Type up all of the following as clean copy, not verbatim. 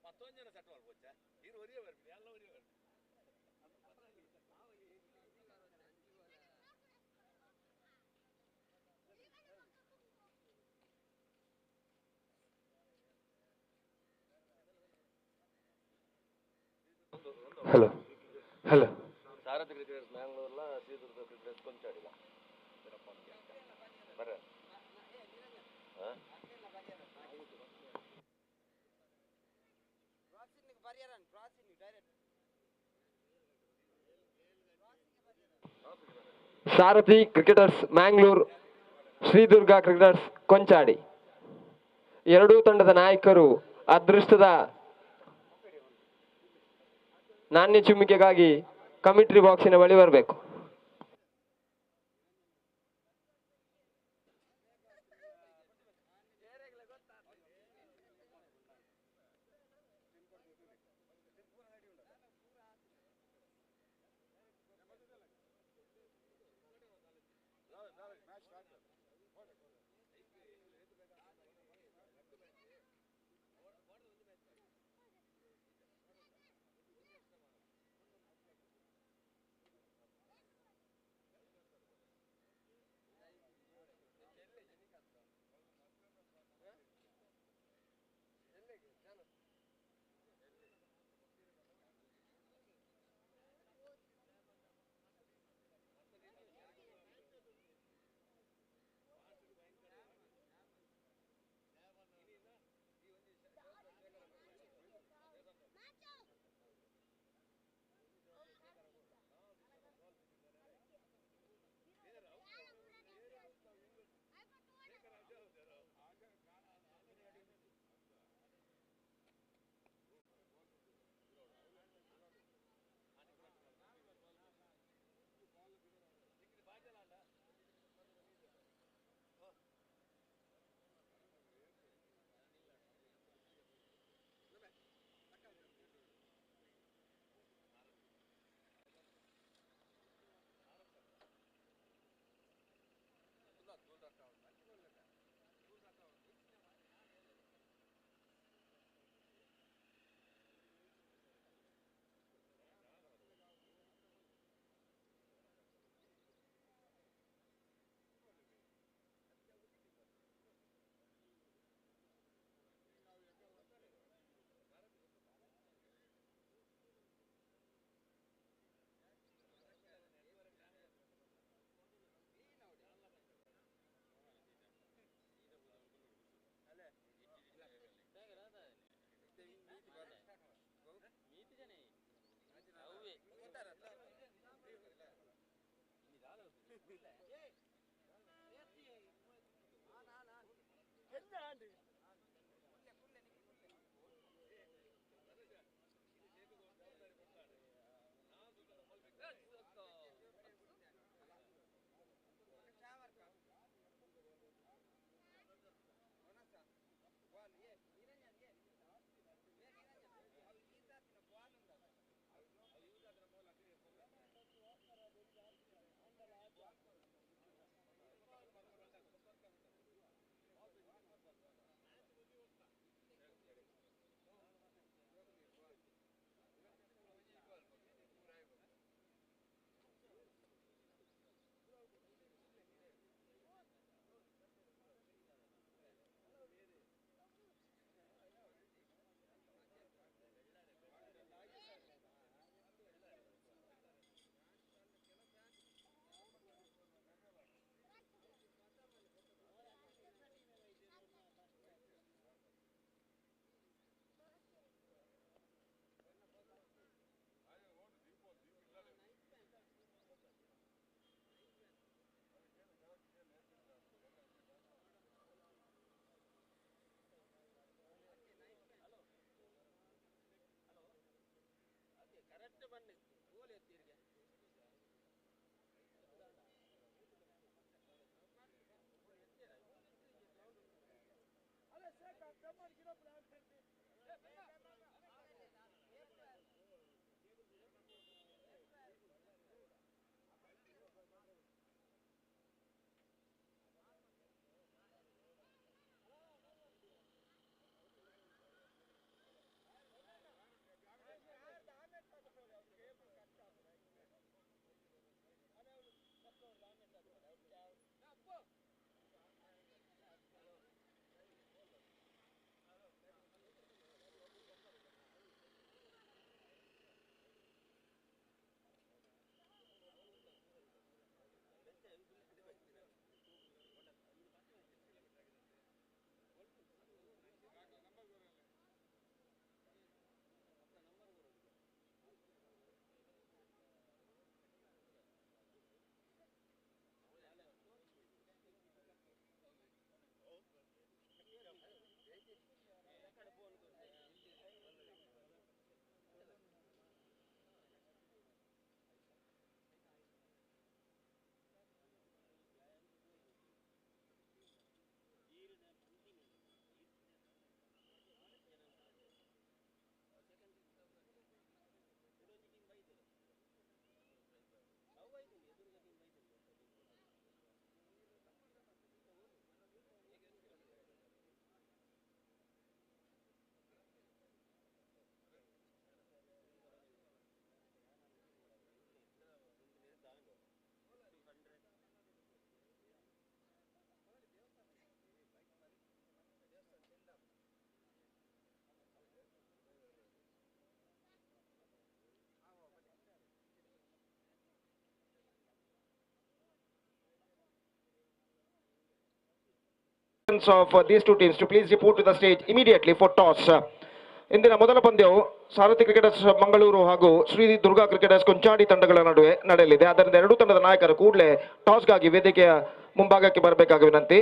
ಮತ್ತೊಂದು ಜನ ಸೆಟ್ ಮಾಡ್ಬೋಚ ಇರು ಒರಿಯೇ ಬರ್ತೀನಿ ಎಲ್ಲ ಒರಿಯೇ ಬರ್ತೀನಿ ಹಲೋ ಹಲೋ ಸಾರಥಿ ಕ್ರಿಕೆಟರ್ಸ್ ಮ್ಯಾಂಗ್ಳೂರ್ಲ ಶ್ರೀದುರ್ಗ ಕ್ರಿಕೆಟರ್ಸ್ ಕೊಂಚಾಡಿಲ್ಲ ಬರ್ರ ಸಾರಥಿ ಕ್ರಿಕೆಟರ್ಸ್ ಮ್ಯಾಂಗ್ಳೂರ್, ಶ್ರೀದುರ್ಗ ಕ್ರಿಕೆಟರ್ಸ್ ಕೊಂಚಾಡಿ. ಎರಡೂ ತಂಡದ ನಾಯಕರು ಅದೃಷ್ಟದ ನಾಣ್ಯ ಚಿಮ್ಮಿಕೆಗಾಗಿ ಕಮಿಟ್ರಿ ಬಾಕ್ಸಿನ ಬಳಿ ಬರಬೇಕು. captains of these two teams to please report to the stage immediately for toss. ಇಂದಿನ ಮೊದಲ ಪಂದ್ಯವು ಸಾರಥಿ ಕ್ರಿಕೆಟರ್ಸ್ ಮಂಗಳೂರು ಹಾಗೂ ಶ್ರೀ ದುರ್ಗಾ ಕ್ರಿಕೆಟರ್ಸ್ ಕೊಂಚಾಡಿ ತಂಡಗಳ ನಡುವೆ ನಡೆಯಲಿದೆ. ಆದ್ದರಿಂದ ಎರಡೂ ತಂಡದ ನಾಯಕರು ಕೂಡಲೇ ಟಾಸ್ಗಾಗಿ ವೇದಿಕೆಯ ಮುಂಭಾಗಕ್ಕೆ ಬರಬೇಕಾಗಿ ವಿನಂತಿ.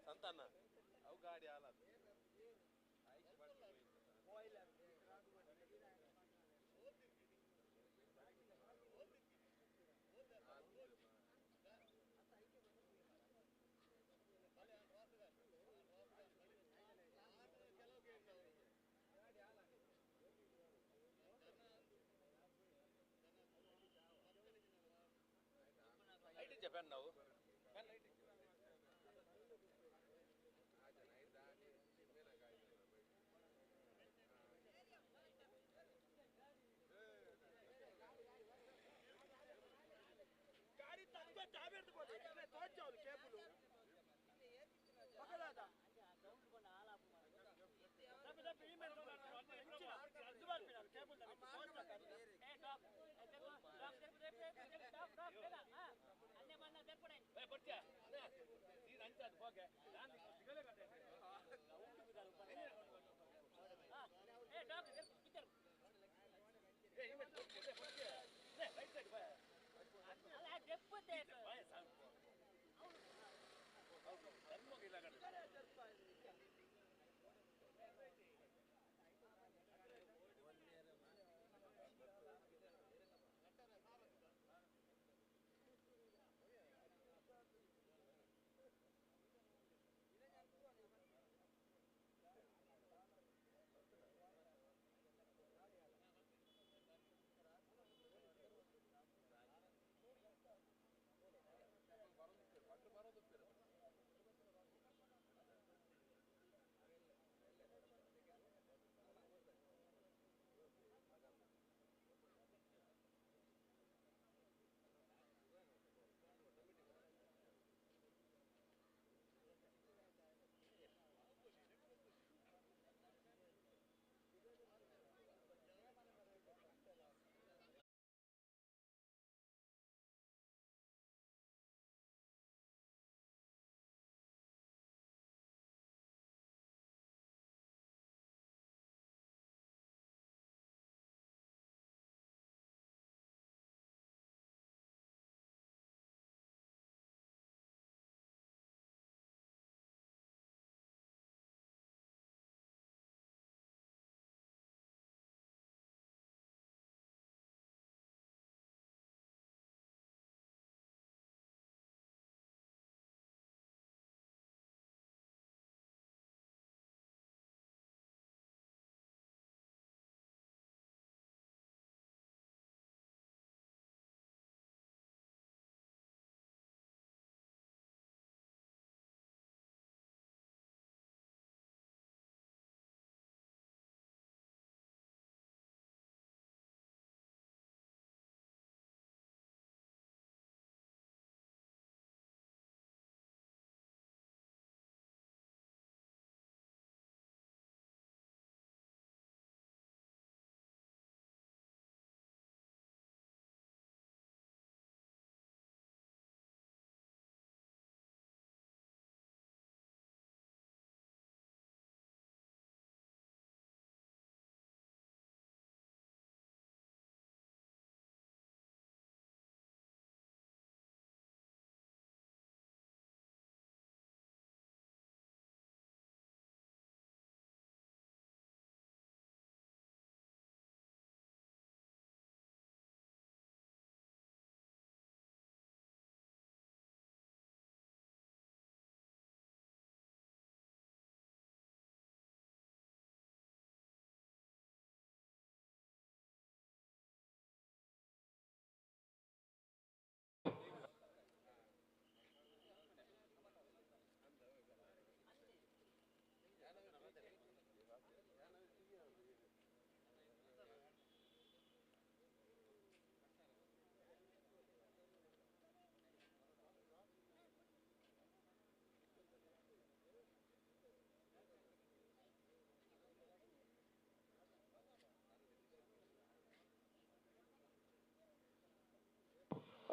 ಸಂತಾನ ಅವು ಗಾಡಿ ಆಲ ಐಟಿ ಜಪಾನ್ ನಾವು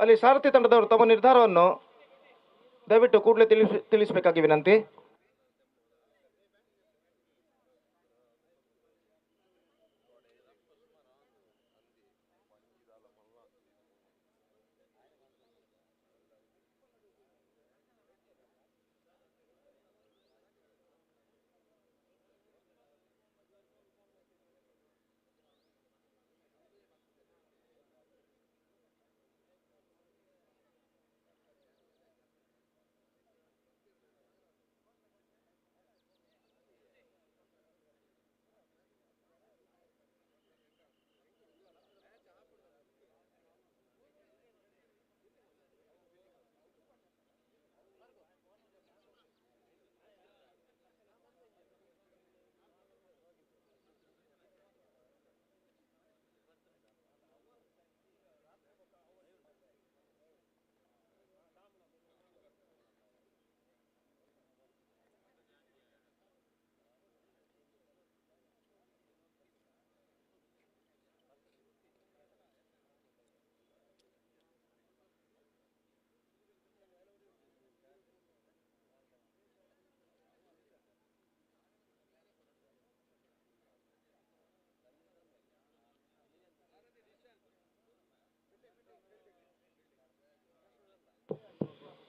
ಅಲ್ಲಿ ಸಾರಥಿ ತಂಡದವರು ತಮ್ಮ ನಿರ್ಧಾರವನ್ನು ದಯವಿಟ್ಟು ಕೂಡಲೇ ತಿಳಿಸಬೇಕಾಗಿ ವಿನಂತಿ.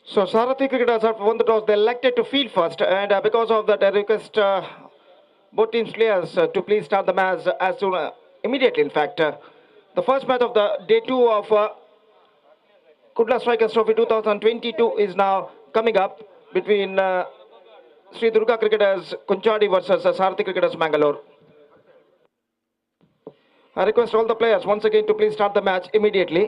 So Sarathi cricketers have won the toss. They elected to field first, and because of that, I request both teams players to please start the match as soon immediately. In fact, the first match of the day two of Kudla Strikers Trophy 2022 is now coming up between Sri Durga Cricketers Kunchadi versus Sarathi Cricketers Mangalore. I request all the players once again to please start the match immediately.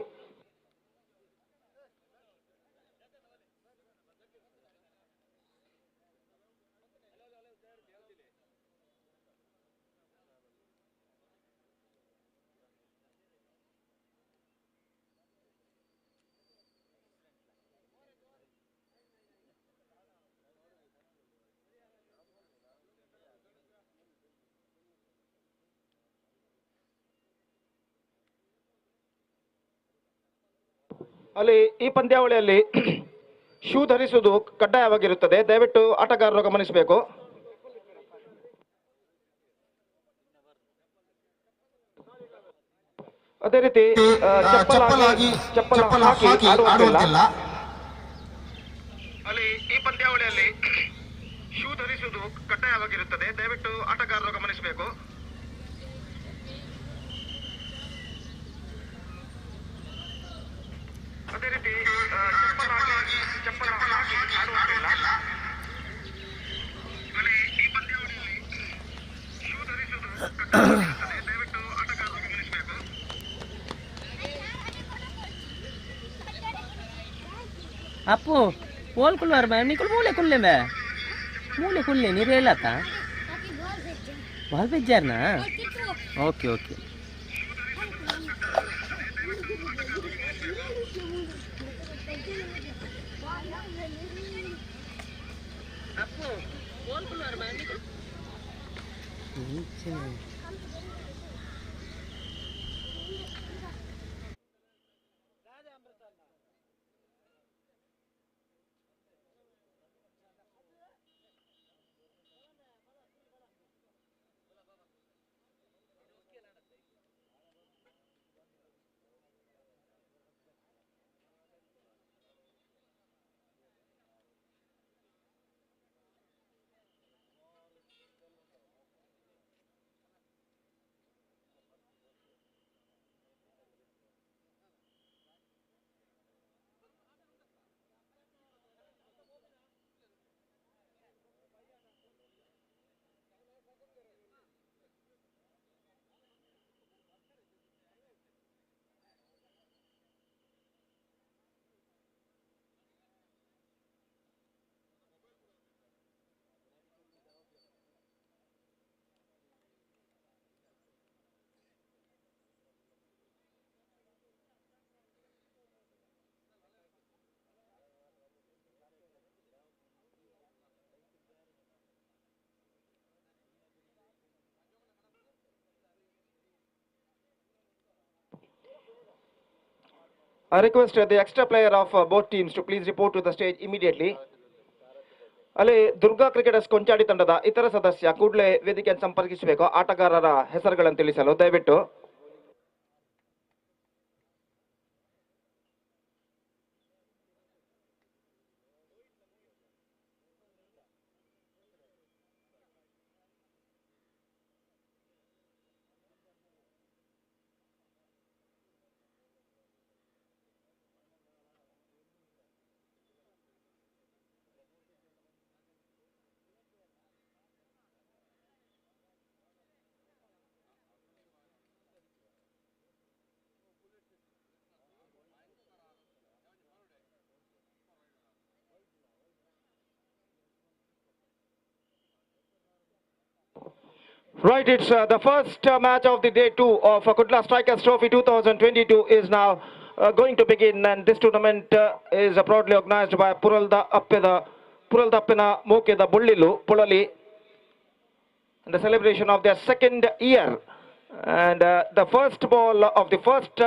ಅಲ್ಲಿ ಈ ಪಂದ್ಯಾವಳಿಯಲ್ಲಿ shoe ಧರಿಸುವುದು ಕಡ್ಡಾಯವಾಗಿರುತ್ತದೆ. ದಯವಿಟ್ಟು ಆಟಗಾರರು ಗಮನಿಸಬೇಕು. ಅದೇ ರೀತಿ ಚಪ್ಪಲ್ ಹಾಕಿ ಆಡುವಂತಿಲ್ಲ. ಅಲ್ಲಿ ಈ ಪಂದ್ಯಾವಳಿಯಲ್ಲಿ ಶೂ ಧರಿಸುವುದು ಕಡ್ಡಾಯವಾಗಿರುತ್ತದೆ. ದಯವಿಟ್ಟು ಆಟಗಾರರು ಗಮನಿಸಬೇಕು. ಅದೇ ರೀತಿ ಚಪ್ಪಲ್ ಹಾಕಿ ಆಡುವಂತಿಲ್ಲ. ಅಲ್ಲಿ ಈ ಪಂದ್ಯಾವಳಿಯಲ್ಲಿ ಶೂ ಧರಿಸುವುದು ಕಡ್ಡಾಯವಾಗಿರುತ್ತದೆ. ದಯವಿಟ್ಟು ಆಟಗಾರರು ಗಮನಿಸಬೇಕು. ಅಪ್ಪು ಪೋಲ್ ಕುಲ್ವಾರ ಮ್ಯಾಮ್ ನಿಕುಲ್ ಮೂಲೆ ಕುಲ್ಲೆ ನೀರು ಹೇಳತ್ತ ಬಾಲ್ ಬೆಜ್ಜಾರ್ನಾ okay okay I request the extra player of both teams to please report to the stage immediately. ಅಲ್ಲಿ ದುರ್ಗಾ ಕ್ರಿಕೆಟರ್ಸ್ ಕೊಂಚಾಡಿ ತಂಡದ ಇತರ ಸದಸ್ಯ ಕೂಡಲೇ ವೇದಿಕೆಯನ್ನು ಸಂಪರ್ಕಿಸಬೇಕು ಆಟಗಾರರ ಹೆಸರುಗಳನ್ನು ತಿಳಿಸಲು ದಯವಿಟ್ಟು. Right, it's the first match of the day 2 of Kudla Strikers Trophy 2022 is now going to begin, and this tournament is proudly organized by Puralda Appina Mokeda Bullilu Pulali, in the celebration of their second year. And the first ball of the first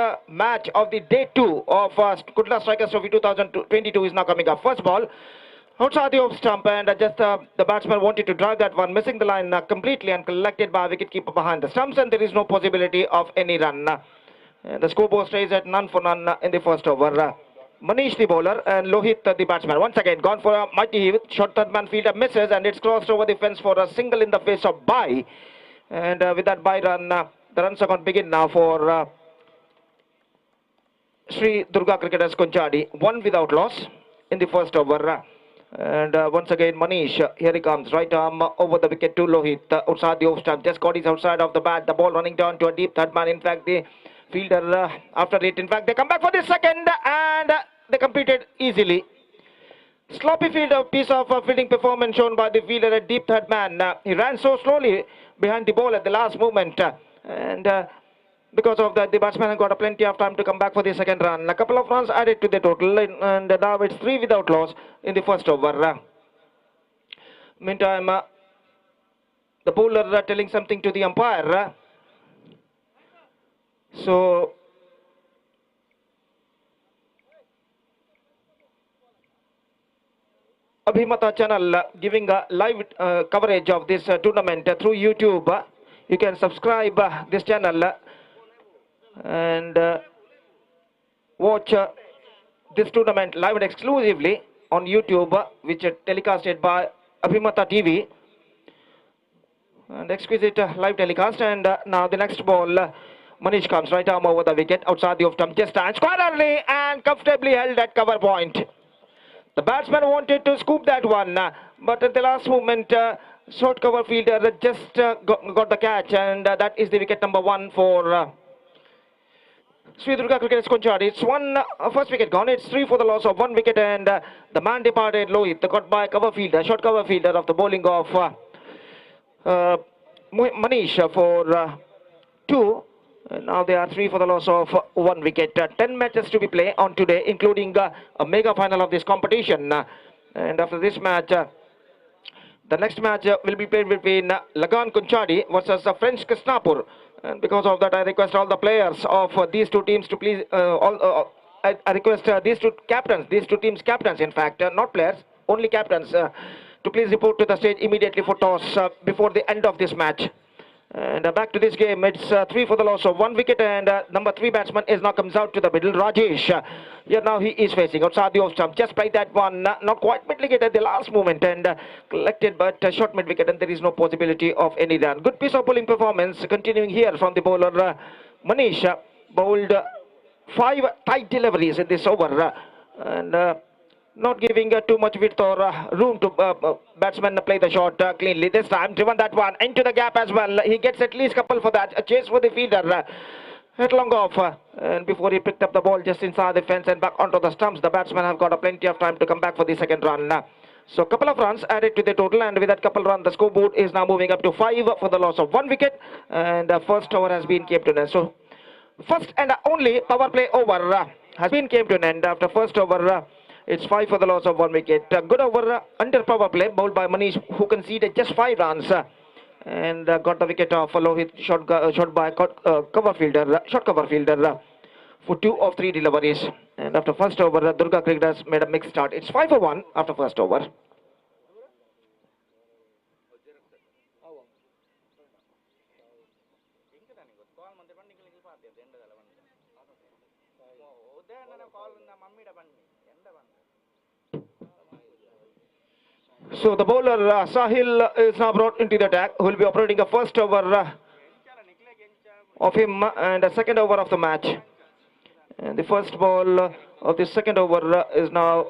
match of the day 2 of Kudla Strikers Trophy 2022 is now coming up. First ball outside the off stump, and just the batsman wanted to drive that one, missing the line completely and collected by wicketkeeper behind the stumps, and there is no possibility of any run. The scoreboard stays at none for none in the first over. Manish the bowler and Lohit the batsman. Once again gone for a mighty heave. Short third man fielder misses, and it's crossed over the fence for a single in the face of bye. And with that bye run, the runs are going to begin now for Sri Durga Cricketers Konchadi. One without loss in the first over. And once again Manish, here he comes, right arm over the wicket to Lohit, outside the off stump, just got his outside of the bat, the ball running down to a deep third man. In fact the fielder after it, in fact they come back for the second, and they completed easily. Sloppy piece of fielding performance shown by the fielder at deep third man. He ran so slowly behind the ball at the last moment, and because of that the batsman got a plenty of time to come back for the second run. A couple of runs added to the total, and now it's 3 without loss in the first over. Meantime the bowler telling something to the umpire. So Abhimata channel giving a live coverage of this tournament through YouTube. You can subscribe this channel and watch this tournament live and exclusively on YouTube, which is telecasted by Abhimata TV, and exquisite live telecast. And now the next ball, Manish comes, right arm over the wicket, outside the off stump, just stands quite early and comfortably held at cover point. The batsman wanted to scoop that one, but at the last moment short cover fielder just got the catch, and that is the wicket number 1 for Sri Durga Cricketers Konchadi. It's one first wicket gone. It's 3 for the loss of 1 wicket, and the man departed, Lohit, got by cover fielder, short cover fielder of the bowling of Manish for 2. Now they are 3 for the loss of 1 wicket. 10 matches to be played on today, including a mega final of this competition. And after this match, the next match will be played between Lagan Konchadi versus French Krishnapur. And because of that, I request all the players of these two teams to please, I request these two teams captains, in fact, not players, only captains, to please report to the stage immediately for toss before the end of this match. And back to this game, it's 3 for the loss of 1 wicket, and number 3 batsman is now comes out to the middle, Rajesh. Here now he is facing outside the off stump, just played that one, not quite mid wicket at the last moment, and collected but short mid wicket, and there is no possibility of any run. Good piece of bowling performance continuing here from the bowler Manish. Bowled 5 tight deliveries in this over, and not giving too much width or room to batsman play the shot cleanly. This time driven that one into the gap as well. He gets at least couple for that. A chase for the fielder, hit long off, and before he picked up the ball just inside the fence and back onto the stumps, the batsman have got a plenty of time to come back for the second run. So a couple of runs added to the total, and with that couple run, the scoreboard is now moving up to 5 for the loss of 1 wicket, and the first over has been came to an end. So first and only power play over has been came to an end. After first over, it's 5 for the loss of 1 wicket. Good over under power play bowled by Manish, who conceded just 5 runs and got the wicket of Lohit, shot by short cover fielder for 2 of 3 deliveries. And after first over, Durga Cricketers made a mixed start. It's 5 for 1 after first over. So the bowler Sahil is now brought into the attack, who will be operating a first over of him and a second over of the match. And the first ball of the second over is now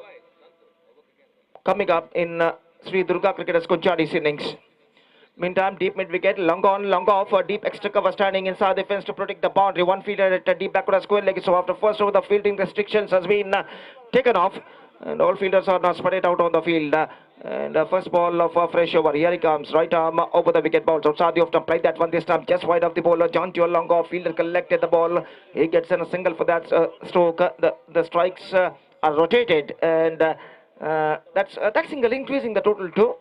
coming up in Sri Durga Cricketers Kunchadi's innings. Meantime, deep mid wicket, long on, long off, a deep extra cover standing inside the fence to protect the boundary. One fielder at a deep backward square leg. So after first over, the fielding restrictions has been taken off, and all fielders are now spread out on the field. And first ball of a fresh over. Here he comes, right arm over the wicket ball. So Sadi often played that one this time, just wide of the bowler. John Teo long off, fielder collected the ball. He gets in a single for that stroke. The strikes are rotated, and that single increasing the total to.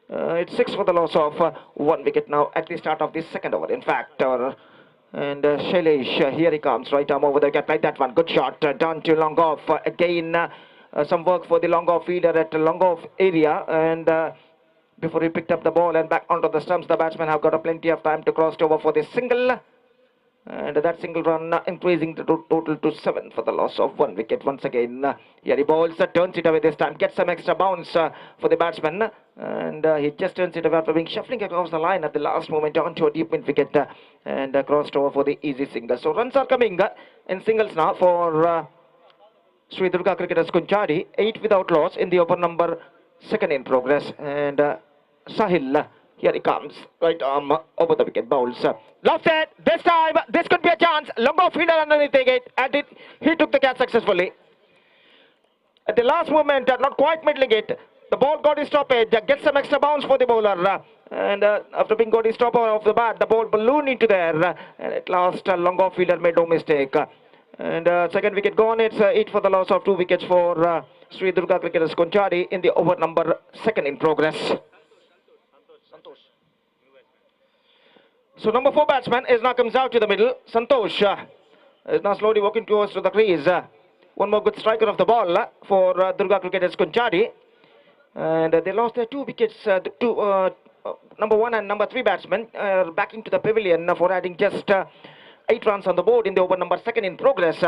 It's 6 for the loss of 1 wicket now at the start of the second over. In fact, and Shailesh, here he comes, right arm over the wicket, like that one. Good shot, down to long off. Again, some work for the long off fielder at the long off area, and before he picked up the ball and back onto the stumps, the batsmen have got plenty of time to cross over for the single. And that single run increasing the total to 7 for the loss of 1 wicket. Once again, here he bowls, turns it away this time, gets some extra bounce for the batsman, and he just turns it away after being shuffling across the line at the last moment onto a deep mid wicket, and crossed over for the easy single. So runs are coming in singles now for Sri Durga Cricketers Kunchadi. 8 without loss in the over number second in progress, and Sahil, here he comes, right arm over the wicket, bowls. Lost it. This time, this could be a chance. Long off fielder underneath it, and he took the catch successfully. At the last moment, not quite middling it, the ball got his stoppage. Gets some extra bounce for the bowler, and after being got his stopper off the bat, the ball ballooned into there, and at last, long off fielder made no mistake. And second wicket gone. It's 8 for the loss of 2 wickets for Sri Durga Cricketers Kunchadi in the over number second in progress. So number 4 batsman is now comes out to the middle. Santosh is now slowly walking towards to the crease. One more good striker of the ball for Durga Cricketers Kunchadi. And they lost their 2 wickets. Number 1 and number 3 batsmen back into the pavilion for adding just 8 runs on the board in the over number second in progress.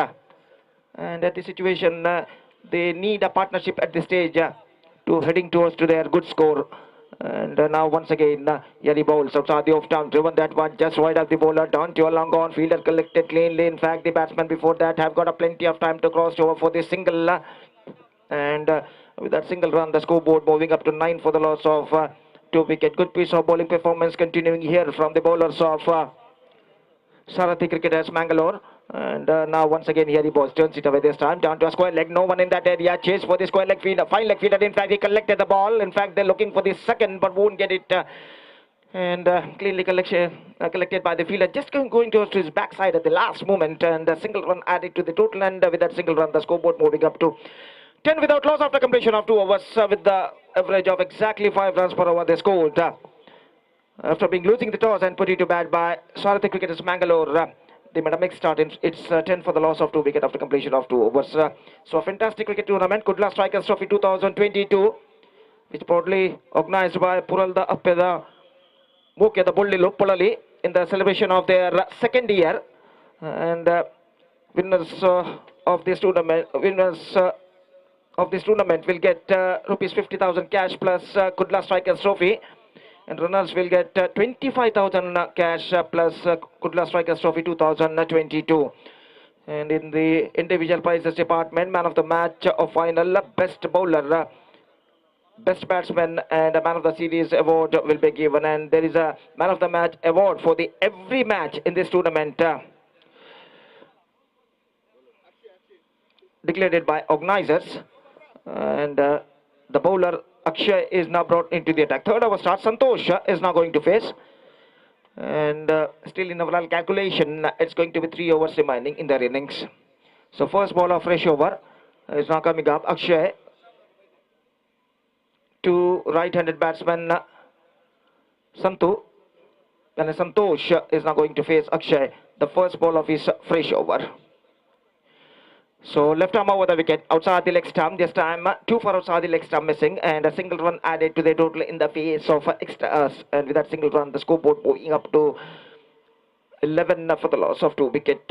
And at the situation, they need a partnership at this stage to heading towards to their good score. And now once again, here he bowls outside the off down, driven that one just wide of the bowler, down to a long on, fielder collected cleanly. In fact, the batsmen before that have got a plenty of time to cross over for the single, and with that single run, the scoreboard moving up to 9 for the loss of 2 wicket. Good piece of bowling performance continuing here from the bowlers of Sarathi Cricketers Mangalore. And now once again here he bowls, turns it away this time, down to a square leg, no one in that area, chase for the square leg fielder, fine leg fielder. In fact, he collected the ball. In fact, they're looking for the second but won't get it, and cleanly collected by the fielder, just going towards his backside at the last moment, and a single run added to the total. And with that single run, the scoreboard moving up to 10 without loss after completion of 2 overs, with the average of exactly 5 runs per over they scored. After being losing the toss and put it to bat by Sarathi Cricketers Mangalore, they made a mixed start. It's 10 for the loss of 2 wickets after completion of 2 overs. So a fantastic cricket tournament, Kudla Strikers Trophy 2022, which proudly organized by Puralda Appeda Mukya the Bullilu Pulali in the celebration of their second year. And winners of this tournament will get rupees 50,000 cash plus Kudla Strikers Trophy. And runners will get 25,000 cash plus Kudla Strikers Trophy 2022. And in the individual prizes department, man of the match of final, best bowler, best batsman, and a man of the series award will be given. And there is a man of the match award for the every match in this tournament, declared by organizers. And the bowler Akshay is now brought into the attack. Third over start. Santosh is now going to face. And still in overall calculation, it's going to be 3 overs remaining in their innings. So first ball of fresh over is now coming up. Akshay to right-handed batsman Santu. And Santosh is now going to face Akshay. The first ball of his fresh over. So left arm over the wicket, outside the leg stump. This time 2 for outside the leg stump missing, and a single run added to the total in the face of extra. And with that single run, the scoreboard moving up to 11 for the loss of 2 wicket.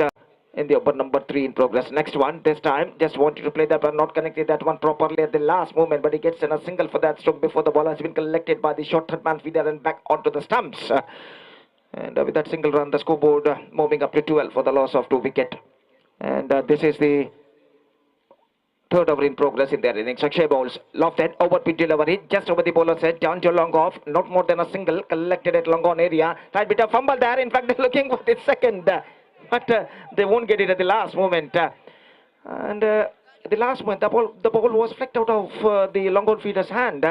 In the over number 3 in progress. Next one, this time, just wanted to play that one, not connected that one properly at the last moment, but he gets in a single for that stroke before the ball has been collected by the short third man feeder and back onto the stumps. And with that single run, the scoreboard moving up to 12 for the loss of 2 wicket. And this is the third over in progress in their innings. Akshay bowls, lofted, over pitch delivery, just over the bowler's head, down to long off, not more than a single, collected at long on area. Right bit of fumble there, in fact they're looking for the second. But they won't get it at the last moment. And at the last moment, the ball was flicked out of the long on fielder's hand.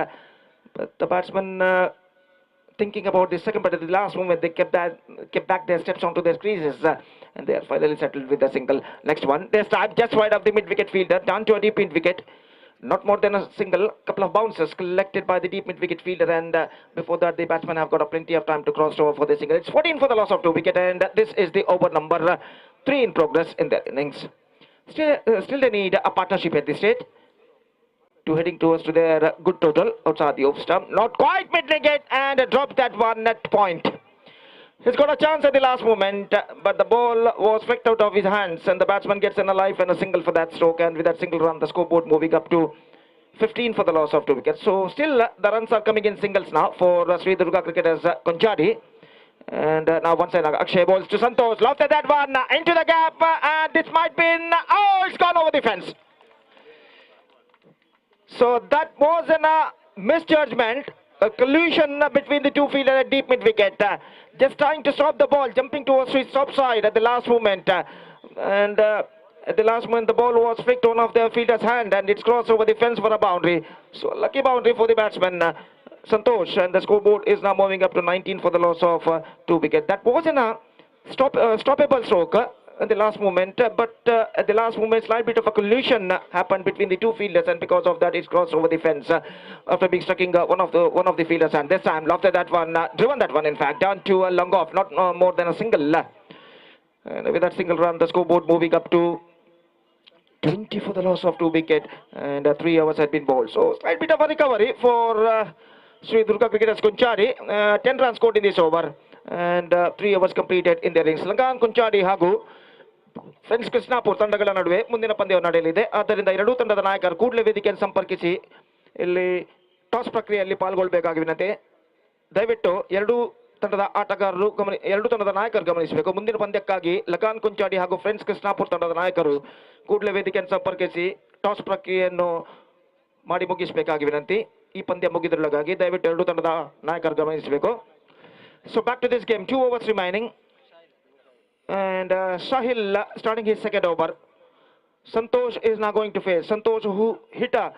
But the batsman thinking about the second, but at the last moment they kept back their steps onto their creases. And they are finally settled with a single. Next one, they start just wide of the mid-wicket fielder, down to a deep mid-wicket. Not more than a single, couple of bounces collected by the deep mid-wicket fielder, and before that the batsmen have got a plenty of time to cross over for the single. It's 14 for the loss of 2 wicket, and this is the over number 3 in progress in their innings. Still they need a partnership at this stage to heading towards to their good total outside the off stump. Not quite mid-wicket, and dropped that one at point. He's got a chance at the last moment, but the ball was flicked out of his hands, and the batsman gets in a life and a single for that stroke, and with that single run, the scoreboard moving up to 15 for the loss of 2 wickets. So still the runs are coming in singles now for Sri Durga cricketers Konchadi. And now once again Akshay bowls to Santosh, lofted that one into the gap, and this might be, it's gone over the fence. So that was a misjudgment, a collision between the two fielders at deep mid-wicket. Just trying to stop the ball, jumping towards his top side at the last moment. And at the last moment, the ball was flicked on of the fielder's hand, and it's crossed over the fence for a boundary. So a lucky boundary for the batsman, Santosh. And the scoreboard is now moving up to 19 for the loss of 2 wickets. That wasn't a stoppable stroke at the last moment, but at the last moment, slight bit of a collision happened between the two fielders, and because of that, it's crossed over the fence after being struck one of the fielders. And this time, lofted that one, driven that one, in fact, down to a long off, not more than a single. And with that single run, the scoreboard moving up to 20 for the loss of 2 wicket, and 3 overs had been bowled. So slight bit of a recovery for Sri Durga cricketers Konchadi. 10 runs scored in this over, and 3 overs completed in their innings. Lankan Konchadi ಹಾಗೂ friends ಕೃಷ್ಣಾಪುರ್ ತಂಡಗಳ ನಡುವೆ ಮುಂದಿನ ಪಂದ್ಯ ನಡೆಯಲಿದೆ. ಆದ್ದರಿಂದ ಎರಡೂ ತಂಡದ ನಾಯಕರು ಕೂಡಲೇ ವೇದಿಕೆಯನ್ನು ಸಂಪರ್ಕಿಸಿ ಇಲ್ಲಿ ಟಾಸ್ ಪ್ರಕ್ರಿಯೆಯಲ್ಲಿ ಪಾಲ್ಗೊಳ್ಳಬೇಕಾಗಿ ವಿನಂತಿ. ದಯವಿಟ್ಟು ಎರಡೂ ತಂಡದ ಆಟಗಾರರು ಎರಡೂ ತಂಡದ ನಾಯಕರು ಗಮನಿಸಬೇಕು. ಮುಂದಿನ ಪಂದ್ಯಕ್ಕಾಗಿ ಲಕಾನ್ ಕುಂಚಾಡಿ ಹಾಗೂ ಫ್ರೆಂಡ್ಸ್ ಕೃಷ್ಣಾಪುರ್ ತಂಡದ ನಾಯಕರು ಕೂಡಲೇ ವೇದಿಕೆಯನ್ನು ಸಂಪರ್ಕಿಸಿ ಟಾಸ್ ಪ್ರಕ್ರಿಯೆಯನ್ನು ಮಾಡಿ ಮುಗಿಸಬೇಕಾಗಿ ವಿನಂತಿ. ಈ ಪಂದ್ಯ ಮುಗಿದರೊಳಗಾಗಿ ದಯವಿಟ್ಟು ಎರಡೂ ತಂಡದ ನಾಯಕರು ಗಮನಿಸಬೇಕು. So back to this game, 2 overs remaining. And Sahil starting his second over. Santosh is now going to face. Santosh, who hit a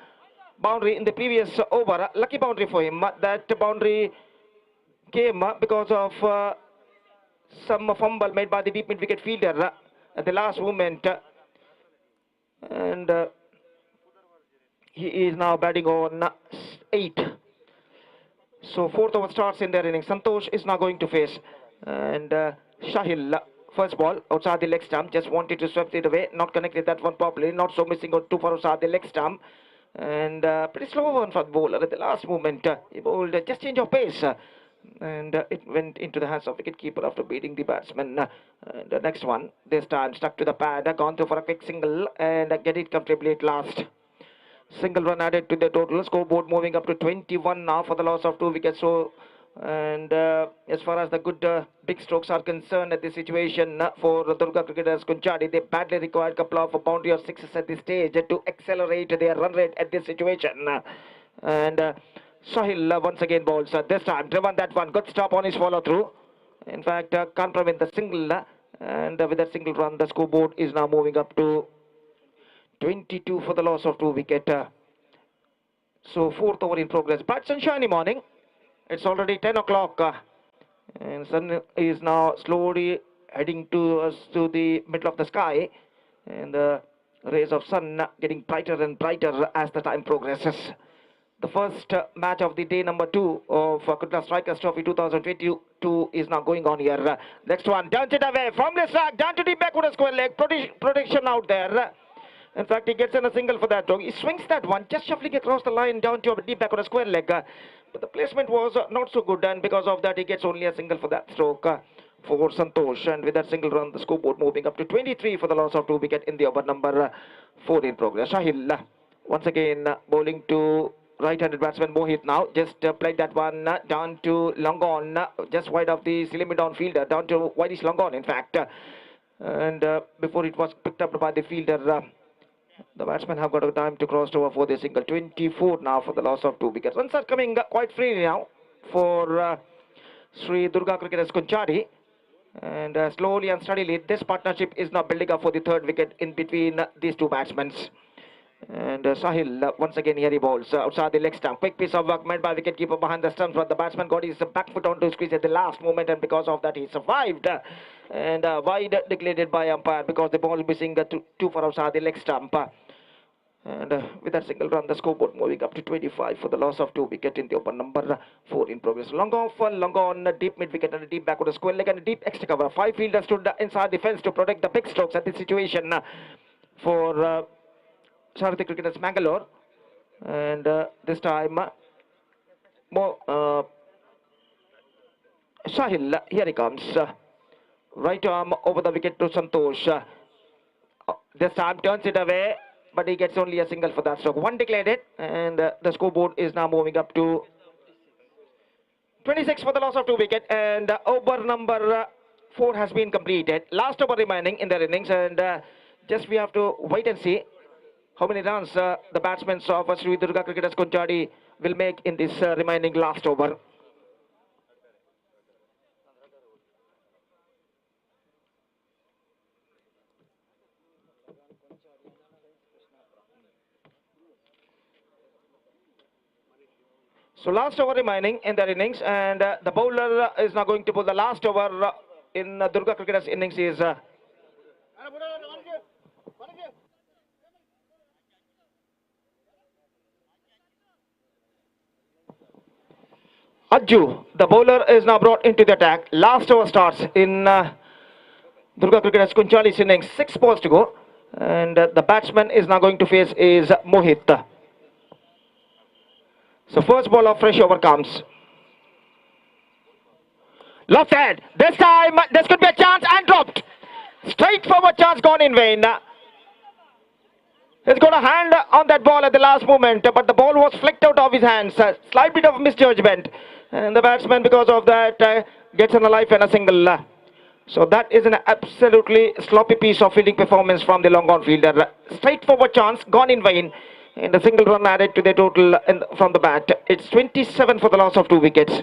boundary in the previous over, lucky boundary for him. That boundary came because of some fumble made by the deep mid-wicket fielder at the last moment. And he is now batting on 8. So 4th over starts in their innings. Santosh is now going to face. And Sahil, first ball outside the leg stump, just wanted to sweep it away, not connected that one properly, not so missing out 2 for outside the leg stump, and pretty slow one for the bowler at the last moment. He bowled just change of pace, and it went into the hands of wicket keeper after beating the batsman. And the next one, this time stuck to the pad, gone through for a quick single, and get it comfortably at last. Single run added to the total. Scoreboard moving up to 21 now for the loss of 2 wickets. So, and as far as the good big strokes are concerned at this situation for Durga cricketers Konchadi, they badly required a couple of boundary or sixes at this stage to accelerate their run rate at this situation. And Sahil once again bowls. This time driven that one, good stop on his follow through. In fact, can't prevent the single, and with that single run, the scoreboard is now moving up to 22 for the loss of 2 wicket. So 4th over in progress. But sunshiny morning. It's already 10 o'clock, and sun is now slowly heading to the middle of the sky, and the rays of sun getting brighter and brighter as the time progresses. The first match of the day number 2 of Kudla Strikers Trophy 2022 is now going on here. Next one, down it away from the track, down to the backward square leg, protection out there. In fact, he gets in a single for that stroke. He swings that one, just shuffling across the line down to a deep back on a square leg. But the placement was not so good, and because of that, he gets only a single for that stroke for Santosh. And with that single run, the scoreboard moving up to 23 for the loss of 2 wicket in the over number 4 in progress. Sahil once again bowling to right-handed batsman Mohit now. Just played that one down to long on, just wide of the limit down fielder, down to wideish long on, in fact. And before it was picked up by the fielder, the batsmen have got a time to cross over for the single. 24 now for the loss of 2 wickets. Runs are coming quite freely now for Sri Durga Cricketers Kunchadi. And slowly and steadily, this partnership is now building up for the 3rd wicket in between these two batsmen. And Sahil once again here he bowls outside the leg stump. Quick piece of work made by wicketkeeper behind the stumps, but the batsman got his back foot on to squeeze at the last moment, and because of that he survived. And wide declared by umpire because the ball missing two for outside the leg stump. And with that single run, the scoreboard moving up to 25 for the loss of 2 wicket in the over number 4 in progress. Long off, long on, deep mid wicket and a deep back with a square leg and a deep extra cover. 5 fielders stood inside the fence to protect the big strokes at this situation for Sarathy Cricketers Mangalore. And this time Sahil, here he comes. Right arm over the wicket to Santosh. This time turns it away, but he gets only a single for that stroke. 1 declared it, and the scoreboard is now moving up to 26 for the loss of 2 wicket. And over number 4 has been completed. Last over remaining in their innings, and just we have to wait and see how many runs the batsmen of Sri Durga Cricketers Kunchadi will make in this remaining last over. So last over remaining in their innings, and the bowler is now going to bowl the last over in Durga Cricketers innings is Ajju. The bowler is now brought into the attack. Last over starts in Durga Cricketers Kunchali's innings. 6 balls to go, and the batsman is now going to face is Mohit. So first ball of fresh over comes. Left hand. This time this could be a chance, and dropped. Straightforward chance gone in vain. He's got a hand on that ball at the last moment, but the ball was flicked out of his hands. Slight bit of misjudgment, and the batsman because of that gets an life and a single. So that is an absolutely sloppy piece of fielding performance from the long on fielder. Straightforward chance gone in vain, and a single run added to the total from the bat. It's 27 for the loss of 2 wickets.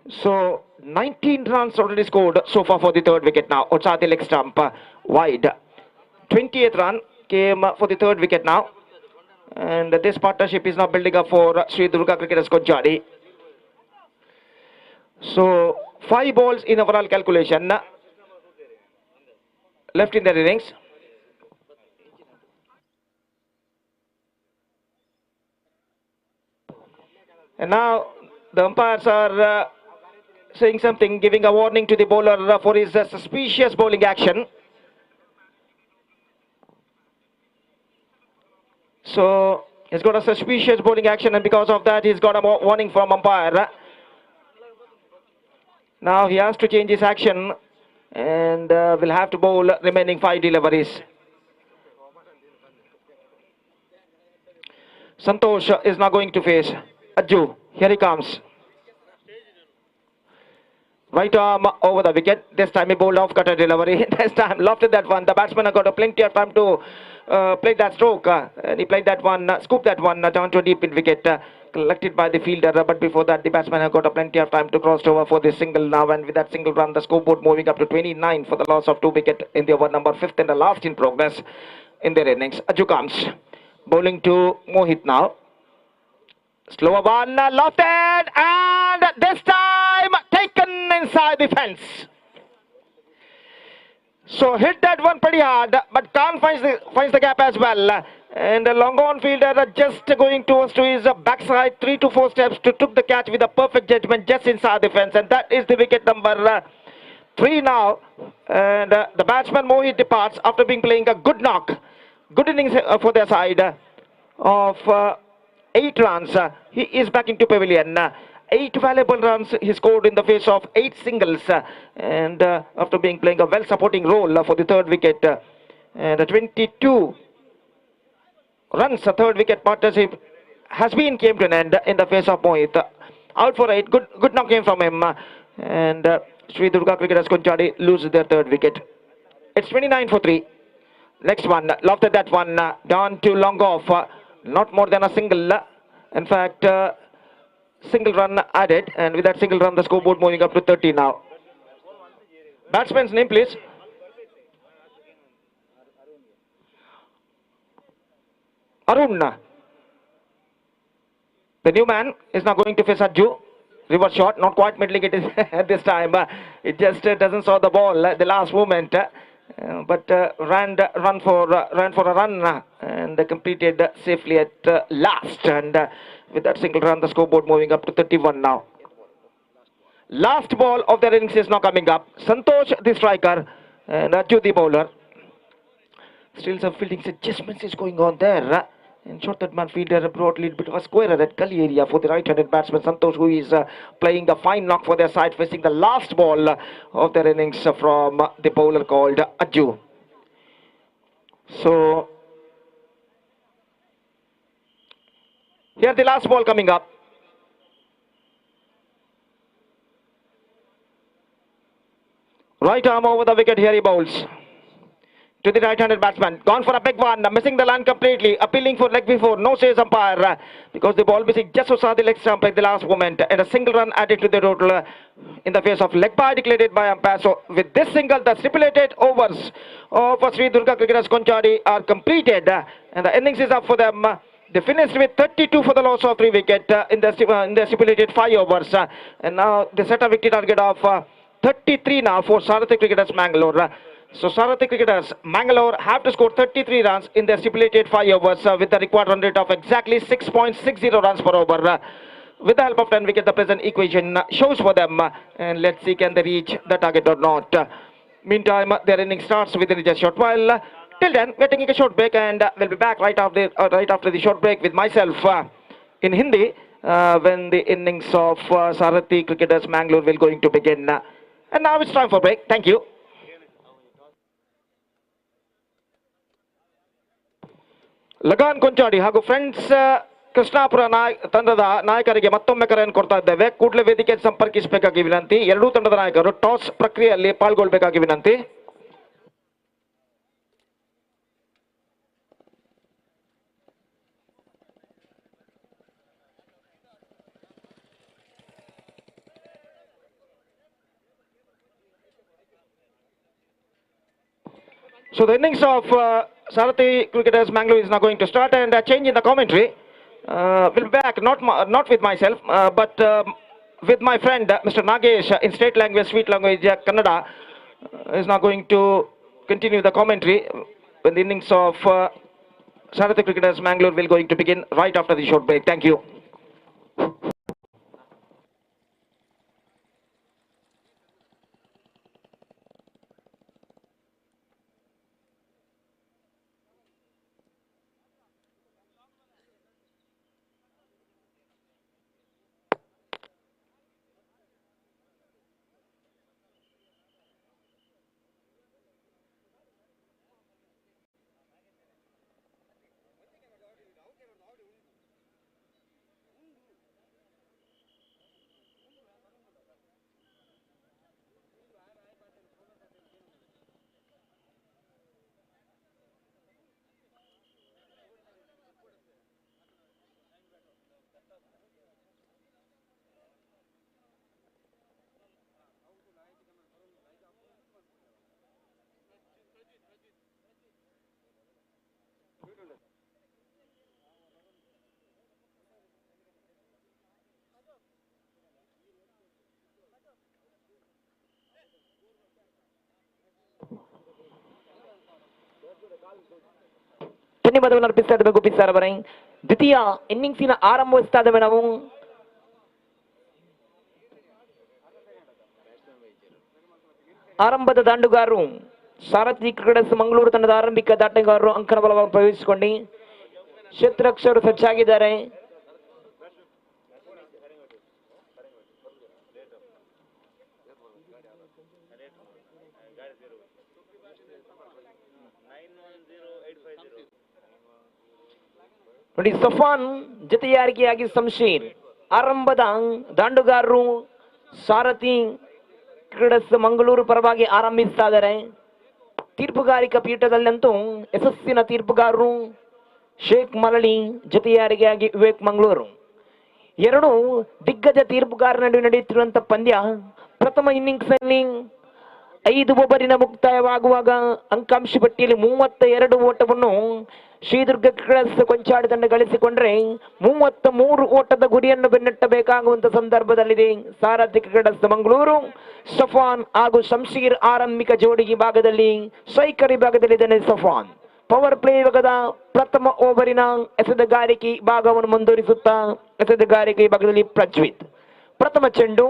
So 19 runs already scored so far for the 3rd wicket now. Outside the leg stump, wide. 28th run came for the 3rd wicket now. And this partnership is now building up for Sri Durga Cricketers Kunchadi. So 5 balls in overall calculation left in their innings. And now the umpires are saying something, giving a warning to the bowler for his suspicious bowling action. So he's got a suspicious bowling action, and because of that he's got a warning from umpire. Now he has to change his action, and will have to bowl remaining 5 deliveries. Santosh is now going to face Ajju. Here he comes. Right arm over the wicket. This time he bowled off cutter delivery. This time lofted that one. The batsman have got plenty of time to play that stroke. And he played that one, scooped that one down to a deep mid wicket. Collected by the fielder. But before that, the batsman have got plenty of time to cross over for this single now. And with that single run, the scoreboard moving up to 29 for the loss of 2 wicket in the over number 5th and the last in progress in their innings. Ajju comes. Bowling to Mohit now. Slower one, lofted, and this time taken inside the fence. So hit that one pretty hard, but Khan finds the gap as well. And the long on fielder just going towards to his backside, 3 to 4 steps to took the catch with a perfect judgment just inside the fence. And that is the wicket number 3 now. And the batsman Mohit departs after being playing a good knock Good innings for their side of 8 runs. He is back into pavilion. 8 valuable runs he scored in the face of 8 singles, and after playing a well supporting role for the third wicket, and 22 runs, a third wicket partnership came to an end in the face of Mohit. Out for 8. Good knock came from him, and Sri Durga Cricketers Konchadi lose their third wicket. It's 29 for 3. Next one, lofted that one down to long off. Not more than a single. In fact, single run added, and with that single run, the scoreboard moving up to 30 now. Batsman's name, please. Arun. The new man is now going to face Ajju. Reverse shot, not quite middling it is this time. It just doesn't saw the ball at the last moment. But ran for a run and completed safely at last. And with that single run, the scoreboard moving up to 31 now. Last ball of their innings is now coming up. Santosh, the striker, and Ajju, the bowler. Still some fielding adjustments is going on there. And shot that man fielder brought a little bit of a square at that gully area for the right-handed batsman Santosh, who is playing a fine knock for their side, facing the last ball of their innings from the bowler called Ajju. So here the last ball coming up. Right arm over the wicket, here he bowls to the right-handed batsman. Gone for a big one, missing the line completely, appealing for leg before, no says umpire, because the ball missing just saw the leg stump at the last moment, and a single run added to the total in the face of leg bye declared by umpire. So with this single, the stipulated overs of Sri Durga Cricketers Konchadi are completed, and the innings is up for them. They finished with 32 for the loss of 3 wickets in the stipulated 5 overs, and now they set a victory target of 33 now for Sarathi Cricketers Mangalore. So Sarathi Cricketers Mangalore have to score 33 runs in their stipulated 5 overs with the required run rate of exactly 6.60 runs per over. With the help of 10 wickets, the present equation shows for them, and let's see can they reach the target or not. Meantime, their inning starts within just a short while. Till then, we're taking a short break, and we'll be back right after the short break with myself in Hindi when the innings of Sarathi Cricketers Mangalore will going to begin. And now it's time for break. Thank you. Lagaan Konchady ಹಾಗೂ friends Krishnapura ತಂಡದ ನಾಯಕರಿಗೆ ಮತ್ತೊಮ್ಮೆ ಕರೆಯನ್ನು ಕೊಡ್ತಾ ಇದ್ದೇವೆ. ಕೂಡಲೇ ವೇದಿಕೆ ಸಂಪರ್ಕಿಸಬೇಕಾಗಿ ವಿನಂತಿ. ಎರಡೂ ತಂಡದ ನಾಯಕರು ಟಾಸ್ ಪ್ರಕ್ರಿಯೆಯಲ್ಲಿ ಪಾಲ್ಗೊಳ್ಳಬೇಕಾಗಿ ವಿನಂತಿ. So the innings of Sarathi Cricketers Mangalore is now going to start, and a change in the commentary. We'll be back not with myself, but with my friend Mr. Nagesh in state language, sweet language Kannada, is now going to continue the commentary when the innings of Sarathi Cricketers Mangalore will going to begin right after the short break. Thank you. ಧನ್ಯವಾದವನ್ನು ಅರ್ಪಿಸ್ತಾ ಇದ್ದೇವೆ Gopi sir ಅವರೇ. ದ್ವಿತೀಯ ಇನ್ನಿಂಗ್ಸಿನ ಆರಂಭಿಸ್ತಾ ಇದ್ದೇವೆ ನಾವು. ಆರಂಭದ ದಾಂಡುಗಾರರು ಸಾರಥಿ cricketers Mangaluru ತಂಡದ ಆರಂಭಿಕ ದಾಟಗಾರರು ಅಂಕಣ ಬಲವಾಗಿ ಪ್ರವೇಶಿಸಿಕೊಂಡು ಕ್ಷೇತ್ರಕ್ಷರು ಸಜ್ಜಾಗಿದ್ದಾರೆ. ನೋಡಿ ಸಫಾನ್ ಜೊತೆಯಾರಿಕೆಯಾಗಿ ಶಂಶೀರ್ ಆರಂಭದ ದಾಂಡುಗಾರರು ಸಾರಥಿ ಕ್ರೀಡಸ್ ಮಂಗಳೂರು ಪರವಾಗಿ ಆರಂಭಿಸ್ತಾ ಇದ್ದಾರೆ. ತೀರ್ಪುಗಾರಿಕಾ ಪೀಠದಲ್ಲಂತೂ ಯಶಸ್ಸಿನ ತೀರ್ಪುಗಾರರು ಶೇಖ್ ಮರಳಿ ಜೊತೆಯಾರಿಕೆಯಾಗಿ ವಿವೇಕ್ ಮಂಗಳೂರು. ಎರಡು ದಿಗ್ಗಜ ತೀರ್ಪುಗಾರ ನಡುವೆ ನಡೆಯುತ್ತಿರುವಂತಹ ಪಂದ್ಯ ಪ್ರಥಮ ಇನ್ನಿಂಗ್ಸ್ ನಲ್ಲಿ 5 ಓವರಿನ ಮುಕ್ತಾಯವಾಗುವಾಗ ಅಂಕಾಂಶ ಪಟ್ಟಿಯಲ್ಲಿ 32 ಓಟವನ್ನು ಶ್ರೀದುರ್ಗ ಕ್ರಿಕೆಟರ್ಸ್ ಕೊಂಚಾಡಿ ತಂಡ ಗಳಿಸಿಕೊಂಡ್ರೆ 33 ಓಟದ ಗುರಿಯನ್ನು ಬೆನ್ನಟ್ಟಬೇಕಾಗುವಂತಹ ಸಂದರ್ಭದಲ್ಲಿದೆ ಸಾರಥಿ ಕ್ರಿಕೆಟರ್ಸ್ ಮಂಗಳೂರು. ಸಫಾನ್ ಹಾಗೂ ಶಂಶೀರ್ ಆರಂಭಿಕ ಜೋಡಿ ಭಾಗದಲ್ಲಿ ಸ್ಟ್ರೈಕರ್ ವಿಭಾಗದಲ್ಲಿದ್ದಾನೆ ಸಫಾನ್. ಪವರ್ ಪ್ಲೇ ವಿಭಾಗದ ಪ್ರಥಮ ಓವರಿನ ಎಸೆತಗಾರಿಕೆ ಭಾಗವನ್ನು ಮುಂದುವರಿಸುತ್ತಾ ಎಸೆತಗಾರಿಕೆ ಭಾಗದಲ್ಲಿ ಪ್ರಜ್ವಿತ್. ಪ್ರಥಮ ಚೆಂಡು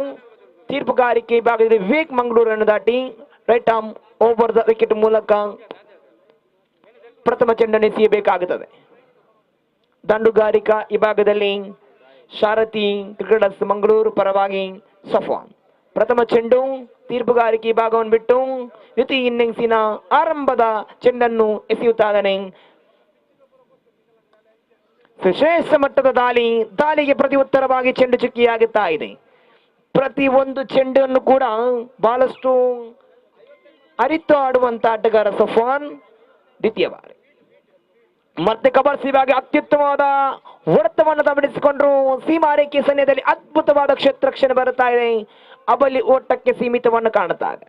ತೀರ್ಪುಗಾರಿಕೆ ಭಾಗದಲ್ಲಿ ವಿವೇಕ್ ಮಂಗಳೂರನ್ನು ದಾಟಿ right arm over the wicket ಮೂಲಕ ಪ್ರಥಮ ಚೆಂಡನ್ನು ಎಸೆಯಬೇಕಾಗುತ್ತದೆ. ದಂಡುಗಾರಿಕಾ ವಿಭಾಗದಲ್ಲಿ ಸಾರಥಿ ಕ್ರಿಕೆಟರ್ಸ್ ಮಂಗಳೂರು ಪರವಾಗಿ ಸಫಾನ್. ಪ್ರಥಮ ಚೆಂಡು ತೀರ್ಪುಗಾರಿಕೆ ಭಾಗವನ್ನು ಬಿಟ್ಟು ದ್ವಿತೀಯ ಇನ್ನಿಂಗ್ಸಿನ ಆರಂಭದ ಚೆಂಡನ್ನು ಎಸೆಯುತ್ತಾನೆ. ಶ್ರೇಷ್ಠ ಮಟ್ಟದ ದಾಳಿಗೆ ಪ್ರತಿ ಉತ್ತರವಾಗಿ ಚೆಂಡು ಚುಕ್ಕಿಯಾಗುತ್ತಾ ಇದೆ. ಪ್ರತಿ ಒಂದು ಚೆಂಡನ್ನು ಕೂಡ ಬಹಳಷ್ಟು ಅರಿತು ಆಡುವಂತ ಆಟಗಾರ ಸಫಾನ್. ದ್ವಿತೀಯ ಬಾರಿ ಮತ್ತೆ ಕಬರ್ಸಿವಾಗಿ ಅತ್ಯುತ್ತಮವಾದ ಹೊಡೆತವನ್ನು ಗಮನಿಸಿಕೊಂಡ್ರು. ಸೀಮಾರೇಖೆ ಸನ್ನಿಧದಲ್ಲಿ ಅದ್ಭುತವಾದ ಕ್ಷೇತ್ರಕ್ಷಣೆ ಬರುತ್ತಾ ಇದೆ. ಅಬಲಿ ಓಟಕ್ಕೆ ಸೀಮಿತವನ್ನು ಕಾಣುತ್ತಾ ಇದೆ.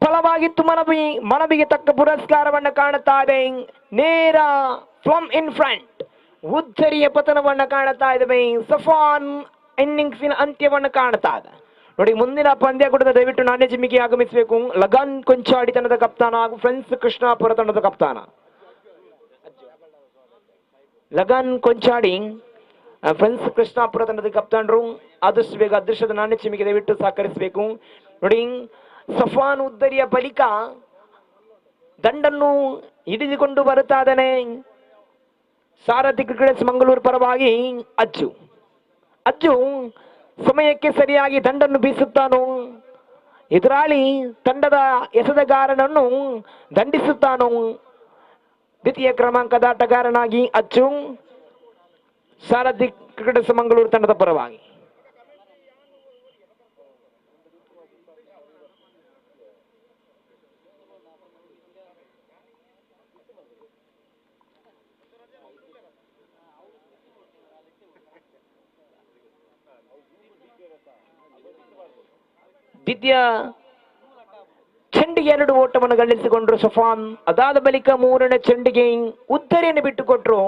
ಬಲವಾಗಿತ್ತು ಮನವಿಗೆ ತಕ್ಕ ಪುರಸ್ಕಾರವನ್ನು ಕಾಣುತ್ತಾ ಇದೆ. ನೇರ ಫ್ರಮ್ ಇನ್ ಫ್ರಂಟ್ ಉದ್ದರಿಯ ಪತನವನ್ನು ಕಾಣುತ್ತಾ ಇದ್ದೇವೆ. ಸಫಾನ್ ಇನ್ನಿಂಗ್ಸಿನ ಅಂತ್ಯವನ್ನು ಕಾಣುತ್ತಾ ಇದೆ. ನೋಡಿ ಮುಂದಿನ ಪಂದ್ಯ ಕೂಡ ದಯವಿಟ್ಟು ನಾಣ್ಯ ಚಿಮ್ಮಿಗೆ ಆಗಮಿಸಬೇಕು. ಲಗನ್ ಕೊಂಚಾಡಿ ತಂಡದ ಕಪ್ತಾನ ಹಾಗೂ ಫ್ರೆಂಡ್ಸ್ ಕೃಷ್ಣಾಪುರ ತಂಡದ ಕಪ್ತಾನ ಲಗನ್ ಕೊಂಚಾಡಿ ಫ್ರೆಂಡ್ಸ್ ಕೃಷ್ಣಾಪುರ ತಂಡದ ಕಪ್ತಾನರು ಆದಷ್ಟು ಬೇಗ ಅದೃಷ್ಟದ ನಾಣ್ಯ ಚಿಮ್ಮಿಗೆ ದಯವಿಟ್ಟು ಸಹಕರಿಸಬೇಕು. ನೋಡಿ ಸಫಾನ್ ಉದ್ದರಿಯ ಬಳಿಕ ದಂಡನ್ನು ಹಿಡಿದುಕೊಂಡು ಬರುತ್ತಾ ಇದ್ದಾನೆ ಸಾರಥಿ ಕ್ರಿಕೆಟರ್ಸ್ ಮಂಗಳೂರು ಪರವಾಗಿ ಅಜ್ಜು ಸಮಯಕ್ಕೆ ಸರಿಯಾಗಿ ದಂಡನ್ನು ಬೀಸುತ್ತಾನೋ, ಎದುರಾಳಿ ತಂಡದ ಎಸೆತಗಾರನನ್ನು ದಂಡಿಸುತ್ತಾನೋ. ದ್ವಿತೀಯ ಕ್ರಮಾಂಕದ ಆಟಗಾರನಾಗಿ ಅಜ್ಜು ಸಾರಥಿ ಕ್ರಿಕೆಟರ್ಸ್ ಮಂಗಳೂರು ತಂಡದ ಪರವಾಗಿ. ದ್ವಿತೀಯ ಚೆಂಡಿಗೆ 2 ಓಟವನ್ನು ಗಳಿಸಿಕೊಂಡ್ರು ಸಫಾನ್. ಅದಾದ ಬಳಿಕ 3ನೇ ಚೆಂಡಿಗೆ ಉದ್ದರಿಯನ್ನು ಬಿಟ್ಟುಕೊಟ್ರು.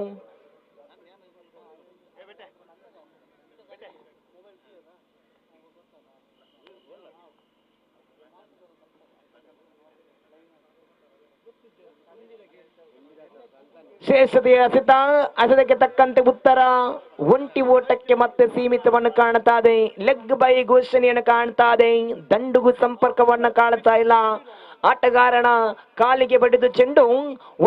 ಶ್ರೇಷ್ಠತೆಯ ಅಸದಕ್ಕೆ ತಕ್ಕಂತೆ ಉತ್ತರ ಒಂಟಿ ಓಟಕ್ಕೆ ಮತ್ತೆ ಸೀಮಿತವನ್ನು ಕಾಣ್ತಾ ಇದೆ. ಲೆಗ್ ಬೈ ಘೋಷಣೆಯನ್ನು ಕಾಣ್ತಾ ಇದೆ. ದಂಡುಗೂ ಸಂಪರ್ಕವನ್ನು ಕಾಣ್ತಾ ಇಲ್ಲ. ಆಟಗಾರನ ಕಾಲಿಗೆ ಬಡಿದು ಚೆಂಡು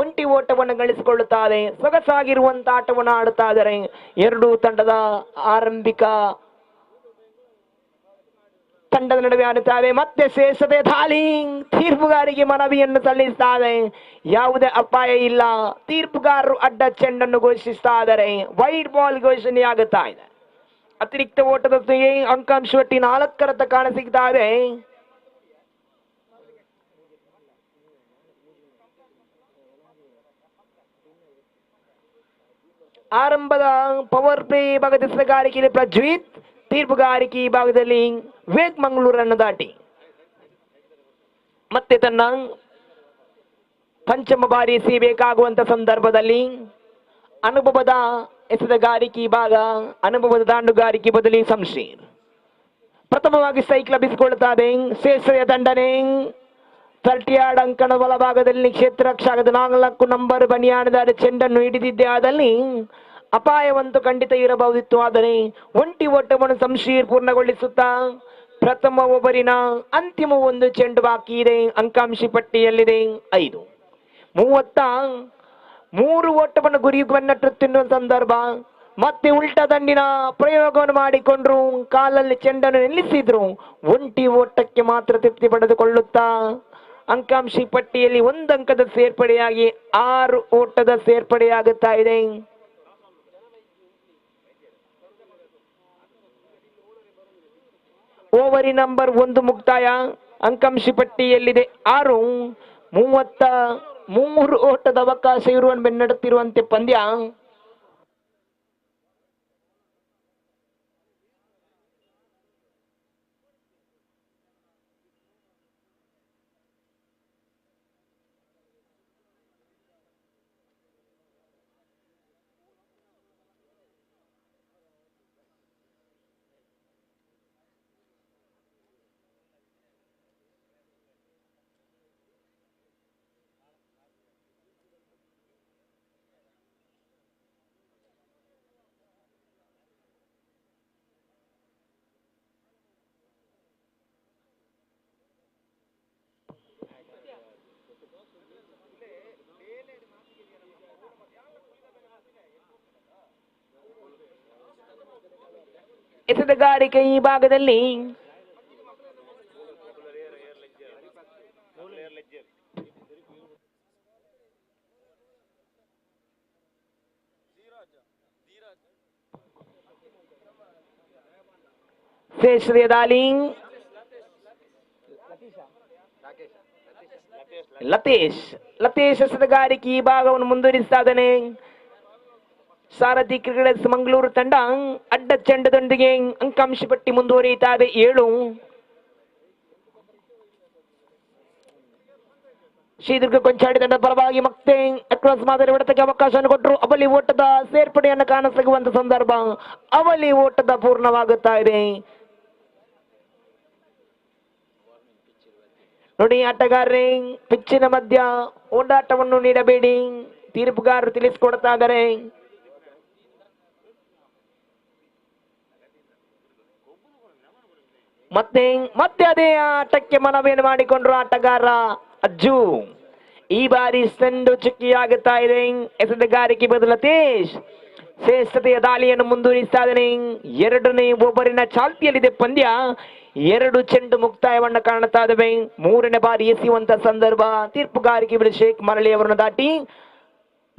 ಒಂಟಿ ಓಟವನ್ನು ಗಳಿಸಿಕೊಳ್ಳುತ್ತಾರೆ. ಸೊಗಸಾಗಿರುವಂತಹ ಆಟವನ್ನು ಆಡುತ್ತಾ ಇದ್ದಾರೆ ಎರಡೂ ತಂಡದ ಆರಂಭಿಕ ತಂಡದ ನಡುವೆ ಆಡುತ್ತಾರೆ. ಮತ್ತೆ ಶ್ರೇಷ್ಠತೆ ದಾಳಿ ತೀರ್ಪುಗಾರಿಗೆ ಮನವಿಯನ್ನು ಸಲ್ಲಿಸುತ್ತಾರೆ. ಯಾವುದೇ ಅಪಾಯ ಇಲ್ಲ. ತೀರ್ಪುಗಾರರು ಅಡ್ಡ ಚೆಂಡನ್ನು ಘೋಷಿಸ್ತಾ ಇದ್ದಾರೆ. ವೈಡ್ ಬಾಲ್ ಘೋಷಣೆಯಾಗುತ್ತಾ ಇದೆ. ಅತಿರಿಕ್ತ ಓಟದ ಅಂಕಾಂಶ ಒಟ್ಟಿ 4 ಕಾಣಸಿಗ್ತಾ ಇದೆ. ಆರಂಭದ ಪವರ್ ಪ್ಲೇ ಭಾಗದ ಎಸೆತಗಾರಿಕೆಯಲ್ಲಿ ಪ್ರಜ್ವಿತ್, ತೀರ್ಪುಗಾರಿಕೆ ಭಾಗದಲ್ಲಿ ವಿವೇಕ್ ಮಂಗಳೂರನ್ನು ದಾಟಿ ಮತ್ತೆ ತನ್ನ ಪಂಚಮ ಬಾರಿ ಎಸೆಯಬೇಕಾಗುವಂತ ಸಂದರ್ಭದಲ್ಲಿ ಅನುಭವದ ಎಸೆತಗಾರಿಕೆ ಭಾಗ, ಅನುಭವದ ದಾಂಡುಗಾರಿಕೆ ಬದಲಿ ಶಂಶೀರ್. ಪ್ರಥಮವಾಗಿ ಸ್ಟ್ರೈಕ್ ಲಭಿಸಿಕೊಳ್ಳುತ್ತದೆ. ಶ್ರೇಷ್ಠತೆಯ ದಂಡನೆ 30 ಯಾರ್ಡ್ ಅಂಕಣ ಬಲಭಾಗದಲ್ಲಿ ಕ್ಷೇತ್ರ ರಕ್ಷಾಗದ 4 ನಂಬರ್ ಬನಿಯಾನದಾರ ಚೆಂಡನ್ನು ಹಿಡಿದಿದ್ದೆ ಆದಲ್ಲಿ ಅಪಾಯವಂತೂ ಖಂಡಿತ ಇರಬಹುದಿತ್ತು. ಆದರೆ ಒಂಟಿ ಓಟವನ್ನು ಶಂಶೀರ್ ಪೂರ್ಣಗೊಳಿಸುತ್ತಾ ಪ್ರಥಮ ಓವರಿನ ಅಂತಿಮ ಒಂದು ಚೆಂಡು ಬಾಕಿ ಇದೆ. ಅಂಕಾಂಶಿ ಪಟ್ಟಿಯಲ್ಲಿದೆ 5-33 ಓಟವನ್ನು ಗುರಿಯನ್ನಟ್ಟುತ್ತಿರುವ ಸಂದರ್ಭ. ಮತ್ತೆ ಉಲ್ಟಾ ದಂಡಿನ ಪ್ರಯೋಗವನ್ನು ಮಾಡಿಕೊಂಡ್ರು, ಕಾಲಲ್ಲಿ ಚೆಂಡನ್ನು ನಿಲ್ಲಿಸಿದ್ರು. ಒಂಟಿ ಓಟಕ್ಕೆ ಮಾತ್ರ ತೃಪ್ತಿ ಪಡೆದುಕೊಳ್ಳುತ್ತಾ ಅಂಕಾಂಶಿ ಪಟ್ಟಿಯಲ್ಲಿ 1 ಅಂಕದ ಸೇರ್ಪಡೆಯಾಗಿ 6 ಓಟದ ಸೇರ್ಪಡೆಯಾಗುತ್ತಾ ಇದೆ. ಓವರಿ ನಂಬರ್ 1 ಮುಕ್ತಾಯ. ಅಂಕಾಂಶಿ ಪಟ್ಟಿಯಲ್ಲಿದೆ 6-33 ಓಟದ ಅವಕಾಶ ಇರುವನ್ನು ಬೆನ್ನಡುತ್ತಿರುವಂತೆ ಪಂದ್ಯ. ಎಸೆತಗಾರಿಕೆ ಈ ಭಾಗದಲ್ಲಿ ಶ್ರೇಷ್ಠತೆಯ ದಾಳಿ ಲತೇಶ್ ಎಸೆತಗಾರಿಕೆ ಈ ಭಾಗವನ್ನು ಮುಂದುವರಿಸ್ತಾ ಇದ್ದಾನೆ. ಸಾರಥಿ ಕ್ರಿಕೆಟರ್ಸ್ ಮಂಗಳೂರು ತಂಡ ಅಡ್ಡ ಚೆಂಡದೊಂದಿಗೆ ಅಂಕಾಂಶ ಪಟ್ಟಿ ಮುಂದುವರಿಯುತ್ತಾ ಇದೆ 7. ಶ್ರೀದುರ್ಗ ಕೊಂಚಾಡಿ ತಂಡ ಪರವಾಗಿ ಮತ್ತೆ ಅಕ್ರಾಸ್ ಮಾದರಿ ಹೊಡೆತಕ್ಕೆ ಅವಕಾಶವನ್ನು ಕೊಟ್ಟರು. ಅವಲಿ ಓಟದ ಸೇರ್ಪಡೆಯನ್ನು ಕಾಣಸಿಗುವಂತ ಸಂದರ್ಭ. ಅವಲಿ ಓಟದ ಪೂರ್ಣವಾಗುತ್ತಾ ಇದೆ. ನೋಡಿ ಆಟಗಾರರೇ, ಪಿಚ್ಚಿನ ಮಧ್ಯ ಓಡಾಟವನ್ನು ನೀಡಬೇಡಿ, ತೀರ್ಪುಗಾರರು ತಿಳಿಸಿಕೊಡ್ತಾ ಇದ್ದಾರೆ. ಮತ್ತೆ ಅದೇ ಆಟಕ್ಕೆ ಮನವಿಯನ್ನು ಮಾಡಿಕೊಂಡ್ರು ಆಟಗಾರ ಅಜ್ಜು. ಈ ಬಾರಿ ಸಂಡು ಚುಕ್ಕಿಯಾಗುತ್ತಾ ಇದೆ. ಎಸೆತಗಾರಿಕೆ ಬದಲು ಲತೇಶ್ ಶ್ರೇಷ್ಠತೆಯ ದಾಳಿಯನ್ನು ಮುಂದುವರಿಸ್ತಾ ಇದ್ದಾನೆ. 2ನೇ ಓವರಿನ ಚಾಲ್ತಿಯಲ್ಲಿದೆ ಪಂದ್ಯ. 2 ಚೆಂಡು ಮುಕ್ತಾಯವನ್ನು ಕಾಣುತ್ತಾ ಇದ್ದಾವೆ. 3ನೇ ಬಾರಿ ಎಸೆಯುವಂತ ಸಂದರ್ಭ. ತೀರ್ಪುಗಾರಿಕೆ ಶೇಖ್ ಮರಳಿ ಅವರನ್ನು ದಾಟಿ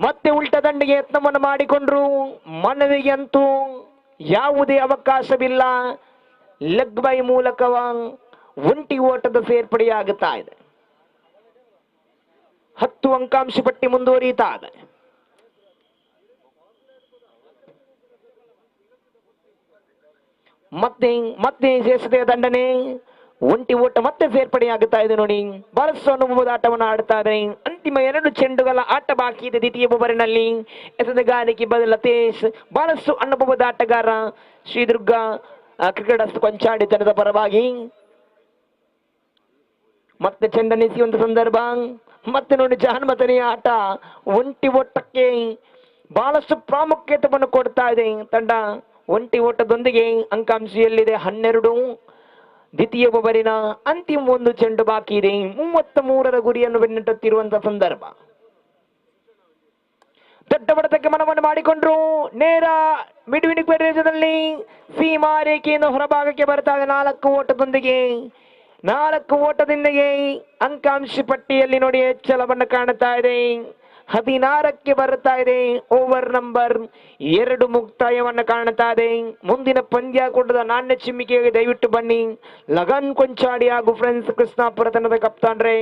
ಮತ್ತೆ ಉಲ್ಟಾ ದಂಡಿಗೆ ಯತ್ನವನ್ನು ಮಾಡಿಕೊಂಡ್ರು. ಮನವಿಗೆ ಅಂತೂ ಯಾವುದೇ ಅವಕಾಶವಿಲ್ಲ. ಲೆಗ್ ಬೈ ಮೂಲಕ ಒಂಟಿ ಓಟದ ಸೇರ್ಪಡೆಯಾಗುತ್ತಾ ಇದೆ. 10 ಅಂಕಾಂಶ ಪಟ್ಟಿ ಮುಂದುವರಿಯುತ್ತಾ ಇದೆ. ಮತ್ತೆ ಶ್ರೇಷ್ಠತೆಯ ದಂಡನೆ, ಒಂಟಿ ಓಟ ಮತ್ತೆ ಸೇರ್ಪಡೆಯಾಗುತ್ತಾ ಇದೆ. ನೋಡಿ, ಬಹಳಷ್ಟು ಅನುಭವದ ಆಟವನ್ನು ಆಡುತ್ತಾರೆ. ಅಂತಿಮ 2 ಚೆಂಡುಗಳ ಆಟ ಬಾಕಿ ಇದೆ ದ್ವಿತೀಯ ಓವರಿನಲ್ಲಿ. ಎಸೆತಗಾರಿಕೆ ಬದಲು ಲತೇಶ್ ಬಹಳಷ್ಟು ಅನುಭವದ ಆಟಗಾರ. ಶ್ರೀದುರ್ಗ ಕ್ರಿಕೆಟರ್ಸ್ ಕೊಂಚಾಡಿ ತಂಡದ ಪರವಾಗಿ ಮತ್ತೆ ಚೆಂಡನ್ನೆಸೆಯುವಂತ ಸಂದರ್ಭ. ಮತ್ತೆ ನೋಡಿ, ಜಾನ್ಮತನೆಯ ಆಟ. ಒಂಟಿ ಓಟಕ್ಕೆ ಬಹಳಷ್ಟು ಪ್ರಾಮುಖ್ಯತೆಯನ್ನು ಕೊಡ್ತಾ ಇದೆ ತಂಡ. ಒಂಟಿ ಓಟದೊಂದಿಗೆ ಅಂಕಾಂಶಿಯಲ್ಲಿದೆ 12. ದ್ವಿತೀಯ ಓವರಿನ ಅಂತಿಮ 1 ಚೆಂಡು ಬಾಕಿ ಇದೆ. 33ರ ಗುರಿಯನ್ನು ಬೆನ್ನಟ್ಟುತ್ತಿರುವಂತಹ ಸಂದರ್ಭ. ದೊಡ್ಡ ಹೊಡೆತಕ್ಕೆ ಮನವನ್ನು ಮಾಡಿಕೊಂಡ್ರು. ನೇರ ಮಿಡ್ವಿನಿಕ್ ಪ್ರದೇಶದಲ್ಲಿ ಸೀಮಾ ರೇಖೆಯನ್ನು ಹೊರಭಾಗಕ್ಕೆ ಬರ್ತಾ ಇದೆ. 4 ಓಟದೊಂದಿಗೆ ಅಂಕಾಂಶ ಪಟ್ಟಿಯಲ್ಲಿ ನೋಡಿ ಹೆಚ್ಚಳವನ್ನು ಕಾಣುತ್ತಾ ಇದೆ. 16ಕ್ಕೆ ಬರುತ್ತಾ ಇದೆ. ಓವರ್ ನಂಬರ್ 2 ಮುಕ್ತಾಯವನ್ನು ಕಾಣುತ್ತಾ ಇದೆ. ಮುಂದಿನ ಪಂದ್ಯಾಕೂಟದ ನಾಣ್ಯ ಚಿಮ್ಮಿಕೆಗೆ ದಯವಿಟ್ಟು ಬನ್ನಿ. ಲಗನ್ ಕೊಂಚಾಡಿ ಹಾಗೂ ಫ್ರೆಂಡ್ಸ್ ಕೃಷ್ಣಾಪುರ ತಂಡದ ಕಪ್ತಾನ್ರೆ.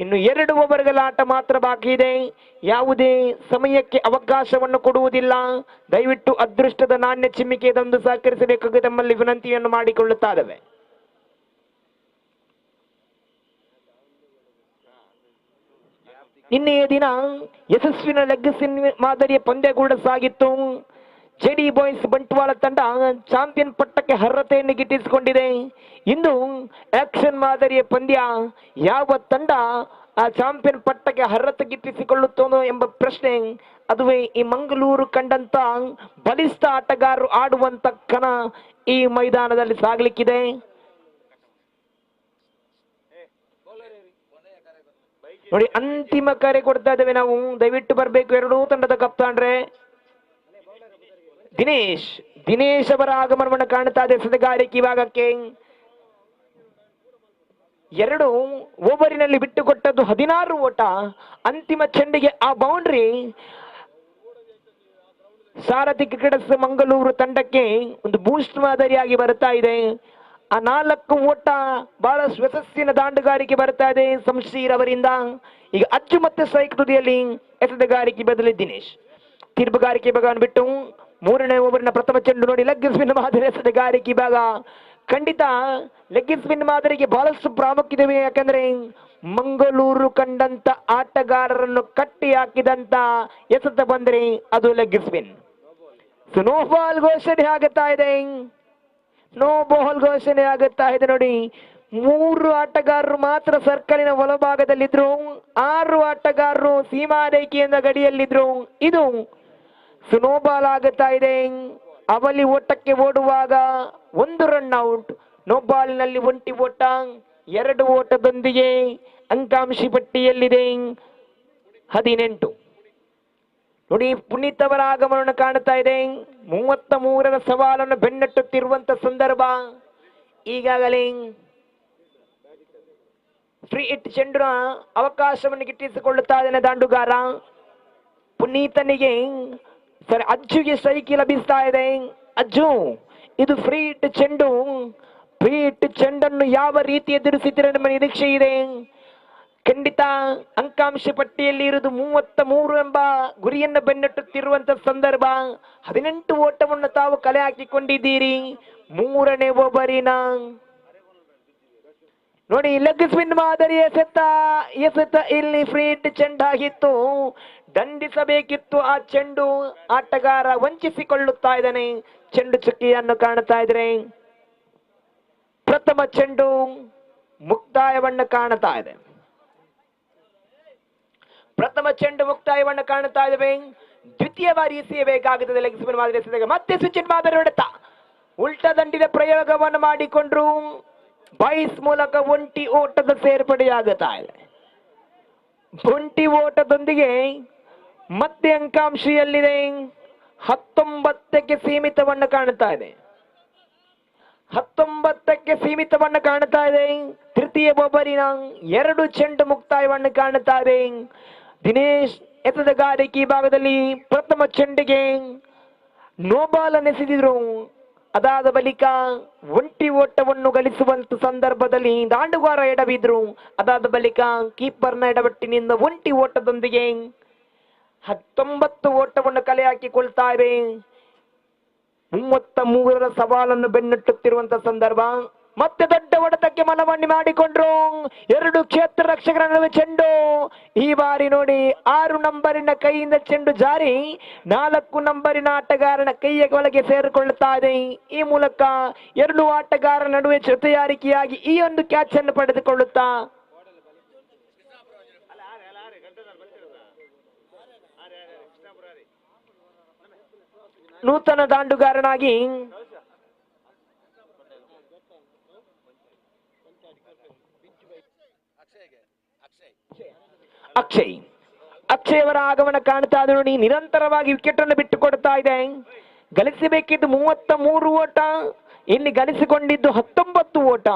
ಇನ್ನು 2 ಓವರ್ಗಳ ಆಟ ಮಾತ್ರ ಬಾಕಿ ಇದೆ. ಯಾವುದೇ ಸಮಯಕ್ಕೆ ಅವಕಾಶವನ್ನು ಕೊಡುವುದಿಲ್ಲ. ದಯವಿಟ್ಟು ಅದೃಷ್ಟದ ನಾಣ್ಯ ಚಿಮ್ಮಿಕೆಯದೊಂದು ಸಹಕರಿಸಬೇಕಾಗಿ ತಮ್ಮಲ್ಲಿ ವಿನಂತಿಯನ್ನು ಮಾಡಿಕೊಳ್ಳುತ್ತಾ ಇದ್ದೇವೆ. ನಿನ್ನೆಯ ದಿನ ಯಶಸ್ವಿನ ಲೆಗ್ ಮಾದರಿಯ ಪಂದ್ಯ ಕೂಡ ಸಾಗಿತ್ತು. ಜೆಡಿ ಬಾಯ್ಸ್ ಬಂಟ್ವಾಳ ತಂಡ ಚಾಂಪಿಯನ್ ಪಟ್ಟಕ್ಕೆ ಅರ್ಹತೆಯನ್ನು ಗಿಟ್ಟಿಸಿಕೊಂಡಿದೆ. ಇಂದು ಆಕ್ಷನ್ ಮಾದರಿಯ ಪಂದ್ಯ. ಯಾವ ತಂಡ ಆ ಚಾಂಪಿಯನ್ ಪಟ್ಟಕ್ಕೆ ಅರ್ಹತೆ ಗಿಟ್ಟಿಸಿಕೊಳ್ಳುತ್ತೋ ಎಂಬ ಪ್ರಶ್ನೆ, ಅದುವೇ ಈ ಮಂಗಳೂರು ಕಂಡಂತ ಬಲಿಷ್ಠ ಆಟಗಾರರು ಆಡುವಂತ ಕಣ ಈ ಮೈದಾನದಲ್ಲಿ ಸಾಗಲಿಕ್ಕಿದೆ. ನೋಡಿ, ಅಂತಿಮ ಕರೆ ಕೊಡ್ತಾ ಇದ್ದೇವೆ ನಾವು. ದಯವಿಟ್ಟು ಬರಬೇಕು ಎರಡೂ ತಂಡದ ಕಪ್ತಾನ್ರೆ. ದಿನೇಶ್ ಅವರ ಆಗಮನವನ್ನು ಕಾಣ್ತಾ ಇದೆ ಸದಗಾರಿಕೆ ವಿಭಾಗಕ್ಕೆ. 2 ಓವರಿನಲ್ಲಿ ಬಿಟ್ಟುಕೊಟ್ಟದ್ದು 16 ಓಟ. ಅಂತಿಮ ಚೆಂಡಿಗೆ ಆ ಬೌಂಡ್ರಿ ಸಾರಥಿ ಕ್ರಿಕೆಟರ್ಸ್ ಮಂಗಳೂರು ತಂಡಕ್ಕೆ ಒಂದು ಬೂಸ್ಟ್ ಮಾದರಿಯಾಗಿ ಬರ್ತಾ ಇದೆ. ಆ 4 ಓಟ ಬಹಳ ಯಶಸ್ಸಿನ ದಾಂಡುಗಾರಿಕೆ ಬರ್ತಾ ಇದೆ ಶಂಶೀರ್ ಅವರಿಂದ. ಈಗ ಅಜ್ಜು ಮತ್ತೆ ಸ್ಟ್ರೈಕ್ ತುದಿಯಲ್ಲಿ ಎಸೆತಗಾರಿಕೆ ಬದಲಿ ದಿನೇಶ್. ತೀರ್ಪುಗಾರಿಕೆ ಭಾಗವನ್ನು ಬಿಟ್ಟು 3ನೇ ಓವರಿನ ಪ್ರಥಮ ಚೆಂಡು. ನೋಡಿ, ಲೆಗ್ ಸ್ಪಿನ್ ಮಾದರಿ ಎಸೆತಗಾರಿಕೆ ಭಾಗ. ಖಂಡಿತ ಲೆಗ್ ಸ್ಪಿನ್ ಮಾದರಿಗೆ ಬಹಳಷ್ಟು ಪ್ರಾಮುಖ್ಯತೆ. ಯಾಕಂದ್ರೆ ಮಂಗಳೂರು ಕಂಡಂತ ಆಟಗಾರರನ್ನು ಕಟ್ಟಿ ಹಾಕಿದಂತ ಎಸೆತ ಬಂದ್ರೆ ಅದು ಲೆಗ್ ಸ್ಪಿನ್. ನೋ ಬಾಲ್ ಘೋಷಣೆ ಆಗುತ್ತಾ ಇದೆ. ನೋ ಬಾಲ್ ಘೋಷಣೆ ಆಗುತ್ತಾ ಇದೆ. ನೋಡಿ, 3 ಆಟಗಾರರು ಮಾತ್ರ ಸರ್ಕಲಿನ ಒಳಭಾಗದಲ್ಲಿದ್ರು, 6 ಆಟಗಾರರು ಸೀಮಾ ರೇಖೆಯಿಂದ ಗಡಿಯಲ್ಲಿದ್ರು. ಇದು ಸ್ನೋಬಾಲ್ ಆಗುತ್ತಾ ಇದೆ. ಅವಲಿ ಓಟಕ್ಕೆ ಓಡುವಾಗ 1 ರನ್ ಔಟ್. ನೋಬಾಲ್ನಲ್ಲಿ 1 ಓಟ, 2 ಓಟದೊಂದಿಗೆ ಅಂಕಾಂಶಿ ಪಟ್ಟಿಯಲ್ಲಿದೆ 18. ನೋಡಿ, ಪುನೀತ್ ಅವರ ಆಗಮನವನ್ನು ಕಾಣ್ತಾ ಇದೆ. 33ರ ಸವಾಲನ್ನು ಬೆನ್ನಟ್ಟುತ್ತಿರುವಂತ ಸಂದರ್ಭ. ಈಗಾಗಲೇ ಫ್ರೀ ಹಿಟ್ ಚೆಂಡಿನ ಅವಕಾಶವನ್ನು ಗಿಟ್ಟಿಸಿಕೊಳ್ಳುತ್ತಾ ಇದ್ದಾನೆ ದಾಂಡುಗಾರ. ಪುನೀತನಿಗೆ ಅಜ್ಜುಗೆ ಸ್ಟ್ರೈಕ್ ಲಭಿಸ್ತಾ ಇದೆ. ಅಜ್ಜು, ಇದು ಫ್ರೀ ಹಿಟ್ ಚೆಂಡು. ಫ್ರೀ ಹಿಟ್ ಚೆಂಡನ್ನು ಯಾವ ರೀತಿ ಎದುರಿಸುತ್ತೀರ ನಿಮ್ಮ ನಿರೀಕ್ಷೆ ಇದೆ? ಖಂಡಿತ ಅಂಕಾಂಶ ಪಟ್ಟಿಯಲ್ಲಿ ಇರುವುದು 33 ಎಂಬ ಗುರಿಯನ್ನು ಬೆನ್ನಟ್ಟುತ್ತಿರುವಂತಹ ಸಂದರ್ಭ. 18 ಓಟವನ್ನು ತಾವು ಕಲೆ ಹಾಕಿಕೊಂಡಿದ್ದೀರಿ 3ನೇ ಓವರಿನ. ನೋಡಿ, ಲೆಗ್ ಸ್ಪಿನ್ ಮಾದರಿ ಎಸೆತ ಇಲ್ಲಿ ಫ್ರೀ ಹಿಟ್ ಚೆಂಡಾಗಿತ್ತು. ದಂಡಿಸಬೇಕಿತ್ತು ಆ ಚೆಂಡು. ಆಟಗಾರ ವಂಚಿಸಿಕೊಳ್ಳುತ್ತಾ ಇದ್ದಾನೆ. ಚೆಂಡು ಚುಕ್ಕಿಯನ್ನು ಕಾಣ್ತಾ ಇದ್ರೆ ಪ್ರಥಮ ಚೆಂಡು ಮುಕ್ತಾಯವನ್ನು ಕಾಣ್ತಾ ಇದೆ. ಪ್ರಥಮ ಚೆಂಡು ಮುಕ್ತಾಯವನ್ನು ಕಾಣುತ್ತಾ ಇದ್ದೇವೆ. ದ್ವಿತೀಯ ಬಾರಿ ಎಸೆಯಬೇಕಾಗುತ್ತದೆ ಲೆಗ್ ಸ್ಪಿನ್ ಮಾದರಿ ಎಸೆದಾಗ. ಮತ್ತೆ ಸ್ವಿಚ್ ಮಾದರಿ ಹೊಡೆತ ಉಲ್ಟಾ ದಂಡಿನ ಪ್ರಯೋಗವನ್ನು ಮಾಡಿಕೊಂಡ್ರು. ಬಾಯ್ಸ್ ಮೂಲಕ 1 ಓಟದ ಸೇರ್ಪಡೆಯಾಗುತ್ತಾ ಇದೆ. 1 ಓಟದೊಂದಿಗೆ ಮತ್ತೆ ಅಂಕಾಂಶಿಯಲ್ಲಿದೆ 19ಕ್ಕೆ ಸೀಮಿತವನ್ನು ಕಾಣುತ್ತಾ ಇದೆ. 19ಕ್ಕೆ ಸೀಮಿತವನ್ನು ಕಾಣುತ್ತಾ ಇದೆ. ತೃತೀಯ ಓವರಿನ 2 ಚೆಂಡು ಮುಕ್ತಾಯವನ್ನು ಕಾಣುತ್ತಾ ಇದೆ. ದಿನೇಶ್ ಎಸೆತಗಾರಿಕೆ ಭಾಗದಲ್ಲಿ ಪ್ರಥಮ ಚೆಂಡಿಗೆ ನೋಬಾಲ್ ಎಸೆದಿದ್ರು. ಅದಾದ ಬಳಿಕ 1 ಓಟವನ್ನು ಗಳಿಸುವಂತ ಸಂದರ್ಭದಲ್ಲಿ ದಾಂಡುಗಾರ ಎಡವಿದ್ರು. ಅದಾದ ಬಳಿಕ ಕೀಪರ್ನ ಎಡವಟ್ಟಿನಿಂದ 1 ಓಟದೊಂದಿಗೆ 19 ಓಟವನ್ನು ಕಲೆ ಹಾಕಿಕೊಳ್ತಾ ಇವೆ. 33ರ ಸವಾಲನ್ನು ಬೆನ್ನಟ್ಟುತ್ತಿರುವಂತಹ ಸಂದರ್ಭ. ಮತ್ತೆ ದೊಡ್ಡ ಹೊಡೆತಕ್ಕೆ ಮನವನ್ನಿ ಮಾಡಿಕೊಂಡ್ರು 2 ಕ್ಷೇತ್ರ ರಕ್ಷಕರ ನಡುವೆ ಚೆಂಡು. ಈ ಬಾರಿ ನೋಡಿ, 6 ನಂಬರಿನ ಕೈಯಿಂದ ಚೆಂಡು ಜಾರಿ 4 ನಂಬರಿನ ಆಟಗಾರನ ಕೈಯ ಒಳಗೆ ಸೇರಿಕೊಳ್ಳುತ್ತಾ ಇದೆ. ಈ ಮೂಲಕ 2 ಆಟಗಾರರ ನಡುವೆ ಜೊತೆಯಾರಿಕೆಯಾಗಿ ಈ ಒಂದು ಕ್ಯಾಚ್ ಅನ್ನು ಪಡೆದುಕೊಳ್ಳುತ್ತಾ ನೂತನ ದಾಂಡುಗಾರನಾಗಿ ಅಕ್ಷಯ್ ಅವರ ಆಗಮನ ಕಾಣ್ತಾ ಇದ್ರು. ನೋಡಿ, ನಿರಂತರವಾಗಿ ವಿಕೆಟ್ ಅನ್ನು ಬಿಟ್ಟುಕೊಡ್ತಾ ಇದೆ. ಗಳಿಸಬೇಕಿದ್ದು 33 ಓಟ, ಇಲ್ಲಿ ಗಳಿಸಿಕೊಂಡಿದ್ದು 19 ಓಟ.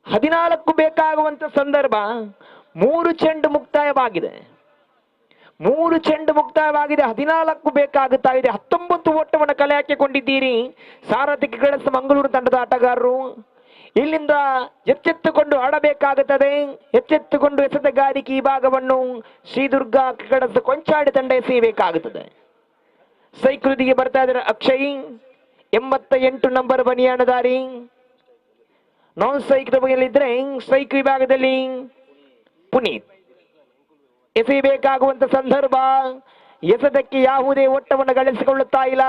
ಹದಿನಾಲ್ಕು ಬೇಕಾಗುವಂತ ಸಂದರ್ಭ. 3 ಚೆಂಡು ಮುಕ್ತಾಯವಾಗಿದೆ. 14 ಬೇಕಾಗುತ್ತಾ ಇದೆ. 19 ಓಟವನ್ನು ಕಲೆ ಹಾಕಿಕೊಂಡಿದ್ದೀರಿ ಸಾರಥಿ ಕ್ರಿಕೆಟರ್ಸ್ ಮಂಗಳೂರು ತಂಡದ ಆಟಗಾರರು. ಇಲ್ಲಿಂದ ಎಚ್ಚೆತ್ತುಕೊಂಡು ಆಡಬೇಕಾಗುತ್ತದೆ. ಎಚ್ಚೆತ್ತುಕೊಂಡು ಎಸೆತಗಾರಿಕೆ ಈ ಭಾಗವನ್ನು ಶ್ರೀದುರ್ಗ ಕ್ರಿಕೆಟರ್ಸ್ ಕೊಂಚಾಡಿ ತಂಡ ಎಸೆಯಬೇಕಾಗುತ್ತದೆ. ಸೈಕೃತಿಗೆ ಬರ್ತಾ ಇದ್ದಾರೆ ಅಕ್ಷಯ್. 88 ನಂಬರ್ ಬನಿಯಾನದಾರಿ. ನಾನ್ ಸ್ಟ್ರೈಕ್ ಬಗೆಯಲ್ಲಿದ್ರೆ ಸ್ಟ್ರೈಕ್ ವಿಭಾಗದಲ್ಲಿ ಪುನೀತ್. ಎಸೆಯಬೇಕಾಗುವಂತ ಸಂದರ್ಭ, ಎಸೆದಕ್ಕೆ ಯಾವುದೇ ಓಟವನ್ನು ಗಳಿಸಿಕೊಳ್ಳುತ್ತಾ ಇಲ್ಲ.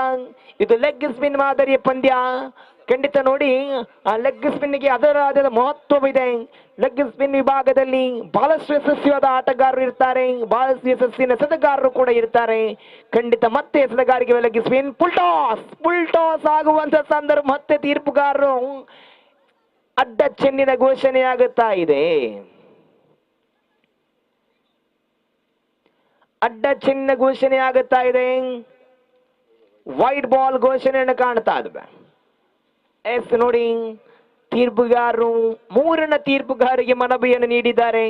ಇದು ಲೆಗ್ ಸ್ಪಿನ್ ಮಾದರಿಯ ಪಂದ್ಯ. ಖಂಡಿತ ನೋಡಿ, ಆ ಲೆಗ್ ಸ್ಪಿನ್ಗೆ ಅದರಾದ ಮಹತ್ವವಿದೆ. ಲೆಗ್ ಸ್ಪಿನ್ ವಿಭಾಗದಲ್ಲಿ ಬಹಳಷ್ಟು ಯಶಸ್ವಿಯಾದ ಆಟಗಾರರು ಇರ್ತಾರೆ, ಬಹಳಷ್ಟು ಯಶಸ್ಸಿನ ಎಸೆತಗಾರರು ಕೂಡ ಇರ್ತಾರೆ. ಖಂಡಿತ ಮತ್ತೆ ಎಸೆತಗಾರಿಗೆ ಲೆಗ್ ಸ್ಪಿನ್ ಫುಲ್ ಟಾಸ್ ಆಗುವಂತ ಸಂದರ್ಭ. ಮತ್ತೆ ತೀರ್ಪುಗಾರರು ಅಡ್ಡ ಚೆನ್ನಿನ ಘೋಷಣೆಯಾಗುತ್ತಾ ಇದೆ. ಅಡ್ಡ ಚಿನ್ನ ಘೋಷಣೆ ಆಗುತ್ತಾ ಇದೆ. ವೈಟ್ ಬಾಲ್ ಘೋಷಣೆಯನ್ನು ಕಾಣ್ತಾ ಇದ್ವಿ. ಎಸ್ ನೋಡಿ, ತೀರ್ಪುಗಾರರು ಮೂರನ ತೀರ್ಪುಗಾರಿಗೆ ಮನವಿಯನ್ನು ನೀಡಿದ್ದಾರೆ.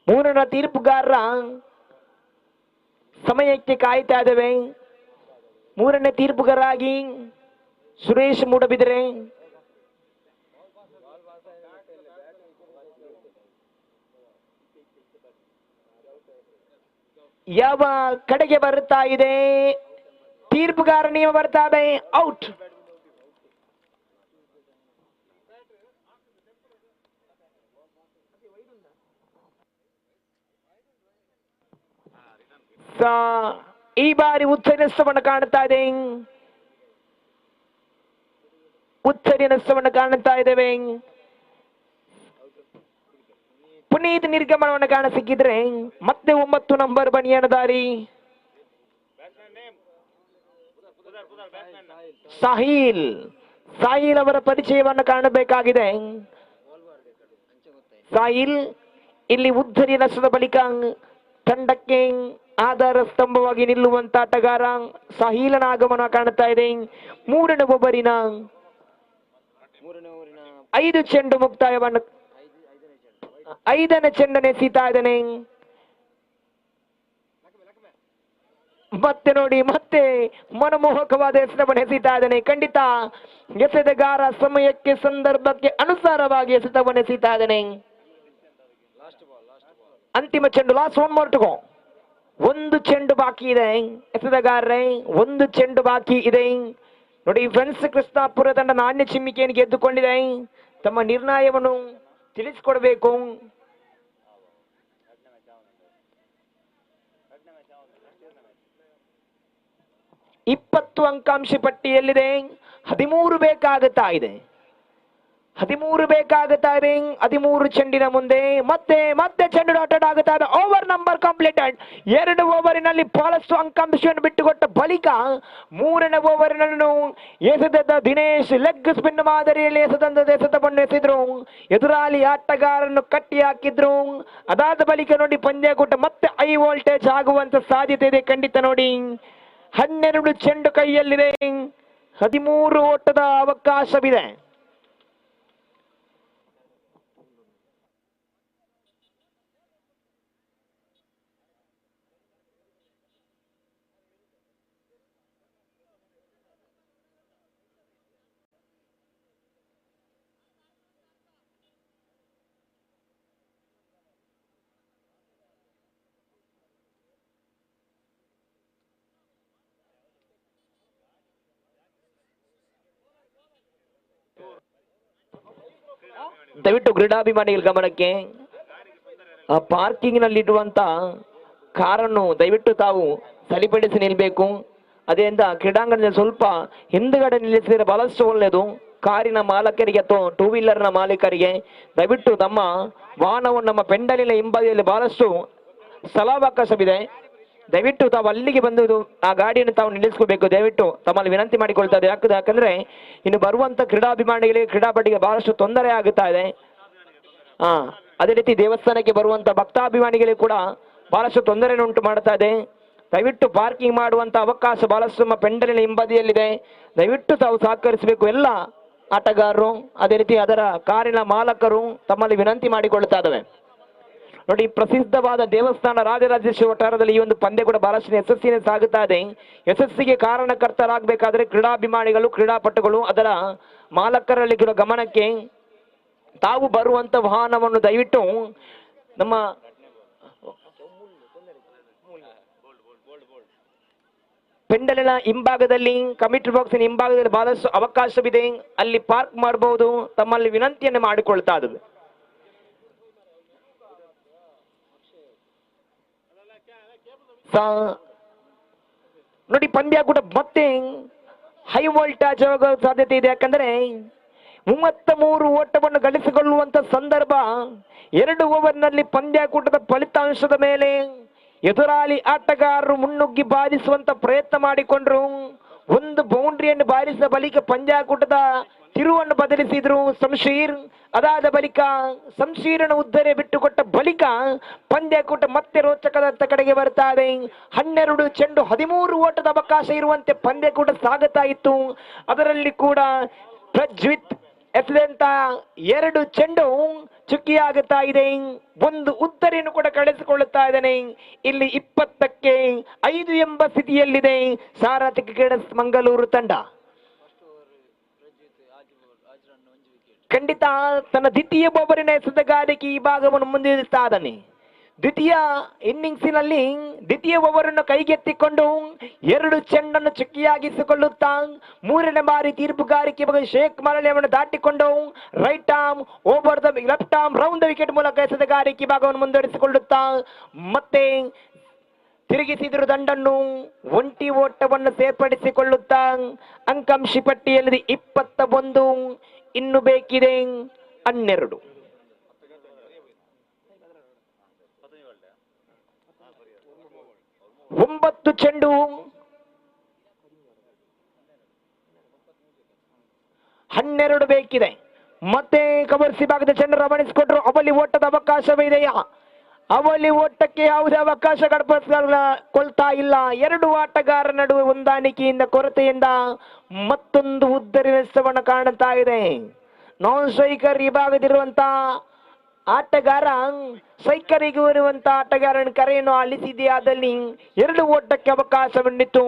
ಮೂರನ ತೀರ್ಪುಗಾರರ ಸಮಯಕ್ಕೆ ಕಾಯ್ತಾ ಇದ್ದೇವೆ. ಮೂರನೇ ತೀರ್ಪುಗಾರಾಗಿ ಸುರೇಶ್ ಮೂಡಬಿದ್ರೆ, ಯಾವ ಕಡೆಗೆ ಬರುತ್ತಾ ಇದೆ ತೀರ್ಪುಗಾರ ನಿಯಮ ಬರ್ತಾ ಇದೆ, ಔಟ್. ಈ ಬಾರಿ ಉಚ್ಚ ನಷ್ಟವನ್ನು ಕಾಣ್ತಾ ಇದೆ. ಉಚ್ಚರಿ ನಷ್ಟವನ್ನು ಕಾಣುತ್ತಾ ಇದ್ದೇವೆ. ಪುನೀತ್ ನಿರ್ಗಮನವನ್ನು ಕಾಣ ಸಿಕ್ಕಿದ್ರೆ ಮತ್ತೆ 9 ನಂಬರ್ ಬನಿಯಾನದಾರಿ ಸಾಹಿಲ್ ಅವರ ಪರಿಚಯವನ್ನು ಕಾಣಬೇಕಾಗಿದೆ. ಸಾಹಿಲ್ ಇಲ್ಲಿ ಉದ್ದರಿ ನಷ್ಟದ ಬಳಿಕ ತಂಡಕ್ಕೆ ಆಧಾರ ಸ್ತಂಭವಾಗಿ ನಿಲ್ಲುವಂತ ಆಟಗಾರ. ಸಾಹಿಲನ ಆಗಮನ ಕಾಣುತ್ತಾ ಇದೆ. ಮೂರನೇ ಓವರಿನ 5 ಚೆಂಡು ಮುಕ್ತಾಯವನ್ನು 5ನೇ ಚೆಂಡನ್ನು ಎಸೀತಾ ಇದ್ದಾನೆ. ಮತ್ತೆ ನೋಡಿ, ಮತ್ತೆ ಮನಮೋಹಕವಾದ ಎಸೆತವನ್ನು ಎಸೀತಾ ಇದ್ದಾನೆ. ಖಂಡಿತ ಎಸೆತಗಾರ ಸಮಯಕ್ಕೆ ಸಂದರ್ಭಕ್ಕೆ ಅನುಸಾರವಾಗಿ ಎಸೆತವನ್ನು ಎಸೀತಾ ಇದ್ದಾನೆ. ಅಂತಿಮ ಚೆಂಡು, ಲಾಸ್ಟ್ 1 more to go. 1 ಚೆಂಡು ಬಾಕಿ ಇದೆ. ಎಸೆತಗಾರರೇ 1 ಚೆಂಡು ಬಾಕಿ ಇದೆ. ನೋಡಿ, ಫ್ರೆಂಡ್ಸ್ ಕೃಷ್ಣಾಪುರ ತಂಡ ನಾಣ್ಯ ಚಿಮ್ಮಿಕೆಯನ್ನು ಗೆದ್ದುಕೊಂಡಿದೆ. ತಮ್ಮ ನಿರ್ಣಯವನ್ನು ತಿಳಿಸಿಕೊಡಬೇಕು. ಇಪ್ಪತ್ತು ಅಂಕಾಂಶ ಪಟ್ಟಿಯಲ್ಲಿದೆ. 13 ಬೇಕಾಗುತ್ತಾ ಇದೆ. 13 ಚೆಂಡಿನ ಮುಂದೆ ಮತ್ತೆ ಚೆಂಡು ಡಾಟೆಡ್ ಆಗುತ್ತಾ ಇದೆ. Over number completed. 2 ಓವರಿನಲ್ಲಿ ಬಹಳಷ್ಟು ಅಂಕಾಂಶವನ್ನು ಬಿಟ್ಟುಕೊಟ್ಟ ಬಳಿಕ 3ನೇ ಓವರಿನನ್ನು ಎಸೆದ ದಿನೇಶ್ ಲೆಗ್ ಸ್ಪಿನ್ ಮಾದರಿಯಲ್ಲಿ ಎಸೆತವನ್ನು ಎಸೆದ್ರು. ಎದುರಾಳಿ ಆಟಗಾರನ್ನು ಕಟ್ಟಿ ಹಾಕಿದ್ರು. ಅದಾದ ಬಳಿಕ ನೋಡಿ, ಪಂದ್ಯಾಕೂಟ ಮತ್ತೆ ಹೈ ವೋಲ್ಟೇಜ್ ಆಗುವಂತ ಸಾಧ್ಯತೆ ಇದೆ. ಖಂಡಿತ ನೋಡಿ, 12 ಚೆಂಡು ಕೈಯಲ್ಲಿದೆ. 13 ಓಟದ ಅವಕಾಶವಿದೆ. ದಯವಿಟ್ಟು ಕ್ರೀಡಾಭಿಮಾನಿಗಳ ಗಮನಕ್ಕೆ, ಆ ಪಾರ್ಕಿಂಗ್ ನಲ್ಲಿಡುವಂತ ಕಾರನ್ನು ದಯವಿಟ್ಟು ತಾವು ಸರಿಪಡಿಸಿ ನಿಲ್ಬೇಕು. ಅದರಿಂದ ಕ್ರೀಡಾಂಗಣದಲ್ಲಿ ಸ್ವಲ್ಪ ಹಿಂದುಗಡೆ ನಿಲ್ಲಿಸಿದರೆ ಬಹಳಷ್ಟು ಒಳ್ಳೆಯದು. ಕಾರಿನ ಮಾಲಕರಿಗೆ ಅಥವಾ 2 ವೀಲರ್ನ ಮಾಲೀಕರಿಗೆ ದಯವಿಟ್ಟು ತಮ್ಮ ವಾಹನವನ್ನು ನಮ್ಮ ಪೆಂಡಲಿನ ಹಿಂಬದಿಯಲ್ಲಿ ಬಹಳಷ್ಟು ಸ್ಥಳಾವಕಾಶವಿದೆ. ದಯವಿಟ್ಟು ತಾವು ಅಲ್ಲಿಗೆ ಬಂದು ಆ ಗಾಡಿಯನ್ನು ತಾವು ನಿಲ್ಲಿಸ್ಕೋಬೇಕು. ದಯವಿಟ್ಟು ತಮ್ಮಲ್ಲಿ ವಿನಂತಿ ಮಾಡಿಕೊಳ್ತಾ ಇದೆ. ಯಾಕಂದ್ರೆ ಇನ್ನು ಬರುವಂತ ಕ್ರೀಡಾಭಿಮಾನಿಗಳಿಗೆ ಕ್ರೀಡಾಪಟಿಗೆ ಬಹಳಷ್ಟು ತೊಂದರೆ ಆಗುತ್ತಾ ಇದೆ. ಅದೇ ರೀತಿ ದೇವಸ್ಥಾನಕ್ಕೆ ಬರುವಂತ ಭಕ್ತಾಭಿಮಾನಿಗಳಿಗೆ ಕೂಡ ಬಹಳಷ್ಟು ತೊಂದರೆಯನ್ನು ಉಂಟು ಮಾಡ್ತಾ ಇದೆ. ದಯವಿಟ್ಟು ಪಾರ್ಕಿಂಗ್ ಮಾಡುವಂತ ಅವಕಾಶ ಬಹಳಷ್ಟು ನಮ್ಮ ಪೆಂಡಲಿನ ಹಿಂಬದಿಯಲ್ಲಿದೆ. ದಯವಿಟ್ಟು ತಾವು ಸಹಕರಿಸಬೇಕು ಎಲ್ಲ ಆಟಗಾರರು, ಅದೇ ರೀತಿ ಅದರ ಕಾರಿನ ಮಾಲಕರು ತಮ್ಮಲ್ಲಿ ವಿನಂತಿ ಮಾಡಿಕೊಳ್ತಾ ಇದ್ದಾವೆ. ನೋಡಿ, ಪ್ರಸಿದ್ಧವಾದ ದೇವಸ್ಥಾನ ರಾಜರಾಜೇಶ್ವರಿ ವಠಾರದಲ್ಲಿ ಈ ಒಂದು ಪಂದ್ಯ ಕೂಡ ಬಹಳಷ್ಟು ಯಶಸ್ಸಿನ ಸಾಗುತ್ತಾ ಇದೆ. ಯಶಸ್ಸಿಗೆ ಕಾರಣಕರ್ತರಾಗಬೇಕಾದ್ರೆ ಕ್ರೀಡಾಭಿಮಾನಿಗಳು, ಕ್ರೀಡಾಪಟುಗಳು, ಅದರ ಮಾಲಕರಲ್ಲಿ ಕೂಡ ಗಮನಕ್ಕೆ ತಾವು ಬರುವಂತ ವಾಹನವನ್ನು ದಯವಿಟ್ಟು ನಮ್ಮ ಪೆಂಡಲಿನ ಹಿಂಭಾಗದಲ್ಲಿ, ಕಮಿಟಿ ಬಾಕ್ಸಿನ ಹಿಂಭಾಗದಲ್ಲಿ ಬಹಳಷ್ಟು ಅವಕಾಶವಿದೆ, ಅಲ್ಲಿ ಪಾರ್ಕ್ ಮಾಡಬಹುದು. ತಮ್ಮಲ್ಲಿ ವಿನಂತಿಯನ್ನು ಮಾಡಿಕೊಳ್ತಾ ಇದ್ದೇವೆ. ನೋಡಿ, ಪಂದ್ಯ ಕೂಡ ಮತ್ತೆ ಹೈ ವೋಲ್ಟೇಜ್ ಆಗೋ ಸಾಧ್ಯತೆ ಇದೆ. ಯಾಕಂದ್ರೆ 33 ಓಟವನ್ನು ಗಳಿಸಿಕೊಳ್ಳುವಂತ ಸಂದರ್ಭ. 2 ಓವರ್ನಲ್ಲಿ ಪಂದ್ಯಾಕೂಟದ ಫಲಿತಾಂಶದ ಮೇಲೆ ಎದುರಾಳಿ ಆಟಗಾರರು ಮುನ್ನುಗ್ಗಿ ಬಾರಿಸುವಂತ ಪ್ರಯತ್ನ ಮಾಡಿಕೊಂಡ್ರು. ಒಂದು ಬೌಂಡ್ರಿಯನ್ನು ಬಾರಿಸಿದ ಬಳಿಕ ಪಂದ್ಯಾಕೂಟದ ತಿರುವನ್ನು ಬದಲಿಸಿದ್ರು ಶಂಶೀರ್. ಅದಾದ ಬಳಿಕ ಶಂಶೀರನ ಉದ್ದರೆ ಬಿಟ್ಟುಕೊಟ್ಟ ಬಳಿಕ ಪಂದ್ಯಾಕೂಟ ಮತ್ತೆ ರೋಚಕದ ಕಡೆಗೆ ಬರ್ತಾ ಇದೆ. 12 ಚೆಂಡು 13 ಓಟದ ಅವಕಾಶ ಇರುವಂತೆ ಪಂದ್ಯಾಕೂಟ ಸಾಗುತ್ತಾ ಇತ್ತು. ಅದರಲ್ಲಿ ಕೂಡ ಪ್ರಜ್ವಿತ್ ಎಫ್ಲೆಂತ 2 ಚೆಂಡು ಚುಕ್ಕಿಯಾಗುತ್ತಾ ಇದೆ. ಒಂದು ಉತ್ತರಿಯನ್ನು ಕೂಡ ಕಳೆಸಿಕೊಳ್ಳುತ್ತಾ ಇದ್ದಾನೆ. ಇಲ್ಲಿ 20ಕ್ಕೆ 5 ಎಂಬ ಸ್ಥಿತಿಯಲ್ಲಿದೆ ಸಾರಥಿ ಕ್ರಿಕೆಟರ್ಸ್ ಮಂಗಳೂರು ತಂಡ. ಖಂಡಿತ ತನ್ನ ದ್ವಿತೀಯ ಓವರಿನ ಎಸೆತಗಾರಿಕೆ ಈ ಭಾಗವನ್ನು ಮುಂದುವರಿಸ್ತಾ ಇದ್ದಾನೆ. ದ್ವಿತೀಯ ಇನ್ನಿಂಗ್ಸಿನಲ್ಲಿ ದ್ವಿತೀಯ ಓವರನ್ನು ಕೈಗೆತ್ತಿಕೊಂಡು 2 ಚೆಂಡನ್ನು ಚುಕ್ಕಿಯಾಗಿಸಿಕೊಳ್ಳುತ್ತಾ 3ನೇ ಬಾರಿ ತೀರ್ಪುಗಾರಿಕೆ ಬಗ್ಗೆ ಶೇಖ್ ಮರಳಿಯನ್ನು ದಾಟಿಕೊಂಡು right arm over the left arm round the wicket ಮೂಲಕ ಎಸೆತಗಾರಿಕೆ ಭಾಗವನ್ನು ಮುಂದುವರಿಸಿಕೊಳ್ಳುತ್ತಾ ಮತ್ತೆ ತಿರುಗಿಸಿದ್ರು ದಂಡನ್ನು. ಒಂಟಿ ಓಟವನ್ನು ಸೇರ್ಪಡಿಸಿಕೊಳ್ಳುತ್ತಾ ಅಂಕಾಂಶಿ ಪಟ್ಟಿಯಲ್ಲಿ 21, ಇನ್ನು ಬೇಕಿದೆ 12. ಒಂಬತ್ತು ಚೆಂಡು 12 ಬೇಕಿದೆ. ಮತ್ತೆ ಕವರ್ಸಿ ಭಾಗದ ಚೆಂಡು ರಮಣಿಸಿಕೊಟ್ರು. ಅವಳಿ ಓಟದ ಅವಕಾಶವಿದೆಯಾ? ಅವಳಿ ಓಟಕ್ಕೆ ಯಾವುದೇ ಅವಕಾಶ ಕೊಳ್ತಾ ಇಲ್ಲ. 2 ಆಟಗಾರರ ನಡುವೆ ಹೊಂದಾಣಿಕೆಯಿಂದ ಕೊರತೆಯಿಂದ ಮತ್ತೊಂದು ಉದ್ದರಿ ವೆಚ್ಚವನ್ನು ಕಾಣುತ್ತಾ ಇದೆ. ನಾನ್ ಸ್ಟ್ರೈಕರ್ ವಿಭಾಗದಿರುವಂತ ಆಟಗಾರ ಸೈಕರಿಗೆ ಇರುವಂತ ಆಟಗಾರನ ಕರೆಯನ್ನು ಆಲಿಸಿದೆಯಾದಲ್ಲಿ 2 ಓಟಕ್ಕೆ ಅವಕಾಶವನ್ನಿತ್ತು.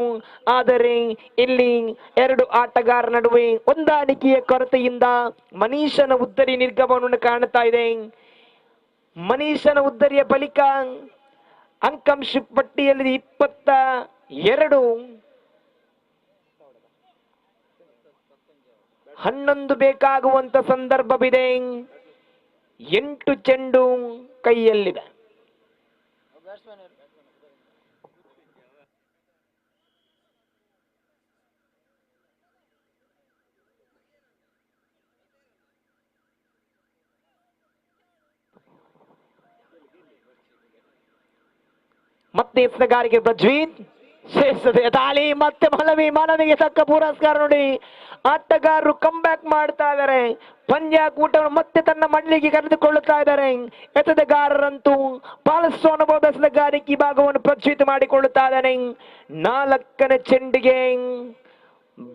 ಆದರೆ ಇಲ್ಲಿ 2 ಆಟಗಾರರ ನಡುವೆ ಹೊಂದಾಣಿಕೆಯ ಕೊರತೆಯಿಂದ ಮನೀಶನ ಉದ್ದರಿ ನಿರ್ಗಮನವನ್ನು ಕಾಣುತ್ತಾ ಇದೆ. ಮನೀಶನ ಉದ್ದರಿಯ ಬಳಿಕ ಅಂಕಾಂಶ ಪಟ್ಟಿಯಲ್ಲಿ 22, 11 ಬೇಕಾಗುವಂತ ಸಂದರ್ಭವಿದೆ. 8 ಚೆಂಡು ಕೈಯಲ್ಲಿದೆ. ಮತ್ತೆ ಎಸೆತಗಾರಿಗೆ ಪ್ರಜ್ವೀತ್ ಸೇರಿಸದೆ ತಾಳಿ ಮತ್ತೆ ಮನವಿಗೆ ತಕ್ಕ ಪುರಸ್ಕಾರ. ನೋಡಿ, ಆಟಗಾರರು ಕಮ್ ಬ್ಯಾಕ್ ಮಾಡ್ತಾ ಇದ್ದಾರೆ. ಪಂದ್ಯಾಕೂಟವನ್ನು ಮತ್ತೆ ತನ್ನ ಮಣ್ಣಿಗೆ ಕರೆದುಕೊಳ್ಳುತ್ತಾ ಇದ್ದಾರೆ. ಎಸೆತಗಾರರಂತೂ ಪಾಲಿಸುವ ಅನುಭವದ ಎಸೆತಗಾರಿಕೆ ಭಾಗವನ್ನು ಪ್ರಜ್ವೀತ್ ಮಾಡಿಕೊಳ್ಳುತ್ತಾ ಇದ್ದಾನೆ. 4ನೇ ಚೆಂಡಿಗೆ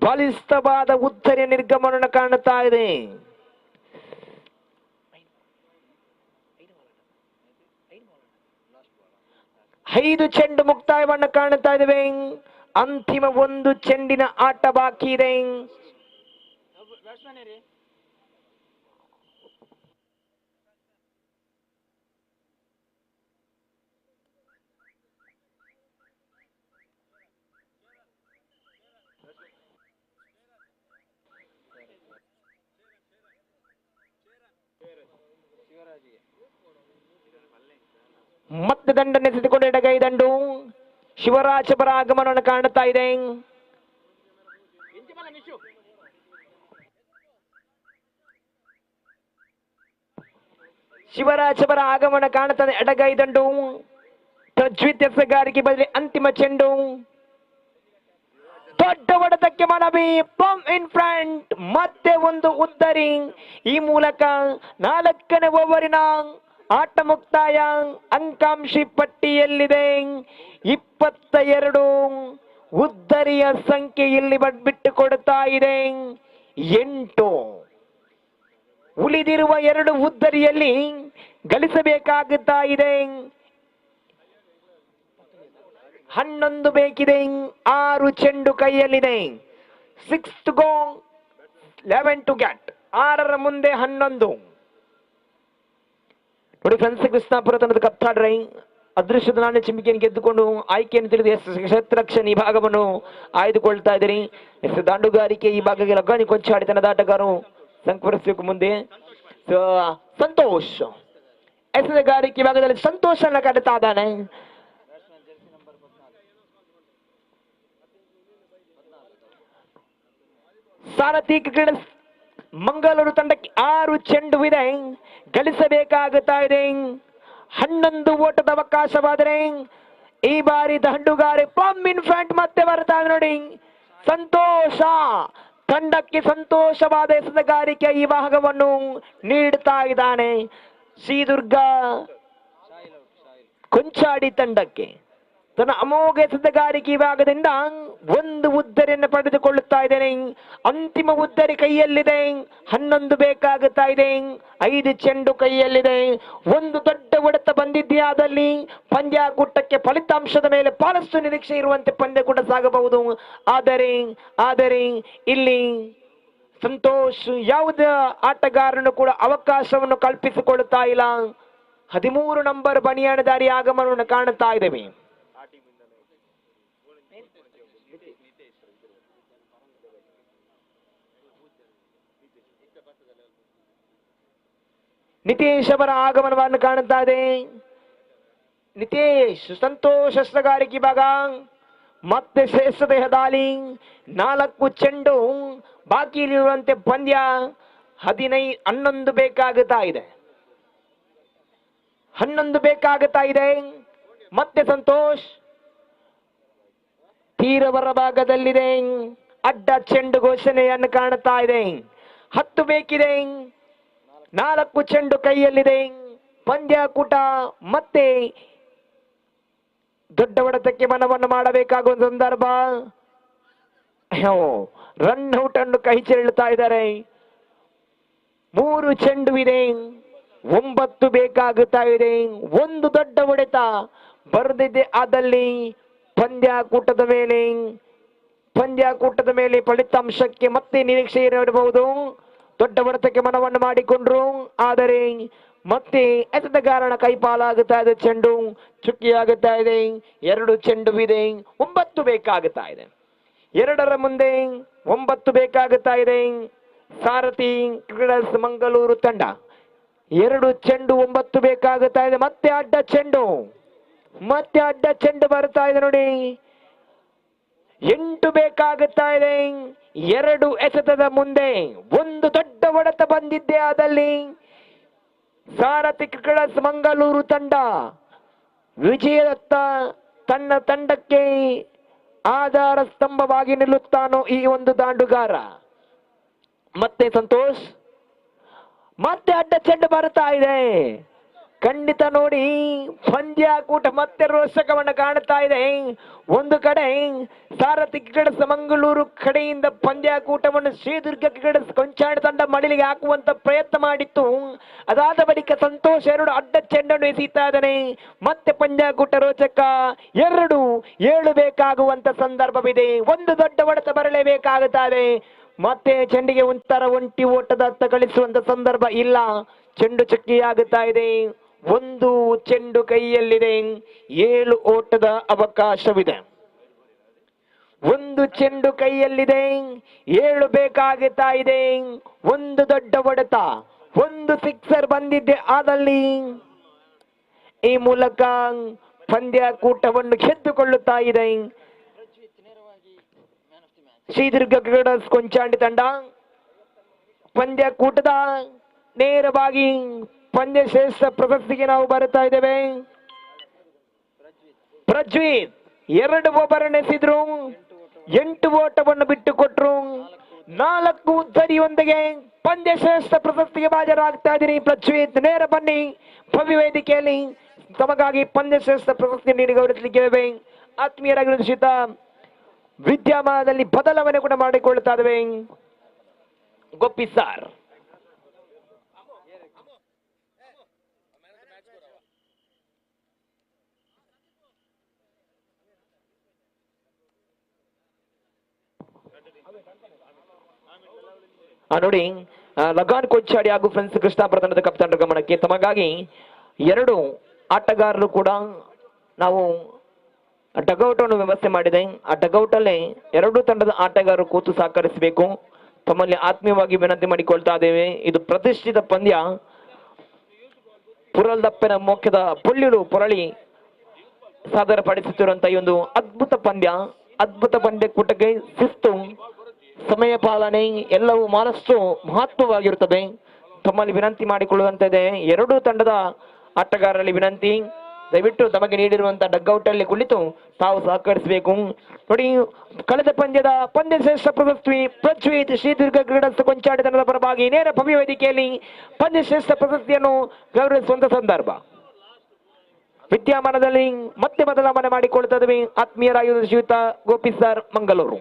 ಬಲಿಷ್ಠವಾದ ಉತ್ತರಿಯ ನಿರ್ಗಮನವನ್ನು ಕಾಣುತ್ತಾ ಇದೆ. 5 ಚೆಂಡು ಮುಕ್ತಾಯವನ್ನು ಕಾಣುತ್ತಾ ಇದ್ದೇವೆ. ಅಂತಿಮ 1 ಚೆಂಡಿನ ಆಟ ಬಾಕಿ ಇದೆ. ಮತ್ತೆ ದಂಡನೆಸೆದುಕೊಂಡು ಎಡಗೈ ದಂಡು ಶಿವರಾಜ್ ಅವರ ಆಗಮನವನ್ನು ಕಾಣುತ್ತಾ ಇದೆ. ಶಿವರಾಜ್ ಅವರ ಆಗಮನ ಕಾಣುತ್ತದೆ. ಎಡಗೈ ದಂಡು ಪ್ರಜ್ವಿತ್ ಎಸೆಗಾರಿಕೆ ಬದಲಿ ಅಂತಿಮ ಚೆಂಡು. ದೊಡ್ಡ ಹೊಡೆತಕ್ಕೆ ಮನವಿ, ಪಂಪ್ ಇನ್ ಫ್ರಂಟ್, ಮತ್ತೆ ಒಂದು ಉದ್ದರಿ. ಈ ಮೂಲಕ 4ನೇ ಓವರಿನ ಆಟ ಮುಕ್ತಾಯ. ಅಂಕಾಂಶಿ ಪಟ್ಟಿಯಲ್ಲಿದೆ 22. ಉದ್ದರಿಯ ಸಂಖ್ಯೆ ಇಲ್ಲಿ ಬಿಟ್ಟು ಕೊಡುತ್ತಾ ಇದೆ 8. ಉಳಿದಿರುವ 2 ಉದ್ದರಿಯಲ್ಲಿ ಗಳಿಸಬೇಕಾಗುತ್ತಾ ಇದೆ 11 ಬೇಕಿದೆ. 6 ಚೆಂಡು ಕೈಯಲ್ಲಿದೆ. 6 to go, 11 to get. 6ರ ಮುಂದೆ 11. ನೋಡಿ ಫ್ರೆಂಡ್ಸ್, ಕೃಷ್ಣಾಪುರ ತಂಡದ ಕಪ್ತಾಡ್ರೈ ಅದೃಷ್ಟದ ನಾಣ್ಯ ಚಿಮ್ಮಿಕೆಯನ್ನು ಗೆದ್ದುಕೊಂಡು ಆಯ್ಕೆಯನ್ನು ತಿಳಿದು ಕ್ಷೇತ್ರರಕ್ಷಣೆ ಈ ಭಾಗವನ್ನು ಆಯ್ದುಕೊಳ್ತಾ ಇದ್ದೀರಿ. ದಾಂಡುಗಾರಿಕೆ ಈ ಭಾಗಕ್ಕೆ ಲಗಾನಿ ಕೊಂಚಾಡಿ ತನ್ನದ ಆಟಗಾರರು ಸಂಪರ್ಕಿಸಬೇಕು ಮುಂದೆ. ಸಂತೋಷ್ ಎಸೆಗಾರಿಕೆ ಭಾಗದಲ್ಲಿ ಸಂತೋಷನ ಕಾಡುತ್ತಾ ಇದ್ದಾನೆ. ಸಾರಥಿ ಕ್ರಿಕೆಟ್ ಮಂಗಳೂರು ತಂಡಕ್ಕೆ 6 ಚೆಂಡು ಇದೆ, ಗಳಿಸಬೇಕಾಗುತ್ತಾ ಇದೆ 11 ಓಟದ ಅವಕಾಶವಾದರೆ ಈ ಬಾರಿ ದಂಡುಗಾರಿ ಪಂಪ್ ಇನ್ ಫ್ರಂಟ್ ಮತ್ತೆ ಬರ್ತಾ ಇದೆ ನೋಡಿ. ಸಂತೋಷ ತಂಡಕ್ಕೆ ಸಂತೋಷವಾದ ಎಸೆಗಾರಿಕೆ ಈ ಭಾಗವನ್ನು ನೀಡುತ್ತಾ ಇದ್ದಾನೆ. ಶ್ರೀದುರ್ಗ ಕೊಂಚಾಡಿ ತಂಡಕ್ಕೆ ತನ್ನ ಅಮೋಘ ಎಸೆಗಾರಿಕೆ ಭಾಗದಿಂದ 1 ಉದ್ದರಿಯನ್ನು ಪಡೆದುಕೊಳ್ಳುತ್ತಾ ಇದ್ದೇನೆ. ಅಂತಿಮ ಉದ್ದರಿ ಕೈಯಲ್ಲಿದೆ, 11 ಬೇಕಾಗುತ್ತಾ ಇದೆ. 5 ಚೆಂಡು ಕೈಯಲ್ಲಿದೆ. 1 ದೊಡ್ಡ ಹೊಡೆತ ಬಂದಿದ್ಯಾದಲ್ಲಿ ಪಂದ್ಯಾಕೂಟಕ್ಕೆ ಫಲಿತಾಂಶದ ಮೇಲೆ ಬಹಳಷ್ಟು ನಿರೀಕ್ಷೆ ಇರುವಂತೆ ಪಂದ್ಯಕೂಟ ಸಾಗಬಹುದು. ಆದರೆ ಇಲ್ಲಿ ಸಂತೋಷ್ ಯಾವುದೇ ಆಟಗಾರನು ಕೂಡ ಅವಕಾಶವನ್ನು ಕಲ್ಪಿಸಿಕೊಳ್ಳುತ್ತಾ ಇಲ್ಲ. 13 ನಂಬರ್ ಬನಿಯಾಣದಾರಿ ಆಗಮನವನ್ನು ಕಾಣುತ್ತಾ ಇದ್ದೇವೆ. ನಿತೇಶ್ ಅವರ ಆಗಮನವನ್ನು ಕಾಣುತ್ತಾ ಇದೆ. ನಿತೇಶ್ ಸಂತೋಷ ಎಸೆಗಾರಿಕೆ ಭಾಗ ಮತ್ತೆ ಶ್ರೇಷ್ಠ ದೇಹದಾಲಿ. 4 ಚೆಂಡು ಬಾಕಿ ಇರುವಂತೆ ಪಂದ್ಯ 11 ಬೇಕಾಗುತ್ತಾ ಇದೆ. 11 ಬೇಕಾಗುತ್ತಾ ಇದೆ. ಮತ್ತೆ ಸಂತೋಷ್ ತೀರವರ ಭಾಗದಲ್ಲಿದೆ. ಅಡ್ಡ ಚೆಂಡು ಘೋಷಣೆಯನ್ನು ಕಾಣುತ್ತಾ ಇದೆ. 10 ಬೇಕಿದೆ. 4 ಚೆಂಡು ಕೈಯಲ್ಲಿದೆ. ಪಂದ್ಯಾಕೂಟ ಮತ್ತೆ ದೊಡ್ಡ ಹೊಡೆತಕ್ಕೆ ಮನವನ್ನು ಮಾಡಬೇಕಾಗುವ ಸಂದರ್ಭ. ರನ್ ಔಟ್ ಅನ್ನು ಕೈ ಚೆಲ್ಲುತ್ತಾ ಇದ್ದಾರೆ. 3 ಚೆಂಡು ಇದೆ. 9 ಬೇಕಾಗುತ್ತಾ ಇದೆ. 1 ದೊಡ್ಡ ಹೊಡೆತ ಬರೆದಿದೆ. ಆದಲ್ಲಿ ಪಂದ್ಯಾಕೂಟದ ಮೇಲೆ ಫಲಿತಾಂಶಕ್ಕೆ ಮತ್ತೆ ನಿರೀಕ್ಷೆ ಇರಬಹುದು. ದೊಡ್ಡ ಹೊಡೆತಕ್ಕೆ ಮನವನ್ನು ಮಾಡಿಕೊಂಡ್ರು, ಆದರೆ ಮತ್ತೆ ಎಸೆತಗಾರನ ಕೈಪಾಲಾಗುತ್ತಾ ಇದೆ. ಚೆಂಡು ಚುಕ್ಕಿಯಾಗುತ್ತಾ ಇದೆ. 2 ಚೆಂಡು ಇದೆ. 9 ಬೇಕಾಗುತ್ತಾ ಇದೆ. 2ರ ಮುಂದೆ 9 ಬೇಕಾಗುತ್ತಾ ಇದೆ. ಸಾರಥಿ ಕ್ರೀಡಾಸ್ ಮಂಗಳೂರು ತಂಡ 2 ಚೆಂಡು 9 ಬೇಕಾಗುತ್ತಾ ಇದೆ. ಮತ್ತೆ ಅಡ್ಡ ಚೆಂಡು ಬರ್ತಾ ಇದೆ ನೋಡಿ. 8 ಬೇಕಾಗುತ್ತಾ ಇದೆ. 2 ಎಸೆತದ ಮುಂದೆ 1 ದೊಡ್ಡ ಹೊಡೆತ ಬಂದಿದ್ದೆ. ಆದಲ್ಲಿ ಸಾರಥಿ ಕ್ರಿಕೆಟರ್ಸ್ ಮಂಗಳೂರು ತಂಡ ವಿಜಯದತ್ತ ತನ್ನ ತಂಡಕ್ಕೆ ಆಧಾರ ಸ್ತಂಭವಾಗಿ ನಿಲ್ಲುತ್ತಾನೋ ಈ ಒಂದು ದಾಂಡುಗಾರ. ಮತ್ತೆ ಸಂತೋಷ್ ಮತ್ತೆ ಅಡ್ಡ ಚೆಂಡು ಬರ್ತಾ ಇದೆ. ಖಂಡಿತ ನೋಡಿ, ಪಂದ್ಯಾಕೂಟ ಮತ್ತೆ ರೋಚಕವನ್ನು ಕಾಣುತ್ತಾ ಇದೆ. ಒಂದು ಕಡೆ ಸಾರಥಿ ಕ್ರಿಕೆಟರ್ಸ್ ಮಂಗಳೂರು ಕಡೆಯಿಂದ ಪಂದ್ಯಾಕೂಟವನ್ನು ಶ್ರೀದುರ್ಗ ಕ್ರಿಕೆಟರ್ಸ್ ಕೊಂಚಾಡಿ ತಂಡ ಮಡಿಲಿಗೆ ಹಾಕುವಂತ ಪ್ರಯತ್ನ ಮಾಡಿತ್ತು. ಅದಾದ ಬಳಿಕ ಸಂತೋಷ್ 2 ಅಡ್ಡ ಚೆಂಡನ್ನು ಎಸೀತಾ ಇದ್ದಾನೆ. ಮತ್ತೆ ಪಂದ್ಯಾಕೂಟ ರೋಚಕ. 2-7 ಬೇಕಾಗುವಂತ ಸಂದರ್ಭವಿದೆ. 1 ದೊಡ್ಡ ಹೊಡೆತ ಬರಲೇಬೇಕಾಗುತ್ತದೆ. ಮತ್ತೆ ಚೆಂಡಿಗೆ ಒಂಟಿ ಓಟದ ಹತ್ತ ಕಳಿಸುವಂತ ಸಂದರ್ಭ ಇಲ್ಲ. ಚೆಂಡು ಚುಕ್ಕಿಯಾಗುತ್ತಾ ಇದೆ. 1 ಚೆಂಡು ಕೈಯಲ್ಲಿದೆ. 7 ಓಟದ ಅವಕಾಶವಿದೆ. 1 ಚೆಂಡು ಕೈಯಲ್ಲಿದೆ. 7 ಬೇಕಾಗುತ್ತಾ ಇದೆ. 1 ದೊಡ್ಡ ಹೊಡೆತ, 1 ಸಿಕ್ಸರ್ ಬಂದಿದ್ದೆ. ಆದಲ್ಲಿ ಈ ಮೂಲಕ ಪಂದ್ಯಾಕೂಟವನ್ನು ಗೆದ್ದುಕೊಳ್ಳುತ್ತಾ ಇದೆ ಶ್ರೀದುರ್ಗ ಕ್ರಿಕೆಟರ್ಸ್ ಕೊಂಚಾಡಿ ತಂಡ. ಪಂದ್ಯಾಕೂಟದ ನೇರವಾಗಿ ಪಂದ್ಯ ಶ್ರೇಷ್ಠ ಪ್ರಶಸ್ತಿಗೆ ನಾವು ಬರುತ್ತಾ ಇದ್ದೇವೆ. ಪ್ರಜ್ವೀತ್ 2 ಓವರ್ ಎಸೆದ್ರು, 8 ಓಟವನ್ನು ಬಿಟ್ಟು ಕೊಟ್ರು. 4 ಸರಿಯೊಂದಿಗೆ ಪಂದ್ಯ ಶ್ರೇಷ್ಠ ಪ್ರಶಸ್ತಿಗೆ ಹಾಜರಾಗ್ತಾ ಇದ್ದೀನಿ. ಪ್ರಜ್ವೀತ್ ನೇರ ಬನ್ನಿ ಭವ್ಯ ವೇದಿಕೆಯಲ್ಲಿ ತಮಗಾಗಿ ಪಂದ್ಯ ಶ್ರೇಷ್ಠ ಪ್ರಶಸ್ತಿ ನೀಡಿ ಗೌರವಿಸಲಿದ್ದೇವೆ. ಆತ್ಮೀಯರಾಗಿರುತ್ತ ವಿದ್ಯಮಾನದಲ್ಲಿ ಬದಲಾವಣೆ ಕೂಡ ಮಾಡಿಕೊಳ್ತಾ ಇದ್ದೇವೆ. ಗೋಪಿ ಸಾರ್ ನೋಡಿ, ಲಗಾನ್ ಕೊಂಚಾಡಿ ಹಾಗೂ ಫ್ರೆಂಡ್ಸ್ ಕೃಷ್ಣಾಪುರ ತಂಡದ ಕಪ್ತಾನರ ಗಮನಕ್ಕೆ ತಮಗಾಗಿ 2 ಆಟಗಾರರು ಕೂಡ ನಾವು ಡಗೌಟ್ ಅನ್ನು ವ್ಯವಸ್ಥೆ ಮಾಡಿದೆ. ಆ ಡಗೌಟ್ ಅಲ್ಲಿ 2 ತಂಡದ ಆಟಗಾರರು ಕೂತು ಸಹಕರಿಸಬೇಕು. ತಮ್ಮಲ್ಲಿ ಆತ್ಮೀಯವಾಗಿ ವಿನಂತಿ ಮಾಡಿಕೊಳ್ತಾ ಇದ್ದೇವೆ. ಇದು ಪ್ರತಿಷ್ಠಿತ ಪಂದ್ಯ. ಪುರಲ್ದಪ್ಪನ ಮೋಕ್ಷದ ಪುಳ್ಳಿಲು ಪೊರಳಿ ಸಾದರಪಡಿಸುತ್ತಿರುವಂತಹ ಈ ಒಂದು ಅದ್ಭುತ ಪಂದ್ಯ ಕೂಟಕ್ಕೆ ಶಿಸ್ತು, ಸಮಯ ಪಾಲನೆ ಎಲ್ಲವೂ ಬಹಳಷ್ಟು ಮಹತ್ವವಾಗಿರುತ್ತದೆ. ತಮ್ಮಲ್ಲಿ ವಿನಂತಿ ಮಾಡಿಕೊಳ್ಳುವಂತಿದೆ. 2 ತಂಡದ ಆಟಗಾರರಲ್ಲಿ ವಿನಂತಿ, ದಯವಿಟ್ಟು ತಮಗೆ ನೀಡಿರುವಂತಹ ಡಗ್ಔಟ್ ಅಲ್ಲಿ ಕುಳಿತು ತಾವು ಸಹಕರಿಸಬೇಕು. ನೋಡಿ, ಕಳೆದ ಪಂದ್ಯ ಶ್ರೇಷ್ಠ ಪ್ರಶಸ್ತಿ ಪ್ರಜ್ವೀತ್ ಶ್ರೀದುರ್ಗ ಕ್ರೀಡಾ ಕೊಂಚಾಡಿ ತಂಡದ ಪರವಾಗಿ ನೇರ ಭವ್ಯ ವೇದಿಕೆಯಲ್ಲಿ ಪಂದ್ಯ ಶ್ರೇಷ್ಠ ಪ್ರಶಸ್ತಿಯನ್ನು ಗೌರವಿಸುವಂತ ಸಂದರ್ಭ. ವಿದ್ಯಮಾನದಲ್ಲಿ ಮತ್ತೆ ಬದಲಾವಣೆ ಮಾಡಿಕೊಳ್ತಾ ಇದ್ದೇವೆ. ಆತ್ಮೀಯರಾಗಿರುವ ಶ್ರೀಯುತ ಗೋಪಿ ಸರ್ ಮಂಗಳೂರು.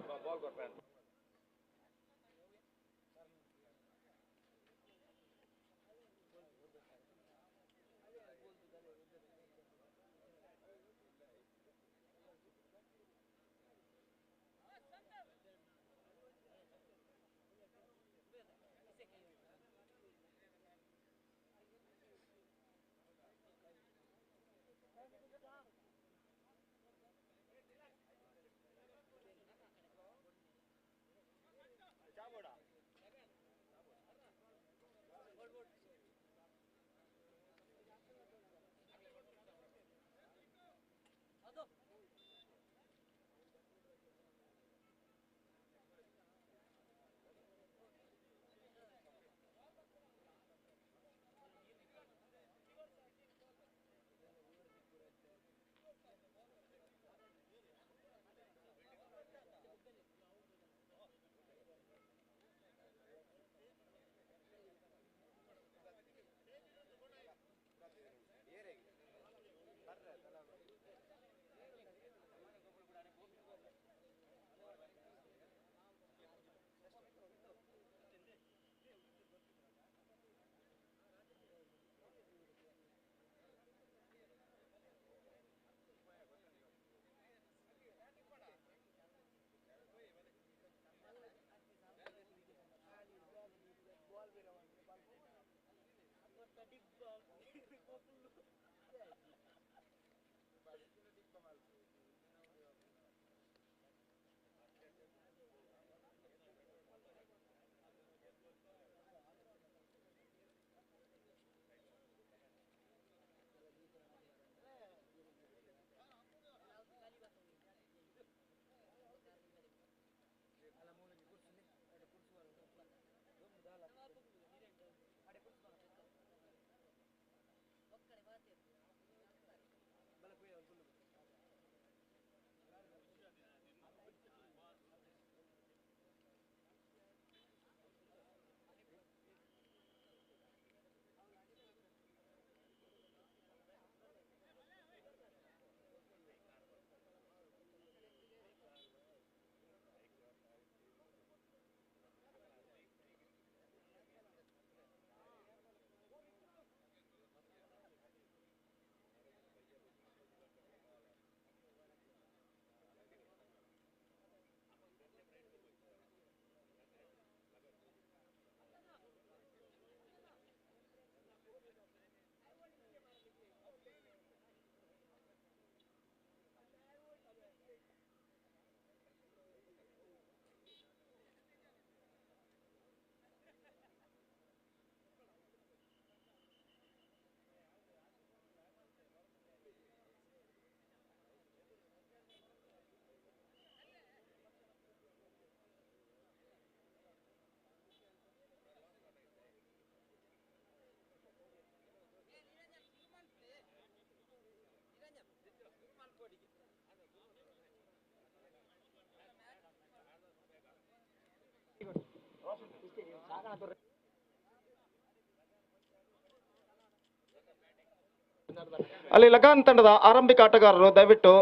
ಅಲ್ಲಿ ಲಗಾನ್ ತಂಡದ ಆರಂಭಿಕ ಆಟಗಾರರು ದಯವಿಟ್ಟು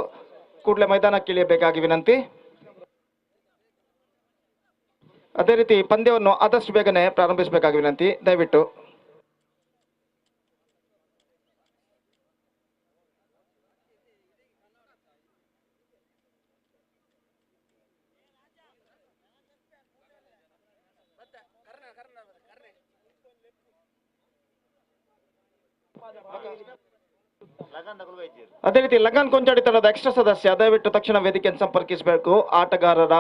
ಕೂಡಲೇ ಮೈದಾನಕ್ಕೆ ಇಳಿಯಬೇಕಾಗಿ ವಿನಂತಿ. ಅದೇ ರೀತಿ ಪಂದ್ಯವನ್ನು ಆದಷ್ಟು ಬೇಗನೆ ಪ್ರಾರಂಭಿಸಬೇಕಾಗಿ ವಿನಂತಿ ದಯವಿಟ್ಟು. ಅದೇ ರೀತಿ ಲಗಾನ್ ಕೊಂಚಾಡಿ ತಂಡದ ಎಕ್ಸ್ಟ್ರಾ ಸದಸ್ಯ ದಯವಿಟ್ಟು ತಕ್ಷಣ ವೇದಿಕೆಯನ್ನು ಸಂಪರ್ಕಿಸಬೇಕು. ಆಟಗಾರರ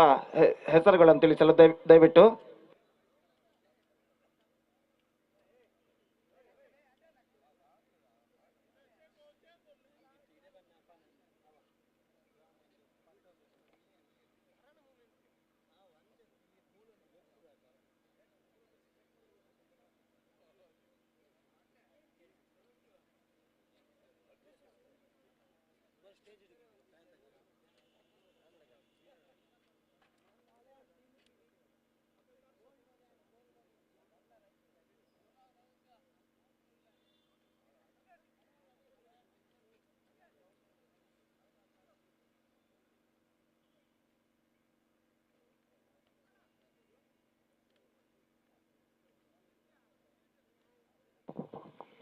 ಹೆಸರುಗಳನ್ನು ತಿಳಿಸಲು ದಯವಿಟ್ಟು.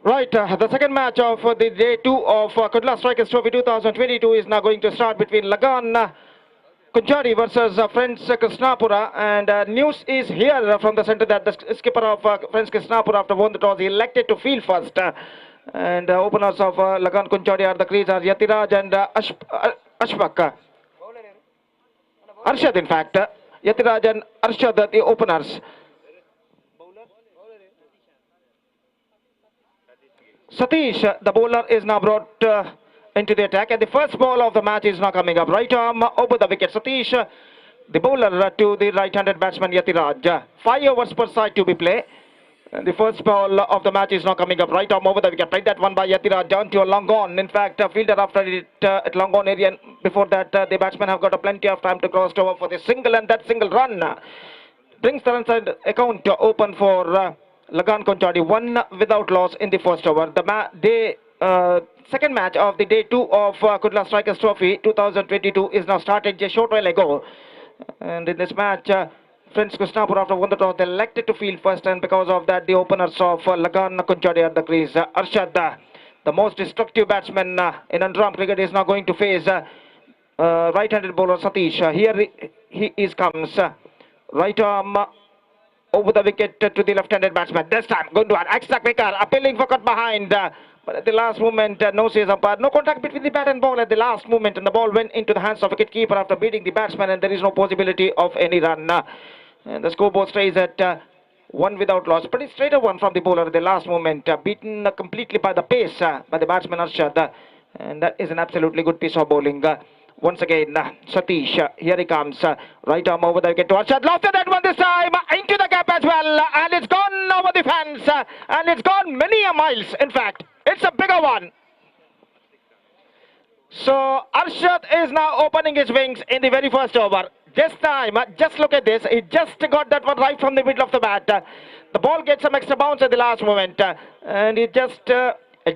Right, the second match of the day 2 of Kudla Strikers Trophy 2022 is now going to start between Lagan Kunchari versus Friends Krishnapura, and news is here from the center that the skipper of Friends Krishnapura, after won the toss, he elected to field first. And openers of Lagan Kunchari are the crease are Yatiraj and Ashfaq. Arshad, in fact. Yatiraj and Arshad, the openers. Satish, the bowler, is now brought into the attack, and the first ball of the match is now coming up. Right arm over the wicket. Satish, the bowler, to the right-handed batsman Yatiraj. 5 overs per side to be played. The first ball of the match is now coming up. Right arm over the wicket. Played that one by Yatiraj down to a long on. In fact, a fielder after it at long on area. And before that, the batsmen have got a plenty of time to cross over for the single, and that single run brings the run side account open for Lagan Konchadi, 1 without loss in the first over. The second match of the day 2 of Kudla Strikers Trophy 2022 is now started just a short while ago. And in this match, Friends Krishnapura, after won the toss, they elected to field first, and because of that, the openers of Lagan Konchadi at the crease. Arshad, the most destructive batsman in under-arm cricket, is now going to face right-handed bowler Satish. Here he comes. Right arm over the wicket to the left-handed batsman. This time, going to an extra quicker, appealing for cut behind. But at the last moment, no says umpire. No contact between the bat and ball at the last moment, and the ball went into the hands of wicket-keeper after beating the batsman, and there is no possibility of any run. And the scoreboard stays at 1 without loss. Pretty straight one from the bowler at the last moment, beaten completely by the pace by the batsman Arshad. And that is an absolutely good piece of bowling. Once again, Satish, here he comes. Right arm over the wicket to Arshad. Lost that one this time, into the gap as well. And it's gone over the fence. And it's gone many a miles, in fact. It's a bigger one. So, Arshad is now opening his wings in the very first over. This time, just look at this. He just got that one right from the middle of the bat. The ball gets some extra bounce at the last moment. And he just...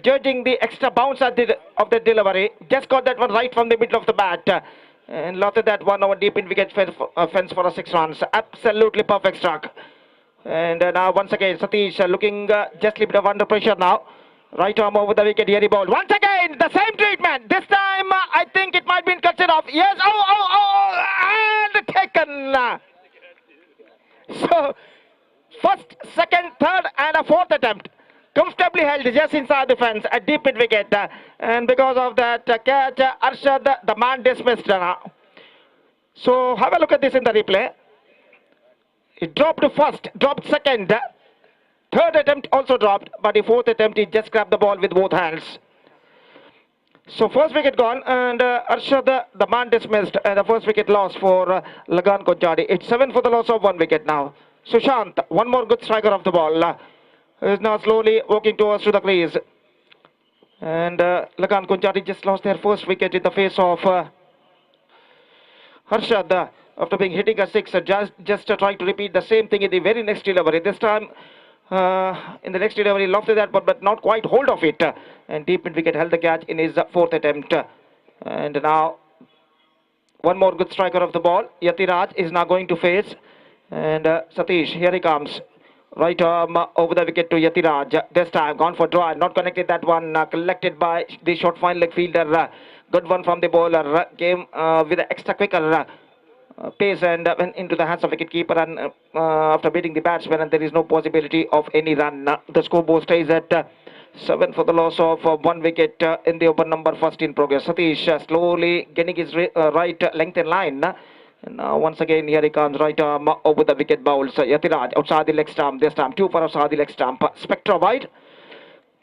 judging the extra bounce of the delivery, just got that one right from the middle of the bat, and lost that one over deep in wicket fence for a 6 runs. Absolutely perfect stroke. And now once again Satish looking just a bit of under pressure now. Right arm over the wicket, here he bowled. Once again the same treatment. This time I think it might be cut it off. Yes, and taken. So first, second, third and a fourth attempt comfortably held just inside the fence at deep mid wicket, and because of that catch, Arshad, the man, dismissed now. So have a look at this in the replay. He dropped first, dropped second, third attempt also dropped, but the fourth attempt he just grabbed the ball with both hands. So first wicket gone, and Arshad, the man, dismissed, and the first wicket lost for Lagan Konchadi. It's 7 for the loss of 1 wicket now. Sushant, one more good striker of the ball, is now slowly walking towards to the crease. And Lagan Konchadi just lost their first wicket in the face of Harshad after being hitting a 6, just trying to repeat the same thing in the very next delivery. This time In the next delivery, lofted that but not quite hold of it. And deep mid wicket held the catch in his fourth attempt. And now one more good striker of the ball. Yatiraj is now going to face. And Satish, here he comes. Right arm over the wicket to Yatiraj. This time gone for draw. Not connected that one. Collected by the short fine leg fielder. Good one from the bowler. Came with an extra quicker pace and went into the hands of wicketkeeper, and after beating the batsman, and there is no possibility of any run. The scoreboard stays at 7 for the loss of 1 wicket in the over number first in progress. Satish slowly getting his right length in line. And now once again here he comes, right arm over the wicket bowls. Yatiraj outside the leg stump, this time 2 for outside the leg stump. Spectra wide,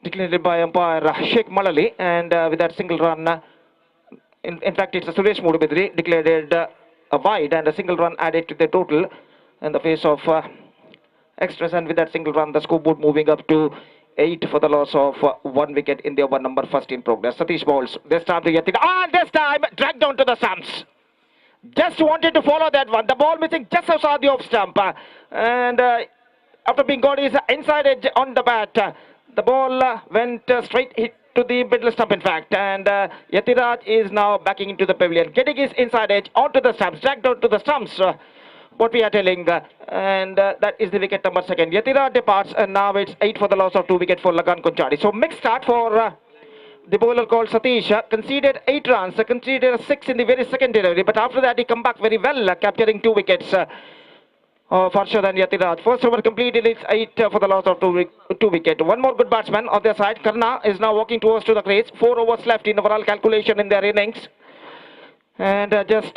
declared by umpire Sheikh Malali, and with that single run, in fact it's a Suresh Mudubidri declared a wide, and a single run added to the total in the face of extras, and with that single run the scoreboard moving up to 8 for the loss of 1 wicket in the over number first in progress. Satish bowls, this time to Yatiraj, and this time dragged down to the stumps. Just wanted to follow that one. The ball missing just outside the off stump, and after being got his inside edge on the bat, the ball went straight hit to the middle stump in fact, and Yatiraj is now backing into the pavilion, getting his inside edge onto the stumps, dragged out to the stumps, what we are telling, and that is the wicket number second. Yatiraj departs, and now it's 8 for the loss of 2 wicket for Lagan Konchadi. So mixed start for the bowler called Satish. Conceded 8 runs, conceded 6 in the very second delivery, but after that he come back very well, capturing 2 wickets. Farshad and Yatiraj. First over completed, it's 8 for the loss of 2 wicket. One more good batsman on their side. Karna is now walking towards to the crease. 4 overs left in overall calculation in their innings. And just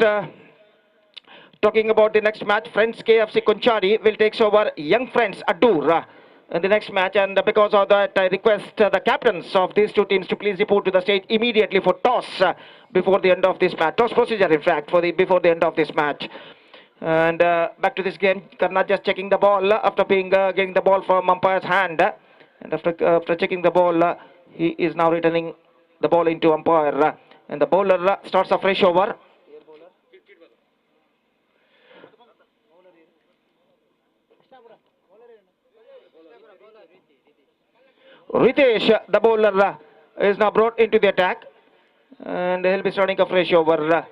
talking about the next match, Friends KFC Konchadi will take over Young Friends Adur in the next match. And because of that, I request the captains of these two teams to please report to the stage immediately for toss before the end of this match. Toss procedure, in fact, before the end of this match. And back to this game, Karna just checking the ball after getting the ball from umpire's hand, and after checking the ball, he is now returning the ball into umpire, and the bowler starts a fresh over. Ritesh, the bowler, is now brought into the attack, and he'll be starting a fresh over.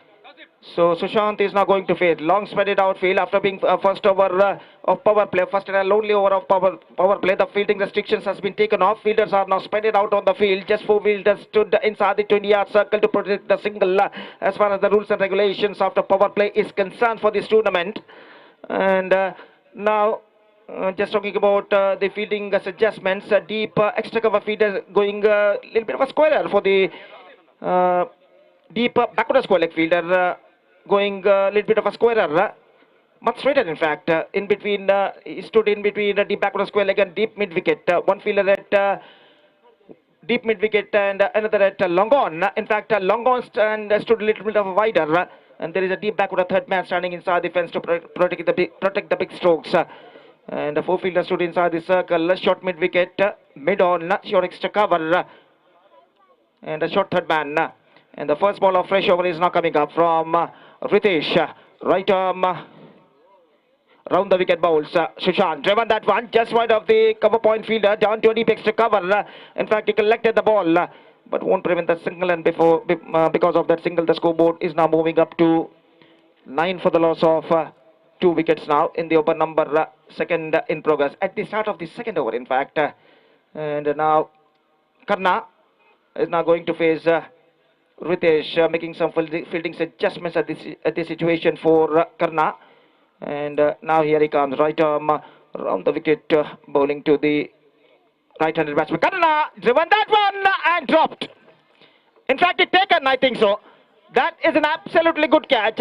So Sushant is now going to face long spreaded outfield after being first over of power play, first and only over of power play. The fielding restrictions has been taken off. Fielders are now spread out on the field. Just 4 fielders stood inside the 20-yard circle to protect the single, as far as the rules and regulations after power play is concerned for this tournament. And now just talking about the fielding adjustments, deep extra cover fielder going a little bit of a squarer for the deep backward square leg fielder, going a little bit of a squarer, much straighter in fact, in between, he stood in between the deep backward square leg and deep mid wicket. One fielder at deep mid wicket and another at long on. In fact, long on stood a little bit of a wider, and there is a deep backward third man standing inside the fence to protect the big strokes. And the 4 fielders stood inside the circle, short mid wicket, mid on, short extra cover, and a short third man. And the first ball of fresh over is now coming up from Ritesh. Right arm round the wicket bowls. Sushant driven that one just wide of the cover point fielder, down to a deep extra cover. In fact, he collected the ball, but won't prevent the single, and because of that single, the scoreboard is now moving up to 9 for the loss of 2 wickets now in the over number second in progress. At the start of the second over, in fact. And now Karna is now going to face Ritesh, making some fielding adjustments at this situation for Karna. And now here he comes, right arm round the wicket, bowling to the right-handed batsman. Karna driven that one and dropped. In fact, it taken, I think so. That is an absolutely good catch.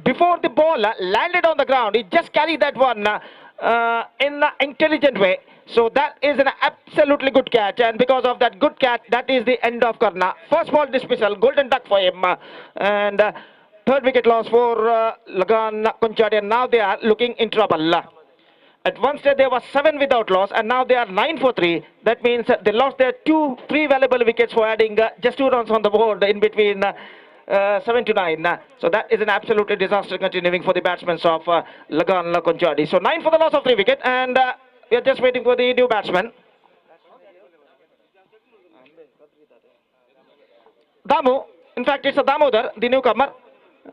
Before the ball landed on the ground, he just carried that one in an intelligent way. So that is an absolutely good catch, and because of that good catch, that is the end of Karna. First ball dismissal, golden duck for him, and third wicket loss for Lagan Konchadi. Now they are looking in trouble. At one stage they were 7 without loss, and now they are 9 for 3. That means they lost their 3 valuable wickets for adding just 2 runs on the board in between 7 to 9. So that is an absolute disaster continuing for the batsmen of Lagan Konchadi. So 9 for the loss of 3 wickets, and We are just waiting for the new batsman. Damu, in fact it's a Damodar, the newcomer,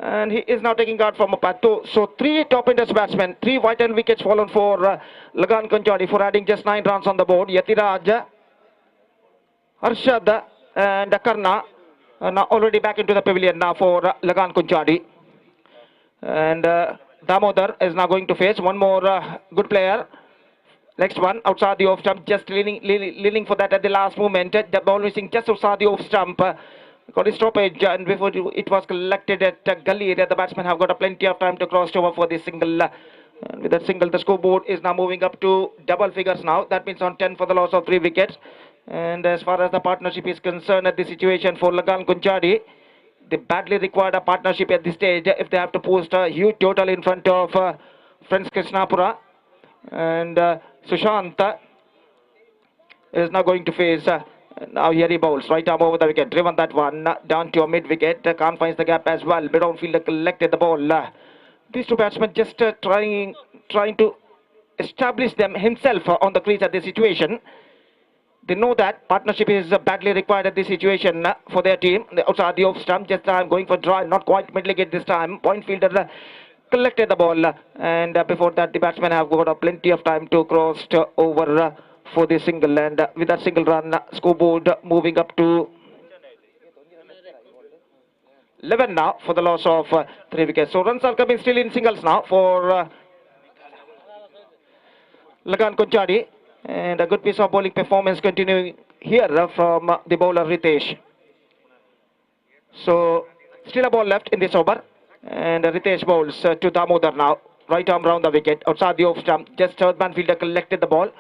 and he is now taking guard from a part 2. So 3 top Indus batsmen, 3 vital wickets fallen for Lagan Kunchadi for adding just 9 runs on the board. Yatiraj, Arshad and Karna are now already back into the pavilion now for Lagan Kunchadi. And Damodar is now going to face one more good player. Next one, outside the off stump, just leaning for that at the last moment. The ball missing just outside the off stump. Got a stoppage, and before it was collected at gully area, the batsmen have got a plenty of time to cross over for the single. And with that single, the scoreboard is now moving up to double figures now. That means on 10 for the loss of 3 wickets. And as far as the partnership is concerned at the situation for Lagan Kunchadi, they badly required a partnership at this stage if they have to post a huge total in front of Friends Krishnapura. And Sushant is now going to face now here he bowls right arm over the wicket, driven that one down to a mid wicket. Khan finds the gap as well. Mid fielder collected the ball. These 2 batsmen just trying to establish them himself on the crease at this situation. They know that partnership is badly required at this situation for their team. Outside the off stump, just going for drive, not quite mid wicket this time. Point fielder collected the ball, and before that the batsmen have got plenty of time to cross over for the single, and with that single run, scoreboard moving up to 11 now for the loss of 3 wickets. So runs are coming still in singles now for Lagan Kunchadi, and a good piece of bowling performance continuing here from the bowler Ritesh. So still a ball left in this over, and Ritesh bowls to Damodar now, right arm round the wicket, outside the off stump. Just third man fielder collected the ball.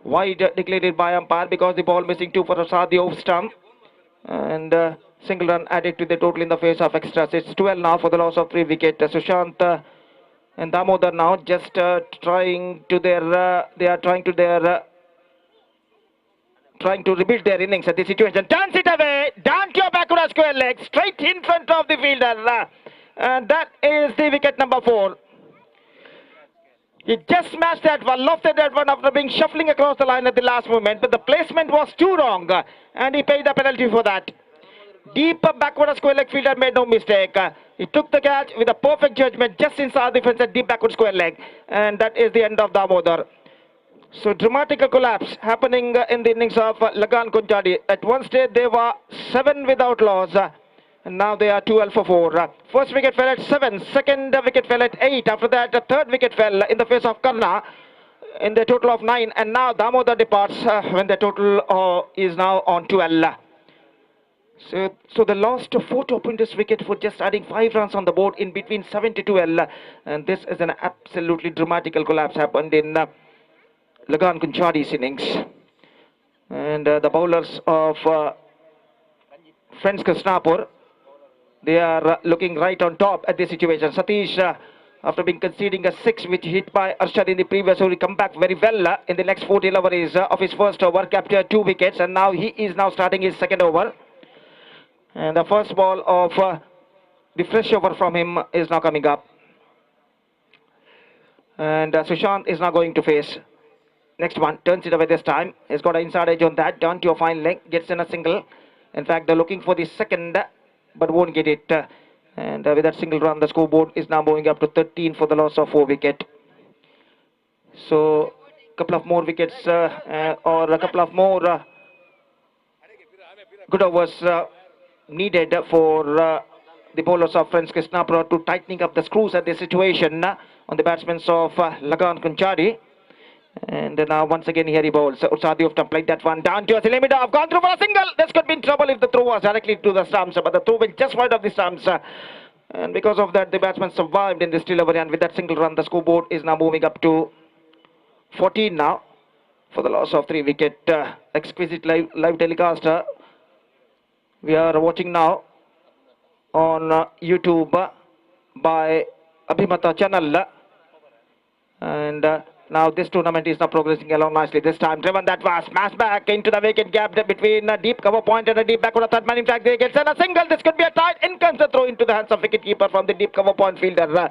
Wide declared by umpire because the ball missing 2 for outside the off stump, and single run added to the total in the face of extras. It's 12 now for the loss of 3 wickets. Sushant and Damodar now just trying to rebuild their innings at this situation. Turns it away, down to your backward square leg, straight in front of the fielder, and that is the wicket number 4. He just smashed that one, lofted that one after being shuffling across the line at the last moment, but the placement was too wrong, and he paid the penalty for that. Deep backward square leg fielder made no mistake. He took the catch with a perfect judgment just inside the fence at deep backward square leg, and that is the end of Damodar. So dramatic collapse happening in the innings of Lagan Kunchadi. At one stage they were 7 without loss, and now they are 12 for 4. First wicket fell at 7, second wicket fell at 8. After that, the third wicket fell in the face of Karna in the total of 9, and now Damodar departs when the total is now on 12. So they lost 4 top Indus wicket for just adding 5 runs on the board in between 7 to 12, and this is an absolutely dramatical collapse happened in Lagan Kunchadi's innings. And the bowlers of Friends Krishnapur, they are looking right on top at this situation. Satish, after being conceding a 6 which hit by Arshad in the previous over, he come back very well in the next 40 overs of his first over, captured 2 wickets, and now he is now starting his second over. And the first ball of the fresh over from him is now coming up. And Sushant is now going to face. Next one, turns it away this time. He's got an inside edge on that, down to a fine leg, gets in a single. In fact, they're looking for the second, but won't get it. And with that single run, the scoreboard is now moving up to 13 for the loss of 4 wickets. So, a couple of more wickets or a couple of more good overs needed for the bowlers of Friends Krishnapura to tightening up the screws at this situation on the batsmen of Lagan Kunchadi. And now once again here he bowls. Utsadi of played that one down to a Silimida. I've gone through for a single. This could be in trouble if the throw was directly to the stumps, but the throw went just wide of the stumps. And because of that, the batsman survived in this still over, and with that single run, the scoreboard is now moving up to 14 now for the loss of 3 wickets. Exquisite live telecast. We are watching now on YouTube by Abhimata channel, and now this tournament is now progressing along nicely. This time driven that was smashed back into the vacant gap between a deep cover point and a deep backward third man. In fact, they get a single. This could be a tight. In comes the throw into the hands of wicketkeeper from the deep cover point fielder.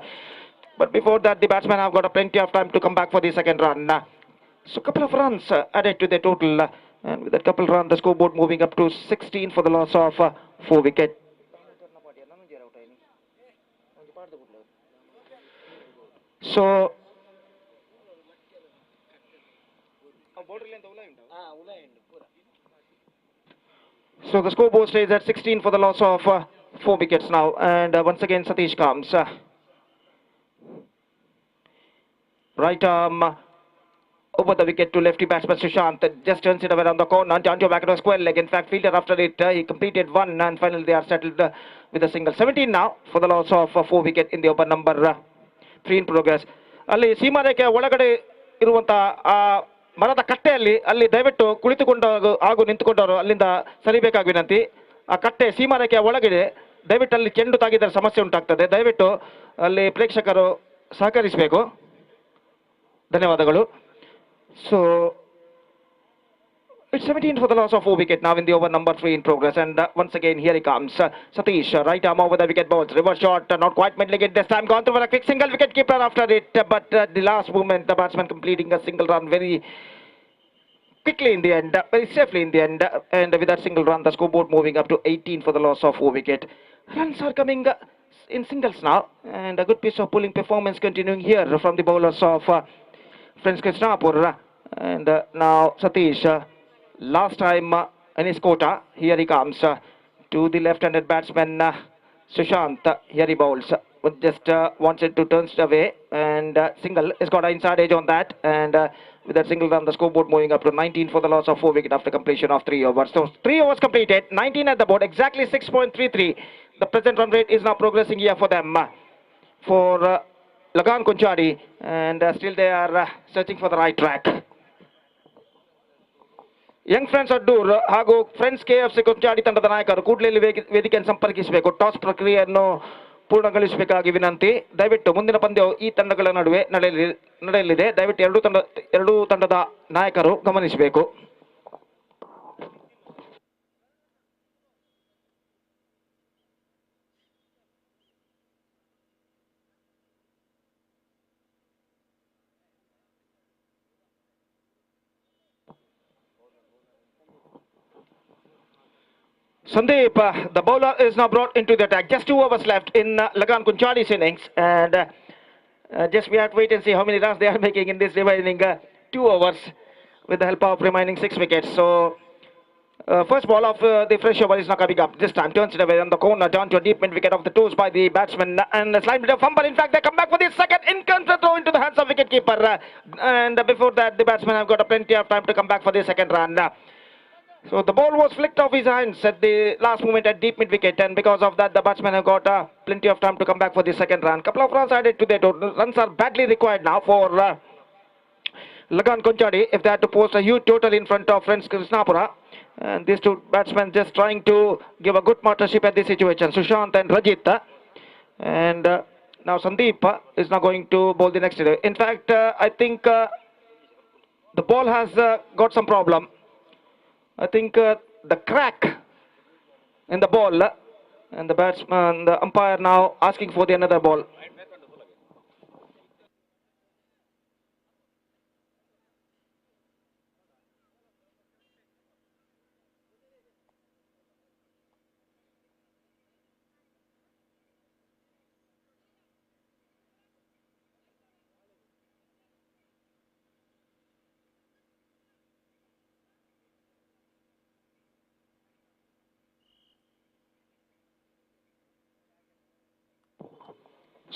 But before that, the batsmen have got a plenty of time to come back for the second run. So couple of runs added to the total, and with that couple run, the scoreboard moving up to 16 for the loss of 4 wicket. So the scoreboard stays at 16 for the loss of 4 wickets now, and once again Satish comes. Right arm over the wicket to lefty batsman Sushant, just turns it around the corner, down to back to a square leg. In fact, fielder after it, he completed one, and finally they are settled with a single. 17 now for the loss of 4 wicket in the over number 3 in progress. ಅಲ್ಲಿ ಸೀಮಾರೇಖೆ ಒಳಗಡೆ ಇರುವಂತ ಆ ಮರದ ಕಟ್ಟೆಯಲ್ಲಿ ಅಲ್ಲಿ ದಯವಿಟ್ಟು ಕುಳಿತುಕೊಂಡವರು ಹಾಗೂ ನಿಂತುಕೊಂಡವರು ಅಲ್ಲಿಂದ ಸರಿಬೇಕಾಗಿ ವಿನಂತಿ. ಆ ಕಟ್ಟೆ ಸೀಮಾರೇಖೆಯ ಒಳಗಡೆ ದಯವಿಟ್ಟು ಅಲ್ಲಿ ಚೆಂಡು ತಾಗಿದರೆ ಸಮಸ್ಯೆ ಉಂಟಾಗ್ತದೆ. ದಯವಿಟ್ಟು ಅಲ್ಲಿ ಪ್ರೇಕ್ಷಕರು ಸಹಕರಿಸಬೇಕು. ಧನ್ಯವಾದಗಳು. So it's 17 for the loss of 4 wicket now in the over number 3 in progress, and once again here he comes. Satish, right arm over the wicket, balls reverse shot, not quite middling it this time, gone through for a quick single, wicket keeper after it, but the last moment the batsman completing a single run very quickly in the end, very safely in the end, and with that single run the scoreboard moving up to 18 for the loss of 4 wicket. Runs are coming in singles now, and a good piece of pulling performance continuing here from the bowlers of Friends Krishnapur. And now Satish, last time in his quota, here he comes to the left-handed batsman Sushant. Here he bowls, just wants it to turn it away, and single has got an inside edge on that, and with that single run the scoreboard moving up to 19 for the loss of 4 wicket after completion of 3 overs. So 3 overs completed, 19 at the board, exactly 6.33. The present run rate is now progressing here for them, for Lagan Kunchadi, and still they are searching for the right track. Young friends Addur ಹಾಗೂ friends KFC Konchady ತಂಡದ ನಾಯಕರು ಕೂಡಲೇ ವೇದಿಕೆಯನ್ನು ಸಂಪರ್ಕಿಸಬೇಕು. Toss ಪ್ರಕ್ರಿಯೆಯನ್ನು ಪೂರ್ಣಗೊಳಿಸಬೇಕಾಗಿ ವಿನಂತಿ. ದಯವಿಟ್ಟು ಮುಂದಿನ ಪಂದ್ಯವು ಈ ತಂಡಗಳ ನಡುವೆ ನಡೆಯಲಿದೆ. ದಯವಿಟ್ಟು ಎರಡೂ ತಂಡದ ನಾಯಕರು ಗಮನಿಸಬೇಕು. Sandeep, the bowler is now brought into the attack. Just 2 overs left in Lagan Kunchadi's innings, and just we have to wait and see how many runs they are making in this remaining 2 overs with the help of remaining 6 wickets. So first ball of the fresh over is not coming up. This time turns it away on the corner, down to a deep mid wicket off the toes by the batsman, and a slight bit of fumble. In fact, they come back for the second in counter throw into the hands of wicketkeeper, and before that the batsman have got plenty of time to come back for the second run. So the ball was flicked off his hands at the last moment at deep mid wicket, and because of that the batsmen have got plenty of time to come back for the second run. Couple of runs added to their total. Runs are badly required now for Lagan Kunchadi if they had to post a huge total in front of Friends Krishnapura, and these two batsmen just trying to give a good partnership at this situation, Sushant and Rajit, and now Sandeep is now going to bowl the next day. In fact, I think the ball has got some problem. I think the crack in the ball, and the batsman, the umpire now asking for the another ball.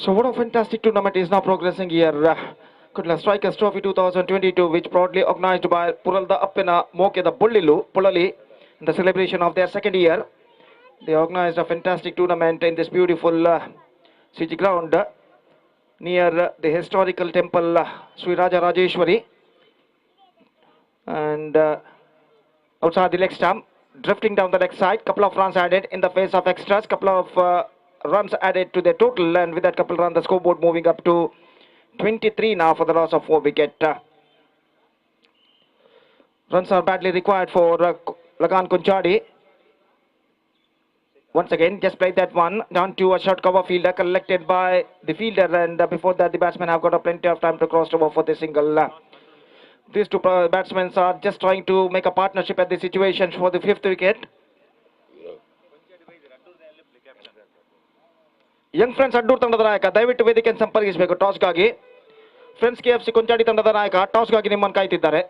So what a fantastic tournament is now progressing here. Kudla Strikers Trophy 2022, which proudly organized by Puralda Appena Mokeda Bullilu Pulali in the celebration of their second year. They organized a fantastic tournament in this beautiful CG ground near the historical temple Sri Raja Rajeshwari, and outside the leg stump, drifting down the leg side. Couple of runs added in the face of extras. Couple of runs added to their total, and with that couple run the scoreboard moving up to 23 now for the loss of 4 wicket. Runs are badly required for Lagan Kunchadi. Once again, just played that one down to a short cover fielder collected by the fielder, and before that the batsmen have got a plenty of time to cross over for the single. These two batsmen are just trying to make a partnership at the situation for the fifth wicket. Young friends Addur ತಂಡದ ನಾಯಕ ದಯವಿಟ್ಟು ವೇದಿಕೆಯನ್ನು ಸಂಪರ್ಕಿಸಬೇಕು ಟಾಸ್ಗಾಗಿ. Friends KFC Konchady ತಂಡದ ನಾಯಕ ಟಾಸ್ಗಾಗಿ ನಿಮ್ಮನ್ನು ಕಾಯ್ತಿದ್ದಾರೆ.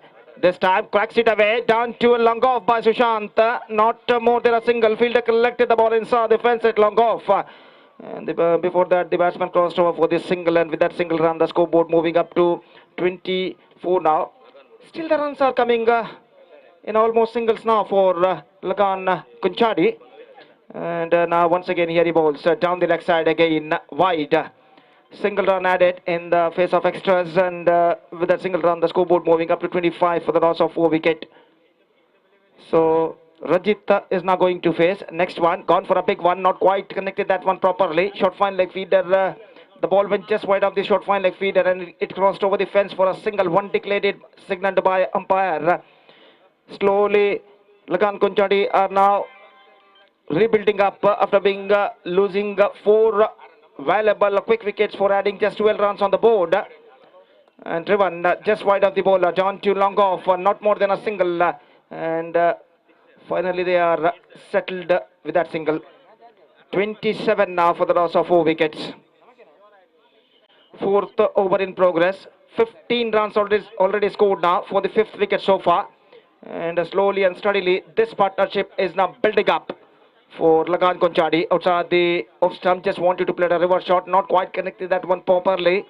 This time cracks it away down to a long off by Sushant. Not more than a single. Fielder collected the ball inside the fence at long off. And before that, the batsman crossed over for this single, and with that single run, the scoreboard moving up to 24 now. Still, the runs are coming in almost singles now for Lagan Kunchadi. And now once again here he bowls down the leg side again wide. Single run added in the face of extras, and with that single run, the scoreboard moving up to 25 for the loss of 4 wicket. So Rajit is now going to face next one. Gone for a big one, not quite connected that one properly. Short fine leg feeder. The ball went just wide of the short fine leg feeder, and it crossed over the fence for a single. One declared, signaled by umpire. Slowly, Lagan Kunchadi are now rebuilding up after being losing 4 valuable quick wickets for adding just 12 runs on the board. And driven just wide of the bowler, John to long off, not more than a single. And finally they are settled with that single. 27 now for the loss of 4 wickets. Fourth over in progress. 15 runs already scored now for the 5th wicket so far. And slowly and steadily this partnership is now building up for Lagan Konchadi. Outside the off stump, just wanted to play a reverse shot, not quite connected that one properly.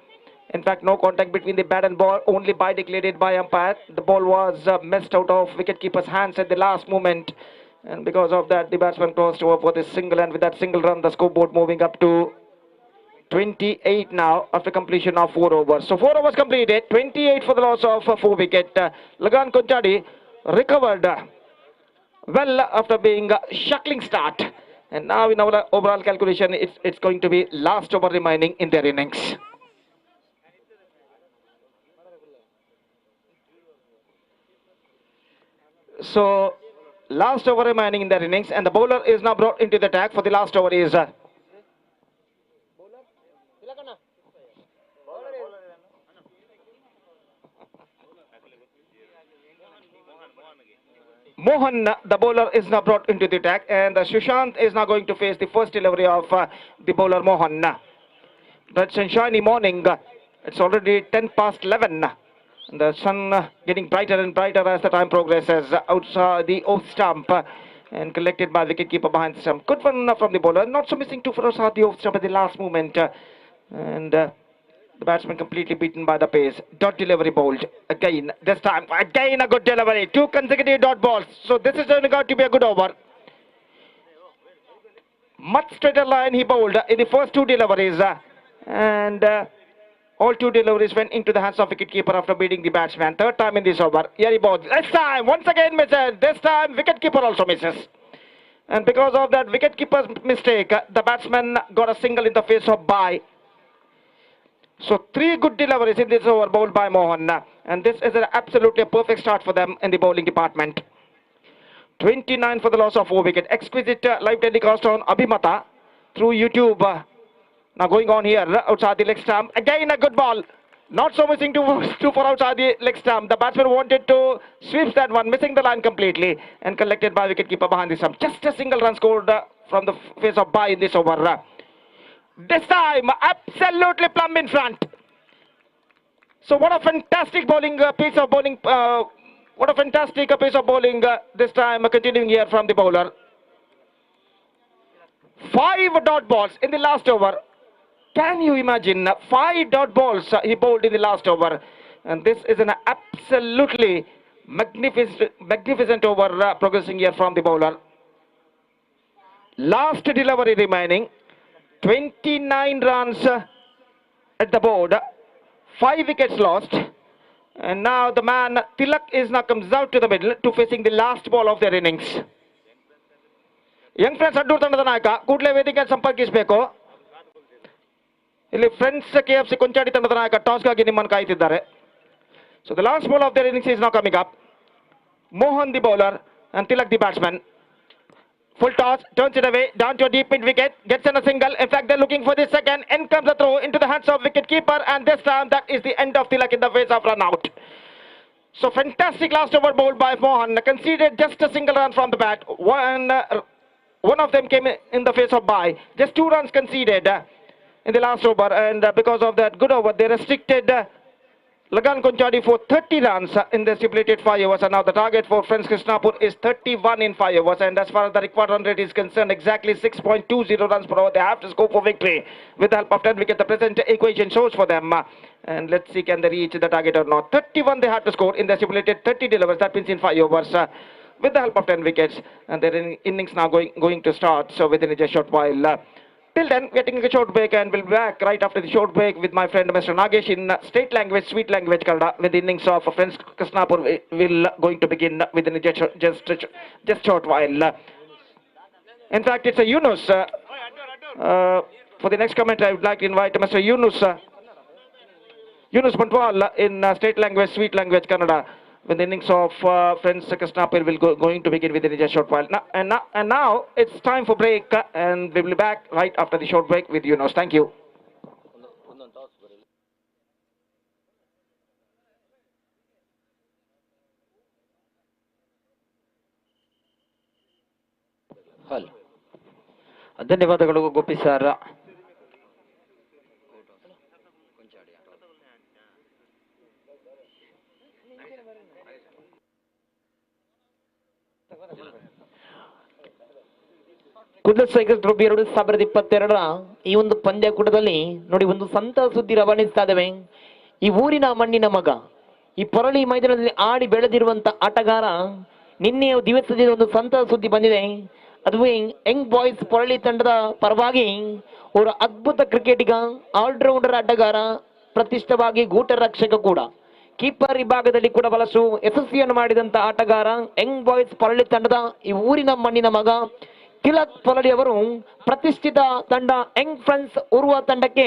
In fact, no contact between the bat and ball, only by declared by umpire. The ball was missed out of wicketkeeper's hands at the last moment, and because of that the batsman crossed over for this single, and with that single run the scoreboard moving up to 28 now after completion of 4 overs. So 4 overs completed, 28 for the loss of 4 wicket. Lagan Konchadi recovered well after being a shackling start, and now in our overall calculation it's going to be last over remaining in their innings. So last over remaining in their innings, and the bowler is now brought into the attack for the last over is Mohan. The bowler is now brought into the attack, and Sushant is now going to face the first delivery of the bowler Mohan. But sunshiny morning, it's already 10 past 11. The sun getting brighter and brighter as the time progresses. Outside the off stump, and collected by wicketkeeper behind the stump. Good one from the bowler, not so missing 2 for outside the off stump at the last moment. And the batsman completely beaten by the pace. Dot delivery bowled again. This time again a good delivery. 2 consecutive dot balls. So this is turning out to be a good over. Much straighter line he bowled in the first 2 deliveries, and all 2 deliveries went into the hands of wicketkeeper after beating the batsman. Third time in this over. Here he bowls. This time once again misses. This time wicketkeeper also misses. And because of that wicketkeeper's mistake, the batsman got a single in the face of bye. So 3 good deliveries in this over bowled by Mohan, and this is an absolutely perfect start for them in the bowling department. 29 for the loss of 4 wicket. Exquisite live telecast on Abhimata through YouTube. Now going on here outside the leg stump. Again a good ball. Not so missing 2 for outside the leg stump. The batsman wanted to sweep that one, missing the line completely, and collected by wicketkeeper behind the stump. Just a single run scored from the face of bye in this over. This time absolutely plumb in front. So what a fantastic bowling piece of bowling. What a fantastic piece of bowling this time continuing here from the bowler. 5 dot balls in the last over. Can you imagine 5 dot balls he bowled in the last over, and this is an absolutely magnificent over progressing here from the bowler. Last delivery remaining. 29 runs at the board, 5 wickets lost, and now the man Tilak is now comes out to the middle to facing the last ball of their innings. Young friends ಅಡ್ಡೂರ್ ತಂಡದ ನಾಯಕ ಕೂಡಲೇ ವೇದಿಕೆ ಸಂಪರ್ಕಿಸಬೇಕು. ಇಲ್ಲಿ friends KFC Konchady ತಂಡದ ನಾಯಕ ಟಾಸ್ಗಾಗಿ ನಿಮ್ಮನ್ನು ಕಾಯ್ತಿದ್ದಾರೆ. So the last ball of their innings is now coming up. Mohan the bowler and Tilak the batsman. Full toss, turns it away, down to a deep mid wicket, gets in a single. In fact, they're looking for the second. In comes the throw into the hands of wicket keeper, and this time that is the end of Tilak in the face of run out. So fantastic last over bowled by Mohan. Conceded just a single run from the bat. One of them came in the face of Bai. Just 2 runs conceded in the last over, and because of that good over, they restricted Lagan Konchadi for 30 runs in the stipulated 5 overs, and now the target for Friends Krishnapur is 31 in 5 overs, and as far as the required run rate is concerned, exactly 6.20 runs per over. They have to score for victory with the help of 10 wickets. The present equation shows for them, and let's see can they reach the target or not. 31 they have to score in the stipulated 30 delivers, that means in 5 overs. With the help of 10 wickets, and their innings now going to start, so within just a short while. Till then, we are taking a short break, and we'll be back right after the short break with my friend Mr. Nagesh in state language, sweet language, Kannada, with the innings of Friends Krishnapur will going to begin within just short while. In fact, it's a Yunus. For the next comment, I would like to invite Mr. Yunus Bantwal in state language, sweet language, Kannada, with the innings of Friends Krishnapur will going to begin within just a short while. Now it's time for break, and we'll be back right after the short break with Yunus. Thank you. ಒಂದೊಂದು toss ಬರಲಿ. Hello, ಧನ್ಯವಾದಗಳು Gopi sir. Kudla cycle trophy 2022ರ ಈ ಒಂದು ಪಂದ್ಯಕೂಟದಲ್ಲಿ ನೋಡಿ ಒಂದು ಸಂತ ಸುದ್ದಿ ರವಾನಿಸ್ತಾ ಇದ್ದೇವೆ. ಈ ಊರಿನ ಮಣ್ಣಿನ ಮಗ, ಈ ಪೊರಳಿ ಮೈದಾನದಲ್ಲಿ ಆಡಿ ಬೆಳೆದಿರುವಂತ ಆಟಗಾರ, ನಿನ್ನೆಯ ದಿವಸದಲ್ಲಿ ಒಂದು ಸಂತ ಸುದ್ದಿ ಬಂದಿದೆ. ಅದುವೇ ಯಂಗ್ ಬಾಯ್ಸ್ ಪೊರಳಿ ತಂಡದ ಪರವಾಗಿ ಅವರ ಅದ್ಭುತ ಕ್ರಿಕೆಟಿಗ, ಆಲ್ರೌಂಡರ್ ಆಟಗಾರ, ಪ್ರತಿಷ್ಠವಾಗಿ ಗೂಟ ರಕ್ಷಕ ಕೂಡ, ಕೀಪರ್ ವಿಭಾಗದಲ್ಲಿ ಕೂಡ ಬಹಳಷ್ಟು ಯಶಸ್ವಿಯನ್ನು ಮಾಡಿದಂತ ಆಟಗಾರ, ಯಂಗ್ ಬಾಯ್ಸ್ ಪೊರಳಿ ತಂಡದ ಈ ಊರಿನ ಮಣ್ಣಿನ ಮಗ ತಿಲಕ್ ಪೊರಳಿ ಅವರು ಪ್ರತಿಷ್ಠಿತ ತಂಡ ಯಂಗ್ ಫ್ರೆಂಡ್ಸ್ ಉರ್ವ ತಂಡಕ್ಕೆ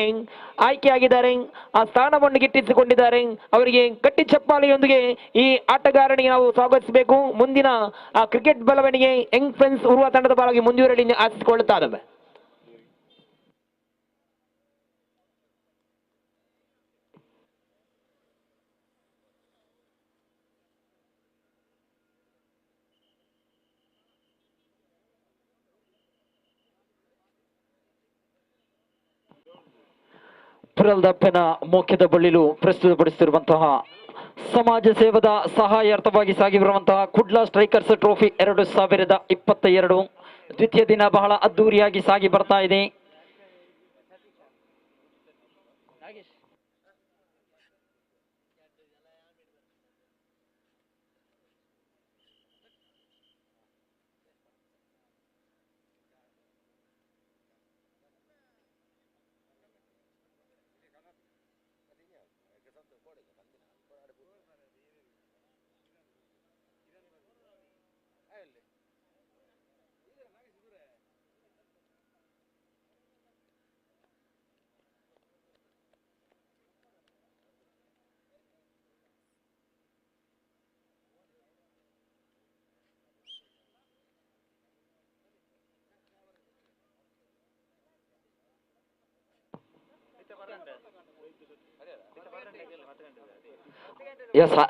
ಆಯ್ಕೆಯಾಗಿದ್ದಾರೆ. ಆ ಸ್ಥಾನವನ್ನು ಗಿಟ್ಟಿಸಿಕೊಂಡಿದ್ದಾರೆ. ಅವರಿಗೆ ಗಟ್ಟಿ ಚಪ್ಪಾಳೆಯೊಂದಿಗೆ ಈ ಆಟಗಾರನಿಗೆ ನಾವು ಸ್ವಾಗತಿಸಬೇಕು. ಮುಂದಿನ ಆ ಕ್ರಿಕೆಟ್ ಬೆಳವಣಿಗೆ ಯಂಗ್ ಫ್ರೆಂಡ್ಸ್ ಉರ್ವ ತಂಡದ ಪರವಾಗಿ ಮುಂದುವರಲಿ ಆಶಿಸಿಕೊಳ್ಳುತ್ತಾ ಇದ್ದಾವೆ. ಪುರಲ್ದಪ್ಪನ ಮೋಖ್ಯದ ಬಳ್ಳಿಲು ಪ್ರಸ್ತುತಪಡಿಸುತ್ತಿರುವಂತಹ ಸಮಾಜ ಸೇವದ ಸಹಾಯಾರ್ಥವಾಗಿ ಸಾಗಿರುವಂತಹ ಕುಡ್ಲಾ ಸ್ಟ್ರೈಕರ್ಸ್ ಟ್ರೋಫಿ 2022 ದ್ವಿತೀಯ ದಿನ ಬಹಳ ಅದ್ದೂರಿಯಾಗಿ ಸಾಗಿ ಬರ್ತಾ ಇದೆ.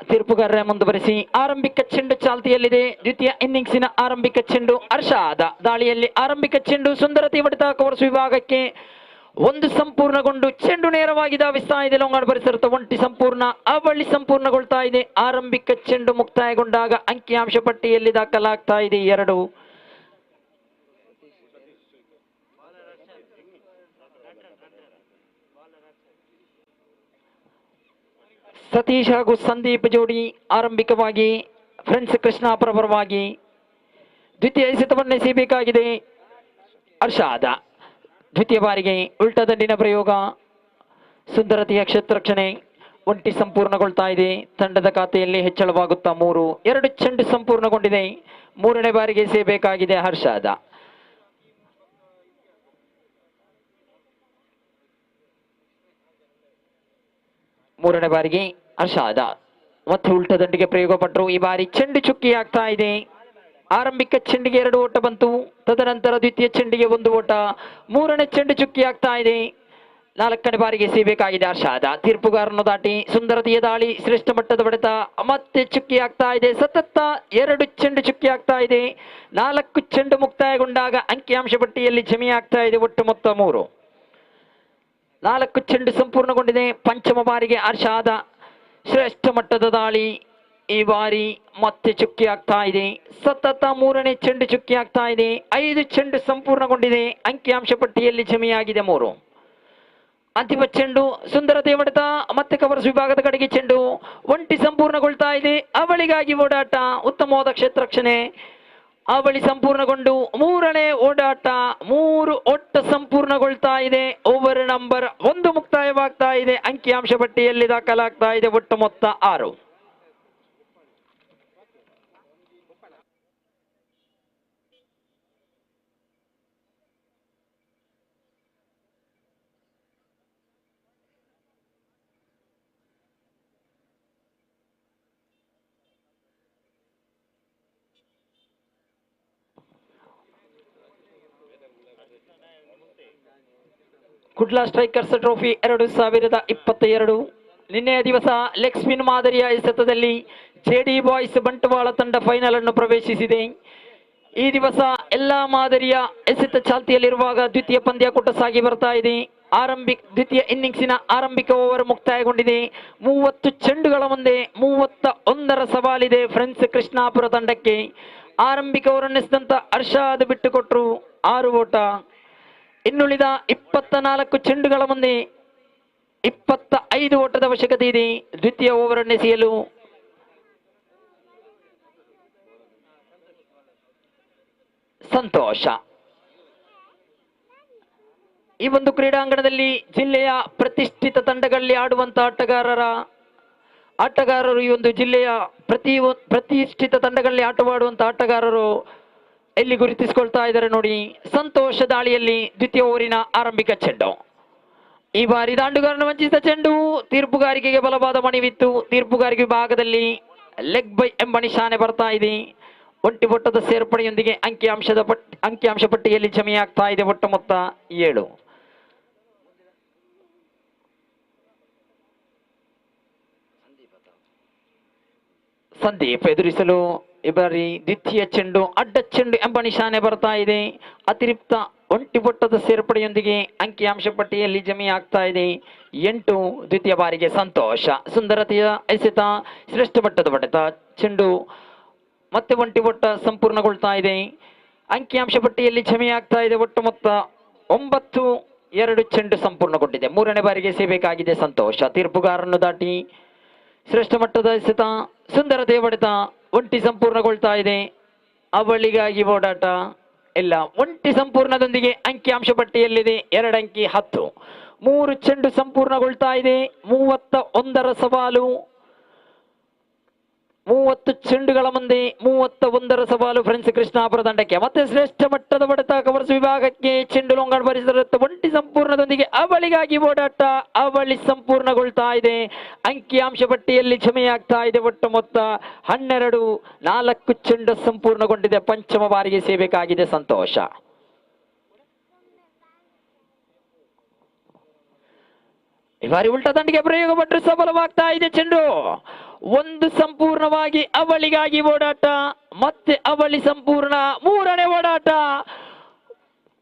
ತೀರ್ಪುಗಾರರ ಮುಂದುವರಿಸಿ ಆರಂಭಿಕ ಚೆಂಡು ಚಾಲ್ತಿಯಲ್ಲಿದೆ. ದ್ವಿತೀಯ ಇನ್ನಿಂಗ್ಸಿನ ಆರಂಭಿಕ ಚೆಂಡು ಹರ್ಷಾದ ದಾಳಿಯಲ್ಲಿ ಆರಂಭಿಕ ಚೆಂಡು ಸುಂದರತೆ ಹೊಡೆತ ಕೋರ್ಸ್ ವಿಭಾಗಕ್ಕೆ ಒಂದು ಸಂಪೂರ್ಣಗೊಂಡು ಚೆಂಡು ನೇರವಾಗಿ ಧಾವಿಸ್ತಾ ಇದೆ. ಲೋಂಗಾಡ್ ಪರಿಸರದ ಒಂಟಿ ಸಂಪೂರ್ಣ, ಅವಳಿ ಸಂಪೂರ್ಣಗೊಳ್ತಾ ಇದೆ. ಆರಂಭಿಕ ಚೆಂಡು ಮುಕ್ತಾಯಗೊಂಡಾಗ ಅಂಕಿಅಂಶ ಪಟ್ಟಿಯಲ್ಲಿ ದಾಖಲಾಗ್ತಾ ಇದೆ 2. ಸತೀಶ್ ಹಾಗೂ ಸಂದೀಪ್ ಜೋಡಿ ಆರಂಭಿಕವಾಗಿ ಫ್ರೆಂಡ್ಸ್ ಕೃಷ್ಣಾಪುರ ಪರವಾಗಿ ದ್ವಿತೀಯ ಎಸೆತವನ್ನು ಎಸೆಯಬೇಕಾಗಿದೆ. ಹರ್ಷಾದ ದ್ವಿತೀಯ ಬಾರಿಗೆ ಉಲ್ಟಾ ದಂಡಿನ ಪ್ರಯೋಗ, ಸುಂದರತೆಯ ಕ್ಷೇತ್ರರಕ್ಷಣೆ, ಒಂಟಿ ಸಂಪೂರ್ಣಗೊಳ್ತಾ ಇದೆ. ತಂಡದ ಖಾತೆಯಲ್ಲಿ ಹೆಚ್ಚಳವಾಗುತ್ತಾ 3. 2 ಚೆಂಡು ಸಂಪೂರ್ಣಗೊಂಡಿದೆ. 3ನೇ ಬಾರಿಗೆ ಎಸೆಯಬೇಕಾಗಿದೆ ಹರ್ಷಾದ. ಮೂರನೇ ಬಾರಿಗೆ ಹರ್ಷಾದ ಮತ್ತೆ ಉಲ್ಟಾ ದಂಡಿಗೆ ಪ್ರಯೋಗ ಪಟ್ಟರು. ಈ ಬಾರಿ ಚೆಂಡು ಚುಕ್ಕಿ ಆಗ್ತಾ ಇದೆ. ಆರಂಭಿಕ ಚೆಂಡಿಗೆ 2 ಓಟ ಬಂತು. ತದನಂತರ ದ್ವಿತೀಯ ಚೆಂಡಿಗೆ 1 ಓಟ. ಮೂರನೇ ಚೆಂಡು ಚುಕ್ಕಿ ಆಗ್ತಾ ಇದೆ. 4ನೇ ಬಾರಿಗೆ ಎಸೆಯಬೇಕಾಗಿದೆ ಹರ್ಷಾದ. ತೀರ್ಪುಗಾರನ್ನು ದಾಟಿ ಸುಂದರತೆಯ ದಾಳಿ, ಶ್ರೇಷ್ಠ ಮಟ್ಟದ ಹೊಡೆತ, ಮತ್ತೆ ಚುಕ್ಕಿ ಆಗ್ತಾ ಇದೆ. ಸತತ 2 ಚೆಂಡು ಚುಕ್ಕಿ ಆಗ್ತಾ ಇದೆ. 4 ಚೆಂಡು ಮುಕ್ತಾಯಗೊಂಡಾಗ ಅಂಕಿಅಂಶ ಪಟ್ಟಿಯಲ್ಲಿ ಜಮೆ ಆಗ್ತಾ ಇದೆ ಒಟ್ಟು ಮೊತ್ತ 3. 4 ಚೆಂಡು ಸಂಪೂರ್ಣಗೊಂಡಿದೆ. ಪಂಚಮ ಬಾರಿಗೆ ಹರ್ಷಾದ ಶ್ರೇಷ್ಠ ಮಟ್ಟದ ದಾಳಿ, ಈ ಬಾರಿ ಮತ್ತೆ ಚುಕ್ಕಿ ಆಗ್ತಾ ಇದೆ. ಸತತ 3ನೇ ಚೆಂಡು ಚುಕ್ಕಿ ಆಗ್ತಾ ಇದೆ. 5 ಚೆಂಡು ಸಂಪೂರ್ಣಗೊಂಡಿದೆ. ಅಂಕಿಅಂಶ ಪಟ್ಟಿಯಲ್ಲಿ ಜಮೆಯಾಗಿದೆ 3. ಅಂತಿಮ ಚೆಂಡು ಸುಂದರತೆ ಹೊಡೆತ, ಮತ್ತೆ ಕವರ್ಸ್ ವಿಭಾಗದ ಕಡೆಗೆ ಚೆಂಡು, ಒಂಟಿ ಸಂಪೂರ್ಣಗೊಳ್ತಾ ಇದೆ. ಅವಳಿಗಾಗಿ ಓಡಾಟ, ಉತ್ತಮವಾದ ಕ್ಷೇತ್ರ ರಕ್ಷಣೆ. ಅವಳಿ ಸಂಪೂರ್ಣಗೊಂಡು 3ನೇ ಓಡಾಟ, 3 ಒಟ್ಟ ಸಂಪೂರ್ಣಗೊಳ್ತಾ ಇದೆ. ಓವರ್ ನಂಬರ್ 1 ಮುಕ್ತಾಯವಾಗ್ತಾ ಇದೆ. ಅಂಕಿಅಂಶ ಪಟ್ಟಿಯಲ್ಲಿ ದಾಖಲಾಗ್ತಾ ಇದೆ ಒಟ್ಟು ಮೊತ್ತ 6. ಕುಡ್ಲಾ ಸ್ಟ್ರೈಕರ್ಸ್ ಟ್ರೋಫಿ 2022 ನಿನ್ನೆಯ ದಿವಸ ಲೆಗ್ ಸ್ಪಿನ್ ಮಾದರಿಯ ಎಸೆತದಲ್ಲಿ ಜೆಡಿ ಬಾಯ್ಸ್ ಬಂಟ್ವಾಳ ತಂಡ ಫೈನಲ್ ಅನ್ನು ಪ್ರವೇಶಿಸಿದೆ. ಈ ದಿವಸ ಎಲ್ಲಾ ಮಾದರಿಯ ಎಸೆತ ಚಾಲ್ತಿಯಲ್ಲಿರುವಾಗ ದ್ವಿತೀಯ ಪಂದ್ಯಾಕೂಟ ಸಾಗಿ ಬರ್ತಾ ಇದೆ. ದ್ವಿತೀಯ ಇನ್ನಿಂಗ್ಸಿನ ಆರಂಭಿಕ ಓವರ್ ಮುಕ್ತಾಯಗೊಂಡಿದೆ. 30 ಚೆಂಡುಗಳ ಮುಂದೆ 31ರ ಸವಾಲಿದೆ ಫ್ರೆಂಡ್ಸ್ ಕೃಷ್ಣಾಪುರ ತಂಡಕ್ಕೆ. ಆರಂಭಿಕ ಓವರ್ ಎಸೆದಂತ ಹರ್ಷಾದ್ ಬಿಟ್ಟುಕೊಟ್ರು 6 ಓಟ. ಇನ್ನುಳಿದ 24 ಚೆಂಡುಗಳ ಮುಂದೆ 25 ಓಟದ ಅವಶ್ಯಕತೆ ಇದೆ ದ್ವಿತೀಯ ಓವರ್ ಎಸೆಯಲು. ಸಂತೋಷ. ಈ ಒಂದು ಕ್ರೀಡಾಂಗಣದಲ್ಲಿ ಜಿಲ್ಲೆಯ ಪ್ರತಿಷ್ಠಿತ ತಂಡಗಳಲ್ಲಿ ಆಡುವಂತಹ ಆಟಗಾರರು ಈ ಒಂದು ಜಿಲ್ಲೆಯ ಪ್ರತಿಷ್ಠಿತ ತಂಡಗಳಲ್ಲಿ ಆಟವಾಡುವಂತಹ ಆಟಗಾರರು ಎಲ್ಲಿ ಗುರುತಿಸಿಕೊಳ್ತಾ ಇದ್ದಾರೆ ನೋಡಿ. ಸಂತೋಷ ದಾಳಿಯಲ್ಲಿ ದ್ವಿತೀಯ ಓವರಿನ ಆರಂಭಿಕ ಚೆಂಡು. ಈ ಬಾರಿ ದಾಂಡುಗಾರನ ವಂಚಿಸಿದ ಚೆಂಡು ತೀರ್ಪುಗಾರಿಕೆಗೆ ಬಲವಾದ ಮಣಿವಿತ್ತು. ತೀರ್ಪುಗಾರಿಕೆ ವಿಭಾಗದಲ್ಲಿ ಲೆಗ್ ಬೈ ಎಂಬ ನಿಶಾನೆ ಬರ್ತಾ ಇದೆ. ಒಂಟಿ ಒಟ್ಟದ ಸೇರ್ಪಡೆಯೊಂದಿಗೆ ಅಂಕಿಅಂಶ ಪಟ್ಟಿಯಲ್ಲಿ ಜಮೆಯಾಗ್ತಾ ಇದೆ ಒಟ್ಟು ಮೊತ್ತ 7. ಸಂದೀಪ್ ಎದುರಿಸಲು ಈ ಬಾರಿ ದ್ವಿತೀಯ ಚೆಂಡು ಅಡ್ಡ ಚೆಂಡು ಎಂಬ ನಿಶಾನೆ ಬರ್ತಾ ಇದೆ. ಅತಿರಿಕ್ತ ಒಂಟಿ ಒಟ್ಟದ ಸೇರ್ಪಡೆಯೊಂದಿಗೆ ಅಂಕಿಅಂಶ ಪಟ್ಟಿಯಲ್ಲಿ ಜಮೆಯಾಗ್ತಾ ಇದೆ 8. ದ್ವಿತೀಯ ಬಾರಿಗೆ ಸಂತೋಷ. ಸುಂದರತೆಯ ಎಸೆತ, ಶ್ರೇಷ್ಠ ಮಟ್ಟದ ಹೊಡೆತ, ಚೆಂಡು ಮತ್ತೆ ಒಂಟಿ ಒಟ್ಟ ಸಂಪೂರ್ಣಗೊಳ್ತಾ ಇದೆ. ಅಂಕಿಅಂಶ ಪಟ್ಟಿಯಲ್ಲಿ ಜಮೆಯಾಗ್ತಾ ಇದೆ ಒಟ್ಟು ಮೊತ್ತ 9. 2 ಚೆಂಡು ಸಂಪೂರ್ಣಗೊಂಡಿದೆ. 3ನೇ ಬಾರಿಗೆ ಸೇಬೇಕಾಗಿದೆ ಸಂತೋಷ. ತೀರ್ಪುಗಾರನ್ನು ದಾಟಿ ಶ್ರೇಷ್ಠ ಮಟ್ಟದ ಎಸೆತ, ಸುಂದರತೆ ಹೊಡೆತ, ಒಂಟಿ ಸಂಪೂರ್ಣಗೊಳ್ತಾ ಇದೆ. ಅವಳಿಗಾಗಿ ಓಡಾಟ ಇಲ್ಲ. ಒಂಟಿ ಸಂಪೂರ್ಣದೊಂದಿಗೆ ಅಂಕಿಅಂಶ ಪಟ್ಟಿಯಲ್ಲಿದೆ 2 ಅಂಕಿ 10. 3 ಚೆಂಡು ಸಂಪೂರ್ಣಗೊಳ್ತಾ ಇದೆ. 31ರ ಸವಾಲು. 30 ಚೆಂಡುಗಳ ಮುಂದೆ 31ರ ಸವಾಲು ಫ್ರೆಂಡ್ಸ್ ಕೃಷ್ಣಾಪುರ ತಂಡಕ್ಕೆ. ಮತ್ತೆ ಶ್ರೇಷ್ಠ ಮಟ್ಟದ ಹೊಡೆತ ಕವರ್ಸ್ ವಿಭಾಗಕ್ಕೆ. ಚೆಂಡು ಲೊಂಗಾಡ್ ಪರಿಸರ ಒಂಟಿ ಸಂಪೂರ್ಣದೊಂದಿಗೆ ಅವಳಿಗಾಗಿ ಓಡಾಟ. ಅವಳಿ ಸಂಪೂರ್ಣಗೊಳ್ತಾ ಇದೆ. ಅಂಕಿಅಂಶ ಪಟ್ಟಿಯಲ್ಲಿ ಜಮೆಯಾಗ್ತಾ ಇದೆ ಒಟ್ಟು ಮೊತ್ತ 12. 4 ಚೆಂಡು ಸಂಪೂರ್ಣಗೊಂಡಿದೆ. ಪಂಚಮ ಬಾರಿಗೆ ಸೇಬೇಕಾಗಿದೆ ಸಂತೋಷ. ಈ ಬಾರಿ ಉಲ್ಟಾ ದಂಡಿಗೆ ಪ್ರಯೋಗ ಪಟ್ಟರು ಸಫಲವಾಗ್ತಾ ಇದೆ ಚೆಂಡು. 1 ಸಂಪೂರ್ಣವಾಗಿ ಅವಳಿಗಾಗಿ ಓಡಾಟ, ಮತ್ತೆ ಅವಳಿ ಸಂಪೂರ್ಣ 3ನೇ ಓಡಾಟ.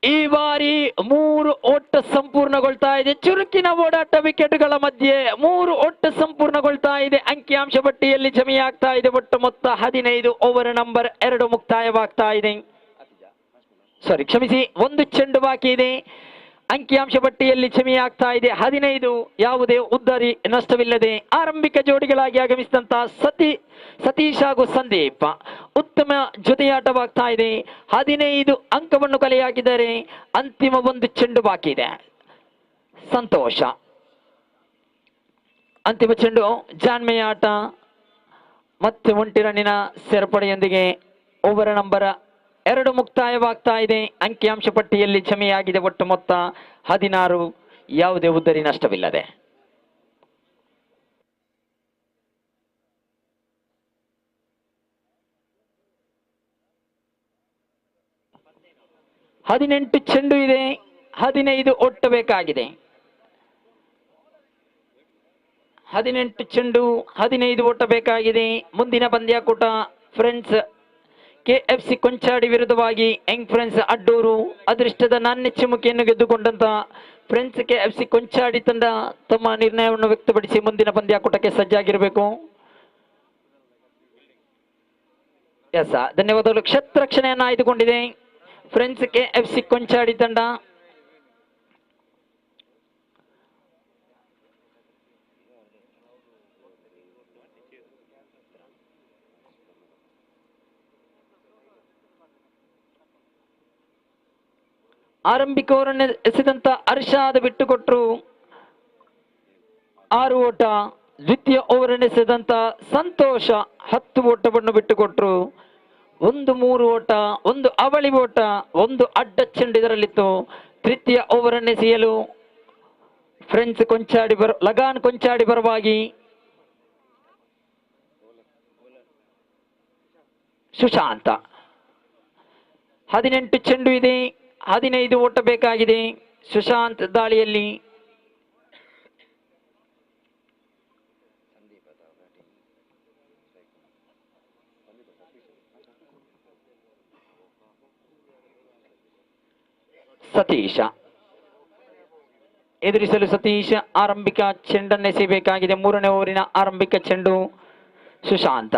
ಈ ಬಾರಿ 3 ಓಟ ಸಂಪೂರ್ಣಗೊಳ್ತಾ ಇದೆ. ಚುರುಕಿನ ಓಡಾಟ ವಿಕೆಟ್ಗಳ ಮಧ್ಯೆ 3 ಓಟ ಸಂಪೂರ್ಣಗೊಳ್ತಾ ಇದೆ. ಅಂಕಿಅಂಶ ಪಟ್ಟಿಯಲ್ಲಿ ಜಮೆಯಾಗ್ತಾ ಇದೆ ಒಟ್ಟು ಮೊತ್ತ 15. ಓವರ್ ನಂಬರ್ 2 ಮುಕ್ತಾಯವಾಗ್ತಾ ಇದೆ. ಕ್ಷಮಿಸಿ, 1 ಚೆಂಡು ಬಾಕಿ ಇದೆ. ಅಂಕಿಅಂಶ ಪಟ್ಟಿಯಲ್ಲಿ ಜಮೆಯಾಗ್ತಾ ಇದೆ 15. ಯಾವುದೇ ಉದ್ದರಿ ನಷ್ಟವಿಲ್ಲದೆ ಆರಂಭಿಕ ಜೋಡಿಗಳಾಗಿ ಆಗಮಿಸಿದಂತ ಸತೀಶ್ ಹಾಗೂ ಸಂದೀಪ್ ಉತ್ತಮ ಜೊತೆಯಾಟವಾಗ್ತಾ ಇದೆ. 15 ಅಂಕವನ್ನು ಕಲೆ ಹಾಕಿದ್ದಾರೆ. ಅಂತಿಮ 1 ಚೆಂಡು ಬಾಕಿ ಇದೆ. ಸಂತೋಷ. ಅಂತಿಮ ಚೆಂಡು ಜಾಣ್ಮೆಯ ಆಟ, ಮತ್ತೆ ಒಂಟಿ ರನ್ನಿನ ಸೇರ್ಪಡೆಯೊಂದಿಗೆ ಓವರ್ ನಂಬರ್ 2 ಮುಕ್ತಾಯವಾಗ್ತಾ ಇದೆ. ಅಂಕಿಅಂಶ ಪಟ್ಟಿಯಲ್ಲಿ ಜಮೆಯಾಗಿದೆ ಒಟ್ಟು ಮೊತ್ತ 16. ಯಾವುದೇ ಉದ್ದರಿ ನಷ್ಟವಿಲ್ಲದೆ. ಹದಿನೆಂಟು ಚೆಂಡು ಇದೆ. 15 ಒಟ್ಟು ಬೇಕಾಗಿದೆ. 18 ಚೆಂಡು 15 ಓಟ ಬೇಕಾಗಿದೆ. ಮುಂದಿನ ಪಂದ್ಯಾಕೂಟ ಫ್ರೆಂಡ್ಸ್ KFC ಕೊಂಚಾಡಿ ವಿರುದ್ಧವಾಗಿ ಯಂಗ್ ಫ್ರೆಂಡ್ಸ್ ಅಡ್ಡೂರು. ಅದೃಷ್ಟದ ನಾಣ್ಯ ಚಿಮ್ಮುಕಿಯನ್ನು ಗೆದ್ದುಕೊಂಡಂತ ಫ್ರೆಂಡ್ಸ್ KFC ಕೊಂಚಾಡಿ ತಂಡ ತಮ್ಮ ನಿರ್ಣಯವನ್ನು ವ್ಯಕ್ತಪಡಿಸಿ ಮುಂದಿನ ಪಂದ್ಯಾಕೂಟಕ್ಕೆ ಸಜ್ಜಾಗಿರಬೇಕು. ಎಸ್, ಧನ್ಯವಾದಗಳು. ಕ್ಷತ್ರಕ್ಷಣೆಯನ್ನು ಆಯ್ದುಕೊಂಡಿದೆ ಫ್ರೆಂಡ್ಸ್ KFC ಕೊಂಚಾಡಿ ತಂಡ. ಆರಂಭಿಕ ಓವರನ್ನು ಎಸೆದಂತ ಅರ್ಷಾದ್ ಬಿಟ್ಟುಕೊಟ್ರು 6 ಓಟ. ದ್ವಿತೀಯ ಓವರನ್ನು ಎಸೆದಂತ ಸಂತೋಷ 10 ಓಟವನ್ನು ಬಿಟ್ಟುಕೊಟ್ರು. 3 ಓಟ, 1 ಅವಳಿ ಓಟ, 1 ಅಡ್ಡ ಚೆಂಡು ಇದರಲ್ಲಿತ್ತು. ತೃತೀಯ ಓವರನ್ನು ಎಸೆಯಲು ಫ್ರೆಂಡ್ಸ್ ಲಗಾನ್ ಕೊಂಚಾಡಿ ಪರವಾಗಿ ಸುಶಾಂತ. 18 ಚೆಂಡು ಇದೆ, 15 ಓಟ ಬೇಕಾಗಿದೆ. ಸುಶಾಂತ್ ದಾಳಿಯಲ್ಲಿ ಸತೀಶ ಎದುರಿಸಲು ಸತೀಶ್ ಆರಂಭಿಕ ಚೆಂಡನ್ನೆಸೆಯಬೇಕಾಗಿದೆ. 3ನೇ ಓವರಿನ ಆರಂಭಿಕ ಚೆಂಡು ಸುಶಾಂತ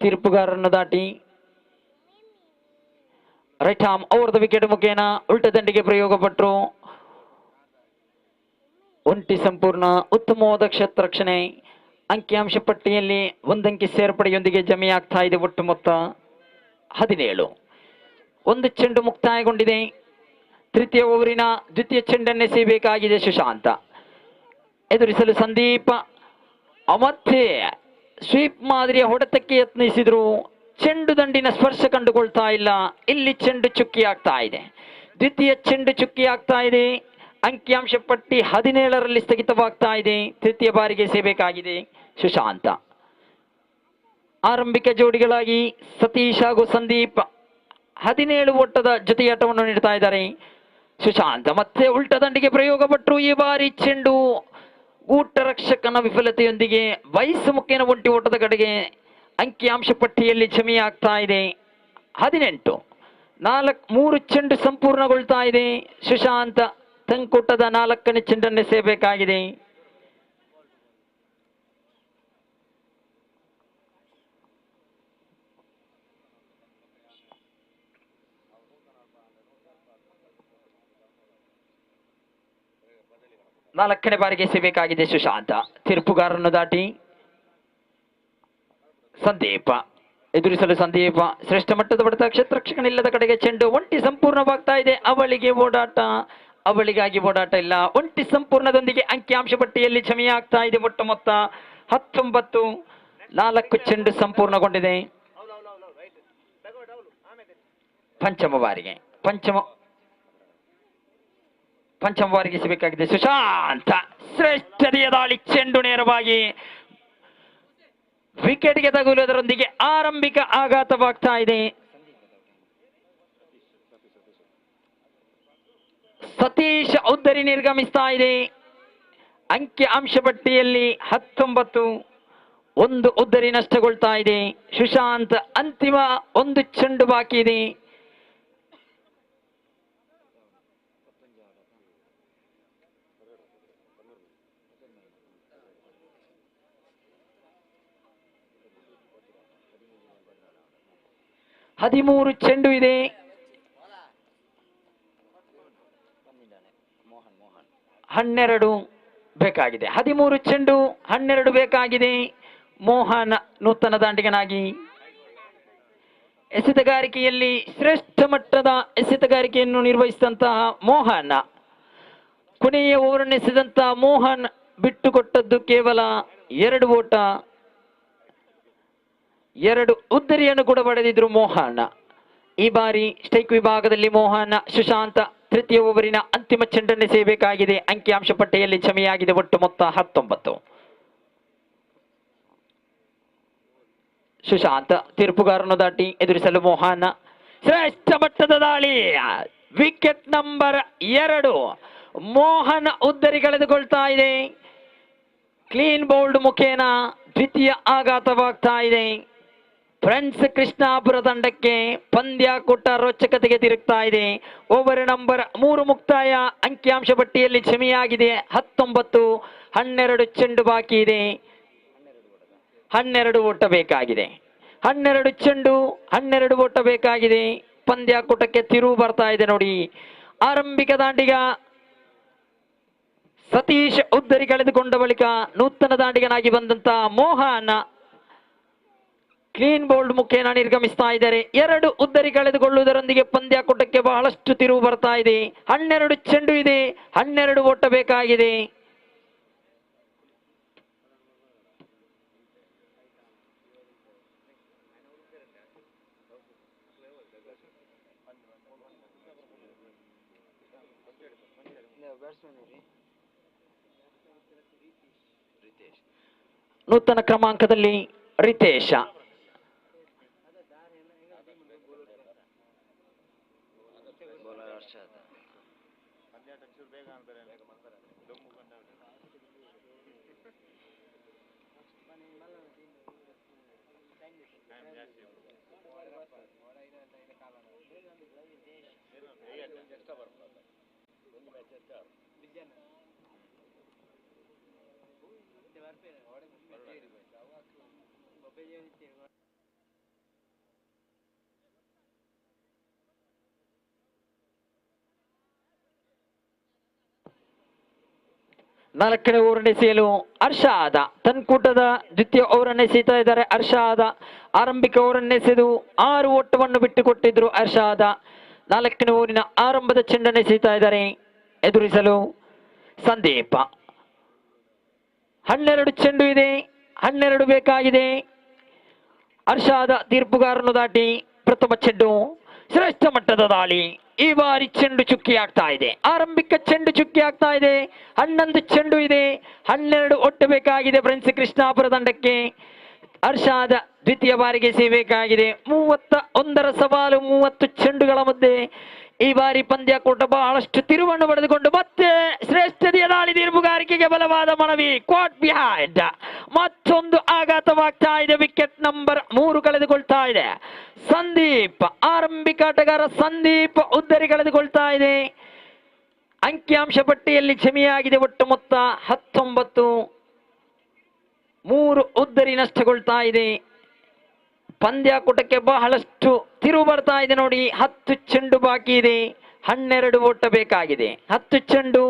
ತೀರ್ಪುಗಾರರನ್ನು ದಾಟಿ right arm over the wicket ಮುಖೇನ ಉಲ್ಟ ದಂಡಿಗೆ ಪ್ರಯೋಗ ಪಟ್ಟರು. ಒಂಟಿ ಸಂಪೂರ್ಣ ಉತ್ತಮವಾದ ಕ್ಷೇತ್ರರಕ್ಷಣೆ. ಅಂಕಿಅಂಶ ಪಟ್ಟಿಯಲ್ಲಿ ಒಂದಂಕಿ ಸೇರ್ಪಡೆಯೊಂದಿಗೆ ಜಮೆಯಾಗ್ತಾ ಇದೆ. ಒಟ್ಟು ಮೊತ್ತ 17. 1 ಚೆಂಡು ಮುಕ್ತಾಯಗೊಂಡಿದೆ. ತೃತೀಯ ಓವರಿನ ದ್ವಿತೀಯ ಚೆಂಡನ್ನೆಸೆಯಬೇಕಾಗಿದೆ ಸುಶಾಂತ. ಎದುರಿಸಲು ಸಂದೀಪ ಮತ್ತೆ ಸ್ವೀಪ್ ಮಾದರಿಯ ಹೊಡೆತಕ್ಕೆ ಯತ್ನಿಸಿದ್ರು. ಚೆಂಡು ದಂಡಿನ ಸ್ಪರ್ಶ ಕಂಡುಕೊಳ್ತಾ ಇಲ್ಲ. ಇಲ್ಲಿ ಚೆಂಡು ಚುಕ್ಕಿ ಆಗ್ತಾ ಇದೆ. ದ್ವಿತೀಯ ಚೆಂಡು ಚುಕ್ಕಿ ಆಗ್ತಾ ಇದೆ. ಅಂಕಿಅಂಶ ಪಟ್ಟಿ 17ರಲ್ಲಿ ಸ್ಥಗಿತವಾಗ್ತಾ ಇದೆ. ತೃತೀಯ ಬಾರಿಗೆ ಎಸೆಯಬೇಕಾಗಿದೆ ಸುಶಾಂತ. ಆರಂಭಿಕ ಜೋಡಿಗಳಾಗಿ ಸತೀಶ್ ಹಾಗೂ ಸಂದೀಪ್ 17 ಓಟದ ಜೊತೆಯಾಟವನ್ನು ನೀಡ್ತಾ ಇದ್ದಾರೆ. ಸುಶಾಂತ ಮತ್ತೆ ಉಲ್ಟ ದಂಡಿಗೆ ಪ್ರಯೋಗ ಪಟ್ಟರು. ಈ ಬಾರಿ ಚೆಂಡು ಊಟ ರಕ್ಷಕನ ವಿಫಲತೆಯೊಂದಿಗೆ ವಯಸ್ಸು ಮುಖೇನ ಒಂಟಿ ಓಟದ ಕಡೆಗೆ ಅಂಕಿಅಂಶ ಪಟ್ಟಿಯಲ್ಲಿ ಜಮೆಯಾಗ್ತಾ ಇದೆ. 18. 3 ಚೆಂಡು ಸಂಪೂರ್ಣಗೊಳ್ತಾ ಇದೆ. ಸುಶಾಂತ ತಂಕುಟದ 4ನೇ ಚೆಂಡನ್ನೆಸೆಯಬೇಕಾಗಿದೆ. ನಾಲ್ಕನೇ ಬಾರಿಗೆ ಎಸೆಯಬೇಕಾಗಿದೆ ಸುಶಾಂತ. ತೀರ್ಪುಗಾರರನ್ನು ದಾಟಿ ಸಂದೀಪ ಎದುರಿಸಲು ಸಂದೀಪ ಶ್ರೇಷ್ಠ ಮಟ್ಟದ ಹೊಡೆತ. ಕ್ಷೇತ್ರರಕ್ಷಕನಿಲ್ಲದ ಕಡೆಗೆ ಚೆಂಡು ಒಂಟಿ ಸಂಪೂರ್ಣವಾಗ್ತಾ ಇದೆ. ಅವಳಿಗೆ ಓಡಾಟ, ಅವಳಿಗಾಗಿ ಓಡಾಟ ಇಲ್ಲ. ಒಂಟಿ ಸಂಪೂರ್ಣದೊಂದಿಗೆ ಅಂಕಿಅಂಶ ಪಟ್ಟಿಯಲ್ಲಿ ಜಮೆಯಾಗ್ತಾ ಇದೆ. ಒಟ್ಟು ಮೊತ್ತ 19. 4 ಚೆಂಡು ಸಂಪೂರ್ಣಗೊಂಡಿದೆ. ಪಂಚಮ ಬಾರಿಗೆ ಸಿಗಬೇಕಾಗಿದೆ ಸುಶಾಂತ. ಶ್ರೇಷ್ಠತೆಯ ದಾಳಿ. ಚೆಂಡು ನೇರವಾಗಿ ವಿಕೆಟ್ಗೆ ತಗುಲುವುದರೊಂದಿಗೆ ಆರಂಭಿಕ ಆಘಾತವಾಗ್ತಾ ಇದೆ. ಸತೀಶ್ ಉದ್ದರಿ ನಿರ್ಗಮಿಸ್ತಾ ಇದೆ. ಅಂಕಿ ಅಂಶ ಪಟ್ಟಿಯಲ್ಲಿ 19. 1 ಉದ್ದರಿ ನಷ್ಟಗೊಳ್ತಾ ಇದೆ. ಸುಶಾಂತ್ ಅಂತಿಮ 1 ಚೆಂಡು ಬಾಕಿ ಇದೆ. ಹದಿಮೂರು ಚೆಂಡು ಇದೆ. 12 ಬೇಕಾಗಿದೆ. 13 ಚೆಂಡು 12 ಬೇಕಾಗಿದೆ. ಮೋಹನ್ ನೂತನ ದಾಂಡಿಗನಾಗಿ ಎಸೆತಗಾರಿಕೆಯಲ್ಲಿ ಶ್ರೇಷ್ಠ ಮಟ್ಟದ ಎಸೆತಗಾರಿಕೆಯನ್ನು ನಿರ್ವಹಿಸಿದಂತಹ ಮೋಹನ್. ಕೊನೆಯ ಓವರನ್ನು ಎಸೆದಂತಹ ಮೋಹನ್ ಬಿಟ್ಟುಕೊಟ್ಟದ್ದು ಕೇವಲ 2 ಓಟ. 2 ಉದ್ದರಿಯನ್ನು ಕೂಡ ಪಡೆದಿದ್ರು ಮೋಹನ್. ಈ ಬಾರಿ ಸ್ಟ್ರೈಕ್ ವಿಭಾಗದಲ್ಲಿ ಮೋಹನ್. ಸುಶಾಂತ ತೃತೀಯ ಓವರಿನ ಅಂತಿಮ ಚೆಂಡನ್ನೆಸೆಯಬೇಕಾಗಿದೆ. ಅಂಕಿಅಂಶ ಪಟ್ಟಿಯಲ್ಲಿ ಜಮೆಯಾಗಿದೆ. ಒಟ್ಟು ಮೊತ್ತ 19. ಸುಶಾಂತ್ ತೀರ್ಪುಗಾರನ್ನು ದಾಟಿ ಎದುರಿಸಲು ಮೋಹನ್. ಶ್ರೇಷ್ಠ ಮಟ್ಟದ ದಾಳಿ. Wicket number 2. ಮೋಹನ್ ಉದ್ದರಿ ಕಳೆದುಕೊಳ್ತಾ ಇದೆ. ಕ್ಲೀನ್ ಬೌಲ್ಡ್ ಮುಖೇನ ದ್ವಿತೀಯ ಆಘಾತವಾಗ್ತಾ ಇದೆ. ಫ್ರೆಂಡ್ಸ್ ಕೃಷ್ಣಾಪುರ ತಂಡಕ್ಕೆ ಪಂದ್ಯಾಕೂಟ ರೋಚಕತೆಗೆ ತಿರುಗ್ತಾ ಇದೆ. ಓವರ್ ನಂಬರ್ 3 ಮುಕ್ತಾಯ. ಅಂಕಿಅಂಶ ಪಟ್ಟಿಯಲ್ಲಿ ಜಮೆಯಾಗಿದೆ 19-12. ಚೆಂಡು ಬಾಕಿ ಇದೆ. 12 ಓಟ ಬೇಕಾಗಿದೆ. 12 ಚೆಂಡು 12 ಓಟ ಬೇಕಾಗಿದೆ. ಪಂದ್ಯಾಕೂಟಕ್ಕೆ ತಿರುವು ಬರ್ತಾ ಇದೆ ನೋಡಿ. ಆರಂಭಿಕ ದಾಂಡಿಗ ಸತೀಶ್ ಉದ್ದರಿ ಕಳೆದುಕೊಂಡ ಬಳಿಕ ನೂತನ ದಾಂಡಿಗನಾಗಿ ಬಂದಂತ ಮೋಹನ್ ಕ್ಲೀನ್ ಬೋಲ್ಡ್ ಮುಖೇನ ನಿರ್ಗಮಿಸ್ತಾ ಇದ್ದಾರೆ. 2 ಉದ್ದರಿ ಕಳೆದುಕೊಳ್ಳುವುದರೊಂದಿಗೆ ಪಂದ್ಯಾಕೂಟಕ್ಕೆ ಬಹಳಷ್ಟು ತಿರುವು ಬರ್ತಾ ಇದೆ. 12 ಚೆಂಡು ಇದೆ. 12 ಓಟ ಬೇಕಾಗಿದೆ. ನೂತನ ಕ್ರಮಾಂಕದಲ್ಲಿ ರಿತೇಶ. ನಾಲ್ಕನೇ ಓವರ್ ಎಸೆಯಲು ಹರ್ಷಾದ ತನ್ಕೂಟದ ದ್ವಿತೀಯ ಓವರ್ ಎಸೆಯುತ್ತಾ ಇದ್ದಾರೆ. ಹರ್ಷಾದ ಆರಂಭಿಕ ಓವರ್ ಎಸೆದು 6 ಓಟವನ್ನು ಬಿಟ್ಟುಕೊಟ್ಟಿದ್ರು. ಹರ್ಷಾದ 4ನೇ ಓವರಿನ ಆರಂಭದ ಚೆಂಡನ್ನು ಎಸೆಯುತ್ತಾ ಇದ್ದಾರೆ. ಎದುರಿಸಲು ಸಂದೀಪ. 12 ಚೆಂಡು ಇದೆ. 12 ಬೇಕಾಗಿದೆ. ಹರ್ಷಾದ ತೀರ್ಪುಗಾರನು ದಾಟಿ ಪ್ರಥಮ ಚೆಂಡು. ಶ್ರೇಷ್ಠ ಮಟ್ಟದ ದಾಳಿ. ಈ ಬಾರಿ ಚೆಂಡು ಚುಕ್ಕಿ ಆಗ್ತಾ ಇದೆ. ಆರಂಭಿಕ ಚೆಂಡು ಚುಕ್ಕಿ ಆಗ್ತಾ ಇದೆ. 11 ಚೆಂಡು ಇದೆ. 12 ಒಟ್ಟು ಬೇಕಾಗಿದೆ ಫ್ರೆಂಡ್ಸ್ ಕೃಷ್ಣಾಪುರ ತಂಡಕ್ಕೆ. ಹರ್ಷಾದ ದ್ವಿತೀಯ ಬಾರಿಗೆ ಸೇಬೇಕಾಗಿದೆ. 31ರ ಸವಾಲು 30 ಚೆಂಡುಗಳ ಮಧ್ಯೆ ಈ ಬಾರಿ ಪಂದ್ಯಾಕೂಟ ಬಹಳಷ್ಟು ತಿರುವನ್ನು ಪಡೆದುಕೊಂಡು ಮತ್ತೆ ಶ್ರೇಷ್ಠತೆಯ ದಾಳಿ. ತೀರ್ಪುಗಾರಿಕೆಗೆ ಬಲವಾದ ಮನವಿ. Quartz behind. ಮತ್ತೊಂದು ಆಘಾತವಾಗ್ತಾ ಇದೆ. ವಿಕೆಟ್ ನಂಬರ್ 3 ಕಳೆದುಕೊಳ್ತಾ ಇದೆ. ಸಂದೀಪ್ ಆರಂಭಿಕ ಆಟಗಾರ ಸಂದೀಪ್ ಉದ್ದರಿ ಕಳೆದುಕೊಳ್ತಾ ಇದೆ. ಅಂಕಿಅಂಶ ಪಟ್ಟಿಯಲ್ಲಿ ಜಮೆಯಾಗಿದೆ ಒಟ್ಟು ಮೊತ್ತ 19. 3 ಉದ್ದರಿ ನಷ್ಟಗೊಳ್ತಾ ಇದೆ. ಪಂದ್ಯಾಕೂಟಕ್ಕೆ ಬಹಳಷ್ಟು ತಿರುವು ಬರ್ತಾ ಇದೆ ನೋಡಿ. 10 ಚೆಂಡು ಬಾಕಿ ಇದೆ. 12 ಓಟ ಬೇಕಾಗಿದೆ. 10 ಚೆಂಡು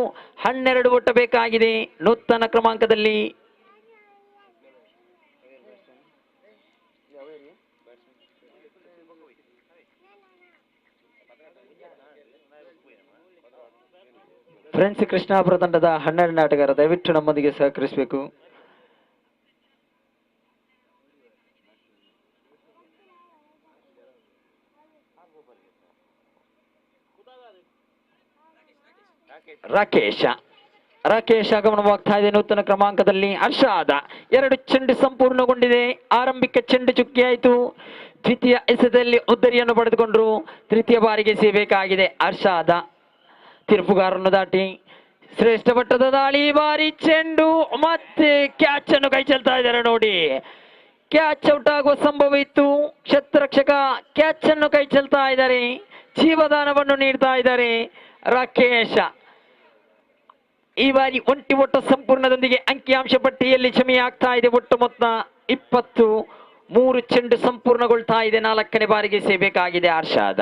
12 ಓಟ ಬೇಕಾಗಿದೆ. ನೂತನ ಕ್ರಮಾಂಕದಲ್ಲಿ ಫ್ರೆಂಡ್ಸ್ ಕೃಷ್ಣಾಪುರ ತಂಡದ 12ನೇ ಆಟಗಾರ ದಯವಿಟ್ಟು ನಮ್ಮೊಂದಿಗೆ ಸಹಕರಿಸಬೇಕು. ರಾಕೇಶ್ ಆಗಮನವಾಗ್ತಾ ಇದೆ. ನೂತನ ಕ್ರಮಾಂಕದಲ್ಲಿ ಹರ್ಷಾದ 2 ಚೆಂಡು ಸಂಪೂರ್ಣಗೊಂಡಿದೆ. ಆರಂಭಿಕ ಚೆಂಡು ಚುಕ್ಕಿ ಆಯಿತು. ದ್ವಿತೀಯ ಎಸೆತದಲ್ಲಿ ಉದ್ದರಿಯನ್ನು ಪಡೆದುಕೊಂಡ್ರು. ತೃತೀಯ ಬಾರಿಗೆ ಸೇಬೇಕಾಗಿದೆ ಹರ್ಷಾದ. ತೀರ್ಪುಗಾರನ್ನು ದಾಟಿ ಶ್ರೇಷ್ಠ ಮಟ್ಟದ ದಾಳಿ. ಬಾರಿ ಚೆಂಡು ಮತ್ತೆ ಕ್ಯಾಚ್ ಅನ್ನು ಕೈ ಚೆಲ್ತಾ ಇದ್ದಾರೆ ನೋಡಿ. ಕ್ಯಾಚ್ ಔಟ್ ಆಗುವ ಸಂಭವ ಇತ್ತು. ಕ್ಷೇತ್ರರಕ್ಷಕ ಕ್ಯಾಚ್ ಅನ್ನು ಕೈ ಚೆಲ್ತಾ ಇದ್ದಾರೆ. ಜೀವದಾನವನ್ನು ನೀಡ್ತಾ ಇದ್ದಾರೆ ರಾಕೇಶ್. ಈ ಬಾರಿ ಒಂಟಿ ಓಟ ಸಂಪೂರ್ಣದೊಂದಿಗೆ ಅಂಕಿಅಂಶ ಪಟ್ಟಿಯಲ್ಲಿ ಜಮೆಯಾಗ್ತಾ ಇದೆ. ಒಟ್ಟು ಮೊತ್ತ 20. 3 ಚೆಂಡು ಸಂಪೂರ್ಣಗೊಳ್ತಾ ಇದೆ. 4ನೇ ಬಾರಿಗೆ ಸೇಬೇಕಾಗಿದೆ ಹರ್ಷಾದ.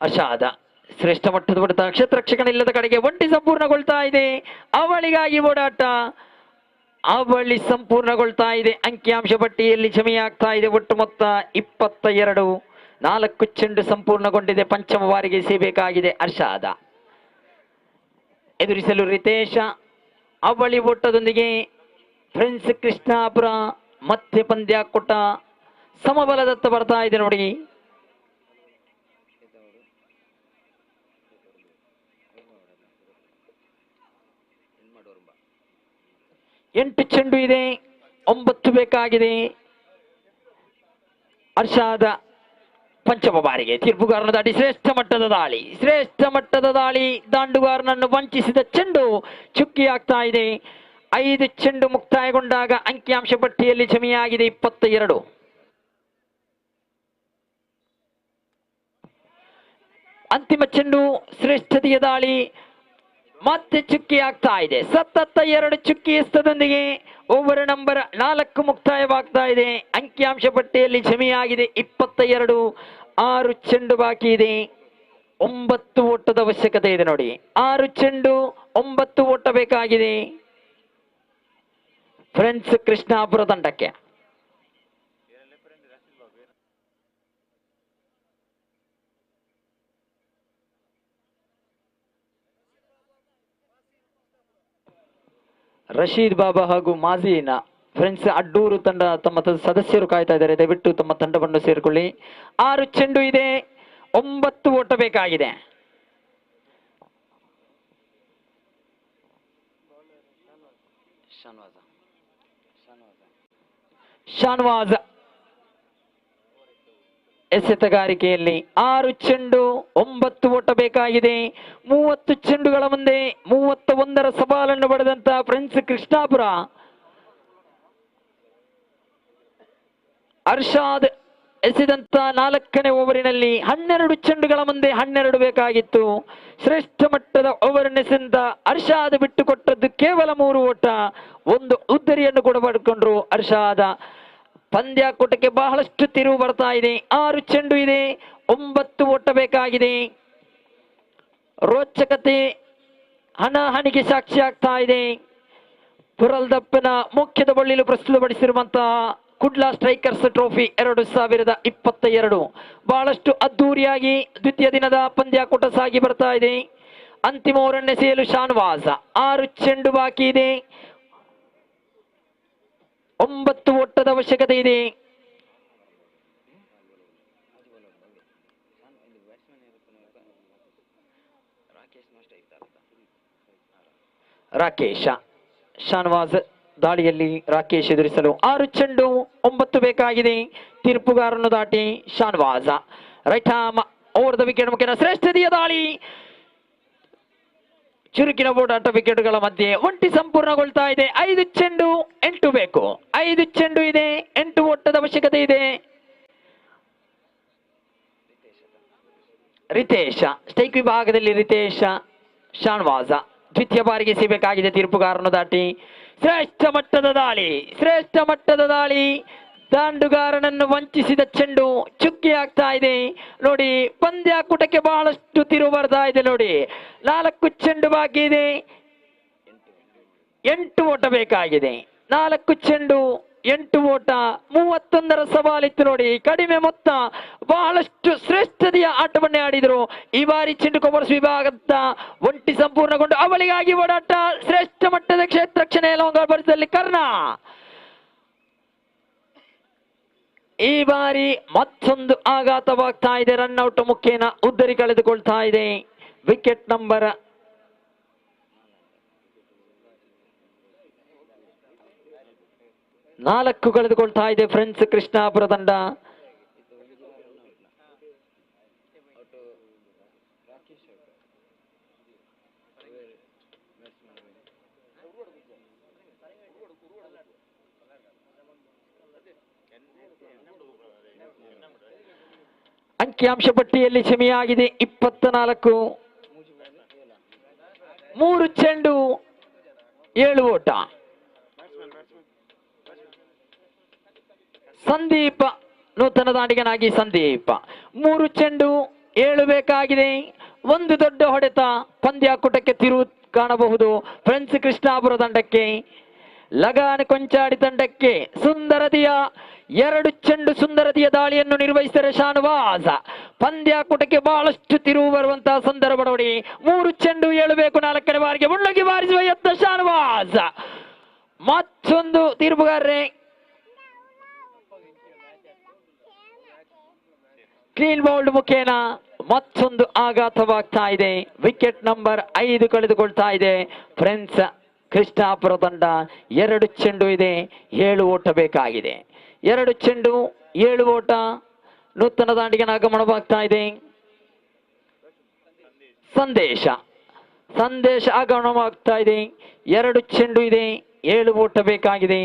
ಹರ್ಷಾದ ಶ್ರೇಷ್ಠ ಮಟ್ಟದ ಹೊಡೆತ. ಕ್ಷೇತ್ರರಕ್ಷಕನಿಲ್ಲದ ಕಡೆಗೆ ಒಂಟಿ ಸಂಪೂರ್ಣಗೊಳ್ತಾ ಇದೆ. ಅವಳಿಗಾಗಿ ಓಡಾಟ. ಅವಳಿ ಸಂಪೂರ್ಣಗೊಳ್ತಾ ಇದೆ. ಅಂಕಿಅಂಶ ಪಟ್ಟಿಯಲ್ಲಿ ಜಮೆಯಾಗ್ತಾ ಇದೆ. ಒಟ್ಟು ಮೊತ್ತ 22. 4 ಚೆಂಡು ಸಂಪೂರ್ಣಗೊಂಡಿದೆ. ಪಂಚಮ ಬಾರಿಗೆ ಸೇಬೇಕಾಗಿದೆ ಹರ್ಷಾದ. ಎದುರಿಸಲು ರಿತೇಶ. ಅವಳಿ ಓಟದೊಂದಿಗೆ ಫ್ರೆಂಡ್ಸ್ ಕೃಷ್ಣಾಪುರ ಮತ್ತೆ ಪಂದ್ಯಾಕೂಟ ಸಮಬಲದತ್ತ ಬರ್ತಾ ಇದೆ ನೋಡಿ. 8 ಚೆಂಡು ಇದೆ. 9 ಬೇಕಾಗಿದೆ. ಹರ್ಷಾದ ಪಂಚಮ ಬಾರಿಗೆ ತೀರ್ಪುಗಾರನ ದಾಟಿ ಶ್ರೇಷ್ಠ ಮಟ್ಟದ ದಾಳಿ ದಾಂಡುಗಾರನನ್ನು ವಂಚಿಸಿದ ಚೆಂಡು ಚುಕ್ಕಿ ಆಗ್ತಾ ಇದೆ. 5 ಚೆಂಡು ಮುಕ್ತಾಯಗೊಂಡಾಗ ಅಂಕಿಅಂಶ ಪಟ್ಟಿಯಲ್ಲಿ ಜಮೆಯಾಗಿದೆ 22. ಅಂತಿಮ ಚೆಂಡು ಶ್ರೇಷ್ಠತೆಯ ದಾಳಿ ಮತ್ತೆ ಚುಕ್ಕಿ ಆಗ್ತಾ ಇದೆ. ಸತತ 2 ಚುಕ್ಕಿ ಎಸ್ತದೊಂದಿಗೆ ಓವರ್ ನಂಬರ್ 4 ಮುಕ್ತಾಯವಾಗ್ತಾ ಇದೆ. ಅಂಕಿಅಂಶ ಪಟ್ಟಿಯಲ್ಲಿ ಜಮೆಯಾಗಿದೆ 22. 6 ಚೆಂಡು ಬಾಕಿ ಇದೆ. 9 ಓಟದ ಅವಶ್ಯಕತೆ ಇದೆ ನೋಡಿ. 6 ಚೆಂಡು 9 ಓಟ ಬೇಕಾಗಿದೆ ಫ್ರೆಂಡ್ಸ್ ಕೃಷ್ಣಾಪುರ ತಂಡಕ್ಕೆ. ರಶೀದ್ ಬಾಬಾ ಹಾಗೂ ಮಾಜೀನ ಫ್ರೆಂಡ್ಸ್ ಅಡ್ಡೂರು ತಂಡ ತಮ್ಮ ಸದಸ್ಯರು ಕಾಯ್ತಾ ಇದ್ದಾರೆ. ದಯವಿಟ್ಟು ತಮ್ಮ ತಂಡವನ್ನು ಸೇರಿಕೊಳ್ಳಿ. 6 ಚೆಂಡು ಇದೆ. 9 ಓಟ ಬೇಕಾಗಿದೆ. ಶಾನ್ವಾಜ್ ಎಸೆತಗಾರಿಕೆಯಲ್ಲಿ 6 ಚೆಂಡು 9 ಓಟ ಬೇಕಾಗಿದೆ. 30 ಚೆಂಡುಗಳ ಮುಂದೆ 31ರ ಸವಾಲನ್ನು ಪಡೆದಂತ ಫ್ರೆಂಡ್ಸ್ ಕೃಷ್ಣಾಪುರ. ಅರ್ಷಾದ್ ಎಸೆದಂತ 4ನೇ ಓವರಿನಲ್ಲಿ 12 ಚೆಂಡುಗಳ ಮುಂದೆ 12 ಬೇಕಾಗಿತ್ತು. ಶ್ರೇಷ್ಠ ಮಟ್ಟದ ಓವರ್ ಎಸೆದಂತ ಅರ್ಷಾದ್ ಬಿಟ್ಟುಕೊಟ್ಟದ್ದು ಕೇವಲ 3 ಓಟ. 1 ಉದ್ದರಿಯನ್ನು ಕೂಡ ಪಡ್ಕೊಂಡ್ರು ಅರ್ಷಾದ. ಪಂದ್ಯಾಕೂಟಕ್ಕೆ ಬಹಳಷ್ಟು ತಿರುವು ಬರ್ತಾ ಇದೆ. 6 ಚೆಂಡು ಇದೆ. 9 ಓಟ ಬೇಕಾಗಿದೆ. ರೋಚಕತೆ ಹಣಾಹಣಿಗೆ ಸಾಕ್ಷಿ ಆಗ್ತಾ ಇದೆ. ಪುರಲ್ದಪ್ಪನ ಮುಖ್ಯದ ಬಳ್ಳಿಲು ಪ್ರಸ್ತುತಪಡಿಸಿರುವಂತಹ ಕುಡ್ಲಾ ಸ್ಟ್ರೈಕರ್ಸ್ ಟ್ರೋಫಿ 2022 ಬಹಳಷ್ಟು ಅದ್ದೂರಿಯಾಗಿ ದ್ವಿತೀಯ ದಿನದ ಪಂದ್ಯಾಕೂಟ ಸಾಗಿ ಬರ್ತಾ ಇದೆ. ಅಂತಿಮ ಓವರನ್ನು ಎಸೆಯಲು ಶಾನ್ವಾಜ್. 6 ಚೆಂಡು ಬಾಕಿ ಇದೆ. 9 ಓಟದ ಅವಶ್ಯಕತೆ ಇದೆ. ರಾಕೇಶ್ ಶಾನ್ವಾಜ್ ದಾಳಿಯಲ್ಲಿ ರಾಕೇಶ್ ಎದುರಿಸಲು 6 ಚೆಂಡು 9 ಬೇಕಾಗಿದೆ. ತೀರ್ಪುಗಾರನ್ನು ದಾಟಿ Shahnawaz right arm over the wicket ಮುಖೇನ ಶ್ರೇಷ್ಠತೆಯ ದಾಳಿ. ಚುರುಕಿನ ಓಡಾಟ ವಿಕೆಟ್ಗಳ ಮಧ್ಯೆ ಒಂಟಿ ಸಂಪೂರ್ಣಗೊಳ್ತಾ ಇದೆ. 5 ಚೆಂಡು 8 ಬೇಕು. 5 ಚೆಂಡು ಇದೆ. 8 ಓಟದ ಅವಶ್ಯಕತೆ ಇದೆ. ರಿತೇಶ ಸ್ಟ್ರೈಕ್ ವಿಭಾಗದಲ್ಲಿ ರಿತೇಶ ಶಾನ್ವಾಜ ದ್ವಿತೀಯ ಬಾರಿಗೆ ಸಿಗಬೇಕಾಗಿದೆ. ತೀರ್ಪುಗಾರನ್ನು ದಾಟಿ ಶ್ರೇಷ್ಠ ಮಟ್ಟದ ದಾಳಿ ದಾಂಡುಗಾರನನ್ನು ವಂಚಿಸಿದ ಚೆಂಡು ಚುಕ್ಕಿ ಆಗ್ತಾ ಇದೆ ನೋಡಿ. ಪಂದ್ಯಾಕೂಟಕ್ಕೆ ಬಹಳಷ್ಟು ತಿರುವು ಬರ್ತಾ ಇದೆ ನೋಡಿ. 4 ಚೆಂಡು ಬಾಕಿ ಇದೆ. 8 ಓಟ ಬೇಕಾಗಿದೆ. 4 ಚೆಂಡು 8 ಓಟ. 31ರ ಸವಾಲಿತ್ತು ನೋಡಿ. ಕಡಿಮೆ ಮೊತ್ತ. ಬಹಳಷ್ಟು ಶ್ರೇಷ್ಠತೆಯ ಆಟವನ್ನೇ ಆಡಿದರು. ಈ ಬಾರಿ ಚೆಂಡು ಕೊಮರ್ಸ್ ವಿಭಾಗದ ಒಂಟಿ ಸಂಪೂರ್ಣಗೊಂಡು ಅವಳಿಗಾಗಿ ಓಡಾಟ. ಶ್ರೇಷ್ಠ ಮಟ್ಟದ ಕ್ಷೇತ್ರ ರಕ್ಷಣೆ ಲಾಂಗ್ ಬರಿದಲ್ಲಿ ಕರ್ಣ. ಈ ಬಾರಿ ಮತ್ತೊಂದು ಆಘಾತವಾಗ್ತಾ ಇದೆ. ರನ್ಔಟ್ ಮುಖೇನ ಉದ್ದರಿ ಕಳೆದುಕೊಳ್ತಾ ಇದೆ. ವಿಕೆಟ್ ನಂಬರ್ 4 ಕಳೆದುಕೊಳ್ತಾ ಇದೆ ಫ್ರೆಂಡ್ಸ್ ಕೃಷ್ಣಾಪುರ ತಂಡ. ಅಂಕಿಅಂಶ ಪಟ್ಟಿಯಲ್ಲಿ ಜಮೆಯಾಗಿದೆ 24. 3 ಚೆಂಡು 7 ಓಟ. ಸಂದೀಪ ನೂತನ ದಾಂಡಿಗನಾಗಿ ಸಂದೀಪ 3 ಚೆಂಡು 7 ಬೇಕಾಗಿದೆ. 1 ದೊಡ್ಡ ಹೊಡೆತ. ಪಂದ್ಯಾಕೂಟಕ್ಕೆ ತಿರುವು ಕಾಣಬಹುದು ಫ್ರೆಂಡ್ಸ್ ಕೃಷ್ಣಾಪುರ ತಂಡಕ್ಕೆ. ಲಗಾನ್ ಕೊಂಚಾಡಿ ತಂಡಕ್ಕೆ ಸುಂದರತೆಯ 2 ಚೆಂಡು ಸುಂದರತೆಯ ದಾಳಿಯನ್ನು ನಿರ್ವಹಿಸಿದರೆ ಶಾನ್ವಾಜ್. ಪಂದ್ಯಾಕೂಟಕ್ಕೆ ಬಹಳಷ್ಟು ತಿರುವು ಬರುವಂತಹ ಸಂದರ್ಭ ನೋಡಿ. 3 ಚೆಂಡು 7 ಬೇಕು. 4ನೇ ಬಾರಿಗೆ ಮುಳ್ಳುಗಿ ಬಾರಿಸುವ ಯತ್ನ ಶಾನ್ವಾಜ್. ಮತ್ತೊಂದು ತೀರ್ಪುಗಾರರೇ ಕ್ಲೀನ್ ಬೌಲ್ಡ್ ಮುಖೇನ ಮತ್ತೊಂದು ಆಘಾತವಾಗ್ತಾ ಇದೆ. ವಿಕೆಟ್ ನಂಬರ್ 5 ಕಳೆದುಕೊಳ್ತಾ ಇದೆ ಫ್ರೆಂಡ್ಸ್ ಕೃಷ್ಣಾಪುರ ತಂಡ. 2 ಚೆಂಡು ಇದೆ. 7 ಓಟ ಬೇಕಾಗಿದೆ. 2 ಚೆಂಡು 7 ಓಟ. ನೂತನ ದಾಂಡಿಗನ ಆಗಮನವಾಗ್ತಾ ಇದೆ. ಸಂದೇಶ ಆಗಮನವಾಗ್ತಾ ಇದೆ. 2 ಚೆಂಡು ಇದೆ, 7 ಓಟ ಬೇಕಾಗಿದೆ.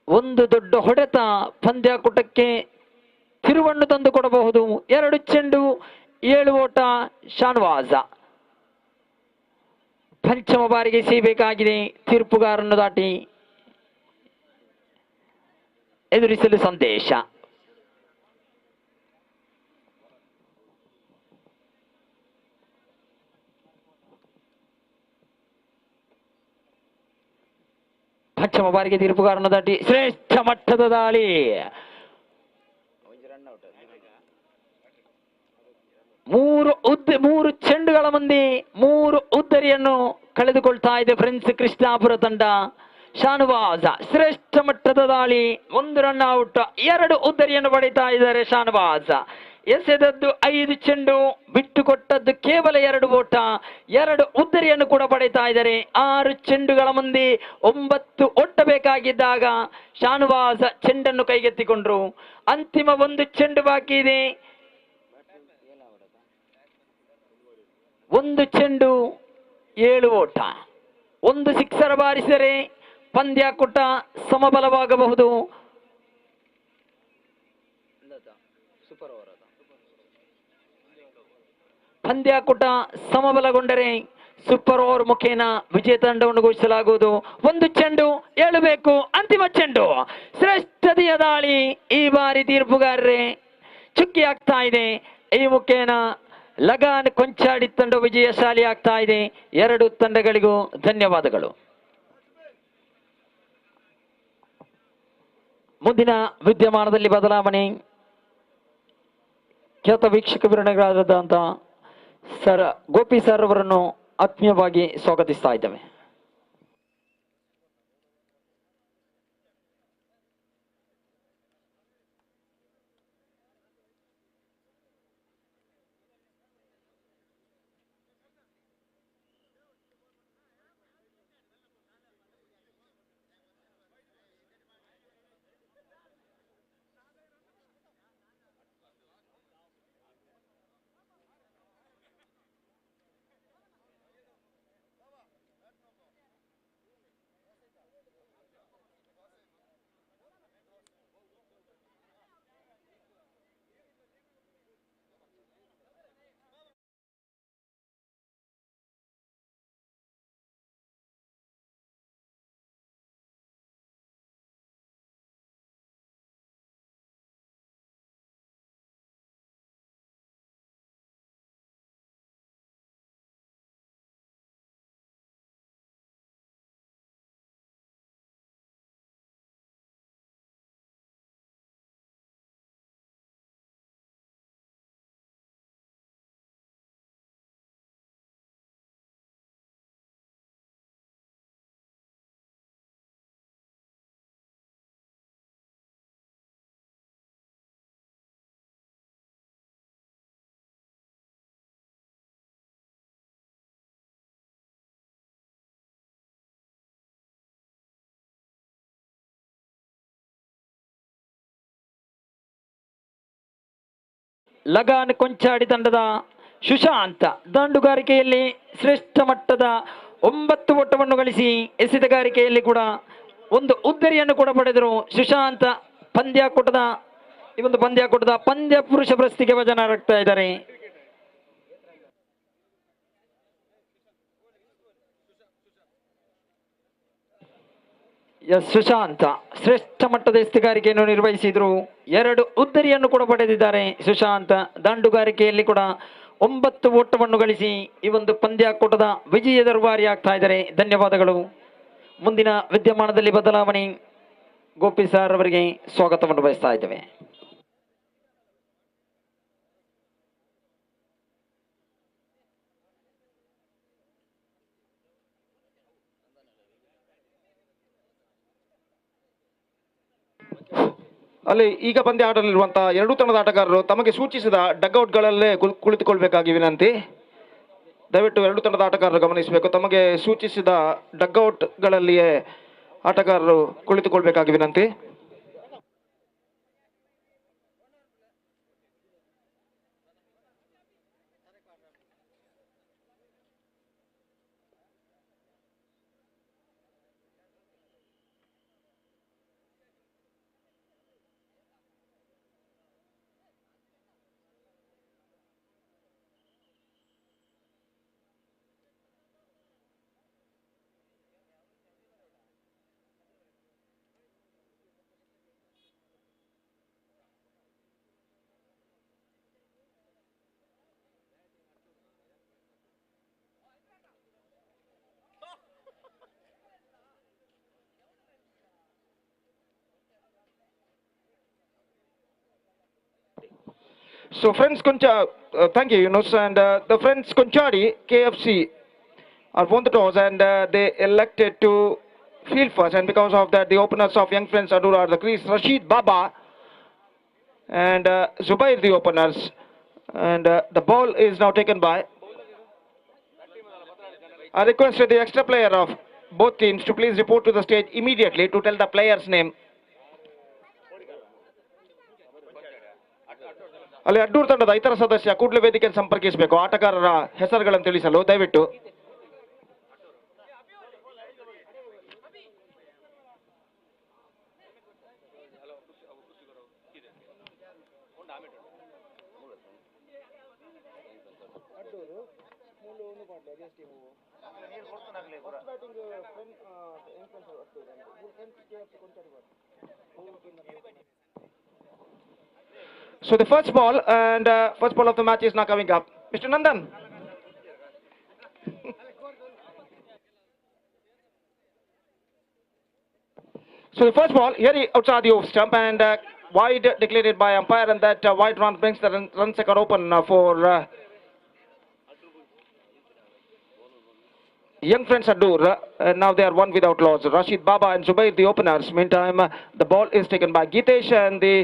ಒಂದು ದೊಡ್ಡ ಹೊಡೆತ ಪಂದ್ಯಾಕೂಟಕ್ಕೆ ತಿರುವನ್ನು ತಂದು ಕೊಡಬಹುದು. 2 ಚೆಂಡು 7 ಓಟ. ಶಾನ್ವಾಜ ಪಂಚಮ ಬಾರಿಗೆ ಸಿಗಬೇಕಾಗಿದೆ. ತೀರ್ಪುಗಾರನ್ನು ದಾಟಿ ಎದುರಿಸಲು ಸಂದೇಶ. ಪಂಚಮ ಬಾರಿಗೆ ತೀರ್ಪುಗಾರನ್ನು ದಾಟಿ ಶ್ರೇಷ್ಠ ಮಟ್ಟದ ದಾಳಿ. 3 ಚೆಂಡುಗಳ ಮಂದಿ 3 ಉದ್ದರಿಯನ್ನು ಕಳೆದುಕೊಳ್ತಾ ಇದೆ ಫ್ರೆಂಡ್ಸ್ ಕೃಷ್ಣಾಪುರ ತಂಡ. ಶಾನುವಾಜ ಶ್ರೇಷ್ಠ ಮಟ್ಟದ ದಾಳಿ. 1 ರನ್ ಔಟ್. 2 ಉದ್ದರಿಯನ್ನು ಪಡಿತಾ ಇದ್ದಾರೆ ಶಾನುವಾಜ. ಎಸೆದದ್ದು 5 ಚೆಂಡು, ಬಿಟ್ಟುಕೊಟ್ಟದ್ದು ಕೇವಲ 2 ಓಟ. 2 ಉದ್ದರಿಯನ್ನು ಕೂಡ ಪಡಿತಾ ಇದ್ದಾರೆ. 6 ಚೆಂಡುಗಳ ಮಂದಿ 9 ಓಟ ಬೇಕಾಗಿದ್ದಾಗ ಶಾನುವಾಜ ಚೆಂಡನ್ನು ಕೈಗೆತ್ತಿಕೊಂಡ್ರು. ಅಂತಿಮ 1 ಚೆಂಡು ಬಾಕಿ ಇದೆ. 1 ಚೆಂಡು 7 ಓಟ. 1 ಸಿಕ್ಸರ್ ಬಾರಿಸಿದರೆ ಪಂದ್ಯಾಕೂಟ ಸಮಬಲವಾಗಬಹುದು. ಪಂದ್ಯಾಕೂಟ ಸಮಬಲಗೊಂಡರೆ ಸೂಪರ್ ಓವರ್ ಮುಖೇನ ವಿಜಯ ತಂಡವನ್ನು ಘೋಷಿಸಲಾಗುವುದು. 1 ಚೆಂಡು 7 ಬೇಕು. ಅಂತಿಮ ಚೆಂಡು ಶ್ರೇಷ್ಠತೆಯ ದಾಳಿ. ಈ ಬಾರಿ ತೀರ್ಪುಗಾರರೇ ಚುಕ್ಕಿ ಆಗ್ತಾ ಇದೆ. ಈ ಮುಖೇನ ಲಗಾನ್ ಕೊಂಚಾಡಿ ತಂಡ ವಿಜಯಶಾಲಿ ಆಗ್ತಾ ಇದೆ. 2 ತಂಡಗಳಿಗೂ ಧನ್ಯವಾದಗಳು. ಮುಂದಿನ ವಿದ್ಯಮಾನದಲ್ಲಿ ಬದಲಾವಣೆ. ಖ್ಯಾತ ವೀಕ್ಷಕ ವಿವರಣೆಗಳಾದಂತಹ ಸರ್ ಗೋಪಿ ಸರ್ ಅವರನ್ನು ಆತ್ಮೀಯವಾಗಿ ಸ್ವಾಗತಿಸ್ತಾ ಇದ್ದೇವೆ. ಲಗಾನ್ ಕೊಂಚಾಡಿ ತಂಡದ ಸುಶಾಂತ್ ದಾಂಡುಗಾರಿಕೆಯಲ್ಲಿ ಶ್ರೇಷ್ಠ ಮಟ್ಟದ 9 ಓಟವನ್ನು ಗಳಿಸಿ ಎಸೆತಗಾರಿಕೆಯಲ್ಲಿ ಕೂಡ 1 ಉದ್ದರಿಯನ್ನು ಕೂಡ ಪಡೆದರು. ಸುಶಾಂತ್ ಈ ಒಂದು ಪಂದ್ಯಾಕೂಟದ ಪಂದ್ಯ ಪುರುಷ ಪ್ರಶಸ್ತಿಗೆ ಭಾಜನರಾಗ್ತಾ ಇದ್ದಾರೆ. ಸುಶಾಂತ ಶ್ರೇಷ್ಠ ಮಟ್ಟದ ಎಸೆತಗಾರಿಕೆಯನ್ನು ನಿರ್ವಹಿಸಿದ್ರು. 2 ಉದ್ದರಿಯನ್ನು ಕೂಡ ಪಡೆದಿದ್ದಾರೆ. ಸುಶಾಂತ್ ದಾಂಡುಗಾರಿಕೆಯಲ್ಲಿ ಕೂಡ 9 ಓಟವನ್ನು ಗಳಿಸಿ ಈ ಒಂದು ಪಂದ್ಯಾಕೂಟದ ವಿಜಯದ ರೂವಾರಿ ಆಗ್ತಾ ಇದ್ದಾರೆ. ಧನ್ಯವಾದಗಳು. ಮುಂದಿನ ವಿದ್ಯಮಾನದಲ್ಲಿ ಬದಲಾವಣೆ. ಗೋಪಿ ಸರ್ ಅವರಿಗೆ ಸ್ವಾಗತವನ್ನು ಬಯಸ್ತಾ ಇದ್ದೇವೆ. ಅಲ್ಲಿ ಈಗ ಪಂದ್ಯ ಆಡಲಿರುವಂತಹ 2 ತಂಡದ ಆಟಗಾರರು ತಮಗೆ ಸೂಚಿಸಿದ ಡಗ್ಔಟ್ಗಳಲ್ಲೇ ಕುಳಿತುಕೊಳ್ಬೇಕಾಗಿ ವಿನಂತಿ. ದಯವಿಟ್ಟು 2 ತಂಡದ ಆಟಗಾರರು ಗಮನಿಸಬೇಕು. ತಮಗೆ ಸೂಚಿಸಿದ ಡಗ್ಔಟ್ಗಳಲ್ಲಿಯೇ ಆಟಗಾರರು ಕುಳಿತುಕೊಳ್ಬೇಕಾಗಿ ವಿನಂತಿ. So friends thank you Yunus, and the friends Konchadi KFC are won the toss, and they elected to field first, and because of that the openers of young friends Adur are the crease Rashid Baba and Zubair the openers, and the ball is now taken by. I requested the extra player of both teams to please report to the stage immediately to tell the player's name. ಅಲ್ಲಿ ಅಡ್ಡೂರು ತಂಡದ ಇತರ ಸದಸ್ಯ ಕೂಡಲೇ ವೇದಿಕೆಯನ್ನು ಸಂಪರ್ಕಿಸಬೇಕು. ಆಟಗಾರರ ಹೆಸರುಗಳನ್ನು ತಿಳಿಸಲು ದಯವಿಟ್ಟು. So the first ball of the match is now coming up. Mr. Nandan. So the first ball here outside the off stump, and wide declared by umpire, and that wide run brings the run sector open for young friends Adur. Now they are one without loss. Rashid Baba and Zubair the openers. Meantime, the ball is taken by Gitesh, and the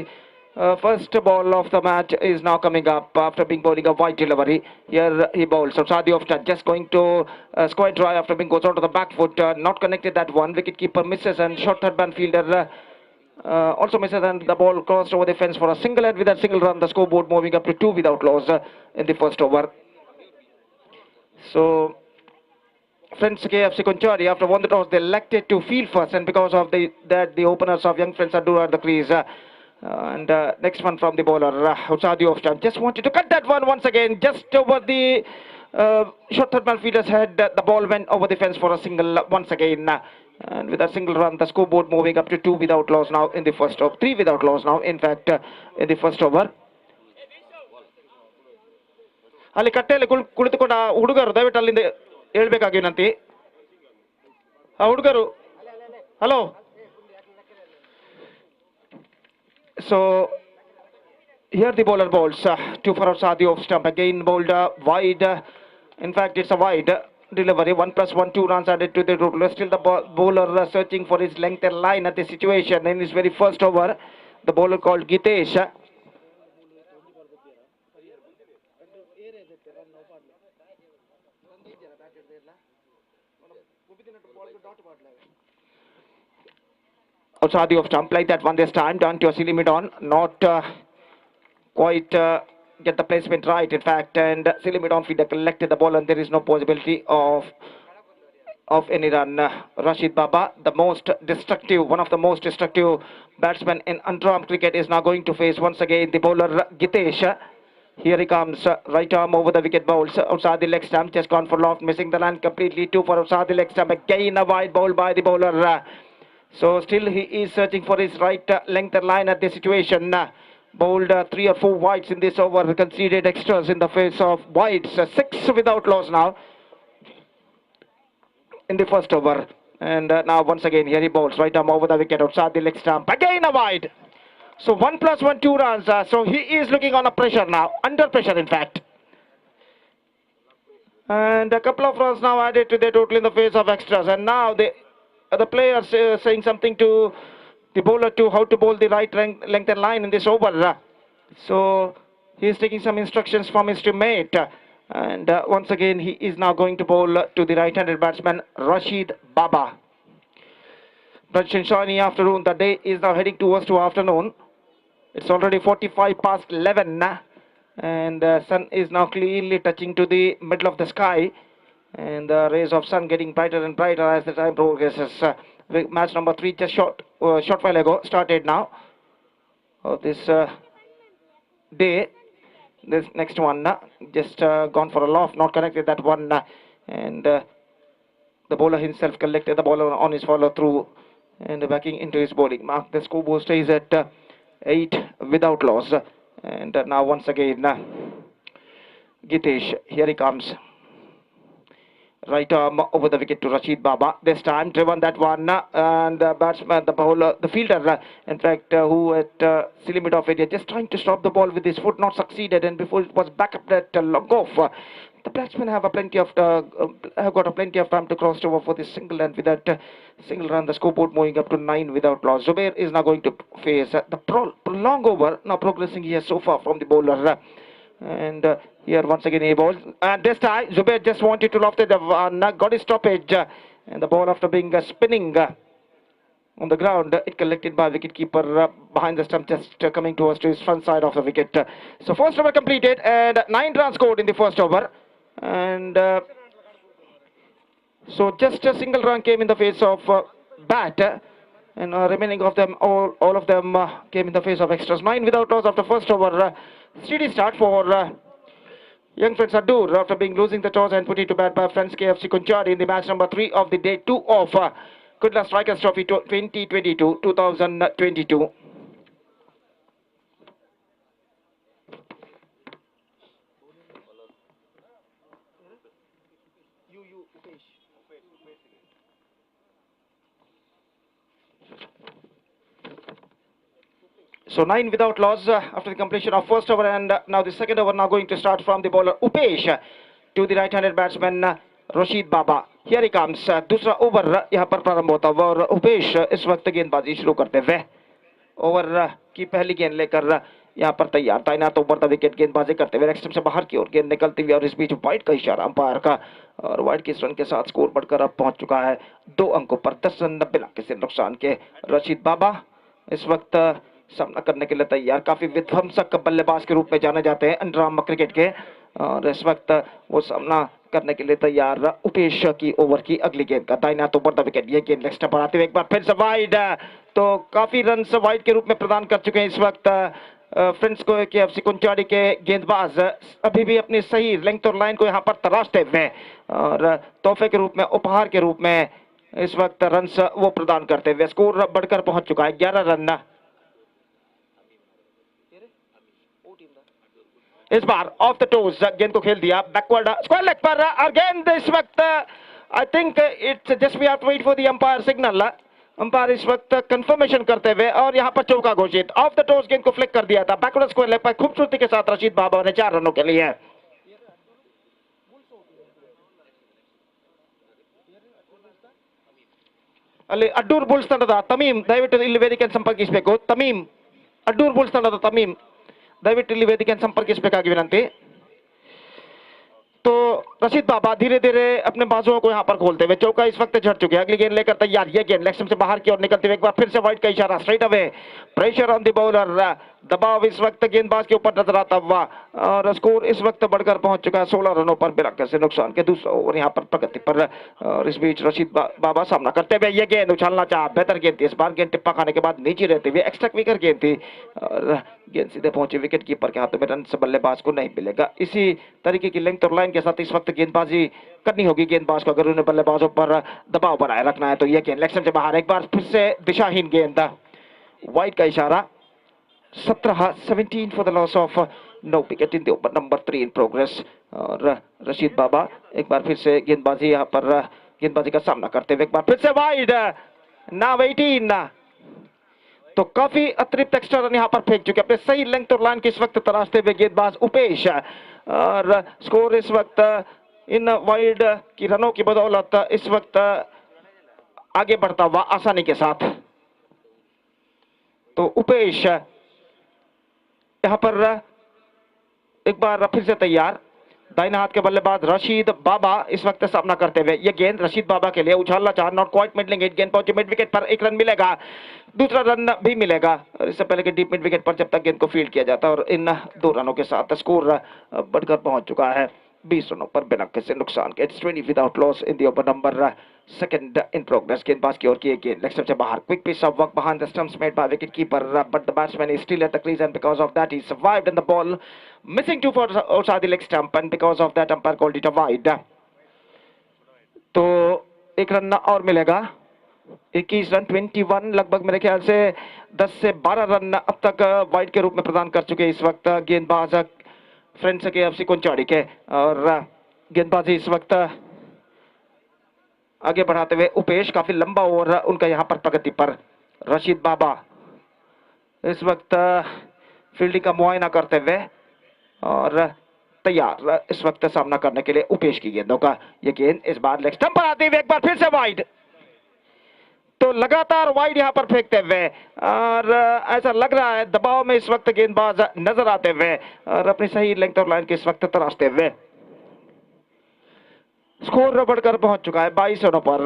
first ball of the match is now coming up after being bowling a wide delivery. Here he bowls. So Sadi of just going to square try after being goes out to the back foot. Not connected that one. Wicket keeper misses, and short third man fielder also misses, and the ball crossed over the fence for a single, and with that single run the scoreboard moving up to 2 without loss in the first over. So friends KFC Konchari, after won the toss, they elected to field first, and because of that the openers of young friends Adur are the crease. And next one from the bowler, Usadi of just wanted to cut that one once again, just over the short third man fielder's head. The ball went over the fence for a single once again, and with a single run, the scoreboard moving up to 2 without loss now in the first over, 3 without loss now. In fact, in the first over. ಅಲ್ಲಿ ಕಟ್ಟೆಯಲ್ಲಿ ಕುಳಿತುಕೊಂಡ ಹುಡುಗರು ದಯವಿಟ್ಟು ಅಲ್ಲಿಂದ ಹೇಳ್ಬೇಕಾಗಿ ವಿನಂತಿ. ಆ ಹುಡುಗರು hello. So here the bowler bowls 2 for Sadi off stump, again bowled wide. In fact, it's a wide delivery. 1+1, 2 runs added to the total. Still the bowler searching for his length and line at the situation in his very first over. The bowler called Gitesh. Sadi of stump like that one this time, down to a silly mid on, not quite get the placement right in fact, and silly mid on fielder collected the ball, and there is no possibility of any run. Rashid Baba, the most destructive, one of the most destructive batsmen in under-arm cricket, is now going to face once again the bowler Gitesh. Here he comes, right arm over the wicket bowls outside the leg stump, just gone for loft, missing the line completely. 2 for outside the leg stump, again a wide bowl by the bowler. So still he is searching for his right length and line at the situation. Bowled 3 or 4 wides in this over, conceded extras in the face of wides. 6 without loss now in the first over. And now once again here he bowls right arm over the wicket outside the leg stump, again a wide. So 1+1, 2 runs. So he is looking on a pressure now, under pressure in fact. And a couple of runs now added to the total in the face of extras, and now the players saying something to the bowler to how to bowl the right length and line in this over. So he is taking some instructions from his teammate, and once again he is now going to bowl to the right-handed batsman Rashid Baba. bright and shiny afternoon. The day is now heading towards to afternoon. It's already 45 past 11 and the sun is now clearly touching to the middle of the sky, and the rays of sun getting brighter and brighter as the time progresses. Match number 3 just short while ago started now. This day, this next one just gone for a loft, not connected that one, and the bowler himself collected the ball on his follow through and backing into his bowling mark. The scoreboard stays at 8 without loss, and now once again Gitesh, here he comes. Right arm over the wicket to Rashid Baba. This time driven that one, and the batsman, the bowler, the fielder, in fact, who at silly mid off area, just trying to stop the ball with his foot, not succeeded, and before it was back up that long off. The batsmen have got a plenty of time to cross over for this single, and with that single run, the scoreboard moving up to 9 without loss. Zubair is now going to face the long over, now progressing here so far from the bowler. And here once again he bowls, and this time Zubair just wanted to loft it, got his stoppage, and the ball after being spinning on the ground, it collected by wicketkeeper behind the stump, just coming towards to his front side of the wicket. So first over completed and 9 runs scored in the first over, and so just a single run came in the face of bat, and remaining of them, all of them came in the face of extras. 9 without loss after first over. Steady start for young friends Adur after being losing the toss and put it to bat by friends KFC Kunchadi in the match number 3 of the day 2 of Kudla Strikers Trophy 2022. So 9 without loss after the completion of first over, and now the second over now going to start from the bowler Upesh to the right-handed batsman Rashid Baba. Here he comes. दूसरा over यहाँ पर प्रारंभ होता है और उपेश इस वक्त गेंदबाजी शुरू करते हुए ओवर की पहली गेंद लेकर यहाँ पर तैयार, तैनात ओवर द विकेट गेंदबाजी करते हुए नेक्स्ट से बाहर की ओर गेंद निकलती हुई, और इस बीच वाइड का इशारा अंपायर का, और वाइड के रन के साथ स्कोर बढ़कर अब पहुंच चुका है 2 अंकों पर। 10 रन 90 के नुकसान के रशीद बाबा इस वक्त सामना करने के लिए तैयार। काफी विध्वंसक बल्लेबाज के रूप में जाने जाते हैं अंडरआर्म क्रिकेट के, और इस वक्त वो सामना करने के लिए तैयार उपेश की ओवर की अगली गेंद का दाहिना तो ऊपर द विकेट। ये गेंद लेग स्टंप पर आते हुए एक बार फिर से वाइड, तो काफी रन वाइड के रूप में प्रदान कर चुके हैं इस वक्त फ्रेंड्स को KFC कुंचाड़ी के गेंदबाज। अभी भी अपनी सही लेंथ और लाइन को यहाँ पर तराशते हुए और तोहफे के रूप में, उपहार के रूप में इस वक्त रन वो प्रदान करते हुए स्कोर बढ़कर पहुंच चुका है 11 रन। इस बार ऑफ द टोज गेंद को खेल दिया बैकवर्ड स्क्वायर लेग पर, और गेंद इस वक्त I think it's just we have to wait for the umpire signal. Umpire इस वक्त कंफर्मेशन करते हुए और यहां पर चौका घोषित। ऑफ द टोज गेंद को फ्लिक कर दिया था बैकवर्ड स्क्वायर लेग पर खूबसूरती के साथ रशीद बाबा ने 4 रनों के लिए। ಅಲ್ಲಿ ಅಡ್ಡೂರ್ ಬುಲ್ಸ್ ತಂಡದ ತಮೀಮ್ ದಯವಿಟ್ಟು ಇಲ್ಲಿ ವೇದಿಕೆಯನ್ನು ಸಂಪರ್ಕಿಸಬೇಕು। ತಮೀಮ್ ಅಡ್ಡೂರ್ ಬುಲ್ಸ್ ತಂಡದ ತಮೀಮ್ ದಯವಿಟ್ಟು ಇಲ್ಲಿ ವೇದಿಕೆಯನ್ನು ಸಂಪರ್ಕಿಸಬೇಕಾಗಿ ವಿನಂತಿ। तो रशीद बाबा धीरे धीरे अपने बाजुओं को यहाँ पर खोलते हुए चौका इस वक्त झड़ चुके हैं। अगली गेंद लेकर तैयार, ये गेंद लेग स्टंप से बाहर की ओर निकलते हुए एक बार फिर से वाइड का इशारा, straight away pressure on the bowler, दबाव इस वक्त गेंदबाज के ऊपर नजर आता हुआ, और स्कोर इस वक्त बढ़कर पहुंच चुका है 16 रनों पर बिना किसी नुकसान के। दूसरा ओवर यहाँ पर प्रगति पर, और इस बीच रशीद बाबा सामना करते हुए ये गेंद उछालना चाहा, बेहतर गेंद थी इस बार। गेंद टिप्पा खाने के बाद नीचे रहते हुए एक्स्ट्रा क्विकर गेंद थी, और गेंद सीधे पहुंची विकेट कीपर के हाथों में, रन से बल्लेबाज को नहीं मिलेगा। इसी तरीके की लेंथ और लाइन के साथ इस वक्त गेंदबाजी करनी होगी गेंदबाज को अगर उन्हें बल्लेबाजों पर दबाव बनाए रखना है। तो यह गेंद लेग स्टंप से बाहर, एक बार फिर से दिशाहीन गेंद, वाइड का इशारा। 17 for the loss of no wicket in the over number 3 in progress. और रशीद बाबा एक बार फिर से गेंदबाजी यहाँ पर गेंदबाजी का सामना करते हुए एक बार फिर से वाइड, नाउ 18। तो काफी अतिरिक्त एक्स्ट्रा रन यहाँ पर फेंक चुके अपने सही लेंथ और लाइन के इस वक्त तराशते हुए गेंदबाज उपेश, और स्कोर इस वक्त इन वाइड की रनों की बदौलत इस वक्त आगे बढ़ता हुआ आसानी के साथ। तो उपेश यहाँ पर एक बार फिर से तैयार, दाहिने हाथ के बल्लेबाज रशीद बाबा इस वक्त सामना करते हुए, ये गेंद रशीद बाबा के लिए उछालना चाह, नॉट क्वाइट मिडलिंग एज, गेंद पहुंची मिड विकेट पर, एक रन मिलेगा, दूसरा रन भी मिलेगा। और इससे पहले कि डीप मिड विकेट पर जब तक गेंद को फील्ड किया जाता, और इन 2 रनों के साथ स्कोर बढ़कर पहुंच चुका है 20 रनों पर बिना किसी नुकसान के। It's 20 without loss in the over number second in progress. गेंदबाज की ओर की गेंद लेग स्टंप से बाहर, quick pitch of work behind the stumps made by wicket keeper, but the batsman is still at the crease and because of that he survived and the ball missing 2 for outside the leg stump and because of that umpire called it a wide. तो एक run और मिलेगा, 21 run, 21 लगभग मेरे ख्याल से 10 से 12 run अब तक वाइड के रूप में प्रदान कर चुके इस वक्त गेंदबाज फ्रेंड्स के एफसी कुंचाड़ी के। और गेंदबाजी इस वक्त आगे बढ़ाते हुए उपेश, काफी लंबा ओवर उनका यहाँ पर प्रगति पर। रशीद बाबा इस वक्त फील्डिंग का मुआयना करते हुए और तैयार इस वक्त सामना करने के लिए उपेश की गेंदों का। ये गेंद इस बार लेग स्टंप पर आती हुई एक बार फिर से वाइड, तो लगातार वाइड यहां पर फेंकते हुए, और ऐसा लग रहा है दबाव में इस वक्त गेंदबाज नजर आते हुए और अपनी सही लेंथ और लाइन के इस वक्त तराशते हुए। स्कोर बढ़कर पहुंच चुका है 22 रनों पर।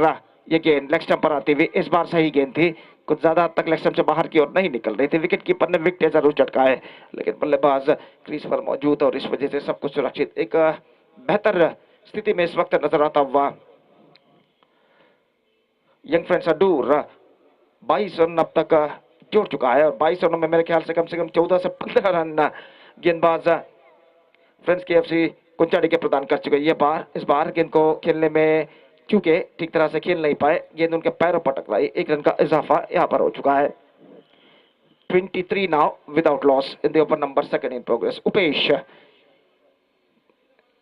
यह गेंद लेग स्टंप पर आती हुई इस बार सही गेंद थी, कुछ ज्यादा हद तक लेग स्टंप से बाहर की ओर नहीं निकल रही थी। विकेट कीपर ने विकेट जरूर झटकाए, लेकिन बल्लेबाज क्रीज पर मौजूद और इस वजह से सब कुछ सुरक्षित, एक बेहतर स्थिति में इस वक्त नजर आता हुआ यंग फ्रेंड्स अडूर 22 रन अब तक जोड़ चुका है। और 22 रनों में मेरे ख्याल से कम 14 से 15 रन गेंदबाज फ्रेंड्स के एफसी कुंचाड़ी के प्रदान कर चुके। ये बार इस बार गेंद को खेलने में चूंकि ठीक तरह से खेल नहीं पाए, गेंद उनके पैरों पर टकराई, एक रन का इजाफा यहां पर हो चुका है। 23 now without loss in the over number second in progress. Upesh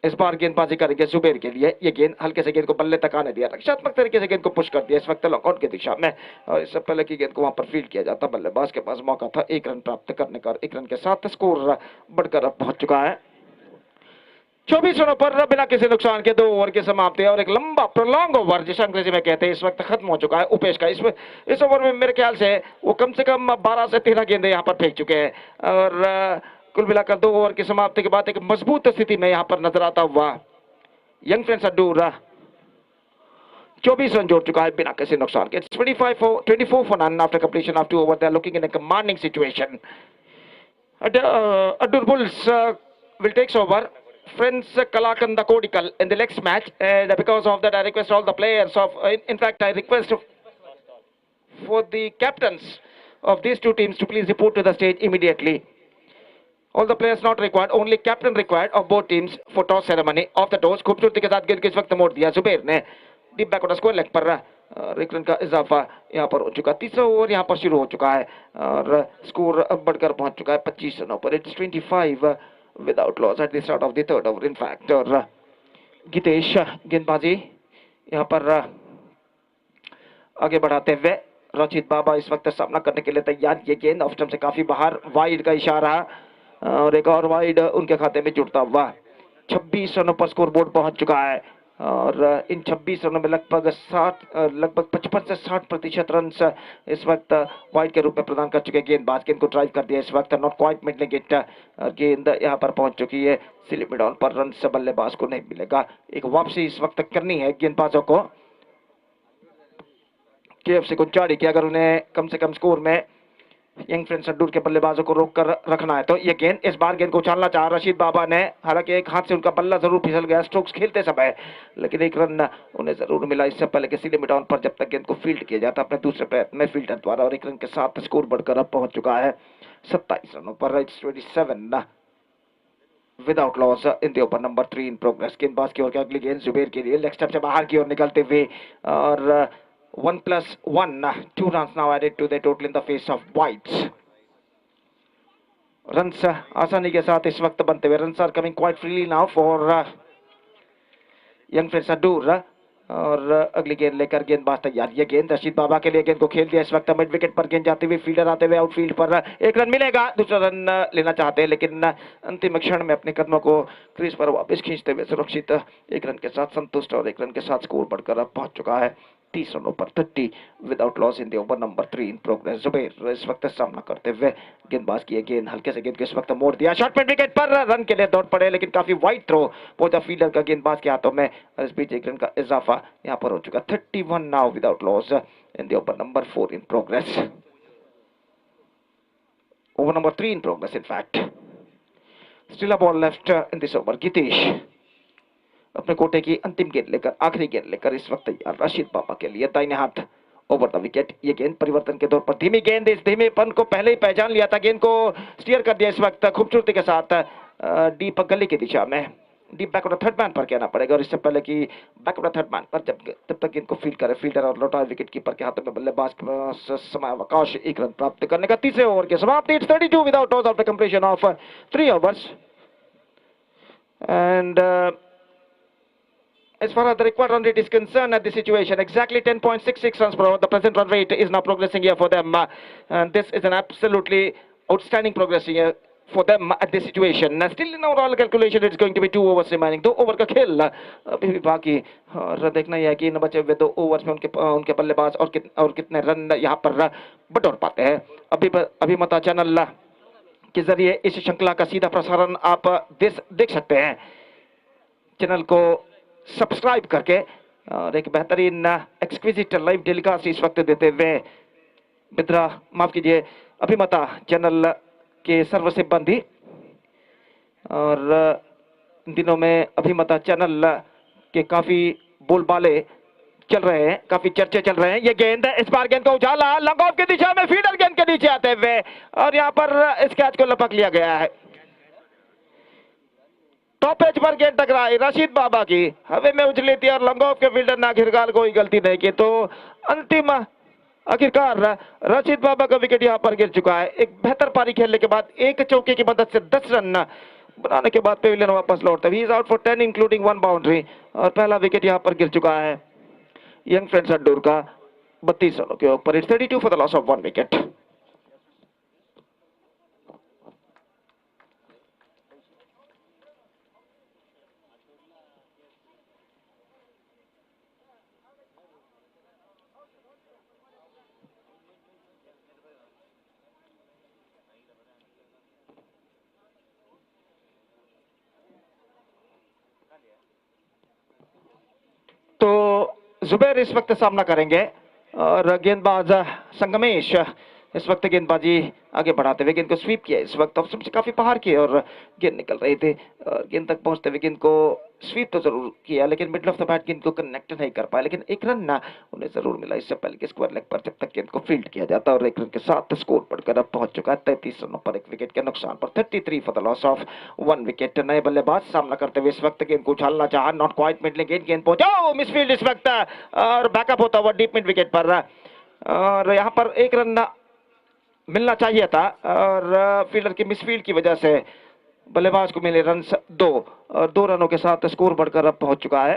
इस बार गेंदबाजी करेंगे जुबेर के लिए। ये गेंद हल्के से गेंद को बल्ले तक आने दिया, रक्षात्मक तरीके से गेंद को पुश कर दिया इस वक्त लॉकआउट की दिशा में, और इससे पहले की गेंद को वहां पर फील्ड किया जाता बल्लेबाज के पास मौका था एक रन प्राप्त करने का। एक रन के साथ स्कोर बढ़कर अब पहुंच चुका है 24 रनों पर बिना किसी नुकसान के। 2 ओवर की समाप्ति और एक लंबा प्रोलॉन्ग ओवर जिसे अंग्रेजी में कहते हैं इस वक्त खत्म हो चुका है उपेश का। इस ओवर में मेरे ख्याल से वो कम से कम 12 से 13 गेंदें यहाँ पर फेंक चुके हैं, और कुल मिलाकर 2 ओवर की समाप्ति के बाद एक मजबूत स्थिति में यहाँ पर नजर आता हुआ यंग फ्रेंड्स अडूर 24 रन जोड़ चुका है बिना किसी नुकसान के। 24 for none after completion of 2 overs. They are looking in a commanding situation. Adur Bulls will take over Friends Kalakanda Kodikal in the next match, and because of that I request all the players of in fact I request for the captains of these 2 teams to please report to the stage immediately. All the players not required, only captain required of both teams for toss ceremony. Off the toss, खूबसूरती के साथ गेंद को इस वक्त मोड़ दिया जुबेर ने, deep back on square leg पर एक रन का इजाफा यहाँ पर हो चुका। तीसरा ओवर यहाँ पर शुरू हो चुका है और स्कोर अब बढ़कर पहुंच चुका है 25 रनों पर। It's 25 without loss at the start of the third over in fact. और गीतेश गेंदबाजी यहाँ पर आगे बढ़ाते हुए रशीद बाबा इस वक्त सामना करने के लिए तैयार। ये गेंद ऑफ स्टंप से काफी बाहर, वाइड का इशारा और एक और वाइड उनके खाते में जुड़ता हुआ 26 रनों पर स्कोर बोर्ड पहुंच चुका है। और इन 26 रनों में लगभग 55 से 60% रन इस वक्त वाइड के रूप में प्रदान कर चुके गेंदबाज। गेंद को ड्राइव कर दिया इस वक्त, नॉट क्वाइट मिडलिंग इट, गेंद यहां पर पहुंच चुकी है स्लिप मिड ऑन पर, रन से बल्लेबाज को नहीं मिलेगा। एक वापसी इस वक्त करनी है गेंदबाजों को केएफसी कुंचाड़ी की, अगर उन्हें कम से कम स्कोर में यंग फ्रेंड्स अडूर के बल्लेबाजों को रोक कर रखना है। तो ये गेंद इस बार गेंद को उछालना चाहा रशीद बाबा ने, हालांकि एक हाथ से उनका बल्ला जरूर फिसल गया स्ट्रोक्स खेलते समय, लेकिन एक रन उन्हें जरूर मिला इससे पहले किसी लिमिट ऑन पर जब तक गेंद को फील्ड किया जाता अपने दूसरे प्रयत्न में फील्डर द्वारा। और एक रन के साथ स्कोर बढ़कर अब पहुंच चुका है 27 रनों पर। It's 27 without loss in the over number 3 in progress. गेंदबाज की ओर की अगली गेंद जुबेर के लिए, लेग स्टंप से बाहर की ओर निकलते हुए, और 1+1 2 runs now added to the total in the face of whites. Runs आसानी के साथ इस वक्त बनते हुए, runs are coming quite freely now for young friends Addur. और अगली गेंद लेकर गेंदबाज तैयार। ये गेंद रशीद बाबा के लिए, गेंद को खेल दिया इस वक्त मिड विकेट पर, गेंद जाती हुई फील्डर आते हुए आउटफील्ड पर, एक रन मिलेगा, दूसरा रन लेना चाहते हैं लेकिन अंतिम क्षण में अपने कदमों को क्रीज पर वापस खींचते हुए सुरक्षित एक रन के साथ संतुष्ट, और एक रन के साथ स्कोर बढ़कर अब पहुंच चुका है 30 रनों पर 30 without loss in the over number 3 in progress. Zubair इस वक्त सामना करते हुए गेंदबाज की गेंद हल्के से गेंद को इस वक्त मोड़ दिया, शॉट मिड विकेट पर रन के लिए दौड़ पड़े, लेकिन काफी वाइड थ्रो पहुंचा फील्डर का गेंदबाज के हाथों में। और इस बीच एक रन का इजाफा यहां पर हो चुका। 31 now without loss in the over number 4 in progress. Over number 3 in progress in fact. Still a ball left in this over. Gitish अपने कोटे की अंतिम गेंद लेकर, आखिरी गेंद लेकर इस वक्त तैयार राशिद बाबा के लिए। दाहिने हाथ ओवर द विकेट। ये गेंद परिवर्तन के तौर पर धीमी गेंद, इस धीमेपन को पहले ही पहचान लिया था, गेंद को स्टीयर कर दिया इस वक्त खूबसूरती के साथ डीप गली की दिशा में। Deep back of the third man पर कहना पड़ेगा, और इससे पहले कि back of the third man पर जब तक गेंद को फील्ड करे फील्डर और लौटाए विकेट कीपर के हाथों में बल्लेबाज के पास समय अवकाश एक रन प्राप्त करने का। तीसरे ओवर की समाप्ति। It's 32 without loss after completion of 3 overs and as far as the required run rate is concerned at this situation, exactly 10.66 runs per over. The present run rate is now progressing here for them, and this is an absolutely outstanding progress here for them at this situation. Still in our all calculation, it's going to be 2 overs remaining. 2 over का खेल अभी भी बाकी, और देखना यह है कि इन बचे हुए 2 overs में उनके बल्लेबाज और कितने रन यहाँ पर बटोर पाते हैं। अभिमता चैनल के जरिए इस श्रृंखला का सीधा प्रसारण आप देख सकते हैं। चैनल को सब्सक्राइब करके और एक बेहतरीन एक्सक्विजिट लाइव टेलीकास्ट इस वक्त देते हुए बिद्रा, माफ कीजिए, अभिमता चैनल के सर्व सिब्बंदी, और इन दिनों में अभिमता चैनल के काफी बोलबाले चल रहे हैं, काफी चर्चे चल रहे हैं। ये गेंद, इस बार गेंद को उछाला लॉन्ग ऑफ की दिशा में, फील्डर गेंद के नीचे आते हुए, और यहाँ पर इस कैच को लपक लिया गया है। टॉप एज पर गेंद टकराई राशिद बाबा की, हवे में उछली थी और लॉन्ग ऑफ के फील्डर ने आखिरकार कोई गलती नहीं की, तो अंतिम आखिरकार राशिद बाबा का विकेट यहाँ पर गिर चुका है। एक बेहतर पारी खेलने के बाद एक चौके की मदद से 10 रन बनाने के बाद पेविलियन वापस लौटते हुए, he is out for 10 including 1 boundary, और पहला विकेट यहाँ पर गिर चुका है यंग फ्रेंड्स अड्डूर का 32 रनों के ऊपर। It's 32 for the loss of 1 wicket. तो जुबैर इस वक्त सामना करेंगे, और गेंदबाज संगमेश इस वक्त गेंदबाजी आगे बढ़ाते हुए गेंद को स्वीप किया इस वक्त, ऑप्शन से काफी बाहर किए और गेंद निकल रही थी, और गेंद तक पहुंचते हुए गेंद को स्वीप तो जरूर किया, लेकिन मिडल ऑफ द बैट गेंद को कनेक्ट नहीं कर पाया, लेकिन एक रन ना उन्हें जरूर मिला इससे पहले कि स्क्वायर लेग पर जब तक गेंद को फील्ड किया जाता, और एक रन के साथ स्कोर बढ़कर अब पहुंच चुका है 33 रनों पर, एक विकेट के नुकसान पर। 33 for the loss of 1 wicket. नए बल्लेबाज सामना करते हुए इस वक्त गेंद को उछालना चाहा, नॉट क्वाइट मिडलिंग गेंद पहुंचा मिसफील्ड इस वक्त, और बैकअप होता हुआ डीप मिड विकेट पर, और यहाँ पर एक रन मिलना चाहिए था, और फील्डर की मिसफील्ड की वजह से बल्लेबाज को मिले रन 2, और 2 रनों के साथ स्कोर बढ़कर अब पहुंच चुका है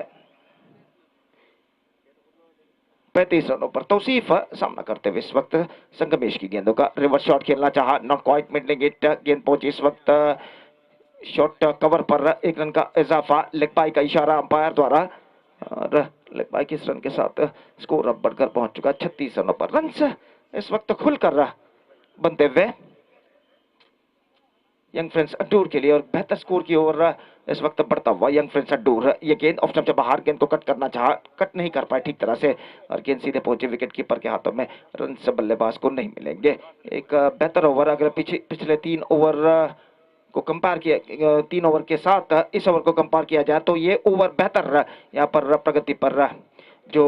35 रनों पर। तौसीफ सामना करते हुए इस वक्त संगमेश की गेंदों का रिवर्स शॉट खेलना चाहा, नॉट क्वाइट मिडलिंग इट, गेंद पहुंची इस वक्त शॉट कवर पर, 1 रन का इजाफा, लेग बाई का इशारा अंपायर द्वारा, और लेग बाई के इस रन के साथ स्कोर अब बढ़कर पहुंच चुका 36 रनों पर। रन इस वक्त खुलकर बनते हुए यंग फ्रेंड्स अड्डूर के लिए, और बेहतर स्कोर की ओर इस वक्त बढ़ता हुआ यंग फ्रेंड्स अड्डूर। ये गेंद ऑफ स्टंप से बाहर, गेंद को कट करना चाहा, कट नहीं कर पाए ठीक तरह से, और गेंद सीधे पहुंचे विकेट कीपर के हाथों में, रन से बल्लेबाज को नहीं मिलेंगे। एक बेहतर ओवर अगर पिछले 3 ओवर को कंपेयर किया, 3 ओवर के साथ इस ओवर को कंपेयर किया जाए तो ये ओवर बेहतर यहाँ पर प्रगति पर जो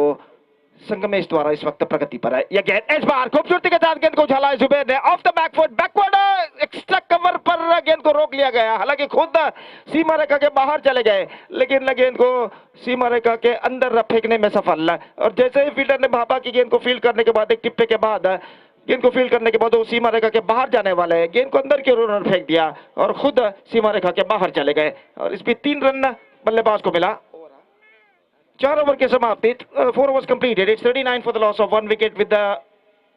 संगमेश द्वारा इस वक्त प्रगति पर है। यह गेंद इस बार खूबसूरती के साथ गेंद को उछाला जुबैर ने of the backward extra cover पर गेंद को रोक लिया गया, हालांकि खुद सीमा रेखा के बाहर चले गए, लेकिन गेंद को सीमा रेखा के अंदर फेंकने में सफल, और जैसे ही फील्डर ने भापा की गेंद को फील्ड करने के बाद, एक टिप्पे के बाद गेंद को फील्ड करने के बाद वो सीमा रेखा के बाहर जाने वाले हैं, गेंद को अंदर की ओर उन्होंने फेंक दिया और खुद सीमा रेखा के बाहर चले गए, और इस पर 3 रन बल्लेबाज को मिला। 4 ओवर के समाप्ति, 4 overs completed. It's 39 for the loss of 1 wicket with the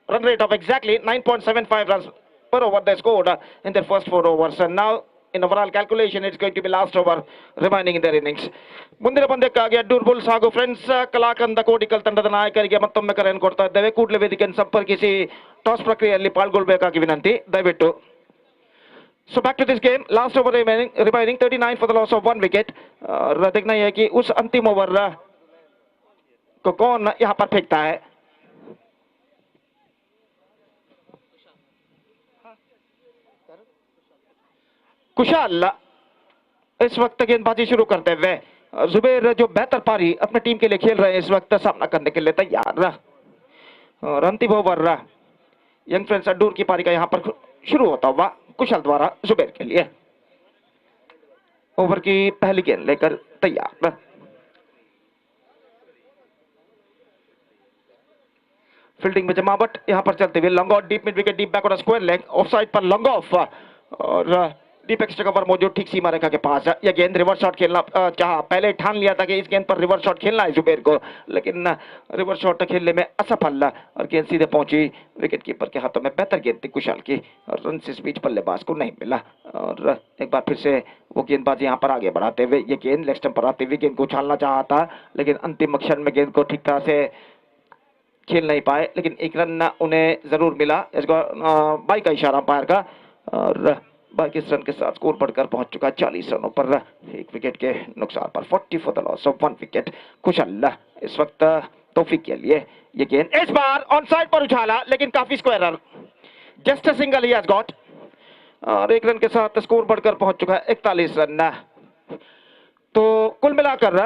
run rate of exactly 9.75 runs per over they scored in their first 4 overs. And now in overall calculation it's going to be last over remaining in their innings. ಮುಂದಿನ ಪಂದ್ಯಕ್ಕಾಗಿ ಅಡ್ಡೂರ್ Bulls ಹಾಗೂ friends ಕಲಾಕಂದ Kodikal ತಂಡದ ನಾಯಕರಿಗೆ ಮತ್ತೊಮ್ಮೆ ಕರೆಯನ್ನು ಕೊಡ್ತಾ ಇದ್ದೇವೆ. ಕೂಡಲೇ ವೇದಿಕೆಯನ್ನು ಸಂಪರ್ಕಿಸಿ ಟಾಸ್ ಪ್ರಕ್ರಿಯೆಯಲ್ಲಿ ಪಾಲ್ಗೊಳ್ಳಬೇಕಾಗಿ ವಿನಂತಿ ದಯವಿಟ್ಟು. So back to this game, last over remaining 39 for the loss of 1 wicket. देखना यह है कि उस अंतिम ओवर को कौन यहाँ पर फेंकता है. कुशाल इस वक्त गेंदबाजी शुरू करते हुए. जुबेर जो बेहतर पारी अपने टीम के लिए खेल रहे हैं इस वक्त सामना करने के लिए तैयार. और अंतिम ओवर यंग फ्रेंड्स अड्डूर की पारी का यहाँ पर शुरू होता हुआ कुशल द्वारा जुबेर के लिए. ओवर की पहली गेंद लेकर तैयार. फील्डिंग में जमावट यहाँ पर चलते हुए long off deep mid wicket deep back और स्क्वायर लेग ऑफ साइड पर लॉन्ग ऑफ और डीप एक्स्ट्रा कवर मौजूद ठीक सीमा रेखा के पास. यह गेंद रिवर्स शॉट खेलना चाहा. पहले ठान लिया था कि इस गेंद पर रिवर्स शॉट खेलना है जुबेर को, लेकिन रिवर्स शॉट खेलने में असफल और गेंद सीधे पहुंची विकेट कीपर के हाथों में. बेहतर गेंद थी कुशाल की और रन इस बीच बल्लेबाज को नहीं मिला. और एक बार फिर से वो गेंदबाजी यहाँ पर आगे बढ़ाते हुए ये गेंद लेग स्टंप पर आते हुए गेंद को उछालना चाहा था, लेकिन अंतिम क्षण में गेंद को ठीक तरह से खेल नहीं पाए. लेकिन एक रन उन्हें जरूर मिला. इसको बाई का इशारा अंपायर का और 22 रन के साथ स्कोर बढ़कर पहुंच चुका 40 रनों पर एक विकेट के नुकसान पर. 40 for the loss of 1 wicket. Kushal इस वक्त तौफीक के लिए ये गेंद इस बार ऑन साइड पर उछाला, लेकिन काफी square. Just a single he has got और 1 रन के साथ स्कोर बढ़कर पहुंच चुका है 41 रन. तो कुल मिलाकर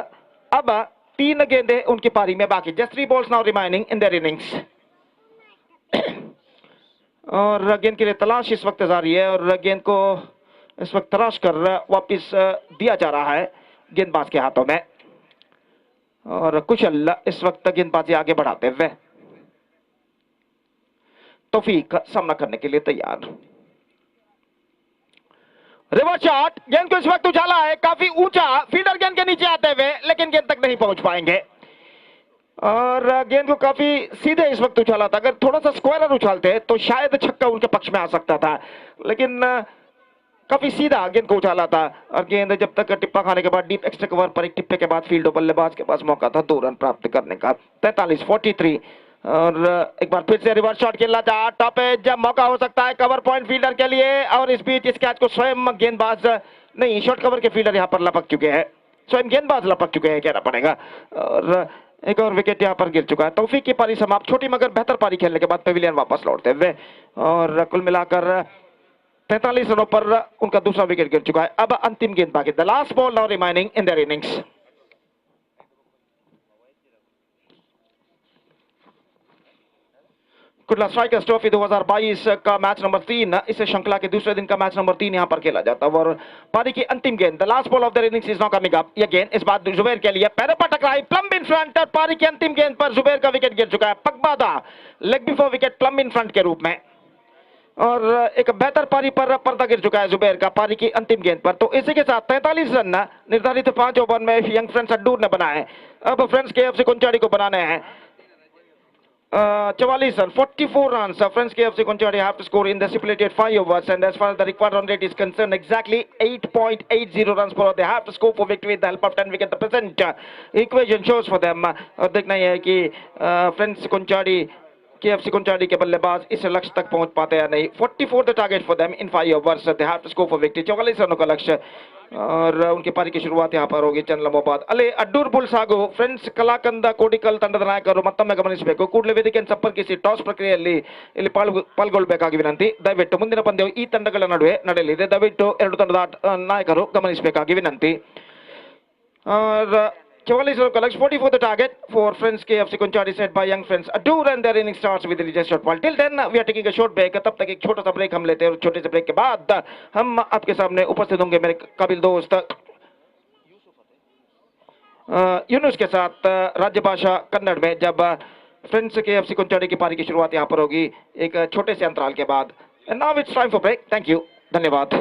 अब 3 गेंदें उनकी पारी में बाकी. Just 3 balls now remaining in their innings. और गेंद के लिए तलाश इस वक्त जारी है और गेंद को इस वक्त तलाश कर वापस दिया जा रहा है गेंदबाज के हाथों में. और कुशल इस वक्त गेंदबाजी आगे बढ़ाते हुए तौफीक सामना करने के लिए तैयार. रिवर्स शॉट गेंद को इस वक्त उछाला है काफी ऊंचा. फील्डर गेंद के नीचे आते हुए लेकिन गेंद तक नहीं पहुंच पाएंगे और गेंद को काफी सीधे इस वक्त उछाला था. अगर थोड़ा सा स्क्वायर उछालते तो शायद छक्का उनके पक्ष में आ सकता था, लेकिन काफी सीधा गेंद को उछाला था. और गेंद जब तक टिप्पा खाने के बाद डीप एक्स्ट्रा कवर पर एक टिप्पे के बाद फील्ड बल्लेबाज के पास मौका था 2 रन प्राप्त करने का. 43-43. और एक बार फिर से रिवर्स शॉट खेलना चाहा. टॉप एज मौका हो सकता है कवर पॉइंट फील्डर के लिए और इस बीच इस कैच को स्वयं गेंदबाज नहीं शॉर्ट कवर के फील्डर यहाँ पर लपक चुके हैं. स्वयं गेंदबाज लपक चुके हैं कहना पड़ेगा. और एक और विकेट यहाँ पर गिर चुका है. तौफीक की पारी समाप्त. छोटी मगर बेहतर पारी खेलने के बाद पवेलियन वापस लौटते हुए और कुल मिलाकर 43 रनों पर उनका दूसरा विकेट गिर चुका है. अब अंतिम गेंद बाकी. The last ball now remaining in their innings. Kudla strikers trophy 2022 का मैच नंबर 3 इस श्रृंखला के दूसरे दिन का मैच नंबर 3 यहां पर खेला जाता है और पारी की अंतिम गेंद the last ball of the innings is now coming up. यह गेंद इस बार जुबेर के लिए पैरों पर टकराई प्लम इन फ्रंट. पारी की अंतिम गेंद पर जुबेर का विकेट गिर चुका है. पगबादा leg before wicket plumb in front के रूप में और एक बेहतर पारी पर पर्दा गिर चुका है जुबेर का पारी की अंतिम गेंद पर. तो इसी के साथ 43 रन निर्धारित 5 ओवर में यंग फ्रेंड्स अड्डूर ने बनाए. अब फ्रेंड्स KFC कुंचाड़ी को बनाने हैं 44 run, 44 runs. Friends KFC Konchadi have to score in the stipulated 5 overs, and as far as the required run rate is concerned, exactly 8.80 runs per over. They have to score for victory with the help of 10 wickets. The present equation shows for them. और देखना यह है कि friends कुंचाड़ी KFC कुंचाड़ी के बल्लेबाज इस लक्ष्य तक पहुंच पाते हैं नहीं. 44 the target for them in 5 overs. They have to score for victory. 44 रनों का लक्ष्य और उनकी पारी की शुरुआत यहाँ पर होगी चंद लम्हों बाद. अले अड्डूर बुल्स ಹಾಗೂ ಫ್ರೆಂಡ್ಸ್ ಕಲಾಕಂದ ಕೋಡಿಕಲ್ ತಂಡದ ನಾಯಕರು ಮತ್ತೊಮ್ಮೆ ಗಮನಿಸಬೇಕು. ಕೂಡಲೇ ವೇದಿಕೆಯನ್ನು ಸಂಪರ್ಕಿಸಿ ಟಾಸ್ ಪ್ರಕ್ರಿಯೆಯಲ್ಲಿ ಇಲ್ಲಿ ಪಾಲ್ಗೊಳ್ಳಬೇಕಾಗಿ ವಿನಂತಿ. ದಯವಿಟ್ಟು ಮುಂದಿನ ಪಂದ್ಯವು ಈ ತಂಡಗಳ ನಡುವೆ ನಡೆಯಲಿದೆ. ದಯವಿಟ್ಟು ಎರಡು ತಂಡದ ನಾಯಕರು ಗಮನಿಸಬೇಕಾಗಿ ವಿನಂತಿ. 44 run collects 44 the target for friends KFC Konchadi set by young friends Adur and their inning starts with the just short ball. Till then we are taking a short break. तब तक एक छोटा सा ब्रेक हम लेते हैं और छोटे से ब्रेक के बाद हम आपके सामने उपस्थित होंगे मेरे काबिल दोस्त यूनुस के साथ राज्य भाषा कन्नड़ में जब फ्रेंड्स KFC Konchadi की पारी की शुरुआत यहाँ पर होगी एक छोटे से अंतराल के बाद. And now it's time for break. Thank you. धन्यवाद.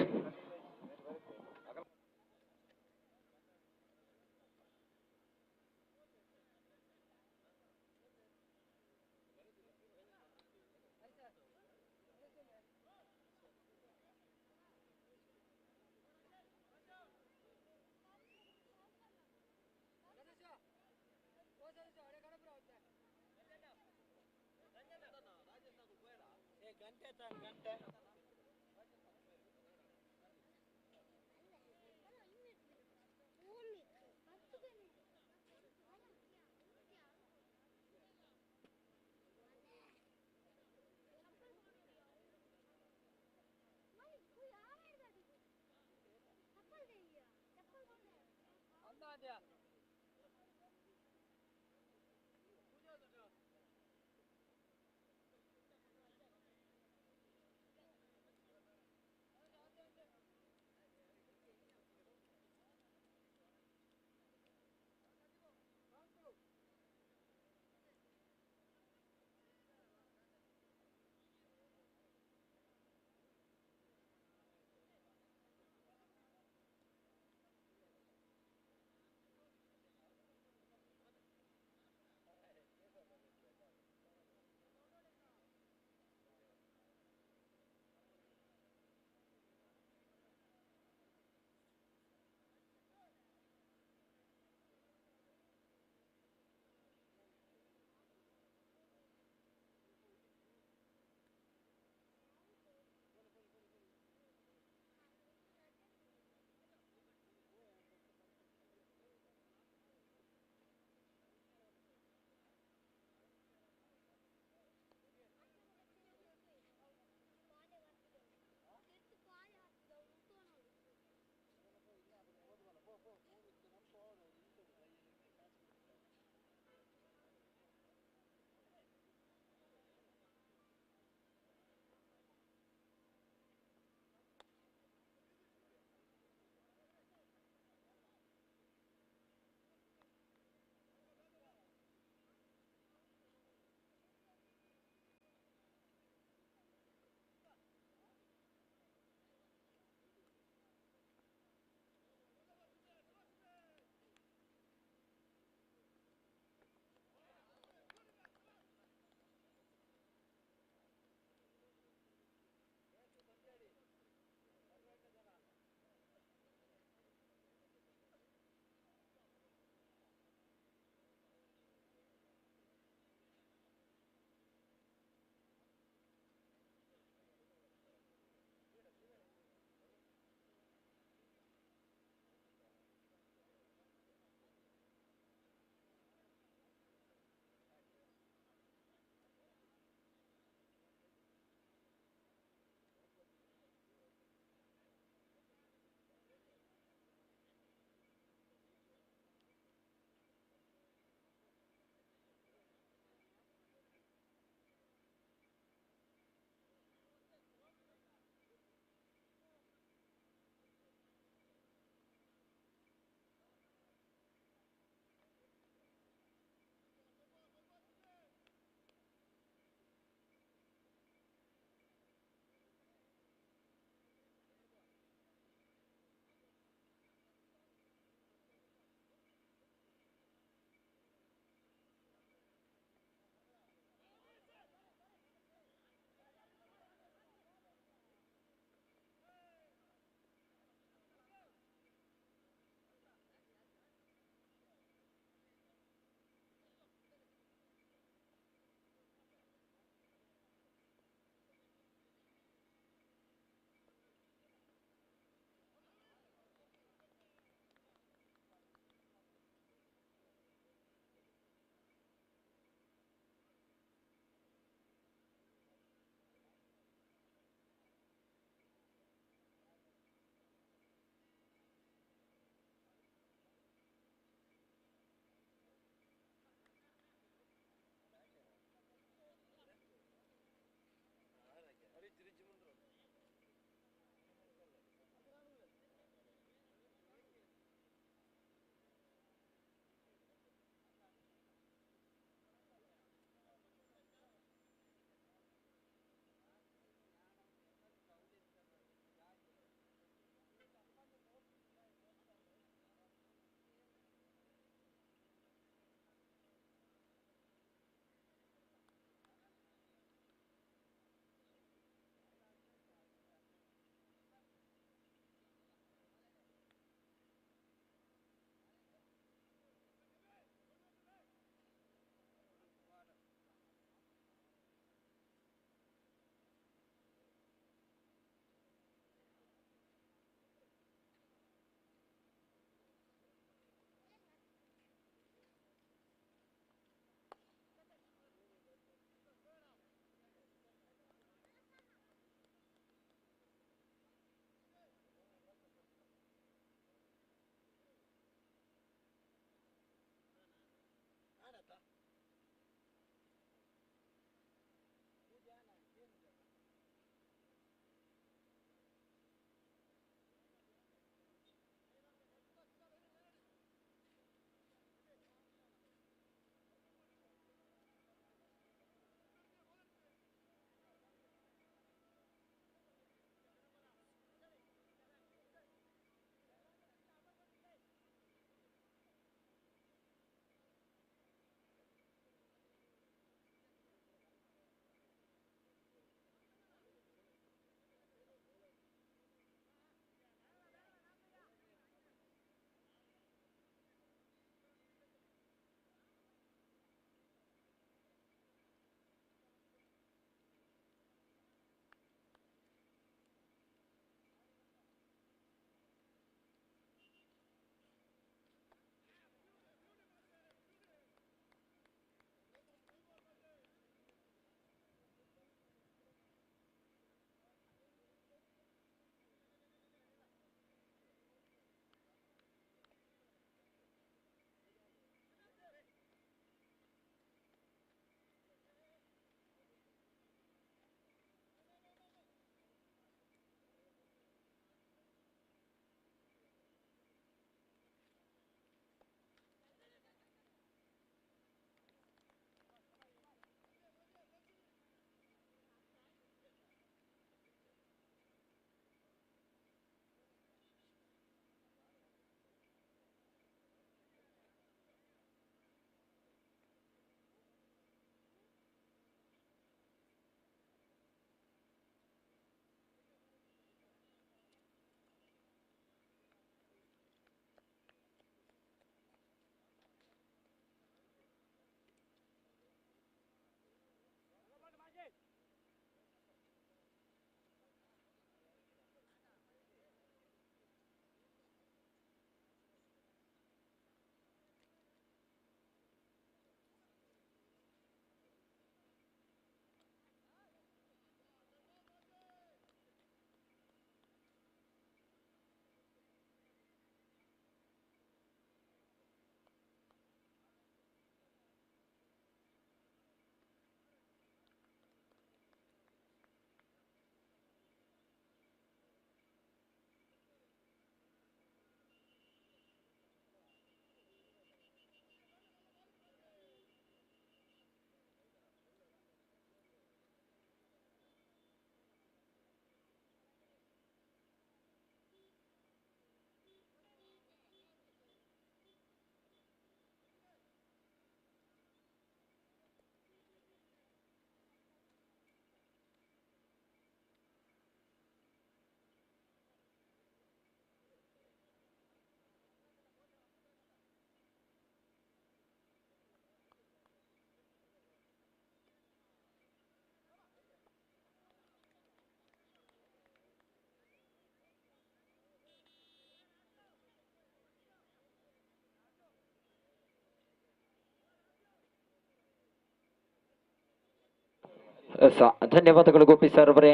ಧನ್ಯವಾದಗಳು ಗೋಪಿ ಸರ್ ಅವರೇ.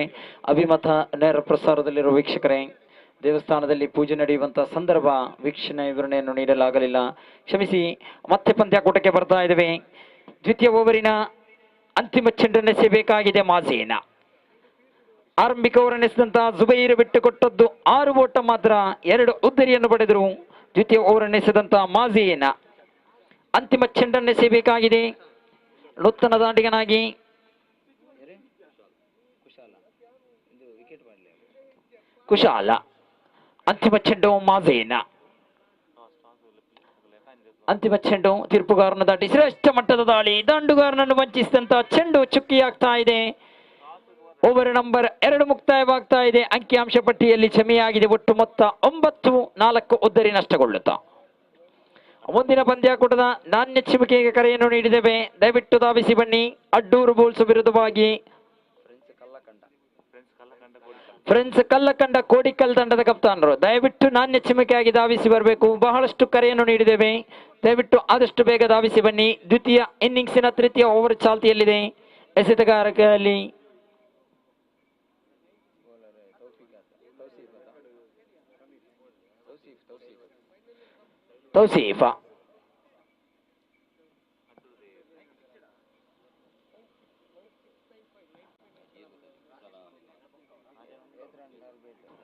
ಅಭಿಮತ ನೇರ ಪ್ರಸಾರದಲ್ಲಿರುವ ವೀಕ್ಷಕರೇ, ದೇವಸ್ಥಾನದಲ್ಲಿ ಪೂಜೆ ನಡೆಯುವಂತಹ ಸಂದರ್ಭ ವೀಕ್ಷಣೆ ವಿವರಣೆಯನ್ನು ನೀಡಲಾಗಲಿಲ್ಲ, ಕ್ಷಮಿಸಿ. ಮತ್ತೆ ಪಂದ್ಯಾಕೂಟಕ್ಕೆ ಬರ್ತಾ ಇದ್ದೇವೆ. ದ್ವಿತೀಯ ಓವರಿನ ಅಂತಿಮ ಚೆಂಡನ್ನೆಸೆಯಬೇಕಾಗಿದೆ ಮಾಜೀನ. ಆರಂಭಿಕ ಓವರನ್ನೆಸೆದಂತಹ ಜುಬೈರ್ ಬಿಟ್ಟುಕೊಟ್ಟದ್ದು 6 ಓಟ ಮಾತ್ರ, 2 ಉದ್ದರಿಯನ್ನು ಪಡೆದರು. ದ್ವಿತೀಯ ಓವರನ್ನೆಸೆದಂತಹ ಮಾಜೀನ ಅಂತಿಮ ಚೆಂಡನ್ನೆಸೆಯಬೇಕಾಗಿದೆ. ನೂತನ ದಾಂಡಿಗನಾಗಿ ಕುಶಾಲ. ಅಂತಿಮ ಚೆಂಡು ಮಾಜೀನ. ಅಂತಿಮ ಚೆಂಡು ತೀರ್ಪುಗಾರನ ದಾಟಿ ಶ್ರೇಷ್ಠ ಮಟ್ಟದ ದಾಳಿ. ದಾಂಡುಗಾರನನ್ನು ವಂಚಿಸಿದಂತಹ ಚೆಂಡು ಚುಕ್ಕಿಯಾಗ್ತಾ ಇದೆ. ಓವರ್ ನಂಬರ್ 2 ಮುಕ್ತಾಯವಾಗ್ತಾ ಇದೆ. ಅಂಕಿಅಂಶ ಪಟ್ಟಿಯಲ್ಲಿ ಜಮೆಯಾಗಿದೆ ಒಟ್ಟು ಮೊತ್ತ 9-4 ಉದ್ದರಿ ನಷ್ಟಗೊಳ್ಳುತ್ತಾ. ಮುಂದಿನ ಪಂದ್ಯಾಕೂಟದ ನಾಣ್ಯ ಚಿಮಿಕೆಗೆ ಕರೆಯನ್ನು ನೀಡಿದ್ದೇವೆ. ದಯವಿಟ್ಟು ಧಾವಿಸಿ ಬನ್ನಿ. ಅಡ್ಡೂರು ಬೌಲ್ಸ್ ವಿರುದ್ಧವಾಗಿ ಫ್ರೆಂಡ್ಸ್ ಕಲ್ಲಕಂಡ ಕೋಡಿಕಲ್ ತಂಡದ ಕಪ್ತಾನರು ದಯವಿಟ್ಟು ನಾಣ್ಯ ಚಿಮಿಕೆಯಾಗಿ ಧಾವಿಸಿ ಬರಬೇಕು. ಬಹಳಷ್ಟು ಕರೆಯನ್ನು ನೀಡಿದ್ದೇವೆ, ದಯವಿಟ್ಟು ಆದಷ್ಟು ಬೇಗ ಧಾವಿಸಿ ಬನ್ನಿ. ದ್ವಿತೀಯ ಇನ್ನಿಂಗ್ಸಿನ ತೃತೀಯ ಓವರ್ ಚಾಲ್ತಿಯಲ್ಲಿದೆ. ಎಸೆತಗಾರರಲ್ಲಿ ತೌಸೀಫ.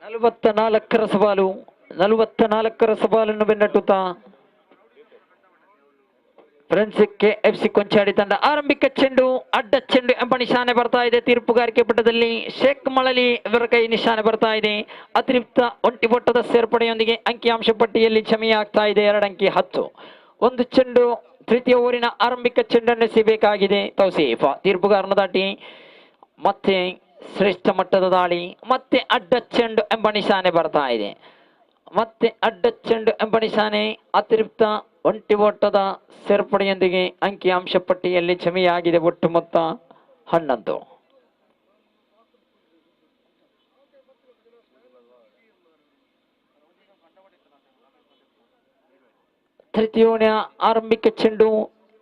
ನಲವತ್ತ ನಾಲ್ಕರ ಸವಾಲನ್ನು ಬೆನ್ನಟ್ಟುತ್ತಾ ಫ್ರೆಂಡ್ಸ್ KFC ಕೊಂಚಾಡಿ ತಂಡ ಆರಂಭಿಕ ಚೆಂಡು ಅಡ್ಡ ಚೆಂಡು ಎಂಬ ನಿಶಾನೆ ಬರ್ತಾ ಇದೆ. ತೀರ್ಪುಗಾರಿಕೆ ಪಟ್ಟದಲ್ಲಿ ಶೇಖ್ ಮಳಲಿ ಇವರ ಕೈ ನಿಶಾನೆ ಬರ್ತಾ ಇದೆ. ಅತಿರಿಕ್ತ ಒಂಟಿ ಒಟ್ಟದ ಸೇರ್ಪಡೆಯೊಂದಿಗೆ ಅಂಕಿಅಂಶ ಪಟ್ಟಿಯಲ್ಲಿ ಜಮೆಯಾಗ್ತಾ ಇದೆ 2 ಅಂಕಿ 10. ಒಂದು ಚೆಂಡು ತೃತೀಯ ಓವರಿನ ಆರಂಭಿಕ ಚೆಂಡನ್ನು ಸಿಗಬೇಕಾಗಿದೆ ತೌಸೀಫ. ತೀರ್ಪುಗಾರನ ದಾಟಿ ಮತ್ತೆ ಶ್ರೇಷ್ಠ ಮಟ್ಟದ ದಾಳಿ. ಮತ್ತೆ ಅಡ್ಡ ಚೆಂಡು ಎಂಬ ನಿಶಾನೆ ಬರ್ತಾ ಇದೆ. ಮತ್ತೆ ಅಡ್ಡ ಚೆಂಡು ಎಂಬ ನಿಶಾನೆ ಅತಿರಿಕ್ತ ಒಂಟಿ ಓಟದ ಸೇರ್ಪಡೆಯೊಂದಿಗೆ ಅಂಕಿಅಂಶ ಪಟ್ಟಿಯಲ್ಲಿ ಜಮೆಯಾಗಿದೆ ಒಟ್ಟು ಮೊತ್ತ 11. ತೃತೀಯ ಆರಂಭಿಕ ಚೆಂಡು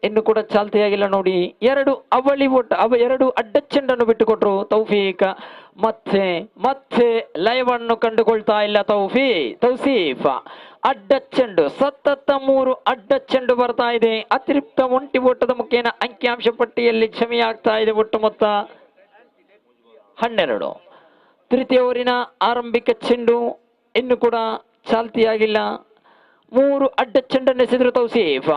ಇನ್ನು ಕೂಡ ಚಾಲ್ತಿಯಾಗಿಲ್ಲ ನೋಡಿ. 2 ಅವಳಿ ಓಟ ಎರಡು ಅಡ್ಡ ಚೆಂಡನ್ನು ಬಿಟ್ಟುಕೊಟ್ರು ತೌಫೀಕ್. ಮತ್ತೆ ಲೈವ್ ಅನ್ನು ಕಂಡುಕೊಳ್ತಾ ಇಲ್ಲ ತೌಸೀಫ್. ಅಡ್ಡ ಚೆಂಡು ಸತತ 3 ಅಡ್ಡ ಚೆಂಡು ಬರ್ತಾ ಇದೆ. ಅತಿರಿಕ್ತ ಒಂಟಿ ಓಟದ ಮುಖೇನ ಅಂಕಿಅಂಶ ಪಟ್ಟಿಯಲ್ಲಿ ಜಮೆಯಾಗ್ತಾ ಇದೆ ಒಟ್ಟು ಮೊತ್ತ 12. ತೃತೀಯ ಓವರಿನ ಆರಂಭಿಕ ಚೆಂಡು ಇನ್ನು ಕೂಡ ಚಾಲ್ತಿಯಾಗಿಲ್ಲ. 3 ಅಡ್ಡ ಚೆಂಡನ್ನೆಸೆದರು ತೌಸೀಫ್.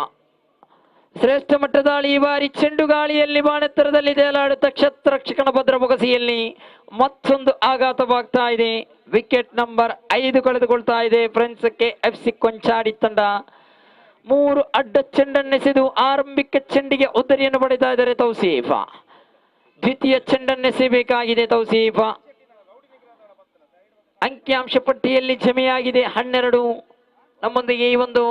ಶ್ರೇಷ್ಠ ಮಟ್ಟದ ದಾಳಿ. ಈ ಬಾರಿ ಚೆಂಡು ಗಾಳಿಯಲ್ಲಿ ಬಾಣೆತ್ತರದಲ್ಲಿ ತೇಲಾಡುತ್ತ ಕ್ಷತ್ರಕ್ಷಕನ ಭದ್ರ ಬೊಗಸಿಯಲ್ಲಿ ಮತ್ತೊಂದು ಆಘಾತವಾಗ್ತಾ ಇದೆ. ವಿಕೆಟ್ ನಂಬರ್ 5 ಕಳೆದುಕೊಳ್ತಾ ಇದೆ ಫ್ರೆಂಡ್ಸ್ KFC ಕೊಂಚಾಡಿ ತಂಡ. 3 ಅಡ್ಡ ಚೆಂಡನ್ನೆಸೆದು ಆರಂಭಿಕ ಚೆಂಡಿಗೆ ಉದ್ದರಿಯನ್ನು ಪಡೆತಾ ಇದ್ದಾರೆ ತೌಸೀಫ. ದ್ವಿತೀಯ ಚೆಂಡನ್ನೆಸೆಯಬೇಕಾಗಿದೆ ತೌಸೀಫ. ಅಂಕಿಅಂಶ ಪಟ್ಟಿಯಲ್ಲಿ ಜಮೆಯಾಗಿದೆ 12. ನಮ್ಮೊಂದಿಗೆ ಈ ಒಂದು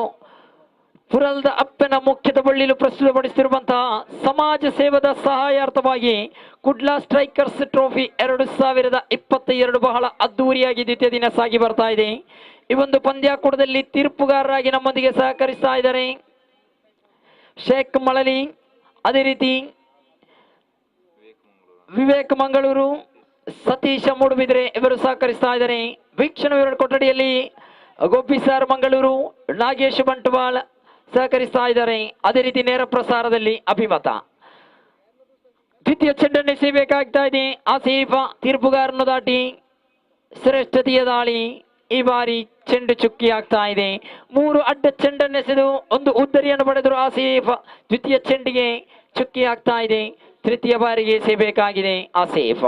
ಪುರಲ್ದ ಅಪ್ಪನ ಮುಖ್ಯದ ಬಳ್ಳಿಲು ಪ್ರಸ್ತುತಪಡಿಸುತ್ತಿರುವಂತಹ ಸಮಾಜ ಸೇವದ ಸಹಾಯಾರ್ಥವಾಗಿ ಕುಡ್ಲಾ ಸ್ಟ್ರೈಕರ್ಸ್ ಟ್ರೋಫಿ 2022 ಬಹಳ ಅದ್ದೂರಿಯಾಗಿ ದ್ವಿತೀಯ ದಿನ ಸಾಗಿ ಬರ್ತಾ ಇದೆ. ಈ ಒಂದು ಪಂದ್ಯಾಕೂಟದಲ್ಲಿ ತೀರ್ಪುಗಾರರಾಗಿ ನಮ್ಮೊಂದಿಗೆ ಸಹಕರಿಸ್ತಾ ಇದ್ದಾರೆ ಶೇಖ್ ಮಳಲಿ, ಅದೇ ರೀತಿ ವಿವೇಕ್ ಮಂಗಳೂರು, ಸತೀಶ ಮೂಡುಬಿದ್ರೆ ಇವರು ಸಹಕರಿಸ್ತಾ ಇದ್ದಾರೆ. ವೀಕ್ಷಣ ವಿವರ ಕೊಠಡಿಯಲ್ಲಿ ಗೋಪಿ ಸರ್ ಮಂಗಳೂರು, ನಾಗೇಶ್ ಬಂಟ್ವಾಳ್ ಸಹಕರಿಸ್ತಾ ಇದ್ದಾರೆ. ಅದೇ ರೀತಿ ನೇರ ಪ್ರಸಾರದಲ್ಲಿ ಅಭಿಮತ. ದ್ವಿತೀಯ ಚೆಂಡನ್ನು ಎಸೆಯಬೇಕಾಗ್ತಾ ಇದೆ ಆಸೀಫ. ತೀರ್ಪುಗಾರನ್ನು ದಾಟಿ ಶ್ರೇಷ್ಠತೆಯ ದಾಳಿ. ಈ ಬಾರಿ ಚೆಂಡು ಚುಕ್ಕಿ ಆಗ್ತಾ ಇದೆ. 3 ಅಡ್ಡ ಚೆಂಡನ್ನೆಸೆದು 1 ಉದ್ದರಿಯನ್ನು ಪಡೆದರು ಆಸೀಫ್. ದ್ವಿತೀಯ ಚೆಂಡಿಗೆ ಚುಕ್ಕಿ ಆಗ್ತಾ ಇದೆ. ತೃತೀಯ ಬಾರಿಗೆ ಎಸೆಯಬೇಕಾಗಿದೆ ಆಸೀಫ.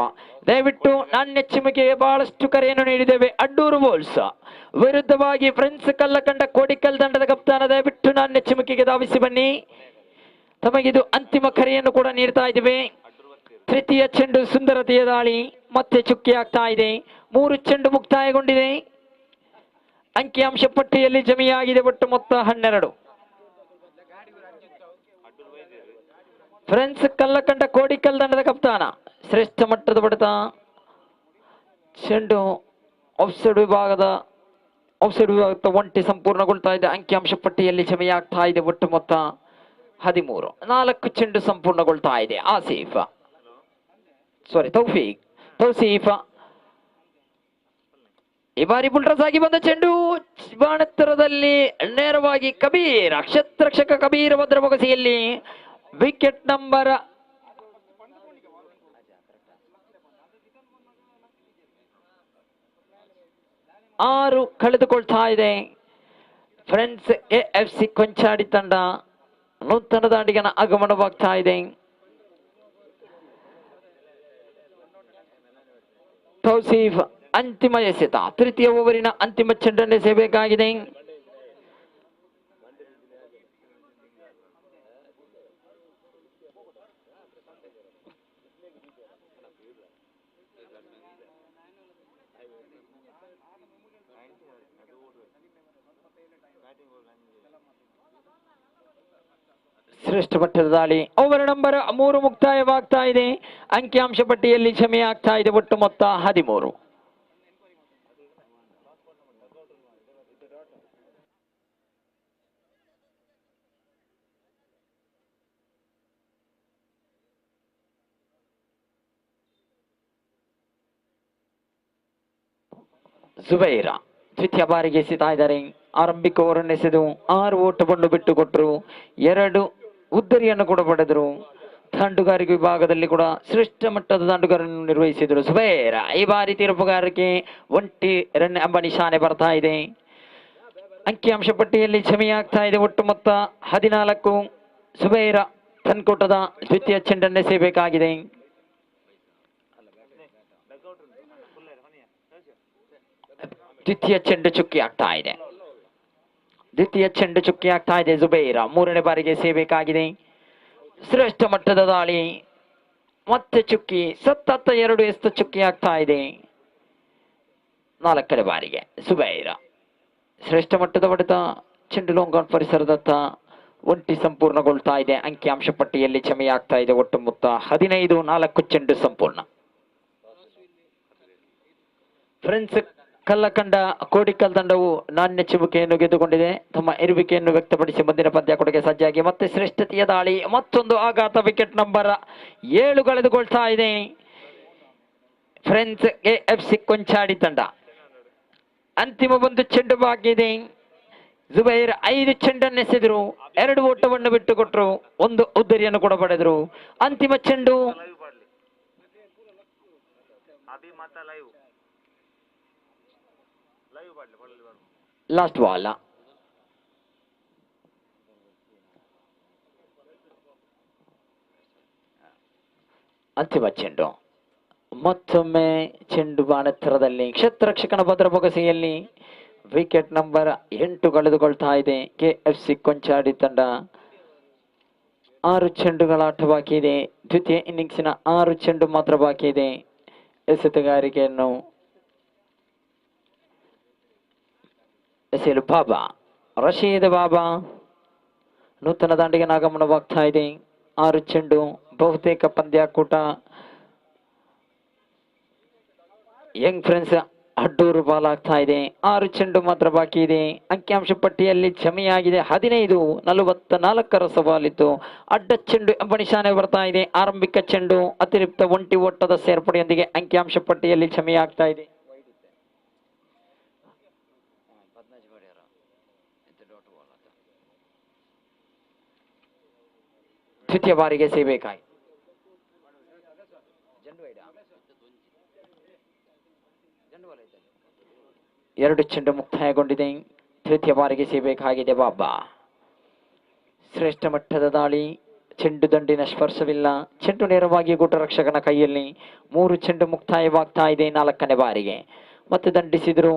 ದಯವಿಟ್ಟು ನಾಣ್ಯ ಚಿಮಿಕೆಗೆ ಬಹಳಷ್ಟು ಕರೆಯನ್ನು ನೀಡಿದ್ದೇವೆ. ಅಡ್ಡೂರು ಬೋಲ್ಸ್ ವಿರುದ್ಧವಾಗಿ ಫ್ರೆಂಡ್ಸ್ ಕಲ್ಲಕಂಡ ಕೋಡಿಕಲ್ ತಂಡದ ಕಪ್ತಾನ ದಯವಿಟ್ಟು ನಾಣ್ಯ ಚಿಮಿಕೆಗೆ ಧಾವಿಸಿ ಬನ್ನಿ. ತಮಗಿದು ಅಂತಿಮ ಕರೆಯನ್ನು ಕೂಡ ನೀಡ್ತಾ ಇದ್ದೇವೆ. ತೃತೀಯ ಚೆಂಡು ಸುಂದರತೆಯ ದಾಳಿ ಮತ್ತೆ ಚುಕ್ಕಿ ಆಗ್ತಾ ಇದೆ. 3 ಚೆಂಡು ಮುಕ್ತಾಯಗೊಂಡಿದೆ. ಅಂಕಿಅಂಶ ಪಟ್ಟಿಯಲ್ಲಿ ಜಮೆಯಾಗಿದೆ ಒಟ್ಟು ಮೊತ್ತ 12. ಫ್ರೆಂಡ್ಸ್ ಕಲ್ಲಕಂಡ ಕೋಡಿಕಲ್ ತಂಡದ ಕಪ್ತಾನ ಶ್ರೇಷ್ಠ ಮಟ್ಟದ ಬಡಿತ. ಚೆಂಡು ಔಟ್ಸೈಡ್ ವಿಭಾಗದ ಒಂಟಿ ಸಂಪೂರ್ಣಗೊಳ್ತಾ ಇದೆ. ಅಂಕಿಅಂಶ ಪಟ್ಟಿಯಲ್ಲಿ ಜಮೆಯಾಗ್ತಾ ಇದೆ ಒಟ್ಟು ಮೊತ್ತ 13. 4 ಚೆಂಡು ಸಂಪೂರ್ಣಗೊಳ್ತಾ ಇದೆ ಆಸೀಫ್. ಸಾರಿ ತೌಸೀಫ್ ಈ ಬಾರಿ ಬುಲ್ಟರ್ಸ್ ಆಗಿ ಬಂದ ಚೆಂಡು ಬಾಣತ್ತರದಲ್ಲಿ ನೇರವಾಗಿ ಕಬೀರ್ ಕ್ಷತ್ರಕ್ಷಕ ಕಬೀರ್ ಭದ್ರಬೊಗಸಿಯಲ್ಲಿ ವಿಕೆಟ್ ನಂಬರ್ 6 ಕಳೆದುಕೊಳ್ತಾ ಇದೆ. ಫ್ರೆಂಡ್ಸ್ AFC ಕೊಂಚಾಡಿ ತಂಡ ನೂತನ ದಾಂಡಿಗನ ಆಗಮನವಾಗ್ತಾ ಇದೆ. ತೌಸೀಫ್ ಅಂತಿಮ ಎಸೆತ, ತೃತೀಯ ಓವರಿನ ಅಂತಿಮ ಚೆಂಡನ್ನು ಎಸೆಯಬೇಕಾಗಿದೆ. ಶ್ರೇಷ್ಠ ಮಟ್ಟದ ದಾಳಿ. ಓವರ್ ನಂಬರ್ 3 ಮುಕ್ತಾಯವಾಗ್ತಾ ಇದೆ. ಅಂಕಿಅಂಶ ಪಟ್ಟಿಯಲ್ಲಿ ಕ್ಷಮೆ ಆಗ್ತಾ ಇದೆ. ಒಟ್ಟು ಮೊತ್ತ 13. ಜುಬೈರ ದ್ವಿತೀಯ ಬಾರಿಗೆ ಎಸೆತಾ ಇದ್ದಾರೆ. ಆರಂಭಿಕ ಓವರನ್ನು ಎಸೆದು 6 ಓಟವನ್ನು ಬಿಟ್ಟು ಕೊಟ್ಟರು. 2 ಉದ್ದರಿಯನ್ನು ಕೂಡ ಪಡೆದರು. ದಾಂಡುಗಾರಿಕೆ ವಿಭಾಗದಲ್ಲಿ ಕೂಡ ಶ್ರೇಷ್ಠ ಮಟ್ಟದ ದಾಂಡುಗಾರನ್ನು ನಿರ್ವಹಿಸಿದರು ಜುಬೈರ. ಈ ಬಾರಿ ತೀರ್ಪುಗಾರಕ್ಕೆ 1 ರನ್ ಎಂಬ ನಿಶಾನೆ ಬರ್ತಾ ಇದೆ. ಅಂಕಿಅಂಶ ಪಟ್ಟಿಯಲ್ಲಿ ಕ್ಷಮೆಯಾಗ್ತಾ ಇದೆ. ಒಟ್ಟು ಮೊತ್ತ 14. ಜುಬೈರ ತನ್ಕೋಟದ ದ್ವಿತೀಯ ಚೆಂಡನ್ನು ಎಸೆಯಬೇಕಾಗಿದೆ. ದ್ವಿತೀಯ ಚೆಂಡು ಚುಕ್ಕಿ ಆಗ್ತಾ ಇದೆ. ಜುಬೈರ 3ನೇ ಬಾರಿಗೆ ಸೇಬೇಕಾಗಿದೆ. ಶ್ರೇಷ್ಠ ಮಟ್ಟದ ದಾಳಿ, ಮತ್ತೆ ಚುಕ್ಕಿ, ಸತತ 2 ಎಸ್ತ ಚುಕ್ಕಿ ಆಗ್ತಾ ಇದೆ. 4ನೇ ಬಾರಿಗೆ ಜುಬೈರ ಶ್ರೇಷ್ಠ ಮಟ್ಟದ ಹೊಡೆತ. ಚೆಂಡು ಲಾಂಗ್ ಆನ್ ಪರಿಸರದತ್ತ ಒಂಟಿ ಸಂಪೂರ್ಣಗೊಳ್ತಾ ಇದೆ. ಅಂಕಿಅಂಶ ಪಟ್ಟಿಯಲ್ಲಿ ಕ್ಷಮೆಯಾಗ್ತಾ ಇದೆ. ಒಟ್ಟು ಮೊತ್ತ 15. 4 ಚೆಂಡು ಸಂಪೂರ್ಣ. ಫ್ರೆಂಡ್ಸ್, ಕಲ್ಲಕಂಡ ಕೋಡಿಕಲ್ ತಂಡವು ನಾಣ್ಯ ಚಿಮುಕೆಯನ್ನು ಗೆದ್ದುಕೊಂಡಿದೆ. ತಮ್ಮ ಇರುವಿಕೆಯನ್ನು ವ್ಯಕ್ತಪಡಿಸಿ ಮುಂದಿನ ಪಂದ್ಯಾಕೂಟಕ್ಕೆ ಸಜ್ಜಾಗಿ ಮತ್ತೆ ಶ್ರೇಷ್ಠತೆಯ ದಾಳಿ. ಮತ್ತೊಂದು ಆಘಾತ. ವಿಕೆಟ್ ನಂಬರ್ 7 ಕಳೆದುಕೊಳ್ತಾ ಇದೆ. ಫ್ರೆಂಡ್ಸ್ AFC ಕೊಂಚಾಡಿ ತಂಡ. ಅಂತಿಮ ಒಂದು ಚೆಂಡು ಬಾಕಿ ಇದೆ. ಜುಬೈರ್ 5 ಚೆಂಡನ್ನು ಎಸೆದರು. 2 ಓಟವನ್ನು ಬಿಟ್ಟು ಕೊಟ್ಟರು. 1 ಉದ್ದರಿಯನ್ನು ಕೂಡ ಪಡೆದರು. ಅಂತಿಮ ಚೆಂಡು ಲಾಸ್ಟ್ ಬಾಲ್. ಅಂತಿಮ ಚೆಂಡು. ಮತ್ತೊಮ್ಮೆ ಚೆಂಡು ಬಾಣತ್ತರದಲ್ಲಿ ಕ್ಷತ್ರರಕ್ಷಕನ ಭದ್ರಬೊಗಸೆಯಲ್ಲಿ ವಿಕೆಟ್ ನಂಬರ್ 8 ಕಳೆದುಕೊಳ್ತಾ ಇದೆ. KFC ಕೊಂಚಾಡಿ ತಂಡ 6 ಚೆಂಡುಗಳ ಆಟ ಬಾಕಿ ಇದೆ. ದ್ವಿತೀಯ ಇನ್ನಿಂಗ್ಸಿನ 6 ಚೆಂಡು ಮಾತ್ರ ಬಾಕಿ ಇದೆ. ಎಸೆತಗಾರಿಕೆಯನ್ನು ಎಸೆಯಲು ರಶೀದ್ ಬಾಬಾ ನೂತನ ದಾಂಡಿಗನ ಆಗಮನವಾಗ್ತಾ ಇದೆ. 6 ಚೆಂಡು. ಬಹುತೇಕ ಪಂದ್ಯಾಕೂಟ ಯಂಗ್ ಫ್ರೆಂಡ್ಸ್ ಅಡ್ಡೂರು ಬಾಲಾಗ್ತಾ ಇದೆ. 6 ಚೆಂಡು ಮಾತ್ರ ಬಾಕಿ ಇದೆ. ಅಂಕಿಅಂಶ ಪಟ್ಟಿಯಲ್ಲಿ ಕ್ಷಮೆಯಾಗಿದೆ. 15. 44ರ ಸವಾಲಿತ್ತು. ಅಡ್ಡ ಚೆಂಡು ಎಂಬ ನಿಶಾನೆ ಬರ್ತಾ ಇದೆ. ಆರಂಭಿಕ ಚೆಂಡು ಅತಿರಿಕ್ತ ಒಂಟಿ ಓಟದ ಸೇರ್ಪಡೆಯೊಂದಿಗೆ ಅಂಕಿಅಂಶ ಪಟ್ಟಿಯಲ್ಲಿ ಕ್ಷಮೆಯಾಗ್ತಾ ಇದೆ. ದ್ವಿತೀಯ ಬಾರಿಗೆ ಸೇಬೇಕಾಗಿ 2 ಚೆಂಡು ಮುಕ್ತಾಯಗೊಂಡಿದೆ. ತೃತೀಯ ಬಾರಿಗೆ ಸೇಬೇಕಾಗಿದೆ. ಬಾಬಾ ಶ್ರೇಷ್ಠ ಮಟ್ಟದ ದಾಳಿ. ಚೆಂಡು ದಂಡಿನ ಸ್ಪರ್ಶವಿಲ್ಲ. ಚೆಂಡು ನೇರವಾಗಿ ಗೂಟರಕ್ಷಕನ ಕೈಯಲ್ಲಿ. 3 ಚೆಂಡು ಮುಕ್ತಾಯವಾಗ್ತಾ ಇದೆ. 4ನೇ ಬಾರಿಗೆ ಮತ್ತೆ ದಂಡಿಸಿದ್ರು.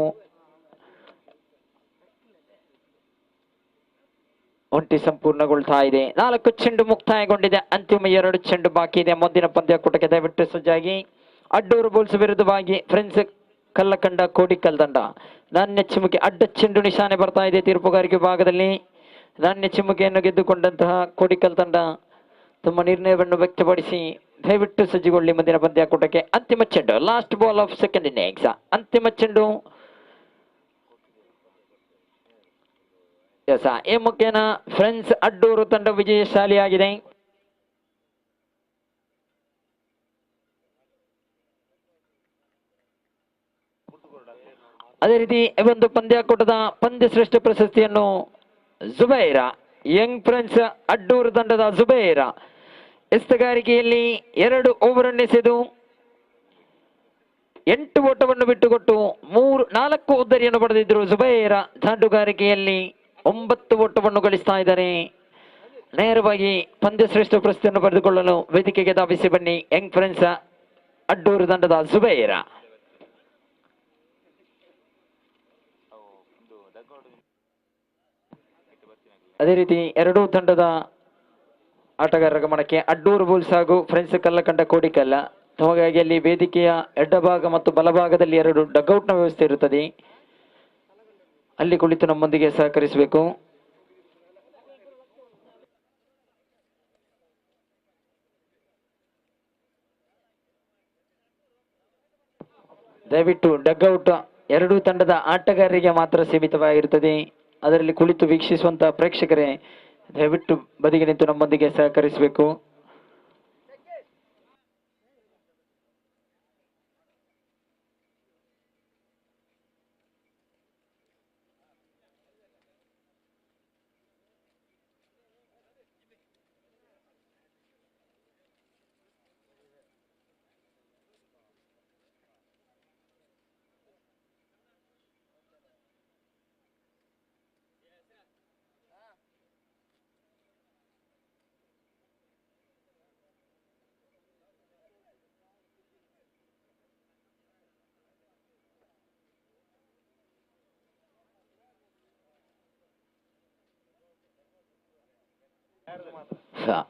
ಒಂಟಿ ಸಂಪೂರ್ಣಗೊಳ್ತಾ ಇದೆ. 4 ಚೆಂಡು ಮುಕ್ತಾಯಗೊಂಡಿದೆ. ಅಂತಿಮ 2 ಚೆಂಡು ಬಾಕಿ ಇದೆ. ಮುಂದಿನ ಪಂದ್ಯಾಕೂಟಕ್ಕೆ ದಯವಿಟ್ಟು ಸಜ್ಜಾಗಿ. ಅಡ್ಡೂರು ಬೌಲ್ಸ್ ವಿರುದ್ಧವಾಗಿ ಫ್ರೆಂಡ್ಸ್ ಕಲ್ಲಕಂಡ ಕೋಡಿಕಲ್ ತಂಡ ನಾಣ್ಯ ಚಿಮುಕೆ ಅಡ್ಡ ಚೆಂಡು ನಿಶಾನೆ ಬರ್ತಾ ಇದೆ. ತೀರ್ಪುಗಾರಿಕೆ ಭಾಗದಲ್ಲಿ ನಾಣ್ಯ ಚಿಮುಕೆಯನ್ನು ಗೆದ್ದುಕೊಂಡಂತಹ ಕೋಡಿಕಲ್ ತಂಡ ತಮ್ಮ ನಿರ್ಣಯವನ್ನು ವ್ಯಕ್ತಪಡಿಸಿ ದಯವಿಟ್ಟು ಸಜ್ಜುಗೊಳ್ಳಿ. ಮುಂದಿನ ಪಂದ್ಯಾಕೂಟಕ್ಕೆ ಅಂತಿಮ ಚೆಂಡು, last ball of second innings. ಅಂತಿಮ ಚೆಂಡು ಈ ಮುಖೇನ ಫ್ರೆಂಡ್ಸ್ ಅಡ್ಡೂರು ತಂಡ ವಿಜಯಶಾಲಿಯಾಗಿದೆ. ಅದೇ ರೀತಿ ಈ ಒಂದು ಪಂದ್ಯಾಕೂಟದ ಪಂದ್ಯ ಶ್ರೇಷ್ಠ ಪ್ರಶಸ್ತಿಯನ್ನು ಜುಬೈರ ಯಂಗ್ ಫ್ರೆಂಡ್ಸ್ ಅಡ್ಡೂರು ತಂಡದ ಜುಬೈರ ಎಸ್ತಗಾರಿಕೆಯಲ್ಲಿ 2 ಓವರ್ ಎಸೆದು 8 ಓಟವನ್ನು ಬಿಟ್ಟುಕೊಟ್ಟು 4 ಉದ್ದರಿಯನ್ನು ಪಡೆದಿದ್ದರು. ಜುಬೈರ ದಾಂಡುಗಾರಿಕೆಯಲ್ಲಿ 9 ಓಟವನ್ನು ಗಳಿಸ್ತಾ ಇದ್ದಾರೆ. ನೇರವಾಗಿ ಪಂದ್ಯ ಶ್ರೇಷ್ಠ ಪ್ರಶಸ್ತಿಯನ್ನು ಪಡೆದುಕೊಳ್ಳಲು ವೇದಿಕೆಗೆ ಧಾವಿಸಿ ಬನ್ನಿ ಯಂಗ್ ಫ್ರೆಂಡ್ಸ್ ಅಡ್ಡೂರು ತಂಡದ ಜುಬೈರ. ಅದೇ ರೀತಿ ಎರಡೂ ತಂಡದ ಆಟಗಾರರ ಗಮನಕ್ಕೆ ಅಡ್ಡೂರು ಬುಲ್ಸ್ ಹಾಗೂ ಫ್ರೆಂಡ್ಸ್ ಕಲ್ಲಕಂಡ ಕೋಡಿಕಲ್ಲ. ಹಾಗಾಗಿ ಅಲ್ಲಿ ವೇದಿಕೆಯ ಎಡಭಾಗ ಮತ್ತು ಬಲಭಾಗದಲ್ಲಿ 2 ಡಗ್ಔಟ್ನ ವ್ಯವಸ್ಥೆ ಇರುತ್ತದೆ. ಅಲ್ಲಿ ಕುಳಿತು ನಮ್ಮೊಂದಿಗೆ ಸಹಕರಿಸಬೇಕು. ದಯವಿಟ್ಟು ಡಗ್ಔಟ್ ಎರಡೂ ತಂಡದ ಆಟಗಾರರಿಗೆ ಮಾತ್ರ ಸೀಮಿತವಾಗಿರುತ್ತದೆ. ಅದರಲ್ಲಿ ಕುಳಿತು ವೀಕ್ಷಿಸುವಂತಹ ಪ್ರೇಕ್ಷಕರೇ ದಯವಿಟ್ಟು ಬದಿಗೆ ನಿಂತು ನಮ್ಮೊಂದಿಗೆ ಸಹಕರಿಸಬೇಕು.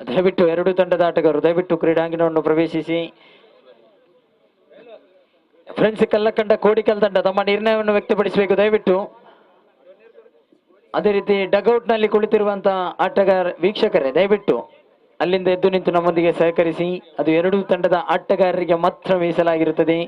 ದಯವಿಟ್ಟು ಎರಡೂ ತಂಡದ ಆಟಗಾರರು ದಯವಿಟ್ಟು ಕ್ರೀಡಾಂಗಣವನ್ನು ಪ್ರವೇಶಿಸಿ. ಫ್ರೆಂಡ್ಸ್ ಕಲ್ಲಕಂಡ ಕೋಡಿಕಲ್ ತಂಡ ತಮ್ಮ ನಿರ್ಣಯವನ್ನು ವ್ಯಕ್ತಪಡಿಸಬೇಕು ದಯವಿಟ್ಟು. ಅದೇ ರೀತಿ ಡಗ್ಔಟ್ ನಲ್ಲಿ ಕುಳಿತಿರುವಂತಹ ಆಟಗಾರ ವೀಕ್ಷಕರೇ ದಯವಿಟ್ಟು ಅಲ್ಲಿಂದ ಎದ್ದು ನಿಂತು ನಮ್ಮೊಂದಿಗೆ ಸಹಕರಿಸಿ. ಅದು ಎರಡೂ ತಂಡದ ಆಟಗಾರರಿಗೆ ಮಾತ್ರ ಮೀಸಲಾಗಿರುತ್ತದೆ.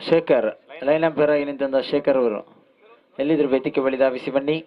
ಶೇಖರ್ ಲೈನ್ ಅಂಪೈರ್ ಆಗಿ ನಿಂತ ಶೇಖರ್ ಅವರು ಎಲ್ಲಿದ್ರು ವೇದಿಕೆ ಬಳಿ ಧಾವಿಸಿ ಬನ್ನಿ.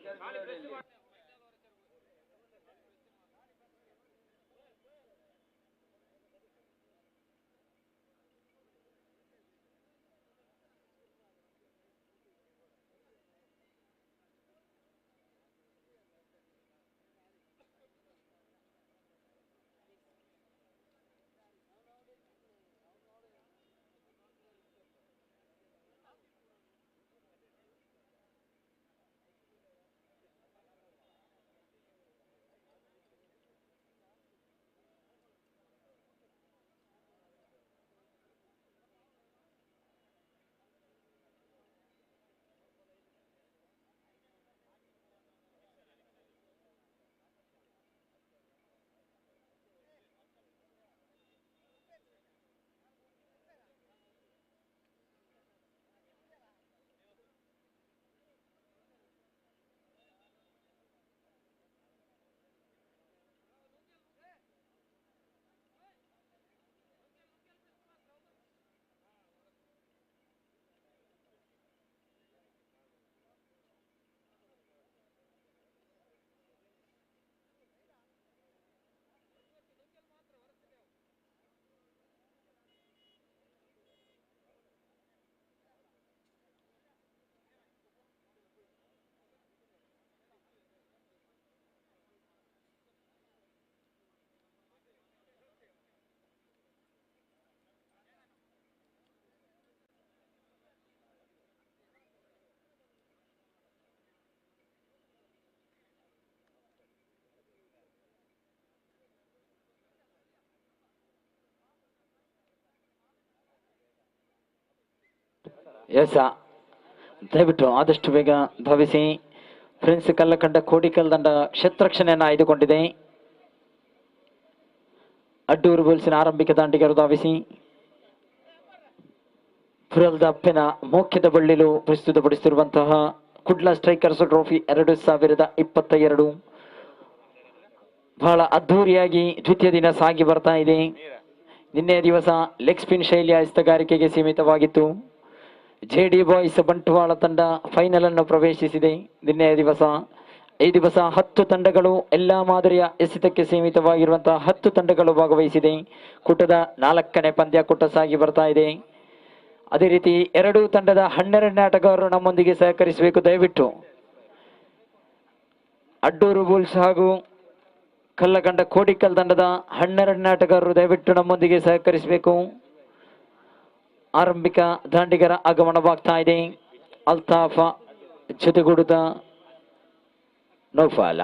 ಎಸ್ ದಯವಿಟ್ಟು ಆದಷ್ಟು ಬೇಗ ಧಾವಿಸಿ. ಫ್ರೆಂಡ್ಸ್ ಕಲ್ಲಕಂಡ ಕೋಡಿಕಲ್ ತಂಡ ಕ್ಷೇತ್ರಕ್ಷಣೆಯನ್ನು ಆಯ್ದುಕೊಂಡಿದೆ. ಅಡ್ಡೂರು ಬುಲ್ಸಿನ ಆರಂಭಿಕ ದಾಂಡಿಗರು ಧಾವಿಸಿ ಪುರಲ್ದ ಅಪ್ಪೆನ ಮೋಖ್ಯದ ಬಳ್ಳಿಲು ಪ್ರಸ್ತುತಪಡಿಸುತ್ತಿರುವಂತಹ ಕುಡ್ಲಾ ಸ್ಟ್ರೈಕರ್ಸ್ ಟ್ರೋಫಿ 2022 ಬಹಳ ಅದ್ಧೂರಿಯಾಗಿ ದ್ವಿತೀಯ ದಿನ ಸಾಗಿ ಬರ್ತಾ ಇದೆ. ನಿನ್ನೆಯ ದಿವಸ ಲೆಗ್ ಸ್ಪಿನ್ ಶೈಲಿಯ ಹಸ್ತಗಾರಿಕೆಗೆ ಸೀಮಿತವಾಗಿತ್ತು. ಜೆಡಿ ಬಾಯ್ಸ್ ಬಂಟ್ವಾಳ ತಂಡ ಫೈನಲ್ ಅನ್ನು ಪ್ರವೇಶಿಸಿದೆ. ನಿನ್ನೆಯ ದಿವಸ ಈ ದಿವಸ 10 ತಂಡಗಳು ಎಲ್ಲಾ ಮಾದರಿಯ ಎಸೆತಕ್ಕೆ ಸೀಮಿತವಾಗಿರುವಂತಹ 10 ತಂಡಗಳು ಭಾಗವಹಿಸಿದೆ. ಕೂಟದ 4ನೇ ಪಂದ್ಯಾಕೂಟ ಸಾಗಿ ಬರ್ತಾ ಇದೆ. ಅದೇ ರೀತಿ ಎರಡೂ ತಂಡದ 12ನೇ ಆಟಗಾರರು ನಮ್ಮೊಂದಿಗೆ ಸಹಕರಿಸಬೇಕು. ದಯವಿಟ್ಟು ಅಡ್ಡೂರು ಬುಲ್ಸ್ ಹಾಗೂ ಕಲ್ಲಗಂಡ ಕೋಡಿಕಲ್ ತಂಡದ 12ನೇ ಆಟಗಾರರು ದಯವಿಟ್ಟು ನಮ್ಮೊಂದಿಗೆ ಸಹಕರಿಸಬೇಕು. ಆರಂಭಿಕ ದಾಂಡಿಗರ ಆಗಮನವಾಗ್ತಾ ಇದೆ. ಅಲ್ತಾಫ್ ಜೊತೆಗೂಡುತ್ತ ನೌಫಾಲ.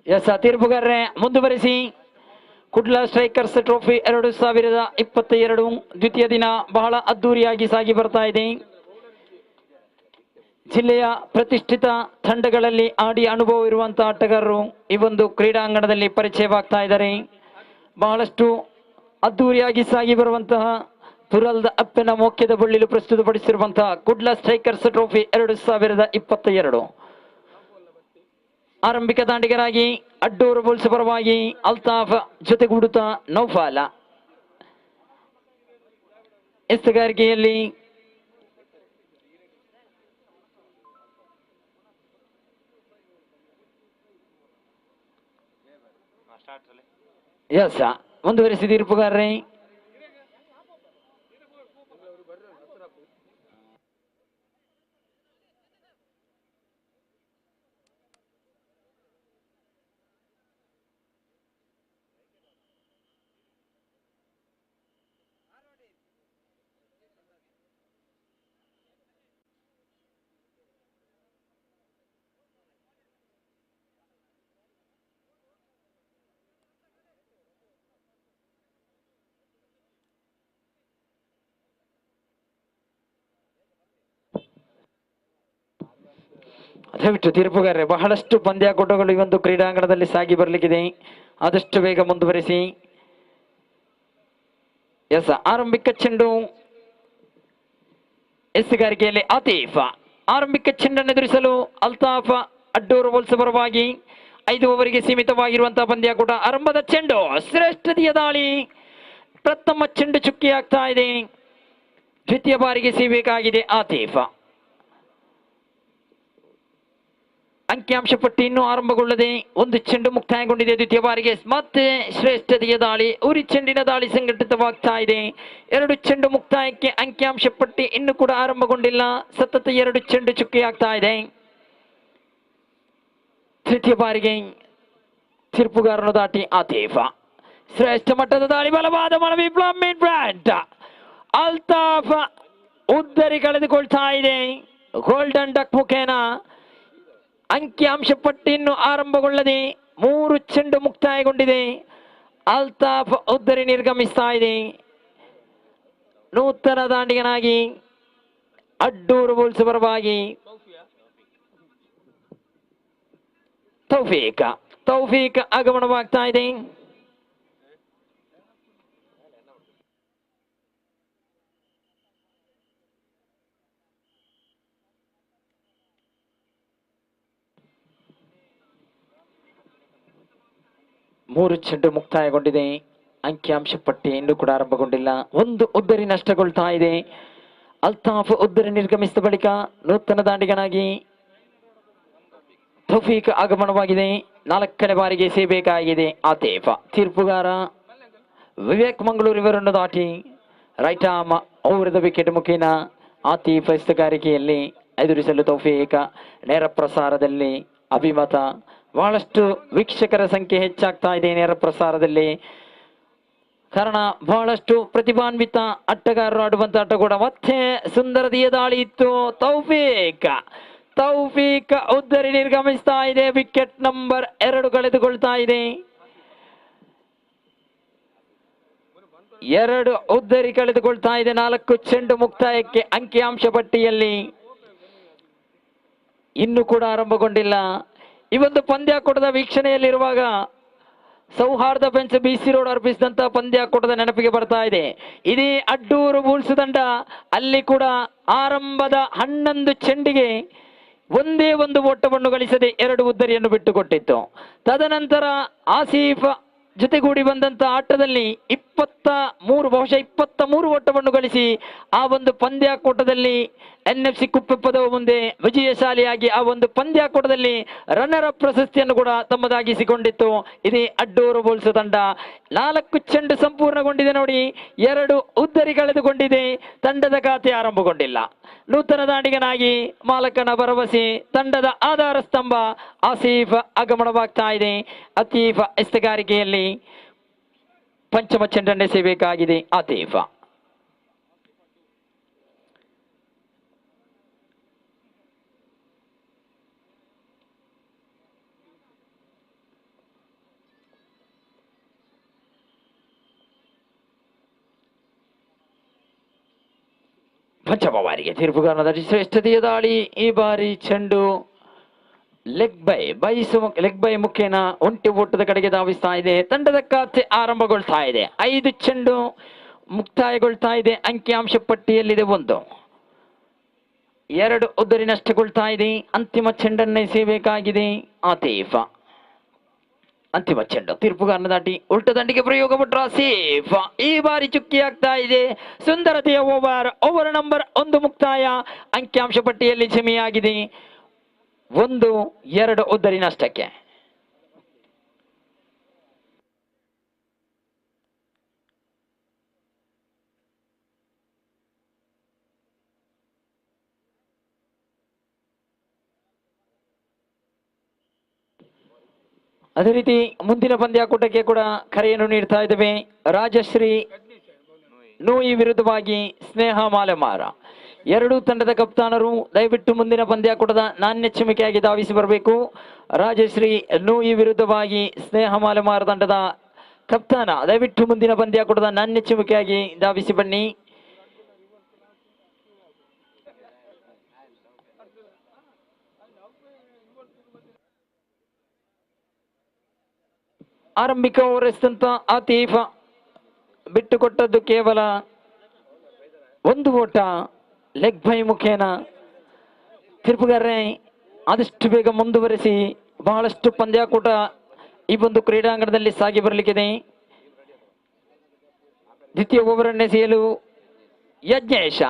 ಎಸ್ ತೀರ್ಪುಗಾರರೇ ಮುಂದುವರಿಸಿ. ಕುಡ್ಲಾ ಸ್ಟ್ರೈಕರ್ಸ್ ಟ್ರೋಫಿ 2022 ದ್ವಿತೀಯ ದಿನ ಬಹಳ ಅದ್ದೂರಿಯಾಗಿ ಸಾಗಿ ಬರ್ತಾ ಇದೆ. ಜಿಲ್ಲೆಯ ಪ್ರತಿಷ್ಠಿತ ತಂಡಗಳಲ್ಲಿ ಆಡಿ ಅನುಭವ ಇರುವಂತಹ ಆಟಗಾರರು ಈ ಒಂದು ಕ್ರೀಡಾಂಗಣದಲ್ಲಿ ಪರಿಚಯವಾಗ್ತಾ ಇದ್ದಾರೆ. ಬಹಳಷ್ಟು ಅದ್ದೂರಿಯಾಗಿ ಸಾಗಿ ಬರುವಂತಹ ಪುರಲ್ದ ಅಪ್ಪನ ಮೋಖ್ಯದ ಬಳ್ಳಿಲು ಪ್ರಸ್ತುತಪಡಿಸಿರುವಂತಹ ಕುಡ್ಲಾ ಸ್ಟ್ರೈಕರ್ಸ್ ಟ್ರೋಫಿ 2022 ಆರಂಭಿಕ ದಾಂಡಿಗರಾಗಿ ಅಡ್ಡೂರು ಬುಲ್ಸ್ ಪರವಾಗಿ ಅಲ್ತಾಫ್ ಜೊತೆಗೂಡುತ್ತಾ ನೌಫಾಲ. ಎಸ್ತುಗಾರಿಕೆಯಲ್ಲಿ ಎಸ್ ಮುಂದುವರಿಸಿ ತೀರ್ಪುಗಾರರೇ. ದಯವಿಟ್ಟು ತೀರ್ಪುಗಾರರೇ ಬಹಳಷ್ಟು ಪಂದ್ಯಾಕೂಟಗಳು ಈ ಒಂದು ಕ್ರೀಡಾಂಗಣದಲ್ಲಿ ಸಾಗಿ ಬರಲಿಕ್ಕಿದೆ. ಆದಷ್ಟು ಬೇಗ ಮುಂದುವರಿಸಿ. ಎಸ್ ಆರಂಭಿಕ ಚೆಂಡು ಎಸೆಗಾರಿಕೆಯಲ್ಲಿ ಆತೀಫ್. ಆರಂಭಿಕ ಚೆಂಡನ್ನು ಎದುರಿಸಲು ಅಲ್ತಾಫ್ ಅಡ್ಡೂರು ಬುಲ್ಸ್ ಪರವಾಗಿ 5 ಓವರಿಗೆ ಸೀಮಿತವಾಗಿರುವಂತಹ ಪಂದ್ಯಾಕೂಟ. ಆರಂಭದ ಚೆಂಡು ಶ್ರೇಷ್ಠತೆಯ ದಾಳಿ. ಪ್ರಥಮ ಚೆಂಡು ಚುಕ್ಕಿ ಆಗ್ತಾ ಇದೆ. ದ್ವಿತೀಯ ಬಾರಿಗೆ ಸಿಗಬೇಕಾಗಿದೆ ಆತೀಫ್. ಅಂಕಿಅಂಶ ಪಟ್ಟಿ ಇನ್ನೂ ಆರಂಭಗೊಳ್ಳದೆ ಒಂದು ಚೆಂಡು ಮುಕ್ತಾಯಗೊಂಡಿದೆ. ದ್ವಿತೀಯ ಬಾರಿಗೆ ಮತ್ತೆ ಶ್ರೇಷ್ಠತೆಯ ದಾಳಿ, ಉರಿ ಚೆಂಡಿನ ದಾಳಿ ಸಂಘಟಿತವಾಗ್ತಾ ಇದೆ. 2 ಚೆಂಡು ಮುಕ್ತಾಯಕ್ಕೆ ಅಂಕಿಅಂಶ ಪಟ್ಟಿ ಇನ್ನೂ ಕೂಡ ಆರಂಭಗೊಂಡಿಲ್ಲ. ಸತತ 2 ಚೆಂಡು ಚುಕ್ಕಿ ಆಗ್ತಾ ಇದೆ. ತೃತೀಯ ಬಾರಿಗೆ ತೀರ್ಪುಗಾರನು ದಾಟಿ ಆತೀಫ್. ಶ್ರೇಷ್ಠ ಮಟ್ಟದ ದಾಳಿ, ಬಲವಾದ ಮನವಿ ಬ್ರಾಂಡ್. ಅಲ್ತಾಫ್ ಉದ್ದರಿ ಕಳೆದುಕೊಳ್ತಾ ಇದೆ. ಗೋಲ್ಡನ್ ಡಕ್ ಮುಖೇನ ಅಂಕಿಅಂಶ ಪಟ್ಟಿ ಇನ್ನು ಆರಂಭಗೊಳ್ಳದೆ 3 ಚೆಂಡು ಮುಕ್ತಾಯಗೊಂಡಿದೆ. ಅಲ್ತಾಫ್ ಉದ್ದರಿ ನಿರ್ಗಮಿಸ್ತಾ ಇದೆ. ನೂತನ ದಾಂಡಿಗನಾಗಿ ಅಡ್ಡೂರು ಬುಲ್ಸ್ ಪರವಾಗಿ ತೌಫೀಕ್ ಆಗಮನವಾಗ್ತಾ ಇದೆ. ಮೂರು ಚೆಂಡು ಮುಕ್ತಾಯಗೊಂಡಿದೆ. ಅಂಕಿಅಂಶ ಪಟ್ಟಿ ಇನ್ನೂ ಕೂಡ ಆರಂಭಗೊಂಡಿಲ್ಲ. ಒಂದು ಉದ್ದರಿ ನಷ್ಟಗೊಳ್ತಾ ಇದೆ. ಅಲ್ತಾಫ್ ಉದ್ದರಿ ನಿರ್ಗಮಿಸಿದ ಬಳಿಕ ನೂತನ ದಾಂಡಿಗನಾಗಿ ತೌಫೀಕ್ ಆಗಮನವಾಗಿದೆ. 4ನೇ ಬಾರಿಗೆ ಸೇಬೇಕಾಗಿದೆ ಆತೇಫ. ತೀರ್ಪುಗಾರ ವಿವೇಕ್ ಮಂಗಳೂರು ಇವರನ್ನು ದಾಟಿ right arm over the wicket ಮುಖೇನ ಆತೀಫ್ ಎಸ್ತುಗಾರಿಕೆಯಲ್ಲಿ ಎದುರಿಸಲು ತೌಫೀಕ್. ನೇರ ಪ್ರಸಾರದಲ್ಲಿ ಅಭಿಮತ. ಬಹಳಷ್ಟು ವೀಕ್ಷಕರ ಸಂಖ್ಯೆ ಹೆಚ್ಚಾಗ್ತಾ ಇದೆ ನೇರ ಪ್ರಸಾರದಲ್ಲಿ. ಕಾರಣ ಬಹಳಷ್ಟು ಪ್ರತಿಭಾನ್ವಿತ ಆಟಗಾರರು ಆಡುವಂತ ಆಟ ಕೂಡ. ಮತ್ತೆ ಸುಂದರತೆಯ ದಾಳಿ ಇತ್ತು. ತೌಫೀಕ್ ಉದ್ದರಿ ನಿರ್ಗಮಿಸ್ತಾ ಇದೆ. ವಿಕೆಟ್ ನಂಬರ್ 2 ಕಳೆದುಕೊಳ್ತಾ ಇದೆ. 2 ಉದ್ದರಿ ಕಳೆದುಕೊಳ್ತಾ ಇದೆ. 4 ಚೆಂಡು ಮುಕ್ತಾಯಕ್ಕೆ ಅಂಕಿಅಂಶ ಪಟ್ಟಿಯಲ್ಲಿ ಇನ್ನೂ ಕೂಡ ಆರಂಭಗೊಂಡಿಲ್ಲ. ಈ ಒಂದು ಪಂದ್ಯಾಕೂಟದ ವೀಕ್ಷಣೆಯಲ್ಲಿರುವಾಗ ಸೌಹಾರ್ದ ಬೆಂಚ್ BC ರೋಡ್ ಅರ್ಪಿಸಿದಂತ ಪಂದ್ಯಾಕೂಟದ ನೆನಪಿಗೆ ಬರ್ತಾ ಇದೆ. ಇದೇ ಅಡ್ಡೂರು ಬೂಲ್ಸ್ ತಂಡ ಅಲ್ಲಿ ಕೂಡ ಆರಂಭದ 11 ಚೆಂಡಿಗೆ ಒಂದೇ ಒಂದು ಓಟವನ್ನು ಗಳಿಸದೆ 2 ಉದ್ದರಿಯನ್ನು ಬಿಟ್ಟುಕೊಟ್ಟಿತ್ತು. ತದನಂತರ ಆಸೀಫ್ ಜೊತೆಗೂಡಿ ಬಂದಂತ ಆಟದಲ್ಲಿ 23 ಓಟವನ್ನು ಗಳಿಸಿ ಆ ಒಂದು ಪಂದ್ಯಾಕೂಟದಲ್ಲಿ NFC ಕುಪ್ಪೆಪ್ಪದವ ಮುಂದೆ ವಿಜಯಶಾಲಿಯಾಗಿ ಆ ಒಂದು ಪಂದ್ಯಾಕೂಟದಲ್ಲಿ ರನ್ನರ್ ಅಪ್ ಪ್ರಶಸ್ತಿಯನ್ನು ಕೂಡ ತಮ್ಮದಾಗಿಸಿಕೊಂಡಿತ್ತು ಇದೇ ಅಡ್ಡೂರು ಬುಲ್ಸ್ ತಂಡ. 4 ಚೆಂಡು ಸಂಪೂರ್ಣಗೊಂಡಿದೆ ನೋಡಿ. 2 ಉದ್ದರಿ ಕಳೆದುಕೊಂಡಿದೆ. ತಂಡದ ಖಾತೆ ಆರಂಭಗೊಂಡಿಲ್ಲ. ನೂತನ ದಾಂಡಿಗನಾಗಿ ಮಾಲಕನ ಭರವಸೆ ತಂಡದ ಆಧಾರ ಸ್ತಂಭ ಆಸೀಫ್ ಆಗಮನವಾಗ್ತಾ ಇದೆ. ಆತೀಫ್ ಎಸ್ತುಗಾರಿಕೆಯಲ್ಲಿ ಪಂಚಮ ಚೆಂಡನ್ನೆಸೆಯಬೇಕಾಗಿದೆ ಆತೀಫ್. ಪಂಚಮ ಬಾರಿಗೆ ತೀರ್ಪುಗಾರನ ಶ್ರೇಷ್ಠತೆಯ ದಾಳಿ. ಈ ಬಾರಿ ಚೆಂಡು ಲೆಗ್ ಬೈ ಮುಖೇನ ಒಂಟಿ ಓಟದ ಕಡೆಗೆ ಧಾವಿಸ್ತಾ ಇದೆ. ತಂಡದ ಖಾತೆ ಆರಂಭಗೊಳ್ತಾ ಇದೆ. 5 ಚೆಂಡು ಮುಕ್ತಾಯಗೊಳ್ತಾ ಇದೆ. ಅಂಕಿಅಂಶ ಪಟ್ಟಿಯಲ್ಲಿದೆ 1. 2 ಉದ್ದರಿ ನಷ್ಟಗೊಳ್ತಾ ಇದೆ. ಅಂತಿಮ ಚೆಂಡನ್ನೇ ಸೇಬೇಕಾಗಿದೆ ಆತೀಫ್. ಅಂತಿಮ ಚೆಂಡು ತೀರ್ಪುಗಾರನ ದಾಟಿ ಉಲ್ಟ ದಂಡಿಗೆ ಪ್ರಯೋಗ ಪಟ್ರ ಆಸೀಫ್. ಈ ಬಾರಿ ಚುಕ್ಕಿ ಆಗ್ತಾ ಇದೆ. ಸುಂದರತೆಯ ಓವರ್ ನಂಬರ್ 1 ಮುಕ್ತಾಯ. ಅಂಕಿಅಂಶ ಪಟ್ಟಿಯಲ್ಲಿ ಸೆಮಿಯಾಗಿದೆ 1-2 ಉದ್ದರಿ ನಷ್ಟಕ್ಕೆ. ಅದೇ ರೀತಿ ಮುಂದಿನ ಪಂದ್ಯಾಕೂಟಕ್ಕೆ ಕೂಡ ಕರೆಯನ್ನು ನೀಡ್ತಾ ಇದ್ದೇವೆ. ರಾಜಶ್ರೀ ನೂಯಿ ವಿರುದ್ಧವಾಗಿ ಸ್ನೇಹ ಮಾಲೆಮಾರ. 2 ತಂಡದ ಕಪ್ತಾನರು ದಯವಿಟ್ಟು ಮುಂದಿನ ಪಂದ್ಯಾಕೂಟದ ನಾಣ್ಯ ಚಿಮಿಕೆಯಾಗಿ ಧಾವಿಸಿ ಬರಬೇಕು. ರಾಜಶ್ರೀ ನೂಯಿ ವಿರುದ್ಧವಾಗಿ ಸ್ನೇಹ ಮಾಲೆಮಾರ ತಂಡದ ಕಪ್ತಾನ ದಯವಿಟ್ಟು ಮುಂದಿನ ಪಂದ್ಯಾಕೂಟದ ನಾಣ್ಯ ಚಿಮಿಕೆಯಾಗಿ ಧಾವಿಸಿ ಬನ್ನಿ. ಆರಂಭಿಕ ಓವರ್ ಎಸೆದಂತ ಆತೀಫ್ ಬಿಟ್ಟುಕೊಟ್ಟದ್ದು ಕೇವಲ 1 ಓಟ ಲೆಗ್ ಬೈ ಮುಖೇನ. ತೀರ್ಪುಗಾರರೇ ಆದಷ್ಟು ಬೇಗ ಮುಂದುವರೆಸಿ. ಬಹಳಷ್ಟು ಪಂದ್ಯಾಕೂಟ ಈ ಒಂದು ಕ್ರೀಡಾಂಗಣದಲ್ಲಿ ಸಾಗಿ ಬರಲಿಕ್ಕಿದೆ. ದ್ವಿತೀಯ ಓವರ್ ಅನ್ನೆಸೆಯಲು ಯಜ್ಞೇಶ.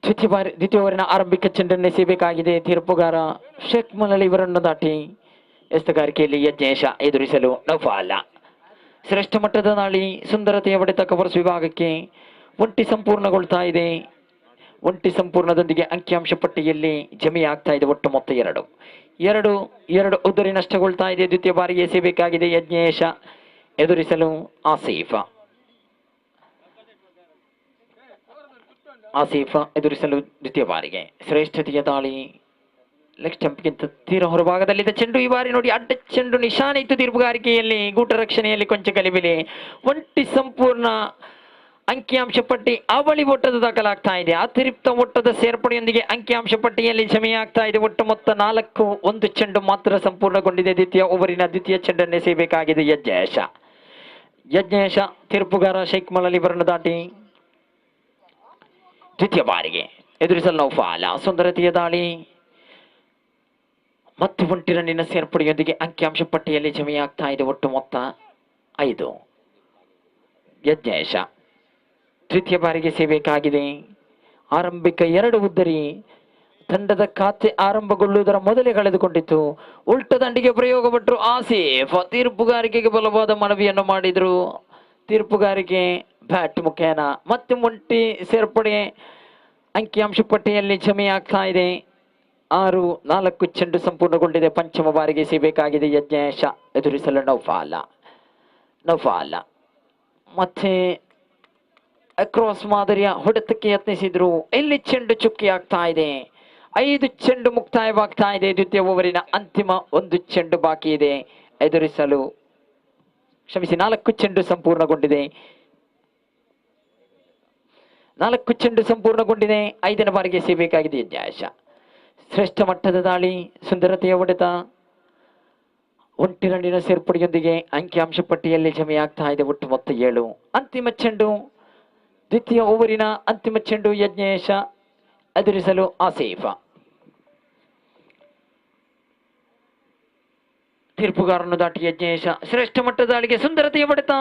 ದ್ವಿತೀಯ ಓವರಿನ ಆರಂಭಿಕ ಚೆಂಡನ್ನೆಸೆಯಬೇಕಾಗಿದೆ. ತೀರ್ಪುಗಾರ ಶೇಖ್ ಮಲಲಿ ಇವರನ್ನು ದಾಟಿ ಎಸ್ತುಗಾರಿಕೆಯಲ್ಲಿ ಯಜ್ಞೇಶ ಎದುರಿಸಲು ನೌಫಾಲ. ಶ್ರೇಷ್ಠ ಮಟ್ಟದ ದಾಳಿ. ಸುಂದರತೆಯ ಹೊಡೆತ ಕವರ್ಸ್ ವಿಭಾಗಕ್ಕೆ ಒಂಟಿ ಸಂಪೂರ್ಣಗೊಳ್ತಾ ಇದೆ. ಒಂಟಿ ಸಂಪೂರ್ಣದೊಂದಿಗೆ ಅಂಕಿಅಂಶ ಪಟ್ಟಿಯಲ್ಲಿ ಜಮೆ ಆಗ್ತಾ ಇದೆ. ಒಟ್ಟು ಮೊತ್ತ 2 ಉದ್ದರಿ ನಷ್ಟಗೊಳ್ತಾ ಇದೆ. ದ್ವಿತೀಯ ಬಾರಿಗೆ ಎಸೆಯಬೇಕಾಗಿದೆ ಯಜ್ಞೇಶ ಎದುರಿಸಲು ಆಸೀಫ್ ಎದುರಿಸಲು ದ್ವಿತೀಯ ಬಾರಿಗೆ. ಶ್ರೇಷ್ಠತೆಯ ದಾಳಿ. ಲೆಗ್ ಸ್ಟಂಪ್ಗಿಂತ ತೀರ ಹೊರಭಾಗದಲ್ಲಿದ್ದ ಚೆಂಡು. ಈ ಬಾರಿ ನೋಡಿ ಅಡ್ಡ ಚೆಂಡು ನಿಶಾನೆ ಇತ್ತು. ತೀರ್ಪುಗಾರಿಕೆಯಲ್ಲಿ ಗೂಟ ರಕ್ಷಣೆಯಲ್ಲಿ ಕೊಂಚ ಗಲಿಬಿಲಿ. ಒಂಟಿ ಸಂಪೂರ್ಣ ಅಂಕಿಅಂಶ ಪಟ್ಟಿ ಅವಳಿ ಒಟ್ಟದ ದಾಖಲಾಗ್ತಾ ಇದೆ. ಅತಿರಿಕ್ತ ಒಟ್ಟದ ಸೇರ್ಪಡೆಯೊಂದಿಗೆ ಅಂಕಿಅಂಶ ಪಟ್ಟಿಯಲ್ಲಿ ಜಮೆಯಾಗ್ತಾ ಇದೆ. ಒಟ್ಟು ಮೊತ್ತ 4. ಒಂದು ಚೆಂಡು ಮಾತ್ರ ಸಂಪೂರ್ಣಗೊಂಡಿದೆ. ದ್ವಿತೀಯ ಓವರಿನ ದ್ವಿತೀಯ ಚೆಂಡನ್ನು ಎಸೆಯಬೇಕಾಗಿದೆ ಯಜ್ಞೇಶ ತೀರ್ಪುಗಾರ ಶೇಖ್ ಮಲಲಿ ಬರನ್ನು ದಾಟಿ ದ್ವಿತೀಯ ಬಾರಿಗೆ ಎದುರಿಸಲು ನೌಫಾಲ. ಸುಂದರತೆಯ ದಾಳಿ ಮತ್ತು 1 ರನ್ನಿನ ಸೇರ್ಪಡೆಯೊಂದಿಗೆ ಅಂಕಿಅಂಶ ಪಟ್ಟಿಯಲ್ಲಿ ಜಮೆಯಾಗ್ತಾ ಇದೆ. ಒಟ್ಟು ಮೊತ್ತ 5. ಯಜ್ಞೇಶ ತೃತೀಯ ಬಾರಿಗೆ ಸೇಬೇಕಾಗಿದೆ. ಆರಂಭಿಕ 2 ಉದ್ದರಿ ತಂಡದ ಖಾತೆ ಆರಂಭಗೊಳ್ಳುವುದರ ಮೊದಲೇ ಕಳೆದುಕೊಂಡಿತ್ತು. ಉಲ್ಟ ದಂಡಿಗೆ ಪ್ರಯೋಗಪಟ್ಟರು ಆಸೀಫ್. ತೀರ್ಪುಗಾರಿಕೆಗೆ ಬಲವಾದ ಮನವಿಯನ್ನು ಮಾಡಿದ್ರು. ತೀರ್ಪುಗಾರಿಕೆ ಬ್ಯಾಟ್ ಮುಖೇನ ಮತ್ತೆ ಒಂಟಿ ಸೇರ್ಪಡೆ ಅಂಕಿಅಂಶ ಪಟ್ಟಿಯಲ್ಲಿ ಜಮೆಯಾಗ್ತಾ ಇದೆ. 6-4 ಚೆಂಡು ಸಂಪೂರ್ಣಗೊಂಡಿದೆ. ಪಂಚಮ ಬಾರಿಗೆ ಸೇಬೇಕಾಗಿದೆ. ಯಜ್ಞೇಶ ಎದುರಿಸಲು ನೌಫಾಲ ಮತ್ತೆ ಅಕ್ರಾಸ್ ಮಾದರಿಯ ಹೊಡೆತಕ್ಕೆ ಯತ್ನಿಸಿದ್ರು. ಇಲ್ಲಿ ಚೆಂಡು ಚುಕ್ಕಿ ಆಗ್ತಾ ಇದೆ. 5 ಚೆಂಡು ಮುಕ್ತಾಯವಾಗ್ತಾ ಇದೆ. ದ್ವಿತೀಯ ಓವರಿನ ಅಂತಿಮ 1 ಚೆಂಡು ಬಾಕಿ ಇದೆ. ಎದುರಿಸಲು 4 ಚೆಂಡು ಸಂಪೂರ್ಣಗೊಂಡಿದೆ. 4 ಚೆಂಡು ಸಂಪೂರ್ಣಗೊಂಡಿದೆ. 5ನೇ ಬಾರಿಗೆ ಸೇಬೇಕಾಗಿದೆ ಯಜ್ಞೇಶ. ಶ್ರೇಷ್ಠ ಮಟ್ಟದ ದಾಳಿ, ಸುಂದರತೆಯ ಹೊಡೆತ, 1 ರನ್ನಿನ ಸೇರ್ಪಡೆಯೊಂದಿಗೆ ಅಂಕಿಅಂಶ ಪಟ್ಟಿಯಲ್ಲಿ ಜಮೆಯಾಗ್ತಾ ಇದೆ. ಒಟ್ಟು ಮೊತ್ತ 7. ಅಂತಿಮ ಚೆಂಡು, ದ್ವಿತೀಯ ಓವರಿನ ಅಂತಿಮ ಚೆಂಡು. ಯಜ್ಞೇಶ ಎದುರಿಸಲು ಆಸೀಫ. ತೀರ್ಪುಗಾರನ್ನು ದಾಟಿ ಯಜ್ಞೇಶ ಶ್ರೇಷ್ಠ ಮಟ್ಟದ ದಾಳಿಗೆ ಸುಂದರತೆಯ ಹೊಡೆತ.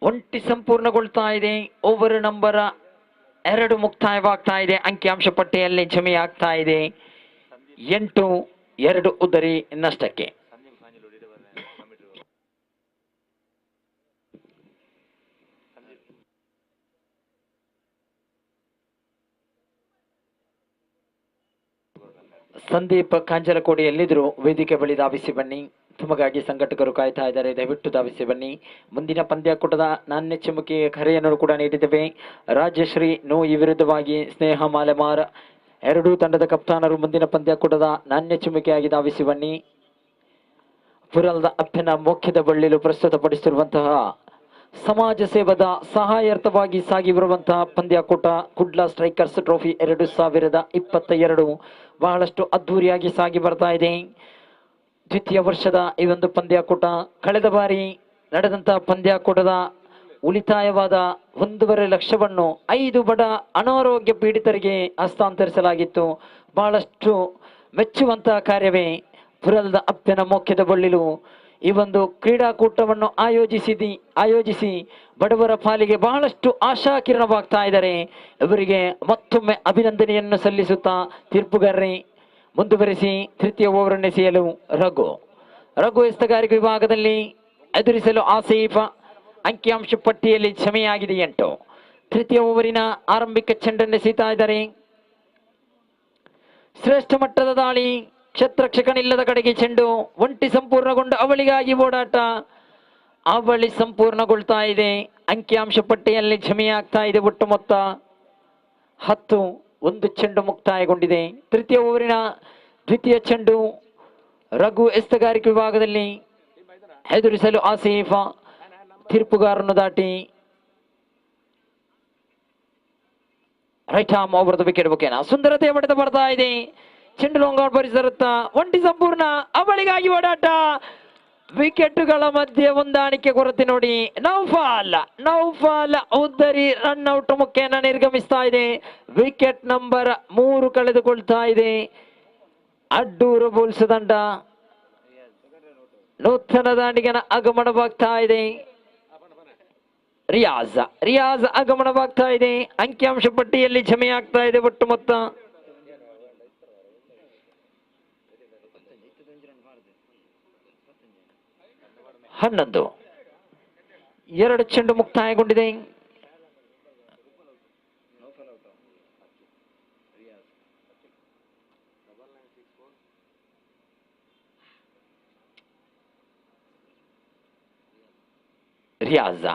1 ಸಂಪೂರ್ಣಗೊಳ್ತಾ ಇದೆ. ಓವರ್ ನಂಬರ್ 2 ಮುಕ್ತಾಯವಾಗ್ತಾ ಇದೆ. ಅಂಕಿಅಂಶ ಪಟ್ಟಿಯಲ್ಲಿ ಜಮೆಯಾಗ್ತಾ ಇದೆ 8-2 ಉದ್ದರಿ ನಷ್ಟಕ್ಕೆ. ಸಂದೀಪ್ ಕಾಂಜಲಕೋಡಿ ಎಲ್ಲಿದ್ರು ವೇದಿಕೆ ಬಳಿ ಧಾವಿಸಿ ಬನ್ನಿ. ತಮಗಾಗಿ ಸಂಘಟಕರು ಕಾಯ್ತಾ ಇದ್ದಾರೆ. ದಯವಿಟ್ಟು ಧಾವಿಸಿ ಬನ್ನಿ. ಮುಂದಿನ ಪಂದ್ಯಾಕೂಟದ ನಾಣ್ಯ ಚಿಮ್ಮುಕಿಗೆ ಕರೆಯನ್ನು ಕೂಡ ನೀಡಿದ್ದೇವೆ. ರಾಜಶ್ರೀ ನೋಯಿ ವಿರುದ್ಧವಾಗಿ ಸ್ನೇಹ ಮಾಲೆಮಾರ್ ಎರಡೂ ತಂಡದ ಕಪ್ತಾನರು ಮುಂದಿನ ಪಂದ್ಯಾಕೂಟದ ನಾಣ್ಯ ಚಿಮ್ಮುಕಿಯಾಗಿ ಧಾವಿಸಿ ಬನ್ನಿ. ಪುರಲ್ದ ಅಪ್ಪನ ಮೋಖ್ಯದ ಬಳ್ಳಿಲು ಪ್ರಸ್ತುತಪಡಿಸಿರುವಂತಹ ಸಮಾಜ ಸೇವದ ಸಹಾಯಾರ್ಥವಾಗಿ ಸಾಗಿ ಬರುವಂತಹ ಪಂದ್ಯಾಕೂಟ ಕುಡ್ಲಾ ಸ್ಟ್ರೈಕರ್ಸ್ ಟ್ರೋಫಿ 2022 ಬಹಳಷ್ಟು ಅದ್ದೂರಿಯಾಗಿ ಸಾಗಿ ಬರ್ತಾ ಇದೆ. ದ್ವಿತೀಯ ವರ್ಷದ ಈ ಒಂದು ಪಂದ್ಯಾಕೂಟ ಕಳೆದ ಬಾರಿ ನಡೆದಂತಹ ಪಂದ್ಯಾಕೂಟದ ಉಳಿತಾಯವಾದ 1.5 ಲಕ್ಷವನ್ನು 5 ಬಡ ಅನಾರೋಗ್ಯ ಪೀಡಿತರಿಗೆ ಹಸ್ತಾಂತರಿಸಲಾಗಿತ್ತು. ಬಹಳಷ್ಟು ಮೆಚ್ಚುವಂತಹ ಕಾರ್ಯವೇ ಪುರಲ್ದ ಅಪ್ಪನ ಮೋಖ್ಯದ ಬಳ್ಳಿಲು ಈ ಒಂದು ಕ್ರೀಡಾಕೂಟವನ್ನು ಆಯೋಜಿಸಿ ಬಡವರ ಪಾಲಿಗೆ ಬಹಳಷ್ಟು ಆಶಾಕಿರಣವಾಗ್ತಾ ಇದ್ದಾರೆ. ಇವರಿಗೆ ಮತ್ತೊಮ್ಮೆ ಅಭಿನಂದನೆಯನ್ನು ಸಲ್ಲಿಸುತ್ತಾ ತೀರ್ಪುಗಾರರೇ ಮುಂದುವರೆಸಿ. ತೃತೀಯ ಓವರ್ ಎಸೆಯಲು ರಘು ಎಸ್ತಗಾರಿಕೆ ವಿಭಾಗದಲ್ಲಿ ಎದುರಿಸಲು ಆಸೀಫ. ಅಂಕಿಅಂಶ ಪಟ್ಟಿಯಲ್ಲಿ ಜಮೆಯಾಗಿದೆ 8. ತೃತೀಯ ಓವರಿನ ಆರಂಭಿಕ ಚೆಂಡನ್ನೆಸೀತಾ ಇದ್ದಾರೆ. ಶ್ರೇಷ್ಠ ಮಟ್ಟದ ದಾಳಿ, ಕ್ಷತ್ರಕ್ಷಕನಿಲ್ಲದ ಕಡೆಗೆ ಚೆಂಡು, ಒಂಟಿ ಸಂಪೂರ್ಣಗೊಂಡು ಅವಳಿಗಾಗಿ ಓಡಾಟ. ಅವಳಿ ಸಂಪೂರ್ಣಗೊಳ್ತಾ ಇದೆ. ಅಂಕಿಅಂಶ ಪಟ್ಟಿಯಲ್ಲಿ ಜಮೆಯಾಗ್ತಾ ಇದೆ. ಒಟ್ಟು ಮೊತ್ತ 10. 1 ಚೆಂಡು ಮುಕ್ತಾಯಗೊಂಡಿದೆ. ತೃತೀಯ ಓವರಿನ ದ್ವಿತೀಯ ಚೆಂಡು ರಘು ಎಸ್ತಗಾರಿಕೆ ವಿಭಾಗದಲ್ಲಿ ಎದುರಿಸಲು ಆಸೀಫ. ತೀರ್ಪುಗಾರನ್ನು ದಾಟಿ right arm over the wicket ಮುಖೇನ ಸುಂದರತೆ ಹೊಡೆತ ಬರ್ತಾ ಇದೆ. ಚೆಂಡು ಲಾಂಗ್ ಪರಿಸರುತ್ತ ಒಂಟಿ ಸಂಪೂರ್ಣ ಅವಳಿಗಾಗಿ ಓಡಾಟ. ವಿಕೆಟ್ಗಳ ಮಧ್ಯೆ ಹೊಂದಾಣಿಕೆ ಕೊರತೆ ನೋಡಿ. ನೌಫಾಲ್ ಉದ್ದರಿ ರನ್ ಔಟ್ ಮುಖೇನ ನಿರ್ಗಮಿಸ್ತಾ ಇದೆ. ವಿಕೆಟ್ ನಂಬರ್ 3 ಕಳೆದುಕೊಳ್ತಾ ಇದೆ. ಅಡ್ಡೂರು ಬುಲ್ಸ್ ತಂಡ ನೂತನ ದಾಂಡಿಗನ ಆಗಮನವಾಗ್ತಾ ಇದೆ. ರಿಯಾಜ್ ಆಗಮನವಾಗ್ತಾ ಇದೆ. ಅಂಕಿಅಂಶ ಪಟ್ಟಿಯಲ್ಲಿ ಜಮೆಯಾಗ್ತಾ ಇದೆ. ಒಟ್ಟು ಮೊತ್ತ 11. 2 ಚೆಂಡು ಮುಕ್ತಾಯಗೊಂಡಿದೆ. ರಿಯಾಜ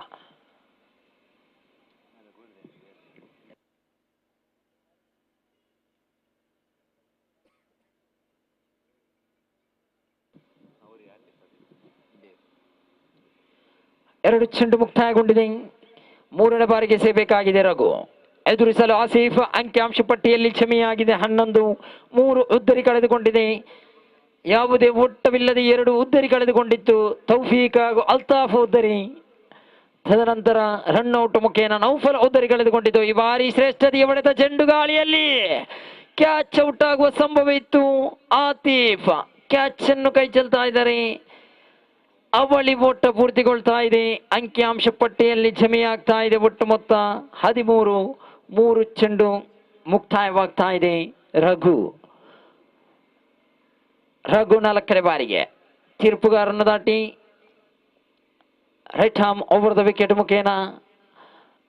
ಎರಡು ಚೆಂಡು ಮುಕ್ತಾಯಗೊಂಡಿದೆ. ಮೂರನೇ ಬಾರಿಗೆ ಸೇಬೇಕಾಗಿದೆ ರಘು. ಎದುರಿಸಲು ಆಸೀಫ್. ಅಂಕಿಅಂಶ ಪಟ್ಟಿಯಲ್ಲಿ ಕ್ಷಮೆಯಾಗಿದೆ 11. 3 ಉದ್ದರಿ ಕಳೆದುಕೊಂಡಿದೆ. ಯಾವುದೇ ಓಟವಿಲ್ಲದೆ 2 ಉದ್ದರಿ ಕಳೆದುಕೊಂಡಿತ್ತು. ತೌಫೀಕ್ ಹಾಗೂ ಅಲ್ತಾಫ್ ಉದ್ದರಿ. ತದನಂತರ ರನ್ಔಟ್ ಮುಖೇನ ನೌಫಲ್ ಉದ್ದರಿ ಕಳೆದುಕೊಂಡಿತು. ಈ ಬಾರಿ ಶ್ರೇಷ್ಠತೆಯ ಹೊಡೆದ ಚೆಂಡು ಗಾಳಿಯಲ್ಲಿ ಕ್ಯಾಚ್ ಔಟ್ ಆಗುವ ಸಂಭವ ಇತ್ತು. ಆತೀಫ್ ಕ್ಯಾಚ್ ಅನ್ನು ಕೈ ಚೆಲ್ತಾ ಇದ್ದಾರೆ. ಅವಳಿ ಓಟ ಪೂರ್ತಿಗೊಳ್ತಾ ಇದೆ. ಅಂಕಿಅಂಶ ಪಟ್ಟಿಯಲ್ಲಿ ಜಮೆಯಾಗ್ತಾ ಇದೆ. ಒಟ್ಟು ಮೊತ್ತ 13. 3 ಚೆಂಡು ಮುಕ್ತಾಯವಾಗ್ತಾ ಇದೆ. ರಘು 4ನೇ ಬಾರಿಗೆ ತೀರ್ಪುಗಾರನ್ನು ದಾಟಿ right arm over the wicket ಮುಖೇನ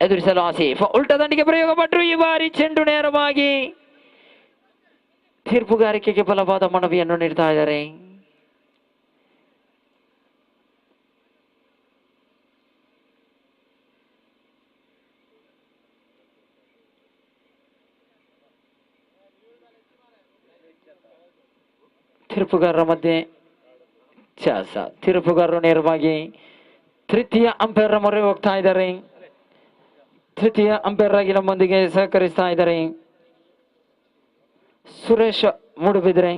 ಎದುರಿಸಲು ಆಸೀಫ್. ಉಲ್ಟಾ ದಂಡಿಗೆ ಪ್ರಯೋಗ ಪಟ್ಟರು. ಈ ಬಾರಿ ಚೆಂಡು ನೇರವಾಗಿ ತೀರ್ಪುಗಾರಿಕೆಗೆ ಬಲವಾದ ಮನವಿಯನ್ನು ನೀಡ್ತಾ ಇದ್ದಾರೆ. ತೀರ್ಪುಗಾರರ ಮಧ್ಯೆ ಚಾಸ. ತೀರ್ಪುಗಾರರು ನೇರವಾಗಿ ತೃತೀಯ ಅಂಪೈರ್ ಮೊರೆ ಹೋಗ್ತಾ ಇದ್ದಾರೆ. ತೃತೀಯ ಅಂಪೈರ್ ಆಗಿ ನಮ್ಮೊಂದಿಗೆ ಸಹಕರಿಸ್ತಾ ಇದ್ದಾರೆ ಸುರೇಶ್ ಮೂಡುಬಿದ್ರೆ.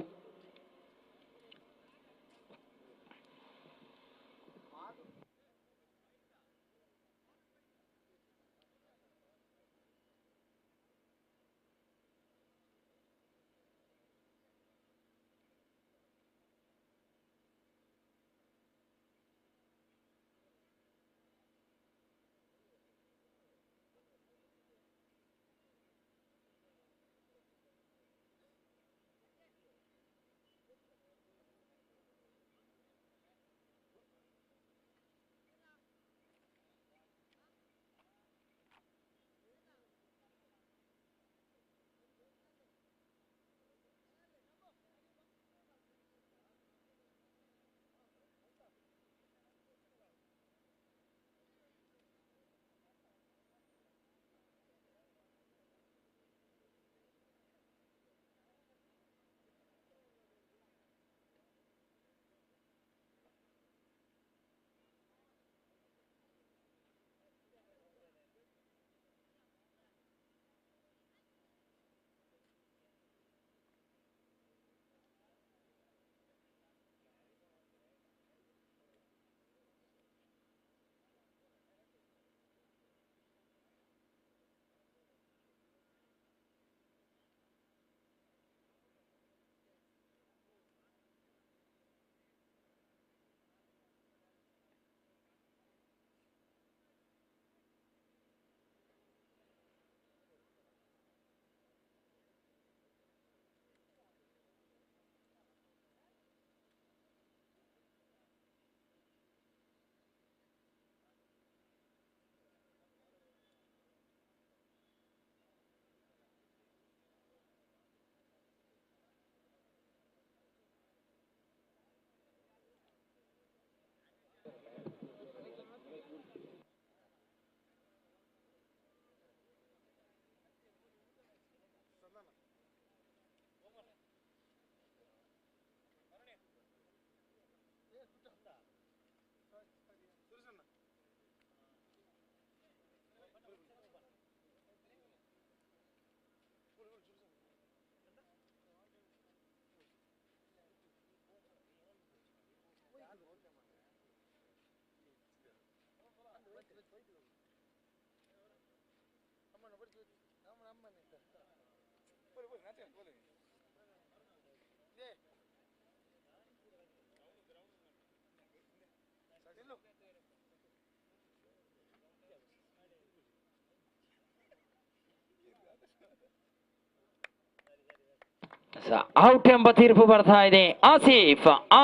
ಔಟ್ ಎಂಬ ತೀರ್ಪು ಬರ್ತಾ ಇದೆ.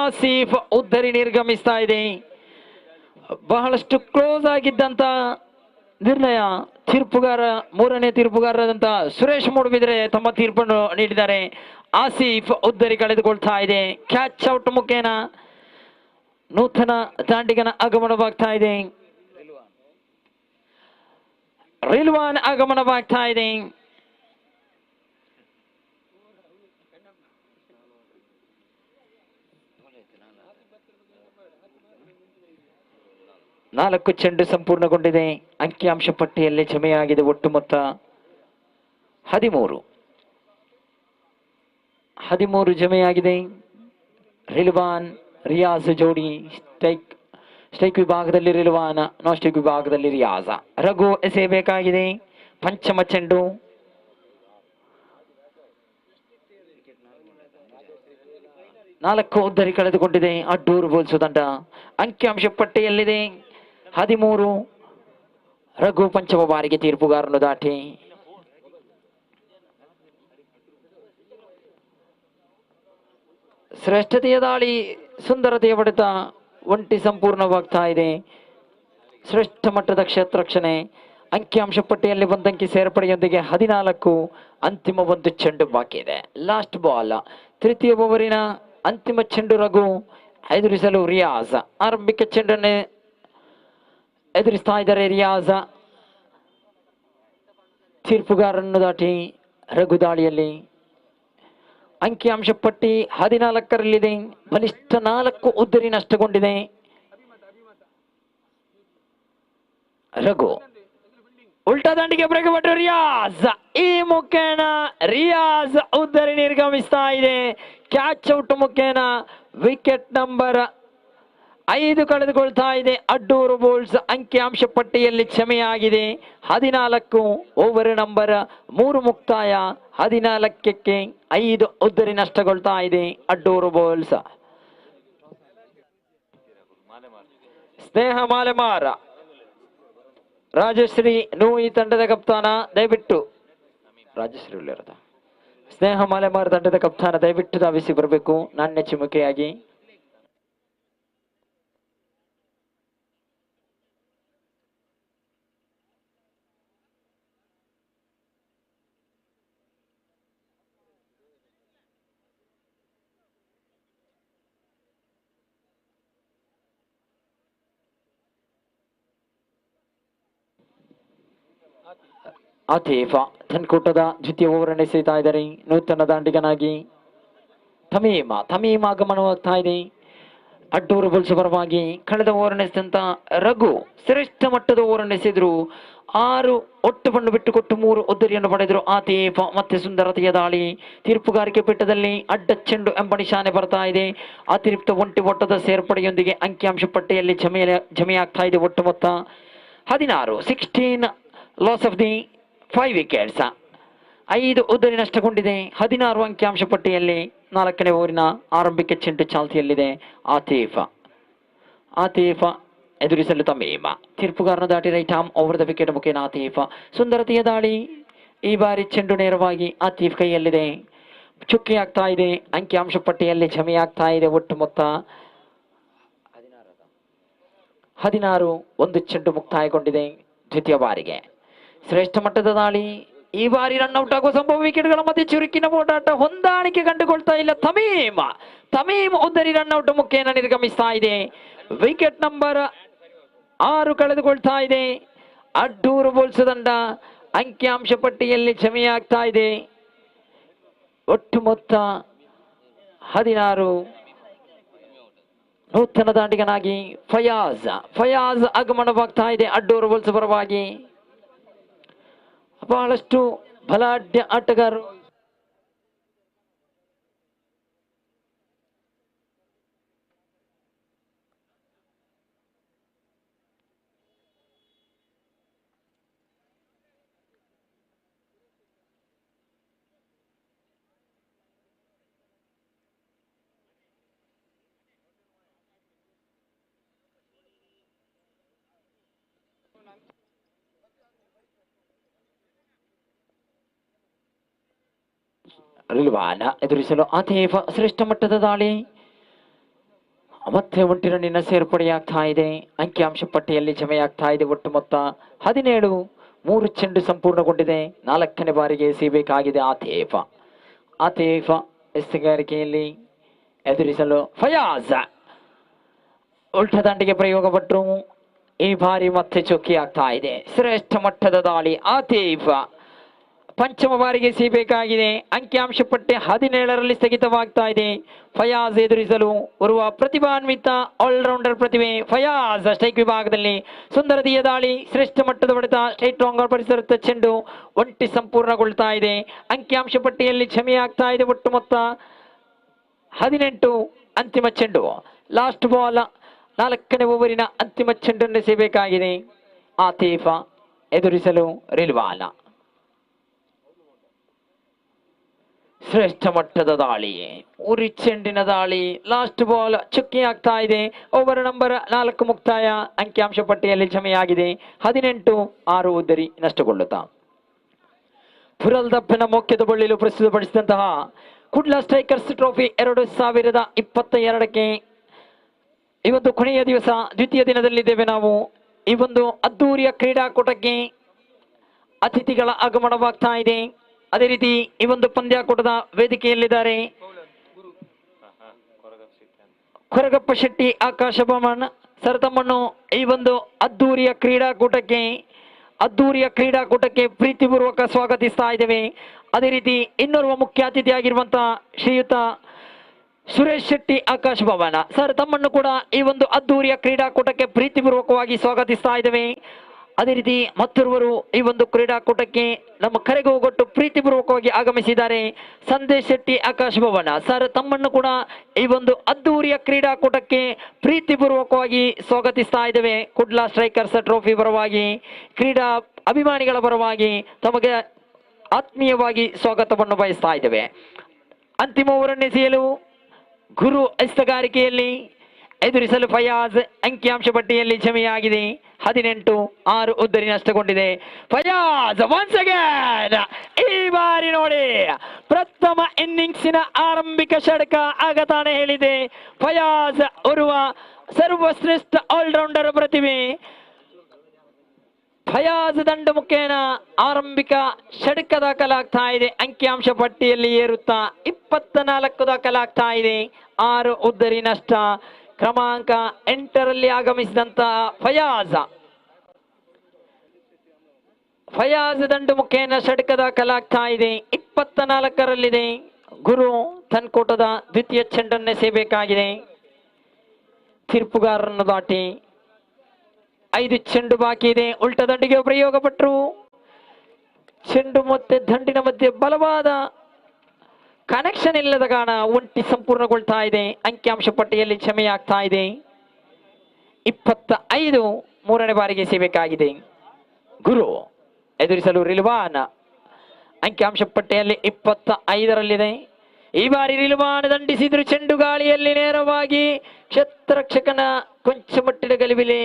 ಆಸೀಫ್ ಉದ್ದರಿ ನಿರ್ಗಮಿಸ್ತಾ ಇದೆ. ಬಹಳಷ್ಟು ಕ್ಲೋಸ್ ಆಗಿದ್ದಂತ ನಿರ್ಣಯ. ಮೂರನೇ ತೀರ್ಪುಗಾರರಾದಂತ ಸುರೇಶ್ ಮೂಡುಬಿದ್ರೆ ತಮ್ಮ ತೀರ್ಪನ್ನು ನೀಡಿದ್ದಾರೆ. ಆಸೀಫ್ ಉದ್ದರಿ ಕಳೆದುಕೊಳ್ತಾ ಇದೆ. ಕ್ಯಾಚ್ ಔಟ್ ಮುಖೇನ ನೂತನ ದಾಂಡಿಗನ ಆಗಮನವಾಗ್ತಾ ಇದೆ. ರಿಲ್ವಾನ್ ಆಗಮನವಾಗ್ತಾ ಇದೆ. 4 ಚೆಂಡು ಸಂಪೂರ್ಣಗೊಂಡಿದೆ. ಅಂಕಿಅಂಶ ಪಟ್ಟಿಯಲ್ಲಿ ಜಮೆಯಾಗಿದೆ ಒಟ್ಟು ಮೊತ್ತ 13. 13 ಜಮೆಯಾಗಿದೆ. ರಿಲ್ವಾನ್ ರಿಯಾಜ್ ಜೋಡಿ ಸ್ಟ್ರೈಕ್ ವಿಭಾಗದಲ್ಲಿ ರಿಲ್ವಾನ್, ನಾನ್ ಸ್ಟ್ರೈಕ್ ವಿಭಾಗದಲ್ಲಿ ರಿಯಾಜ. ರಘು ಎಸೆಯಬೇಕಾಗಿದೆ ಪಂಚಮ ಚೆಂಡು. 4 ಉದ್ದರಿ ಕಳೆದುಕೊಂಡಿದೆ. ಅಡ್ಡೂರು ಬೋಲ್ಸು ತಂಡ. ಅಂಕಿಅಂಶ ಪಟ್ಟಿಯಲ್ಲಿದೆ 13. ರಘು ಪಂಚಮ ಬಾರಿಗೆ ತೀರ್ಪುಗಾರನು ದಾಟಿ. ಶ್ರೇಷ್ಠತೆಯ ದಾಳಿ, ಸುಂದರತೆಯ ಹೊಡೆತ, ಒಂಟಿ ಸಂಪೂರ್ಣವಾಗ್ತಾ ಇದೆ. ಶ್ರೇಷ್ಠ ಮಟ್ಟದ ಕ್ಷೇತ್ರರಕ್ಷಣೆ. ಅಂಕಿಅಂಶ ಪಟ್ಟಿಯಲ್ಲಿ ಒಂದಂಕಿ ಸೇರ್ಪಡೆಯೊಂದಿಗೆ 14. ಅಂತಿಮ 1 ಚೆಂಡು ಬಾಕಿ ಇದೆ. Last ball. ತೃತೀಯ ಓವರಿನ ಅಂತಿಮ ಚೆಂಡು. ರಘು ಎದುರಿಸಲು ರಿಯಾಜ್. ಆರಂಭಿಕ ಚೆಂಡನ್ನೇ ಎದುರಿಸ್ತಾ ಇದ್ದಾರೆ ರಿಯಾಜ. ತೀರ್ಪುಗಾರನ್ನು ದಾಟಿ ರಘು ದಾಳಿಯಲ್ಲಿ. ಅಂಕಿಅಂಶ ಪಟ್ಟಿ 14ರಲ್ಲಿದೆ. ಬಲಿಷ್ಠ 4 ಉದ್ದರಿ ನಷ್ಟಗೊಂಡಿದೆ. ರಘು ಉಲ್ಟಾ ದಂಡಿಗೆ ಬ್ರೇಕ್ ಬಿಟ್ಟರು ರಿಯಾಜ್. ಈ ಮುಖೇನ ರಿಯಾಜ್ ಉದ್ದರಿ ನಿರ್ಗಮಿಸ್ತಾ ಇದೆ. ಕ್ಯಾಚ್ ಔಟ್ ಮುಖೇನ ವಿಕೆಟ್ ನಂಬರ್ 5 ಕಳೆದುಕೊಳ್ತಾ ಇದೆ ಅಡ್ಡೂರು ಬೋಲ್ಸ್. ಅಂಕಿಅಂಶ ಪಟ್ಟಿಯಲ್ಲಿ ಕ್ಷಮೆಯಾಗಿದೆ 14. ಓವರ್ ನಂಬರ್ 3 ಮುಕ್ತಾಯ. 14ಕ್ಕೆ 5 ಉದ್ದರಿ ನಷ್ಟಗೊಳ್ತಾ ಇದೆ ಅಡ್ಡೂರು ಬೋಲ್ಸ್. ಸ್ನೇಹ ಮಾಲೆಮಾರ ರಾಜಶ್ರೀ ಈ ತಂಡದ ಕಪ್ತಾನ, ದಯವಿಟ್ಟು ರಾಜಶ್ರೀ ಉಳ್ಳರದ ಸ್ನೇಹ ಮಾಲೆಮಾರ ತಂಡದ ಕಪ್ತಾನ ದಯವಿಟ್ಟು ಧಾವಿಸಿ ಬರಬೇಕು ನಾಣ್ಯ ಚಿಮುಕೆಯಾಗಿ. ಆತೀಫ ತನ್ಕೂಟದ ದ್ವಿತೀಯ ಓವರ್ ಎಸೆಯುತ್ತಾ ಇದ್ದಾರೆ. ನೂತನ ದಾಂಡಿಗನಾಗಿ ತಮೀಮ ಆಗಮನವಾಗ್ತಾ ಇದೆ ಅಡ್ಡೂರು ಬುಲ್ಸ್ ಪರವಾಗಿ. ಕಳೆದ ಓವರ್ ಎಸೆದಂತ ರಘು ಶ್ರೇಷ್ಠ ಮಟ್ಟದ ಓವರ್ ಎಸೆದ್ರು. 6 ಒಟ್ಟು ಬಣ್ಣು ಬಿಟ್ಟುಕೊಟ್ಟು 3 ಉದ್ದರಿಯನ್ನು ಪಡೆದರು. ಆತೀಫ ಮತ್ತೆ ಸುಂದರತೆಯ ದಾಳಿ. ತೀರ್ಪುಗಾರಿಕೆ ಪೀಠದಲ್ಲಿ ಅಡ್ಡ ಚೆಂಡು ಎಂಬ ನಿಶಾನೆ ಬರ್ತಾ ಇದೆ. ಅತಿರಿಕ್ತ ಒಂಟಿ ಒಟ್ಟದ ಸೇರ್ಪಡೆಯೊಂದಿಗೆ ಅಂಕಿಅಂಶ ಪಟ್ಟಿಯಲ್ಲಿ ಜಮೆಯಾಗ್ತಾ ಇದೆ ಒಟ್ಟು ಮೊತ್ತ 16. 16 ಲಾಸ್ ಆಫ್ ದಿ 5 ವಿಕೆಟ್ಸ್. 5 ಉದ್ದರಿ ನಷ್ಟಗೊಂಡಿದೆ. 16 ಅಂಕಿಅಂಶ ಪಟ್ಟಿಯಲ್ಲಿ 4ನೇ ಓವರಿನ ಆರಂಭಿಕ ಚೆಂಡು ಚಾಲ್ತಿಯಲ್ಲಿದೆ. ಆತೀಫ ಎದುರಿಸಲು ತಮೀಮ. ತೀರ್ಪುಗಾರನ ದಾಟಿ right arm over the wicket ಮುಖೇನ ಆತೀಫ. ಸುಂದರತೆಯ ದಾಳಿ. ಈ ಬಾರಿ ಚೆಂಡು ನೇರವಾಗಿ ಆತೀಫ್ ಕೈಯಲ್ಲಿದೆ. ಚುಕ್ಕಿ ಆಗ್ತಾ ಇದೆ. ಅಂಕಿಅಂಶ ಪಟ್ಟಿಯಲ್ಲಿ ಜಮೆಯಾಗ್ತಾ ಇದೆ ಒಟ್ಟು ಮೊತ್ತ 16. 1 ಚೆಂಡು ಮುಕ್ತಾಯಗೊಂಡಿದೆ ದ್ವಿತೀಯ ಬಾರಿಗೆ. ಶ್ರೇಷ್ಠ ಮಟ್ಟದ ದಾಳಿ. ಈ ಬಾರಿ ರನ್ಔಟ್ ಆಗುವ ಸಂಭವ. ವಿಕೆಟ್ಗಳ ಮಧ್ಯೆ ಚುರುಕಿನ ಓಡಾಟ, ಹೊಂದಾಣಿಕೆ ಕಂಡುಕೊಳ್ತಾ ಇಲ್ಲ ತಮೀಮ್ ಉದ್ದರಿ ರನ್ಔಟ್ ಮುಖೇನ ನಿರ್ಗಮಿಸ್ತಾ ಇದೆ. ವಿಕೆಟ್ ನಂಬರ್ 6 ಕಳೆದುಕೊಳ್ತಾ ಇದೆ ಅಡ್ಡೂರು ಬೋಲ್ಸ್ ತಂಡ. ಅಂಕಿಅಂಶ ಪಟ್ಟಿಯಲ್ಲಿ ಜಮೆಯಾಗ್ತಾ ಇದೆ ಒಟ್ಟು ಮೊತ್ತ 16. ನೂತನ ದಾಂಡಿಗನಾಗಿ ಫಯಾಜ್ ಆಗಮನವಾಗ್ತಾ ಇದೆ ಅಡ್ಡೂರು ಬೋಲ್ಸ್ ಪರವಾಗಿ. ಬಹಳಷ್ಟು ಬಲಾಢ್ಯ ಆಟಗಾರರು. ರಿಲ್ವಾನ ಎದುರಿಸಲು ಆತೀಫ. ಶ್ರೇಷ್ಠ ಮಟ್ಟದ ದಾಳಿ. ಮತ್ತೆ ಒಂಟಿ ರನ್ನಿನ ಸೇರ್ಪಡೆಯಾಗ್ತಾ ಇದೆ. ಅಂಕಿಅಂಶ ಪಟ್ಟಿಯಲ್ಲಿ ಜಮೆಯಾಗ್ತಾ ಇದೆ ಒಟ್ಟು ಮೊತ್ತ 17. 3 ಚೆಂಡು ಸಂಪೂರ್ಣಗೊಂಡಿದೆ. 4ನೇ ಬಾರಿಗೆ ಎಸೆಯಬೇಕಾಗಿದೆ ಆತೀಫ ಎಸೆಗಾರಿಕೆಯಲ್ಲಿ ಎದುರಿಸಲು ಫಯಾಜ್. ಉಲ್ಟಾ ದಾಂಡಿಗೆ ಪ್ರಯೋಗ ಪಟ್ಟರು. ಈ ಬಾರಿ ಮತ್ತೆ ಚೊಕ್ಕಿ ಆಗ್ತಾ ಇದೆ. ಶ್ರೇಷ್ಠ ಮಟ್ಟದ ದಾಳಿ. ಆತೀಫ ಪಂಚಮ ಬಾರಿಗೆ ಸಿಗಬೇಕಾಗಿದೆ. ಅಂಕಿಅಂಶ ಪಟ್ಟಿ 17ರಲ್ಲಿ ಸ್ಥಗಿತವಾಗ್ತಾ ಇದೆ. ಫಯಾಜ್ ಎದುರಿಸಲು ಬರುವ ಪ್ರತಿಭಾನ್ವಿತ ಆಲ್ರೌಂಡರ್ ಪ್ರತಿಭೆ ಫಯಾಜ್. ಸ್ಟ್ರೈಕ್ ವಿಭಾಗದಲ್ಲಿ ಸುಂದರತೆಯ ದಾಳಿ, ಶ್ರೇಷ್ಠ ಮಟ್ಟದ ಹೊಡೆತ, ಸ್ಟ್ರೈಟ್ ರಾಂಗ್ ಪರಿಸರದ ಚೆಂಡು ಒಂಟಿ ಸಂಪೂರ್ಣಗೊಳ್ತಾ ಇದೆ. ಅಂಕಿಅಂಶ ಪಟ್ಟಿಯಲ್ಲಿ ಕ್ಷಮೆಯಾಗ್ತಾ ಇದೆ. ಒಟ್ಟು ಮೊತ್ತ 18. ಅಂತಿಮ ಚೆಂಡು, ಲಾಸ್ಟ್ ಬಾಲ್, 4ನೇ ಓವರಿನ ಅಂತಿಮ ಚೆಂಡನ್ನು ಸಿಗಬೇಕಾಗಿದೆ. ಆತೀಫ ಎದುರಿಸಲು ರಿಲ್ವಾನ. ಶ್ರೇಷ್ಠ ಮಟ್ಟದ ದಾಳಿ, ಉರಿ ಚೆಂಡಿನ ದಾಳಿ, ಲಾಸ್ಟ್ ಬಾಲ್ ಚುಕ್ಕಿ ಆಗ್ತಾ ಇದೆ. ಓವರ್ ನಂಬರ್ 4 ಮುಕ್ತಾಯ. ಅಂಕಿಅಂಶ ಪಟ್ಟಿಯಲ್ಲಿ ಕ್ಷಮೆಯಾಗಿದೆ. 18-6 ಉದ್ದರಿ ನಷ್ಟಗೊಳ್ಳುತ್ತಾ ಪುರಲ್ದಪ್ಪನ ಮೊಕ್ಕೆದ ಬಳ್ಳಿಲು ಪ್ರಸ್ತುತಪಡಿಸಿದಂತಹ ಕುಡ್ಲಾ ಸ್ಟ್ರೈಕರ್ಸ್ ಟ್ರೋಫಿ 2022ಕ್ಕೆ ಈ ಒಂದು ಕೊನೆಯ ದಿವಸ, ದ್ವಿತೀಯ ದಿನದಲ್ಲಿದ್ದೇವೆ ನಾವು. ಈ ಒಂದು ಅದ್ದೂರಿಯ ಕ್ರೀಡಾಕೂಟಕ್ಕೆ ಅತಿಥಿಗಳ ಆಗಮನವಾಗ್ತಾ ಇದೆ. ಅದೇ ರೀತಿ ಈ ಒಂದು ಪಂದ್ಯಾಕೂಟದ ವೇದಿಕೆಯಲ್ಲಿದ್ದಾರೆ ಕೊರಗಪ್ಪ ಶೆಟ್ಟಿ, ಆಕಾಶ ಭವನ್ ಸರ್. ತಮ್ಮನ್ನು ಈ ಒಂದು ಅದ್ದೂರಿಯ ಕ್ರೀಡಾಕೂಟಕ್ಕೆ ಪ್ರೀತಿಪೂರ್ವಕ ಸ್ವಾಗತಿಸ್ತಾ ಇದ್ದೇವೆ. ಅದೇ ರೀತಿ ಇನ್ನೋರ್ವ ಮುಖ್ಯ ಅತಿಥಿಯಾಗಿರುವಂತಹ ಶ್ರೀಯುತ ಸುರೇಶ್ ಶೆಟ್ಟಿ, ಆಕಾಶ ಭವನ ಸರ್. ತಮ್ಮನ್ನು ಕೂಡ ಈ ಒಂದು ಅದ್ದೂರಿಯ ಕ್ರೀಡಾಕೂಟಕ್ಕೆ ಪ್ರೀತಿಪೂರ್ವಕವಾಗಿ ಸ್ವಾಗತಿಸ್ತಾ ಇದ್ದೇವೆ. ಅದೇ ರೀತಿ ಮತ್ತೊರ್ವರು ಈ ಒಂದು ಕ್ರೀಡಾಕೂಟಕ್ಕೆ ನಮ್ಮ ಕರೆಗೆ ಹೋಗೊಟ್ಟು ಪ್ರೀತಿಪೂರ್ವಕವಾಗಿ ಆಗಮಿಸಿದ್ದಾರೆ. ಸಂದೇಶ್ ಶೆಟ್ಟಿ, ಆಕಾಶ ಭವನ ಸರ್. ತಮ್ಮನ್ನು ಕೂಡ ಈ ಒಂದು ಅದ್ದೂರಿಯ ಕ್ರೀಡಾಕೂಟಕ್ಕೆ ಪ್ರೀತಿಪೂರ್ವಕವಾಗಿ ಸ್ವಾಗತಿಸ್ತಾ ಇದ್ದೇವೆ. ಕುಡ್ಲಾ ಸ್ಟ್ರೈಕರ್ಸ್ ಟ್ರೋಫಿ ಪರವಾಗಿ, ಕ್ರೀಡಾ ಅಭಿಮಾನಿಗಳ ಪರವಾಗಿ ತಮಗೆ ಆತ್ಮೀಯವಾಗಿ ಸ್ವಾಗತವನ್ನು ಬಯಸ್ತಾ ಇದ್ದೇವೆ. ಅಂತಿಮ ಓವರನ್ನೆಸೆಯಲು ಗುರು ಎಸ್ತಗಾರಿಕೆಯಲ್ಲಿ ಎದುರಿಸಲು ಫಯಾಜ್. ಅಂಕಿಅಂಶ ಪಟ್ಟಿಯಲ್ಲಿ ಕ್ಷಮೆಯಾಗಿದೆ. 18-6 ಉದ್ದರಿ ನಷ್ಟಗೊಂಡಿದೆ. ಫಯಾಜ್ ಒನ್ಸ್ ಅಗೇನ್ ಈ ಬಾರಿ ನೋಡಿ ಪ್ರಥಮ ಇನ್ನಿಂಗ್ಸಿನ ಆರಂಭಿಕ ಷಟಕ ಆಗತಾನೆ ಹೇಳಿದೆ. ಫಯಾಜ್ ಓರ್ವ ಸರ್ವಶ್ರೇಷ್ಠ ಆಲ್ರೌಂಡರ್ ಪ್ರತಿಭೆ. ಫಯಾಜ್ ದಂಡ ಮುಖೇನ ಆರಂಭಿಕ ಷಟಕ ದಾಖಲಾಗ್ತಾ ಇದೆ. ಅಂಕಿಅಂಶ ಪಟ್ಟಿಯಲ್ಲಿ ಏರುತ್ತಾ 24 ದಾಖಲಾಗ್ತಾ ಇದೆ. 6 ಉದ್ದರಿ ನಷ್ಟ. ಕ್ರಮಾಂಕ 8ರಲ್ಲಿ ಆಗಮಿಸಿದಂತಹ ಫಯಾಜ್ ದಂಡು ಮುಖೇನ ಷಟಕ ದಾಖಲಾಗ್ತಾ ಇದೆ. 24ರಲ್ಲಿದೆ. ಗುರು ತನ್ಕೋಟದ ದ್ವಿತೀಯ ಚೆಂಡನ್ನೇ ಸೇಬೇಕಾಗಿದೆ. ತೀರ್ಪುಗಾರರನ್ನು ದಾಟಿ 5 ಚೆಂಡು ಬಾಕಿ ಇದೆ. ಉಲ್ಟ ದಂಡಿಗೆ ಪ್ರಯೋಗ ಪಟ್ಟರು. ಚೆಂಡು ಮತ್ತೆ ದಂಡಿನ ಮಧ್ಯೆ ಬಲವಾದ ಕನೆಕ್ಷನ್ ಇಲ್ಲದ ಕಾರಣ ಒಂಟಿ ಸಂಪೂರ್ಣಗೊಳ್ತಾ ಇದೆ. ಅಂಕಿಅಂಶ ಪಟ್ಟಿಯಲ್ಲಿ ಕ್ಷಮೆಯಾಗ್ತಾ ಇದೆ. 25 3ನೇ ಬಾರಿಗೆ ಸಿಗಬೇಕಾಗಿದೆ. ಗುರು ಎದುರಿಸಲು ರಿಲ್ವಾನ್. ಅಂಕಿಅಂಶ ಪಟ್ಟಿಯಲ್ಲಿ 25ರಲ್ಲಿದೆ. ಈ ಬಾರಿ ರಿಲ್ವಾನ್ ದಂಡಿಸಿದ್ರು. ಚೆಂಡು ಗಾಳಿಯಲ್ಲಿ ನೇರವಾಗಿ ಕ್ಷೇತ್ರರಕ್ಷಕನ ಕೊಂಚ ಮಟ್ಟಿನ ಗಲಿಬಿಲೆ.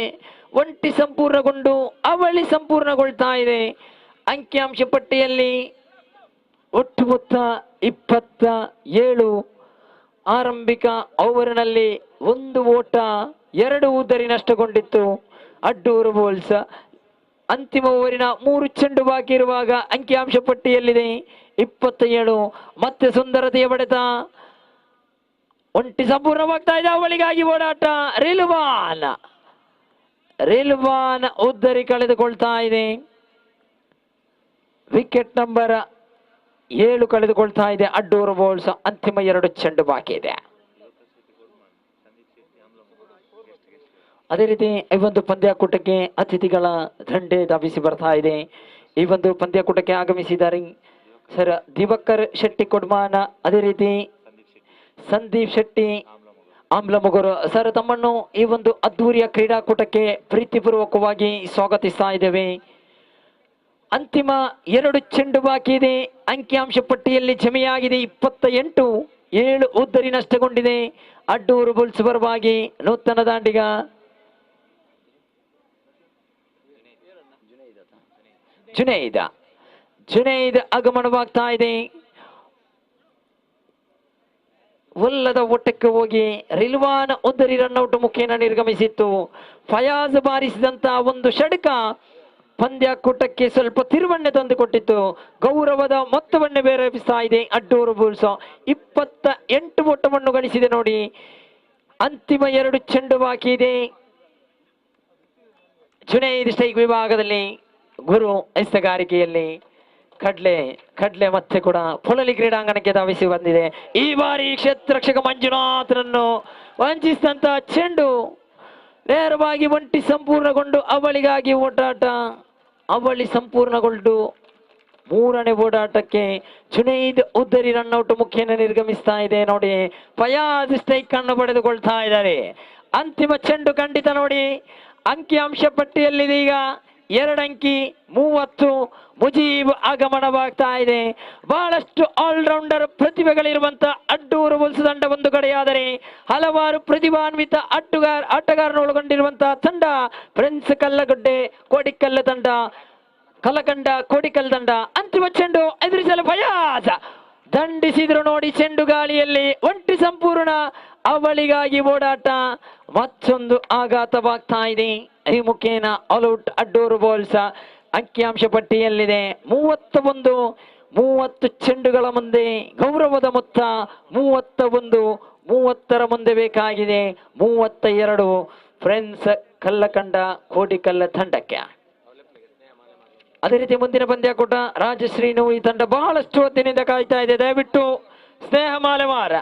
ಒಂಟಿ ಸಂಪೂರ್ಣಗೊಂಡು ಅವಳಿ ಸಂಪೂರ್ಣಗೊಳ್ತಾ ಇದೆ. ಅಂಕಿಅಂಶ ಪಟ್ಟಿಯಲ್ಲಿ ಒಟ್ಟು ಮೊತ್ತ 27. ಆರಂಭಿಕ ಓವರ್ನಲ್ಲಿ 1 ಓಟ, 2 ಉದ್ದರಿ ನಷ್ಟಗೊಂಡಿತ್ತು. ಅಡ್ಡೂರು ಬೋಲ್ಸ್. ಅಂತಿಮ ಓವರಿನ 3 ಚೆಂಡು ಬಾಕಿ ಇರುವಾಗ ಅಂಕಿಅಂಶ ಪಟ್ಟಿಯಲ್ಲಿದೆ 27. ಮತ್ತೆ ಸುಂದರತೆಯ ಬಡೆತ. ಒಂಟಿ ಸಂಪೂರ್ಣವಾಗ್ತಾ ಇದೆ. ಅವಳಿಗಾಗಿ ಓಡಾಟ. ರಿಲ್ವಾನ್ ಉದ್ದರಿ ಕಳೆದುಕೊಳ್ತಾ ಇದೆ. ವಿಕೆಟ್ ನಂಬರ್ 7 ಕಳೆದುಕೊಳ್ತಾ ಇದೆ. ಅಡ್ಡೂರು ಬೋಲ್ಸ್. ಅಂತಿಮ 2 ಚೆಂಡು ಬಾಕಿ ಇದೆ. ಅದೇ ರೀತಿ ಈ ಒಂದು ಪಂದ್ಯಾಕೂಟಕ್ಕೆ ಅತಿಥಿಗಳ ದಂಡೆ ಧಾವಿಸಿ ಬರ್ತಾ ಇದೆ. ಈ ಒಂದು ಪಂದ್ಯಾಕೂಟಕ್ಕೆ ಆಗಮಿಸಿದ್ದಾರೆ ಸರ್ ದಿವಾಕರ್ ಶೆಟ್ಟಿ ಕೊಡ್ಮಾನ, ಅದೇ ರೀತಿ ಸಂದೀಪ್ ಶೆಟ್ಟಿ ಆಮ್ಲಮುಗರು ಸರ್. ತಮ್ಮನ್ನು ಈ ಒಂದು ಅದ್ದೂರಿಯ ಕ್ರೀಡಾಕೂಟಕ್ಕೆ ಪ್ರೀತಿಪೂರ್ವಕವಾಗಿ ಸ್ವಾಗತಿಸ್ತಾ ಇದ್ದೇವೆ. ಅಂತಿಮ 2 ಚೆಂಡು ಬಾಕಿ ಇದೆ. ಅಂಕಿಅಂಶ ಪಟ್ಟಿಯಲ್ಲಿ ಕ್ಷಮೆಯಾಗಿದೆ. 28 7 ಉದ್ದರಿ ನಷ್ಟಗೊಂಡಿದೆ. ಅಡ್ಡೂರು ಬುಲ್ಸ್ ಪರವಾಗಿ ನೂತನ ದಾಂಡಿಗ ಜುನೈದ್ ಆಗಮನವಾಗ್ತಾ ಇದೆ. ಒಲ್ಲದ ಒಟ್ಟಕ್ಕೆ ಹೋಗಿ ರಿಲ್ವಾನ್ ಉದ್ದರಿ ರನ್ಔಟ್ ಮುಖೇನ ನಿರ್ಗಮಿಸಿತ್ತು. ಫಯಾಜ್ ಬಾರಿಸಿದಂತಹ ಒಂದು ಷಟಕ ಪಂದ್ಯಾಕೂಟಕ್ಕೆ ಸ್ವಲ್ಪ ತಿರುವನ್ನೇ ತಂದುಕೊಟ್ಟಿತ್ತು. ಗೌರವದ ಮೊತ್ತವನ್ನೇ ಬೇರೆಪಿಸ್ತಾ ಇದೆ ಅಡ್ಡೂರು ಬುಲ್ಸ್. 28 ಓಟವನ್ನು ಗಳಿಸಿದೆ ನೋಡಿ. ಅಂತಿಮ 2 ಚೆಂಡು ಬಾಕಿ ಇದೆ. ಜುನೈದ್ ಸ್ಟ್ರೈಕ್ ವಿಭಾಗದಲ್ಲಿ, ಗುರು ಎಸ್ತಗಾರಿಕೆಯಲ್ಲಿ ಕಡ್ಲೆ ಕಡ್ಲೆ ಮತ್ತೆ ಕೂಡ ಪೊಳಲಿ ಕ್ರೀಡಾಂಗಣಕ್ಕೆ ಧಾವಿಸಿ ಬಂದಿದೆ. ಈ ಬಾರಿ ಕ್ಷೇತ್ರರಕ್ಷಕ ಮಂಜುನಾಥನನ್ನು ವಂಚಿಸಿದಂತ ಚೆಂಡು ನೇರವಾಗಿ ಒಂಟಿ ಸಂಪೂರ್ಣಗೊಂಡು ಅವಳಿಗಾಗಿ ಓಟಾಟ. ಅವಳಿ ಸಂಪೂರ್ಣಗೊಂಡು ಮೂರನೇ ಓಡಾಟಕ್ಕೆ ಜುನೈದ್ ಉದ್ದರಿ ರನ್ಔಟ್ ಮುಖೇನ ನಿರ್ಗಮಿಸ್ತಾ ಇದೆ. ನೋಡಿ, ಫಯಾಜ್ ಸ್ಟ್ರೈಕ್ ಅನ್ನು ಪಡೆದುಕೊಳ್ತಾ ಇದ್ದಾರೆ. ಅಂತಿಮ ಚೆಂಡು ಖಂಡಿತ ನೋಡಿ, ಅಂಕಿಅಂಶ ಪಟ್ಟಿಯಲ್ಲಿದೆ ಈಗ 2 ಅಂಕಿ 30. ಮುಜೀಬ್ ಆಗಮನವಾಗ್ತಾ ಇದೆ. ಬಹಳಷ್ಟು ಆಲ್ರೌಂಡರ್ ಪ್ರತಿಭೆಗಳಿರುವಂತ ಅಡ್ಡೂರು ಬುಲ್ಸ್ ತಂಡ ಒಂದು ಕಡೆಯಾದರೆ, ಹಲವಾರು ಪ್ರತಿಭಾನ್ವಿತ ಆಟಗಾರರು ಒಳಗೊಂಡಿರುವಂತಹ ತಂಡ ಪ್ರಿನ್ಸ್ ಕಲ್ಲಗಡ್ಡೆ ಕೋಡಿಕಲ್ಲು ತಂಡ, ಕಲಕಂಡ ಕೋಡಿಕಲ್ ತಂಡ. ಅಂತಿಮ ಚೆಂಡು ಎದುರಿಸಲು ಫಯಾಜ್ ದಂಡಿಸಿದ್ರು ನೋಡಿ, ಚೆಂಡು ಗಾಳಿಯಲ್ಲಿ ಒಂಟಿ ಸಂಪೂರ್ಣ ಅವಳಿಗಾಗಿ ಓಡಾಟ. ಮತ್ತೊಂದು ಆಘಾತವಾಗ್ತಾ ಇದೆ. ಈ ಮುಖೇನ ಆಲ್ಔಟ್ ಅಡ್ಡೂರು ಬಾಲ್ಸ್ ಅಂಕಿಅಂಶ ಪಟ್ಟಿಯಲ್ಲಿದೆ 31. 30 ಚೆಂಡುಗಳ ಮುಂದೆ ಗೌರವದ ಮೊತ್ತ 31. 30ರ ಮುಂದೆ ಬೇಕಾಗಿದೆ 32 ಫ್ರೆಂಡ್ಸ್ ಕಲ್ಲಕಂಡ ಕೋಡಿಕಲ್ಲ ತಂಡಕ್ಕೆ. ಅದೇ ರೀತಿ ಮುಂದಿನ ಪಂದ್ಯಾಕೂಟ ರಾಜಶ್ರೀನು ಈ ತಂಡ ಬಹಳಷ್ಟು ಹೊತ್ತಿನಿಂದ ಕಾಯ್ತಾ ಇದೆ. ದಯವಿಟ್ಟು ಸ್ನೇಹ ಮಾಲೆಮಾರ,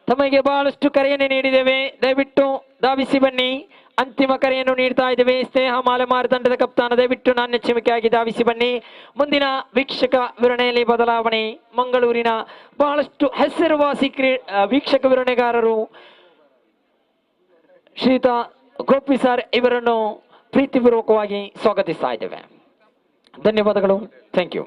ತಮಗೆ ಬಹಳಷ್ಟು ಕರೆಯನ್ನು ನೀಡಿದ್ದೇವೆ, ದಯವಿಟ್ಟು ಧಾವಿಸಿ ಬನ್ನಿ. ಅಂತಿಮ ಕರೆಯನ್ನು ನೀಡ್ತಾ ಇದ್ದೇವೆ. ಸ್ನೇಹ ಮಾಲೆಮಾರ ತಂಡದ ಕಪ್ತಾನ, ದಯವಿಟ್ಟು ನಾಣ್ಯಕ್ಷಮಿಕೆಯಾಗಿ ಧಾವಿಸಿ ಬನ್ನಿ. ಮುಂದಿನ ವೀಕ್ಷಕ ವಿವರಣೆಯಲ್ಲಿ ಬದಲಾವಣೆ. ಮಂಗಳೂರಿನ ಬಹಳಷ್ಟು ಹೆಸರುವಾಸಿ ವೀಕ್ಷಕ ವಿವರಣೆಗಾರರು ಶ್ರೀತಾ ಗೋಪಿ ಸರ್ ಇವರನ್ನು ಪ್ರೀತಿಪೂರ್ವಕವಾಗಿ ಸ್ವಾಗತಿಸ್ತಾ ಇದ್ದೇವೆ. ಧನ್ಯವಾದಗಳು. Thank you.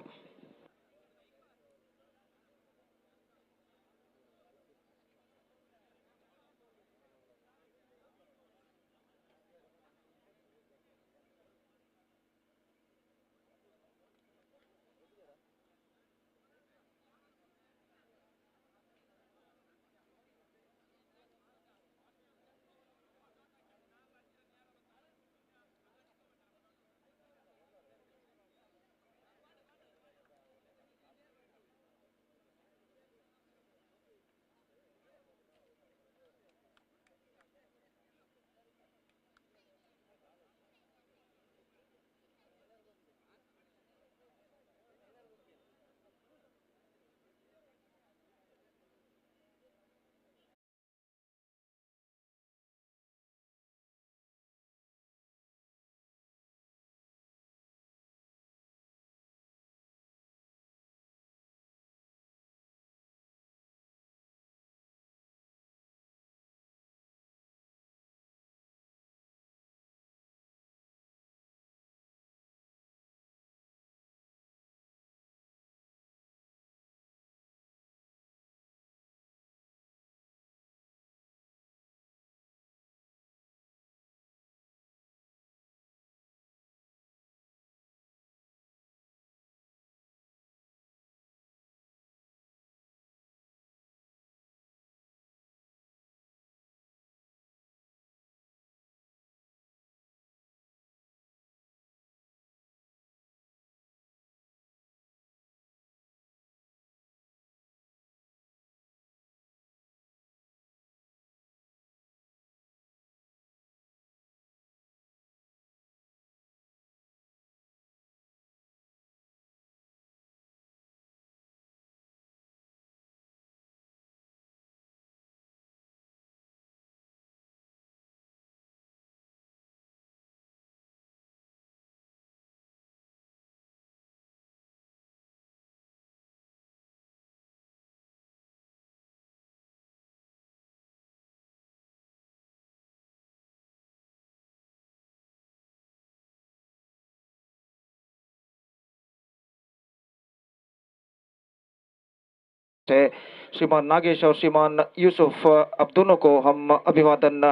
श्रीमान नागेश और श्रीमान यूसुफ, अब दोनों को हम अभिवादन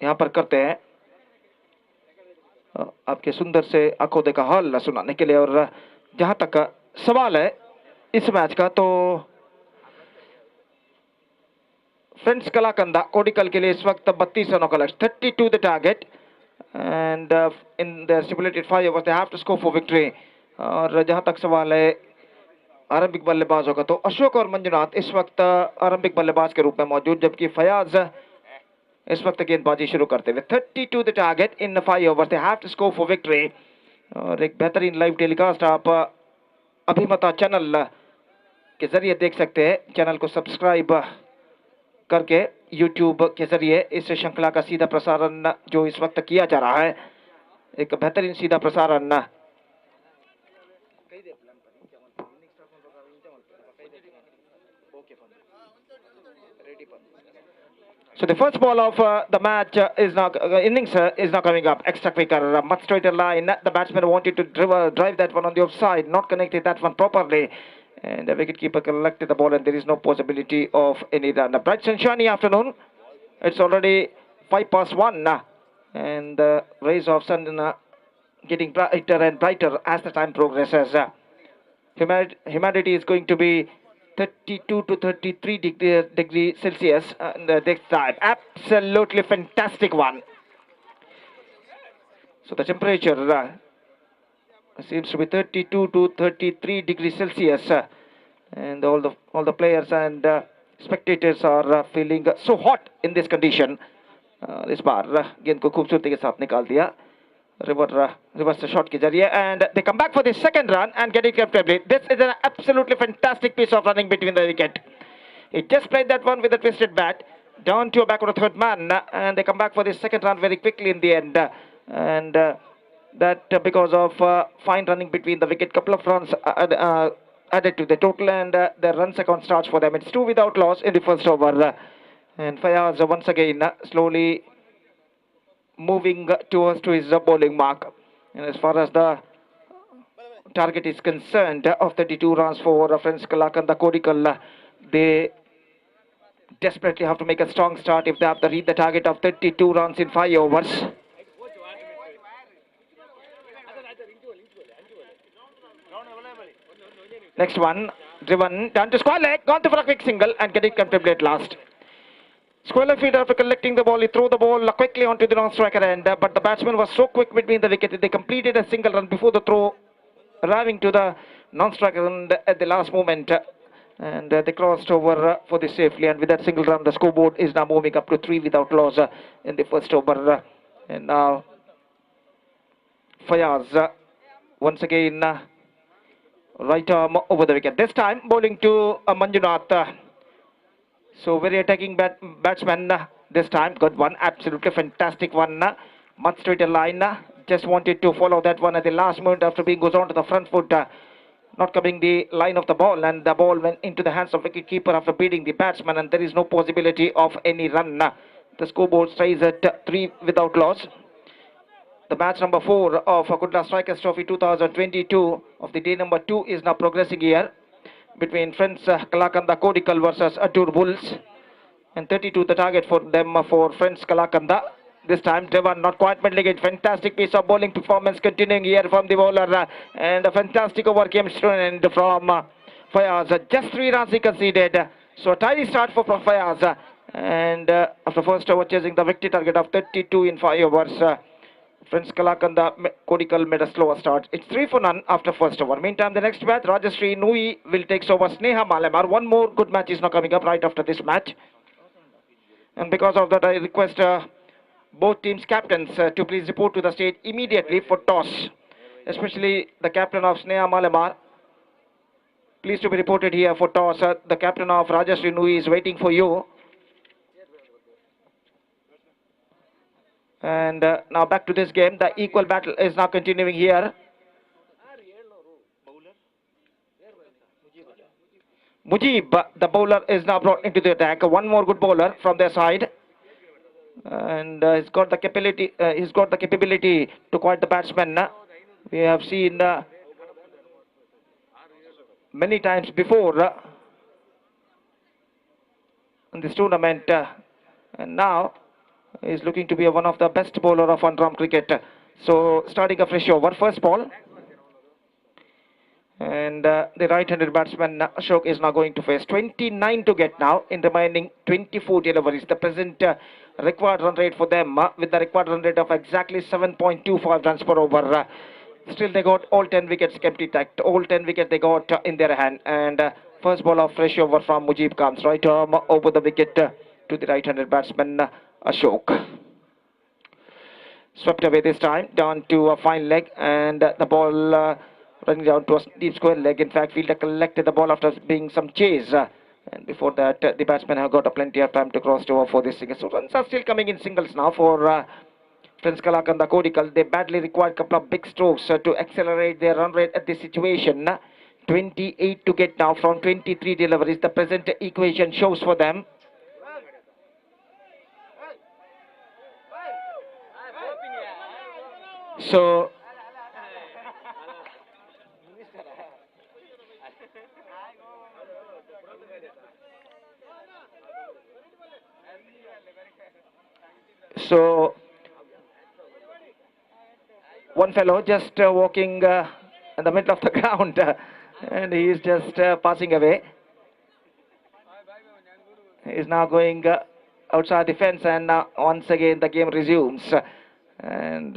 यहाँ पर करते हैं आपके सुंदर से आंखों देखा हाल सुनाने के लिए। और जहां तक सवाल है इस मैच का, तो फ्रेंड्स कलाकंदा कोडिकल के लिए इस वक्त 32 रनों का लक्ष्य, 32 the target, and in the stipulated 5 overs they have to score for victory. और जहां तक सवाल है आरंभिक बल्लेबाजों का, तो अशोक और मंजुनाथ इस वक्त आरंभिक बल्लेबाज के रूप में मौजूद, जबकि फयाज इस वक्त गेंदबाजी शुरू करते हुए। 32 the target in 5 overs they have to score for victory. और एक बेहतरीन लाइव टेलीकास्ट आप अभिमता चैनल के जरिए देख सकते हैं। चैनल को सब्सक्राइब करके यूट्यूब के जरिए इस श्रृंखला का सीधा प्रसारण जो इस वक्त किया जा रहा है, एक बेहतरीन सीधा प्रसारण। So the first ball of the match is now innings is now coming up. Extra quicker, much straighter line. The batsman wanted to drive that one on the offside, not connected that one properly, and the wicketkeeper collected the ball, and there is no possibility of any run. A bright sunshiny afternoon. It's already 1:05, and the rays of sun getting brighter and brighter as the time progresses. Humidity is going to be 32 to 33 degree Celsius this time. Absolutely fantastic one. So the temperature seems to be 32 to 33 degrees Celsius, and all the players and spectators are feeling so hot in this condition. इस बार गेंद को खूबसूरती के साथ निकाल दिया reverse shot के जरिए, and they come back for the second run and get it comfortably. This is an absolutely fantastic piece of running between the wicket. He just played that one with a twisted bat down to a backward third man, and they come back for the second run very quickly in the end, and that because of fine running between the wicket, couple of runs added to the total, and the runs account starts for them. It's 2 without loss in the first over, and Fayaz once again slowly moving towards to his bowling mark. And as far as the target is concerned of 32 runs for friends Kalakanda Kodikal, they desperately have to make a strong start if they have to reach the target of 32 runs in 5 overs. Next one, driven down to square leg, gone to for a quick single and get it comfortably at last. Square fielder, after collecting the ball, he threw the ball quickly onto the non-striker end, but the batsman was so quick between the wicket that they completed a single run before the throw, arriving to the non-striker end at the last moment, and they crossed over for this safely, and with that single run, the scoreboard is now moving up to 3 without loss in the first over. And now Fayaz once again right arm over the wicket, this time bowling to Manjunath. So very attacking batsman this time. Good one, absolutely fantastic one. Much straighter line. Just wanted to follow that one at the last moment after being goes on to the front foot, not coming the line of the ball, and the ball went into the hands of wicketkeeper after beating the batsman, and there is no possibility of any run. The scoreboard stays at 3 without loss. The match number 4 of Kudla Strikers Trophy 2022 of the day number 2 is now progressing here between friends Kalakanda Kodikal versus Atur Bulls, and 32 the target for them for friends Kalakanda. This time Devan not quite middling it. Fantastic piece of bowling performance continuing here from the bowler, and a fantastic over came to an end from Fayaz. Just 3 runs he conceded, so a tidy start for Fayaz, and after first over chasing the victory target of 32 in 5 overs. Friends Kalakanda Kodikal made a slower start. It's 3 for none after first over. Meantime, the next match, Rajashree Nui will take over Sneha Malamar. One more good match is now coming up right after this match. And because of that, I request both teams' captains to please report to the stage immediately for toss. Especially the captain of Sneha Malamar. Please to be reported here for toss. The captain of Rajashree Nui is waiting for you. And now back to this game. The equal battle is now continuing here. Mujib, the bowler, is now brought into the attack. One more good bowler from their side, and he's got the capability. To quiet the batsman. We have seen many times before in this tournament, and now is looking to be one of the best bowler of one-arm cricket. So starting a fresh over, first ball, and the right-handed batsman Ashok is now going to face 29 to get now in remaining 24 deliveries. The present required run rate for them with the required run rate of exactly 7.25 runs per over. Still they got all 10 wickets kept intact. All 10 wickets they got in their hand, and first ball of fresh over from Mujib comes right arm over the wicket to the right-handed batsman Ashok. Swept away this time, down to a fine leg, and the ball running down to a deep square leg. In fact, fielder collected the ball after being some chase. And before that, the batsmen have got plenty of time to cross over for this single. So runs are still coming in singles now for Friends Kalak and the Kodikal. They badly require a couple of big strokes to accelerate their run rate at this situation. 28 to get now from 23 deliveries. The present equation shows for them. So one fellow just walking in the middle of the ground and he is just passing away. He is now going outside the fence, and once again the game resumes. And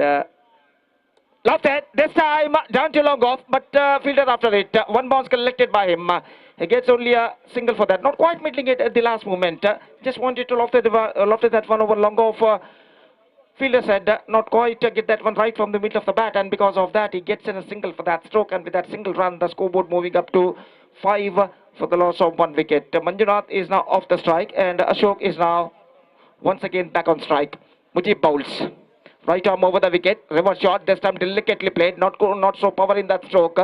lofted this time down to long off, but fielder after it. One bounce collected by him. He gets only a single for that. Not quite middling it at the last moment. Just wanted to lofted that one over long off. Fielder said not quite get that one right from the middle of the bat, and because of that he gets in a single for that stroke, and with that single run the scoreboard moving up to 5 for the loss of 1 wicket. Manjunath is now off the strike, and Ashok is now once again back on strike. Mujib bowls. Right arm over the wicket, reverse shot, this time delicately played, not so power in that stroke.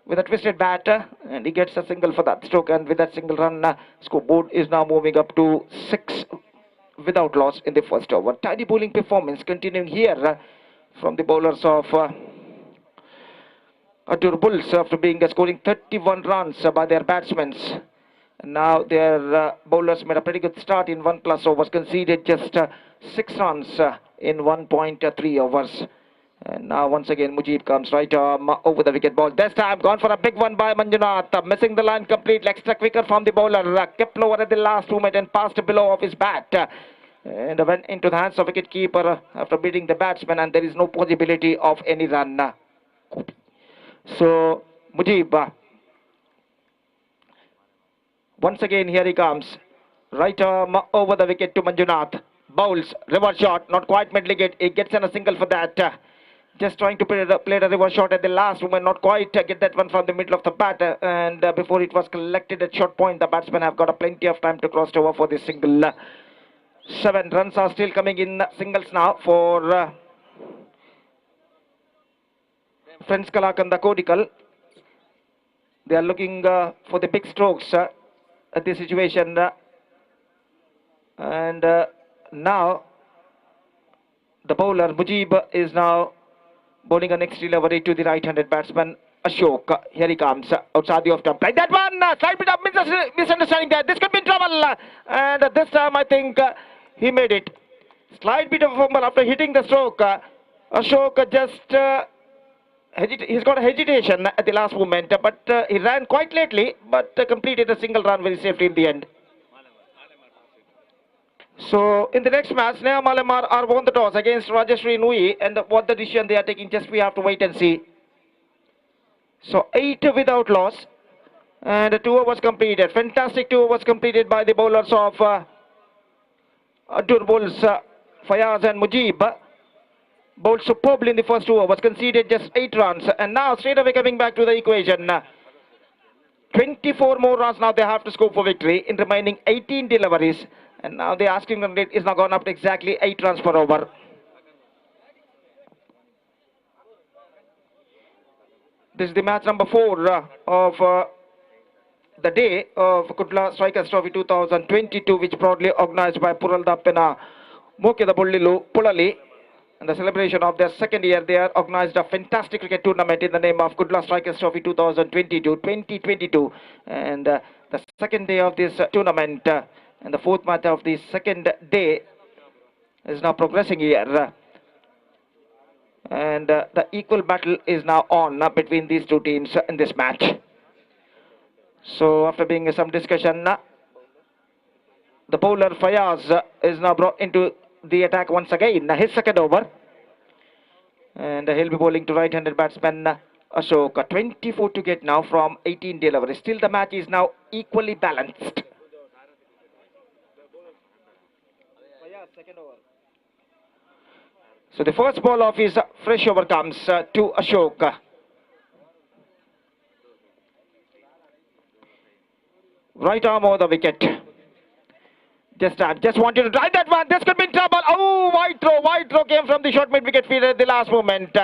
With a twisted bat, and he gets a single for that stroke, and with that single run, scoreboard is now moving up to 6 without loss in the first over. Tidy bowling performance continuing here from the bowlers of Adur Bulls after being scoring 31 runs by their batsmen. Now their bowlers made a pretty good start in 1+ overs, conceded just 6 runs in 1.3 overs. And now once again Mujib comes right arm over the wicket ball. This time gone for a big one by Manjunath, missing the line completely. Extra quicker from the bowler, kept lower at the last moment and passed below of his bat. And went into the hands of wicket keeper after beating the batsman, and there is no possibility of any run. So Mujib, once again here he comes. Right arm over the wicket to Manjunath. Bowls, reverse shot, not quite middling it. He gets in a single for that. Just trying to play the reverse shot at the last moment, not quite get that one from the middle of the bat. And before it was collected at short point, the batsmen have got plenty of time to cross over for this single. 7 runs are still coming in singles now for Friends Kalak and the Kodikal. They are looking for the big strokes at this situation. And now the bowler Mujib is now bowling a next delivery to the right-handed batsman Ashok. Here he comes outside the off-stump. Like that one, slight bit of misunderstanding there. This could be in trouble. And this time I think he made it. Slight bit of a fumble after hitting the stroke. Ashok just he's got a hesitation at the last moment, but he ran quite lately, but completed a single run very safely in the end. So in the next match, Sneha Malamar are won the toss against Rajeshri Nui, and what the decision they are taking, just we have to wait and see. So 8 without loss, and 2 overs completed. Fantastic 2 overs completed by the bowlers of Adur Bulls, Fayaz and Mujib. Bowled superbly in the first 2 overs, conceded just 8 runs, and now straight away coming back to the equation. 24 more runs now they have to score for victory in remaining 18 deliveries. And now the asking run rate is now gone up to exactly 8 runs per over. This is the match number 4 of the day of Kudla Strikers Trophy 2022, which proudly organized by Puralda Pena Mokeda Bullilu Pulali. And the celebration of their second year, they have organized a fantastic cricket tournament in the name of Kudla Strikers Trophy 2022. And the second day of this tournament, and the 4th match of the second day is now progressing here. And the equal battle is now on between these two teams in this match. So after being some discussion, the bowler Fayaz is now brought into the attack once again, his second over. And he'll be bowling to right-handed batsman Ashok. 24 to get now from 18 deliveries. Still the match is now equally balanced. So the first ball of his fresh over comes to Ashok. Right arm over the wicket. Just wanted to drive that one. This could be in trouble. Oh, wide throw. Wide throw came from the short mid wicket fielder at the last moment.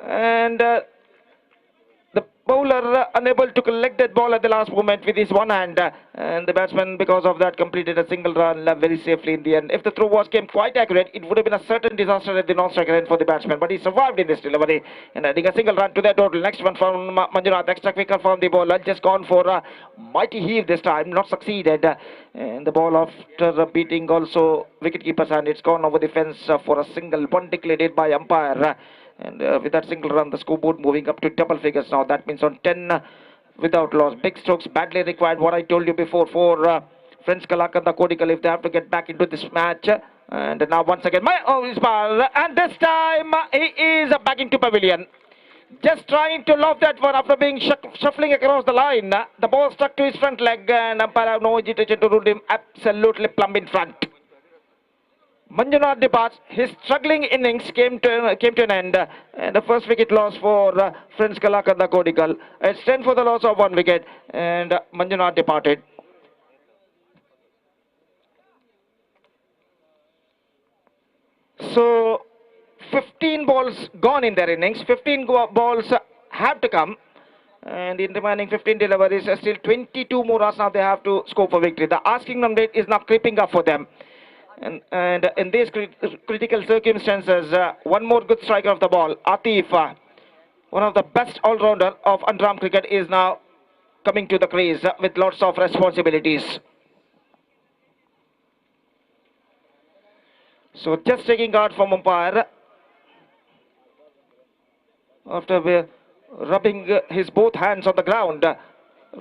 And the bowler unable to collect that ball at the last moment with his one hand, and the batsman because of that completed a single run very safely in the end. If the throw came quite accurate, it would have been a certain disaster at the non-striker end for the batsman, but he survived in this delivery and adding a single run to their total. Next one from Manjunath, extra quicker from the bowler, just gone for a mighty heave this time, not succeeded, and the ball after beating also wicketkeeper's hand, it's gone over the fence for a single, one declared by umpire. And with that single run, the scoreboard moving up to double figures now. That means on 10 without loss. Big strokes badly required. What I told you before for Friends Kalakanda Kodikal if they have to get back into this match. And now once again, his ball. And this time he is back into pavilion. Just trying to lob that one after being shuffling across the line. The ball stuck to his front leg and umpire have no hesitation to rule him absolutely plumb in front. Manjunath departs. His struggling innings came to an end, and the first wicket loss for Friends Kalakanda Kodikal. It's 10 for the loss of one wicket, and Manjunath departed. So 15 balls gone in their innings. 15 balls have to come, and in remaining 15 deliveries, still 22 more runs now they have to score for victory. The asking run rate is now creeping up for them. And in these critical circumstances, one more good striker of the ball, Atif, one of the best all-rounder of under-arm cricket, is now coming to the crease with lots of responsibilities. So just taking guard from umpire after rubbing his both hands on the ground,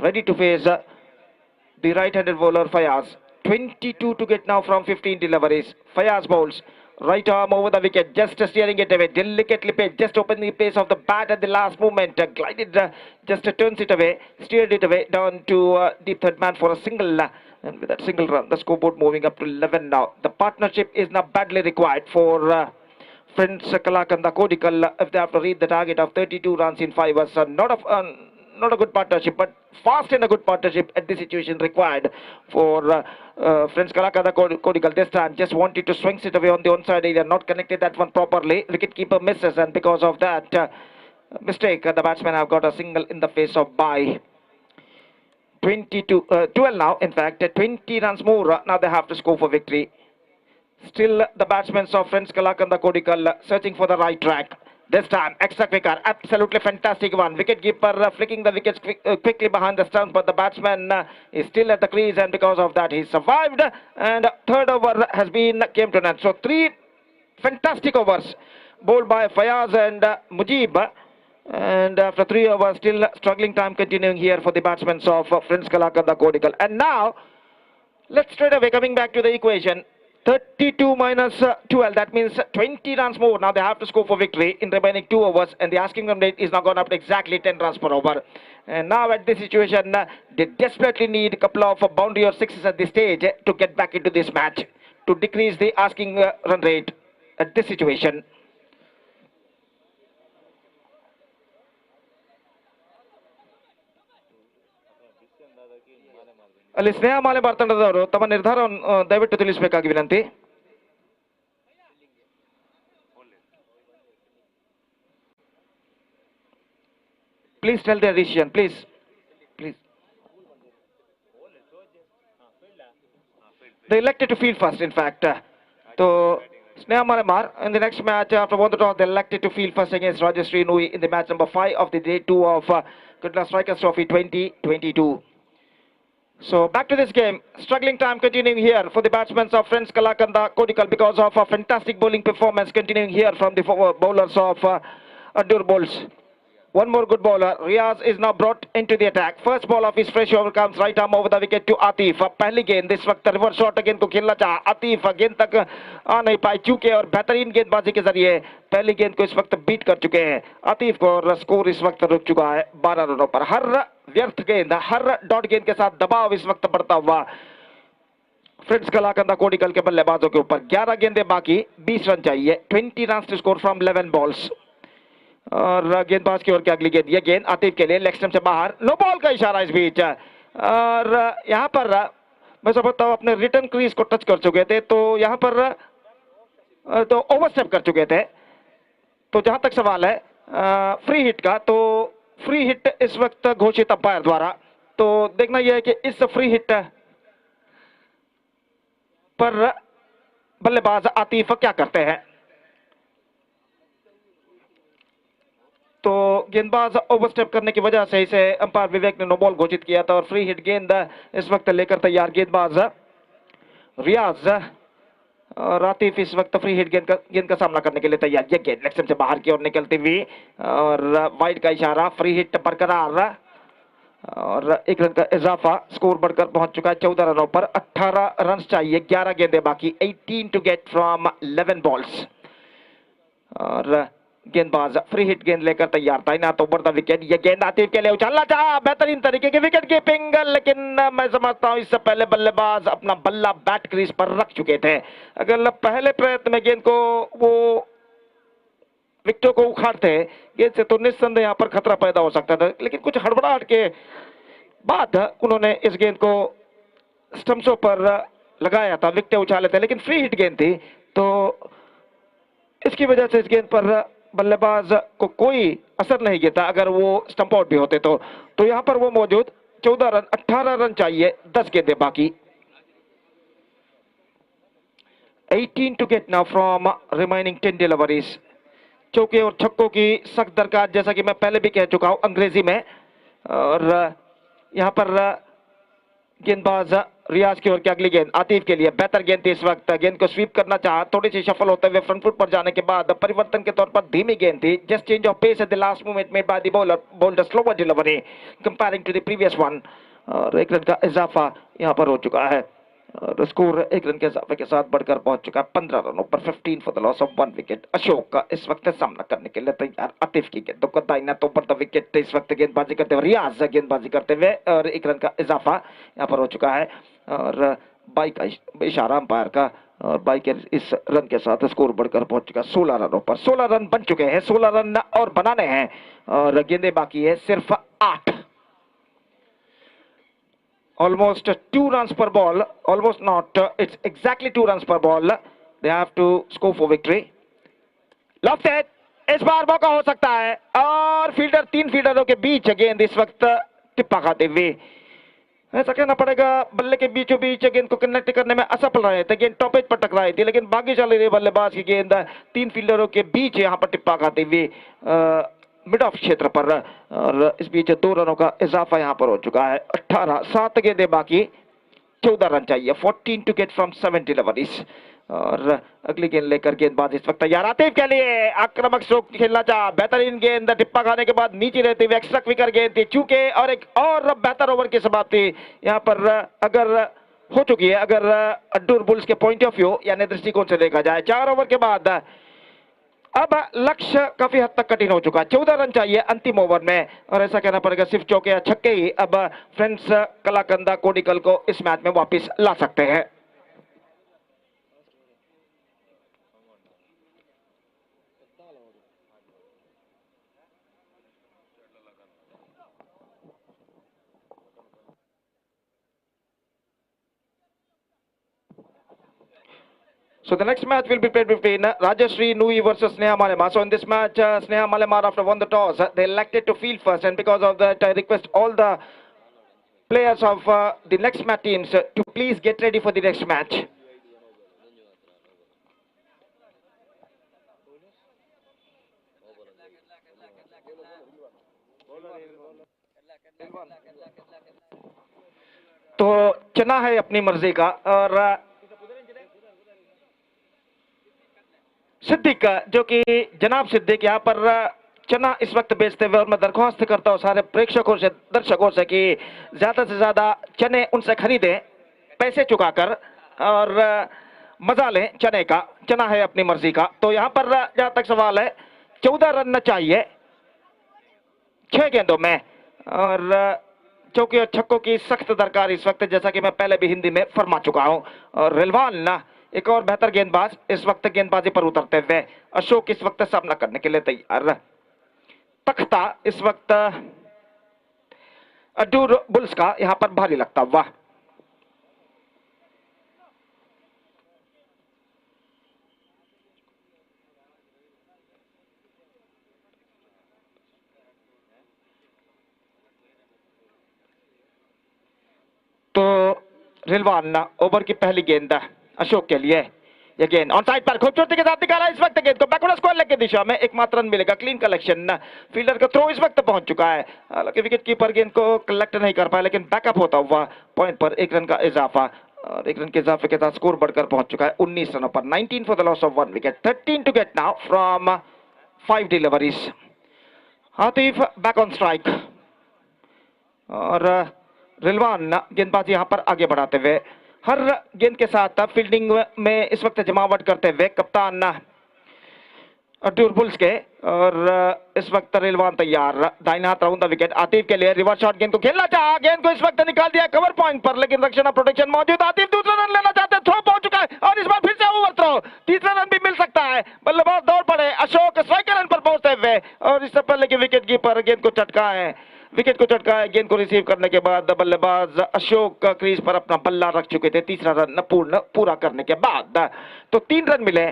ready to face the right-handed bowler Fayaz. 22 to get now from 15 deliveries. Fayaz bowls. Right arm over the wicket, just steering it away. Delicately paced, just opened the pace of the bat at the last moment. Glided, just turns it away, steered it away down to deep third man for a single. And with that single run, the scoreboard moving up to 11 now. The partnership is now badly required for Friends Kalakanda Kodikal if they have to reach the target of 32 runs in 5 overs. Not a good partnership, but fast and a good partnership at this situation required for Friends Kalakanda Kodikal. This time just wanted to swing it away on the onside area, not connected that one properly. Wicketkeeper misses, and because of that mistake, the batsmen have got a single in the face of bye. 12 now, in fact, 20 runs more. Now they have to score for victory. Still the batsmen of Friends Kalakanda Kodikal searching for the right track. This time, extra quicker, absolutely fantastic one. Wicketkeeper flicking the wickets quickly behind the stumps, but the batsman is still at the crease, and because of that, he survived. And third over came to an end. So 3 fantastic overs bowled by Fayaz and Mujib. And after 3 overs, still struggling time continuing here for the batsmen of Friends Kalakanda Kodikal. And now, let's straight away coming back to the equation. 32 minus 12, that means 20 runs more. Now they have to score for victory in remaining 2 overs, and the asking run rate is now gone up to exactly 10 runs per over. And now at this situation, they desperately need a couple of boundary or sixes at this stage to get back into this match, to decrease the asking run rate at this situation. ಅಲ್ಲಿ ಸ್ನೇಹ ಮಾಲೆ ಬಾರ್ತಂಡದವರು ತಮ್ಮ ನಿರ್ಧಾರವನ್ನು ದಯವಿಟ್ಟು ತಿಳಿಸಬೇಕಾಗಿ ವಿನಂತಿ. Please tell their decision, please. They elected to field first, in fact. So Sneha Malemar in the next match after one toss, they elected to field first against Rajashree Nui in the match number 5 of the day 2 of Kudla Strikers Trophy 2022. So back to this game, struggling time continuing here for the batsmen of Friends Kalakanda Kodikal because of a fantastic bowling performance continuing here from the bowlers of Adur Bowls. One more good bowler, Riaz is now brought into the attack. First ball of his fresh over comes right arm over the wicket to Atif. पहली गेंद इस वक्त reverse shot गेंद को खेलना चाहा आतिफ, गेंद तक आ नहीं पाए चूके और बेहतरीन गेंदबाजी के जरिए पहली गेंद को इस वक्त बीट कर चुके हैं आतिफ को, और स्कोर इस वक्त रुक चुका है 12 रनों पर. हर व्यर्थ गेंद, हर डॉट गेंद के साथ दबाव इस वक्त बढ़ता हुआ फ्रेंड्स कलाकंदा कोडिकल के बल्लेबाजों के ऊपर। 11 गेंदें बाकी, 20 रन चाहिए। 20 run to score from 11 balls. और गेंदबाज की ओर की अगली गेंद, ये गेंद आतिफ के लिए, लेग स्टंप से बाहर, नो बॉल का इशारा इस बीच। और यहाँ पर मैं समझता हूँ अपने रिटर्न क्रीज को टच कर चुके थे, तो यहाँ पर तो ओवरस्टेप कर चुके थे। तो जहां तक सवाल है फ्री हिट का, तो फ्री हिट इस वक्त घोषित अंपायर द्वारा। तो देखना यह है कि इस फ्री हिट पर बल्लेबाज आतिफ क्या करते हैं। तो गेंदबाज ओवरस्टेप करने की वजह से इसे अंपायर विवेक ने नो बॉल घोषित किया था। और फ्री हिट गेंद इस वक्त लेकर तैयार गेंदबाज रियाज। और आतिफ इस वक्त फ्री हिट गेंद का सामना करने के लिए तैयार। ये गेंद लेग स्टंप से बाहर की ओर निकलती हुई और वाइड का इशारा, फ्री हिट बरकरार। और 1 रन का इजाफा, स्कोर बढ़कर पहुंच चुका है 14 रनों पर। 18 रन चाहिए, 11 गेंदें बाकी, 18 टू गेट फ्रॉम 11 बॉल्स। और गेंदबाज फ्री हिट गेंद लेकर तैयार था, ना तो द विकेट। ये गेंद आतिफ के लिए उछालना चाहा, बेहतरीन तरीके की विकेट कीपिंग, लेकिन मैं समझता हूं इससे पहले बल्लेबाज अपना बल्ला बैट क्रीज पर रख चुके थे। अगर पहले प्रयत्न में गेंद को वो विकेटों को उखाड़ते गेंद से, तो निस्संदेह यहां पर खतरा पैदा हो सकता था। लेकिन कुछ हड़बड़ाहट के बाद उन्होंने इस गेंद को स्टंप्सों पर लगाया था, विकेटें उछाले थे, लेकिन फ्री हिट गेंद थी, तो इसकी वजह से इस गेंद पर बल्लेबाज को कोई असर नहीं गिरता अगर वो स्टंप आउट भी होते तो यहां पर वो मौजूद। 14 रन, 18 रन चाहिए, 10 गेंदें बाकी। 18 to get now from remaining 10 deliveries. चौके और छक्कों की सख्त दरकार, जैसा कि मैं पहले भी कह चुका हूं अंग्रेजी में। और यहां पर गेंदबाज रियाज की ओर की अगली गेंद आतिफ के लिए, बेहतर गेंद थी इस वक्त। गेंद को स्वीप करना चाहा, थोड़ी सी सफल होते हुए फ्रंट फुट पर जाने के बाद परिवर्तन के तौर पर धीमी गेंद थी। Just change of pace at the last moment made by the bowler, bowled slower delivery comparing to the previous one. और 1 रन का इजाफा यहां पर हो चुका है और स्कोर 1 रन के इजाफे के साथ बढ़कर पहुंच चुका है 15 रनों पर। 15 for the loss of 1 wicket. Ashok का इस वक्त सामना करने के लिए तैयार। आतिफ की गेंद को दाहिना तो पर द विकेट इस वक्त गेंदबाजी करते हुए, रियाज गेंदबाजी करते हुए, और 1 रन का इजाफा यहां पर हो चुका है। और बाई का इशारा अंपायर का, और बाई के इस रन के साथ स्कोर बढ़कर पहुंच चुका 16 रनों पर। 16 रन बन चुके हैं, 16 रन और बनाने हैं, और गेंदें बाकी है सिर्फ 8। Almost 2 runs per ball, almost not, it's exactly 2 runs per ball. They have to score for victory. Lofted, इस बार मौका हो सकता है, और फील्डर 3 फील्डरों के बीच गेंद इस वक्त टिप्पा खाते हुए। ऐसा कहना पड़ेगा बल्ले के बीचों बीच गेंद को कनेक्ट करने में असफल रहे थे। गेंद टॉपेज पर टकराई थी, लेकिन बाकी चल रही बल्लेबाज की गेंद 3 फील्डरों के बीच यहां पर टिप्पा खाते हुए मिड ऑफ क्षेत्र पर। और इस बीच 2 रनों का इजाफा यहां पर हो चुका है। 18, 7 गेंदें बाकी, 14 रन चाहिए। 14 टू गेट फ्रॉम 7 डिलीवरीज। और अगली गेंद लेकर गेंदबाज इस वक्त तैयार। आतिफ के लिए आक्रामक स्ट्रोक खेलना चाहा, बेहतरीन गेंद टिप्पा खाने के बाद नीचे रहती हुई एक्स्ट्रा क्विकर गेंद थी, चूके, और एक और बेहतर ओवर की समाप्ति यहां पर अगर हो चुकी है, अगर अड्डूर बुल्स के पॉइंट ऑफ व्यू यानी दृष्टिकोण से देखा जाए। 4 ओवर के बाद अब लक्ष्य काफी हद तक कठिन हो चुका है। 14 रन चाहिए अंतिम ओवर में, और ऐसा कहना पड़ेगा सिर्फ चौके या छक्के ही अब फ्रेंड्स कलाकंदा कोडिकल को इस मैच में वापस ला सकते हैं। So the next match will be played between Rajashri Nui versus Sneha Malema. So in this match, Sneha Malema, after won the toss, they elected to field first, and because of that, I request all the players of the next match teams to please get ready for the next match. तो चना है अपनी मर्जी का, और सिद्दीक जो कि जनाब सिद्दीक यहाँ पर चना इस वक्त बेचते हुए, और मैं दरख्वास्त करता हूँ सारे प्रेक्षकों से, दर्शकों से कि ज्यादा से ज्यादा चने उनसे खरीदें पैसे चुकाकर, और मजा लें चने का। चना है अपनी मर्जी का। तो यहाँ पर जहां तक सवाल है 14 रन चाहिए 6 गेंदों में, और चौके और छक्कों की सख्त दरकार इस वक्त, जैसा कि मैं पहले भी हिंदी में फरमा चुका हूं। और रिलवान एक और बेहतर गेंदबाज इस वक्त गेंदबाजी पर उतरते हुए। अशोक इस वक्त सामना करने के लिए तैयार। तख्ता इस वक्त अड्डूर बुल्स का यहां पर भारी लगता हुआ। तो रिलवान ओवर की पहली गेंद अशोक के लिए। ये गेंद ऑन साइड पर खूबसूरती के साथ निकाला इस वक्त गेंद को बैकवर्ड स्क्वायर लेग की दिशा में, एकमात्र रन मिलेगा। क्लीन कलेक्शन, फील्डर का थ्रो इस वक्त पहुंच चुका है। हालांकि विकेट कीपर गेंद को कलेक्ट नहीं कर पाया, लेकिन बैकअप होता हुआ पॉइंट पर 1 रन का इजाफा, और 1 रन के इजाफे के साथ स्कोर बढ़कर पहुंच चुका है 19 रनों पर। 19 for the loss of 1 wicket, 13 to get now from 5 deliveries. Atif back on strike, और रिलवान गेंदबाजी यहां पर आगे बढ़ाते हुए, हर गेंद के साथ फील्डिंग में इस वक्त जमावट करते हुए कप्तान अड्डूर बुल्स के। और इस वक्त रिलवान तैयार, दाहिने हाथ राउंड द विकेट। आतिफ के लिए रिवर्स शॉट, गेंद को खेलना चाहा, गेंद को इस वक्त निकाल दिया कवर पॉइंट पर, लेकिन रक्षण प्रोटेक्शन मौजूद। आतिफ दूसरा रन लेना चाहते, थ्रो पहुंच चुका है और इस बार फिर से ओवर थ्रो, तीसरा रन भी मिल सकता है। बल्लेबाज दौड़ पड़े, अशोक स्ट्राइकर रन पर पहुंचते हुए, और इससे पहले कि विकेट कीपर गेंद को चटका है, विकेट को चटका है। गेंद को रिसीव करने के बाद बल्लेबाज अशोक क्रीज पर अपना बल्ला रख चुके थे, तीसरा रन पूरा करने के बाद। तो 3 रन मिले।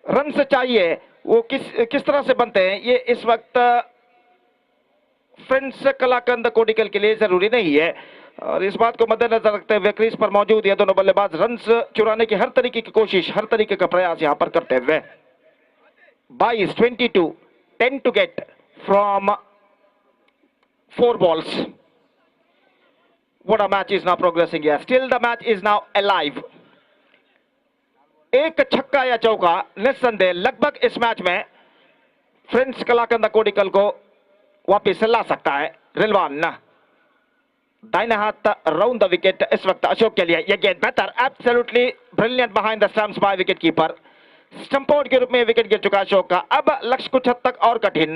रन से चाहिए वो किस तरह से बनते हैं, ये इस वक्त फ्रेंड्स कलाकंद कोडिकल के लिए जरूरी नहीं है, और इस बात को मद्देनजर रखते हुए क्रीज पर मौजूद ये दोनों बल्लेबाज रन चुराने की हर तरीके की कोशिश, हर तरीके का प्रयास यहां पर करते हुए। 22 10 to get from 4 balls. What a match is now progressing here. Still the match is now alive. एक छक्का या चौका निस्संदेह लगभग इस मैच में फ्रेंड्स कलाकंद कोडिकल को वापिस ला सकता है। रिलवान दाहिने हाथ राउंड द विकेट इस वक्त अशोक के लिए। यह गेंद बेहतर, absolutely brilliant behind the stumps by wicket keeper. Stump out के रूप में विकेट गिर चुका अशोक का। अब लक्ष्य कुछ हद तक और कठिन,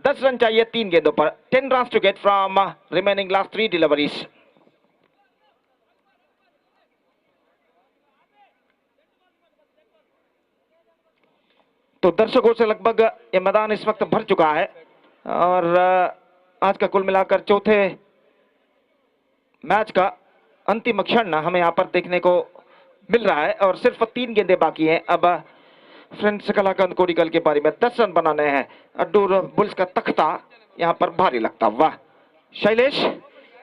10 रन चाहिए 3 गेंदों पर। 10 run to get from remaining last 3 deliveries. तो दर्शकों से लगभग ये मैदान इस वक्त भर चुका है, और आज का कुल मिलाकर चौथे मैच का अंतिम क्षण हमें यहां पर देखने को मिल रहा है, और सिर्फ 3 गेंदें बाकी हैं। अब फ्रेंड्स कलाकंद कोडिकल के बारे में 10 रन बनाने हैं। अड्डूर बुल्स का तख्ता यहां पर भारी लगता हुआ। शैलेश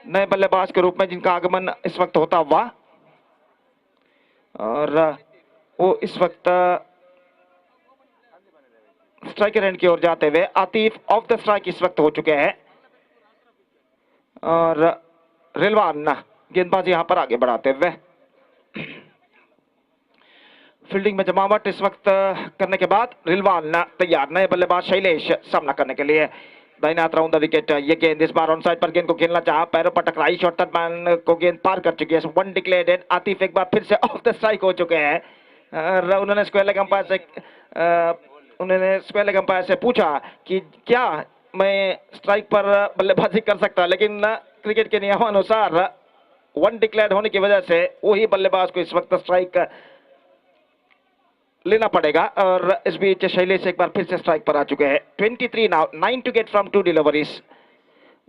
नए बल्लेबाज के रूप में जिनका आगमन इस वक्त होता हुआ, और वो इस वक्त स्ट्राइकर एंड की ओर जाते हुए। आतिफ ऑफ द स्ट्राइक इस वक्त हो चुके हैं, और रिलवान गेंदबाजी यहां पर आगे बढ़ाते हुए। फील्डिंग में जमावट इस वक्त करने के बाद रिलवान तैयार, नए बल्लेबाज शैलेश सामना करने के लिए। दाहिने हाथ राउंड द विकेट। ये गेंद इस बार ऑन साइड पर गेंद को खेलना चाहा, पैरों पर टकराई, शॉर्ट मैन को गेंद पार कर चुकी है। 1 डिक्लेयर्ड। आतिफ एक बार फिर से ऑफ द स्ट्राइक हो चुके हैं। उन्होंने स्क्वायर लेग अंपायर से पूछा कि क्या मैं स्ट्राइक पर बल्लेबाजी कर सकता, लेकिन क्रिकेट के नियमानुसार 1 डिक्लेयर्ड होने की वजह से वही बल्लेबाज को इस वक्त स्ट्राइक लेना पड़ेगा। और इस बीच शैलेश एक बार फिर से स्ट्राइक पर आ चुके हैं। 23 now, 9 to get from 2 deliveries.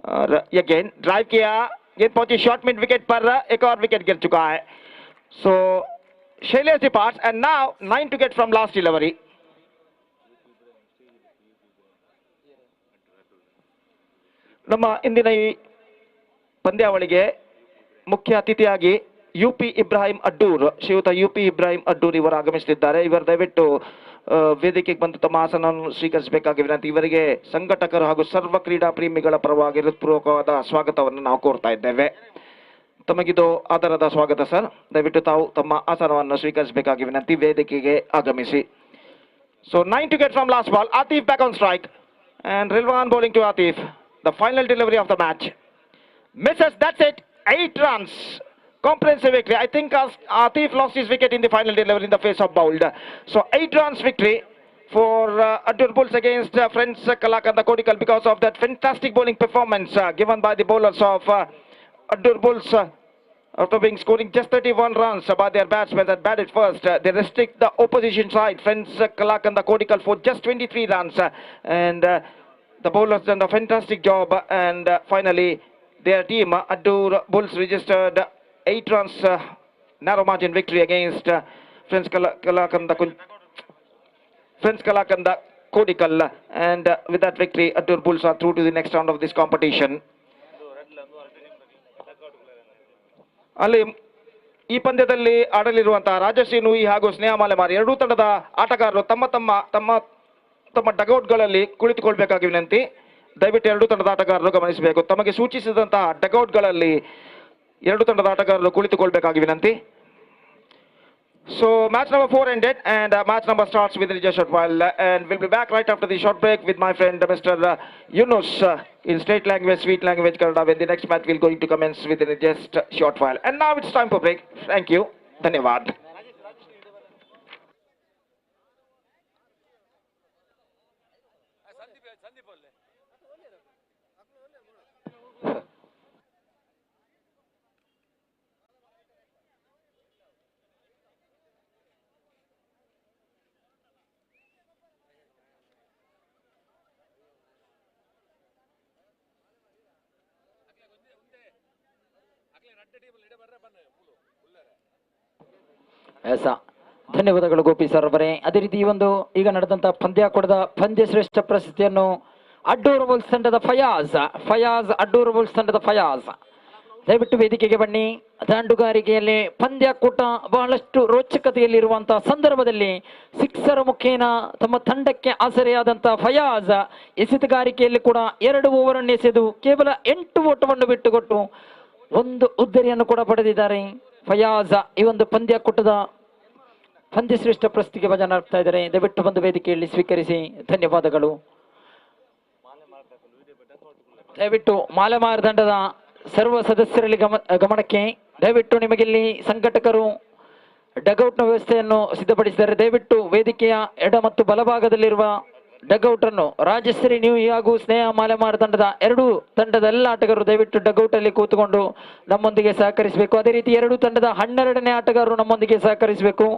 और ये गेंद ड्राइव किया, गेंद पहुंची शॉर्ट मिड विकेट पर, एक और विकेट गिर चुका है। So Shailesh departs and now 9 to get from last delivery. ನಮ್ಮ ಇಂದಿನ ಈ ಪಂದ್ಯಾವಳಿಗೆ ಮುಖ್ಯ ಅತಿಥಿಯಾಗಿ ಯುಪಿ ಇಬ್ರಾಹಿಂ ಅಡ್ಡೂರ್, ಶ್ರೀಯುತ ಯುಪಿ ಇಬ್ರಾಹಿಂ ಅಡ್ಡೂರ್ ಇವರು ಆಗಮಿಸುತ್ತಿದ್ದಾರೆ. ಇವರು ದಯವಿಟ್ಟು ವೇದಿಕೆಗೆ ಬಂದು ತಮ್ಮ ಆಸನವನ್ನು ಸ್ವೀಕರಿಸಬೇಕಾಗಿ ವಿನಂತಿ. ಇವರಿಗೆ ಸಂಘಟಕರು ಹಾಗೂ ಸರ್ವ ಕ್ರೀಡಾ ಪ್ರೇಮಿಗಳ ಪರವಾಗಿ ಹೃತ್ಪೂರ್ವಕವಾದ ಸ್ವಾಗತವನ್ನು ನಾವು ಕೋರ್ತಾ ಇದ್ದೇವೆ. ತಮಗಿದು ಆಧಾರದ ಸ್ವಾಗತ ಸರ್. ದಯವಿಟ್ಟು ತಾವು ತಮ್ಮ ಆಸನವನ್ನು ಸ್ವೀಕರಿಸಬೇಕಾಗಿ ವಿನಂತಿ, ವೇದಿಕೆಗೆ ಆಗಮಿಸಿ. So 9 to get from last ball. Atif back on strike and Rilwan bowling to Atif. The final delivery of the match. Misses, that's it. 8 runs. Comprehensive victory. I think Atif lost his wicket in the final delivery in the face of bowled. So 8 runs victory for Adur Bulls against friends Kalakanda Kodikal because of that fantastic bowling performance given by the bowlers of Adur Bulls, after being scoring just 31 runs by their batsmen that batted first, they restrict the opposition side, Friends Kalakanda Kodikal, for just 23 runs. And the bowlers done a fantastic job. And finally, their team, Adur Bulls, registered 8 runs, narrow margin victory against Friends Kalakanda Kodikal. And with that victory, Adur Bulls are through to the next round of this competition. ಅಲ್ಲಿ ಈ ಪಂದ್ಯದಲ್ಲಿ ಆಡಲಿರುವಂತಹ ರಾಜಶ್ರೀ ನೂಯಿ ಹಾಗೂ ಸ್ನೇಹ ಮಾಲೆಮಾರಿ ಎರಡೂ ತಂಡದ ಆಟಗಾರರು ತಮ್ಮ ತಮ್ಮ ತಮ್ಮ ತಮ್ಮ ಡಗೌಟ್ಗಳಲ್ಲಿ ಕುಳಿತುಕೊಳ್ಬೇಕಾಗಿ ವಿನಂತಿ. ದಯವಿಟ್ಟು ಎರಡೂ ತಂಡದ ಆಟಗಾರರು ಗಮನಿಸಬೇಕು. ತಮಗೆ ಸೂಚಿಸಿದಂತಹ ಡಗೌಟ್ಗಳಲ್ಲಿ ಎರಡೂ ತಂಡದ ಆಟಗಾರರು ಕುಳಿತುಕೊಳ್ಬೇಕಾಗಿ ವಿನಂತಿ. So match number 4 ended, and match number starts with a short while, and we'll be back right after the short break with my friend Mr. Yunus in state language, sweet language Kannada, when the next match will going to commence within just short while. And now it's time for break. Thank you. Dhanyavad. ಎಸ ಧನ್ಯವಾದಗಳು Gopi sir ಅವರೇ. ಅದೇ ರೀತಿ ಈ ಒಂದು ಈಗ ನಡೆದಂತ ಪಂದ್ಯಾಕೂಟದ ಪಂದ್ಯ ಶ್ರೇಷ್ಠ ಪ್ರಶಸ್ತಿಯನ್ನು ಅಡ್ಡೂರು ಬುಲ್ಸ್ ತಂಡದ ಫಯಾಜ್ ಅಡ್ಡೂರು ಬುಲ್ಸ್ ತಂಡದ ಫಯಾಜ್ ದಯವಿಟ್ಟು ವೇದಿಕೆಗೆ ಬನ್ನಿ. ದಾಂಡುಗಾರಿಕೆಯಲ್ಲಿ ಪಂದ್ಯಾಕೂಟ ಬಹಳಷ್ಟು ರೋಚಕತೆಯಲ್ಲಿರುವಂತಹ ಸಂದರ್ಭದಲ್ಲಿ ಸಿಕ್ಸರ್ ಮುಖೇನ ತಮ್ಮ ತಂಡಕ್ಕೆ ಆಸರೆಯಾದಂತಹ ಫಯಾಜ್ ಎಸೆತಗಾರಿಕೆಯಲ್ಲಿ ಕೂಡ 2 ಓವರನ್ನು ಎಸೆದು ಕೇವಲ 8 ಓಟವನ್ನು ಬಿಟ್ಟುಕೊಟ್ಟು 1 ಉದ್ದರಿಯನ್ನು ಕೂಡ ಪಡೆದಿದ್ದಾರೆ. ಫಯಾಜ್ ಈ ಒಂದು ಪಂದ್ಯಾಕೂಟದ ಪಂದ್ಯಶ್ರೇಷ್ಠ ಪ್ರಶಸ್ತಿಗೆ ಭಾಜನರಾಗ್ತಾ ಇದ್ದಾರೆ. ದಯವಿಟ್ಟು ಒಂದು ವೇದಿಕೆಯಲ್ಲಿ ಸ್ವೀಕರಿಸಿ ಧನ್ಯವಾದಗಳು. ದಯವಿಟ್ಟು ಮಾಲೆಮಾರ್ ತಂಡದ ಸರ್ವ ಸದಸ್ಯರಲ್ಲಿ ಗಮನಕ್ಕೆ, ದಯವಿಟ್ಟು ನಿಮಗಿಲ್ಲಿ ಸಂಘಟಕರು ಡಗೌಟ್ನ ವ್ಯವಸ್ಥೆಯನ್ನು ಸಿದ್ಧಪಡಿಸಿದ್ದಾರೆ. ದಯವಿಟ್ಟು ವೇದಿಕೆಯ ಎಡ ಮತ್ತು ಬಲಭಾಗದಲ್ಲಿರುವ ಡಗೌಟ್ ಅನ್ನು ರಾಜಶ್ರೀ ನ್ಯೂ ಹಾಗೂ ಸ್ನೇಹ ಮಾಲೆಮಾರ್ ತಂಡದ ಎರಡೂ ತಂಡದ ಎಲ್ಲ ಆಟಗಾರರು ದಯವಿಟ್ಟು ಡಗೌಟ್ ಅಲ್ಲಿ ಕೂತುಕೊಂಡು ನಮ್ಮೊಂದಿಗೆ ಸಹಕರಿಸಬೇಕು. ಅದೇ ರೀತಿ ಎರಡೂ ತಂಡದ 12ನೇ ಆಟಗಾರರು ನಮ್ಮೊಂದಿಗೆ ಸಹಕರಿಸಬೇಕು.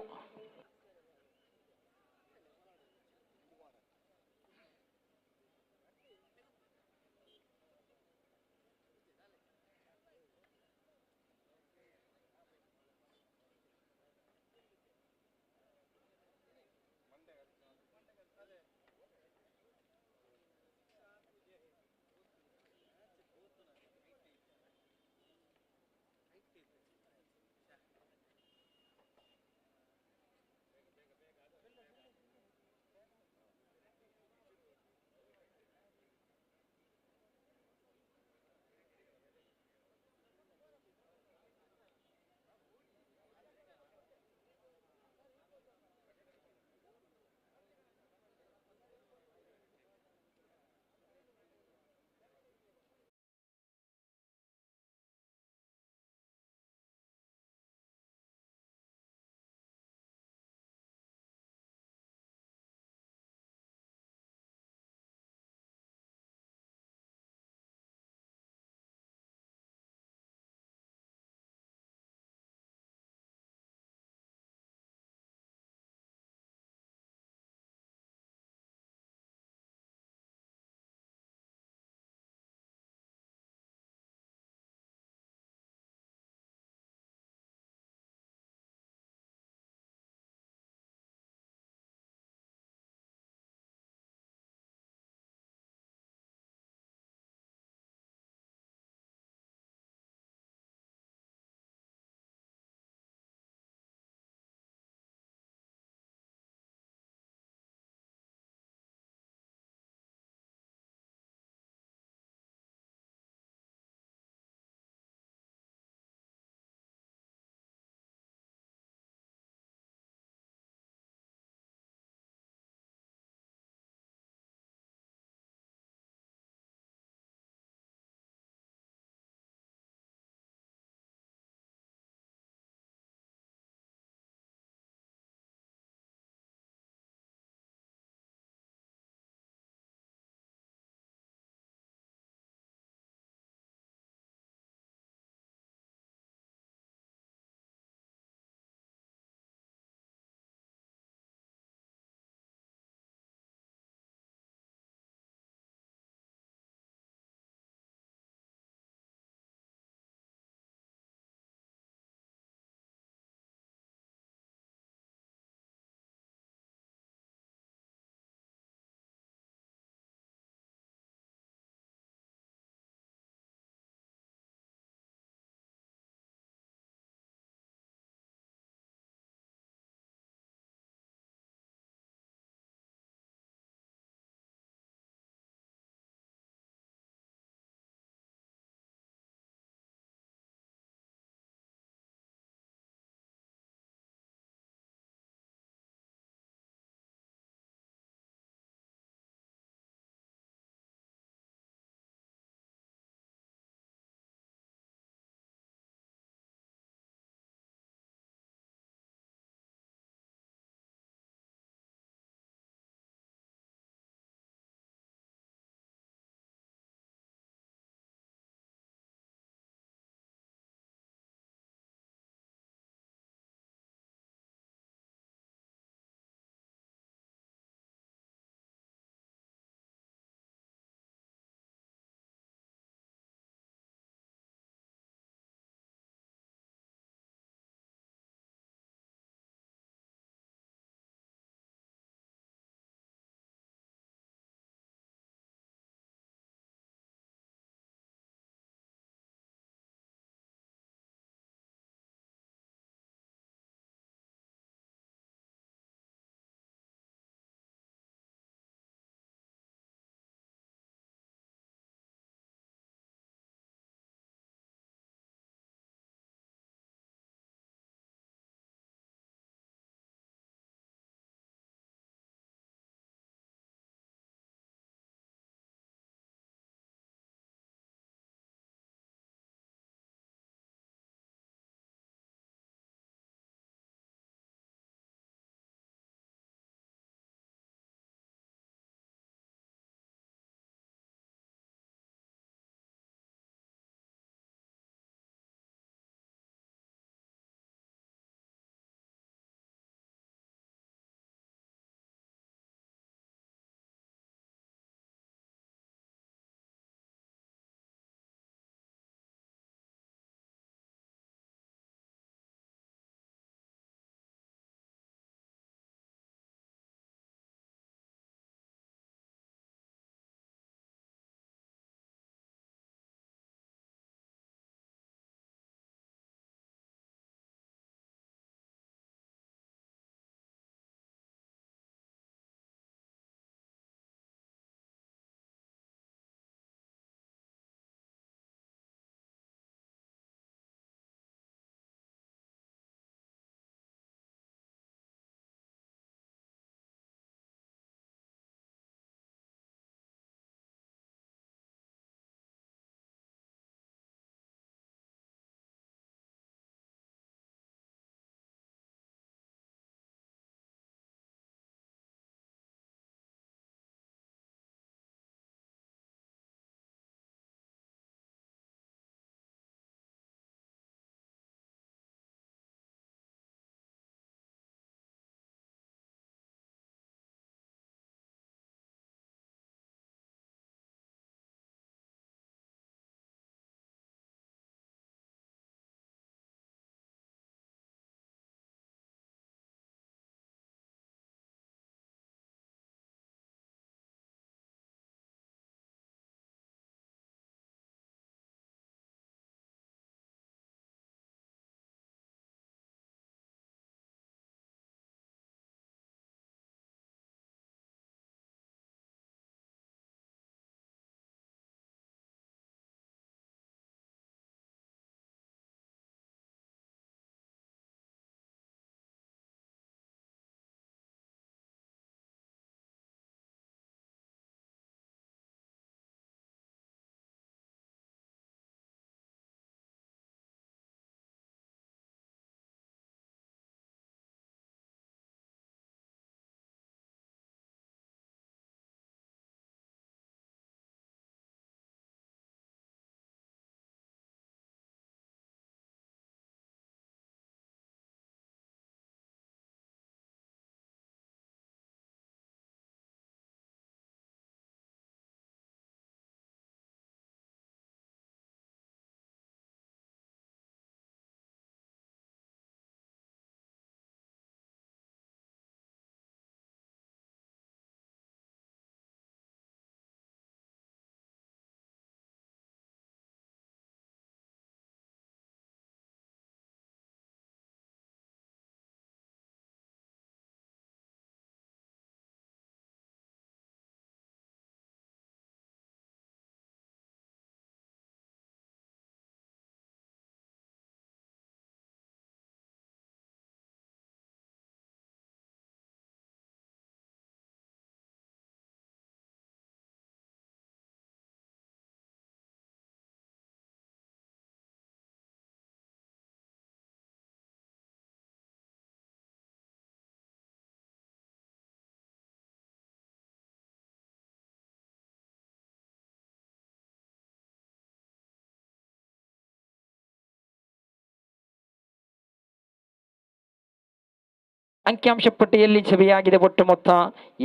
ಅಂಕಿಅಂಶ ಪಟ್ಟಿಯಲ್ಲಿ ಛವಿಯಾಗಿದೆ ಒಟ್ಟು ಮೊತ್ತ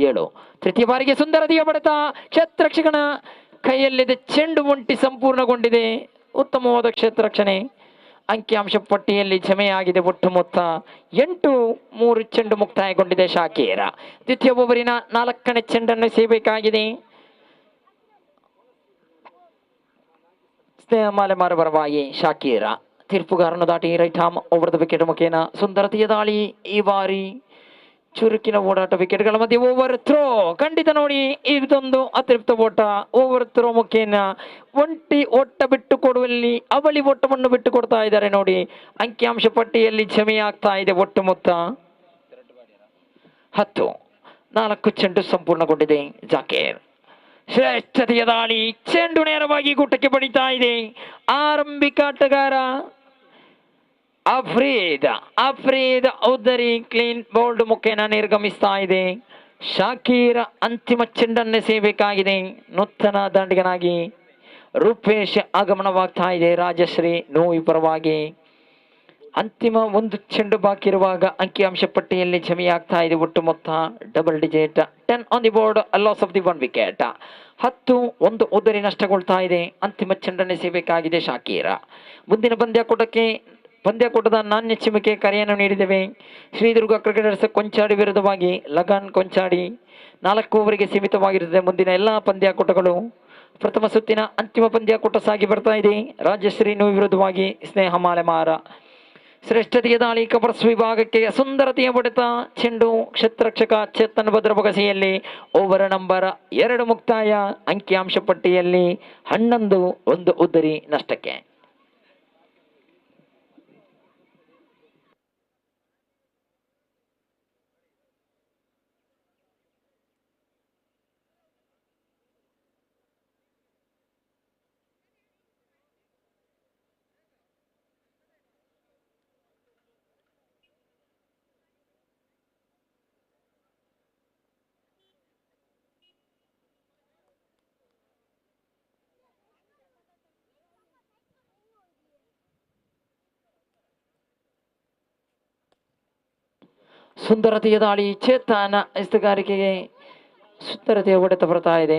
7. ತೃತೀಯ ಬಾರಿಗೆ ಸುಂದರತೆಯ ಬಡತ ಕ್ಷೇತ್ರರಕ್ಷಕನ ಕೈಯಲ್ಲಿದೆ ಚೆಂಡು ಒಂಟಿ ಸಂಪೂರ್ಣಗೊಂಡಿದೆ. ಉತ್ತಮವಾದ ಕ್ಷೇತ್ರರಕ್ಷಣೆ. ಅಂಕಿಅಂಶ ಪಟ್ಟಿಯಲ್ಲಿ ಛಮೆಯಾಗಿದೆ ಒಟ್ಟು ಮೊತ್ತ 8. 3 ಚೆಂಡು ಮುಕ್ತಾಯಗೊಂಡಿದೆ ಶಾಕೀರ. ದ್ವಿತೀಯ ಓವರಿನ 4ನೇ ಚೆಂಡನ್ನು ಸೇಬೇಕಾಗಿದೆ. ಸ್ನೇಹ ಮಾಲೆಮಾರ ಪರವಾಗಿ ಶಾಕೀರ ತೀರ್ಪುಗಾರನ್ನು ದಾಟಿ right arm over the wicket ಮುಖೇನ ಸುಂದರತೆಯ ದಾಳಿ. ಈ ಬಾರಿ ಚುರುಕಿನ ಓಡಾಟ ವಿಕೆಟ್ಗಳ ಮಧ್ಯೆ ಓವರ್ ಥ್ರೋ. ಖಂಡಿತ ನೋಡಿ, ಇದೊಂದು ಅತೃಪ್ತ ಓಟ. ಓವರ್ ಥ್ರೋ ಮುಖೇನ ಒಂಟಿ ಓಟ ಬಿಟ್ಟು ಕೊಡುವಲ್ಲಿ ಅವಳಿ ಓಟವನ್ನು ಬಿಟ್ಟು ಕೊಡ್ತಾ ಇದ್ದಾರೆ ನೋಡಿ. ಅಂಕಿಅಂಶ ಪಟ್ಟಿಯಲ್ಲಿ ಕ್ಷಮೆಯಾಗ್ತಾ ಇದೆ ಒಟ್ಟು ಮೊತ್ತ 10. 4 ಚೆಂಡು ಸಂಪೂರ್ಣಗೊಂಡಿದೆ. ಜಾಕೀರ್ ಶ್ರೇಷ್ಠತೆಯ ದಾಳಿ. ಚೆಂಡು ನೇರವಾಗಿ ಗುಟ್ಟಕ್ಕೆ ಬಡಿತಾ ಇದೆ. ಆರಂಭಿಕ ಆಟಗಾರ ಅಫ್ರೀದ್ ಔದರಿ ಕ್ಲೀನ್ ಬೌಲ್ಡ್ ಮುಖೇನ ನಿರ್ಗಮಿಸ್ತಾ ಇದೆ. ಶಾಕೀರ್ ಅಂತಿಮ ಚೆಂಡನ್ನು ಸೇಬೇಕಾಗಿದೆ. ನೂತನ ದಂಡಿಗನಾಗಿ ರೂಪೇಶ್ ಆಗಮನವಾಗ್ತಾ ಇದೆ. ರಾಜಶ್ರೀ ನೋವಿ ಪರವಾಗಿ ಅಂತಿಮ 1 ಚೆಂಡು ಬಾಕಿ ಇರುವಾಗ ಅಂಕಿಅಂಶ ಪಟ್ಟಿಯಲ್ಲಿ ಕ್ಷಮೆಯಾಗ್ತಾ ಇದೆ ಒಟ್ಟು ಮೊತ್ತ double digit. 10 on the board, loss of the 1 wicket. 10. 1 ಉದ್ದರಿ ನಷ್ಟಗೊಳ್ತಾ ಇದೆ. ಅಂತಿಮ ಚೆಂಡನ್ನು ಸೇಬೇಕಾಗಿದೆ ಶಾಕೀರ. ಮುಂದಿನ ಪಂದ್ಯಾಕೂಟದ ನಾಣ್ಯ ಚಿಮಿಕೆ ಕರೆಯನ್ನು ನೀಡಿದ್ದೇವೆ. ಶ್ರೀದುರ್ಗ ಕ್ರಿಕೆಟರ್ಸ್ ಕೊಂಚಾಡಿ ವಿರುದ್ಧವಾಗಿ ಲಗಾನ್ ಕೊಂಚಾಡಿ 4 ಓವರಿಗೆ ಸೀಮಿತವಾಗಿರುತ್ತದೆ ಮುಂದಿನ ಎಲ್ಲಾ ಪಂದ್ಯಾಕೂಟಗಳು. ಪ್ರಥಮ ಸುತ್ತಿನ ಅಂತಿಮ ಪಂದ್ಯಾಕೂಟ ಸಾಗಿ ಬರ್ತಾ ಇದೆ. ರಾಜಶ್ರೀ ನೋವು ವಿರುದ್ಧವಾಗಿ ಸ್ನೇಹ ಮಾಲೆಮಾರ. ಶ್ರೇಷ್ಠತೆಯ ದಾಳಿ ಕವರ್ಸ್ ವಿಭಾಗಕ್ಕೆ ಸುಂದರತೆಯ ಹೊಡೆತ ಚೆಂಡು. ಕ್ಷೇತ್ರರಕ್ಷಕ ಚೇತನ್ ಭದ್ರ ಬೊಗಸೆಯಲ್ಲಿ ಓವರ್ ನಂಬರ್ 2 ಮುಕ್ತಾಯ. ಅಂಕಿಅಂಶ ಪಟ್ಟಿಯಲ್ಲಿ 11. 1 ಉದ್ದರಿ ನಷ್ಟಕ್ಕೆ. ಸುಂದರತೆಯ ದಾಳಿ ಚೇತನ ಎಸ್ತುಗಾರಿಕೆಗೆ ಸುಂದರತೆಯ ಹೊಡೆತ ಬರ್ತಾ ಇದೆ.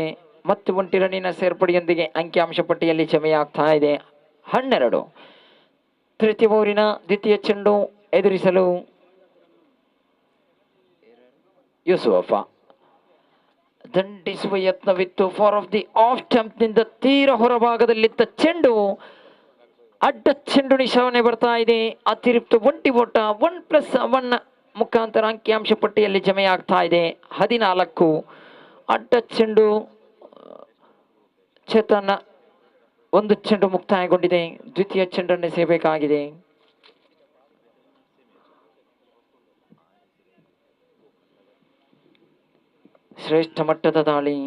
ಮತ್ತೆ 1 ರನ್ನಿನ ಸೇರ್ಪಡೆಯೊಂದಿಗೆ ಅಂಕಿಅಂಶ ಪಟ್ಟಿಯಲ್ಲಿ ಕ್ಷಮೆಯಾಗ್ತಾ ಇದೆ 12. ತೃತೀಯ ಓವರಿನ ದ್ವಿತೀಯ ಚೆಂಡು ಎದುರಿಸಲು ಯೂಸುಫ ದಂಡಿಸುವ ಯತ್ನವಿತ್ತು. ಫಾರ್ ಆಫ್ ದಿ ಆಫ್ ಸ್ಟಂಪ್ನಿಂದ ತೀರ ಹೊರಭಾಗದಲ್ಲಿದ್ದ ಚೆಂಡು ಅಡ್ಡ ಚೆಂಡು ನಿಶಾನೆ ಬರ್ತಾ ಇದೆ. ಅತಿರಿಕ್ತ ಒಂಟಿ ಓಟ 1+1 ಮುಖಾಂತರ ಅಂಕಿಅಂಶ ಪಟ್ಟಿಯಲ್ಲಿ ಜಮೆಯಾಗ್ತಾ ಇದೆ 14. ಅಡ್ಡ ಚೆಂಡು ಚೇತನ್ 1 ಚೆಂಡು ಮುಕ್ತಾಯಗೊಂಡಿದೆ. ದ್ವಿತೀಯ ಚೆಂಡನ್ನು ಸೇಬೇಕಾಗಿದೆ. ಶ್ರೇಷ್ಠ ಮಟ್ಟದ ದಾಳಿ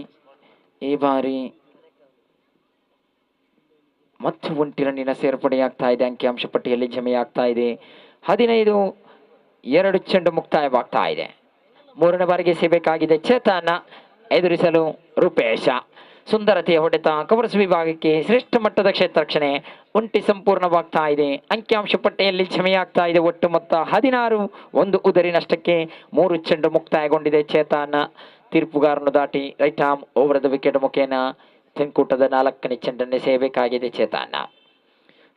ಈ ಬಾರಿ. ಮತ್ತು 1 ರನ್ನಿನ ಸೇರ್ಪಡೆಯಾಗ್ತಾ ಇದೆ. ಅಂಕಿಅಂಶ ಪಟ್ಟಿಯಲ್ಲಿ ಜಮೆಯಾಗ್ತಾ ಇದೆ 15. 2 ಚೆಂಡು ಮುಕ್ತಾಯವಾಗ್ತಾ ಇದೆ. 3ನೇ ಬಾರಿಗೆ ಸೇಬೇಕಾಗಿದೆ ಚೇತನ್. ಎದುರಿಸಲು ರೂಪೇಶ. ಸುಂದರತೆಯ ಹೊಡೆತ ಕವರ್ಸ್ ವಿಭಾಗಕ್ಕೆ ಶ್ರೇಷ್ಠ ಮಟ್ಟದ ಕ್ಷೇತ್ರರಕ್ಷಣೆ. ಒಂಟಿ ಸಂಪೂರ್ಣವಾಗ್ತಾ ಇದೆ. ಅಂಕಿಅಂಶ ಪಟ್ಟಿಯಲ್ಲಿ ಕ್ಷಮೆಯಾಗ್ತಾ ಇದೆ ಒಟ್ಟು ಮೊತ್ತ 16. 1 ಉದರಿ ನಷ್ಟಕ್ಕೆ. 3 ಚೆಂಡು ಮುಕ್ತಾಯಗೊಂಡಿದೆ ಚೇತನ್. ತೀರ್ಪುಗಾರನ್ನು ದಾಟಿ right arm over the wicket ಮುಖೇನ ತೆಂಕೂಟದ 4ನೇ ಚೆಂಡನ್ನೇ ಸೇಬೇಕಾಗಿದೆ ಚೇತನ್.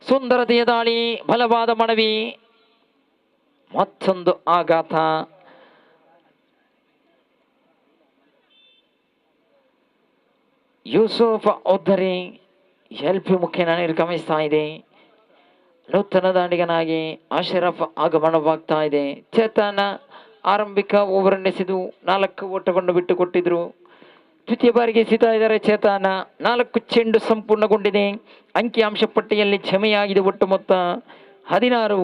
ಸುಂದರತೆಯ ದಾಳಿ ಬಲವಾದ ಮನವಿ. ಮತ್ತೊಂದು ಆಘಾತ. ಯೂಸುಫ್ ಔದರಿ ಎಲ್ಪಿ ಮುಖೇನ ನಿರ್ಗಮಿಸ್ತಾ ಇದೆ. ನೂತನ ದಾಂಡಿಗನಾಗಿ ಅಶರಫ್ ಆಗಮನವಾಗ್ತಾ ಇದೆ. ಚೇತನ್ ಆರಂಭಿಕ ಓವರ್ ಎಸೆದು 4 ಓಟವನ್ನು ಬಿಟ್ಟುಕೊಟ್ಟಿದ್ರು. ದ್ವಿತೀಯ ಬಾರಿಗೆ ಎಸೆತಾ ಇದ್ದಾರೆ ಚೇತನ್. 4 ಚೆಂಡು ಸಂಪೂರ್ಣಗೊಂಡಿದೆ. ಅಂಕಿಅಂಶ ಪಟ್ಟಿಯಲ್ಲಿ ಕ್ಷಮೆಯಾಗಿದೆ ಒಟ್ಟು ಮೊತ್ತ 16.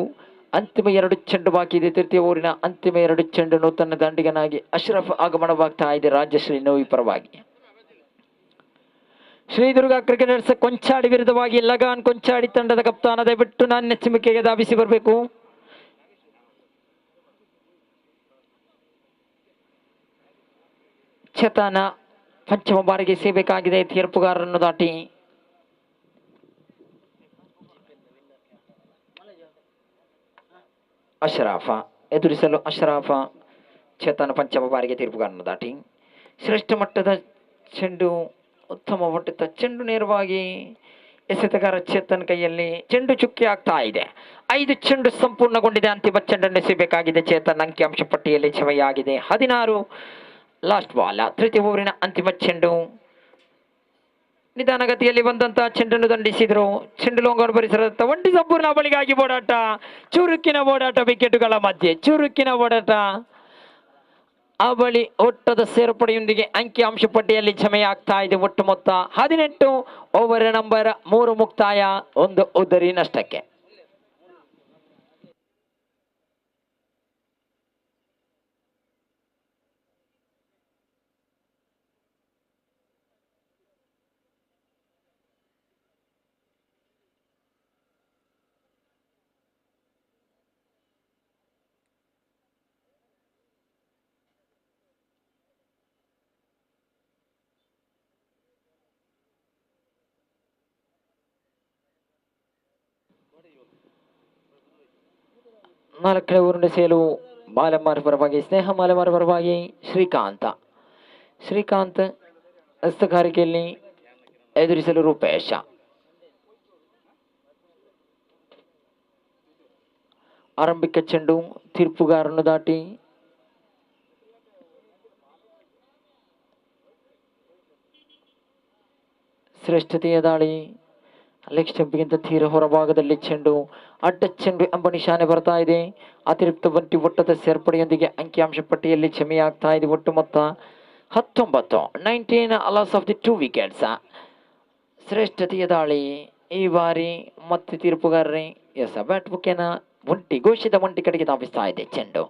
ಅಂತಿಮ 2 ಚೆಂಡು ಬಾಕಿ ಇದೆ. ತೃತೀಯ ಓವರಿನ ಅಂತಿಮ 2 ಚೆಂಡು ನೂತನ ದಾಂಡಿಗನಾಗಿ ಅಶ್ರಫ್ ಆಗಮನವಾಗ್ತಾ ಇದೆ ರಾಜಶ್ರೀ ನೋವಿ ಪರವಾಗಿ. ಶ್ರೀದುರ್ಗ ಕ್ರಿಕೆಟರ್ಸ್ ಕೊಂಚಾಡಿ ವಿರುದ್ಧವಾಗಿ ಲಗಾನ್ ಕೊಂಚಾಡಿ ತಂಡದ ಕಪ್ತಾನ ದಯವಿಟ್ಟು ನಾಣ್ಯ ಚಿಮಿಕೆಗೆ ಧಾವಿಸಿ ಬರಬೇಕು. ಚೇತನ ಪಂಚಮ ಬಾರಿಗೆ ಸೇಬೇಕಾಗಿದೆ ತೀರ್ಪುಗಾರರನ್ನು ದಾಟಿ. ಅಶ್ರಾಫ ಎದುರಿಸಲು ಅಶ್ರಾಫ ಚೇತನ ಪಂಚಮ ಬಾರಿಗೆ ತೀರ್ಪುಗಾರನ ದಾಟಿ ಶ್ರೇಷ್ಠ ಮಟ್ಟದ ಚೆಂಡು, ಉತ್ತಮ ಹೊಡೆತ ಚೆಂಡು ನೇರವಾಗಿ ಎಸೆತಗಾರ ಚೇತನ್ ಕೈಯಲ್ಲಿ ಚೆಂಡು ಚುಕ್ಕಿ ಆಗ್ತಾ ಇದೆ. 5 ಚೆಂಡು ಸಂಪೂರ್ಣಗೊಂಡಿದೆ. ಅಂತಿಮ ಚೆಂಡನ್ನು ಎಸೆಯಬೇಕಾಗಿದೆ ಚೇತನ್. ಅಂಕಿಅಂಶ ಪಟ್ಟಿಯಲ್ಲಿ ಛಮೆಯಾಗಿದೆ 16. ಲಾಸ್ಟ್ ಬಾಲ್, ತೃತೀಯ ಓವರಿನ ಅಂತಿಮ ಚೆಂಡು. ನಿಧಾನಗತಿಯಲ್ಲಿ ಬಂದಂತಹ ಚೆಂಡನ್ನು ದಂಡಿಸಿದ್ರು. ಚೆಂಡು ಲೋಂಗವನ್ನು ಪರಿಸರದತ್ತ ಒಂಟಿ ಸಂಪೂರ್ಣ ಬಳಿಗಾಗಿ ಓಡಾಟ, ಚುರುಕಿನ ಓಡಾಟ, ವಿಕೆಟುಗಳ ಮಧ್ಯೆ ಚುರುಕಿನ ಓಡಾಟ. ಬಳಿ ಒಟ್ಟದ ಸೇರ್ಪಡೆಯೊಂದಿಗೆ ಅಂಕಿಅಂಶ ಪಟ್ಟಿಯಲ್ಲಿ ಛಮೆಯಾಗ್ತಾ ಇದೆ. ಒಟ್ಟು ಮೊತ್ತ 18. ಓವರ್ ನಂಬರ್ 3 ಮುಕ್ತಾಯ, 1 ಉದ್ದರಿ ನಷ್ಟಕ್ಕೆ. ನಾಲ್ಕನೇ ಓವರಿನ ಸೇಲು ಮಾಲಮಾರ ಪರವಾಗಿ ಸ್ನೇಹ, ಮಾಲಮಾರ ಪರವಾಗಿ ಶ್ರೀಕಾಂತ್ ಹಸ್ತಗಾರಿಕೆಯಲ್ಲಿ ಎದುರಿಸಲು ರೂಪೇಶ. ಆರಂಭಿಕ ಚೆಂಡು ತೀರ್ಪುಗಾರನ್ನು ದಾಟಿ ಶ್ರೇಷ್ಠತೆಯ ದಾಳಿ. ಲೆಗ್ ಸ್ಟಂಪ್ಗಿಂತ ತೀರ ಹೊರಭಾಗದಲ್ಲಿ ಚೆಂಡು, ಅಡ್ಡ ಚೆಂಡು ಎಂಬ ನಿಶಾನೆ ಬರ್ತಾ ಇದೆ. ಅತಿರಿಕ್ತ ಬಂಟಿ ಒಟ್ಟದ ಸೇರ್ಪಡೆಯೊಂದಿಗೆ ಅಂಕಿಅಂಶ ಪಟ್ಟಿಯಲ್ಲಿ ಛಮೆಯಾಗ್ತಾ ಇದೆ. ಒಟ್ಟು ಮೊತ್ತ 19. 19 ಲಾಸ್ ಆಫ್ ದಿ 2 ವಿಕೆಟ್ಸ್. ಶ್ರೇಷ್ಠತೆಯ ದಾಳಿ ಈ ಬಾರಿ ಮತ್ತೆ ತೀರ್ಪುಗಾರರೇ ಬ್ಯಾಟ್ ಬುಕ್ಕಿನ ಘೋಷಿತ ಒಂಟಿ ಕಡೆಗೆ ತಾಪಿಸ್ತಾ ಇದೆ. ಚೆಂಡು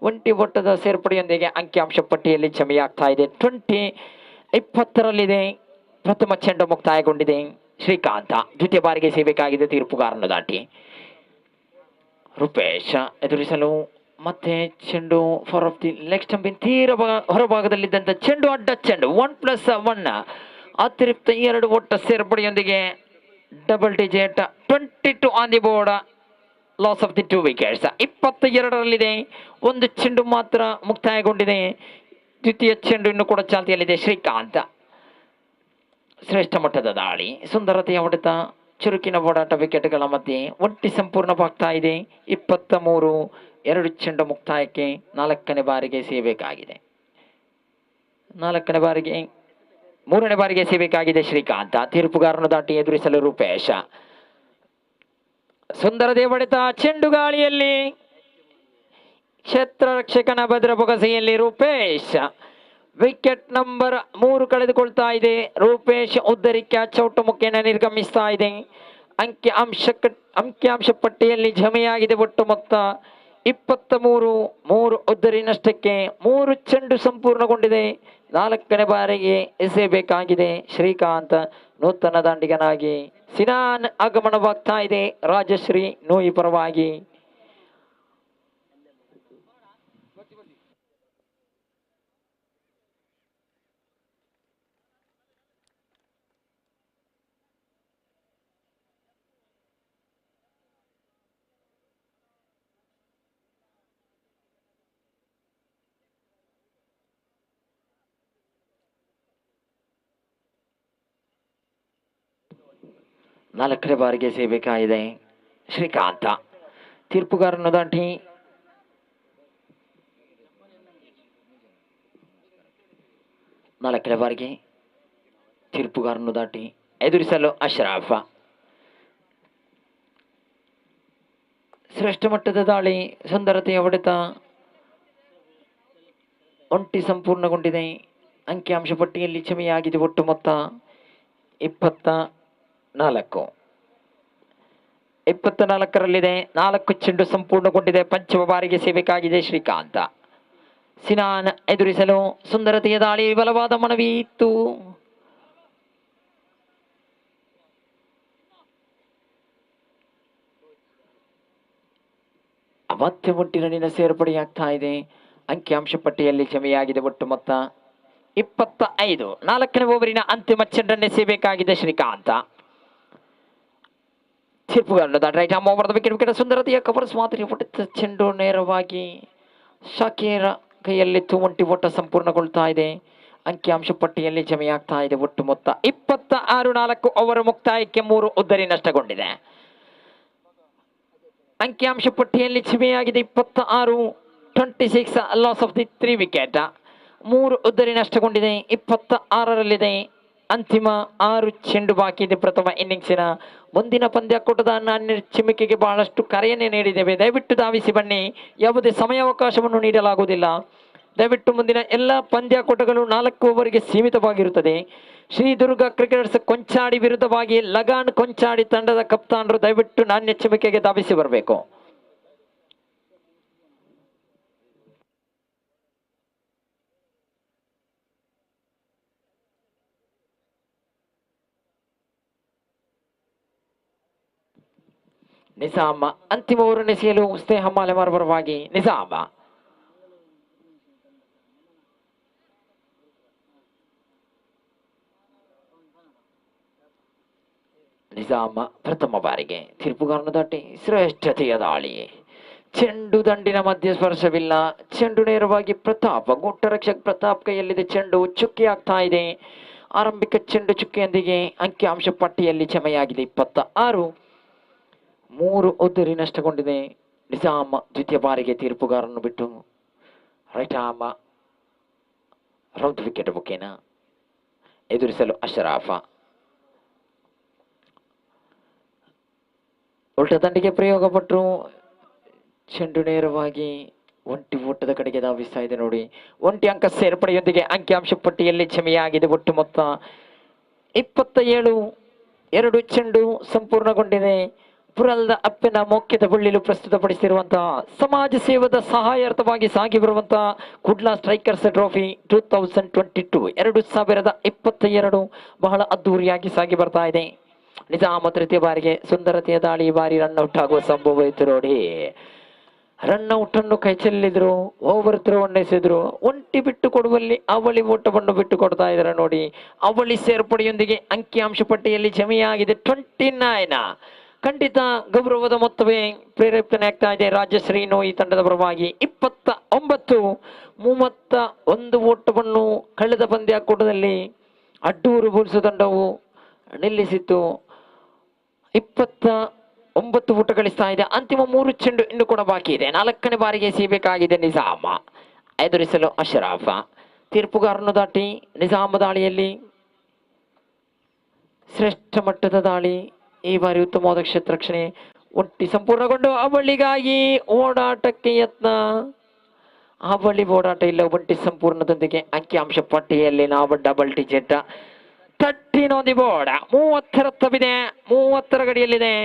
ಒಂಟಿ ಒಟ್ಟದ ಸೇರ್ಪಡೆಯೊಂದಿಗೆ ಅಂಕಿಅಂಶ ಪಟ್ಟಿಯಲ್ಲಿ ಛಮೆಯಾಗ್ತಾ ಇದೆ. 20 ಪ್ರಥಮ ಚೆಂಡು ಮುಕ್ತಾಯಗೊಂಡಿದೆ. ಶ್ರೀಕಾಂತ ದ್ವಿತೀಯ ಬಾರಿಗೆ ಸೇಬೇಕಾಗಿದೆ ತೀರ್ಪುಗಾರನ್ನು ದಾಟಿ. ರೂಪೇಶ್ ಎದುರಿಸಲು ಮತ್ತೆ ಚೆಂಡು ಫಾರ್ ಆಫ್ ದಿ ಲೆಗ್ ಸ್ಟಂಪಿನ ತೀರ ಹೊರಭಾಗದಲ್ಲಿದ್ದಂಥ ಚೆಂಡು, ಅಡ್ಡ ಚೆಂಡು 1+1 ಅತಿರಿಕ್ತ 2 ಒಟ್ಟ ಸೇರ್ಪಡೆಯೊಂದಿಗೆ double digit 22 on the board. Loss of the 2 wickets. 22ರಲ್ಲಿದೆ. ಒಂದು ಚೆಂಡು ಮಾತ್ರ ಮುಕ್ತಾಯಗೊಂಡಿದೆ. ದ್ವಿತೀಯ ಚೆಂಡು ಇನ್ನು ಕೂಡ ಚಾಲ್ತಿಯಲ್ಲಿದೆ. ಶ್ರೀಕಾಂತ್ ಶ್ರೇಷ್ಠ ಮಟ್ಟದ ದಾಳಿ, ಸುಂದರತೆಯ ಹೊಡೆತ, ಚುರುಕಿನ ಓಡಾಟ, ವಿಕೆಟ್ಗಳ ಮಧ್ಯೆ ಒಂಟಿ ಸಂಪೂರ್ಣವಾಗ್ತಾ ಇದೆ. 23. 2 ಚೆಂಡು ಮುಕ್ತಾಯಕ್ಕೆ 4ನೇ ಬಾರಿಗೆ ಸೇಬೇಕಾಗಿದೆ. 3ನೇ ಬಾರಿಗೆ ಸೇಬೇಕಾಗಿದೆ ಶ್ರೀಕಾಂತ. ತೀರ್ಪುಗಾರನ್ನು ದಾಟಿ ಎದುರಿಸಲು ರೂಪೇಶ. ಸುಂದರತೆಯ ಹೊಡೆತ, ಚೆಂಡು ಗಾಳಿಯಲ್ಲಿ, ಕ್ಷೇತ್ರ ರಕ್ಷಕನ ಭದ್ರ ಬೊಗಸೆಯಲ್ಲಿ ರೂಪೇಶ್. ವಿಕೆಟ್ ನಂಬರ್ 3 ಕಳೆದುಕೊಳ್ತಾ ಇದೆ. ರೂಪೇಶ್ ಉದ್ದರಿ ಕ್ಯಾಚ್ ಔಟ್ ಮುಖೇನ ನಿರ್ಗಮಿಸ್ತಾ ಇದೆ. ಅಂಕಿಅಂಶ ಪಟ್ಟಿಯಲ್ಲಿ ಜಮೆಯಾಗಿದೆ. ಒಟ್ಟು ಮೊತ್ತ 23. 3 ಉದ್ದರಿ ನಷ್ಟಕ್ಕೆ 3 ಚೆಂಡು ಸಂಪೂರ್ಣಗೊಂಡಿದೆ. 4ನೇ ಬಾರಿಗೆ ಎಸೆಯಬೇಕಾಗಿದೆ ಶ್ರೀಕಾಂತ್. ನೂತನ ದಾಂಡಿಗನಾಗಿ ಸಿನಾನ್ ಆಗಮನವಾಗ್ತಾ ಇದೆ ರಾಜಶ್ರೀ ನೋಯಿ ಪರವಾಗಿ. ನಾಲ್ಕನೇ ಬಾರಿಗೆ ಸೇಬೇಕಾಗಿದೆ ಶ್ರೀಕಾಂತ. ತೀರ್ಪುಗಾರನ್ನು ದಾಟಿ ನಾಲ್ಕನೇ ಬಾರಿಗೆ ತೀರ್ಪುಗಾರನ್ನು ದಾಟಿ ಎದುರಿಸಲು ಅಶ್ರಫ್. ಶ್ರೇಷ್ಠ ಮಟ್ಟದ ದಾಳಿ, ಸುಂದರತೆಯ ಹೊಡೆತ, ಒಂಟಿ ಸಂಪೂರ್ಣಗೊಂಡಿದೆ. ಅಂಕಿಅಂಶ ಪಟ್ಟಿಯಲ್ಲಿ ಛಮೆಯಾಗಿದೆ. ಒಟ್ಟು ಮೊತ್ತ 24. 24ರಲ್ಲಿದೆ. 4 ಚೆಂಡು ಸಂಪೂರ್ಣಗೊಂಡಿದೆ. ಪಂಚಮ ಬಾರಿಗೆ ಸೇಬೇಕಾಗಿದೆ ಶ್ರೀಕಾಂತ. ಸಿನಾನ್ ಎದುರಿಸಲು ಸುಂದರತೆಯ ದಾಳಿ, ಬಲವಾದ ಮನವಿ ಇತ್ತು. ಮತ್ತೆ ಒಟ್ಟಿ ರನ್ನಿನ ಸೇರ್ಪಡೆಯಾಗ್ತಾ ಇದೆ. ಅಂಕಿಅಂಶ ಪಟ್ಟಿಯಲ್ಲಿ ಜಮೆಯಾಗಿದೆ. ಒಟ್ಟು ಮೊತ್ತ 25. 4ನೇ ಓವರಿನ ಅಂತಿಮ ಚೆಂಡನ್ನೇ ಸೇಬೇಕಾಗಿದೆ ಶ್ರೀಕಾಂತ. ತೀರ್ಪುಗಾರನು ದಾಟ right arm over the wicket. ಸುಂದರತೆಯ ಕವರ್ಸ್ ಮಾದರಿ ಹೊಡೆದ ಚೆಂಡು ನೇರವಾಗಿ ಶಾಕೀರ್ ಕೈಯಲ್ಲಿತ್ತು ಒಂಟಿ ಓಟ ಸಂಪೂರ್ಣಗೊಳ್ತಾ ಇದೆ. ಅಂಕಿಅಂಶ ಪಟ್ಟಿಯಲ್ಲಿ ಜಮೆಯಾಗ್ತಾ ಇದೆ ಒಟ್ಟು ಮೊತ್ತ 26-4. ಓವರ್ ಮುಕ್ತಾಯಕ್ಕೆ 3 ಉದ್ದರಿ ನಷ್ಟಗೊಂಡಿದೆ. ಅಂಕಿಅಂಶ ಪಟ್ಟಿಯಲ್ಲಿ ಜಮೆಯಾಗಿದೆ 26-26 ಲಾಸ್ ಆಫ್ ದಿ 3 ವಿಕೆಟ್. 3 ಉದ್ದರಿ ನಷ್ಟಗೊಂಡಿದೆ. 26ರಲ್ಲಿದೆ. ಅಂತಿಮ 6 ಚೆಂಡು ಬಾಕಿ ಇದೆ ಪ್ರಥಮ ಇನ್ನಿಂಗ್ಸಿನ. ಮುಂದಿನ ಪಂದ್ಯಾಕೂಟದ ನಾಣ್ಯ ಚಿಮ್ಮಿಕೆಗೆ ಬಹಳಷ್ಟು ಕರೆಯನ್ನೇ ನೀಡಿದ್ದೇವೆ. ದಯವಿಟ್ಟು ಧಾವಿಸಿ ಬನ್ನಿ. ಯಾವುದೇ ಸಮಯಾವಕಾಶವನ್ನು ನೀಡಲಾಗುವುದಿಲ್ಲ. ದಯವಿಟ್ಟು ಮುಂದಿನ ಎಲ್ಲ ಪಂದ್ಯಾಕೂಟಗಳು 4 ಓವರ್ಗೆ ಸೀಮಿತವಾಗಿರುತ್ತದೆ. ಶ್ರೀ ದುರ್ಗಾ ಕ್ರಿಕೆಟರ್ಸ್ ಕೊಂಚಾಡಿ ವಿರುದ್ಧವಾಗಿ ಲಗಾನ್ ಕೊಂಚಾಡಿ ತಂಡದ ಕಪ್ತಾನರು ದಯವಿಟ್ಟು ನಾಣ್ಯ ಚಿಮ್ಮಿಕೆಗೆ ಧಾವಿಸಿ ಬರಬೇಕು. ನಿಜಾಮ ಅಂತಿಮ ಓವರ್ ಎಸೆಯಲು ಸ್ನೇಹ ಮಾಲೆಮಾರ್ ಪರವಾಗಿ ನಿಜಾಮ. ನಿಜಾಮ ಪ್ರಥಮ ಬಾರಿಗೆ ತೀರ್ಪುಗಾರನ ದಾಟಿ ಶ್ರೇಷ್ಠತೆಯ ದಾಳಿ. ಚೆಂಡು ದಂಡಿನ ಮಧ್ಯೆ ಸ್ಪರ್ಶವಿಲ್ಲ. ಚೆಂಡು ನೇರವಾಗಿ ಪ್ರತಾಪ್ ಗುಟ್ಟರಕ್ಷಕ್ ಪ್ರತಾಪ್ ಕೈಯಲ್ಲಿದೆ. ಚೆಂಡು ಚುಕ್ಕಿ ಆಗ್ತಾ ಇದೆ. ಆರಂಭಿಕ ಚೆಂಡು ಚುಕ್ಕಿಯೊಂದಿಗೆ ಅಂಕಿಅಂಶ ಪಟ್ಟಿಯಲ್ಲಿ ಜಮೆಯಾಗಿದೆ 26. 3 ಉದ್ದರಿ ನಷ್ಟಗೊಂಡಿದೆ. ನಿಜಾಮ್ ದ್ವಿತೀಯ ಬಾರಿಗೆ ತೀರ್ಪುಗಾರನ್ನು ಬಿಟ್ಟು ರೈಟ್ ಆರ್ಮ್ ರೌಂಡ್ ವಿಕೆಟ್ ಮುಖೇನ ಎದುರಿಸಲು ಅಶರಾಫ. ಉಲ್ಟ ದಂಡಿಗೆ ಪ್ರಯೋಗ ಪಟ್ಟರು. ಚೆಂಡು ನೇರವಾಗಿ ಒಂಟಿ ಓಟದ ಕಡೆಗೆ ಧಾವಿಸ್ತಾ ಇದೆ ನೋಡಿ. ಒಂಟಿ ಅಂಕ ಸೇರ್ಪಡೆಯೊಂದಿಗೆ ಅಂಕಿಅಂಶ ಪಟ್ಟಿಯಲ್ಲಿ ಜಮೆಯಾಗಿದೆ ಒಟ್ಟು ಮೊತ್ತ 27. 2 ಚೆಂಡು ಸಂಪೂರ್ಣಗೊಂಡಿದೆ. ಪುರಲ್ದ ಅಪ್ಪಿನ ಮೊಕ್ಕೆದ ಬಳ್ಳಿಲು ಪ್ರಸ್ತುತಪಡಿಸಿರುವಂತಹ ಸಮಾಜ ಸೇವದ ಸಹಾಯಾರ್ಥವಾಗಿ ಸಾಗಿ ಬರುವಂತಹ ಕುಡ್ಲಾ ಸ್ಟ್ರೈಕರ್ಸ್ ಟ್ರೋಫಿ 2022 2022 ಬಹಳ ಅದ್ದೂರಿಯಾಗಿ ಸಾಗಿ ಬರ್ತಾ ಇದೆ. ನಿಜಾಮ ತೃತೀಯ ಬಾರಿಗೆ ಸುಂದರತೆಯ ದಾಳಿ. ಈ ಬಾರಿ ರನ್ಔಟ್ ಆಗುವ ಸಂಭವ ಇತ್ತು ನೋಡಿ. ರನ್ಔಟ್ ಅನ್ನು ಕೈ ಚೆಲ್ಲಿದ್ರು. Over throw ಎಸೆದ್ರು. ಒಂಟಿ ಬಿಟ್ಟು ಕೊಡುವಲ್ಲಿ ಅವಳಿ ಓಟವನ್ನು ಬಿಟ್ಟು ಕೊಡ್ತಾ ಇದ್ದಾರೆ ನೋಡಿ. ಅವಳಿ ಸೇರ್ಪಡೆಯೊಂದಿಗೆ ಅಂಕಿಅಂಶ ಪಟ್ಟಿಯಲ್ಲಿ ಜಮೆಯಾಗಿದೆ 29. ಖಂಡಿತ ಗೌರವದ ಮೊತ್ತವೇ ಪ್ರೇರೇಪಣೆ ಆಗ್ತಾ ಇದೆ. ರಾಜಶ್ರೀನು ಈ ತಂಡದ ಪರವಾಗಿ 29. 31 ಓಟವನ್ನು ಕಳೆದ ಪಂದ್ಯಾಕೂಟದಲ್ಲಿ ಅಡ್ಡೂರು ಬುಲ್ಸ್ ತಂಡವು ನಿಲ್ಲಿಸಿತ್ತು. 29 ಓಟ ಗಳಿಸ್ತಾ ಇದೆ. ಅಂತಿಮ 3 ಚೆಂಡು ಇನ್ನು ಕೂಡ ಬಾಕಿ ಇದೆ. 4ನೇ ಬಾರಿಗೆ ಎಸೆಯಬೇಕಾಗಿದೆ ನಿಜಾಮ. ಎದುರಿಸಲು ಅಶರಾಫ. ತೀರ್ಪುಗಾರನ್ನು ದಾಟಿ ನಿಜಾಮ ದಾಳಿಯಲ್ಲಿ ಶ್ರೇಷ್ಠ ಮಟ್ಟದ ದಾಳಿ. ಈ ಬಾರಿ ಉತ್ತಮವಾದ ಕ್ಷೇತ್ರರಕ್ಷಣೆ. ಒಟ್ಟಿ ಸಂಪೂರ್ಣಗೊಂಡು ಅವಳಿಗಾಗಿ ಓಡಾಟಕ್ಕೆ ಯತ್ನ. ಅವಳಿ ಓಡಾಟ ಇಲ್ಲ. ಒಂಟಿ ಸಂಪೂರ್ಣದೊಂದಿಗೆ ಅಂಕಿಅಂಶ ಪಟ್ಟಿಯಲ್ಲಿ ನಾವು double digit 13 on the board. 30 ತಪ್ಪಿದೆ. 30 ಗಡಿಯಲ್ಲಿದೆ.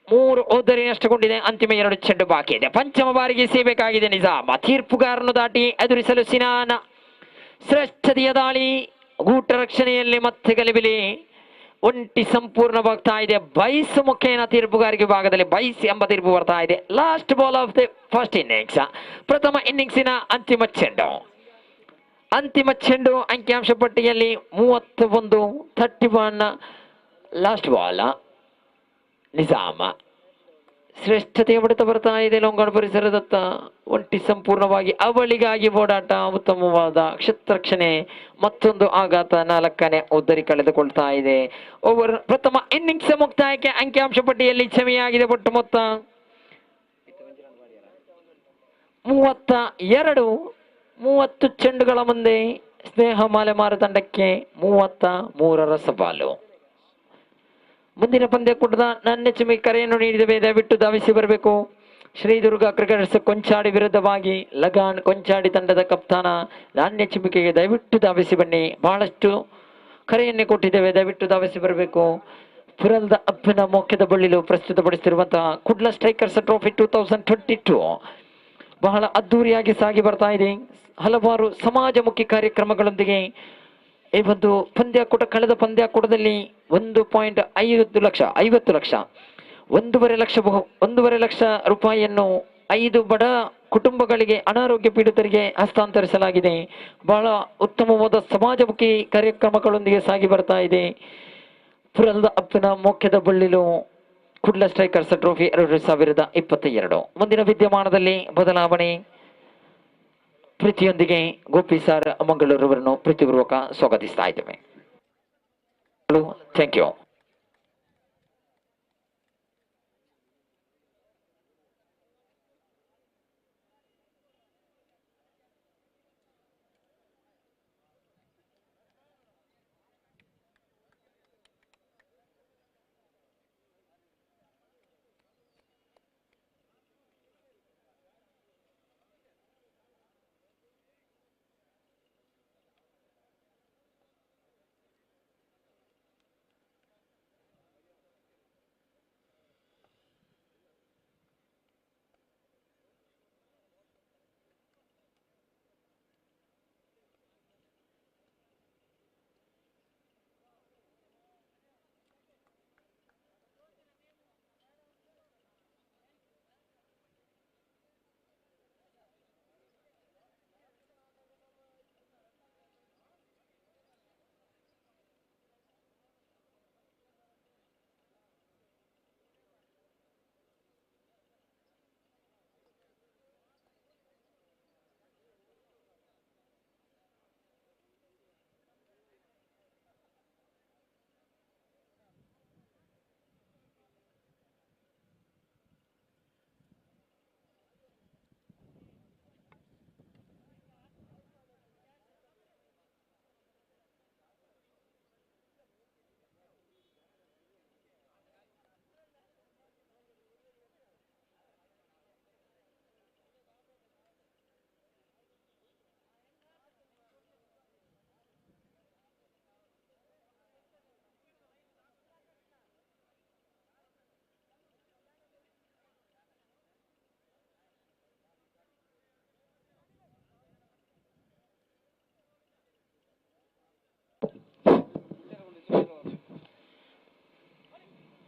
3 ಉದ್ದರಿ ನಷ್ಟಗೊಂಡಿದೆ. ಅಂತಿಮ 2 ಚೆಂಡು ಬಾಕಿ ಇದೆ. ಪಂಚಮ ಬಾರಿಗೆ ಸೇಬೇಕಾಗಿದೆ ನಿಜಾಮ. ತೀರ್ಪುಗಾರನ್ನು ದಾಟಿ ಎದುರಿಸಲು ಸಿನಾನ್. ಶ್ರೇಷ್ಠತೆಯ ದಾಳಿ. ಗೂಟ ರಕ್ಷಣೆಯಲ್ಲಿ ಮತ್ತೆ ಗಲಿಬಿಲಿ. ಒಂಟಿ ಸಂಪೂರ್ಣವಾಗ್ತಾ ಇದೆ. ಬೈಸ್ ಮುಖೇನ ತೀರ್ಪುಗಾರಿಕೆ ಭಾಗದಲ್ಲಿ ಬೈಸ್ ಎಂಬ ತೀರ್ಪು ಬರ್ತಾ ಇದೆ. Last ball of the first innings. ಪ್ರಥಮ ಇನ್ನಿಂಗ್ಸಿನ ಅಂತಿಮ ಚೆಂಡು. ಅಂತಿಮ ಚೆಂಡು ಅಂಕಿಅಂಶ ಪಟ್ಟಿಯಲ್ಲಿ 31. 31 ಲಾಸ್ಟ್ ಬಾಲ್. ನಿಜಾಮ ಶ್ರೇಷ್ಠತೆಯ ಹೊಡೆತ ಬರ್ತಾ ಇದೆ ಲೋಂಗಾಡ್ ಪರಿಸರದತ್ತ. ಒಂಟಿ ಸಂಪೂರ್ಣವಾಗಿ ಅವಳಿಗಾಗಿ ಓಡಾಟ. ಉತ್ತಮವಾದ ಕ್ಷೇತ್ರರಕ್ಷಣೆ. ಮತ್ತೊಂದು ಆಘಾತ. 4ನೇ ಉದ್ದರಿ ಕಳೆದುಕೊಳ್ತಾ ಇದೆ. ಓವರ್ ಪ್ರಥಮ ಇನ್ನಿಂಗ್ಸ್ ಮುಕ್ತಾಯಕ್ಕೆ ಅಂಕಿಅಂಶ ಪಟ್ಟಿಯಲ್ಲಿ ಜಮೆಯಾಗಿದೆ ಒಟ್ಟು ಮೊತ್ತ 32. 30 ಚೆಂಡುಗಳ ಮುಂದೆ ಸ್ನೇಹ ಮಾಲೆಮಾರ ತಂಡಕ್ಕೆ 33 ಸವಾಲು. ಮುಂದಿನ ಪಂದ್ಯಾಕೂಟದ ನಾಣ್ಯ ಚಿಮ್ಮಿಕೆ ಕರೆಯನ್ನು ನೀಡಿದ್ದೇವೆ. ದಯವಿಟ್ಟು ಧಾವಿಸಿ ಬರಬೇಕು. ಶ್ರೀ ದುರ್ಗಾ ಕ್ರಿಕೆಟರ್ಸ್ ಕೊಂಚಾಡಿ ವಿರುದ್ಧವಾಗಿ ಲಗಾನ್ ಕೊಂಚಾಡಿ ತಂಡದ ಕಪ್ತಾನ ನಾಣ್ಯ ಚಿಮ್ಮಿಕೆಗೆ ದಯವಿಟ್ಟು ಧಾವಿಸಿ ಬನ್ನಿ. ಬಹಳಷ್ಟು ಕರೆಯನ್ನೇ ಕೊಟ್ಟಿದ್ದೇವೆ. ದಯವಿಟ್ಟು ಧಾವಿಸಿ ಬರಬೇಕು. ಪುರಲ್ದ ಅಪ್ಪನ ಮೊಕ್ಕೆದ ಬಳ್ಳಿಲು ಪ್ರಸ್ತುತಪಡಿಸಿರುವಂತಹ ಕುಡ್ಲಾ ಸ್ಟ್ರೈಕರ್ಸ್ ಟ್ರೋಫಿ 2022 ಬಹಳ ಅದ್ದೂರಿಯಾಗಿ ಸಾಗಿ ಬರ್ತಾ ಇದೆ. ಹಲವಾರು ಸಮಾಜಮುಖಿ ಕಾರ್ಯಕ್ರಮಗಳೊಂದಿಗೆ ಈ ಒಂದು ಪಂದ್ಯಾಕೂಟ. ಕಳೆದ ಪಂದ್ಯಾಕೂಟದಲ್ಲಿ 1.5 ಲಕ್ಷ 50 ಲಕ್ಷ 1.5 ಲಕ್ಷ ರೂಪಾಯಿಯನ್ನು 5 ಬಡ ಕುಟುಂಬಗಳಿಗೆ ಅನಾರೋಗ್ಯ ಪೀಡಿತರಿಗೆ ಹಸ್ತಾಂತರಿಸಲಾಗಿದೆ. ಬಹಳ ಉತ್ತಮವಾದ ಸಮಾಜಮುಖಿ ಕಾರ್ಯಕ್ರಮಗಳೊಂದಿಗೆ ಸಾಗಿ ಬರ್ತಾ ಇದೆ. ಪುರಲ್ದ ಅಪ್ಪನ ಮೊಕ್ಕೆದ ಬಳ್ಳಿಲು ಕುಡ್ಲಾ ಸ್ಟ್ರೈಕರ್ಸ್ ಟ್ರೋಫಿ 2022. ಮುಂದಿನ ವಿದ್ಯಮಾನದಲ್ಲಿ ಬದಲಾವಣೆ. ಪ್ರೀತಿಯೊಂದಿಗೆ ಗೋಪಿ ಸರ್ ಮಂಗಳೂರವರನ್ನು ಪ್ರೀತಿಪೂರ್ವಕ ಸ್ವಾಗತಿಸ್ತಾ ಇದ್ದೇವೆ. Thank you.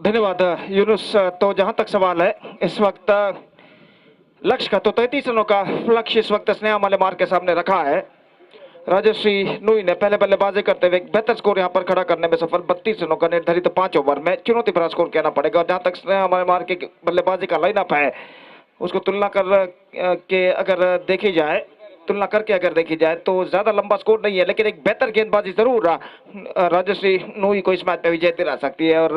धन्यवाद यूनुस। तो जहां तक सवाल है इस वक्त लक्ष्य का तो 33 रनों का लक्ष्य इस वक्त स्नेहा मलेमार के सामने रखा है। राजश्री नुई ने पहले बल्लेबाजी करते हुए एक बेहतर स्कोर यहां पर खड़ा करने में सफल। 32 रनों का निर्धारित 5 ओवर में चुनौती भरा स्कोर कहना पड़ेगा। और जहां तक स्नेहा मलेमार की बल्लेबाजी का लाइनअप है उसको तुलना करके अगर देखी जाए तो ज्यादा लंबा स्कोर नहीं है, लेकिन एक बेहतर गेंदबाजी जरूर राजश्री नुई को इस मैच में विजय दिला सकती है। और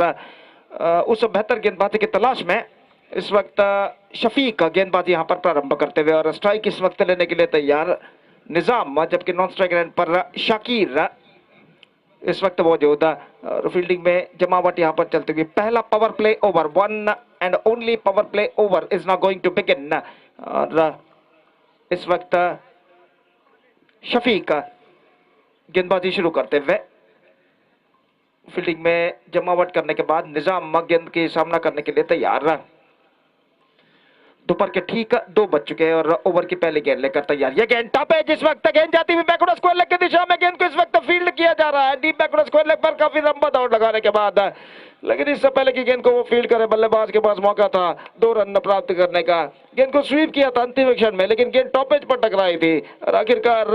उस बेहतर गेंदबाजी की तलाश में इस वक्त शफीक गेंदबाजी यहां पर प्रारंभ करते हुए और स्ट्राइक इस वक्त लेने के लिए तैयार निजाम, जबकि नॉन स्ट्राइक एंड पर शाकिर इस वक्त मौजूद। और फील्डिंग में जमावट यहां पर चलती हुई पहला power play over, one and only power play over is now going to begin. और इस वक्त शफीक गेंदबाजी शुरू करते हुए फील्डिंग में जमावट करने के बाद निजाम गेंद के सामना करने के लिए तैयार। दोपहर के ठीक 2 बज चुके हैं और ओवर की पहली गेंद लेकर तैयार। यह गेंद टॉप है, जिस वक्त गेंद जाती हुई बैकवर्ड स्क्वायर लेग की दिशा में गेंद को इस वक्त फील्ड किया जा रहा है डीप बैकवर्ड स्क्वायर लेग पर। काफी लंबा दौड़ लगाने के बाद, लेकिन इससे पहले की गेंद को वो फील्ड करे, बल्लेबाज के पास मौका था 2 रन प्राप्त करने का। गेंद को स्वीप किया था अंतिम क्षण में, लेकिन गेंद टॉपेज पर टकराई थी और आखिरकार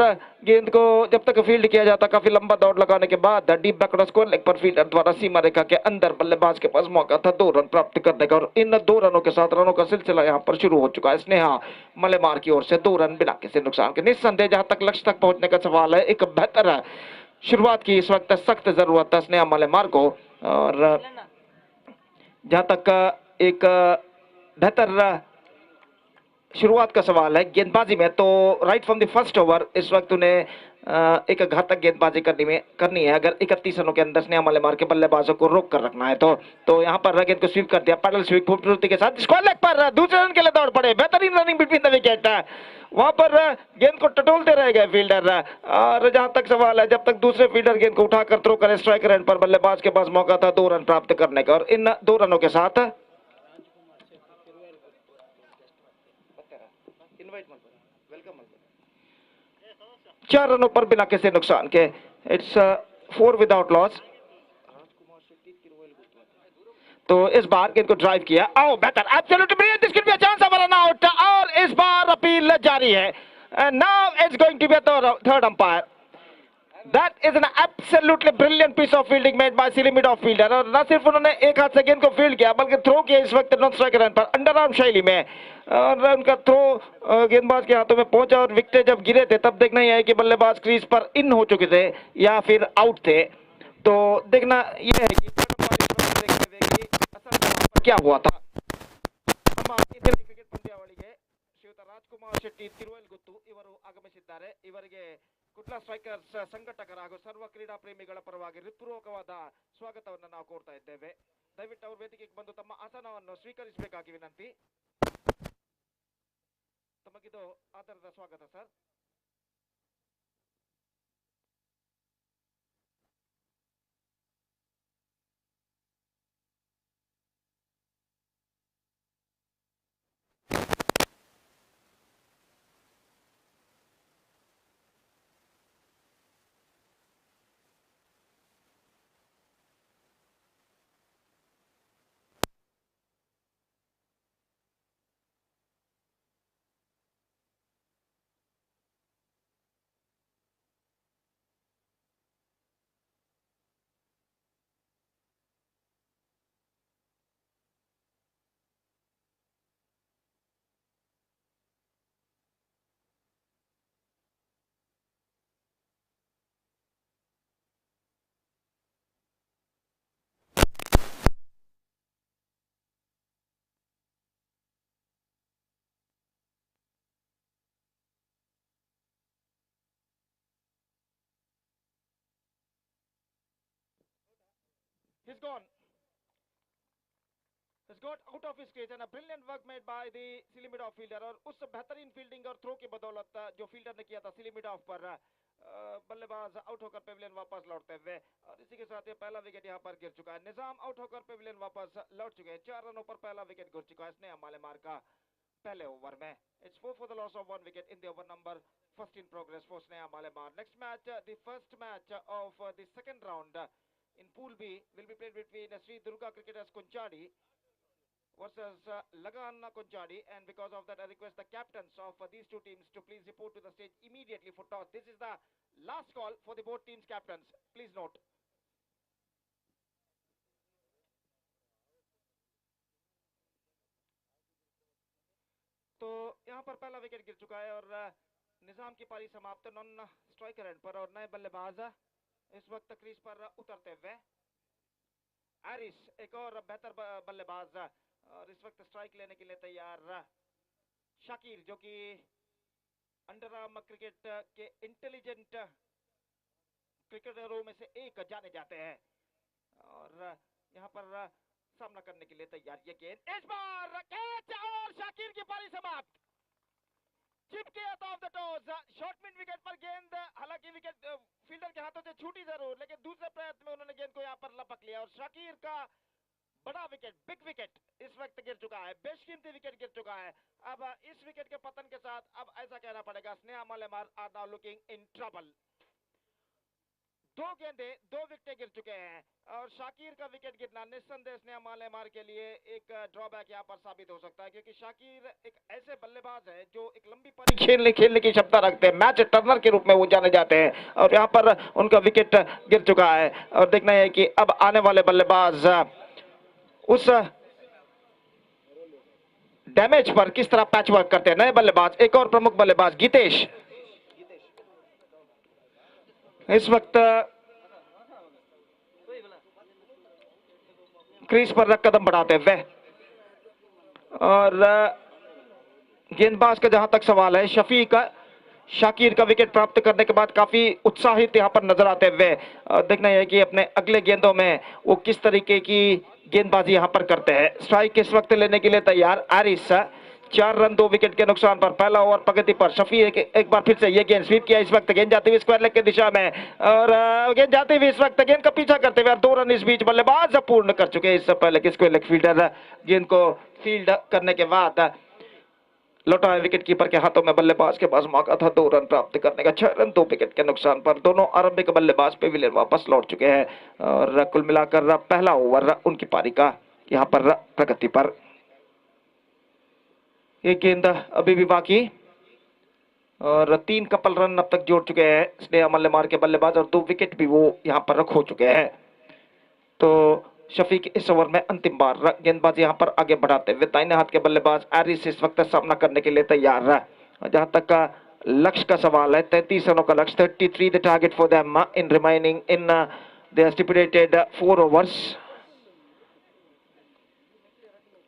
गेंद को जब तक फील्ड किया जाता काफी लंबा दौड़ लगाने के बाद डीप बैकवर्ड स्क्वायर लेग पर फील्डर द्वारा सीमा रेखा के अंदर बल्लेबाज के पास मौका था 2 रन प्राप्त करने का। और इन 2 रनों के साथ रनों का सिलसिला यहां पर शुरू हो चुका है। स्नेहा मलेमार की ओर से 2 रन बिना किसी नुकसान के। निस्संदेह जहां तक लक्ष्य तक पहुंचने का सवाल है, एक बेहतर शुरुआत की इस वक्त सख्त जरूरत है स्नेहा मलेमार को। और जहां तक एक बेहतर शुरुआत का सवाल है गेंदबाजी में, तो right from the first over इस वक्त उन्हें एक घातक गेंदबाजी करनी है अगर 31 रनों के अंदर स्नेहा मलेमार के बल्लेबाजों को रोक कर रखना है। तो यहाँ पर गेंद को स्वीप कर दिया, पैडल स्वीप खूबसूरती के साथ स्क्वायर लेग पर दूसरे रन के लिए दौड़ पड़े। बेहतरीन रनिंग बिटवीन द विकेट, वहां पर गेंद को टटोलते रह गए फील्डर। और जहां तक सवाल है, जब तक दूसरे फील्डर गेंद को उठाकर थ्रो करे स्ट्राइकर एंड पर, बल्लेबाज के पास मौका था 2 रन प्राप्त करने का। और इन 2 रनों के साथ 4 रनों पर बिना किसी नुकसान के। It's 4 without loss. तो इस बार गेंद को ड्राइव किया, आओ बेहतर, absolutely brilliant, this can be a chance of run out. और इस बार अपील जारी है। And now it's going to be a third umpire. That is an absolutely brilliant piece of fielding made by silly mid of fielder और न सिर्फ उन्होंने एक हाथ से गेंद को फील्ड किया बल्कि थ्रो किया इस वक्त नॉन स्ट्राइक रन पर अंडर आर्म शैली में और उनका थ्रो गेंदबाज के हाथों में पहुंचा और विकेट जब गिरे थे तब देखना यह है कि बल्लेबाज क्रीज पर इन हो चुके थे या फिर आउट थे। तो देखना यह है कि असल क्या हुआ था। ಕ್ರಿಕೆಟ್ ಪಂದ್ಯಾವಳಿಗೆ ಶ್ರೀಯುತ ರಾಜ್ಕುಮಾರ್ ಶೆಟ್ಟಿ ತಿರುವಲ್ಗುತ್ತು ಇವರು ಆಗಮಿಸಿದ್ದಾರೆ। ಇವರಿಗೆ ಕುಡ್ಲಾ ಸ್ಟ್ರೈಕರ್ಸ್ ಸಂಘಟಕರ ಹಾಗೂ ಸರ್ವ ಕ್ರೀಡಾ ಪ್ರೇಮಿಗಳ ಪರವಾಗಿ ಹೃತ್ಪೂರ್ವಕವಾದ ಸ್ವಾಗತವನ್ನು ನಾವು ಕೋರ್ತಾ ಇದ್ದೇವೆ। ದಯವಿಟ್ಟು ಅವರು ವೇದಿಕೆಗೆ ಬಂದು ತಮ್ಮ ಆಸನವನ್ನು ಸ್ವೀಕರಿಸಬೇಕಾಗಿ ವಿನಂತಿ। ತಮಗಿದು ಆಧಾರದ ಸ್ವಾಗತ sir. He's gone. Has got out of his cage and a brilliant work made by the silly mid of fielder और उस बेहतरीन फील्डिंग और थ्रो की बदौलत जो फील्डर ने किया था सिली मिड ऑफ पर बल्लेबाज आउट होकर पेविलियन वापस लौटते हुए और इसी के साथ ये पहला विकेट यहाँ पर गिर चुका है। निजाम आउट होकर पेविलियन वापस लौट चुके हैं। 4 रनों पर पहला विकेट गिर चुका है स्नेहा मालेमार का पहले ओवर में। It's 4 for the loss of 1 wicket in the over number first in progress for Sneha Malemar. Next match, the first match of the second round in Pool B will be played between Sri Durga Cricketers Kunchadi versus Lagan Kunchadi, and because of that I request the captains of these two teams to please report to the stage immediately for toss. This is the last call for the both teams captains. Please note. तो यहाँ पर पहला wicket गिर चुका है और निजाम की पारी समाप्त नॉन स्ट्राइकर एंड पर और नए बल्लेबाज इस वक्त क्रीज पर उतरते हुए। एरिस एक और बेहतर बल्लेबाज और इस वक्त स्ट्राइक लेने के लिए तैयार। शाकिर जो कि अंडर आर्म क्रिकेट के इंटेलिजेंट क्रिकेटरों में से एक जाने जाते हैं और यहाँ पर सामना करने के लिए तैयार। ये गेंद इस बार कैच और शाकिर की पारी समाप्त। चिप के of the toss short mid wicket पर गेंद, हालांकि विकेट फील्डर के हाथों से छूटी जरूर लेकिन दूसरे प्रयत्न में उन्होंने गेंद को यहाँ पर लपक लिया और शाकिर का बड़ा विकेट, बिग विकेट इस वक्त गिर चुका है। बेशकीमती विकेट गिर चुका है। अब इस विकेट के पतन के साथ अब ऐसा कहना पड़ेगा Sneha Malemar are now looking in trouble. 2 गेंदे 2 विकेटें गिर चुके हैं और शाकिर का विकेट गिरना निस्संदेह स्नेहा मालेमार के लिए एक ड्रॉबैक यहाँ पर साबित हो सकता है, क्योंकि शाकिर एक ऐसे बल्लेबाज है जो एक लंबी पारी खेलने की क्षमता रखते हैं। मैच टर्नर के रूप में वो जाने जाते हैं और यहाँ पर उनका विकेट गिर चुका है और देखना है कि अब आने वाले बल्लेबाज उस डैमेज पर किस तरह पैच वर्क करते हैं। नए बल्लेबाज एक और प्रमुख बल्लेबाज गीतेश इस वक्त क्रीज पर रख कदम बढ़ाते हुए और गेंदबाज का जहां तक सवाल है शफीक शाकिर का विकेट प्राप्त करने के बाद काफी उत्साहित यहां पर नजर आते हुए और देखना है कि अपने अगले गेंदों में वो किस तरीके की गेंदबाजी यहां पर करते हैं। स्ट्राइक इस वक्त लेने के लिए तैयार। एरिस 4 रन 2 विकेट के नुकसान पर पहला ओवर प्रगति पर। शफी एक बार फिर से ये गेंद स्वीप किया। इस वक्त गेंद जाती हुई स्क्वायर लेग की दिशा में और गेंद जाती हुई इस वक्त गेंद का पीछा करते हुए 2 रन इस बीच बल्लेबाज पूर्ण कर चुके हैं। इससे पहले कि स्क्वायर लेग फील्डर गेंद को फील्ड करने के बाद लौटाए विकेट कीपर के हाथों में बल्लेबाज के पास मौका था 2 रन प्राप्त करने का। 6 रन 2 विकेट के नुकसान पर दोनों आरंभिक बल्लेबाज पेविलियन वापस लौट चुके हैं और कुल मिलाकर पहला ओवर उनकी पारी का यहाँ पर प्रगति पर। एक गेंद अभी भी बाकी और 3 कपल रन अब तक जोड़ चुके हैं स्नेहा मल्लेमार के बल्लेबाज और 2 विकेट भी वो यहाँ पर खो चुके हैं। तो शफीक इस ओवर में अंतिम बार गेंदबाजी यहाँ पर आगे बढ़ाते हुए दाहिने हाथ के बल्लेबाज एरिस इस वक्त सामना करने के लिए तैयार है। जहां तक का लक्ष्य का सवाल है 33 रनों का लक्ष्य, 33 the target for them in remaining in the stipulated 4 overs.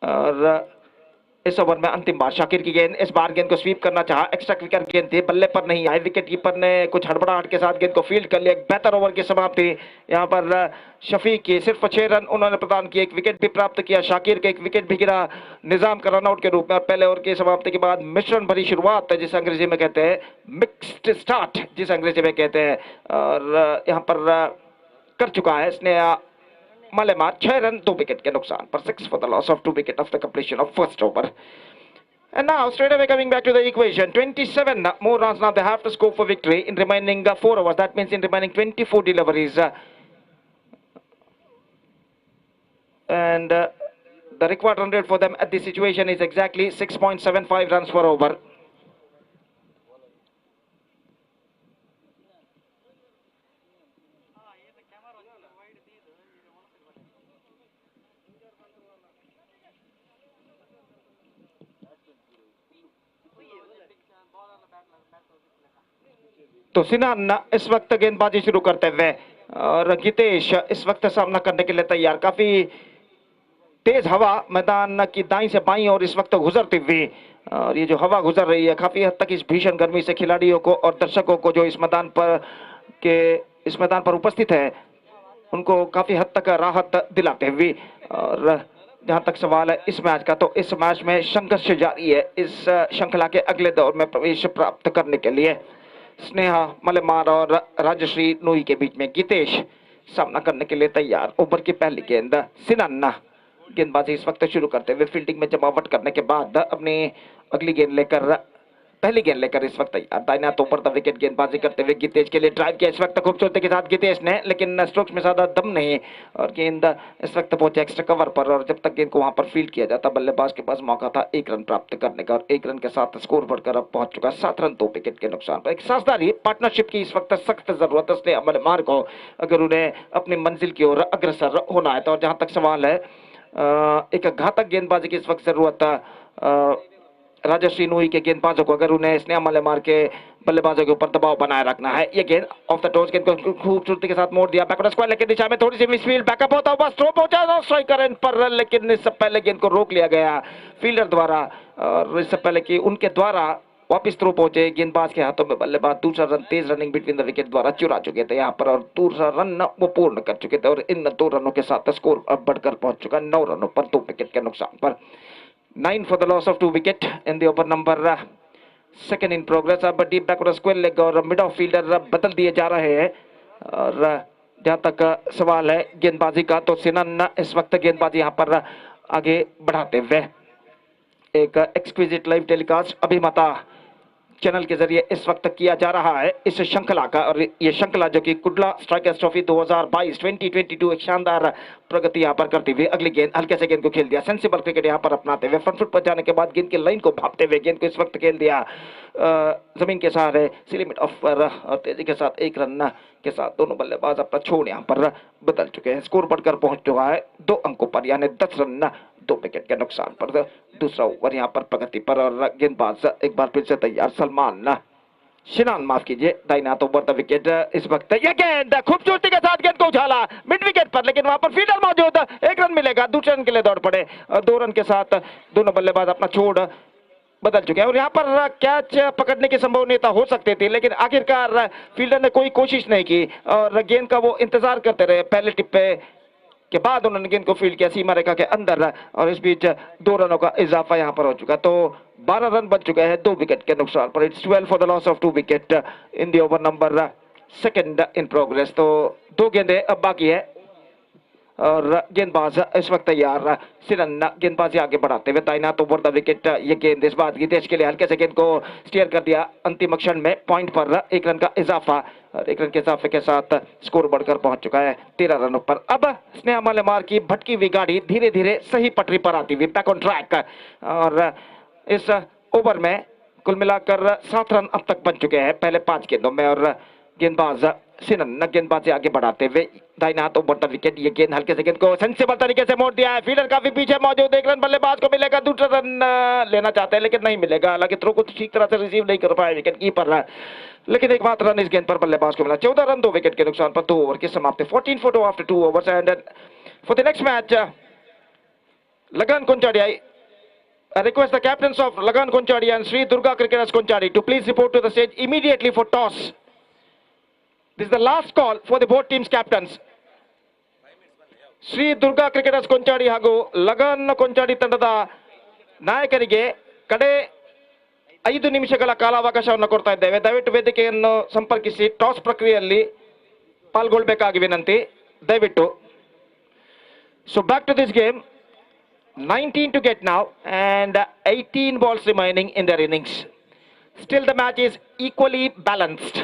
और इस ओवर में अंतिम बार शाकिर की गेंद, इस बार गेंद को स्वीप करना चाहा, एक्स्ट्रा क्विकर गेंद थी, बल्ले पर नहीं आए, विकेट कीपर ने कुछ हड़बड़ाहट के साथ गेंद को फील्ड कर लिया। एक बेहतर ओवर की समाप्ति यहाँ पर शफीक की, सिर्फ 6 रन उन्होंने प्रदान किए, एक विकेट भी प्राप्त किया। शाकिर के एक विकेट भी गिरा निजाम का रनआउट के रूप में। और पहले ओवर की समाप्ति के बाद मिश्रण भरी शुरुआत जिसे अंग्रेजी में कहते हैं, मिक्स्ड स्टार्ट जिसे अंग्रेजी में कहते हैं, और यहाँ पर कर चुका है स्नेहा Malemar 6 रन 2 विकेट के नुकसान पर, 6 for the loss of 2 wicket after completion of first over. And now straight away coming back to the equation, 27 more runs now they have to score for victory in remaining 4 overs. That means in remaining 24 deliveries. And the required run rate for them at this situation is exactly 6.75 runs per over. तो सिन्हा इस वक्त गेंदबाजी शुरू करते हुए और गितेश इस वक्त सामना करने के लिए तैयार। काफी तेज हवा मैदान की दाईं से बाईं और इस वक्त गुजरती हुई, और ये जो हवा गुजर रही है काफी हद तक इस भीषण गर्मी से खिलाड़ियों को और दर्शकों को जो इस मैदान पर उपस्थित है उनको काफी हद तक राहत दिलाते हुए। और जहां तक सवाल है इस मैच का, तो इस मैच में संघर्ष जारी है इस श्रृंखला के अगले दौर में प्रवेश प्राप्त करने के लिए। स्नेहा मलेमार और राजश्री नोई के बीच में गितेश सामना करने के लिए तैयार। ओवर की पहली गेंद, सिन्हा गेंदबाजी इस वक्त शुरू करते हुए फील्डिंग में जमावट करने के बाद अपनी अगली गेंद लेकर पहली गेंद लेकर इस वक्त तैयार। दाहिना तो ऊपर विकेट गेंदबाजी करते हुए गितेश के लिए ड्राइव किया इस वक्त खूबसूरती के साथ गितेश ने, लेकिन स्ट्रोक्स में ज्यादा दम नहीं और गेंद इस वक्त पहुंचे एक्स्ट्रा कवर पर। और जब तक गेंद को वहां पर फील्ड किया जाता बल्लेबाज के पास मौका था 1 रन प्राप्त करने का, और 1 रन के साथ स्कोर बढ़कर अब पहुंच चुका 7 रन 2 विकेट के नुकसान पर। एक साझेदारी पार्टनरशिप की इस वक्त सख्त जरूरत है स्नेहा मलेमार को अगर उन्हें अपनी मंजिल की ओर अग्रसर होना है। तो और जहां तक सवाल है एक घातक गेंदबाजी की इस वक्त जरूरत राजश्री नोई के गेंदबाजों को, अगर उन्हें स्नेहा मलेमार के बल्लेबाजों के ऊपर दबाव बनाए रखना है। ये गेंद ऑफ द टॉस, गेंद को खूबसूरती के साथ मोड़ दिया बैकवर्ड स्क्वायर लेग की दिशा में, थोड़ी सी मिसफील्ड, बैकअप होता हुआ थ्रो पहुंचा स्ट्राइकर एंड पर, लेकिन इससे पहले गेंद को रोक लिया गया फील्डर द्वारा, और इससे पहले कि उनके द्वारा वापिस थ्रो पहुंचे गेंदबाज के हाथों में बल्लेबाज दूसरा run Tej running between the wicket द्वारा चुरा चुके थे यहाँ पर, और दूसरा रन वो पूर्ण कर चुके थे। और इन 2 रनों के साथ स्कोर अब बढ़कर पहुंच चुका 9 रनों पर 2 विकेट के नुकसान पर। 9 for the loss of 2 wicket in the over number 2 in progress. अब डीप बैकवर्ड स्क्वायर लेग और मिड ऑफ फील्डर बदल दिए जा रहे हैं। और जहां तक सवाल है गेंदबाजी का, तो सिन्हा इस वक्त गेंदबाजी यहां पर आगे बढ़ाते हुए एक एक्सक्विजिट लाइव टेलीकास्ट अभिमता चैनल के जरिए इस वक्त किया जा रहा है इस श्रृंखला का। और ये श्रृंखला जो कि कुडला स्ट्राइकर्स ट्रॉफी 2022 एक शानदार प्रगति यहाँ पर करते हुए अगली गेंद हल्के से गेंद को खेल दिया, सेंसिबल क्रिकेट यहाँ पर अपनाते हुए फ्रंट फुट पर जाने के बाद गेंद की लाइन को भापते हुए गेंद को इस वक्त खेल दिया जमीन के सहारे लिमिट ऑफ पर, और तेजी के साथ 1 रन के साथ दोनों बल्लेबाज अपना छोड़ यहाँ पर बदल चुके हैं। स्कोर बढ़कर पहुंच चुका है 2 अंकों पर, यानी 10 रन 2 विकेट के नुकसान पर। दूसरा ओवर यहाँ पर प्रगति पर और गेंदबाज एक बार फिर से तैयार सलमान शिनान माफ कीजिए, दाहिना तो ओवर द विकेट इस वक्त ये गेंद खूबसूरती के साथ गेंद को उछाला मिड विकेट पर, लेकिन वहां पर फील्डर मौजूद, 1 रन मिलेगा, दूसरे रन के लिए दौड़ पड़े और 2 रन के साथ दोनों बल्लेबाज अपना छोड़ बदल चुके हैं। और यहाँ पर कैच पकड़ने की संभावना हो सकती थी, लेकिन आखिरकार फील्डर ने कोई कोशिश नहीं की और गेंद का वो इंतजार करते रहे। पहले टिप्पे के बाद उन्होंने गेंद को फील्ड किया सीमा रेखा के अंदर, और इस बीच 2 रनों का इजाफा यहां पर हो चुका, तो 12 रन बन चुके हैं 2 विकेट के नुकसान पर। It's 12 for the loss of 2 wicket in the over number 2 in progress. तो 2 गेंदें अब बाकी है और गेंदबाज इस वक्त तैयार सिन्हा गेंदबाजी आगे बढ़ाते हुए दाहिना तो ओवर द विकेट। ये गेंद इस बात गितेश के लिए हल्के से गेंद को स्टीयर कर दिया अंतिम क्षण में, पॉइंट पर 1 रन का इजाफा, और 1 रन के इजाफे के साथ स्कोर बढ़कर पहुंच चुका है 13 रनों पर। अब स्नेहा मलेमार की भटकी हुई गाड़ी धीरे धीरे सही पटरी पर आती हुई बैक ऑन ट्रैक, और इस ओवर में कुल मिलाकर 7 रन अब तक बन चुके हैं पहले 5 गेंदों में। और गेंदबाज सिनन गेंदबाजी आगे बढ़ाते हुए दाहिने हाथ ओवर द विकेट। ये गेंद हल्के से गेंद को सेंसिबल तरीके से मोड़ दिया है। फील्डर काफी पीछे मौजूद, एक रन बल्लेबाज को मिलेगा, दूसरा रन लेना चाहते हैं लेकिन नहीं मिलेगा। हालांकि थ्रो को ठीक तरह से रिसीव नहीं कर पाया विकेट कीपर, लेकिन एक मात्र रन इस गेंद पर बल्लेबाज को मिला। 14 रन 2 विकेट के नुकसान पर 2 ओवर की समाप्ति। 14 for 2 after 2 overs and for the next match Lagan Konchadi, I request the captains of Lagan Konchadi and Sri Durga Cricketers Konchadi to please report to the stage immediately for toss. This is the last call for the both teams captains. Shri Durga cricketers Konchady ಹಾಗೂ ಲಗನ್ ಕೊಂಚಾಡಿ ತಂಡದ ನಾಯಕರಿಗೆ ಕಡೆ 5 ನಿಮಿಷಗಳ ಕಾಲಾವಕಾಶವನ್ನು ಕೊಡ್ತಾ ಇದ್ದೇವೆ. ದಯವಿಟ್ಟು ವೇದಿಕೆಯನ್ನು ಸಂಪರ್ಕಿಸಿ ಟಾಸ್ ಪ್ರಕ್ರಿಯೆಯಲ್ಲಿ ಪಾಲ್ಗೊಳ್ಳಬೇಕಾಗಿ ವಿನಂತಿ ದಯವಿಟ್ಟು. So back to this game. 19 to get now and 18 balls remaining in their innings. Still the match is equally balanced.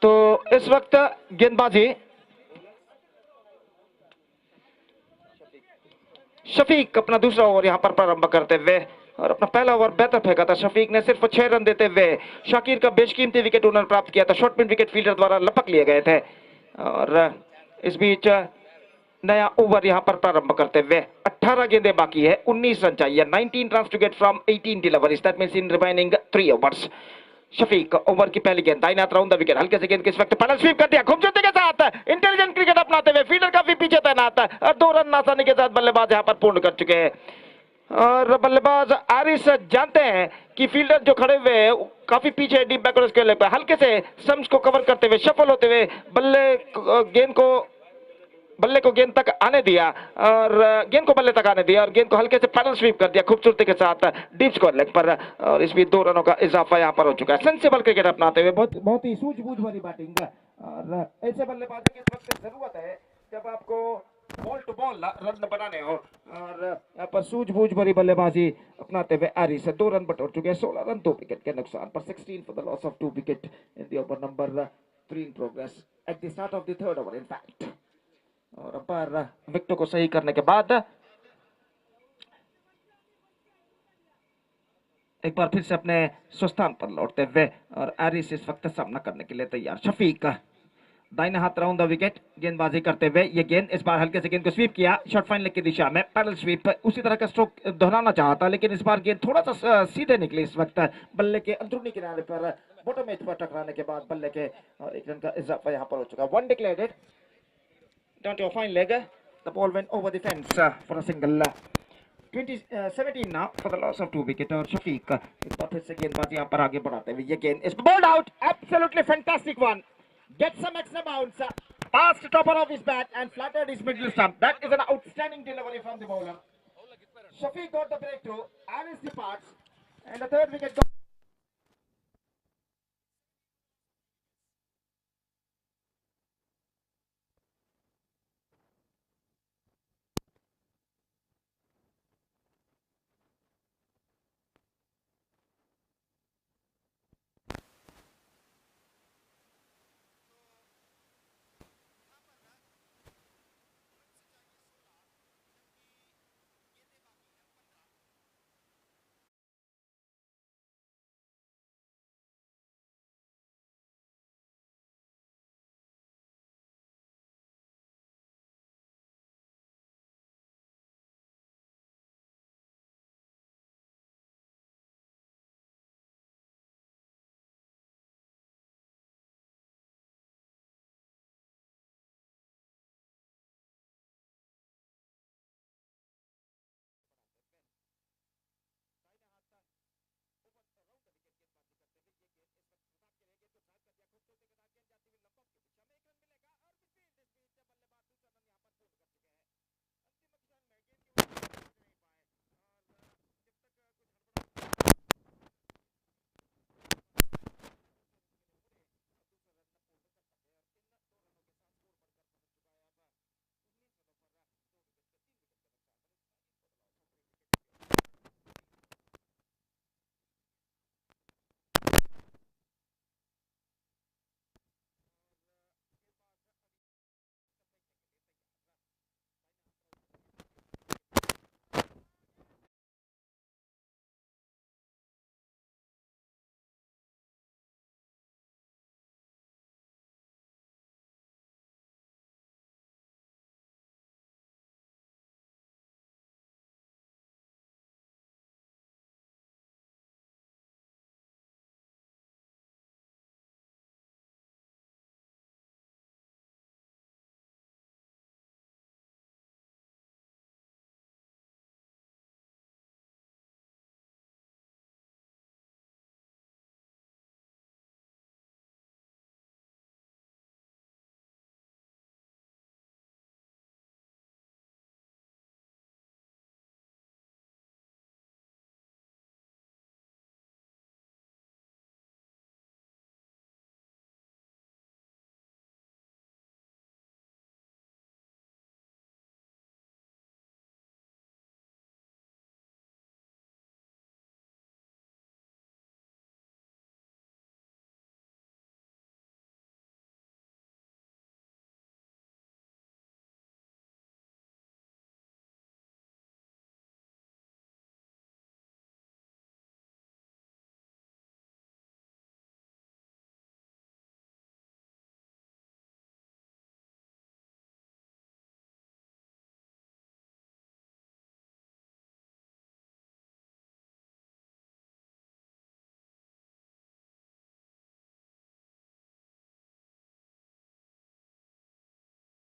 तो इस वक्त गेंदबाजी शफीक अपना दूसरा ओवर यहां पर प्रारंभ करते हुए और अपना पहला ओवर बेहतर फेंका था शफीक ने, सिर्फ 6 रन देते हुए शाकिर का बेशकीमती विकेट उन्होंने प्राप्त किया था। शॉर्ट मिड विकेट फील्डर द्वारा लपक लिए गए थे। और इस बीच नया ओवर यहां पर प्रारंभ करते हुए 18 गेंदें बाकी है, 19 रन चाहिए। 19 run to get from 18 deliveries, that means in remaining 3 overs. Shafiq over की पहली गेंद दाहिने हाथ राउंड द विकेट, हल्के से गेंद किस वक्त पैडल स्वीप कर दिया खूबसूरती के साथ। इंटेलिजेंट क्रिकेट अपनाते हुए फील्डर काफी पीछे तैनात और 2 रन आसानी के साथ बल्लेबाज यहां पर पूर्ण कर चुके हैं। और बल्लेबाज आरिस जानते हैं कि फील्डर जो खड़े हुए हैं काफी पीछे डीप बैकवर्ड स्क्वायर पर, हल्के से स्टंप्स को कवर करते हुए शफल होते हुए बल्ले को गेंद तक आने दिया और गेंद को बल्ले तक आने दिया और गेंद को हल्के से पैडल स्वीप कर दिया खूबसूरती के साथ डीप स्क्वायर लेग पर। और इस बीच 2 रनों का इजाफा यहां पर हो चुका है। सेंसिबल क्रिकेट अपनाते हुए बहुत ही सूझबूझ भरी बैटिंग और ऐसे बल्लेबाजी की इस वक्त जरूरत है जब आपको बॉल टू बॉल रन बनाने हो। और यहाँ पर सूझबूझ भरी बल्लेबाजी अपनाते हुए आरी से 2 रन बटोर चुके हैं। 16 रन 2 विकेट के नुकसान पर। 16 for the loss of 2 wicket in the over number 3 in progress at the start of the third over in fact. और अंपायर विकेटों को सही करने के बाद एक बार फिर से अपने स्वस्थान पर लौटते हुए और एरिस इस वक्त सामना करने के लिए तैयार। शफीक दाहिने हाथ राउंड द विकेट गेंदबाजी करते हुए ये गेंद इस बार हल्के से गेंद को स्वीप किया शॉर्ट फाइन लेग की दिशा में, पैडल स्वीप उसी तरह का स्ट्रोक दोहराना चाहा था लेकिन इस बार गेंद थोड़ा सा सीधे निकली। इस वक्त बल्ले के अंदरूनी किनारे पर बॉटम एज पर टकराने के बाद बल्ले के और 1 रन का इजाफा यहां पर हो चुका। 1 declared down to a fine leg. The ball went over the fence for a single. 17 now for the loss of 2 wicket. और शफीक इस बार फिर से गेंदबाजी यहाँ पर आगे बढ़ाते हुए ये गेंद is bowled out. Absolutely fantastic one. Gets some extra bounce. Past the topper of his bat and flattered his middle stump. That is an outstanding delivery from the bowler. Shafiq got the breakthrough. Aris departs and the third wicket.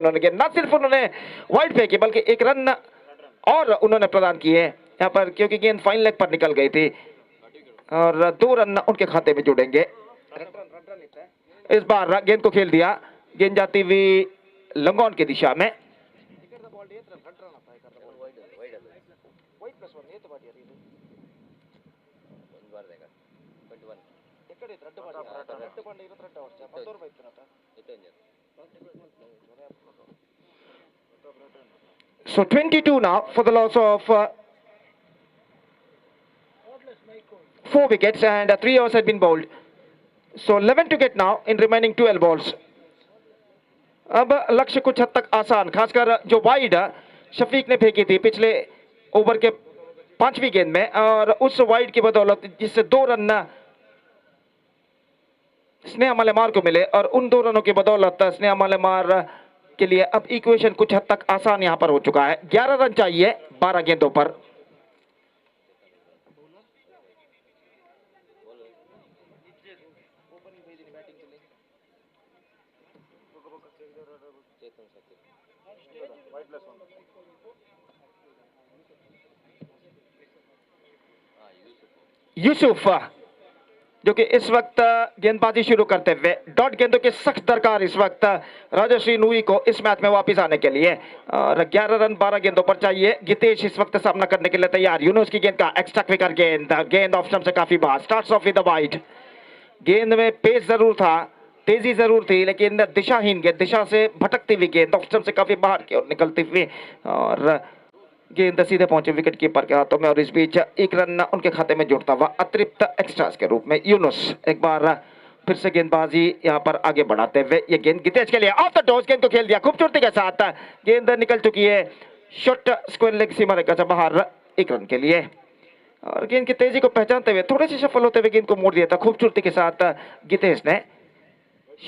उन्होंने गेंद न सिर्फ उन्होंने wide फेंकी बल्कि एक run और उन्होंने प्रदान किए यहाँ पर, क्योंकि गेंद फाइन लेग पर निकल गई थी और 2 रन उनके खाते में जुड़ेंगे। इस बार गेंद को खेल दिया, गेंद जाती हुई लंगोन की दिशा में। So 22 now for the loss of 4 wickets and 3 overs had been bowled. So 11 to get now in remaining 12 balls. अब लक्ष्य कुछ हद तक आसान, खासकर जो वाइड शफीक ने फेंकी थी पिछले ओवर के 5वीं गेंद में, और उस वाइड की बदौलत जिससे 2 रन स्नेहा मलेमार को मिले, और उन 2 रनों की बदौलत स्नेहा मलेमार के लिए अब इक्वेशन कुछ हद तक आसान यहां पर हो चुका है। 11 रन चाहिए 12 गेंदों पर। यूसुफ जो कि इस वक्त गेंदबाजी शुरू करते हुए, डॉट गेंदों की सख्त दरकार इस वक्त राजश्री नूई को इस मैच में वापस आने के लिए, और 11 रन 12 गेंदों पर चाहिए। गितेश इस वक्त सामना करने के लिए तैयार। यूनुस की गेंद का एक्स्ट्रा क्विकर गेंद ऑफ स्टंप से काफी बाहर। Starts of with the wide. गेंद में पेस जरूर था, तेजी जरूर थी, लेकिन दिशाहीन गेंद, दिशा से भटकती हुई गेंद ऑफ स्टंप से काफी बाहर की ओर निकलती हुई, और गेंद सीधे पहुंचे विकेट कीपर के हाथों में, और इस बीच 1 रन उनके खाते में जुड़ता हुआ अतिरिक्त एक्स्ट्रास के रूप में। यूनुस एक बार फिर से गेंदबाजी यहां पर आगे बढ़ाते हुए, ये गेंद गितेश के लिए ऑफ द टॉस, गेंद को खेल दिया खूबसूरती के साथ। गेंद निकल चुकी है शॉर्ट स्क्वायर लेग सीमा रेखा से बाहर 1 रन के लिए, और गेंद की तेजी को पहचानते हुए थोड़े से सफल होते हुए गेंद को मोड़ दिया था खूबसूरती के साथ गितेश ने।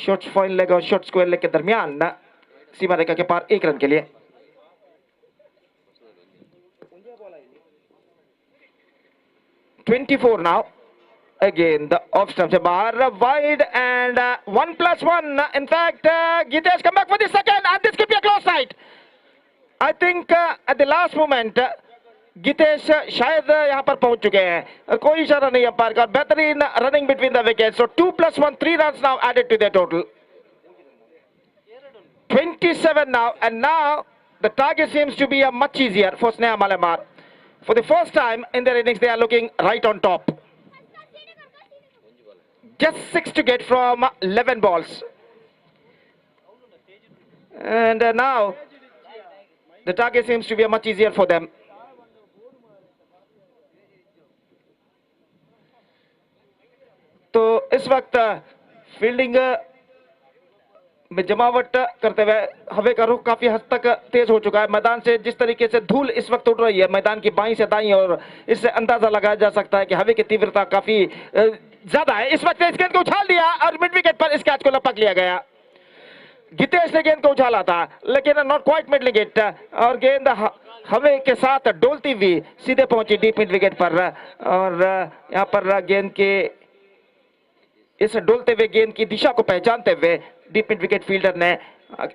शॉर्ट फाइन लेग और शॉर्ट स्क्वायर लेग के दरमियान सीमा रेखा के पार 1 रन के लिए। 24 now. Again, the off stump se bahar, wide, and 1+1. In fact, Gitesh come back for the second, and this could be a close fight. I think at the last moment, Gitesh शायद यहाँ पर पहुंच चुके हैं। कोई इशारा नहीं अंपायर का। बेहतरीन running between the wicket. So 2+1, 3 runs now added to their total. 27 now, and now the target seems to be much easier for Sneha Malamar. For the first time in their innings, they are looking right on top. Just 6 to get from 11 balls. And now the target seems to be much easier for them. तो इस वक्त fielding में जमावट करते हुए हवा का रुख काफी हद तक तेज हो चुका है। मैदान से जिस तरीके से धूल इस वक्त उड़ रही है मैदान की बाईं से दाईं, और इससे अंदाजा लगाया जा सकता है कि हवा की तीव्रता काफी ज्यादा है। इस वक्त इस गेंद को उछाल दिया और मिड विकेट पर इस कैच को लपक लिया गया। गितेश ने गेंद को उछाला था लेकिन नॉट क्वाइट मिड विकेट, और गेंद हवा के साथ डोलती हुई सीधे पहुंची डीप मिड विकेट पर, और यहाँ पर गेंद के इस डोलते हुए गेंद की दिशा को पहचानते हुए डीप मिड विकेट फील्डर ने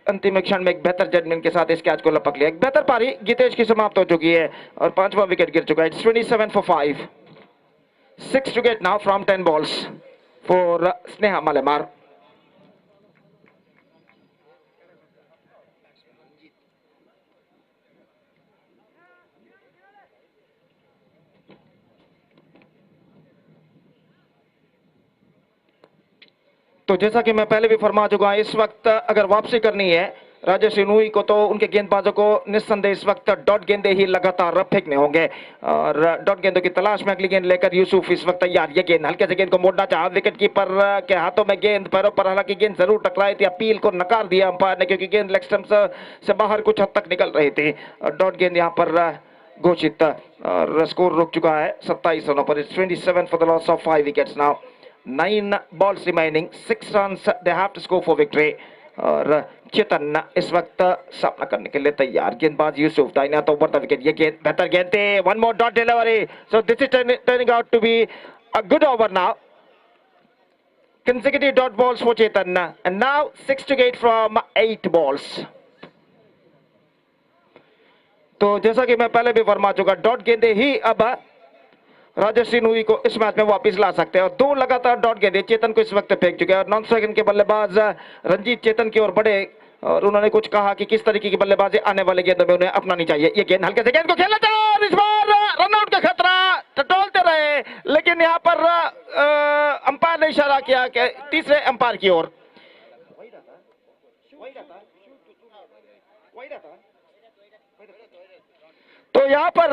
अंतिम क्षण में एक बेहतर जजमेंट के साथ इस कैच को लपक लिया। एक बेहतर पारी गितेश की समाप्त हो चुकी है और 5वां विकेट गिर चुका है। 27 for 5. 6 to get now from 10 balls for Sneha Malamar. तो जैसा कि मैं पहले भी फरमा चुका हूं, इस वक्त अगर वापसी करनी है राजश्री नूई को तो उनके गेंदबाजों को निस्संदेह इस वक्त डॉट गेंदे ही लगातार फेंकने होंगे, और डॉट गेंदों की तलाश में अगली गेंद लेकर यूसुफ इस वक्त तैयार। ये गेंद हल्के से गेंद को मोड़ना चाहा, विकेट कीपर के हाथों में गेंद, पैरों पर हालांकि गेंद जरूर टकराई थी। अपील को नकार दिया अंपायर ने क्योंकि गेंद लेग स्टंप से बाहर कुछ हद तक निकल रही थी। डॉट गेंद यहाँ पर घोषित, और स्कोर रुक चुका है 27 रनों पर। 27 for the loss of 5 wickets now. 9 balls remaining, 6 runs they have to score for victory. और चेतन इस वक्त सामना करने के लिए तैयार। गेंदबाज यूसुफ दाहिने हाथ ओवर द विकेट। ये गेंद बेहतर गेंद थी। 1 more dot delivery. So this is turning out to be a good over now. Consecutive dot balls for Chetan, and now 6 to get from 8 balls. तो जैसा कि मैं पहले भी फरमा चुका, डॉट गेंदे ही अब राजश्री नुई को इस मैच में वापस ला सकते हैं और दो लगातार डॉट गेंदे चेतन को इस वक्त फेंक चुके हैं और नॉन सेकंड के बल्लेबाज रंजीत चेतन की ओर बढ़े और उन्होंने कुछ कहा कि किस तरीके की बल्लेबाजी आने वाले गेंदों में उन्हें अपनानी चाहिए। ये गेंद हल्के से गेंद को खेला था और इस बार रनआउट का खतरा, टटोलते रहे लेकिन यहाँ पर अंपायर ने इशारा किया कि तीसरे अंपायर की ओर। तो यहाँ पर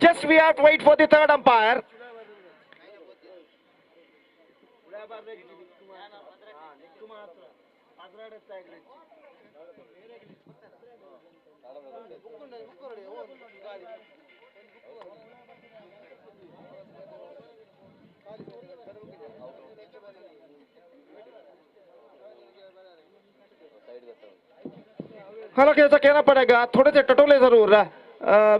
just we have to wait for the third umpire. हालांकि ऐसा कहना पड़ेगा थोड़े से टटोले जरूर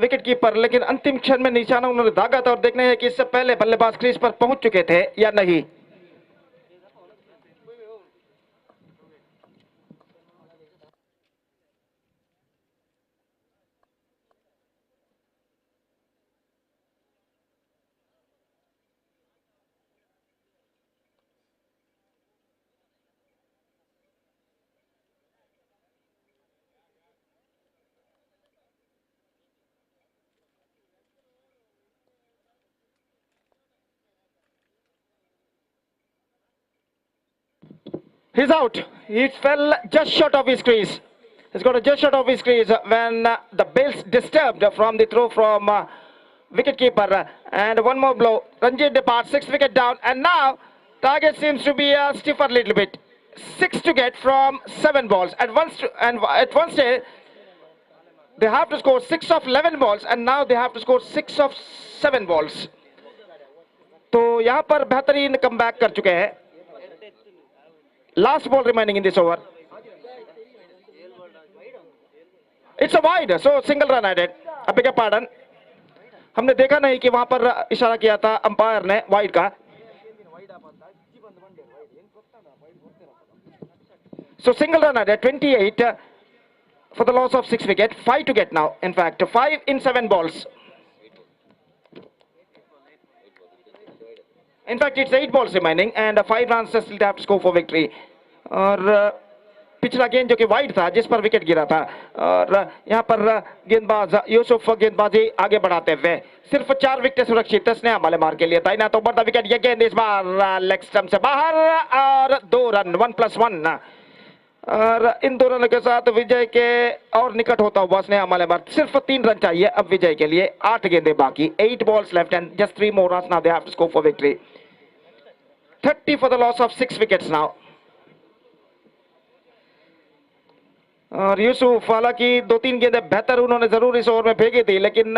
विकेट कीपर, लेकिन अंतिम क्षण में निशाना उन्होंने दागा था और देखने हैं कि इससे पहले बल्लेबाज क्रीज पर पहुंच चुके थे या नहीं। He's out. He fell just short of his crease. He's got a just short of his crease when the bill's disturbed from the throw from wicketkeeper. And one more blow. Ranjit departs, 6 wicket down. And now target seems to be stiffer a little bit. 6 to get from 7 balls. At one stage, they have to score 6 of 11 balls. And now they have to score 6 of 7 balls. तो यहाँ पर बेहतरीन comeback कर चुके हैं। Last ball remaining in this over. It's a wide, so single run added. I beg your pardon. हमने देखा नहीं कि वहां पर इशारा किया था अंपायर ने वाइड का. So single run added, 28 for the loss of 6 wicket. 5 to get now. In fact, 5 in 7 balls. In fact, it's 8 balls remaining and 5 runs still have to score for victory. और पिछला गेंद जो कि wide था जिस पर wicket गिरा था और यहाँ पर गेंदबाज यूसुफ गेंदबाजी आगे बढ़ाते हुए सिर्फ 4 विकेट सुरक्षित स्नेहा मालेमार के लिए था ना, तो बढ़ता विकेट, ये गेंद इस बार लेग स्टंप से बाहर और 2 रन 1+1 और इन दोनों रनों के साथ विजय के और निकट होता हुआ स्नेहा मालेमार. सिर्फ 3 रन चाहिए अब विजय के लिए. 8 गेंदें बाकी, 8 balls left and just 3 more runs now they have to score for victory. 30 for the loss of 6 wickets now. और यूसुफ हालांकि 2-3 गेंदें बेहतर उन्होंने जरूर इस ओवर में फेंकी थी, लेकिन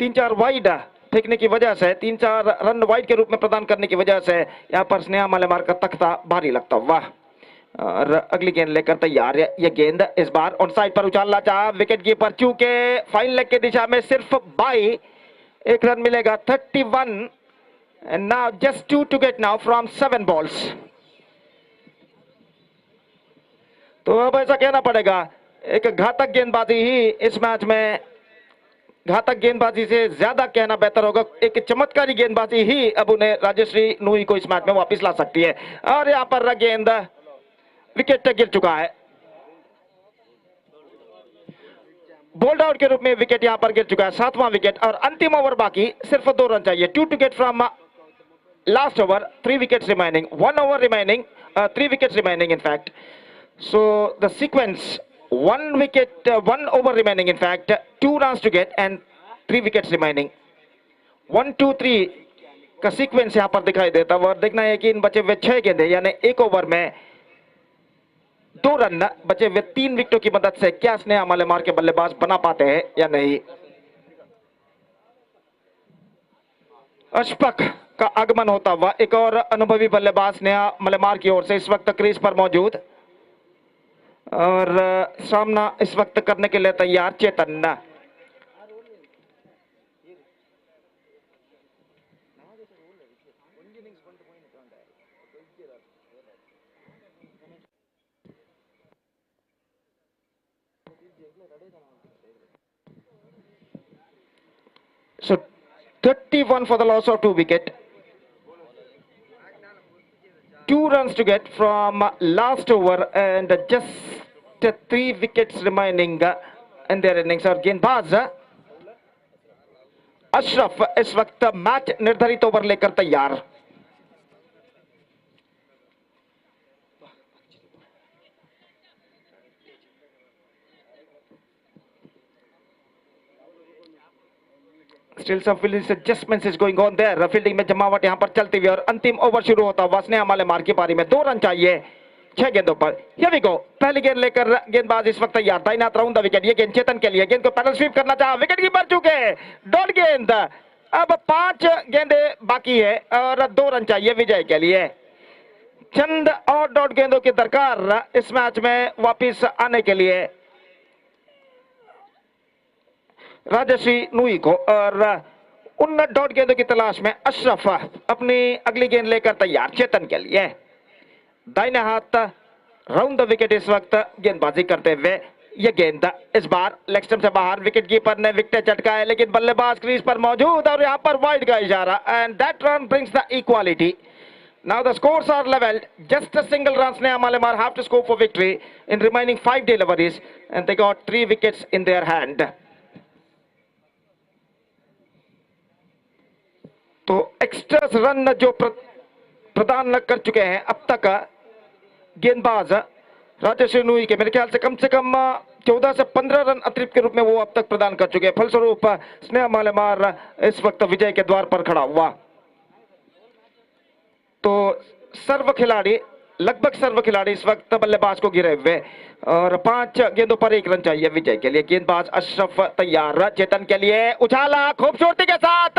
3-4 वाइड फेंकने की वजह से, 3-4 रन वाइड के रूप में प्रदान करने की वजह से यहाँ पर स्नेहा मालेमार का तख्ता भारी लगता हुआ. और अगली गेंद लेकर तैयार है. ये गेंद इस बार ऑन साइड पर उछालना चाहा विकेट कीपर, चूंकि फाइन लेग की दिशा में सिर्फ बाई 1 रन मिलेगा. 31 and now just 2 to get now from 7 balls. तो अब ऐसा कहना पड़ेगा एक घातक गेंदबाजी ही इस मैच में, घातक गेंदबाजी से ज्यादा कहना बेहतर होगा, एक चमत्कारी गेंदबाजी ही अब उन्हें राजश्री नूई को इस मैच में वापस ला सकती है. और यहाँ पर गेंद विकेट गिर चुका है. बोल्ड आउट के रूप में विकेट यहां पर गिर चुका है. 7वां विकेट और अंतिम ओवर बाकी, सिर्फ 2 रन चाहिए. 2 to get from last over. 3 wickets remaining, 1 over remaining, 3 wickets remaining in fact. So the sequence, 1 over remaining in fact, 2 runs to get and 3 wickets remaining. 1, 2, 3 का सीक्वेंस यहां पर दिखाई देता है. और देखना है कि इन बचे हुए 6 गेंदे यानी 1 ओवर में 2 रन बचे हुए 3 विकेटों की मदद से क्या स्नेहा मालेमार के बल्लेबाज बना पाते हैं या नहीं. अशफक का आगमन होता हुआ एक और अनुभवी बल्लेबाज स्नेहा मालेमार की ओर से इस वक्त क्रीज पर मौजूद और सामना इस वक्त करने के लिए तैयार चेतन. So 31 for the loss of 2 wicket. 2 runs to get from last over and just 3 wickets remaining in their innings. और गेंदबाज अशरफ इस वक्त मैच निर्धारित ओवर लेकर तैयार. Still some fielding adjustments is going on there. Fielding में जमावट यहां पर चलती हुई और अंतिम ओवर शुरू होता हुआ स्नेहा मालेमार की पारी में 2 रन चाहिए 6 गेंदों पर. Here we go. पहली गेंद लेकर गेंदबाज इस वक्त तैयार. दाईं हाथ राउंड द विकेट. ये गेंद चेतन के लिए. गेंद को पैडल स्वीप करना चाहा. विकेट कीपर चूके. डॉट गेंद. अब 5 गेंदें बाकी है और 2 रन चाहिए विजय के लिए. चंद और डॉट गेंदों की दरकार इस मैच में वापिस आने के लिए राजश्री नुई को. और उन डॉट गेंदों की तलाश में अशरफ अपनी अगली गेंद लेकर तैयार चेतन के लिए. दाहिने हाथ राउंड द विकेट इस वक्त गेंदबाजी करते हुए. यह गेंद इस बार लेग स्टंप से बाहर. विकेट कीपर ने विकेट चटका है लेकिन बल्लेबाज क्रीज पर मौजूद और यहां पर वाइड का इशारा. And that run brings the equality. Now the scores are leveled. Just a single run Sneha Malemar have to score for victory in remaining 5 deliveries and they got 3 wickets in their hand. तो extra run जो प्रदान कर चुके हैं अब तक गेंदबाज राजश्री नुई के, मेरे ख्याल से कम 14 से 15 रन अतिरिक्त के रूप में वो अब तक प्रदान कर चुके हैं. फलस्वरूप स्नेहा मालेमार इस वक्त विजय के द्वार पर खड़ा हुआ. तो लगभग सर्व खिलाड़ी इस वक्त बल्लेबाज को गिरे हुए और 5 गेंदों पर 1 रन चाहिए विजय के लिए. गेंदबाज अशरफ तैयार चेतन के लिए. उछाला खूबसूरती के साथ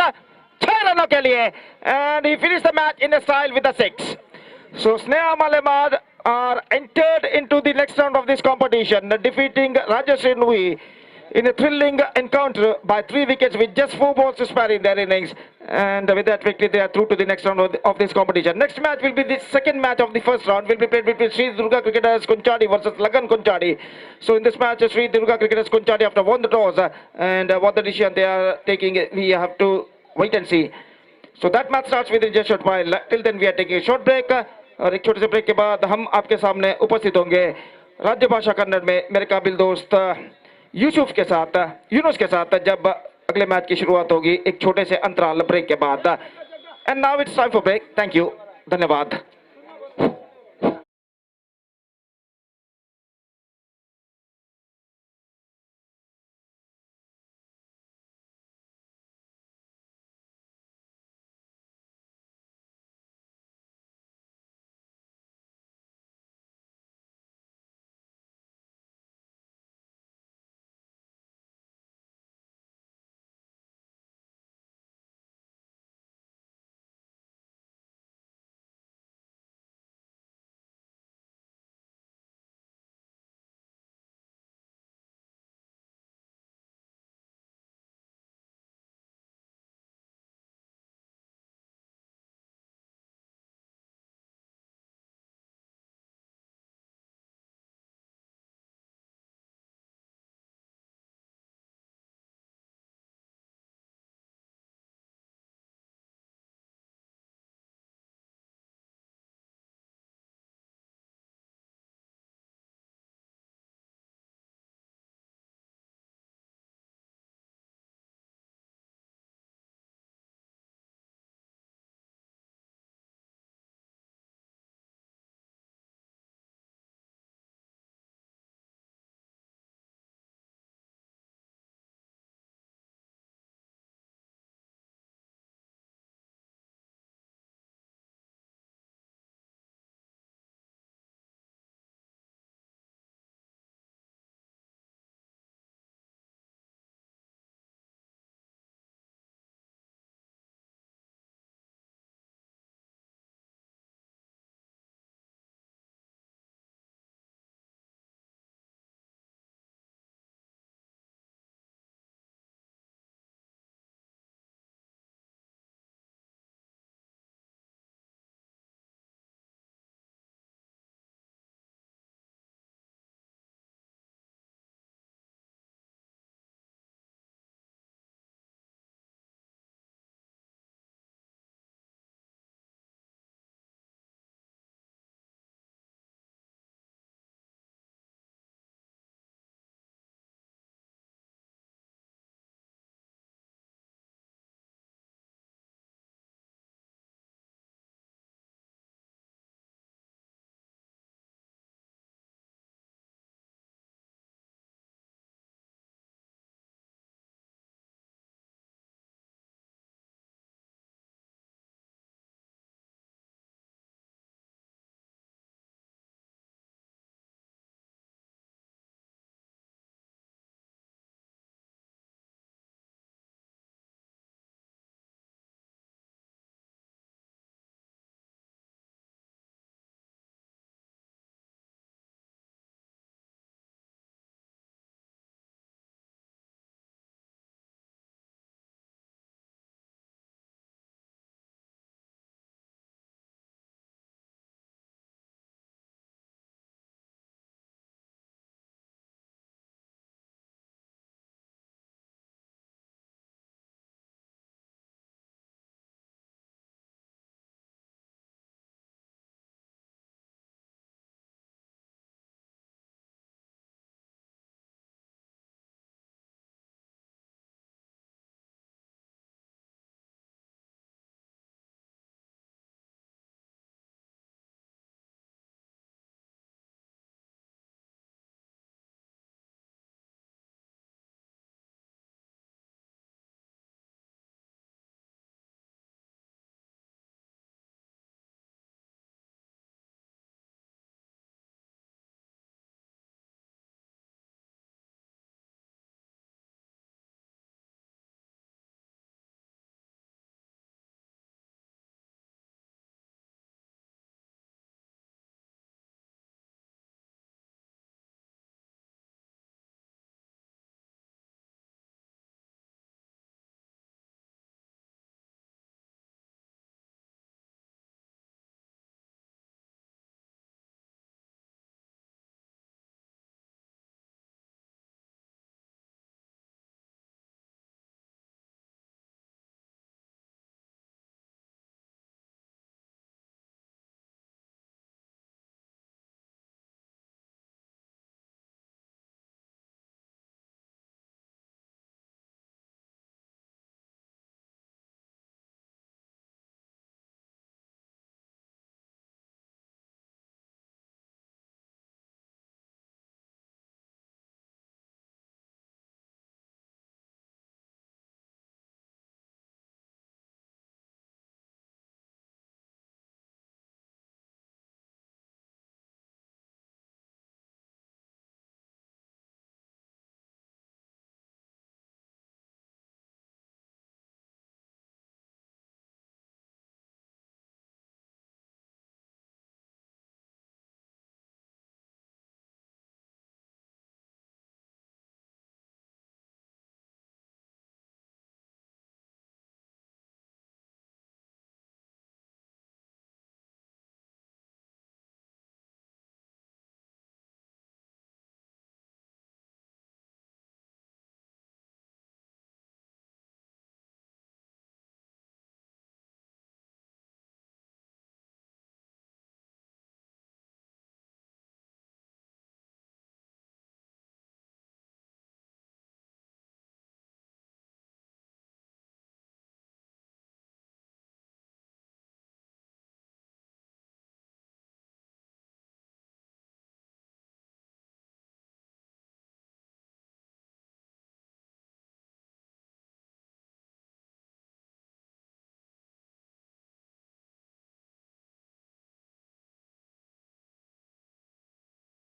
6 रनों के लिए and he finish the match in style with the 6. So Sneha Malemar are entered into the next round of this competition, defeating Rajashri Nui in a thrilling encounter by 3 wickets with just 4 balls to spare in their innings. And with that victory, they are through to the next round of this competition. Next match will be the second match of the first round. Will be played between Sri Durga Cricketers Kunchadi versus Lagan Kunchadi. So in this match, Sri Durga Cricketers Kunchadi have won the toss and what the decision they are taking, we have to wait and see. So that match starts within just short while. Till then, we are taking a short break. और एक छोटे से break के बाद हम आपके सामने उपस्थित होंगे राज्य भाषा कन्नड़ में मेरे काबिल दोस्त यूनुस के साथ जब अगले मैच की शुरुआत होगी एक छोटे से अंतराल ब्रेक के बाद. And now it's time for break. Thank you. धन्यवाद.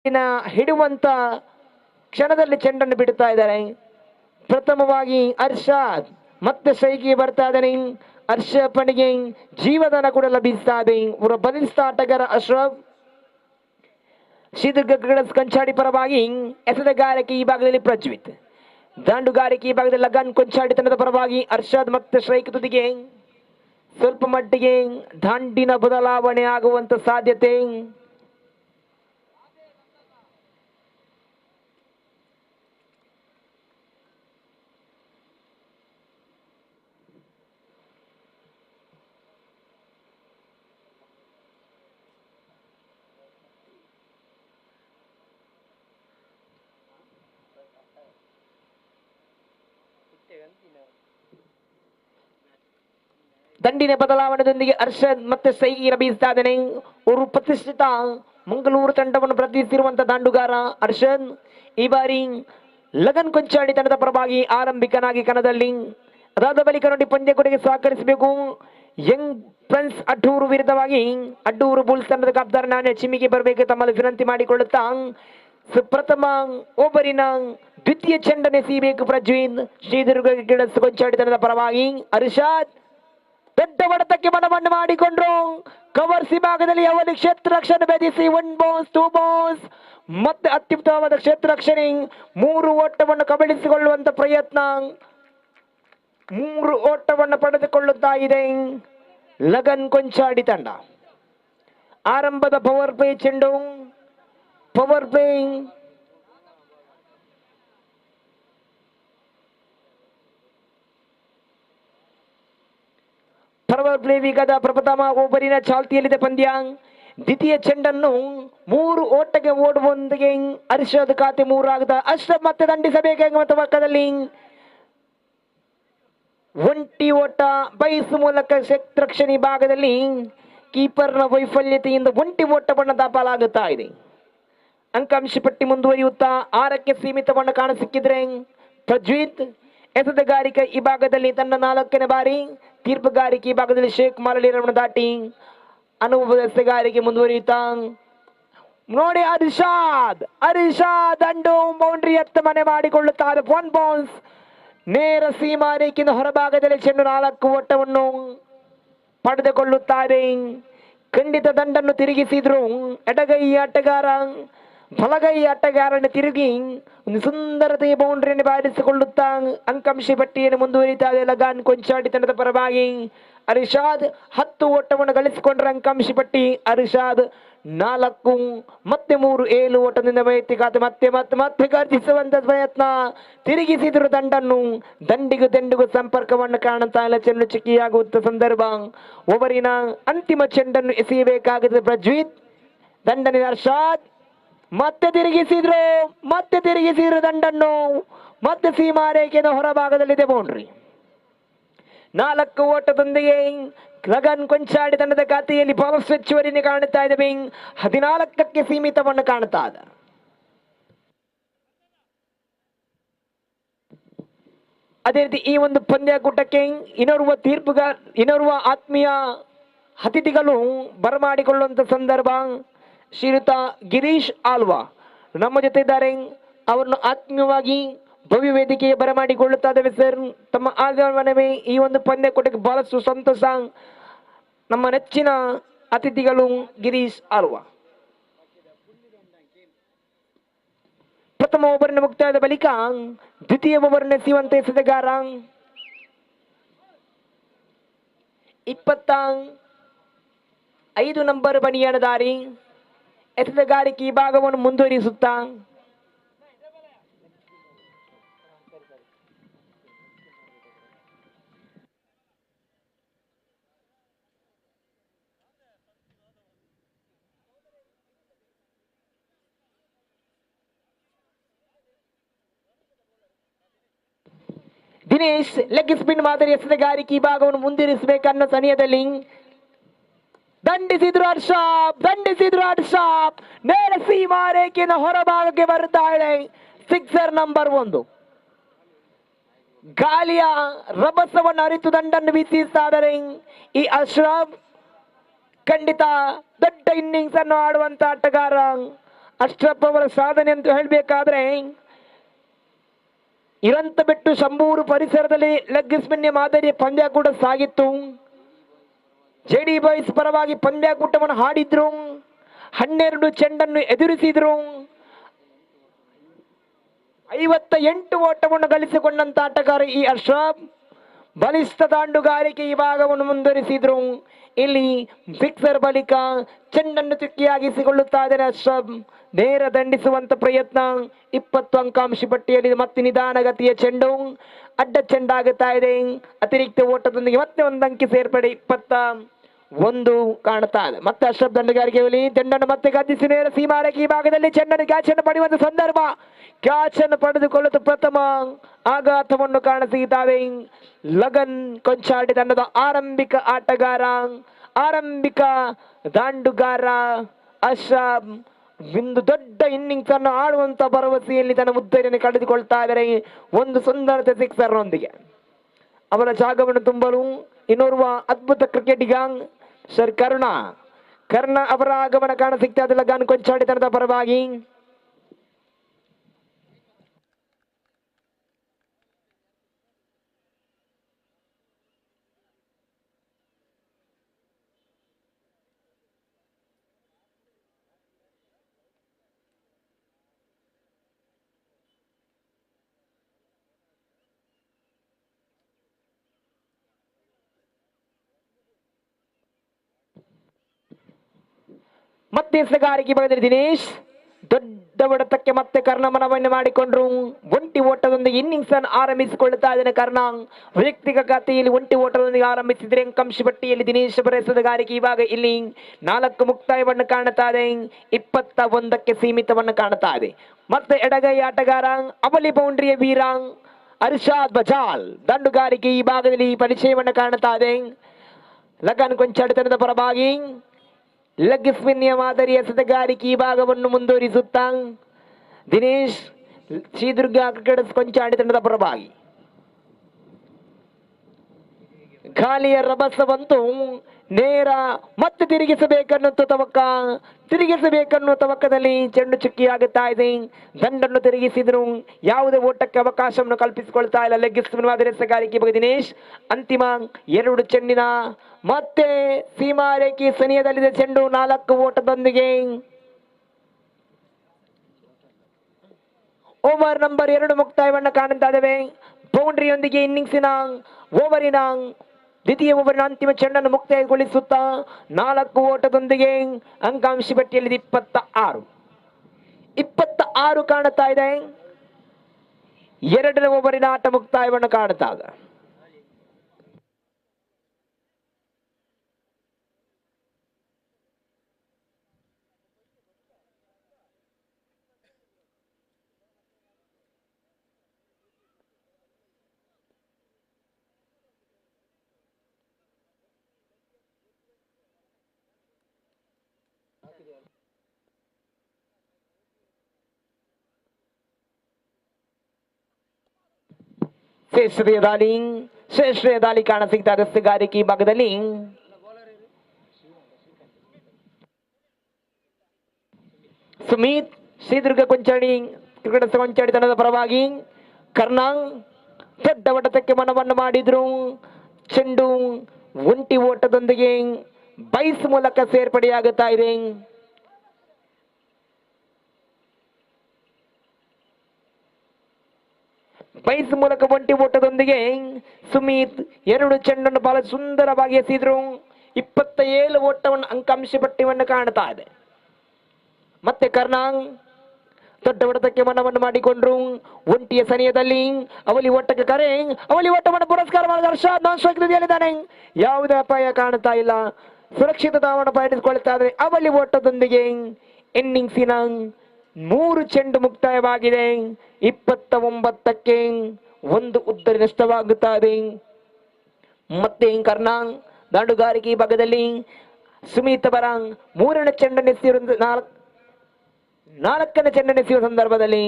ಹಿಡುವಂತ ಕ್ಷಣದಲ್ಲಿ ಚೆಂಡನ್ನು ಬಿಡುತ್ತಾ ಇದ್ದಾರೆ. ಪ್ರಥಮವಾಗಿ ಅರ್ಷಾದ್ ಮತ್ತೆ ಸೈಗೆ ಬರ್ತಾ ಇದ್ದಾನೆ. ಅರ್ಷಪ್ಪನಿಗೆ ಜೀವದಾನ ಕೂಡ ಲಭಿಸ್ತಾ ಇದೆ. ಅವರ ಬಲಿಷ್ಠ ಆಟಗಾರ ಅಶ್ರಫ್. ಶ್ರೀದುರ್ಗ ಕಂಚಾಡಿ ಪರವಾಗಿ ಎಸೆತಗಾರಿಕೆ ಈ ಭಾಗದಲ್ಲಿ ಪ್ರಜ್ವಿತ್. ದಾಂಡುಗಾರಿಕೆ ಈ ಭಾಗದಲ್ಲಿ ಲಗನ್ ಕೊಂಚಾಡಿ ತಂಡದ ಪರವಾಗಿ ಅರ್ಷಾದ್ ಮತ್ತೆ ಸ್ಟ್ರೈಕ್ ತುದಿಗೆ ಸ್ವಲ್ಪ ಮಟ್ಟಿಗೆ ದಾಂಡಿನ ಬದಲಾವಣೆ ಆಗುವಂತ ಸಾಧ್ಯತೆ. ದಂಡಿನ ಬದಲಾವಣೆಯೊಂದಿಗೆ ಅರ್ಷದ್ ಮತ್ತೆ ಸೈಗಿ ಲಭಿಸ್ತಾ ಇದ್ದಾನೆ. ಅವರು ಪ್ರತಿಷ್ಠಿತ ಮಂಗಳೂರು ತಂಡವನ್ನು ಪ್ರತಿನಿಧಿಸಿರುವಂತಹ ದಾಂಡುಗಾರ ಅರ್ಷದ್ ಈ ಬಾರಿ ಲಗನ್ ಕೊಂಚಾಡಿ ತಂಡದ ಪರವಾಗಿ ಆರಂಭಿಕನಾಗಿ ಕಣದಲ್ಲಿ. ಅದಾದ ಬಳಿಕ ನೋಡಿ ಪಂದ್ಯ ಕೊನೆಗೆ ಸಹಕರಿಸಬೇಕು. ಯಂಗ್ ಪ್ರಿನ್ಸ್ ಅಡ್ಡೂರು ವಿರುದ್ಧವಾಗಿ ಅಡ್ಡೂರು ಬುಲ್ಸ್ ತಂಡದ ಕಾಪ್ತಾರ ನಾಣ್ಯ ಚಿಮ್ಮಿಗೆ ಬರಬೇಕು ತಮ್ಮಲ್ಲಿ ವಿನಂತಿ ಮಾಡಿಕೊಳ್ಳುತ್ತಾ ಪ್ರಥಮ ಓವರಿನ ದ್ವಿತೀಯ ಚೆಂಡನೆಸೀಬೇಕು ಪ್ರಜ್ವೀನ್. ಶ್ರೀದುರ್ಗ ಕೊಂಚಾಡಿ ತಂಡದ ಪರವಾಗಿ ಅರ್ಷಾದ್ ದೊಡ್ಡ ಹೊಡೆತಕ್ಕೆ ಮನವನ್ನು ಮಾಡಿಕೊಂಡ್ರು. ಕವರ್ಸ್ ಭಾಗದಲ್ಲಿ ಅವಲಿ ಕ್ಷೇತ್ರ ರಕ್ಷಣೆ ಭೇದಿಸಿ 1 ಬೌನ್ಸ್ 2 ಬೌನ್ಸ್ ಮತ್ತೆ ಅತ್ಯುತ್ತಮವಾದ ಕ್ಷೇತ್ರ ರಕ್ಷಣೆ 3 ಓಟವನ್ನು ಕಬಳಿಸಿಕೊಳ್ಳುವಂತ ಪ್ರಯತ್ನ. 3 ಓಟವನ್ನು ಪಡೆದುಕೊಳ್ಳುತ್ತಾ ಇದೆ ಲಗನ್ ಕೊಂಚಾಡಿ ತಂಡ. ಆರಂಭದ ಪವರ್ ಪ್ಲೇ ಚೆಂಡು. ಪವರ್ ಪ್ಲೇ ವೇಗದ ಪ್ರಪ್ರಥಮ ಓವರಿನ ಚಾಲ್ತಿಯಲ್ಲಿದೆ ಪಂದ್ಯ. ದ್ವಿತೀಯ ಚೆಂಡನ್ನು 3 ಓಟಕ್ಕೆ ಓಡುವೊಂದಿಗೆ ಅರ್ಷದ್ ಖಾತೆ 3 ಆಗದ. ಅಶ್ರಫ್ ಮತ್ತೆ ದಂಡಿಸಬೇಕಾಗುವಂತ ಪಕ್ಕದಲ್ಲಿ ಒಂಟಿ ಓಟ ಬಯಸು ಮೂಲಕ ರಕ್ಷಣೆ ಭಾಗದಲ್ಲಿ ಕೀಪರ್ನ ವೈಫಲ್ಯತೆಯಿಂದ ಒಂಟಿ ಓಟವನ್ನು ದಾಖಲಾಗುತ್ತಾ ಇದೆ. ಅಂಕಾಂಶ ಪಟ್ಟಿ ಮುಂದುವರಿಯುತ್ತಾ 6ಕ್ಕೆ ಸೀಮಿತವನ್ನು ಕಾಣಸಿಕ್ಕಿದ್ರೆ ಪ್ರಜ್ವೀತ್ ಎಸೆತಗಾರಿಕೆ ಈ ಭಾಗದಲ್ಲಿ ತನ್ನ 4ನೇ ಬಾರಿ. ತೀರ್ಪುಗಾರಿಕೆ ಈ ಭಾಗದಲ್ಲಿ ಶೇಖ್ ಮಾಲೀರವನ್ನು ದಾಟಿ ಅನುಭವದ ಎಸೆಗಾರಿಕೆ ಮುಂದುವರಿಯುತ್ತಾ ನೋಡಿ ಅರಿಷಾದ್ ಅಂಡು ಬೌಂಡ್ರಿ ಎತ್ತ ಮನೆ ಮಾಡಿಕೊಳ್ಳುತ್ತಾರೆ. 1 ಬೌನ್ಸ್ ನೇರ ಸೀಮಾ ರೇಖೆಯಿಂದ ಹೊರಭಾಗದಲ್ಲಿ ಚೆಂಡು 4 ಓಟವನ್ನು ಪಡೆದುಕೊಳ್ಳುತ್ತಾರೆ. ಖಂಡಿತ ದಂಡನ್ನು ತಿರುಗಿಸಿದ್ರು ಎಡಗೈ ಆಟಗಾರ ಬಲಗೈ ಆಟಗಾರನ ತಿರುಗಿ ಒಂದು ಸುಂದರತೆಯ ಬೌಂಡ್ರಿಯನ್ನು ಬಾರಿಸಿಕೊಳ್ಳುತ್ತಾ ಅಂಕಾಂಶ ಪಟ್ಟಿಯನ್ನು ಮುಂದುವರಿತಾ ಇದೆ ಲಗಾನ್ ಕೊಂಚಾಡಿ ತಂಡದ ಪರವಾಗಿ. ಅರಿಷಾದ್ 10 ಓಟವನ್ನು ಗಳಿಸಿಕೊಂಡ್ರೆ ಅಂಕಾಂಶ ಪಟ್ಟಿ ಅರಿಷಾದ್ 4 ಮತ್ತೆ 3 7 ಓಟದಿಂದ ವೈಯಕ್ತಿಕ ಮತ್ತೆ ಗರ್ಜಿಸುವಂತ ಪ್ರಯತ್ನ. ತಿರುಗಿಸಿದ್ರು ದಂಡನ್ನು. ದಂಡಿಗೂ ಸಂಪರ್ಕವನ್ನು ಕಾಣುತ್ತಾ ಇಲ್ಲ. ಚೆಂಡು ಚಿಕ್ಕಿಯಾಗುವಂತ ಸಂದರ್ಭ. ಓವರಿನ ಅಂತಿಮ ಚೆಂಡನ್ನು ಎಸೆಯಬೇಕಾಗಿದೆ ಪ್ರಜ್ವೀತ್. ದಂಡನೆ ಅರ್ಷಾದ್ ಮತ್ತೆ ತಿರುಗಿಸಿದ್ರು ದಂಡನ್ನು. ಮತ್ತೆ ಸೀಮಾ ರೇಖೆಯ ಹೊರಭಾಗದಲ್ಲಿದೆ ಬೌಂಡ್ರಿ. 4 ಓಟದೊಂದಿಗೆ ಲಗನ್ ಕೊಂಚಾಡಿ ತಂಡದ ಖಾತೆಯಲ್ಲಿ ಪವರ್ ಹೆಚ್ಚುವರಿನೇ ಕಾಣುತ್ತಾ ಇದೆ. 14ಕ್ಕೆ ಸೀಮಿತವನ್ನು ಕಾಣುತ್ತಾ ಇದೆ. ಅದೇ ರೀತಿ ಈ ಒಂದು ಪಂದ್ಯಾಕೂಟಕ್ಕೆ ಇನ್ನೋರ್ವ ಆತ್ಮೀಯ ಅತಿಥಿಗಳು ಬರಮಾಡಿಕೊಳ್ಳುವಂತ ಸಂದರ್ಭ. ಶ್ರೀಯುತ ಗಿರೀಶ್ ಆಲ್ವಾ ನಮ್ಮ ಜೊತೆ ಇದ್ದಾರೆ. ಅವರನ್ನು ಆತ್ಮೀಯವಾಗಿ ಭವ್ಯ ವೇದಿಕೆಗೆ ಬರಮಾಡಿಕೊಳ್ಳುತ್ತಾ ಇದ್ದೇವೆ ಸರ್. ತಮ್ಮ ಆಗಮನವೇ ಈ ಒಂದು ಪಂದ್ಯಾಕೂಟಕ್ಕೆ ಬಹಳಷ್ಟು ಸಂತೋಷ. ನಮ್ಮ ನೆಚ್ಚಿನ ಅತಿಥಿಗಳು ಗಿರೀಶ್ ಆಲ್ವಾ. ಪ್ರಥಮ ಓವರ್ನ ಮುಕ್ತಾಯದ ಬಳಿಕ ದ್ವಿತೀಯ ಓವರ್ ಎಸೆಯುವಂತೆ ಎಸೆತಗಾರ 25 ನಂಬರ್ ಬನಿಯಾಣದಾರಿ ಎಸೆತಗಾರಿಕೆ ಈ ಭಾಗವನ್ನು ಮುಂದುವರಿಸುತ್ತಾ ದಿನೇಶ್ ಲೆಗ್ ಸ್ಪಿನ್ ಮಾದರಿ ಎಸೆತಗಾರಿಕೆ ಈ ಭಾಗವನ್ನು ಮುಂದುವರಿಸಬೇಕನ್ನೋ ಸಮಯದಲ್ಲಿ ದಂಡಿಸಿದ್ರು ಹರ್ಷಾಪ್ ನೇರ ಸೀಮಾ ರೇಖೆಯ ಹೊರಭಾಗಕ್ಕೆ ಬರುತ್ತಾಳೆ. Sixer number 1. ಗಾಳಿಯ ರಭಸವನ್ನು ಅರಿತು ದಂಡನ್ನು ಬೀಸಿದ್ದಾರೆ ಈ ಅಶ್ರಫ್. ಖಂಡಿತ ದೊಡ್ಡ ಇನ್ನಿಂಗ್ಸ್ ಅನ್ನು ಆಡುವಂತ ಆಟಗಾರ. ಅಶ್ರಫ್ ಅವರ ಸಾಧನೆ ಅಂತ ಹೇಳಬೇಕಾದ್ರೆ ಇರಂತ ಬಿಟ್ಟು ಶಂಭೂರು ಪರಿಸರದಲ್ಲಿ ಲೆಗ್ ಸ್ಪಿನ್ ಮಾದರಿಯ ಪಂದ್ಯ ಕೂಡ ಸಾಗಿತ್ತು. ಜೆಡಿ ಬಾಯ್ಸ್ ಪರವಾಗಿ ಪಂದ್ಯಾಕೂಟವನ್ನು ಹಾಡಿದ್ರು, 12 ಚೆಂಡನ್ನು ಎದುರಿಸಿದ್ರು, 58 ಓಟವನ್ನು ಗಳಿಸಿಕೊಂಡಂತ ಆಟಗಾರ ಈ ಅಶ್ರಫ್. ಬಲಿಷ್ಠ ದಾಂಡುಗಾರಿಕೆ ಈ ಭಾಗವನ್ನು ಮುಂದುವರಿಸಿದ್ರು. ಇಲ್ಲಿ ಸಿಕ್ಸರ್ ಬಳಿಕ ಚೆಂಡನ್ನು ಚುಕ್ಕಿಯಾಗಿಸಿಕೊಳ್ಳುತ್ತಾ ಇದ್ದಾರೆ ಅಶ್ರಫ್. ನೇರ ದಂಡಿಸುವಂತ ಪ್ರಯತ್ನ. 20 ಅಂಕಾಂಶ ಪಟ್ಟಿಯಲ್ಲಿ ಮತ್ತೆ ನಿಧಾನಗತಿಯ ಚೆಂಡು ಅಡ್ಡ ಚೆಂಡಾಗುತ್ತಾ ಇದೆ. ಅತಿರಿಕ್ತ ಓಟದೊಂದಿಗೆ ಮತ್ತೆ ಒಂದು ಅಂಕಿ ಸೇರ್ಪಡೆ 21 ಕಾಣ್ತಾ ಇದೆ. ಮತ್ತೆ ಅಶ್ರಫ್ ದಂಡುಗಾರಿಕೆಯಲ್ಲಿ ಚೆಂಡನ್ನು ಮತ್ತೆ ಗದ್ದಿಸಿ ನೇರ ಸೀಮಾರೇಖೆ ಈ ಭಾಗದಲ್ಲಿ ಚೆಂಡನ್ನು ಕ್ಯಾಚ್ ಅನ್ನು ಪಡೆಯುವಂತ ಸಂದರ್ಭ. ಕ್ಯಾಚ್ ಅನ್ನು ಪಡೆದುಕೊಳ್ಳುತ್ತ ಪ್ರಥಮ ಆಘಾತವನ್ನು ಕಾಣಸಿಗಿದ್ದಾವೆ. ಲಗನ್ ಕೊಂಚಾಡಿ ತಂಡದ ಆರಂಭಿಕ ಆಟಗಾರ, ಆರಂಭಿಕ ದಾಂಡುಗಾರ ಅಶ್ರಫ್ ಒಂದು ದೊಡ್ಡ ಇನ್ನಿಂಗ್ಸ್ ಅನ್ನು ಆಡುವಂತ ಭರವಸೆಯಲ್ಲಿ ತನ್ನ ಮುದ್ದೆಯನ್ನು ಕಳೆದುಕೊಳ್ತಾ ಇದ್ದಾರೆ. ಒಂದು ಸುಂದರತೆ ಸಿಕ್ಸರ್ನೊಂದಿಗೆ ಅವರ ಜಾಗವನ್ನು ತುಂಬಲು ಇನ್ನೋರ್ವ ಅದ್ಭುತ ಕ್ರಿಕೆಟಿಗ ಸರ್ ಕರ್ಣ ಅವರ ಆಗಮನ ಕಾಣ ಸಿಗ್ತಾ ಇದೆ ಲಗನ್ ಕೊಂಚಾಡಿ ತಂಡದ ಪರವಾಗಿ. ಮತ್ತೆ ಎಸೆಗಾರಿಕೆ ಭಾಗದಲ್ಲಿ ದಿನೇಶ್ ದೊಡ್ಡ ಹೊಡೆತಕ್ಕೆ ಮತ್ತೆ ಕರ್ಣ ಮನವನ್ನು ಮಾಡಿಕೊಂಡ್ರು. ಒಂಟಿ ಓಟದೊಂದಿಗೆ ಇನ್ನಿಂಗ್ಸ್ ಅನ್ನು ಆರಂಭಿಸಿಕೊಳ್ಳುತ್ತಾ ಇದ್ದಾನೆ ಕರ್ಣ. ವೈಯಕ್ತಿಕ ಖಾತೆಯಲ್ಲಿ ಒಂಟಿ ಓಟದೊಂದಿಗೆ ಆರಂಭಿಸಿದ್ರೆ ಅಂಕಾಂಶ ಪಟ್ಟಿಯಲ್ಲಿ ದಿನೇಶ್ ಅವರ ಎಸೆಗಾರಿಕೆ ಇವಾಗ ಇಲ್ಲಿ 4 ಮುಕ್ತಾಯವನ್ನು ಕಾಣುತ್ತಾ ಇದೆ. 21ಕ್ಕೆ ಸೀಮಿತವನ್ನು ಕಾಣುತ್ತಾ ಇದೆ. ಮತ್ತೆ ಎಡಗೈ ಆಟಗಾರ ಅವಲಿ ಬೌಂಡ್ರಿಯ ವೀರ ಅರ್ಷಾದ್ ಬಜಾಲ್ ದಂಡುಗಾರಿಕೆ ಈ ಭಾಗದಲ್ಲಿ ಪರಿಚಯವನ್ನು ಕಾಣುತ್ತಾ ಇದೆ. ಲಗನ್ ಕೊಂಚಾಡಿತನದ ಪರವಾಗಿ ಲೆಗ್ ಸ್ಪಿನ್ ಮಾದರಿಯ ಎಸೆಗಾರಿಕೆ ಈ ಭಾಗವನ್ನು ಮುಂದುವರಿಸುತ್ತಾ ದಿನೇಶ್ ಶ್ರೀದುರ್ಗ ಕ್ರಿಕೆಟ್ ಕೊಂಚಾಡಿ ತಂಡದ ಪರವಾಗಿ. ಗಾಳಿಯ ರಭಸ ಬಂತು. ನೇರ ಮತ್ತೆ ತಿರುಗಿಸಬೇಕನ್ನೋ ತವಕದಲ್ಲಿ ಚೆಂಡು ಚುಕ್ಕಿಯಾಗುತ್ತಾ ಇದೆ. ದಂಡನ್ನು ತಿರುಗಿಸಿದ್ರು, ಯಾವುದೇ ಓಟಕ್ಕೆ ಅವಕಾಶವನ್ನು ಕಲ್ಪಿಸಿಕೊಳ್ತಾ ಇಲ್ಲ ಲೆಗ್ ಸ್ಪಿನ್ ಮಾದರಿ ಎಸೆಗಾರಿಕೆ ಬಗ್ಗೆ ದಿನೇಶ್. ಅಂತಿಮ 2 ಚೆಂಡಿನ ಮತ್ತೆ ಸೀಮಾರೇಖೆ ಸನಿಯದಲ್ಲಿದೆ ಚೆಂಡು 4 ಓಟದೊಂದಿಗೆ. ಓವರ್ ನಂಬರ್ 2 ಮುಕ್ತಾಯವನ್ನು ಕಾಣುತ್ತಾ ಇದ್ದೇವೆ. ಬೌಂಡ್ರಿಯೊಂದಿಗೆ ಇನ್ನಿಂಗ್ಸಿನ ಓವರಿನ ದ್ವಿತೀಯ ಓವರಿನ ಅಂತಿಮ ಚೆಂಡನ್ನು ಮುಕ್ತಾಯಗೊಳಿಸುತ್ತಾ 4 ಓಟದೊಂದಿಗೆ ಅಂಕಾಂಶ ಪಟ್ಟಿಯಲ್ಲಿ 26 ಕಾಣುತ್ತಾ ಇದೆ. 2ನೇ ಓವರಿನ ಆಟ ಮುಕ್ತಾಯವನ್ನು ಕಾಣುತ್ತಾ ಇದೆ. ಶ್ರೇಷ್ಠ ದಾಳಿ ಕಾಣ ಸಿಗ್ತಾ ಇದೆ ಎಸೆಗಾರಿಕೆ ಭಾಗದಲ್ಲಿ. ಸುಮಿತ್ ಶ್ರೀದುರ್ಗ ಕೊಂಚಾಡಿ ತಂಡದ ಪರವಾಗಿ ಕರ್ಣ ದೊಡ್ಡ ಹೊಡೆತಕ್ಕೆ ಮನವನ್ನು ಮಾಡಿದ್ರು. ಚೆಂಡು ಒಂಟಿ ಓಟದೊಂದಿಗೆ ಬೈಸ್ ಮೂಲಕ ಸೇರ್ಪಡೆಯಾಗುತ್ತಾ ಇದೆ. ಬೈಸ್ ಮೂಲಕ ಒಂಟಿ ಓಟದೊಂದಿಗೆ ಸುಮಿತ್ 2 ಚೆಂಡನ್ನು ಬಹಳ ಸುಂದರವಾಗಿ ಎಸೆದ್ರು. 27 ಓಟವನ್ನು ಅಂಕಾಂಶ ಪಟ್ಟಿಯನ್ನು ಕಾಣ್ತಾ ಇದೆ. ಮತ್ತೆ ಕರ್ಣ ದೊಡ್ಡ ಹೊಡೆತಕ್ಕೆ ಮನವನ್ನು ಮಾಡಿಕೊಂಡ್ರು. ಒಂಟಿಯ ಸನಿಯದಲ್ಲಿ ಅವಲಿ ಓಟಕ್ಕೆ ಕರೆ, ಅವಲಿ ಓಟವನ್ನು ಪುರಸ್ಕಾರ ಮಾಡಿದ ಹರ್ಷಾದ್ ನಾನ್ ಸ್ಟ್ರೈಕ್ನಲ್ಲಿದ್ದಾನೆ. ಯಾವುದೇ ಅಪಾಯ ಕಾಣುತ್ತಾ ಇಲ್ಲ, ಸುರಕ್ಷಿತ ಧಾವನ ಪಡೆದುಕೊಳ್ತಾ ಇದ್ದಾರೆ. ಅವಲಿ ಓಟದೊಂದಿಗೆ ಇನ್ನಿಂಗ್ಸಿನ 3 ಚೆಂಡು ಮುಕ್ತಾಯವಾಗಿದೆ. 29ಕ್ಕೆ 1 ಉದ್ದರಿ ನಷ್ಟವಾಗುತ್ತಾ ಇದೆ. ಮತ್ತೆ ಕರ್ಣ ದಾಂಡುಗಾರಿಕೆ ಭಾಗದಲ್ಲಿ ಸುಮಿತ್ ಅವರ 3ನೇ ಚೆಂಡನ್ನು ಎಸೆಯುವ 4ನೇ ಚೆಂಡನ್ನು ಎಸೆಯುವ ಸಂದರ್ಭದಲ್ಲಿ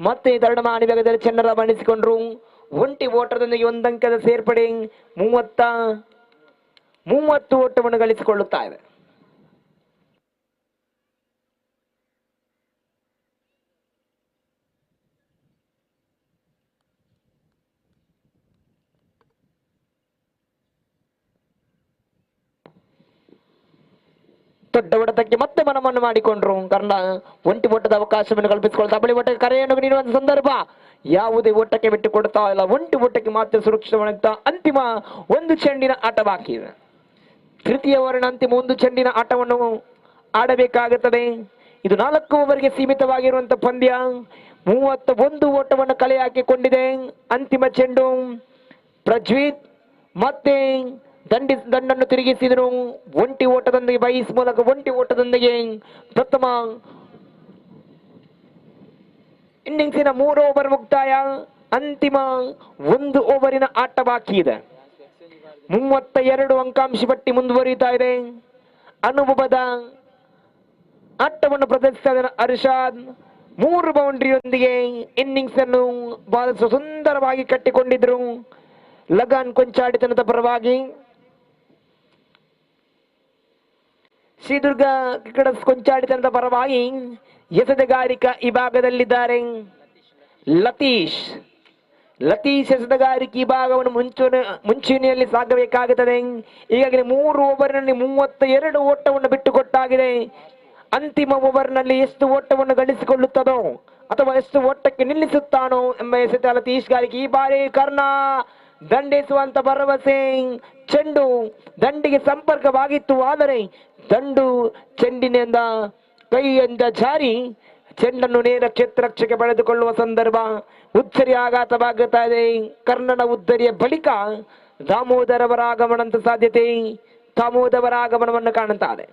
ಮತ್ತೆ ತರಡಮಾನಿ ಭಾಗದಲ್ಲಿ ಚೆಂಡರ ಬಣಿಸಿಕೊಂಡ್ರು. ಒಂಟಿ ಓಟದೊಂದಿಗೆ 1 ಅಂಕದ ಸೇರ್ಪಡೆ 30 ಓಟವನ್ನು ಗಳಿಸಿಕೊಳ್ಳುತ್ತಾ ಇದೆ. ದೊಡ್ಡ ಹೊಡೆತಕ್ಕೆ ಮತ್ತೆ ಮನವನ್ನು ಮಾಡಿಕೊಂಡ್ರು. ಕಾರಣ ಒಂಟಿ ಓಟದ ಅವಕಾಶವನ್ನು ಕಲ್ಪಿಸಿಕೊಳ್ತಾ ಬಳಿ ಓಟಕ್ಕೆ ಕರೆಯನ್ನು ನೀಡುವಂತ ಸಂದರ್ಭ. ಯಾವುದೇ ಓಟಕ್ಕೆ ಬಿಟ್ಟು ಕೊಡ್ತಾ ಇಲ್ಲ, ಒಂಟಿ ಓಟಕ್ಕೆ ಮಾತ್ರ ಸುರಕ್ಷಿತವಾಗುತ್ತಾ ಅಂತಿಮ ಒಂದು ಚೆಂಡಿನ ಆಟ ಬಾಕಿ ಇದೆ. ತೃತೀಯ ಓವರಿನ ಅಂತಿಮ ಒಂದು ಚೆಂಡಿನ ಆಟವನ್ನು ಆಡಬೇಕಾಗುತ್ತದೆ. ಇದು 4 ಓವರ್ಗೆ ಸೀಮಿತವಾಗಿರುವಂತಹ ಪಂದ್ಯ. 31 ಓಟವನ್ನು ಕಲೆ ಹಾಕಿಕೊಂಡಿದೆ. ಅಂತಿಮ ಚೆಂಡು ಪ್ರಜ್ವೀತ್ ಮತ್ತೆ ದಂಡನ್ನು ತಿರುಗಿಸಿದರು. ಒಂಟಿ ಓಟದೊಂದಿಗೆ ಬೈಸ್ ಮೂಲಕ ಒಂಟಿ ಓಟದೊಂದಿಗೆ ಪ್ರಥಮ ಇನ್ನಿಂಗ್ಸಿನ 3 ಓವರ್ ಮುಕ್ತಾಯ. ಅಂತಿಮ 1 ಓವರಿನ ಆಟ ಬಾಕಿ ಇದೆ. 32 ಅಂಕಾಂಶ ಪಟ್ಟಿ ಮುಂದುವರಿಯುತ್ತಾ ಇದೆ. ಅನುಭವದ ಆಟವನ್ನು ಪ್ರದರ್ಶಿಸಿದ ಅರ್ಷಾದ್ 3 ಬೌಂಡ್ರಿಯೊಂದಿಗೆ ಇನ್ನಿಂಗ್ಸ್ ಅನ್ನು ಬಹಳ ಸುಂದರವಾಗಿ ಕಟ್ಟಿಕೊಂಡಿದ್ರು. ಲಗಾನ್ ಕೊಂಚಾಡಿತನದ ಪರವಾಗಿ ಶ್ರೀದುರ್ಗ ಕ್ರಿಕೆಟರ್ಸ್ ಕೊಂಚಾಡಿತನದ ಪರವಾಗಿ ಎಸೆತಗಾರಿಕಾ ವಿಭಾಗದಲ್ಲಿದ್ದಾರೆ ಲತೀಶ್. ಎಸೆತಗಾರಿಕೆ ವಿಭಾಗವನ್ನು ಮುಂಚೂಣಿಯಲ್ಲಿ ಸಾಗಬೇಕಾಗುತ್ತದೆ. ಈಗಾಗಲೇ 3 ಓವರ್ನಲ್ಲಿ 32 ಓಟವನ್ನು ಬಿಟ್ಟುಕೊಟ್ಟಾಗಿದೆ. ಅಂತಿಮ ಓವರ್ನಲ್ಲಿ ಎಷ್ಟು ಓಟವನ್ನು ಗಳಿಸಿಕೊಳ್ಳುತ್ತದೋ ಅಥವಾ ಎಷ್ಟು ಓಟಕ್ಕೆ ನಿಲ್ಲಿಸುತ್ತಾನೋ ಎಂಬ ಎಸೆತ ಲತೀಶ್ ಗಾರಿಗೆ. ಈ ಬಾರಿ ಕರ್ಣ ದಂಡಿಸುವಂತ ಭರವಸೆ. ಚೆಂಡು ದಂಡಿಗೆ ಸಂಪರ್ಕವಾಗಿತ್ತು, ಆದರೆ ದಂಡು ಚೆಂಡಿನಿಂದ ಕೈಯಿಂದ ಜಾರಿ ಚೆಂಡನ್ನು ನೇರ ಕ್ಷೇತ್ರರಕ್ಷಕ್ಕೆ ಪಡೆದುಕೊಳ್ಳುವ ಸಂದರ್ಭ. ಉಚ್ಚರಿ ಆಘಾತವಾಗುತ್ತಾ ಇದೆ. ಕರ್ಣನ ಉದ್ದರಿಯ ಬಳಿಕ ದಾಮೋದರವರ ಆಗಮನಂತ ಸಾಧ್ಯತೆ. ದಾಮೋದರವರ ಆಗಮನವನ್ನು ಕಾಣುತ್ತಾರೆ.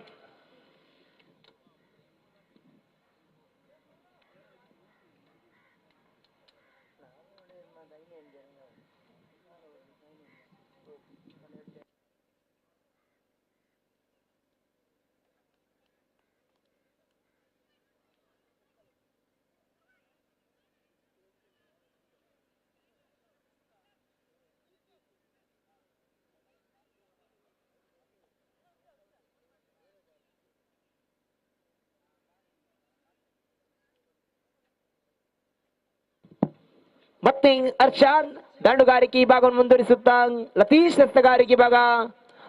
ಮತ್ತೆ ಅರ್ಷಾದ್ ದಂಡುಗಾರಿಕೆ ವಿಭಾಗವನ್ನು ಮುಂದುವರಿಸುತ್ತಾ ಲತೀಶ್ ಎಸೆತಗಾರಿಕೆ ವಿಭಾಗ.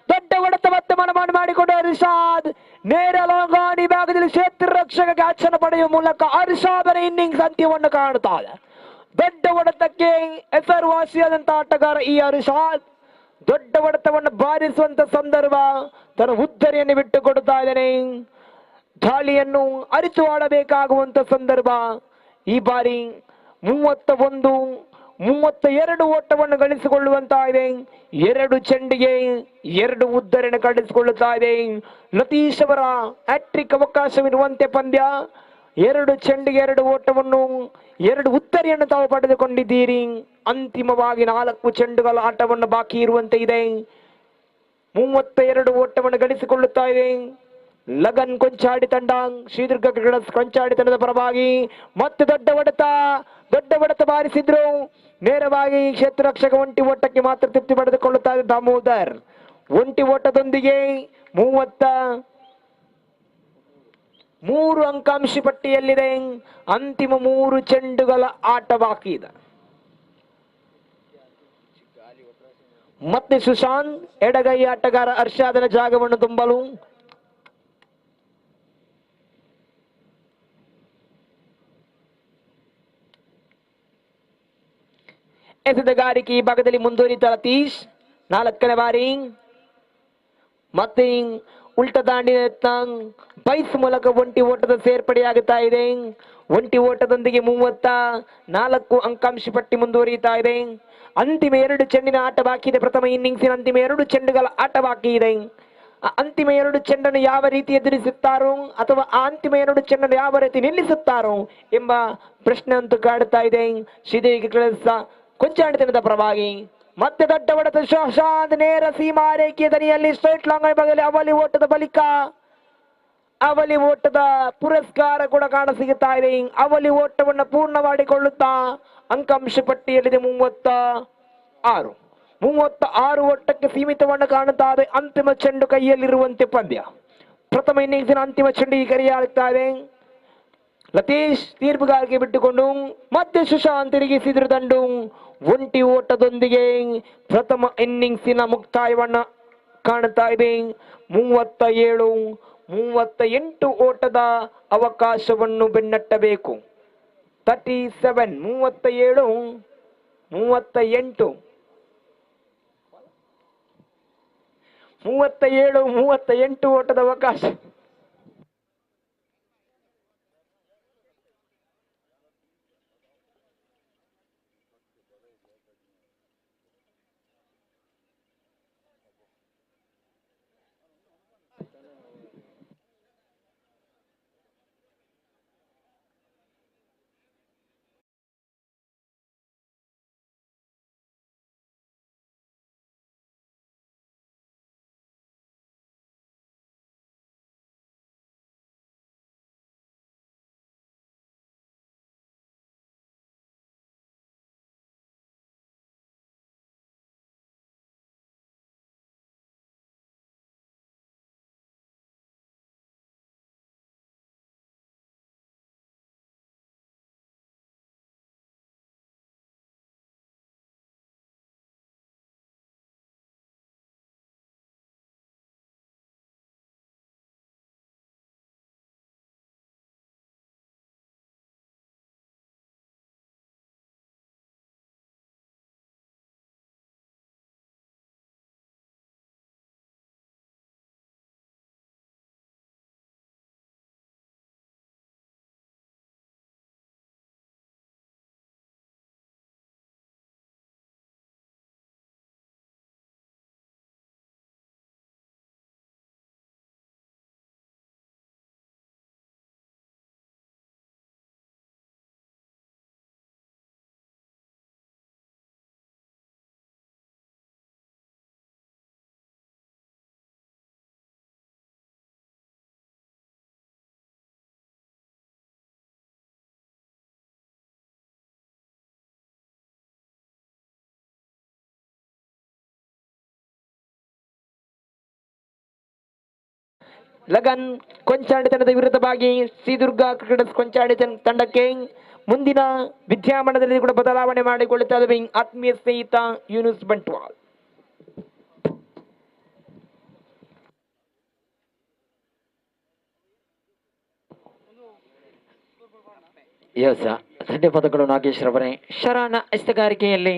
ದೊಡ್ಡ ಹೊಡೆತ ಮತ್ತೆ ಮನಮಾಡು ಮಾಡಿಕೊಂಡು ಅರ್ಷಾದ್ ನೇರ ಲಾಂಗ್ ಆನ್ ವಿಭಾಗದಲ್ಲಿ ಕ್ಷೇತ್ರ ರಕ್ಷಕ ಕ್ಯಾಚ್ ಅನ್ನು ಪಡೆಯುವ ಮೂಲಕ ಅರ್ಷಾದರ ಇನ್ನಿಂಗ್ಸ್ ಅಂತ್ಯವನ್ನು ಕಾಣುತ್ತಾರೆ. ದೊಡ್ಡ ಹೊಡೆತಕ್ಕೆ ಹೆಸರುವಾಸಿಯಾದಂತಹ ಆಟಗಾರ ಈ ಅರ್ಷಾದ್ ದೊಡ್ಡ ಹೊಡೆತವನ್ನು ಬಾರಿಸುವಂತ ಸಂದರ್ಭ. ತನ್ನ ಉದ್ದರಿಯನ್ನು ಬಿಟ್ಟು ಕೊಡುತ್ತಾ ಇದ್ದಾನೆ. ದಾಳಿಯನ್ನು ಅರಿತು ಆಡಬೇಕಾಗುವಂತ ಸಂದರ್ಭ. ಈ ಬಾರಿ 32 ಓಟವನ್ನು ಗಳಿಸಿಕೊಳ್ಳುವಂತಹ ಇದೆ. 2 ಚೆಂಡಿಗೆ 2 ಉದ್ದರಣೆ ಗಳಿಸಿಕೊಳ್ಳುತ್ತಾ ಇದೆ. ಲತೀಶ್ ಅವರ ಹ್ಯಾಟ್ರಿಕ್ ಅವಕಾಶವಿರುವಂತೆ ಪಂದ್ಯ. 2 ಚೆಂಡಿಗೆ 2 ಓಟವನ್ನು 2 ಉದ್ದರಿಯನ್ನು ತಾವು ಪಡೆದುಕೊಂಡಿದ್ದೀರಿ. ಅಂತಿಮವಾಗಿ 4 ಚೆಂಡುಗಳ ಆಟವನ್ನು ಬಾಕಿ ಇರುವಂತೆ ಇದೆ. 32 ಓಟವನ್ನು ಗಳಿಸಿಕೊಳ್ಳುತ್ತಾ ಇದೆ. ಲಗನ್ ಕೊಂಚಾಡಿ ತಂಡ ಶ್ರೀದುರ್ಗ ಕ್ರಿಕೆಟರ್ಸ್ ಕೊಂಚಾಡಿ ತಂಡದ ಪರವಾಗಿ ಮತ್ತೆ ದೊಡ್ಡ ಹೊಡೆತ ಬಾರಿಸಿದ್ರು. ನೇರವಾಗಿ ಕ್ಷೇತ್ರ ರಕ್ಷಕ ಒಂಟಿ ಓಟಕ್ಕೆ ಮಾತ್ರ ತೃಪ್ತಿ ಪಡೆದುಕೊಳ್ಳುತ್ತಾರೆ ದಾಮೋದರ್. ಒಂಟಿ ಓಟದೊಂದಿಗೆ 33 ಅಂಕಾಂಶ ಪಟ್ಟಿಯಲ್ಲಿದೆ. ಅಂತಿಮ 3 ಚೆಂಡುಗಳ ಆಟ ಬಾಕಿ ಇದೆ. ಮತ್ತೆ ಸುಶಾಂತ್ ಎಡಗೈ ಆಟಗಾರ ಅರ್ಷಾದನ ಜಾಗವನ್ನು ತುಂಬಲು ಎಸೆತಗಾರಿಕೆ ಈ ಭಾಗದಲ್ಲಿ ಮುಂದುವರಿತ ಲತೀಶ್ 4ನೇ ಬಾರಿ ಮತ್ತೆ ಉಲ್ಟ ದಾಂಡಿನ ಬೈಸ್ ಮೂಲಕ ಒಂಟಿ ಓಟದ ಸೇರ್ಪಡೆಯಾಗುತ್ತಾ ಇದೆ. ಒಂಟಿ ಓಟದೊಂದಿಗೆ 34 ಅಂಕಾಂಶ ಪಟ್ಟಿ ಮುಂದುವರಿಯುತ್ತಾ ಇದೆ. ಅಂತಿಮ 2 ಚೆಂಡಿನ ಆಟ ಬಾಕಿ ಇದೆ. ಪ್ರಥಮ ಇನ್ನಿಂಗ್ಸಿನ ಅಂತಿಮ 2 ಚೆಂಡುಗಳ ಆಟ ಬಾಕಿ ಇದೆ. ಅಂತಿಮ 2 ಚೆಂಡನ್ನು ಯಾವ ರೀತಿ ಎದುರಿಸುತ್ತಾರೋ ಅಥವಾ ಆ ಅಂತಿಮ 2 ಚೆಂಡನ್ನು ಯಾವ ರೀತಿ ನಿಲ್ಲಿಸುತ್ತಾರೋ ಎಂಬ ಪ್ರಶ್ನೆ ಅಂತೂ ಕಾಡುತ್ತಾ ಇದೆ. ಶ್ರೀದೇವಿ ಕೊಂಚಾಡಿತನದ ಪರವಾಗಿ ಮತ್ತೆ ದೊಡ್ಡ ಹೊಡೆತ ಶಶಾಂತ್ ನೇರ ಸೀಮಾ ರೇಖೆಯ ದನಿಯಲ್ಲಿ ಸ್ಟ್ರೈಟ್ ಲಾಂಗ್ ಭಾಗದಲ್ಲಿ ಅವಲಿ ಓಟದ ಬಳಿಕ ಅವಲಿ ಓಟದ ಪುರಸ್ಕಾರ ಕೂಡ ಕಾಣಸಿಗುತ್ತಾ ಇದೆ. ಅವಲಿ ಓಟವನ್ನು ಪೂರ್ಣ ಮಾಡಿಕೊಳ್ಳುತ್ತಾ ಅಂಕಾಂಶ ಪಟ್ಟಿಯಲ್ಲಿದೆ 36 ಓಟಕ್ಕೆ ಸೀಮಿತವನ್ನು ಕಾಣುತ್ತಾ ಇದೆ. ಅಂತಿಮ ಚೆಂಡು ಕೈಯಲ್ಲಿರುವಂತೆ ಪಂದ್ಯ. ಪ್ರಥಮ ಇನ್ನಿಂಗ್ಸಿನ ಅಂತಿಮ ಚೆಂಡು ಈ ಕರೆಯಾಗುತ್ತಾ ಇದೆ. ಲತೀಶ್ ತೀರ್ಪುಗಾರಿಕೆ ಬಿಟ್ಟುಕೊಂಡು ಮತ್ತೆ ಸುಶಾಂತ್ ತಿರುಗಿಸಿದ್ರು ದಂಡು. ಒಂಟಿ ಓಟದೊಂದಿಗೆ ಪ್ರಥಮ ಇನ್ನಿಂಗ್ಸಿನ ಮುಕ್ತಾಯವನ್ನ ಕಾಣುತ್ತಾ ಇದೆ. 38 ಓಟದ ಅವಕಾಶವನ್ನು ಬೆನ್ನಟ್ಟಬೇಕು. 37 37 38 37 ಓಟದ ಅವಕಾಶ. ಲಗನ್ ಕೊಂಚಾಡಿ ತಂಡದ ವಿರುದ್ಧವಾಗಿ ಶ್ರೀದುರ್ಗ ಕ್ರಿಕೆಟರ್ಸ್ ಕೊಂಚಾಡಿ ತಂಡಕ್ಕೆ ಮುಂದಿನ ವಿದ್ಯಮಾನದಲ್ಲಿ ಕೂಡ ಬದಲಾವಣೆ ಮಾಡಿಕೊಳ್ಳುತ್ತಾ ಇದ್ದೇವೆ ಆತ್ಮೀಯ ಸ್ನೇಹಿತ ಯೂನುಸ್ ಬಂಟ್ವಾಲ್. ಧನ್ಯವಾದಗಳು ನಾಗೇಶ್ ರವರೇ. ಶರಾನ ಎಸ್ತಗಾರಿಕೆಯಲ್ಲಿ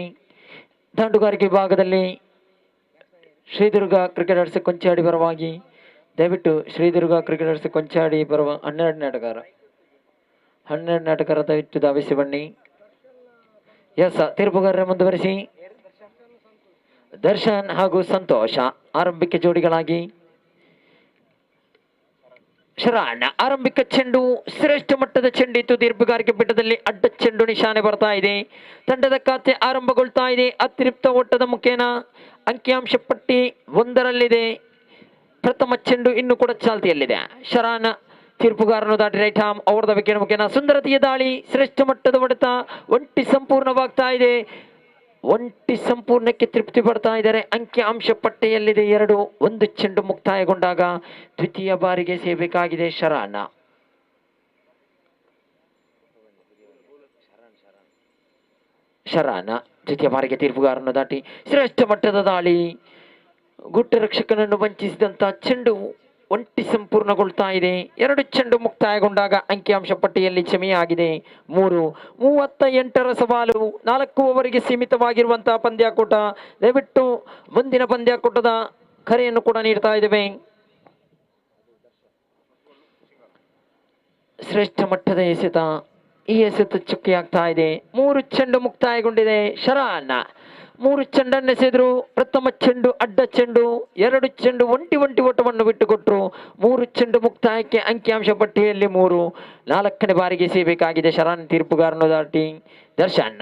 ದಾಂಡುಗಾರಿಕೆ ವಿಭಾಗದಲ್ಲಿ ಶ್ರೀದುರ್ಗ ಕ್ರಿಕೆಟರ್ಸ್ ಕೊಂಚಾಡಿ ಪರವಾಗಿ ದಯವಿಟ್ಟು ಶ್ರೀದುರ್ಗ ಕ್ರಿಕೆಟರ್ಸ್ ಕೊಂಚಾಡಿ ಬರುವ 12 ನಾಟಗಾರ ದಯವಿಟ್ಟು ಧಾವಿಸಿ ಬನ್ನಿ. ತೀರ್ಪುಗಾರರ ಮುಂದುವರಿಸಿ ದರ್ಶನ್ ಹಾಗೂ ಸಂತೋಷ ಆರಂಭಿಕ ಜೋಡಿಗಳಾಗಿ. ಶರಾನ್ ಆರಂಭಿಕ ಚೆಂಡು ಶ್ರೇಷ್ಠ ಮಟ್ಟದ ಚೆಂಡಿತ್ತು. ತೀರ್ಪುಗಾರಿಕೆ ಪೀಠದಲ್ಲಿ ಅಡ್ಡ ಚೆಂಡು ನಿಶಾನೆ ಬರ್ತಾ ಇದೆ. ತಂಡದ ಖಾತೆ ಆರಂಭಗೊಳ್ತಾ ಇದೆ. ಅತಿರಿಕ್ತ ಓಟದ ಮುಖೇನ ಅಂಕಿಅಂಶ ಪಟ್ಟಿ 1ರಲ್ಲಿದೆ. ಪ್ರಥಮ ಚೆಂಡು ಇನ್ನು ಕೂಡ ಚಾಲ್ತಿಯಲ್ಲಿದೆ. ಶರಾನ್ ತೀರ್ಪುಗಾರನು ದಾಟಿ ರೈಟ್ ಆರ್ಮ್ ಅವರದ ವಿಕೆಟ್ ಮುಖೇನ ಸುಂದರತೆಯ ದಾಳಿ, ಶ್ರೇಷ್ಠ ಮಟ್ಟದ ಹೊಡೆತ, ಒಂಟಿ ಸಂಪೂರ್ಣವಾಗ್ತಾ ಇದೆ. ಒಂಟಿ ಸಂಪೂರ್ಣಕ್ಕೆ ತೃಪ್ತಿ ಪಡ್ತಾ ಇದ್ದಾರೆ. ಅಂಕಿಅಂಶ ಪಟ್ಟಿಯಲ್ಲಿದೆ 2. 1 ಚೆಂಡು ಮುಕ್ತಾಯಗೊಂಡಾಗ ದ್ವಿತೀಯ ಬಾರಿಗೆ ಸೇಬೇಕಾಗಿದೆ ಶರಾನ್. ದ್ವಿತೀಯ ಬಾರಿಗೆ ತೀರ್ಪುಗಾರನ್ನು ದಾಟಿ ಶ್ರೇಷ್ಠ ಮಟ್ಟದ ದಾಳಿ, ಗುಟ್ಟ ರಕ್ಷಕನನ್ನು ವಂಚಿಸಿದಂತ ಚೆಂಡು ಒಂಟಿ ಸಂಪೂರ್ಣಗೊಳ್ತಾ ಇದೆ. 2 ಚೆಂಡು ಮುಕ್ತಾಯಗೊಂಡಾಗ ಅಂಕಿಅಂಶ ಪಟ್ಟಿಯಲ್ಲಿ ಕ್ಷಮೆಯಾಗಿದೆ 3. 38ರ ಸವಾಲು 4 ಓವರಿಗೆ ಸೀಮಿತವಾಗಿರುವಂತಹ ಪಂದ್ಯಾಕೂಟ. ದಯವಿಟ್ಟು ಮುಂದಿನ ಪಂದ್ಯಾಕೂಟದ ಕರೆಯನ್ನು ಕೂಡ ನೀಡ್ತಾ ಇದ್ದೇವೆ. ಶ್ರೇಷ್ಠ ಮಟ್ಟದ ಎಸೆತ, ಈ ಎಸೆತ ಚುಕ್ಕಿಯಾಗ್ತಾ ಇದೆ. 3 ಚೆಂಡು ಮುಕ್ತಾಯಗೊಂಡಿದೆ. ಶರಾನ್ 3 ಚೆಂಡನ್ನೆಸೆದ್ರು. ಪ್ರಥಮ ಚೆಂಡು ಅಡ್ಡ ಚೆಂಡು, 2 ಚೆಂಡು ಒಂಟಿ ಓಟವನ್ನು ಬಿಟ್ಟುಕೊಟ್ರು. 3 ಚೆಂಡು ಮುಕ್ತಾಯಕ್ಕೆ ಅಂಕಿಅಂಶ ಪಟ್ಟಿಯಲ್ಲಿ 3. 4ನೇ ಬಾರಿಗೆ ಸೇಬೇಕಾಗಿದೆ ಶರಾನ್ ತೀರ್ಪುಗಾರನು ದಾಟಿ. ದರ್ಶನ್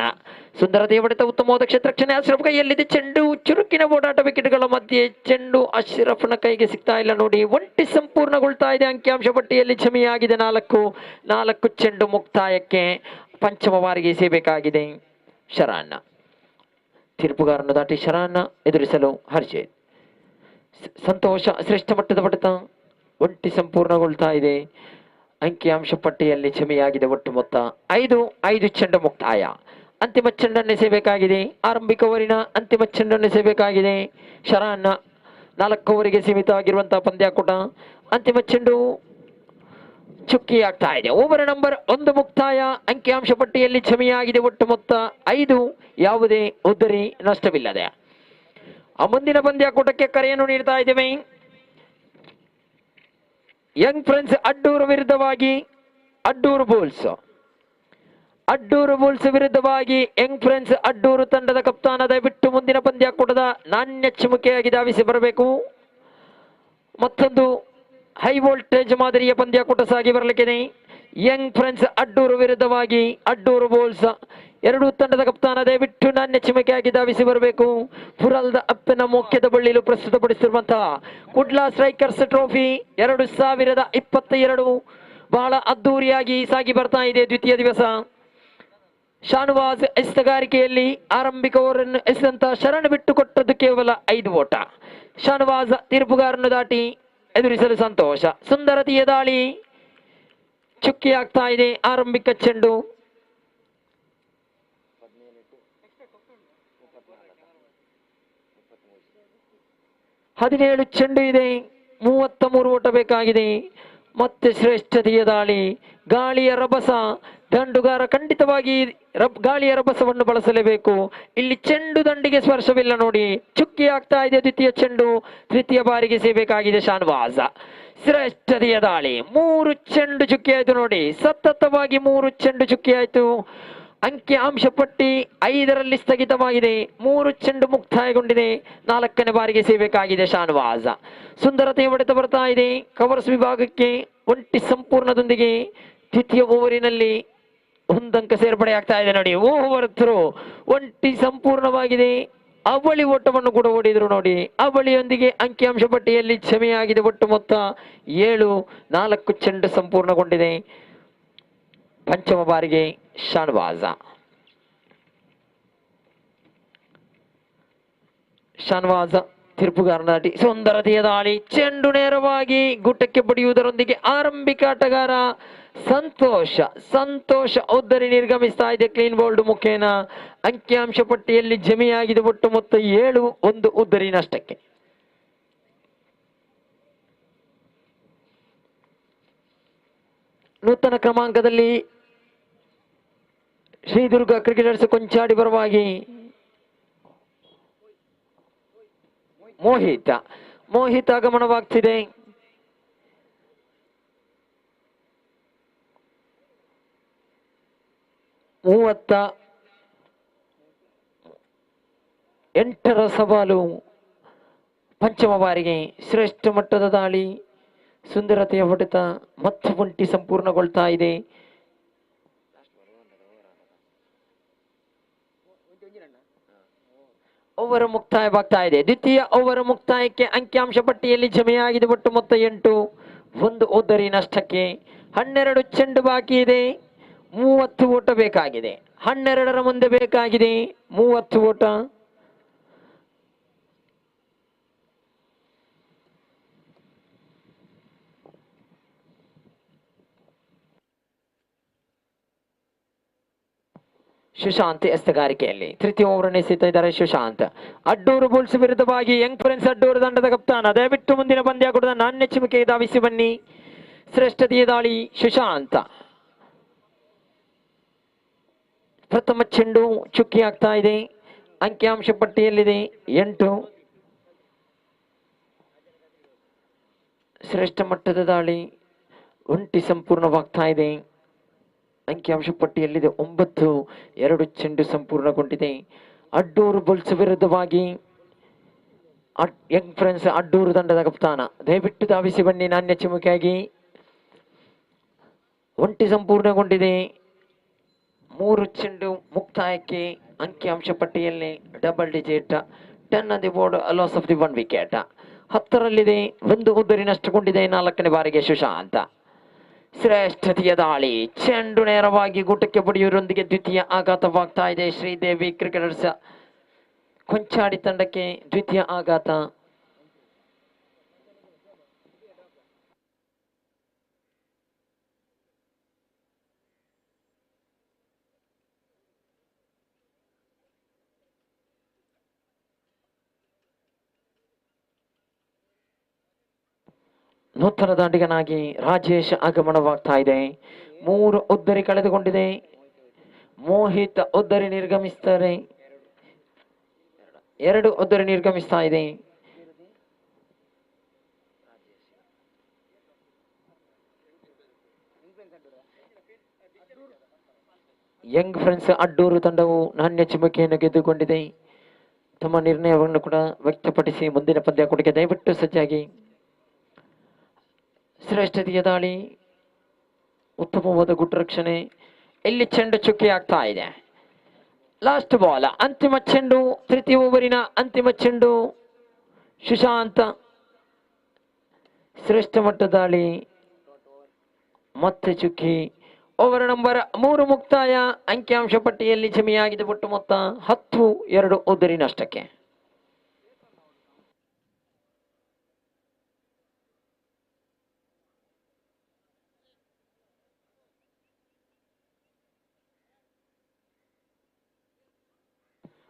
ಸುಂದರತೆಯ ಹೊಡೆತ, ಉತ್ತಮವಾದ ಕ್ಷೇತ್ರಕ್ಷಣೆ. ಅಶ್ರಫ್ ಕೈಯಲ್ಲಿದೆ ಚೆಂಡು, ಚುರುಕಿನ ಓಡಾಟ, ವಿಕೆಟ್ಗಳ ಮಧ್ಯೆ ಚೆಂಡು ಅಶ್ರಫ್ನ ಕೈಗೆ ಸಿಗ್ತಾ ಇಲ್ಲ ನೋಡಿ. ಒಂಟಿ ಸಂಪೂರ್ಣಗೊಳ್ತಾ ಇದೆ. ಅಂಕಿಅಂಶ ಪಟ್ಟಿಯಲ್ಲಿ ಕ್ಷಮೆಯಾಗಿದೆ 4. 4 ಚೆಂಡು ಮುಕ್ತಾಯಕ್ಕೆ ಪಂಚಮ ಬಾರಿಗೆ ಸೇಬೇಕಾಗಿದೆ ಶರಾನ್. ತೀರ್ಪುಗಾರನ್ನು ದಾಟಿ ಶರಾನ್ ಎದುರಿಸಲು ಹರ್ಷಿತ್. ಸಂತೋಷ ಶ್ರೇಷ್ಠ ಮಟ್ಟದ ಹೊಡೆತ, ಒಂಟಿ ಸಂಪೂರ್ಣಗೊಳ್ತಾ ಇದೆ. ಅಂಕಿಅಂಶ ಪಟ್ಟಿಯಲ್ಲಿ ಕ್ಷಮೆಯಾಗಿದೆ. ಒಟ್ಟು ಮೊತ್ತ 5 ಚೆಂಡು ಮುಕ್ತಾಯ. ಅಂತಿಮ ಚೆಂಡನ್ನೆಸೆಯಬೇಕಾಗಿದೆ. ಆರಂಭಿಕ ಓವರಿನ ಅಂತಿಮ ಚೆಂಡನ್ನೆಸೆಯಬೇಕಾಗಿದೆ ಶರಾನ್. 4 ಓವರಿಗೆ ಸೀಮಿತವಾಗಿರುವಂತಹ ಪಂದ್ಯಾಕೂಟ. ಅಂತಿಮ ಚೆಂಡು ಚುಕ್ಕಿ ಆಗ್ತಾ ಇದೆ. ಓವರ್ ನಂಬರ್ 1 ಮುಕ್ತಾಯ. ಅಂಕಿಅಂಶ ಪಟ್ಟಿಯಲ್ಲಿ ಕ್ಷಮೆಯಾಗಿದೆ. ಒಟ್ಟು ಮೊತ್ತ 5, ಯಾವುದೇ ಉದ್ದರಿ ನಷ್ಟವಿಲ್ಲದೆ. ಮುಂದಿನ ಪಂದ್ಯಾಕೂಟಕ್ಕೆ ಕರೆಯನ್ನು ನೀಡ್ತಾ ಇದ್ದೇವೆ. ಯಂಗ್ ಫ್ರೆಂಡ್ಸ್ ಅಡ್ಡೂರು ವಿರುದ್ಧವಾಗಿ ಅಡ್ಡೂರು ಬುಲ್ಸ್. ಅಡ್ಡೂರು ಬುಲ್ಸ್ ವಿರುದ್ಧವಾಗಿ ಯಂಗ್ ಫ್ರೆಂಡ್ಸ್ ಅಡ್ಡೂರು ತಂಡದ ಕಪ್ತಾನ ದಯವಿಟ್ಟು ಮುಂದಿನ ಪಂದ್ಯಾಕೂಟದ ನಾಣ್ಯ ಚಿಮುಕೆಯಾಗಿ ಧಾವಿಸಿ ಬರಬೇಕು. ಮತ್ತೊಂದು ಹೈ ವೋಲ್ಟೇಜ್ ಮಾದರಿಯ ಪಂದ್ಯಾಕೂಟ ಸಾಗಿ ಬರಲಿಕ್ಕಿದೆ. ಯಂಗ್ ಫ್ರೆಂಡ್ಸ್ ಅಡ್ಡೂರು ವಿರುದ್ಧವಾಗಿ ಅಡ್ಡೂರು ಬೋಲ್ಸ್. ಎರಡು ತಂಡದ ಕಪ್ತಾನ ದಯವಿಟ್ಟು ನಾಣ್ಯ ಚಿಮುಕೆಯಾಗಿ ಧಾವಿಸಿ ಬರಬೇಕು. ಫುರಲ್ದ ಅಪ್ಪನ ಮುಖ್ಯದ ಬಳ್ಳಿಲು ಪ್ರಸ್ತುತಪಡಿಸಿರುವಂತಹ ಕುಡ್ಲಾ ಸ್ಟ್ರೈಕರ್ಸ್ ಟ್ರೋಫಿ 2022 ಬಹಳ ಅದ್ದೂರಿಯಾಗಿ ಸಾಗಿ ಬರ್ತಾ ಇದೆ. ದ್ವಿತೀಯ ದಿವಸ ಶಾನುವಾಜ್ ಎಸ್ತಗಾರಿಕೆಯಲ್ಲಿ ಆರಂಭಿಕ ಓವರನ್ನು ಎಸೆದಂತ ಶರಣ್ ಬಿಟ್ಟು ಕೊಟ್ಟದ್ದು ಕೇವಲ 5 ಓಟ. ಶಾನುವಾಜ್ ತೀರ್ಪುಗಾರನ್ನು ದಾಟಿ ಎದುರಿಸಲು ಸಂತೋಷ. ಸುಂದರತೆಯ ದಾಳಿ ಚುಕ್ಕಿ ಆಗ್ತಾ ಇದೆ. ಆರಂಭಿಕ ಚೆಂಡು 17 ಚೆಂಡು ಇದೆ. 33 ಓಟ ಬೇಕಾಗಿದೆ. ಮತ್ತೆ ಶ್ರೇಷ್ಠತೆಯ ದಾಳಿ. ಗಾಳಿಯ ರಭಸ. ದಂಡುಗಾರ ಖಂಡಿತವಾಗಿ ಗಾಳಿಯ ರಭಸವನ್ನು ಬಳಸಲೇಬೇಕು. ಇಲ್ಲಿ ಚೆಂಡು ದಂಡಿಗೆ ಸ್ಪರ್ಶವಿಲ್ಲ ನೋಡಿ. ಚುಕ್ಕಿ ಆಗ್ತಾ ಇದೆ ದ್ವಿತೀಯ ಚೆಂಡು. ತೃತೀಯ ಬಾರಿಗೆ ಸೇಬೇಕಾಗಿದೆ ಶಾನ್ವಾಜ್. ಶ್ರೇಷ್ಠತೆಯ ದಾಳಿ. 3 ಚೆಂಡು ಚುಕ್ಕಿ ಆಯ್ತು ನೋಡಿ. ಸತತವಾಗಿ 3 ಚೆಂಡು ಚುಕ್ಕಿ ಆಯ್ತು. ಅಂಕಿ ಅಂಶ ಪಟ್ಟಿ 5ರಲ್ಲಿ ಸ್ಥಗಿತವಾಗಿದೆ. 3 ಚೆಂಡು ಮುಕ್ತಾಯಗೊಂಡಿದೆ. 4ನೇ ಬಾರಿಗೆ ಸೇಬೇಕಾಗಿದೆ ಶಾನ್ವಾಜ್. ಸುಂದರತೆಯ ಹೊಡೆತ ಬರ್ತಾ ಇದೆ. ಕವರ್ಸ್ ವಿಭಾಗಕ್ಕೆ ಒಂಟಿ ಸಂಪೂರ್ಣದೊಂದಿಗೆ ದ್ವಿತೀಯ ಓವರಿನಲ್ಲಿ 1 ಅಂಕ ಸೇರ್ಪಡೆ ಆಗ್ತಾ ಇದೆ ನೋಡಿ. ಓವರ್ ಥ್ರೋ ಒಂಟಿ ಸಂಪೂರ್ಣವಾಗಿದೆ. ಅವಳಿ ಓಟವನ್ನು ಕೂಡ ಓಡಿದ್ರು ನೋಡಿ. ಅವಳಿಯೊಂದಿಗೆ ಅಂಕಿಅಂಶ ಪಟ್ಟಿಯಲ್ಲಿ ಕ್ಷಮೆಯಾಗಿದೆ. ಒಟ್ಟು ಮೊತ್ತ 7. 4 ಚೆಂಡು ಸಂಪೂರ್ಣಗೊಂಡಿದೆ. ಪಂಚಮ ಬಾರಿಗೆ ಶಾನ್ವಾಜ್. ಶಾನ್ವಾಜ್ ತೀರ್ಪುಗಾರನ ದಾಟಿ ಸುಂದರತೆಯ ದಾಳಿ. ಚೆಂಡು ನೇರವಾಗಿ ಗುಟ್ಟಕ್ಕೆ ಬಡಿಯುವುದರೊಂದಿಗೆ ಆರಂಭಿಕ ಆಟಗಾರ ಸಂತೋಷ ಉದ್ದರಿ ನಿರ್ಗಮಿಸ್ತಾ ಇದೆ ಕ್ಲೀನ್ ಬೋಲ್ಡ್ ಮುಖೇನ. ಅಂಕಿಅಂಶ ಪಟ್ಟಿಯಲ್ಲಿ ಜಮೆಯಾಗಿದೆ. ಒಟ್ಟು ಮೊತ್ತ 7. 1 ಉದ್ದರಿ ನಷ್ಟಕ್ಕೆ. ನೂತನ ಕ್ರಮಾಂಕದಲ್ಲಿ ಶ್ರೀದುರ್ಗ ಕ್ರಿಕೆಟರ್ಸ್ ಕೊಂಚಾಡಿ ಪರವಾಗಿ ಮೋಹಿತ್ ಆಗಮನವಾಗ್ತಿದೆ. ಮೂವತ್ತ 8ರ ಸವಾಲು. ಪಂಚಮ ಬಾರಿಗೆ ಶ್ರೇಷ್ಠ ಮಟ್ಟದ ದಾಳಿ. ಸುಂದರತೆಯ ಹೊಡೆತ ಮತ್ತೆ ಒಂಟಿ ಸಂಪೂರ್ಣಗೊಳ್ತಾ ಇದೆ. ಓವರ್ ಮುಕ್ತಾಯವಾಗ್ತಾ ಇದೆ. ದ್ವಿತೀಯ ಓವರ್ ಮುಕ್ತಾಯಕ್ಕೆ ಅಂಕಿಅಂಶ ಪಟ್ಟಿಯಲ್ಲಿ ಜಮೆಯಾಗಿದೆ. ಒಟ್ಟು ಮೊತ್ತ 8. 1 ಉದ್ದರಿ ನಷ್ಟಕ್ಕೆ. 12 ಚೆಂಡು ಬಾಕಿ ಇದೆ. 30 ಓಟ ಬೇಕಾಗಿದೆ. 12ರ ಮುಂದೆ ಬೇಕಾಗಿದೆ 30 ಓಟ. ಸುಶಾಂತ್ ಎಸ್ತಗಾರಿಕೆಯಲ್ಲಿ ತೃತೀಯ ಓವರ್ ಎಸೆಯುತ್ತಾ ಇದ್ದಾರೆ ಸುಶಾಂತ್. ಅಡ್ಡೂರು ಬುಲ್ಸ್ ವಿರುದ್ಧವಾಗಿ ಯಂಗ್ ಫ್ರೆಂಡ್ಸ್ ಅಡ್ಡೂರು ತಂಡದ ಕಪ್ತಾನ ದಯವಿಟ್ಟು ಮುಂದಿನ ಪಂದ್ಯಾಕೂಟದ ನಾಣ್ಯ ಚಿಮುಕೆಗೆ ಧಾವಿಸಿ ಬನ್ನಿ. ಶ್ರೇಷ್ಠತೆಯ ದಾಳಿ ಸುಶಾಂತ್. ಪ್ರಥಮ ಚೆಂಡು ಚುಕ್ಕಿ ಆಗ್ತಾ ಇದೆ. ಅಂಕಿಅಂಶ ಪಟ್ಟಿಯಲ್ಲಿದೆ 8. ಶ್ರೇಷ್ಠ ಮಟ್ಟದ ದಾಳಿ. ಒಂಟಿ ಸಂಪೂರ್ಣವಾಗ್ತಾ ಇದೆ. ಅಂಕಿಅಂಶ ಪಟ್ಟಿಯಲ್ಲಿದೆ 9. 2 ಚೆಂಡು ಸಂಪೂರ್ಣಗೊಂಡಿದೆ. ಅಡ್ಡೂರು ಬುಲ್ಸ್ ವಿರುದ್ಧವಾಗಿ ಯಂಗ್ ಫ್ರೆಂಡ್ಸ್ ಅಡ್ಡೂರು ತಂಡದ ಕಪ್ತಾನ ದಯವಿಟ್ಟು ಧಾವಿಸಿ ಬನ್ನಿ ನಾಣ್ಯ ಚಿಮುಕೆಯಾಗಿ. ಒಂಟಿ ಸಂಪೂರ್ಣಗೊಂಡಿದೆ. 3 ಚೆಂಡು ಮುಕ್ತಾಯಕ್ಕೆ. ಅಂಕಿಅಂಶ ಪಟ್ಟಿಯಲ್ಲಿ double digit. 10 on the board. Loss of the 1 wicket. 10ರಲ್ಲಿದೆ. 1 ಉದ್ದರಿ ನಷ್ಟಗೊಂಡಿದೆ. 4ನೇ ಬಾರಿಗೆ ಸುಶಾಂತ್. ಶ್ರೇಷ್ಠತೆಯ ದಾಳಿ. ಚೆಂಡು ನೇರವಾಗಿ ಗೂಟಕ್ಕೆ ಬಡಿಯುವುದರೊಂದಿಗೆ ದ್ವಿತೀಯ ಆಘಾತವಾಗ್ತಾ ಇದೆ. ಶ್ರೀದೇವಿ ಕ್ರಿಕೆಟರ್ಸ್ ಕೊಂಚಾಡಿ ತಂಡಕ್ಕೆ ದ್ವಿತೀಯ ಆಘಾತ. ನೂತನ ದಾಂಡಿಗನಾಗಿ ರಾಜೇಶ್ ಆಗಮನವಾಗ್ತಾ ಇದೆ. 3 ಉದ್ದರಿ ಕಳೆದುಕೊಂಡಿದೆ. ಮೋಹಿತ್ ಉದ್ದರಿ ನಿರ್ಗಮಿಸ್ತಾರೆ. 2 ಉದ್ದರಿ ನಿರ್ಗಮಿಸ್ತಾ ಇದೆ. ಯಂಗ್ ಫ್ರೆಂಡ್ಸ್ ಅಡ್ಡೂರು ತಂಡವು ನಾಣ್ಯ ಚಿಮ್ಮುಕೆಯನ್ನು ಗೆದ್ದುಕೊಂಡಿದೆ. ತಮ್ಮ ನಿರ್ಣಯವನ್ನು ಕೂಡ ವ್ಯಕ್ತಪಡಿಸಿ ಮುಂದಿನ ಪಂದ್ಯಾಕೂಟಕ್ಕೆ ದಯವಿಟ್ಟು ಸಜ್ಜಾಗಿ. ಶ್ರೇಷ್ಠತೆಯ ದಾಳಿ, ಉತ್ತಮವಾದ ಗುಟ್ಟರಕ್ಷಣೆ. ಇಲ್ಲಿ ಚೆಂಡು ಚುಕ್ಕಿ ಆಗ್ತಾ ಇದೆ. ಲಾಸ್ಟ್ ಬಾಲ್, ಅಂತಿಮ ಚೆಂಡು, ತೃತೀಯ ಓವರಿನ ಅಂತಿಮ ಚೆಂಡು. ಸುಶಾಂತ್ ಶ್ರೇಷ್ಠ ಮಟ್ಟ ದಾಳಿ, ಮತ್ತೆ ಚುಕ್ಕಿ. ಓವರ್ ನಂಬರ್ 3 ಮುಕ್ತಾಯ. ಅಂಕಿಅಂಶ ಪಟ್ಟಿಯಲ್ಲಿ ಜಮೆಯಾಗಿದೆ ಒಟ್ಟು ಮೊತ್ತ 10-2 ಉದ್ದರಿ ನಷ್ಟಕ್ಕೆ.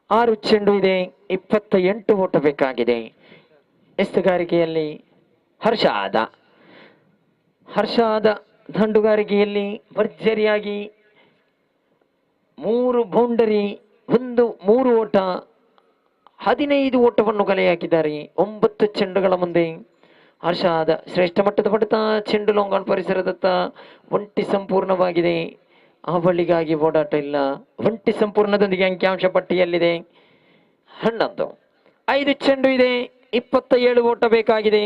ಆರು ಚೆಂಡು ಇದೆ, 28 ಓಟ ಬೇಕಾಗಿದೆ. ಎಸ್ತುಗಾರಿಕೆಯಲ್ಲಿ ಹರ್ಷಾದ ದಂಡುಗಾರಿಕೆಯಲ್ಲಿ ಭರ್ಜರಿಯಾಗಿ 3 ಬೌಂಡರಿ, 3 ಓಟ, 15 ಓಟವನ್ನು ಕಲೆ ಹಾಕಿದ್ದಾರೆ 9 ಚೆಂಡುಗಳ ಮುಂದೆ. ಹರ್ಷಾದ ಶ್ರೇಷ್ಠ ಮಟ್ಟದ ಹೊಡೆತ. ಚೆಂಡು ಲೋಂಗಾನ್ ಪರಿಸರದತ್ತ ಒಂಟಿ ಸಂಪೂರ್ಣವಾಗಿದೆ. ಆ ಬಳಿಗಾಗಿ ಓಡಾಟ ಇಲ್ಲ. ಒಂಟಿ ಸಂಪೂರ್ಣದೊಂದಿಗೆ ಅಂಕಿಅಂಶ ಪಟ್ಟಿಯಲ್ಲಿದೆ 11. 5 ಚೆಂಡು ಇದೆ, 27 ಓಟ ಬೇಕಾಗಿದೆ.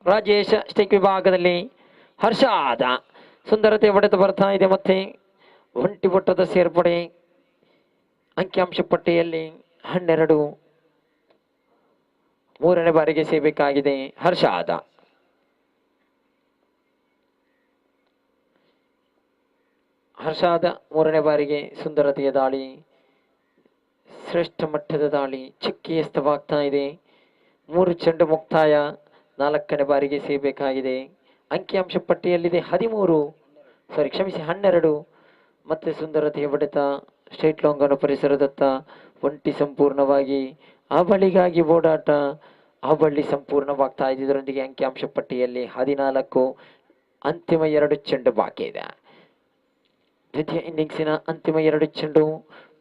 ರಾಜೇಶ್ ಸ್ಟೇಕ್ ವಿಭಾಗದಲ್ಲಿ ಹರ್ಷಾದ ಸುಂದರತೆ ಹೊಡೆತ ಬರ್ತಾ ಇದೆ. ಮತ್ತೆ ಒಂಟಿ ಓಟದ ಸೇರ್ಪಡೆ. ಅಂಕಿಅಂಶ ಪಟ್ಟಿಯಲ್ಲಿ 12. 3ನೇ ಬಾರಿಗೆ ಸೇರ್ಬೇಕಾಗಿದೆ ಹರ್ಷಾದ. ಹರ್ಷಾದ 3ನೇ ಬಾರಿಗೆ ಸುಂದರತೆಯ ದಾಳಿ, ಶ್ರೇಷ್ಠ ಮಟ್ಟದ ದಾಳಿ, ಚಿಕ್ಕಿ ಎಸ್ತವಾಗ್ತಾ ಇದೆ. 3 ಚೆಂಡು ಮುಕ್ತಾಯ. 4ನೇ ಬಾರಿಗೆ ಸೇರ್ಬೇಕಾಗಿದೆ. ಅಂಕಿಅಂಶ ಪಟ್ಟಿಯಲ್ಲಿದೆ 12. ಮತ್ತೆ ಸುಂದರತೆಯ ಹೊಡೆತ. ಸ್ಟ್ರೈಟ್ ಲಾಂಗನ್ನು ಪರಿಸರದತ್ತ ಒಂಟಿ ಸಂಪೂರ್ಣವಾಗಿ, ಆ ಬಳಿಗಾಗಿ ಓಡಾಟ. ಆ ಬಳಿ ಸಂಪೂರ್ಣವಾಗ್ತಾ ಇದೆ. ಇದರೊಂದಿಗೆ ಅಂಕಿಅಂಶ ಪಟ್ಟಿಯಲ್ಲಿ 14. ಅಂತಿಮ 2 ಚೆಂಡು ಬಾಕಿ ಇದೆ. ದ್ವಿತೀಯ ಇನ್ನಿಂಗ್ಸಿನ ಅಂತಿಮ 2 ಚೆಂಡು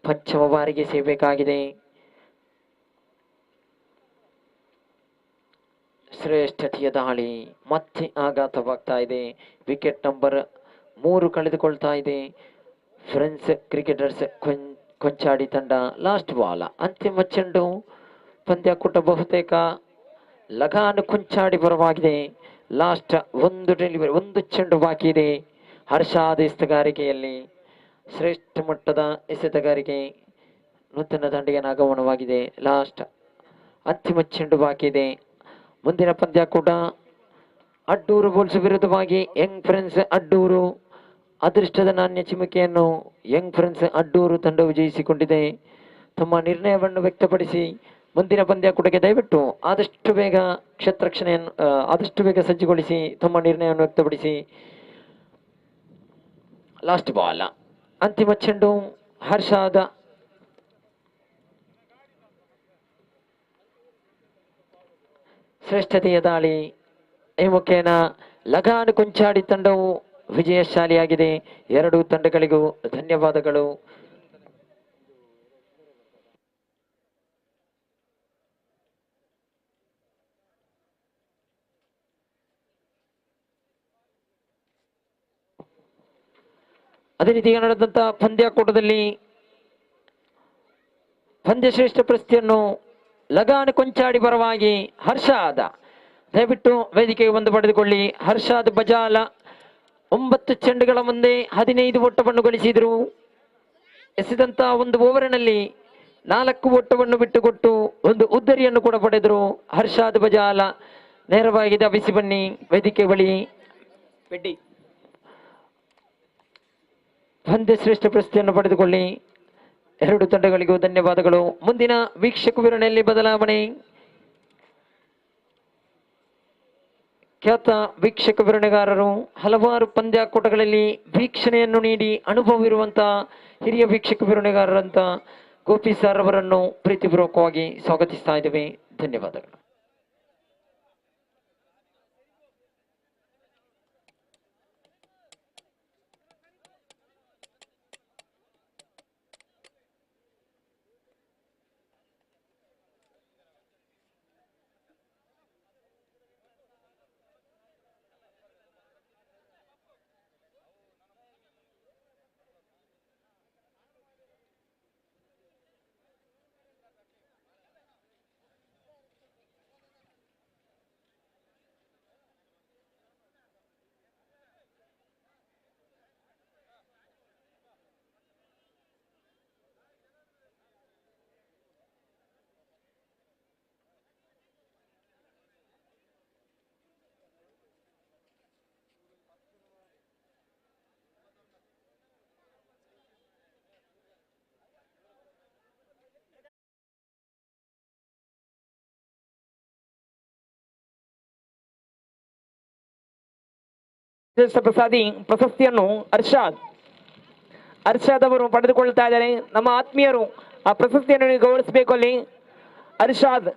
ಪಂಚಮ ಬಾರಿಗೆ ಸೇರ್ಬೇಕಾಗಿದೆ. ಶ್ರೇಷ್ಠತೆಯ ದಾಳಿ, ಮತ್ತೆ ಆಘಾತವಾಗ್ತಾ ಇದೆ. ವಿಕೆಟ್ ನಂಬರ್ 3 ಕಳೆದುಕೊಳ್ತಾ ಇದೆ ಫ್ರೆಂಡ್ಸ್ ಕ್ರಿಕೆಟರ್ಸ್ ಕೊಂಚಾಡಿ ತಂಡ. ಲಾಸ್ಟ್ ಬಾಲ್, ಅಂತಿಮ ಚೆಂಡು. ಪಂದ್ಯಾಕೂಟ ಬಹುತೇಕ ಲಗಾನು ಕೊಂಚಾಡಿ ಪರವಾಗಿದೆ. ಲಾಸ್ಟ್ 1 ಡೆಲಿವರಿ, 1 ಚೆಂಡು ಬಾಕಿ ಇದೆ. ಹರ್ಷಾದ ಎಸೆತಗಾರಿಕೆಯಲ್ಲಿ ಶ್ರೇಷ್ಠ ಮಟ್ಟದ ಎಸೆತಗಾರಿಕೆ. ನೂತನ ದಂಡಿಗೆ ಆಗಮನವಾಗಿದೆ. ಲಾಸ್ಟ್ ಅಂತಿಮ ಚೆಂಡು ಬಾಕಿ ಇದೆ. ಮುಂದಿನ ಪಂದ್ಯಾಕೂಟ ಅಡ್ಡೂರು ಬುಲ್ಸ್ ವಿರುದ್ಧವಾಗಿ ಯಂಗ್ ಫ್ರೆಂಡ್ಸ್ ಅಡ್ಡೂರು. ಅದೃಷ್ಟದ ನಾಣ್ಯ ಚಿಮ್ಮುಕೆಯನ್ನು ಯಂಗ್ ಫ್ರೆಂಡ್ಸ್ ಅಡ್ಡೂರು ತಂಡ ವಿಜಯಿಸಿಕೊಂಡಿದೆ. ತಮ್ಮ ನಿರ್ಣಯವನ್ನು ವ್ಯಕ್ತಪಡಿಸಿ ಮುಂದಿನ ಪಂದ್ಯಾಕೂಟಕ್ಕೆ ದಯವಿಟ್ಟು ಆದಷ್ಟು ಬೇಗ ಕ್ಷೇತ್ರರಕ್ಷಣೆಯನ್ನು ಆದಷ್ಟು ಬೇಗ ಸಜ್ಜುಗೊಳಿಸಿ ತಮ್ಮ ನಿರ್ಣಯವನ್ನು ವ್ಯಕ್ತಪಡಿಸಿ. ಲಾಸ್ಟ್ ಬಾಲ್, ಅಂತಿಮ ಚೆಂಡು. ಹರ್ಷಾದ ಶ್ರೇಷ್ಠತೆಯ ದಾಳಿ. ಈ ಮುಖೇನ ಲಗಾನು ಕೊಂಚಾಡಿ ತಂಡವು ವಿಜಯಶಾಲಿಯಾಗಿದೆ. 2 ತಂಡಗಳಿಗೂ ಧನ್ಯವಾದಗಳು. ಅದೇ ರೀತಿ ನಡೆದಂತ ಪಂದ್ಯಾಕೂಟದಲ್ಲಿ ಪಂದ್ಯಶ್ರೇಷ್ಠ ಪ್ರಶಸ್ತಿಯನ್ನು ಲಗಾನು ಕೊಂಚಾಡಿ ಪರವಾಗಿ ಹರ್ಷಾದ ದಯವಿಟ್ಟು ವೇದಿಕೆಗೆ ಬಂದು ಪಡೆದುಕೊಳ್ಳಿ. ಹರ್ಷಾದ್ ಬಜಾಲ 9 ಚೆಂಡುಗಳ ಮುಂದೆ 15 ಓಟವನ್ನು ಗಳಿಸಿದರು. ಎಸೆದಂತ 1 ಓವರಿನಲ್ಲಿ 4 ಓಟವನ್ನು ಬಿಟ್ಟುಕೊಟ್ಟು 1 ಉದ್ದರಿಯನ್ನು ಕೂಡ ಪಡೆದರು. ಹರ್ಷಾದ್ ಬಜಾಲ ನೇರವಾಗಿ ಧಾವಿಸಿ ಬನ್ನಿ ವೇದಿಕೆ ಬಳಿ. ಪಂದ್ಯಶ್ರೇಷ್ಠ ಪ್ರಶಸ್ತಿಯನ್ನು ಪಡೆದುಕೊಳ್ಳಿ. 2 ತಂಡಗಳಿಗೂ ಧನ್ಯವಾದಗಳು. ಮುಂದಿನ ವೀಕ್ಷಕ ವಿವರಣೆಯಲ್ಲಿ ಬದಲಾವಣೆ. ಖ್ಯಾತ ವೀಕ್ಷಕ ವಿವರಣೆಗಾರರು, ಹಲವಾರು ಪಂದ್ಯಾಕೂಟಗಳಲ್ಲಿ ವೀಕ್ಷಣೆಯನ್ನು ನೀಡಿ ಅನುಭವವಿರುವಂತಹ ಹಿರಿಯ ವೀಕ್ಷಕ ವಿವರಣೆಗಾರರಂತ ಗೋಪಿ ಸರ್ ಅವರನ್ನು ಪ್ರೀತಿಪೂರ್ವಕವಾಗಿ ಸ್ವಾಗತಿಸ್ತಾ ಇದ್ದೇವೆ. ಧನ್ಯವಾದಗಳು. ಪ್ರಸಾದಿ ಪ್ರಶಸ್ತಿಯನ್ನು ಅರ್ಷಾದ್ ಅವರು ಪಡೆದುಕೊಳ್ತಾ ಇದ್ದಾರೆ. ನಮ್ಮ ಆತ್ಮೀಯರು ಆ ಪ್ರಶಸ್ತಿಯನ್ನು ಗೌರವಿಸಬೇಕು. ಅಲ್ಲಿ ಅರ್ಷಾದ್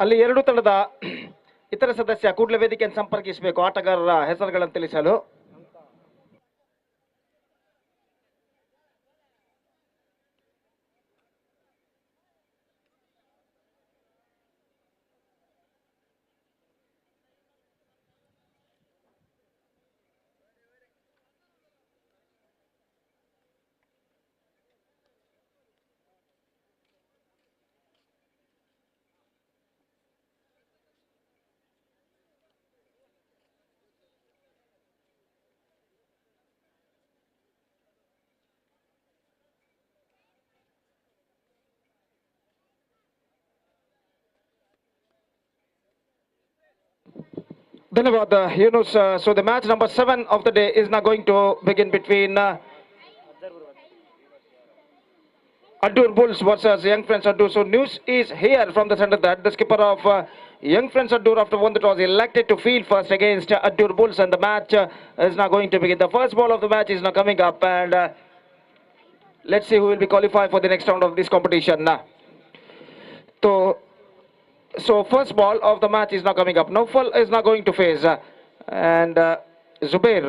ಅಲ್ಲಿ ಎರಡು ತಂಡದ ಇತರ ಸದಸ್ಯ ಕೂಡಲೇ ವೇದಿಕೆಯನ್ನು ಸಂಪರ್ಕಿಸಬೇಕು ಆಟಗಾರರ ಹೆಸರುಗಳನ್ನು ತಿಳಿಸಲು. Dhanavad, Yunus. So the match number 7 of the day is now going to begin between Addur Bulls versus Young Friends Addur. So news is here from the center that the skipper of Young Friends Addur, after won the toss, elected to field first against Addur Bulls, and the match is now going to begin. The first ball of the match is now coming up, and let's see who will be qualified for the next round of this competition. So first ball of the match is now coming up. Naufal is now going to face and Zubair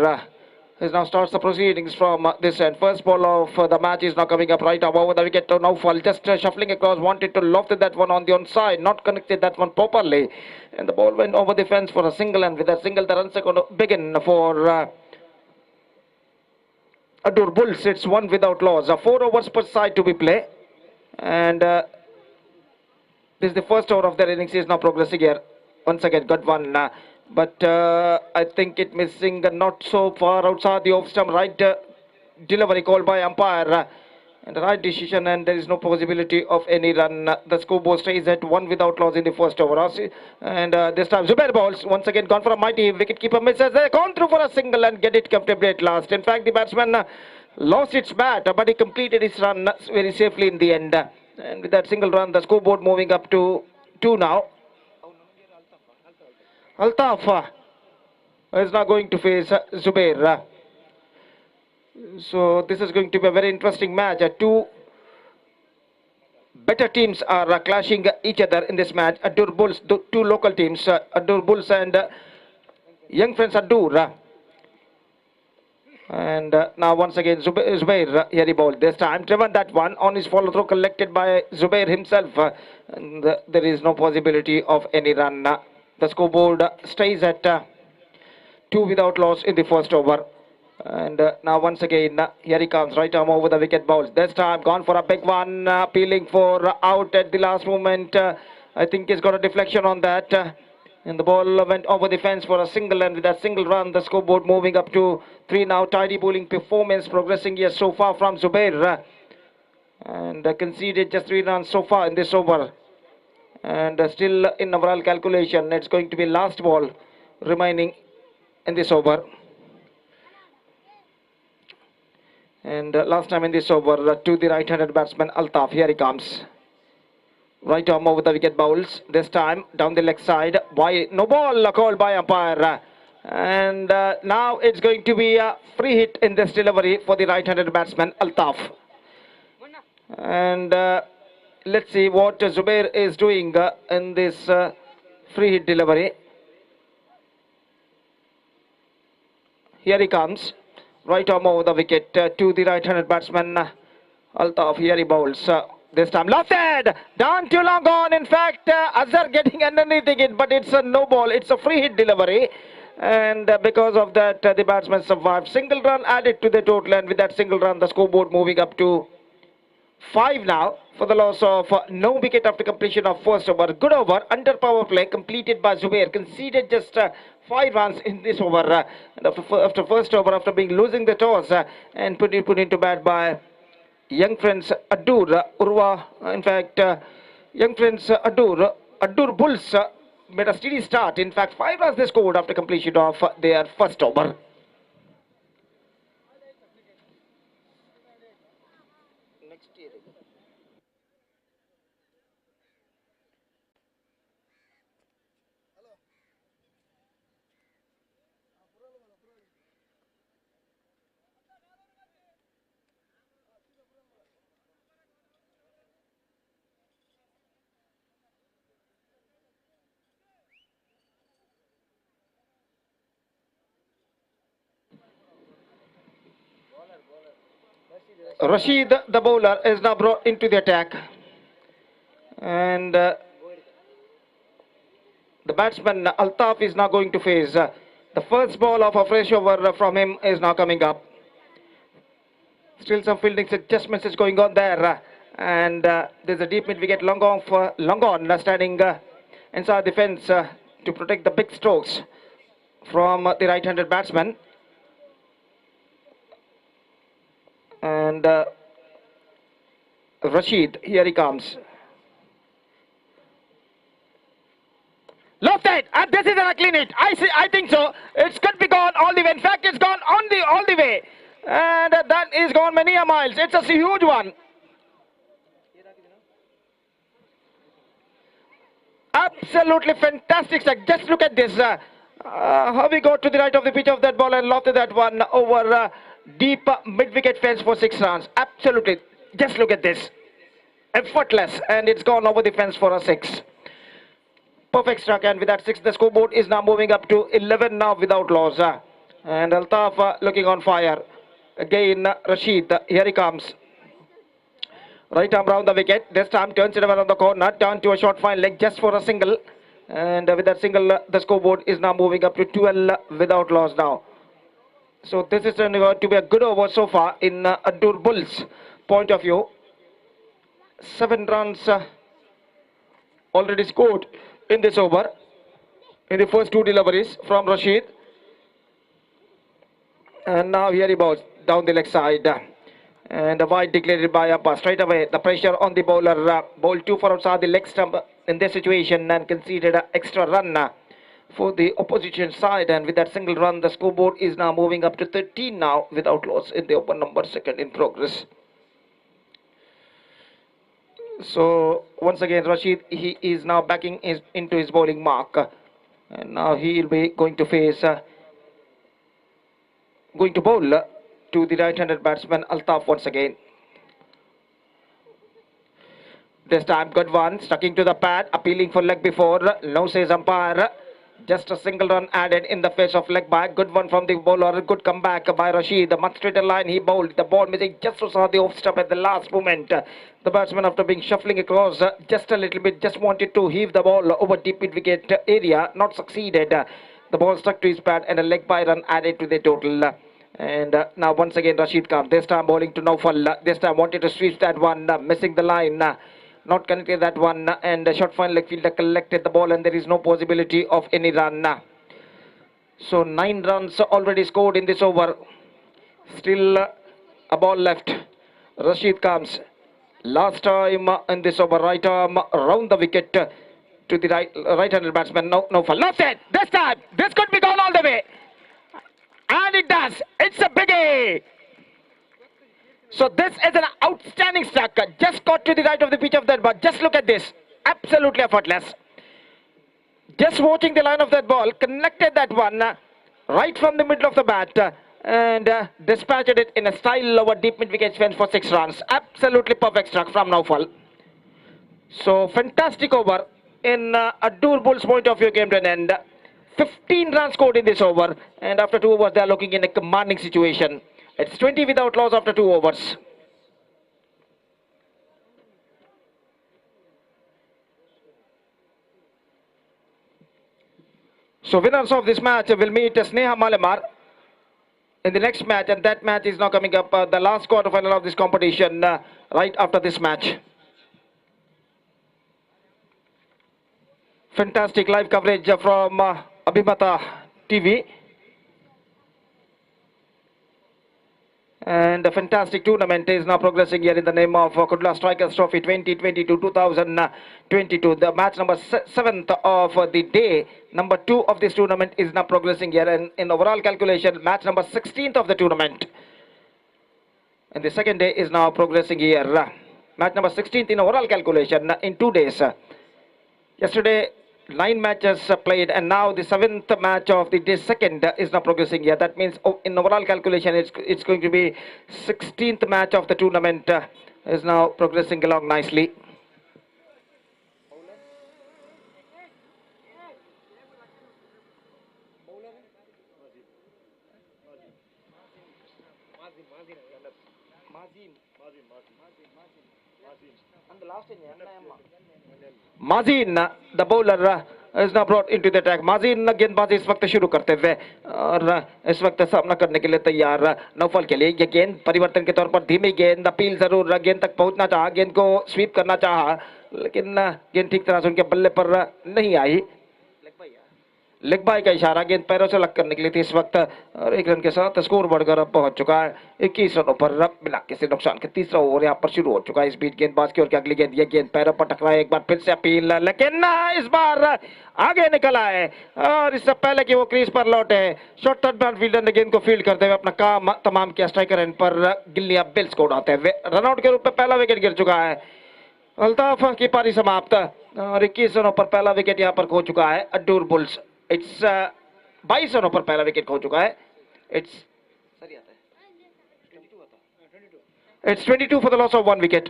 is now starts the proceedings from this end. First ball of the match is now coming up right up over the wicket to Naufal, just shuffling across, wanted to loft that one on the onside, not connected that one properly, and the ball went over the fence for a single, and with that single the runs are going to begin for Addur Bulls. It's one without loss. 4 overs per side to be played, and this is the first over of their innings. Is now progressing here. Once again, good one. But I think it missing not so far outside the off stump. Right delivery called by umpire. And the right decision, and there is no possibility of any run. The scoreboard stays at 1 without loss in the first over. And this time Zubair bowls. Once again gone for a mighty wicketkeeper misses. They gone through for a single and get it comfortably at last. In fact, the batsman lost its bat, but he completed his run very safely in the end. And with that single run, the scoreboard moving up to 2 now. Altaf is now going to face Zubair. So this is going to be a very interesting match. Two better teams are clashing each other in this match. Addur Bulls, two local teams, Addur Bulls and Young Friends Addur. And now once again Zubair here he bowled. This time driven that one on his follow through, collected by Zubair himself. And there is no possibility of any run. The scoreboard stays at 2 without loss in the first over. And now once again here he comes, right arm over the wicket bowls. This time gone for a big one, appealing for out at the last moment. I think he's got a deflection on that. And the ball went over the fence for a single, and with that single run, the scoreboard moving up to 3 now. Tidy bowling performance progressing here so far from Zubair. And conceded just 3 runs so far in this over. And still in overall calculation, it's going to be last ball remaining in this over. And last time in this over to the right-handed batsman Altaf. Here he comes. Right arm over the wicket bowls. This time down the leg side. Why no ball called by umpire. And now it's going to be a free hit in this delivery for the right-handed batsman Altaf. And let's see what Zubair is doing in this free hit delivery. Here he comes. Right arm over the wicket to the right-handed batsman Altaf. Here he bowls. This time lofted, down to long on. In fact, Azhar getting underneath it, but it's a no ball. It's a free hit delivery. And because of that, the batsman survived. Single run added to the total, and with that single run, the scoreboard moving up to 5 now for the loss of no wicket after completion of first over. Good over, under power play completed by Zubair. Conceded just 5 runs in this over. And after first over, after being losing the toss and put into bat by young friends Adur Urwa. In fact, young friends Adur Bulls made a steady start. In fact, 5 runs they scored after completion of their first over. Rashid, the bowler, is now brought into the attack. And the batsman Altaf is now going to face the first ball of a fresh over from him is now coming up. Still some fielding adjustments is going on there. And there's a deep mid wicket long on standing inside the fence to protect the big strokes from the right-handed batsman. And Rashid, here he comes. Lofted, and this is a clean hit. I think so. It could be gone all the way. In fact, it's gone on all the way, and that is gone many a miles. It's a huge one. Absolutely fantastic. Just look at this. How we got to the right of the pitch of that ball and lofted that one over deep mid-wicket fence for 6 runs. Absolutely. Just look at this. Effortless, and it's gone over the fence for a 6. Perfect struck, and with that 6, the scoreboard is now moving up to 11 now without loss. And Altaf looking on fire. Again, Rashid, here he comes. Right arm round the wicket. This time turns it around the corner, down to a short fine leg just for a single. And with that single, the scoreboard is now moving up to 12 without loss now. So this is turning out to be a good over so far in Adur Bull's point of view. 7 runs already scored in this over in the first 2 deliveries from Rashid. And now here he bowls down the leg side. And a wide declared by umpire. Straight away the pressure on the bowler. Bowled 2 for outside the leg stump in this situation and conceded an extra run for the opposition side. And with that single run, the scoreboard is now moving up to 13 now without loss in the over number 2nd in progress. So once again Rashid, he is now backing into his bowling mark. And now he will be going to face going to bowl to the right-handed batsman Altaf once again. This time good one, stucking to the pad, appealing for leg before. No says umpire. Just a single run added in the face of leg by. Good one from the bowler. Good comeback by Rashid. The much straighter line he bowled. The ball missing just saw the off stump at the last moment. The batsman, after being shuffling across just a little bit, just wanted to heave the ball over deep mid wicket area. Not succeeded. The ball stuck to his pad and a leg by run added to the total. And now once again Rashid comes. This time bowling to Naufal. This time wanted to sweep that one. Missing the line. Not connected that one, and short fine leg fielder collected the ball, and there is no possibility of any run. So 9 runs already scored in this over. Still a ball left. Rashid comes. Last time in this over, right arm round the wicket to the right-handed batsman. No fall. Lofted. This time, this could be gone all the way, and it does. It's a biggie. So this is an outstanding struck. Just got to the right of the pitch of that ball. Just look at this. Absolutely effortless. Just watching the line of that ball, connected that one right from the middle of the bat and dispatched it in a style over deep mid wicket fence for 6 runs. Absolutely perfect struck from Naufal. So fantastic over in Adur Bull's point of view came to an end. 15 runs scored in this over, and after 2 overs they are looking in a commanding situation. It's 20 without loss after 2 overs. So winners of this match will meet Sneha Malamar in the next match, and that match is now coming up, the last quarter final of this competition, right after this match. Fantastic live coverage from Abhimata TV. And a fantastic tournament is now progressing here in the name of Kudla Strikers Trophy 2022-2022. The match number 7th of the day, number 2 of this tournament is now progressing here, and in overall calculation, match number 16th of the tournament. And the second day is now progressing here. Match number 16th in overall calculation in 2 days. Yesterday, 9 matches played, and now the 7th match of the day second is now progressing here. That means in overall calculation it's going to be 16th match of the tournament is now progressing along nicely. Mazin, the bowler, is now brought into the attack. Mazin गेंदबाजी इस वक्त शुरू करते हुए और इस वक्त सामना करने के लिए तैयार नौफल के लिए। ये गेंद परिवर्तन के तौर पर धीमी गेंद, अपील जरूर, गेंद तक पहुंचना चाहा, गेंद को स्वीप करना चाहा, लेकिन गेंद ठीक तरह से उनके बल्ले पर नहीं आई। लेग बाई का इशारा, गेंद पैरों से लग कर निकली थी इस वक्त, और 1 रन के साथ स्कोर बढ़कर अब पहुंच चुका है 21 रनों पर। बिना किसी नुकसान के तीसरा ओवर यहाँ पर शुरू हो चुका है। इस बीच गेंदबाज की ओर की अगली गेंद, ये गेंद पैरों पर टकराए, एक बार फिर से अपील, लेकिन इस बार आगे निकला है और इससे पहले कि वो क्रीज पर लौटे, शॉर्ट थर्ड बैट फील्डर ने गेंद को फील्ड करते हुए अपना काम तमाम किया। स्ट्राइकर एंड पर गिल्लियां बिल्स को उड़ाते हुए रनआउट के रूप में पहला विकेट गिर चुका है। अल्ताफ की पारी समाप्त और 21 रनों पर पहला विकेट यहाँ पर खो चुका है अड्डूर बुल्स। इट्स 22 रनों पर पहला विकेट खो चुका है। It's 22 for the loss of 1 wicket.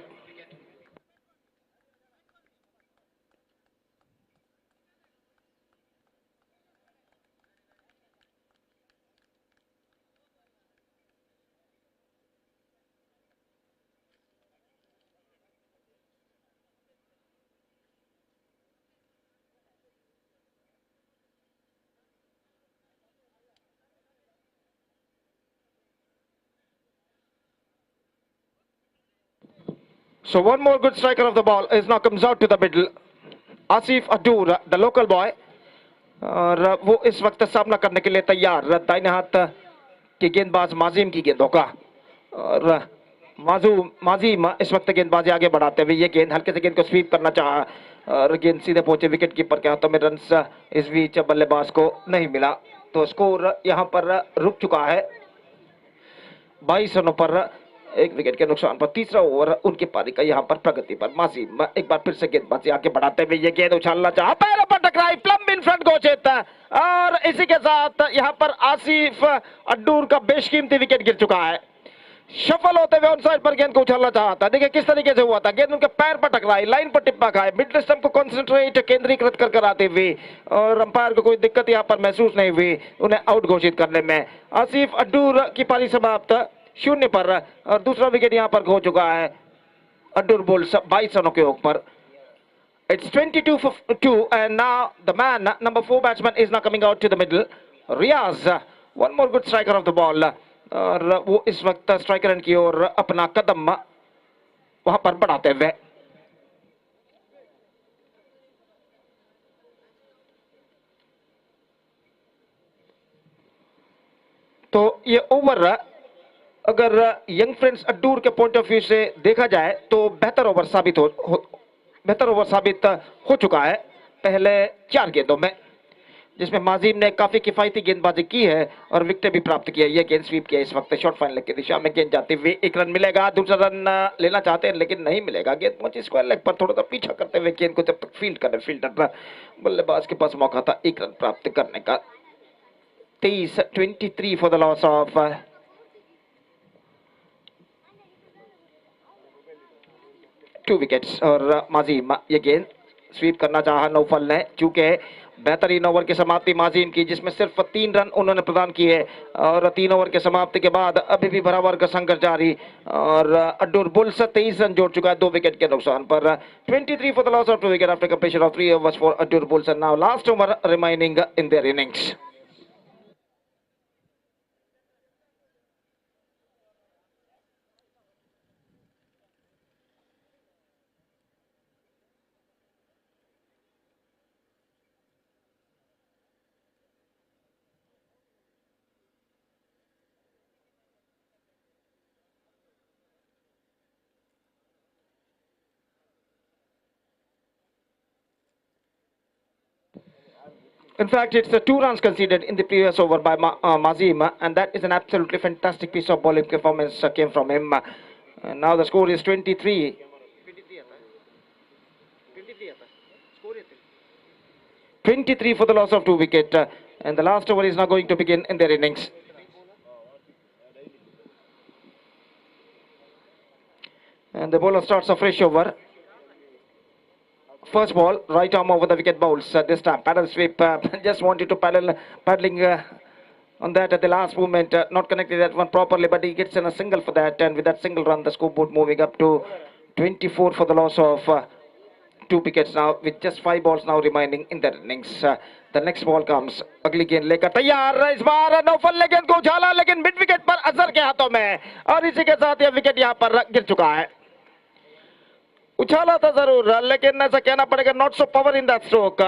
So one more good striker of the ball is now comes out to the middle. Asif Addur, the local boy, और वो इस वक्त सामना करने के लिए तैयार दाहिने हाथ के गेंदबाज माजिम की गेंदों का। और माजिम इस वक्त गेंदबाजी आगे बढ़ाते हुए ये गेंद हल्के से गेंद को स्वीप करना चाहा और गेंद सीधे पहुंचे विकेट कीपर के हाथों में। रन इस बीच बल्लेबाज को नहीं मिला, तो स्कोर यहाँ पर रुक चुका है 22 रनों पर 1 विकेट के नुकसान पर। तीसरा ओवर उनकी पारी का यहाँ पर प्रगति पर। मासिम एक बार फिर से गेंदबाजी आगे बढ़ाते हुए ये गेंद उछालना चाहा, पैरों पर टकराई, प्लम इन फ्रंट घोषित, और इसी के साथ यहाँ पर आसिफ अड्डूर का बेशकीमती विकेट गिर चुका है। सफल होते हुए ऑन साइड पर गेंद को उछालना चाहा था। देखिए किस तरीके से हुआ था, गेंद उनके पैर पर टकराई, लाइन पर टिप्पा खाए, मिड स्टंप को कंसंट्रेट केंद्रीकृत कर आते हुए, और अंपायर को कोई दिक्कत यहाँ पर महसूस नहीं हुई उन्हें आउट घोषित करने में। आसिफ अड्डूर की पारी समाप्त 0 पर, और दूसरा विकेट यहाँ पर खो चुका है अड्डूर बुल्स 22 रनों के ऊपर। It's 22 for 2, and now the man, number 4 batsman, is now coming out to the middle. Riaz, one more good striker of the ball, और वो इस वक्त स्ट्राइकर एंड की ओर अपना कदम वहां पर बढ़ाते हुए। तो ये ओवर अगर यंग फ्रेंड्स अड्डूर के पॉइंट ऑफ व्यू से देखा जाए तो बेहतर ओवर साबित हो चुका है पहले 4 गेंदों में। जिसमें माजिम ने काफी किफायती गेंदबाजी की है और विकेट भी प्राप्त किया। यह गेंद स्वीप किया इस वक्त शॉर्ट फाइनल की दिशा में। गेंद जाते हुए एक रन मिलेगा, दूसरा रन लेना चाहते हैं लेकिन नहीं मिलेगा। गेंद पहुंची स्क्वायर लेग पर, थोड़ा सा पीछा करते हुए गेंद को जब तक फील्ड कर फील्डर बल्लेबाज के पास मौका था एक रन प्राप्त करने का। 23 for the loss of 2 wickets. और माजिम ये गेंद स्वीप करना चाहा नौफल ने, चूंकि बेहतरीन ओवर की समाप्ति माजिम की जिसमें सिर्फ 3 रन उन्होंने प्रदान किए और 3 ओवर के समाप्ति के बाद अभी भी बराबर का संघर्ष जारी। और अड्डूर बुल्स 23 रन जोड़ चुका है 2 विकेट के नुकसान पर। 23 for the loss of 2 wicket after completion of 3 overs for Addur bulls and now last over remaining in their innings. In fact, it's 2 runs conceded in the previous over by Mazim, and that is an absolutely fantastic piece of bowling performance came from him. Now the score is 23. 23 for the loss of 2 wicket, and the last over is now going to begin in their innings. And the bowler starts a fresh over. First ball, right arm over the wicket bowls. This time, paddle sweep. Just wanted to paddling on that at the last moment. Not connected that one properly, but he gets in a single for that. And with that single run, the scoreboard moving up to 24 for the loss of 2 wickets now, with just 5 balls now remaining in the innings. The next ball comes. अगली गेंद लेकर तैयार इस बार Naufal ने गेंद को उछाला लेकिन mid wicket पर अजहर के हाथों में, और इसी के साथ यह विकेट यहाँ पर गिर चुका है। उछाला था जरूर लेकिन ऐसा कहना पड़ेगा not so power in that stroke.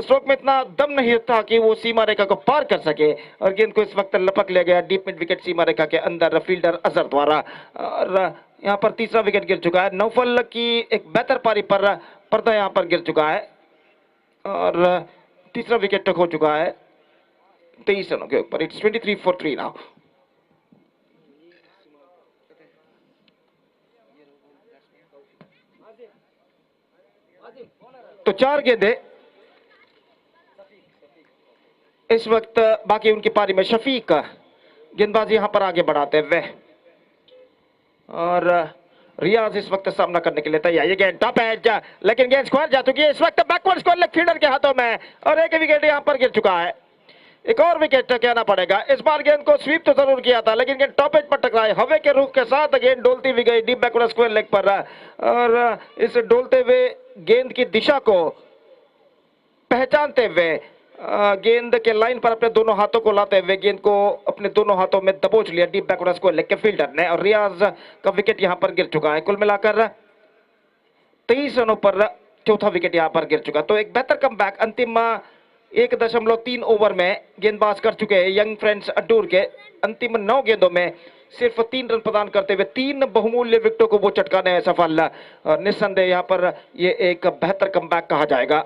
Stroke में इतना दम नहीं था कि वो सीमा रेखा को पार कर सके और गेंद को इस वक्त लपक लिया गया डीप मिड विकेट सीमा रेखा के अंदर फील्डर अजहर द्वारा। और यहाँ पर तीसरा विकेट गिर चुका है। नौफल की एक बेहतर पारी पर पर्दा यहाँ पर गिर चुका है और तीसरा विकेट तक हो चुका है 23 रनों के ऊपर। It's 23 for 3 now. तो 4 गेंदें इस वक्त बाकी उनकी पारी में। शफीक गेंदबाजी यहां पर आगे बढ़ाते हुए और रियाज इस वक्त सामना करने के लिए तैयार। ये गेंद टॉप एज लेकिन गेंद स्क्वायर जा चुकी है इस वक्त बैकवर्ड स्क्वायर लेग फील्डर के हाथों में और एक विकेट यहां पर गिर चुका है। एक और विकेट कहना पड़ेगा। इस बार गेंद को स्वीप तो जरूर किया था लेकिन गेंद टॉप एज पर टकराई। हवे के रुख के साथ गेंद डोलती हुई गई डीप बैकवर्ड स्क्वायर लेग पर और इस डोलते हुए गेंद की दिशा को पहचानते हुए गेंद के लाइन पर अपने दोनों हाथों को लाते हुए गेंद को अपने दोनों हाथों में दबोच लिया डीप बैकवर्ड स्क्वायर लेग के फील्डर ने और रियाज का विकेट यहां पर गिर चुका है। कुल मिलाकर 23 रनों पर चौथा विकेट यहां पर गिर चुका। तो एक बेहतर कमबैक अंतिम 1.3 ओवर में गेंदबाज कर चुके हैं यंग फ्रेंड्स अड्डूर के। अंतिम 9 गेंदों में सिर्फ 3 रन प्रदान करते हुए 3 बहुमूल्य विकेटों को वो चटकाने में सफल। और निस्संदेह यहाँ पर ये एक बेहतर कमबैक कहा जाएगा।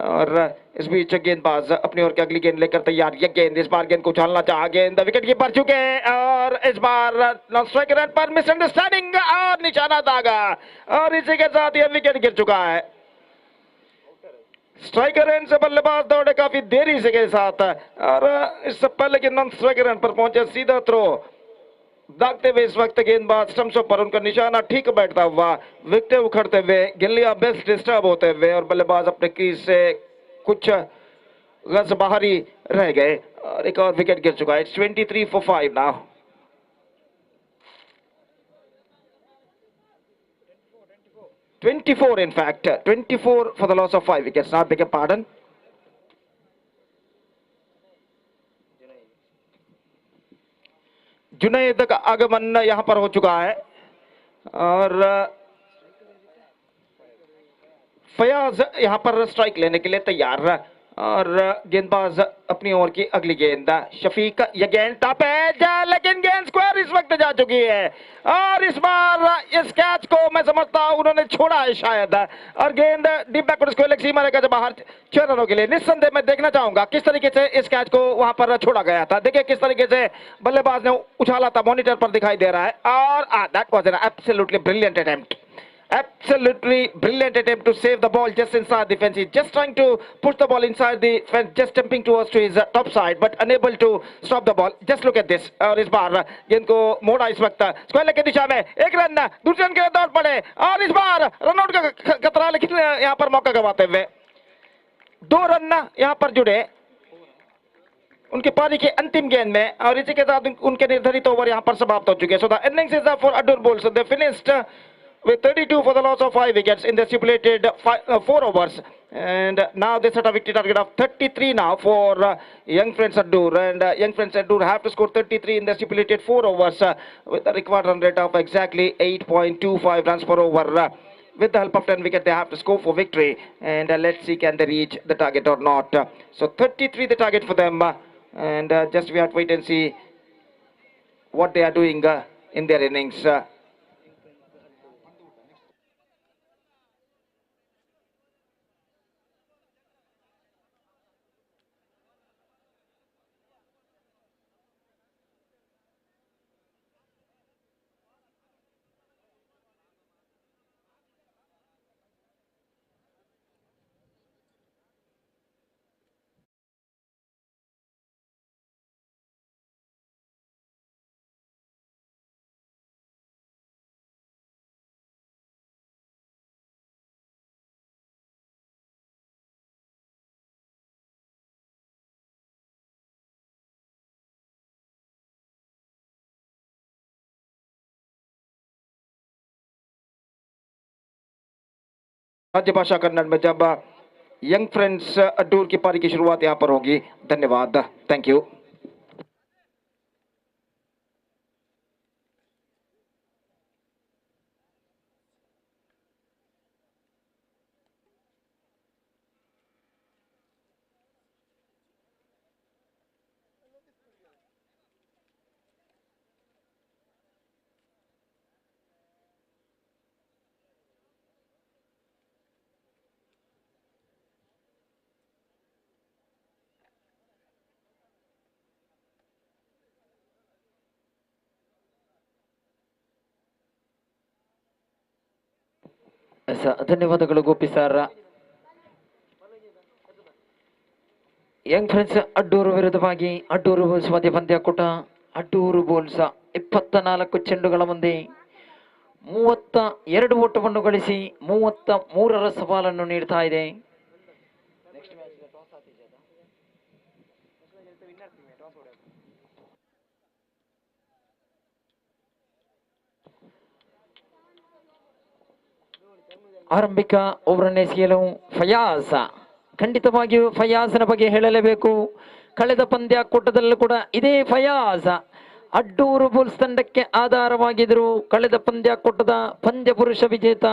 और इस बीच गेंदबाज अपनी ओर की अगली गेंद लेकर तैयार। ये गेंद इस बार गेंद को उछालना चाहा, गेंद विकेट कीपर चुके हैं और इस बार नॉन स्ट्राइक रन पर मिसअंडरस्टैंडिंग और निशाना दागा और इसी के साथ यह विकेट गिर चुका है। स्ट्राइकर रन से बल्लेबाज दौड़े काफी देरी से के साथ और इससे पहले कि नॉन स्ट्राइकर रन पर पहुंचे सीधा थ्रो दागते हुए इस वक्त गेंदबाज स्टंप्सों पर उनका निशाना ठीक बैठता हुआ विकेट उखड़ते हुए गिल्लियां बेस्ट डिस्टर्ब होते हुए और बल्लेबाज अपने क्रीज से कुछ गज बाहर ही रह गए और एक और विकेट गिर चुका है। It's 23 for 5 now. In fact 24 for the loss of 5 wickets. Now beg your pardon. Junaid का आगमन यहां पर हो चुका है और फयाज यहां पर स्ट्राइक लेने के लिए तैयार और गेंदबाज अपनी ओर की अगली गेंद शफीक, ये गेंद टॉप एज, लेकिन गेंद स्क्वायर इस वक्त जा चुकी है और इस बार इस कैच को मैं समझता हूं उन्होंने छोड़ा है शायद, और गेंद डीप बैकवर्ड स्क्वायर लेग सीमा रेखा से बाहर 6 रनों के लिए। निस्संदेह मैं देखना चाहूंगा किस तरीके से इस कैच को वहां पर छोड़ा गया था। देखिए किस तरीके से बल्लेबाज ने उछाला था, मॉनिटर पर दिखाई दे रहा है। और that was an absolutely brilliant attempt. Absolutely brilliant attempt to save the ball just inside the fence. He's just trying to push the ball inside the fence, just jumping towards to his top side, but unable to stop the ball. Just look at this. और इस बार गेंद को मोड़ा इस वक्त square leg की दिशा में, एक रन, दूसरे रन के लिए दौड़ पड़े और इस बार रनआउट का खतरा, लेकिन यहाँ पर मौका गंवाते हुए 2 रन यहाँ पर जुड़े उनकी पारी की अंतिम गेंद में, और इसी के साथ उनके निर्धारित ओवर यहाँ पर समाप्त हो चुके हैं. So the innings is for Adur Bulls. They finished with 32 for the loss of 5 wickets in the stipulated 4 overs, and now they set a victory target of 33 now for young friends Adur, and young friends Adur have to score 33 in the stipulated 4 overs with a required run rate of exactly 8.25 runs per over. With the help of 10 wickets they have to score for victory, and let's see can they reach the target or not. So 33 the target for them, and just we have to wait and see what they are doing in their innings. राज्य भाषा कन्नड़ में जब young friends Adoor की पारी की शुरुआत यहां पर होगी. धन्यवाद, थैंक यू. ಧನ್ಯವಾದಗಳು Gopi sir. Young friends Addur ವಿರುದ್ಧವಾಗಿ ಅಡ್ಡೂರು ಬೋಲ್ಸ್ ಮಧ್ಯ ಪಂದ್ಯಾಕೂಟ. ಅಡ್ಡೂರು ಬೋಲ್ಸ್ 24 ಚೆಂಡುಗಳ ಮುಂದೆ 32 ಓಟವನ್ನು ಗಳಿಸಿ 33ರ ಸವಾಲನ್ನು ನೀಡ್ತಾ ಇದೆ. ಆರಂಭಿಕ ಓವರನ್ನು ಎಸೆಯಲು ಫಯಾಜ್. ಖಂಡಿತವಾಗಿಯೂ ಫಯಾಜ್ನ ಬಗ್ಗೆ ಹೇಳಲೇಬೇಕು. ಕಳೆದ ಪಂದ್ಯಾಕೂಟದಲ್ಲೂ ಕೂಡ ಇದೇ ಫಯಾಜ್ ಅಡ್ಡೂರು ಬುಲ್ಸ್ ತಂಡಕ್ಕೆ ಆಧಾರವಾಗಿದ್ರು. ಕಳೆದ ಪಂದ್ಯಾಕೂಟದ ಪಂದ್ಯ ಪುರುಷ ವಿಜೇತ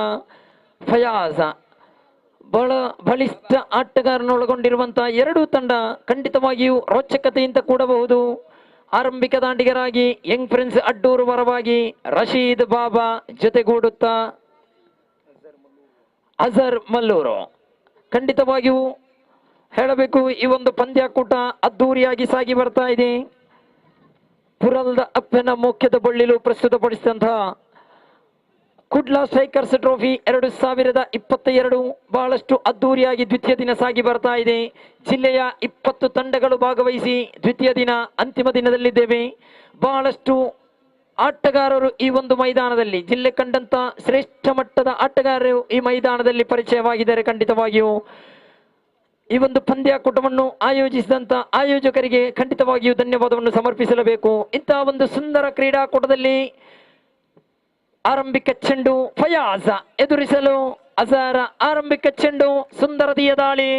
ಫಯಾಜ್ ಬಹಳ ಬಲಿಷ್ಠ ಆಟಗಾರನೊಳಗೊಂಡಿರುವಂತಹ ಎರಡೂ ತಂಡ ಖಂಡಿತವಾಗಿಯೂ ರೋಚಕತೆಯಿಂದ ಕೂಡಬಹುದು. ಆರಂಭಿಕ ದಾಂಡಿಗರಾಗಿ ಯಂಗ್ ಫ್ರೆಂಡ್ಸ್ ಅಡ್ಡೂರು ಪರವಾಗಿ ರಶೀದ್ ಬಾಬಾ ಜೊತೆಗೂಡುತ್ತಾ ಅಜರ್ ಮಲ್ಲೂರು. ಖಂಡಿತವಾಗಿಯೂ ಹೇಳಬೇಕು ಈ ಒಂದು ಪಂದ್ಯಾಕೂಟ ಅದ್ದೂರಿಯಾಗಿ ಸಾಗಿ ಬರ್ತಾ ಇದೆ. ಪುರಲ್ದ ಅಪ್ಪನ ಮುಖ್ಯದ ಬಳ್ಳಿಲು ಪ್ರಸ್ತುತಪಡಿಸಿದಂತಹ ಕುಡ್ಲಾ ಸ್ಟ್ರೈಕರ್ಸ್ ಟ್ರೋಫಿ 2022 ಬಹಳಷ್ಟು ಅದ್ದೂರಿಯಾಗಿ ದ್ವಿತೀಯ ದಿನ ಸಾಗಿ ಬರ್ತಾ ಇದೆ. ಜಿಲ್ಲೆಯ 20 ತಂಡಗಳು ಭಾಗವಹಿಸಿ ದ್ವಿತೀಯ ದಿನ ಅಂತಿಮ ದಿನದಲ್ಲಿದ್ದೇವೆ. ಬಹಳಷ್ಟು ಆಟಗಾರರು ಈ ಒಂದು ಮೈದಾನದಲ್ಲಿ ಜಿಲ್ಲೆ ಕಂಡಂತ ಶ್ರೇಷ್ಠ ಮಟ್ಟದ ಆಟಗಾರರು ಈ ಮೈದಾನದಲ್ಲಿ ಪರಿಚಯವಾಗಿದ್ದಾರೆ. ಖಂಡಿತವಾಗಿಯೂ ಈ ಒಂದು ಪಂದ್ಯಾಕೂಟವನ್ನು ಆಯೋಜಿಸಿದಂತ ಆಯೋಜಕರಿಗೆ ಖಂಡಿತವಾಗಿಯೂ ಧನ್ಯವಾದವನ್ನು ಸಮರ್ಪಿಸಲೇಬೇಕು. ಇಂತಹ ಒಂದು ಸುಂದರ ಕ್ರೀಡಾಕೂಟದಲ್ಲಿ ಆರಂಭಿಕ ಚೆಂಡು ಫಯಾಜ್ ಎದುರಿಸಲು ಅಜಾರ. ಆರಂಭಿಕ ಚೆಂಡು ಸುಂದರತೆಯ ದಾಳಿ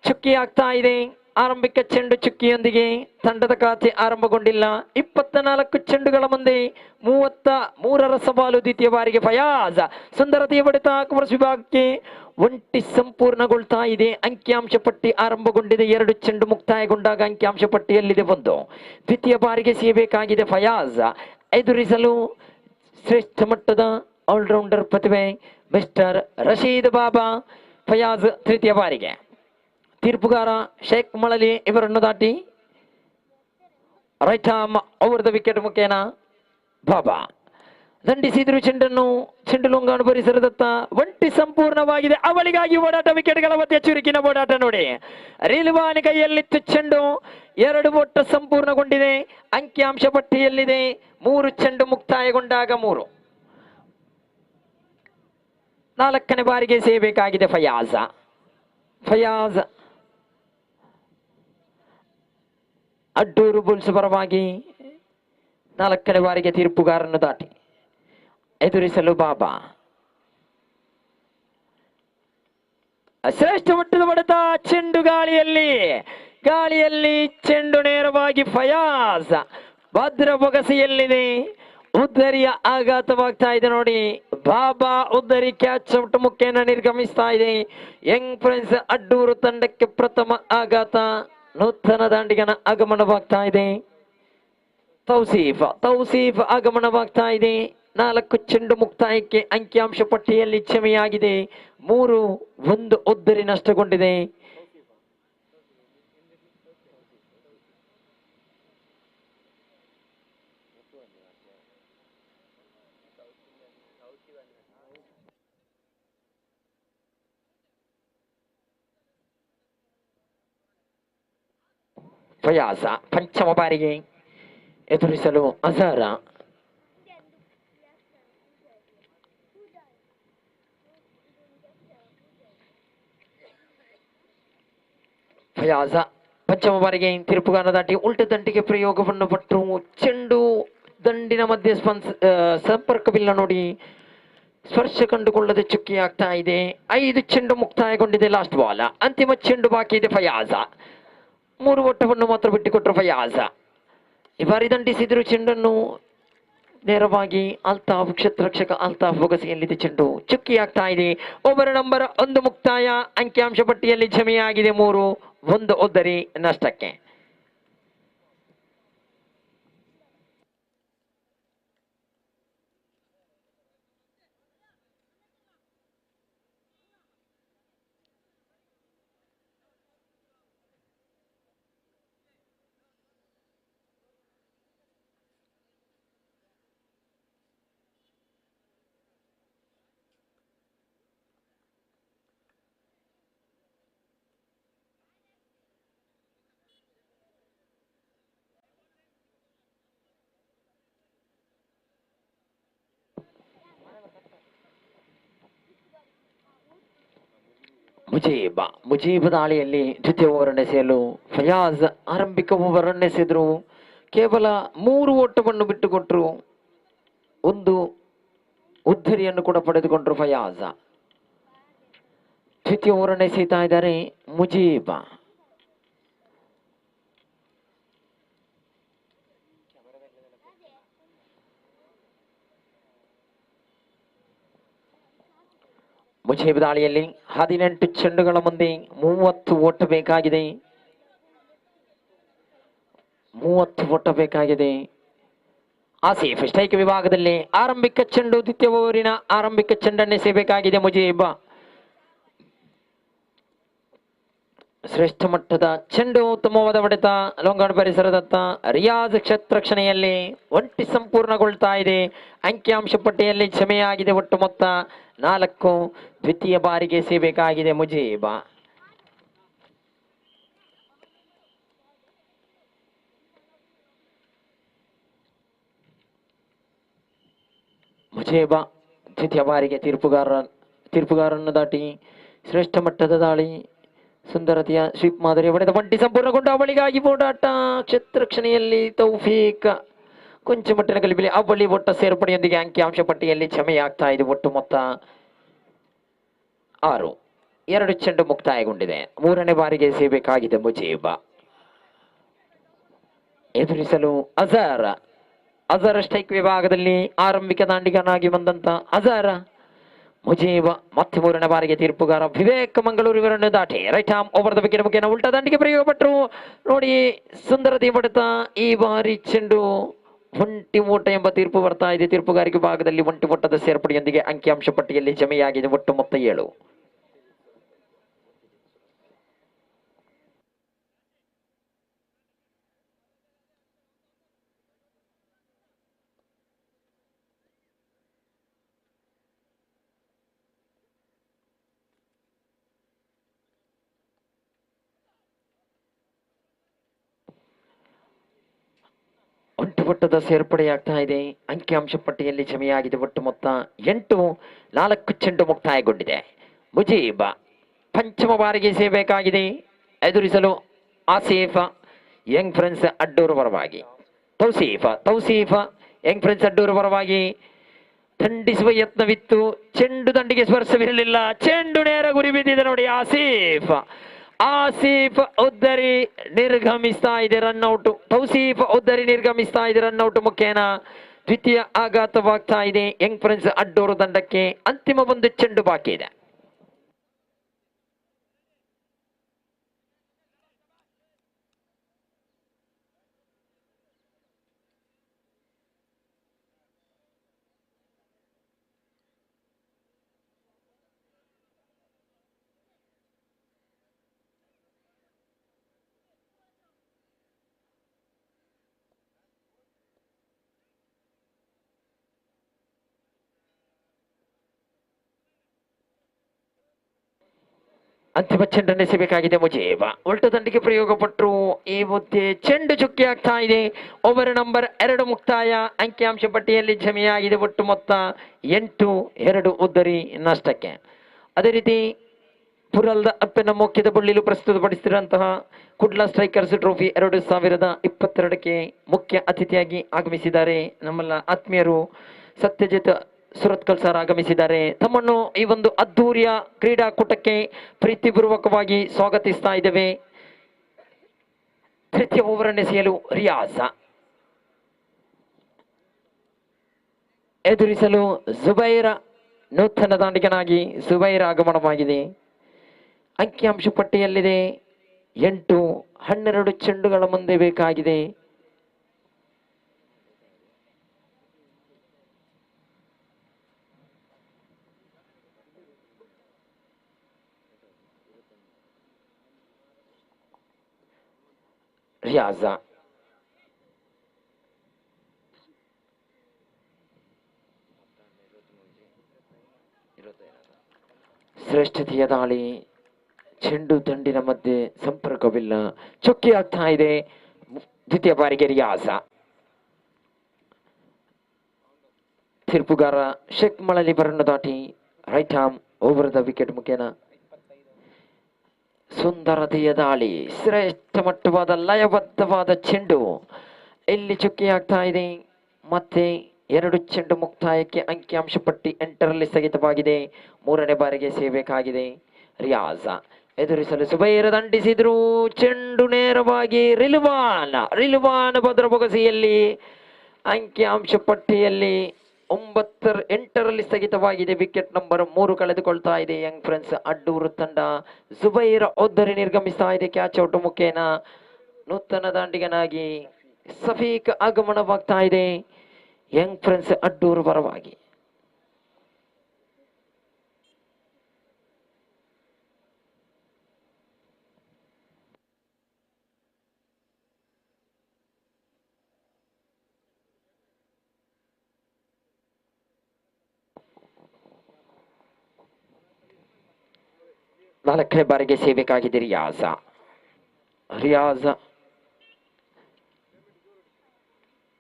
ಚುಕ್ಕಿ ಆಗ್ತಾ ಇದೆ. ಆರಂಭಿಕ ಚೆಂಡು ಚುಕ್ಕಿಯೊಂದಿಗೆ ತಂಡದ ಖಾತೆ ಆರಂಭಗೊಂಡಿಲ್ಲ. 24 ಚೆಂಡುಗಳ ಮುಂದೆ 33ರ ಸವಾಲು. ದ್ವಿತೀಯ ಬಾರಿಗೆ ಫಯಾಜ್ ಸುಂದರತೆಯ ಬಡಿತ ಕುಮರ್ಸ್ ವಿಭಾಗಕ್ಕೆ ಒಂಟಿ ಸಂಪೂರ್ಣಗೊಳ್ತಾ ಇದೆ. ಅಂಕಿಅಂಶ ಪಟ್ಟಿ ಆರಂಭಗೊಂಡಿದೆ. 2 ಚೆಂಡು ಮುಕ್ತಾಯಗೊಂಡಾಗ ಅಂಕಿಅಂಶ ಪಟ್ಟಿಯಲ್ಲಿದೆ 1. ದ್ವಿತೀಯ ಬಾರಿಗೆ ಸಿಗಬೇಕಾಗಿದೆ ಫಯಾಜ್. ಎದುರಿಸಲು ಶ್ರೇಷ್ಠ ಮಟ್ಟದ ಆಲ್ರೌಂಡರ್ ಪ್ರತಿಭೆ ಮಿಸ್ಟರ್ ರಶೀದ್ ಬಾಬಾ. ಫಯಾಜ್ ತೃತೀಯ ಬಾರಿಗೆ. ತೀರ್ಪುಗಾರ ಶೇಖ್ ಮಳಲಿ ಇವರನ್ನು ದಾಟಿ right arm over the wicket ಮುಖೇನ ಬಾಬಾ ದಂಡಿಸಿದ್ರು ಚೆಂಡನ್ನು. ಚೆಂಡು ಲುಂಗಾಣು ಪರಿಸರದತ್ತ ಒಂಟಿ ಸಂಪೂರ್ಣವಾಗಿದೆ. ಅವಳಿಗಾಗಿ ಓಡಾಟ, ವಿಕೆಟ್ಗಳ ಮಧ್ಯೆ ಚುರುಕಿನ ಓಡಾಟ ನೋಡಿ. ರಿಲ್ವಾನ್ ಕೈಯಲ್ಲಿತ್ತು ಚೆಂಡು. 2 ಓಟ ಸಂಪೂರ್ಣಗೊಂಡಿದೆ. ಅಂಕಿಅಂಶ ಪಟ್ಟಿಯಲ್ಲಿದೆ 3 ಚೆಂಡು ಮುಕ್ತಾಯಗೊಂಡಾಗ 3. 4ನೇ ಬಾರಿಗೆ ಸೇಬೇಕಾಗಿದೆ ಫಯಾಜ್ ಅಡ್ಡೂರು ಬುಲ್ಸ್ ಪರವಾಗಿ 4ನೇ ಬಾರಿಗೆ ತೀರ್ಪುಗಾರನ್ನು ದಾಟಿ ಎದುರಿಸಲು ಬಾಬಾ. ಶ್ರೇಷ್ಠ ಮಟ್ಟದ ಹೊಡೆತ. ಚೆಂಡು ಗಾಳಿಯಲ್ಲಿ ಚೆಂಡು ನೇರವಾಗಿ ಫಯಾಜ್ ಭದ್ರ ಬೊಗಸೆಯಲ್ಲಿದೆ. ಉದ್ದರಿಯ ಆಘಾತವಾಗ್ತಾ ಇದೆ ನೋಡಿ. ಬಾಬಾ ಉದ್ದರಿ ಕ್ಯಾಚ್ ಔಟ್ ಮುಖೇನ ನಿರ್ಗಮಿಸ್ತಾ ಇದೆ. ಯಂಗ್ ಪ್ರಿನ್ಸ್ ಅಡ್ಡೂರು ತಂಡಕ್ಕೆ ಪ್ರಥಮ ಆಘಾತ. ನೂತನ ದಾಂಡಿಗನ ಆಗಮನವಾಗ್ತಾ ಇದೆ. ತೌಸೀಫ್ ಆಗಮನವಾಗ್ತಾ ಇದೆ. 4 ಚೆಂಡು ಮುಕ್ತಾಯಕ್ಕೆ ಅಂಕಿಅಂಶ ಪಟ್ಟಿಯಲ್ಲಿ ಕ್ಷಮೆಯಾಗಿದೆ. 3-1 ಉದ್ದರಿ ನಷ್ಟಗೊಂಡಿದೆ. ಫಯಾಜ ಪಂಚಮ ಬಾರಿಗೆ ಎದುರಿಸಲು ಅಜಾರ. ಫಯಾಜ ಪಂಚಮ ಬಾರಿಗೆ ತೀರ್ಪುಗಾರ ದಾಟಿ ಉಲ್ಟ ದಂಡಿಗೆ ಪ್ರಯೋಗವನ್ನು ಪಟ್ಟರು. ಚೆಂಡು ದಂಡಿನ ಮಧ್ಯೆ ಸಂಪರ್ಕವಿಲ್ಲ ನೋಡಿ. ಸ್ಪರ್ಶ ಕಂಡುಕೊಳ್ಳದೆ ಚುಕ್ಕಿ ಆಗ್ತಾ ಇದೆ. 5 ಚೆಂಡು ಮುಕ್ತಾಯಗೊಂಡಿದೆ. Last ball. ಅಂತಿಮ ಚೆಂಡು ಬಾಕಿ ಇದೆ. ಫಯಾಜ 3 ಓಟವನ್ನು ಮಾತ್ರ ಬಿಟ್ಟುಕೊಟ್ಟರು. ಫಯಾಜ ಈ ಬಾರಿ ದಂಡಿಸಿದ್ರು ಚೆಂಡನ್ನು ನೇರವಾಗಿ ಅಲ್ತಾಫ್ ಕ್ಷೇತ್ರರಕ್ಷಕ ಅಲ್ತಾಫ್ ಬೊಗಸೆಯಲ್ಲಿದೆ. ಚೆಂಡು ಚುಕ್ಕಿ ಆಗ್ತಾ ಇದೆ. ಓವರ್ ನಂಬರ್ 1 ಮುಕ್ತಾಯ. ಅಂಕಿಅಂಶ ಪಟ್ಟಿಯಲ್ಲಿ ಜಮೆಯಾಗಿದೆ 3-1 ಉದ್ದರಿ ನಷ್ಟಕ್ಕೆ. ಮುಜೀಬ್ ದಾಳಿಯಲ್ಲಿ ದ್ವಿತೀಯ ಓವರ್ ಎಸೆಯಲು ಫಯಾಜ್ ಆರಂಭಿಕ ಓವರ್ ಎಸೆದ್ರು. ಕೇವಲ 3 ಓಟವನ್ನು ಬಿಟ್ಟುಕೊಟ್ರು. 1 ಉದ್ದರಿಯನ್ನು ಕೂಡ ಪಡೆದುಕೊಂಡ್ರು ಫಯಾಜ್. ದ್ವಿತೀಯ ಓವರ್ ಎಸೆಯುತ್ತಾ ಇದ್ದಾರೆ ಮುಜೀಬ್. ಮುಜೀಬ್ ದಾಳಿಯಲ್ಲಿ 18 ಚೆಂಡುಗಳ ಮುಂದೆ 30 ಓಟ ಬೇಕಾಗಿದೆ. 30 ಓಟ ಬೇಕಾಗಿದೆ. ಆಸೀಫ್ ಸ್ಟ್ರೈಕ್ ವಿಭಾಗದಲ್ಲಿ ಆರಂಭಿಕ ಚೆಂಡು. ದ್ವಿತೀಯ ಓವರಿನ ಆರಂಭಿಕ ಚೆಂಡನ್ನೇ ಸೇಬೇಕಾಗಿದೆ ಮುಜೀಬ್. ಶ್ರೇಷ್ಠ ಮಟ್ಟದ ಚೆಂಡು. ಉತ್ತಮವಾದ ಹೊಡೆತ. ಲೋಂಗಾಣು ಪರಿಸರದತ್ತ ರಿಯಾಜ್ ಕ್ಷೇತ್ರಕ್ಷಣೆಯಲ್ಲಿ ಒಂಟಿ ಸಂಪೂರ್ಣಗೊಳ್ತಾ ಇದೆ. ಅಂಕಿಅಂಶ ಪಟ್ಟಿಯಲ್ಲಿ ಕ್ಷಮೆಯಾಗಿದೆ. ಒಟ್ಟು ಮೊತ್ತ 4. ದ್ವಿತೀಯ ಬಾರಿಗೆ ಸೇಬೇಕಾಗಿದೆ ಮುಜೀಬ್. ದ್ವಿತೀಯ ಬಾರಿಗೆ ತೀರ್ಪುಗಾರನ್ನು ದಾಟಿ ಶ್ರೇಷ್ಠ ಮಟ್ಟದ ದಾಳಿ. ಸುಂದರತೆಯ ಸ್ವೀಪ್ ಮಾದರಿ ಹೊಡೆದ ಬಂಟಿ ಸಂಪೂರ್ಣಗೊಂಡು ಅವಳಿಗಾಗಿ ಓಡಾಟ. ಕ್ಷೇತ್ರಕ್ಷಣೆಯಲ್ಲಿ ತೌಫೀಕ್ ಕೊಂಚ ಮಟ್ಟಿನ ಗಲಿಬಿಲಿ. ಅವಳಿ ಒಟ್ಟ ಸೇರ್ಪಡೆಯೊಂದಿಗೆ ಅಂಕಿಅಂಶ ಪಟ್ಟಿಯಲ್ಲಿ ಕ್ಷಮೆಯಾಗ್ತಾ ಇದೆ. ಒಟ್ಟು ಮೊತ್ತ 6. 2 ಚೆಂಡು ಮುಕ್ತಾಯಗೊಂಡಿದೆ. 3ನೇ ಬಾರಿಗೆ ಸೇಬೇಕಾಗಿದೆ ಮುಜೀಬ್. ಎದುರಿಸಲು ಅಜಾರ್ ಸ್ಟ್ರೈಕ್ ವಿಭಾಗದಲ್ಲಿ ಆರಂಭಿಕ ದಾಂಡಿಗನಾಗಿ ಬಂದಂತ ಅಜಾರ್. ಮುಜೀಬ್ ಮತ್ತೆ 3ನೇ ಬಾರಿಗೆ ತೀರ್ಪುಗಾರ ವಿವೇಕ್ ಮಂಗಳೂರು ಇವರನ್ನು ದಾಟಿ right arm over the wicket ಮುಖೇನ ಉಲ್ಟಾ ದಂಡಿಗೆ ಪ್ರಯೋಗ ಪಟ್ಟರು. ನೋಡಿ ಸುಂದರತೆ ಬಡಿತ ಈ ಬಾರಿ ಚೆಂಡು ಒಂಟಿ ಓಟ ಎಂಬ ತೀರ್ಪು ಬರ್ತಾ ಇದೆ. ತೀರ್ಪುಗಾರಿಕೆ ಭಾಗದಲ್ಲಿ ಒಂಟಿ ಓಟದ ಸೇರ್ಪಡೆಯೊಂದಿಗೆ ಅಂಕಿಅಂಶ ಪಟ್ಟಿಯಲ್ಲಿ ಜಮೆಯಾಗಿದೆ ಒಟ್ಟು ಮೊತ್ತ 7. ಒಟ್ಟದ ಸೇರ್ಪಡೆಯಾಗ್ತಾ ಇದೆ. ಅಂಕಿಅಂಶ ಪಟ್ಟಿಯಲ್ಲಿ ಜಮೆಯಾಗಿದೆ ಒಟ್ಟು ಮೊತ್ತ 8. 4 ಚೆಂಡು ಮುಕ್ತಾಯಗೊಂಡಿದೆ. ಮುಜೀಬ್ ಪಂಚಮ ಬಾರಿಗೆ ಸೇಬೇಕಾಗಿದೆ. ಎದುರಿಸಲು ಆಸೀಫ್ ಯಂಗ್ ಫ್ರೆಂಡ್ಸ್ ಅಡ್ಡೂರು ಪರವಾಗಿ ತೌಸೀಫ್ ಯಂಗ್ ಫ್ರೆಂಡ್ಸ್ ಅಡ್ಡೂರು ಪರವಾಗಿ ದಂಡಿಸುವ ಯತ್ನವಿತ್ತು. ಚೆಂಡು ದಂಡಿಗೆ ಸ್ಪರ್ಶವಿರಲಿಲ್ಲ. ಚೆಂಡು ನೇರ ಗುರಿ ಬಿದ್ದಿದೆ ನೋಡಿ. ಆಸೀಫ್ ಉದ್ದರಿ ನಿರ್ಗಮಿಸ್ತಾ ಇದೆ ರನ್ಔಟ್. ತೌಸೀಫ್ ಉದ್ದರಿ ನಿರ್ಗಮಿಸ್ತಾ ಇದೆ ರನ್ಔಟ್ ಮುಖೇನ ದ್ವಿತೀಯ ಆಘಾತವಾಗ್ತಾ ಇದೆ ಯಂಗ್ ಫ್ರೆಂಡ್ಸ್ ಅಡ್ಡೂರು ತಂಡಕ್ಕೆ. ಅಂತಿಮ ಒಂದು ಚೆಂಡು ಬಾಕಿ ಇದೆ. ಅಂತಿಮ ಚೆಂಡನ್ನು ಎಸೆಯಬೇಕಾಗಿದೆ ಮುಜೀಬ್. ಉಲ್ಟ ದಂಡಿಗೆ ಪ್ರಯೋಗ ಪಟ್ಟರು. ಈ ಮುದ್ದೆ ಚೆಂಡು ಚುಕ್ಕಿ ಆಗ್ತಾ ಇದೆ. ಓವರ್ ನಂಬರ್ 2 ಮುಕ್ತಾಯ. ಅಂಕಿಅಂಶ ಪಟ್ಟಿಯಲ್ಲಿ ಜಮೆಯಾಗಿದೆ ಒಟ್ಟು ಮೊತ್ತ 8. 2 ಉದ್ದರಿ ನಷ್ಟಕ್ಕೆ. ಅದೇ ರೀತಿ ಪುರಲ್ದ ಅಪ್ಪನ ಮುಖ್ಯದ ಬುಳ್ಳಿಲು ಪ್ರಸ್ತುತಪಡಿಸಿರುವಂತಹ ಕುಡ್ಲಾ ಸ್ಟ್ರೈಕರ್ಸ್ ಟ್ರೋಫಿ 2022ಕ್ಕೆ ಮುಖ್ಯ ಅತಿಥಿಯಾಗಿ ಆಗಮಿಸಿದ್ದಾರೆ ನಮ್ಮೆಲ್ಲ ಆತ್ಮೀಯರು ಸತ್ಯಜಿತ್ ಸುರತ್ಕಲ್ ಸರ್ ಆಗಮಿಸಿದ್ದಾರೆ. ತಮ್ಮನ್ನು ಈ ಒಂದು ಅದ್ದೂರಿಯ ಕ್ರೀಡಾಕೂಟಕ್ಕೆ ಪ್ರೀತಿಪೂರ್ವಕವಾಗಿ ಸ್ವಾಗತಿಸ್ತಾ ಇದ್ದೇವೆ. ತೃತೀಯ ಓವರ್ ಎಸೆಯಲು ರಿಯಾಜ್, ಎದುರಿಸಲು ಜುಬೈರ್. ನೂತನ ದಾಂಡಿಗನಾಗಿ ಜುಬೈರ್ ಆಗಮನವಾಗಿದೆ. ಅಂಕಿಅಂಶ ಪಟ್ಟಿಯಲ್ಲಿದೆ 8. 12 ಚೆಂಡುಗಳ ಮುಂದೆ ಬೇಕಾಗಿದೆ. ರಿಯಾಜ ಶ್ರೇಷ್ಠತೆಯ ದಾಳಿ. ಚೆಂಡು ದಂಡಿನ ಮಧ್ಯೆ ಸಂಪರ್ಕವಿಲ್ಲ. ಚುಕ್ಕಿ ಆಗ್ತಾ ಇದೆ. ದ್ವಿತೀಯ ಬಾರಿಗೆ ರಿಯಾಜ. ತೀರ್ಪುಗಾರ ಶೇಖ್ ಮಳಲಿ ಬರನ್ನು ದಾಟಿ right arm over the wicket ಮುಖೇನ ಸುಂದರತೆಯ ದಾಳಿ. ಶ್ರೇಷ್ಠ ಮಟ್ಟವಾದ ಲಯಬದ್ಧವಾದ ಚೆಂಡು ಇಲ್ಲಿ ಚುಕ್ಕಿ ಆಗ್ತಾ ಇದೆ. ಮತ್ತೆ 2 ಚೆಂಡು ಮುಕ್ತಾಯಕ್ಕೆ ಅಂಕಿಅಂಶ ಪಟ್ಟಿ 8ರಲ್ಲಿ ಸ್ಥಗಿತವಾಗಿದೆ. 3ನೇ ಬಾರಿಗೆ ಸೇಬೇಕಾಗಿದೆ ರಿಯಾಜ್. ಎದುರಿಸಲು ಸುಬೈರ್ ದಂಡಿಸಿದ್ರು. ಚೆಂಡು ನೇರವಾಗಿ ರಿಲ್ವಾನ್ ಭದ್ರ ಬೊಗಸಿಯಲ್ಲಿ ಅಂಕಿಅಂಶ ಪಟ್ಟಿಯಲ್ಲಿ 8ರಲ್ಲಿ ಸ್ಥಗಿತವಾಗಿದೆ. ವಿಕೆಟ್ ನಂಬರ್ 3 ಕಳೆದುಕೊಳ್ತಾ ಇದೆ ಯಂಗ್ ಫ್ರೆಂಡ್ಸ್ ಅಡ್ಡೂರು ತಂಡ. ಜುಬೈರ್ ಒದ್ದರಿ ನಿರ್ಗಮಿಸ್ತಾ ಇದೆ ಕ್ಯಾಚ್ ಔಟ್ ಮುಖೇನ. ನೂತನ ದಾಂಡಿಗನಾಗಿ ಸಫೀಕ್ ಆಗಮನವಾಗ್ತಾ ಇದೆ ಯಂಗ್ ಫ್ರೆಂಡ್ಸ್ ಅಡ್ಡೂರು ಪರವಾಗಿ. ನಾಲ್ಕನೇ ಬಾರಿಗೆ ಸೇಬೇಕಾಗಿದೆ ರಿಯಾಜ್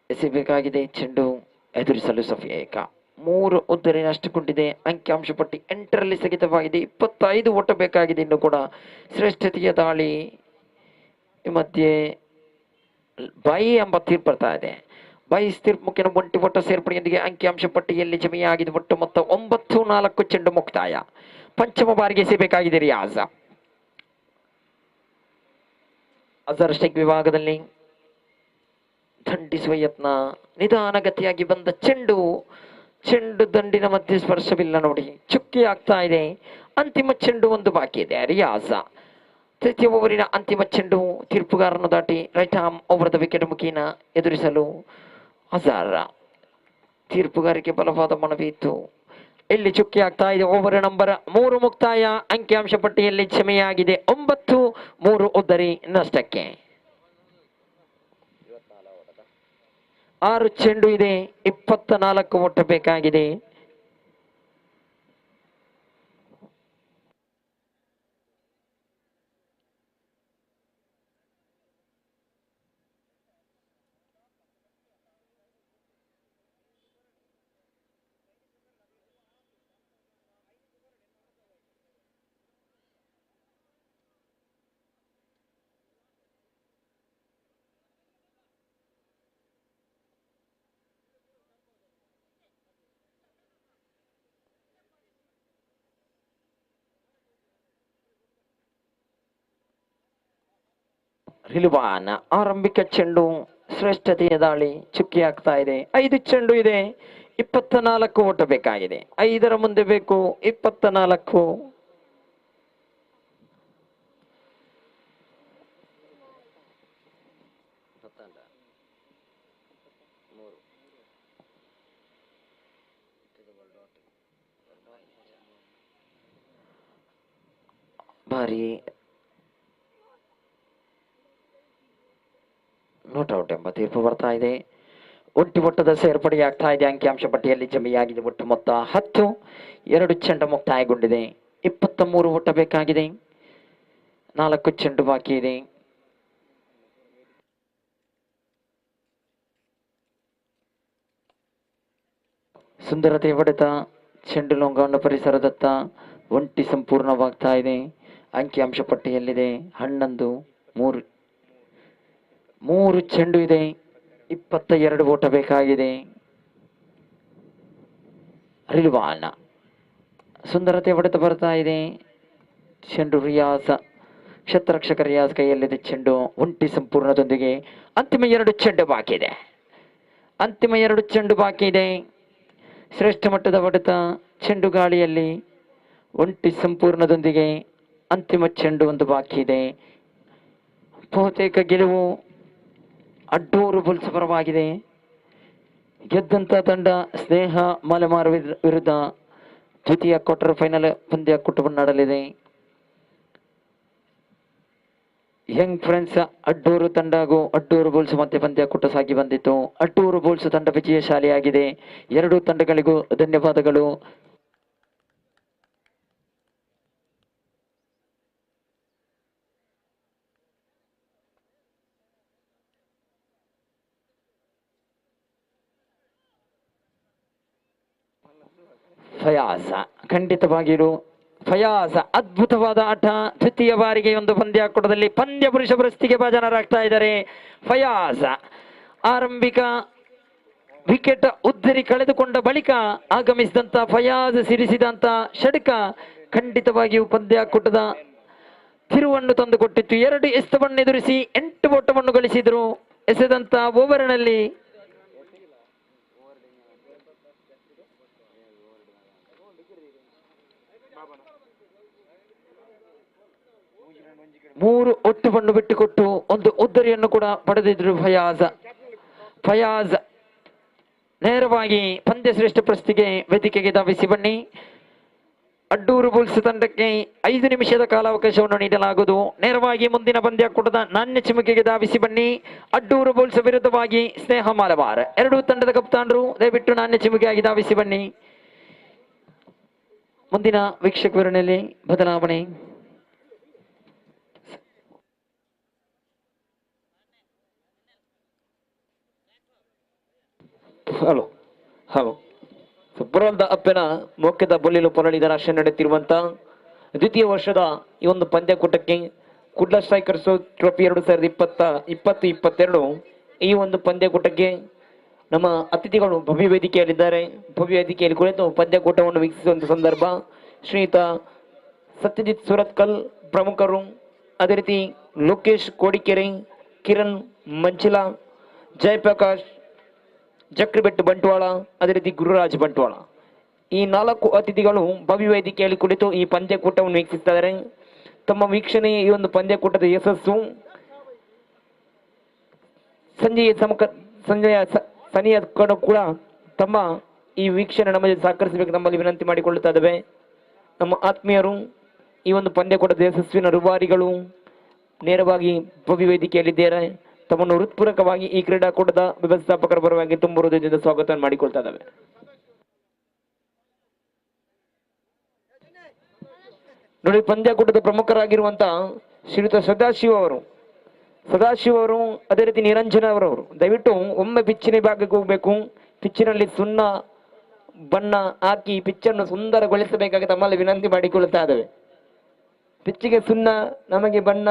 ಎಸೆಬೇಕಾಗಿದೆ ಚೆಂಡು. ಎದುರಿಸಲು ಸಫೀಕ್. 3 ಉದ್ದರಿ ನಷ್ಟಗೊಂಡಿದೆ. ಅಂಕಿಅಂಶ ಪಟ್ಟಿ 8ರಲ್ಲಿ ಸ್ಥಗಿತವಾಗಿದೆ. 25 ಓಟ ಬೇಕಾಗಿದೆ. ಇನ್ನು ಕೂಡ ಶ್ರೇಷ್ಠತೆಯ ದಾಳಿ ಮಧ್ಯೆ ಬೈ ಎಂಬ ತೀರ್ಪು ಬರ್ತಾ ಇದೆ. ಬೈಸ್ ತೀರ್ಪು ಮುಖ್ಯನ ಒಂಟಿ ಓಟ ಸೇರ್ಪಡೆಯೊಂದಿಗೆ ಅಂಕಿಅಂಶ ಪಟ್ಟಿಯಲ್ಲಿ ಜಮೆಯಾಗಿದೆ ಒಟ್ಟು ಮೊತ್ತ 9. 4 ಚೆಂಡು ಮುಕ್ತಾಯ. ಪಂಚಮ ಬಾರಿಗೆ ಎಸೆಯಬೇಕಾಗಿದೆ ರಿಯಾಜ್. ಅಜರ್ ಸ್ಟೆಕ್ ವಿಭಾಗದಲ್ಲಿ ದಂಡಿಸುವ ಯತ್ನ, ನಿಧಾನಗತಿಯಾಗಿ ಬಂದ ಚೆಂಡು ದಂಡಿನ ಮಧ್ಯೆ ಸ್ಪರ್ಶವಿಲ್ಲ ನೋಡಿ, ಚುಕ್ಕಿ ಆಗ್ತಾ ಇದೆ. ಅಂತಿಮ ಚೆಂಡು ಒಂದು ಬಾಕಿ ಇದೆ. ರಿಯಾಜ್ ತೃತೀಯ ಓವರಿನ ಅಂತಿಮ ಚೆಂಡು ತೀರ್ಪುಗಾರನ್ನು ದಾಟಿ right arm over the wicket ಮುಖೇನ ಎದುರಿಸಲು ಅಜಾರ್. ತೀರ್ಪುಗಾರಿಗೆ ಬಲವಾದ ಮನವಿ ಇತ್ತು. ಇಲ್ಲಿ ಚುಕ್ಕಿ ಆಗ್ತಾ ಇದೆ. ಓವರ್ ನಂಬರ್ 3 ಮುಕ್ತಾಯ. ಅಂಕಿಅಂಶ ಪಟ್ಟಿಯಲ್ಲಿ ಕ್ಷಮೆಯಾಗಿದೆ 9-3 ಉದ್ದರಿ ನಷ್ಟಕ್ಕೆ. 6 ಚೆಂಡು ಇದೆ, 24 ಮುಟ್ಟಬೇಕಾಗಿದೆ. ರಿಲ್ವಾನ್ ಆರಂಭಿಕ ಚೆಂಡು, ಶ್ರೇಷ್ಠತೆಯ ದಾಳಿ, ಚುಕ್ಕಿ ಆಗ್ತಾ ಇದೆ. 5 ಚೆಂಡು ಇದೆ, 24 ಓಟ ಬೇಕಾಗಿದೆ. 5ರ ಮುಂದೆ ಬೇಕು 24. ಭಾರಿ ನೋಟ್ ಔಟ್ ಎಂಬ ತೀರ್ಪು ಬರ್ತಾ ಇದೆ. ಒಟ್ಟು ಮೊತ್ತದ ಸೇರ್ಪಡೆಯಾಗ್ತಾ ಇದೆ. ಅಂಕಿಅಂಶ ಪಟ್ಟಿಯಲ್ಲಿ ಜಮೆಯಾಗಿದೆ ಒಟ್ಟು ಮೊತ್ತ 10. 2 ಚೆಂಡು ಮುಕ್ತಾಯಗೊಂಡಿದೆ. 23 ಓಟ ಬೇಕಾಗಿದೆ. 4 ಚೆಂಡು ಬಾಕಿ ಇದೆ. ಸುಂದರತೆ ಹೊಡೆತ ಚೆಂಡು ಲೋಂಗವನ್ನು ಪರಿಸರದತ್ತ ಒಂಟಿ ಸಂಪೂರ್ಣವಾಗ್ತಾ ಇದೆ. ಅಂಕಿಅಂಶ ಪಟ್ಟಿಯಲ್ಲಿದೆ 11. 3 ಚೆಂಡು ಇದೆ, 22 ಓಟ ಬೇಕಾಗಿದೆ. ರಿಲ್ವಾನ್ ಸುಂದರತೆ ಹೊಡೆತ ಬರ್ತಾ ಇದೆ. ಚೆಂಡು ರಿಯಾಜ್, ಕ್ಷತ್ರರಕ್ಷಕ ರಿಯಾಜ್ ಕೈಯಲ್ಲಿದೆ ಚೆಂಡು ಒಂಟಿ ಸಂಪೂರ್ಣದೊಂದಿಗೆ. ಅಂತಿಮ 2 ಚೆಂಡು ಬಾಕಿ ಇದೆ. ಶ್ರೇಷ್ಠ ಮಟ್ಟದ ಹೊಡೆತ, ಚೆಂಡು ಗಾಳಿಯಲ್ಲಿ, ಒಂಟಿ ಸಂಪೂರ್ಣದೊಂದಿಗೆ ಅಂತಿಮ ಚೆಂಡು ಒಂದು ಬಾಕಿ ಇದೆ. ಬಹುತೇಕ ಗೆಲುವು ಅಡ್ಡೂರು ಬುಲ್ಸ್ ಪರವಾಗಿದೆ. ಗೆದ್ದಂತ ತಂಡ ಸ್ನೇಹ ಮಲೆಮಾರ್ ವಿರುದ್ಧ ದ್ವಿತೀಯ ಕ್ವಾರ್ಟರ್ ಫೈನಲ್ ಪಂದ್ಯಕೂಟವನ್ನು ನಡೆಯಲಿದೆ. ಯಂಗ್ ಫ್ರೆಂಡ್ಸ್ ಅಡ್ಡೂರು ತಂಡ ಹಾಗೂ ಅಡ್ಡೂರು ಬುಲ್ಸ್ ಮತ್ತೆ ಪಂದ್ಯಕೂಟ ಸಾಗಿ ಬಂದಿತ್ತು. ಅಡ್ಡೂರು ಬುಲ್ಸ್ ತಂಡ ವಿಜಯಶಾಲಿಯಾಗಿದೆ. 2 ತಂಡಗಳಿಗೂ ಧನ್ಯವಾದಗಳು. ಫಯಾಜ್ ಖಂಡಿತವಾಗಿರು ಫಯಾಜ್ ಅದ್ಭುತವಾದ ಆಟ. ದ್ವಿತೀಯ ಬಾರಿಗೆ ಒಂದು ಪಂದ್ಯಕೂಟದಲ್ಲಿ ಪಂದ್ಯ ಪುರುಷ ಪ್ರಶಸ್ತಿಗೆ ಭಾಜನರಾಗ್ತಾ ಇದ್ದಾರೆ. ಫಯಾಜ್ ಆರಂಭಿಕ ವಿಕೆಟ್ ಉದ್ದರಿ ಕಳೆದುಕೊಂಡ ಬಳಿಕ ಆಗಮಿಸಿದಂತ ಫಯಾಜ್ ಸಿರಿಸಿದಂತ ಷಡ್ಕ ಖಂಡಿತವಾಗಿಯೂ ಪಂದ್ಯಕೂಟದ ತಿರುವನ್ನು ತಂದುಕೊಟ್ಟಿತ್ತು. 2 ಎಸೆತವನ್ನು ಎದುರಿಸಿ 8 ಓಟವನ್ನು ಗಳಿಸಿದ್ರು. ಎಸೆದಂತ ಓವರ್ನಲ್ಲಿ ಮೂರು ಒಟ್ಟವನ್ನು ಬಿಟ್ಟುಕೊಟ್ಟು ಒಂದು ಉದ್ದರಿಯನ್ನು ಕೂಡ ಪಡೆದಿದ್ರು ಫಯಾಜ್ ನೇರವಾಗಿ ಪಂದ್ಯ ಶ್ರೇಷ್ಠ ಪ್ರಶಸ್ತಿಗೆ ವೇದಿಕೆಗೆ ಧಾವಿಸಿ ಬನ್ನಿ. ಅಡ್ಡೂರು ಬುಲ್ಸ್ ತಂಡಕ್ಕೆ 5 ನಿಮಿಷದ ಕಾಲಾವಕಾಶವನ್ನು ನೀಡಲಾಗುವುದು. ನೇರವಾಗಿ ಮುಂದಿನ ಪಂದ್ಯಕೂಟದ ನಾಣ್ಯ ಚಿಮುಕಿಗೆ ಧಾವಿಸಿ ಬನ್ನಿ. ಅಡ್ಡೂರು ಬುಲ್ಸ್ ವಿರುದ್ಧವಾಗಿ ಸ್ನೇಹ ಮಲಬಾರ್ 2 ತಂಡದ ಕಪ್ತಾನರು ದಯವಿಟ್ಟು ನಾಣ್ಯ ಚಿಮುಕಿಯಾಗಿ ಧಾವಿಸಿ ಬನ್ನಿ. ಮುಂದಿನ ವೀಕ್ಷಕ ವಿವರಣೆಯಲ್ಲಿ ಬದಲಾವಣೆ. ಹಲೋ ಪುರಂದ ಅಪ್ಪನ ಮೊಕ್ಕೆದ ಬೊಲ್ಲಿಲು ಪೊರಳಿದ ರಾಷ್ಟ್ರ ನಡೆಯುತ್ತಿರುವಂತ ದ್ವಿತೀಯ ವರ್ಷದ ಈ ಒಂದು ಪಂದ್ಯಕೂಟಕ್ಕೆ ಕುಡ್ಲ ಸ್ಟ್ರೈಕರ್ಸ್ ಟ್ರೋಫಿ 2020-22 ಈ ಒಂದು ಪಂದ್ಯಕೂಟಕ್ಕೆ ನಮ್ಮ ಅತಿಥಿಗಳು ಭವ್ಯ ವೇದಿಕೆಯಲ್ಲಿದ್ದಾರೆ. ಭವ್ಯ ವೇದಿಕೆಯಲ್ಲಿ ಕುಳಿತು ಪಂದ್ಯಕೂಟವನ್ನು ವೀಕ್ಷಿಸುವಂತ ಸಂದರ್ಭ ಶ್ರೀಯುತ ಸತ್ಯಜಿತ್ ಸುರತ್ಕಲ್ ಪ್ರಮುಖರು, ಅದೇ ರೀತಿ ಲೋಕೇಶ್ ಕೋಡಿಕೆರೆ, ಕಿರಣ್ ಮಂಚಿಲ, ಜಯಪ್ರಕಾಶ್ ಜಕ್ರಿಬೆಟ್ಟು ಬಂಟ್ವಾಳ, ಅದೇ ರೀತಿ ಗುರುರಾಜ್ ಬಂಟ್ವಾಳ. ಈ 4 ಅತಿಥಿಗಳು ಭವ್ಯ ವೇದಿಕೆಯಲ್ಲಿ ಕುಳಿತು ಈ ಪಂದ್ಯಕೂಟವನ್ನು ವೀಕ್ಷಿಸಿದ್ದಾರೆ. ತಮ್ಮ ವೀಕ್ಷಣೆ ಈ ಒಂದು ಪಂದ್ಯಕೂಟದ ಯಶಸ್ಸು ಸಂಜೆಯ ಸನಿಯ ಕೂಡ ತಮ್ಮ ಈ ವೀಕ್ಷಣೆ ನಮಗೆ ಸಹಕರಿಸಬೇಕು ನಮ್ಮಲ್ಲಿ ವಿನಂತಿ ಮಾಡಿಕೊಳ್ಳುತ್ತಾ ಇದ್ದೇವೆ. ನಮ್ಮ ಆತ್ಮೀಯರು ಈ ಒಂದು ಪಂದ್ಯಕೂಟದ ಯಶಸ್ವಿನ ರೂವಾರಿಗಳು ನೇರವಾಗಿ ಭವ್ಯ ವೇದಿಕೆಯಲ್ಲಿದ್ದಾರೆ. ತಮ್ಮನ್ನು ಹೃತ್ಪೂರ್ವಕವಾಗಿ ಈ ಕ್ರೀಡಾಕೂಟದ ವ್ಯವಸ್ಥಾಪಕರ ಪರವಾಗಿ ತುಂಬ ಹೃದಯದಿಂದ ಸ್ವಾಗತ ಮಾಡಿಕೊಳ್ತಾ ಇದ್ದಾವೆ. ನೋಡಿ, ಪಂದ್ಯಕೂಟದ ಪ್ರಮುಖರಾಗಿರುವಂತಹ ಶ್ರೀಯುತ ಸದಾಶಿವ ಅವರು, ಅದೇ ರೀತಿ ನಿರಂಜನ ಅವರವರು ದಯವಿಟ್ಟು ಒಮ್ಮೆ ಪಿಚ್ಚಿನ ಭಾಗಕ್ಕೆ ಹೋಗಬೇಕು. ಪಿಚ್ಚಿನಲ್ಲಿ ಸುಣ್ಣ ಬಣ್ಣ ಹಾಕಿ ಪಿಚ್ಚನ್ನು ಸುಂದರಗೊಳಿಸಬೇಕಾಗಿ ತಮ್ಮಲ್ಲಿ ವಿನಂತಿ ಮಾಡಿಕೊಳ್ಳುತ್ತಾ ಇದ್ದೇವೆ. ಪಿಚ್ಚಿಗೆ ಸುಣ್ಣ, ನಮಗೆ ಬಣ್ಣ.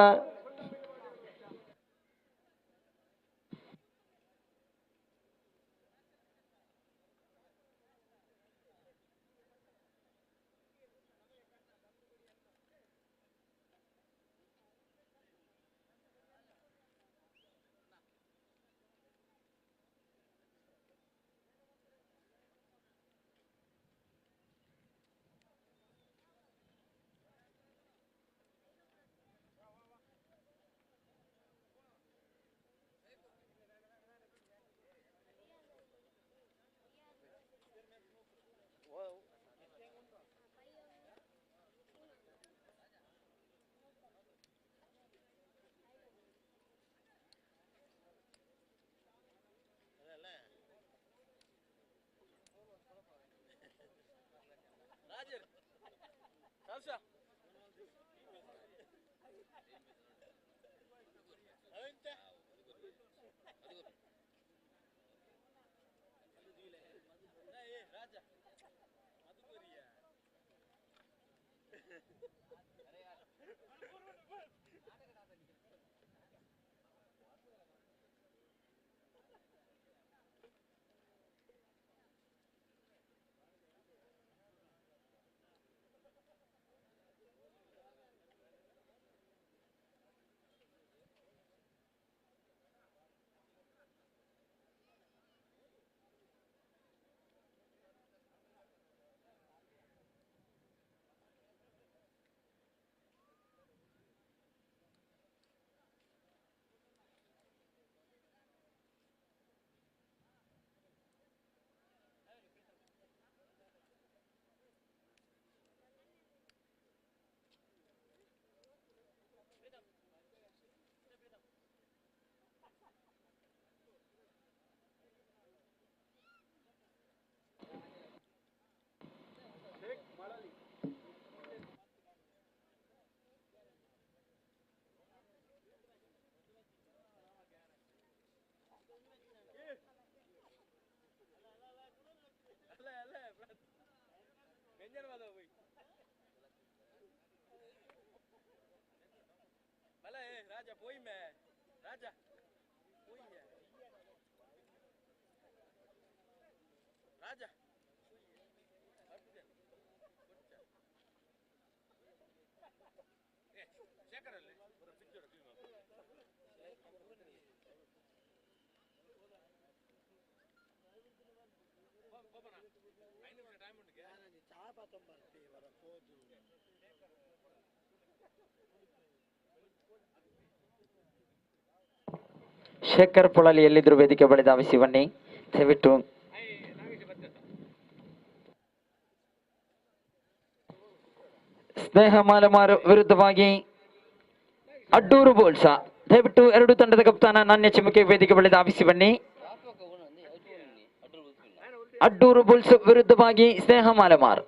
ಶೇಖರ್ ಪೊಳಲಿ ಎಲ್ಲಿದ್ರು ವೇದಿಕೆ ಬಳಿ ಧಾವಿಸಿ ಬನ್ನಿ ದಯವಿಟ್ಟು. ಸ್ನೇಹ ಮಾಲಮಾರು ವಿರುದ್ಧವಾಗಿ ಅಡ್ಡೂರು ಬೋಲ್ಸ, ದಯವಿಟ್ಟು 2 ತಂಡದ ಕಪ್ತಾನ ನಾಣ್ಯ ಚಿಮ್ಮಕೆ ವೇದಿಕೆ ಬಳಿ ಧಾವಿಸಿ ಬನ್ನಿ. ಅಡ್ಡೂರು ಬುಲ್ಸ್ ವಿರುದ್ಧವಾಗಿ ಸ್ನೇಹ ಮಾಲಮಾರ್.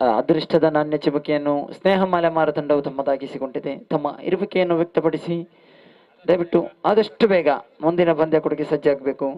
ಅದೃಷ್ಟದ ನಾಣ್ಯ ಚಿಬುಕೆಯನ್ನು ಸ್ನೇಹ ಮಾಲೆಮಾರ ತಂಡವು ತಮ್ಮದಾಗಿಸಿಕೊಂಡಿದೆ. ತಮ್ಮ ಇರುವಿಕೆಯನ್ನು ವ್ಯಕ್ತಪಡಿಸಿ ದಯವಿಟ್ಟು ಆದಷ್ಟು ಬೇಗ ಮುಂದಿನ ಪಂದ್ಯ ಕೊಡುಗೆ ಸಜ್ಜಾಗಬೇಕು.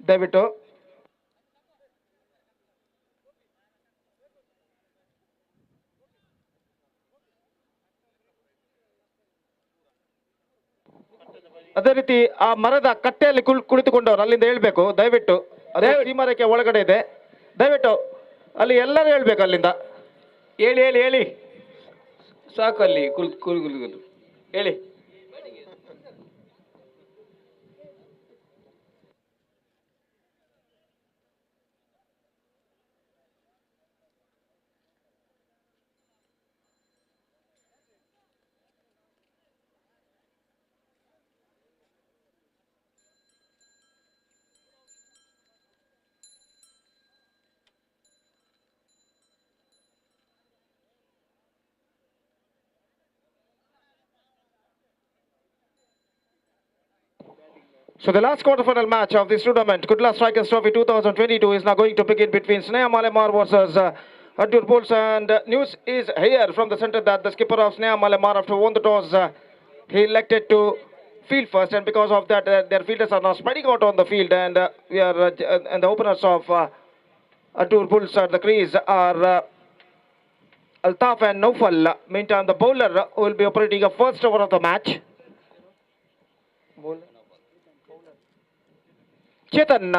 ದಯವಿಟ್ಟು ಅದೇ ರೀತಿ ಆ ಮರದ ಕಟ್ಟೆಯಲ್ಲಿ ಕುಳಿತುಕೊಂಡವರು ಅಲ್ಲಿಂದ ಹೇಳ್ಬೇಕು ದಯವಿಟ್ಟು. ಅದೇ ಸೀಮಾರೇಖೆ ಒಳಗಡೆ ಇದೆ, ದಯವಿಟ್ಟು ಅಲ್ಲಿ ಎಲ್ಲರೂ ಹೇಳ್ಬೇಕು ಅಲ್ಲಿಂದ. ಹೇಳಿ ಹೇಳಿ ಹೇಳಿ, ಸಾಕು ಅಲ್ಲಿ ಕುಲ್ ಕುಲ್ ಕುಲ್ ಕುಲ್ ಹೇಳಿ. So the last quarterfinal match of this tournament, Kudla Strikers Trophy 2022, is now going to begin between Sneha Malemar versus Adur Bulls. And news is here from the center that the skipper of Sneha Malemar, after won the toss, he elected to field first, and because of that, their fielders are now spreading out on the field, and and the openers of Adur Bulls at the crease are Altaf and Naufal. Meantime, the bowler will be operating a first over of the match. Chetan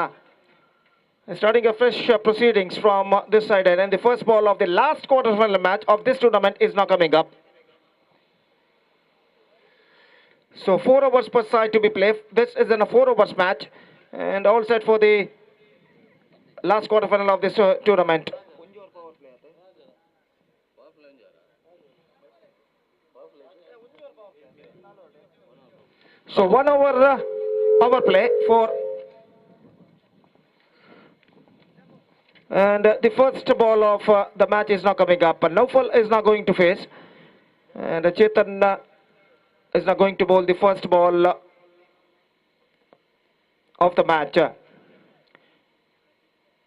is starting a fresh proceedings from this side, and the first ball of the last quarterfinal match of this tournament is now coming up. So 4 overs per side to be played. This is in a 4 overs match, and all set for the last quarterfinal of this tournament. So 1 hour power play for, and the first ball of the match is now coming up. Naufal is now going to face, and Chetan is now going to bowl the first ball of the match.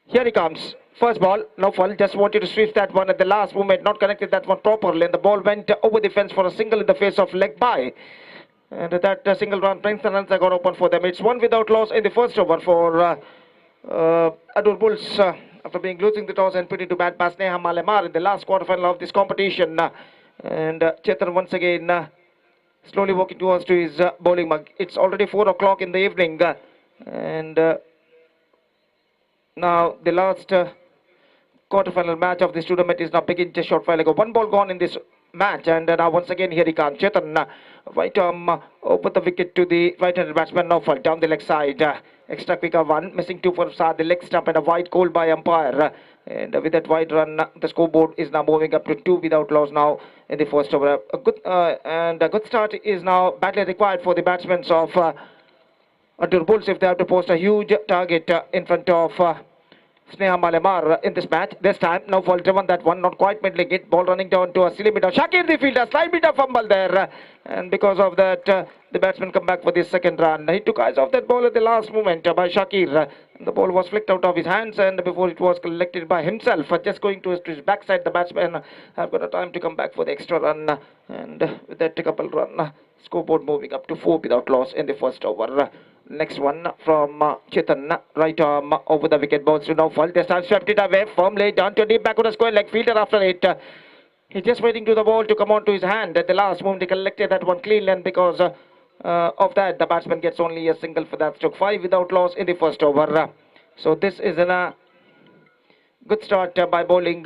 Here he comes. First ball, Naufal just wanted to sweep that one at the last moment, not connected that one properly, and the ball went over the fence for a single in the face of leg by. And that single run brings the runs that got open for them. It's one without loss in the first over for Adur Bulls after being losing the toss and put into bat by Sneha Malemar in the last quarterfinal of this competition. And Chetan once again slowly walking towards to his bowling mug. It's already 4 o'clock in the evening, and now the last quarterfinal match of this tournament is now beginning just short while ago. 1 ball gone in this match, and now once again here he comes. Chetan right arm over the wicket to the right-handed batsman Naufal down the leg side. Extra quick of 1, missing 2 for Saad, the leg stump, and a wide call by umpire. And with that wide run, the scoreboard is now moving up to 2 without loss now in the first over. A good start is now badly required for the batsmen of Adur Bulls if they have to post a huge target in front of Sneha Malemar in this match. This time, Naufal driven that one, not quite middling it. Ball running down to a silly bit of Shakir, the fielder, slight bit of fumble there. And because of that, the batsman come back for the second run. He took eyes off that ball at the last moment by Shakir. The ball was flicked out of his hands, and before it was collected by himself, just going to his backside, the batsman have got a time to come back for the extra run. And with that couple run, scoreboard moving up to 4 without loss in the first over. Next one from Chetan, right arm over the wicket, balls to Naufal. This time swept it away, firmly down to deep back on the square leg, fielder after it. He's just waiting to the ball to come onto his hand. At the last moment, he collected that one clean, and because of that, the batsman gets only a single for that stroke. 5 without loss in the first over. So this is a good start by bowling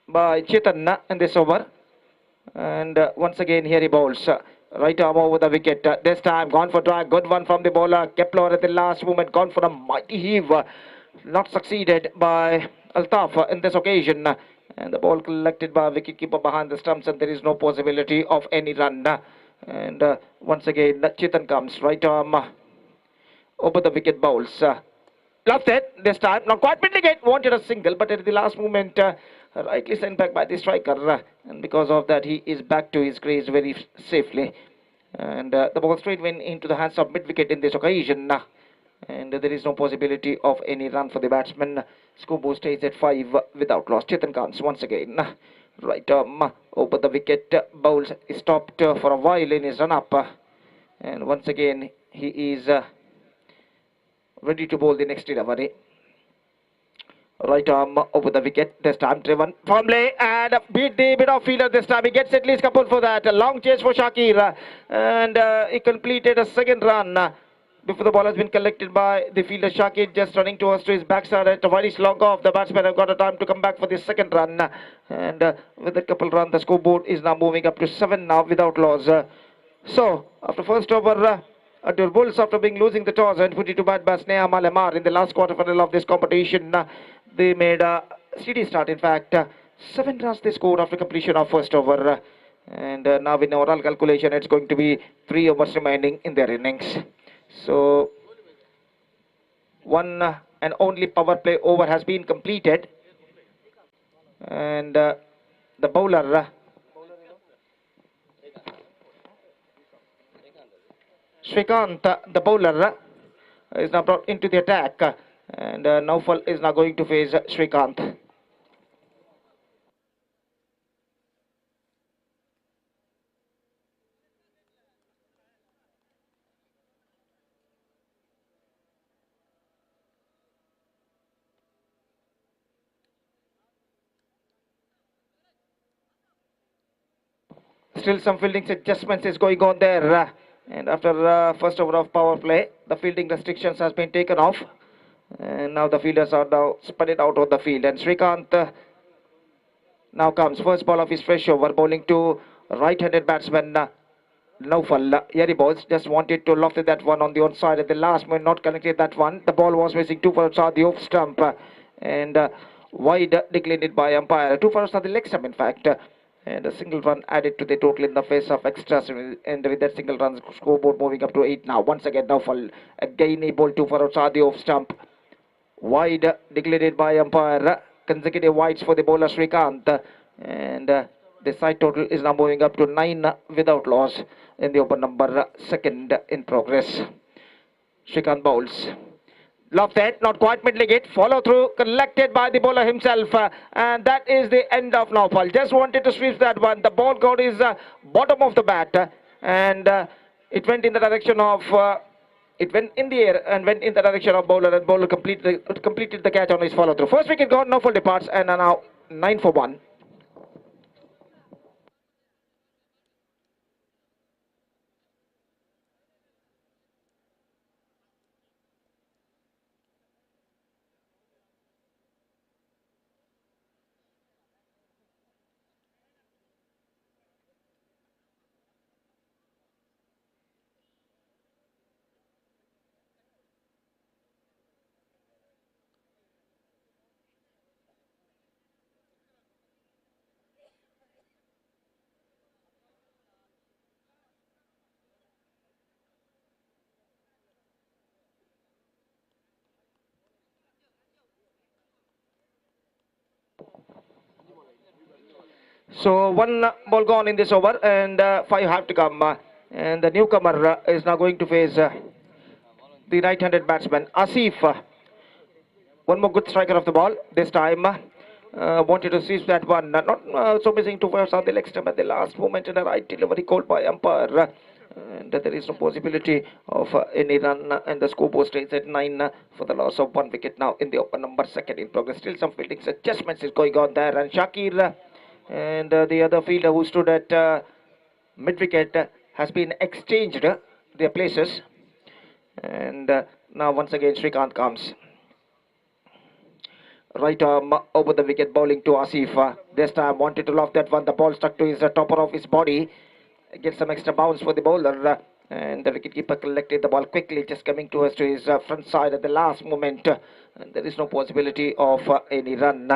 by Chetan in this over. And once again, here he bowls. Right arm over the wicket. This time gone for drag. Good one from the bowler. Kepler at the last moment gone for a mighty heave. Not succeeded by Altaf in this occasion. And the ball collected by wicketkeeper behind the stumps, and there is no possibility of any run. And once again, Chetan comes. Right arm over the wicket, bowls. Loved it this time. Not quite middling it. Wanted a single, but at the last moment, rightly sent back by the striker. And because of that, he is back to his crease very safely. And the ball straight went into the hands of mid-wicket in this occasion. And there is no possibility of any run for the batsman. Scoreboard stays at 5 without loss. Chetan comes once again. Right arm over the wicket. Bowls stopped for a while in his run-up. And once again, he is ready to bowl the next delivery. Right arm over the wicket. This time driven firmly and beat the bit of fielder this time. He gets at least couple for that. A long chase for Shakir. And he completed a second run before the ball has been collected by the fielder. Shakir just running towards to his backside at a very slog off. The batsman have got a time to come back for the second run. And with a couple run, the scoreboard is now moving up to 7 now without loss. So after first over, Adur Bulls, after being losing the toss and put it to bat by Sneha Malemar in the last quarterfinal of this competition, they made a steady start. In fact, 7 runs they scored after completion of first over. And now in overall calculation, it's going to be 3 overs remaining in their innings. So one and only power play over has been completed. And the bowler Shrikant, the bowler, is now brought into the attack, and Naufal is now going to face Shrikant. Still some fielding adjustments is going on there. And after first over of power play, the fielding restrictions has been taken off. And now the fielders are now spread out on the field. And Shrikant now comes. First ball of his fresh over, bowling to right-handed batsman Naufal, Yeri balls just wanted to loft that one on the onside at the last moment, not connected that one. The ball was missing 2 for outside the off stump and wide declined it by umpire. 2 for outside the leg stump, in fact. And a single run added to the total in the face of extras, and with that single run, scoreboard moving up to 8 now. Once again, Naufal, again a ball 2 for outside the off stump. Wide declared by umpire, consecutive wides for the bowler Srikanth, and the side total is now moving up to 9 without loss in the open number, second in progress. Srikanth bowls. Lofted, not quite middling it, follow through, collected by the bowler himself, and that is the end of Naufal. Just wanted to sweep that one. The ball got his bottom of the bat, and it went in the direction of it went in the air and went in the direction of bowler, and bowler completed the catch on his follow through. First wicket gone, Naufal departs, and are now 9 for 1. So one ball gone in this over, and 5 have to come. And the newcomer is now going to face the right-handed batsman Asif. One more good striker of the ball. This time wanted to seize that one. Not so missing 2 for on the leg stump at the last moment, and a right delivery called by umpire. And there is no possibility of any run, and the scoreboard stays at 9 for the loss of 1 wicket now in the open number, second in progress. Still some fielding adjustments is going on there, and Shakir and the other fielder who stood at mid-wicket has been exchanged their places, and now once again Srikanth comes. Right arm over the wicket, bowling to Asif. This time wanted to loft that one. The ball stuck to his topper of his body. Get some extra bounce for the bowler, and the wicketkeeper collected the ball quickly, just coming to his front side at the last moment, and there is no possibility of any run.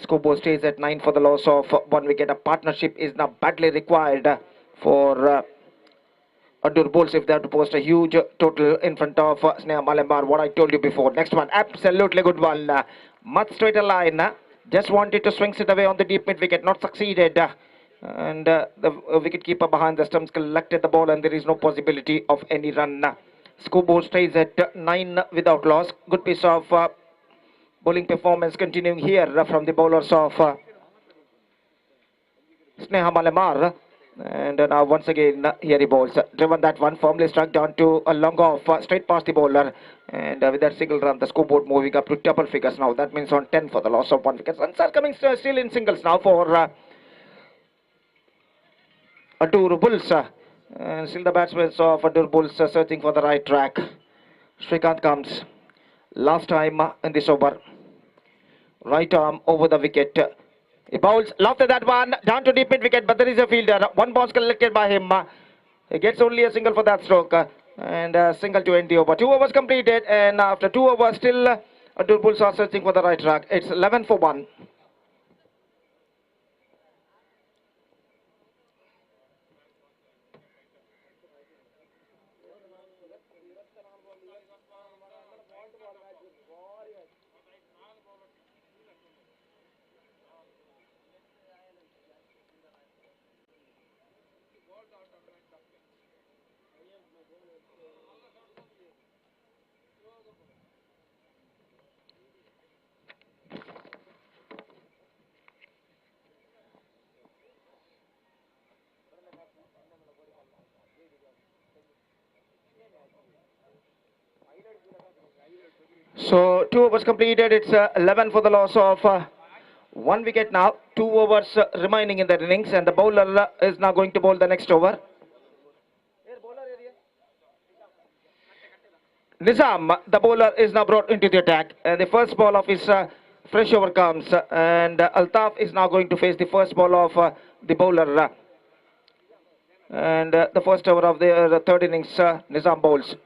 Scoreboard stays at 9 for the loss of 1 wicket. A partnership is now badly required for Adur Bulls if they have to post a huge total in front of Sneha Malambar. What I told you before. Next one, absolutely good one. Much straighter line. Just wanted to swing it away on the deep mid wicket, not succeeded. And the wicketkeeper behind the stumps collected the ball, and there is no possibility of any run. Scoreboard stays at 9 without loss. Good piece of bowling performance continuing here from the bowlers of Sneha Malamar. And now once again here he bowls. Driven that one, firmly struck down to a long off, straight past the bowler. And with that single run, the scoreboard moving up to double figures now. That means on 10 for the loss of 1 wicket. Runs are coming still in singles now for Adur Bulls. And still the batsmen of Adur Bulls searching for the right track. Srikanth comes. Last time in this over. Right arm over the wicket. He bowls, lofted that one, down to deep mid wicket, but there is a fielder. One ball collected by him. He gets only a single for that stroke, and a single to end the over. 2 overs completed, and after 2 overs, still Adur Bulls are searching for the right track. It's 11 for 1. So 2 overs completed. It's 11 for the loss of 1 wicket now. 2 overs remaining in the innings, and the bowler is now going to bowl the next over. Nizam, the bowler, is now brought into the attack, and the first ball of his fresh over comes, and Altaf is now going to face the first ball of the bowler And the first over of the third innings, Nizam bowls.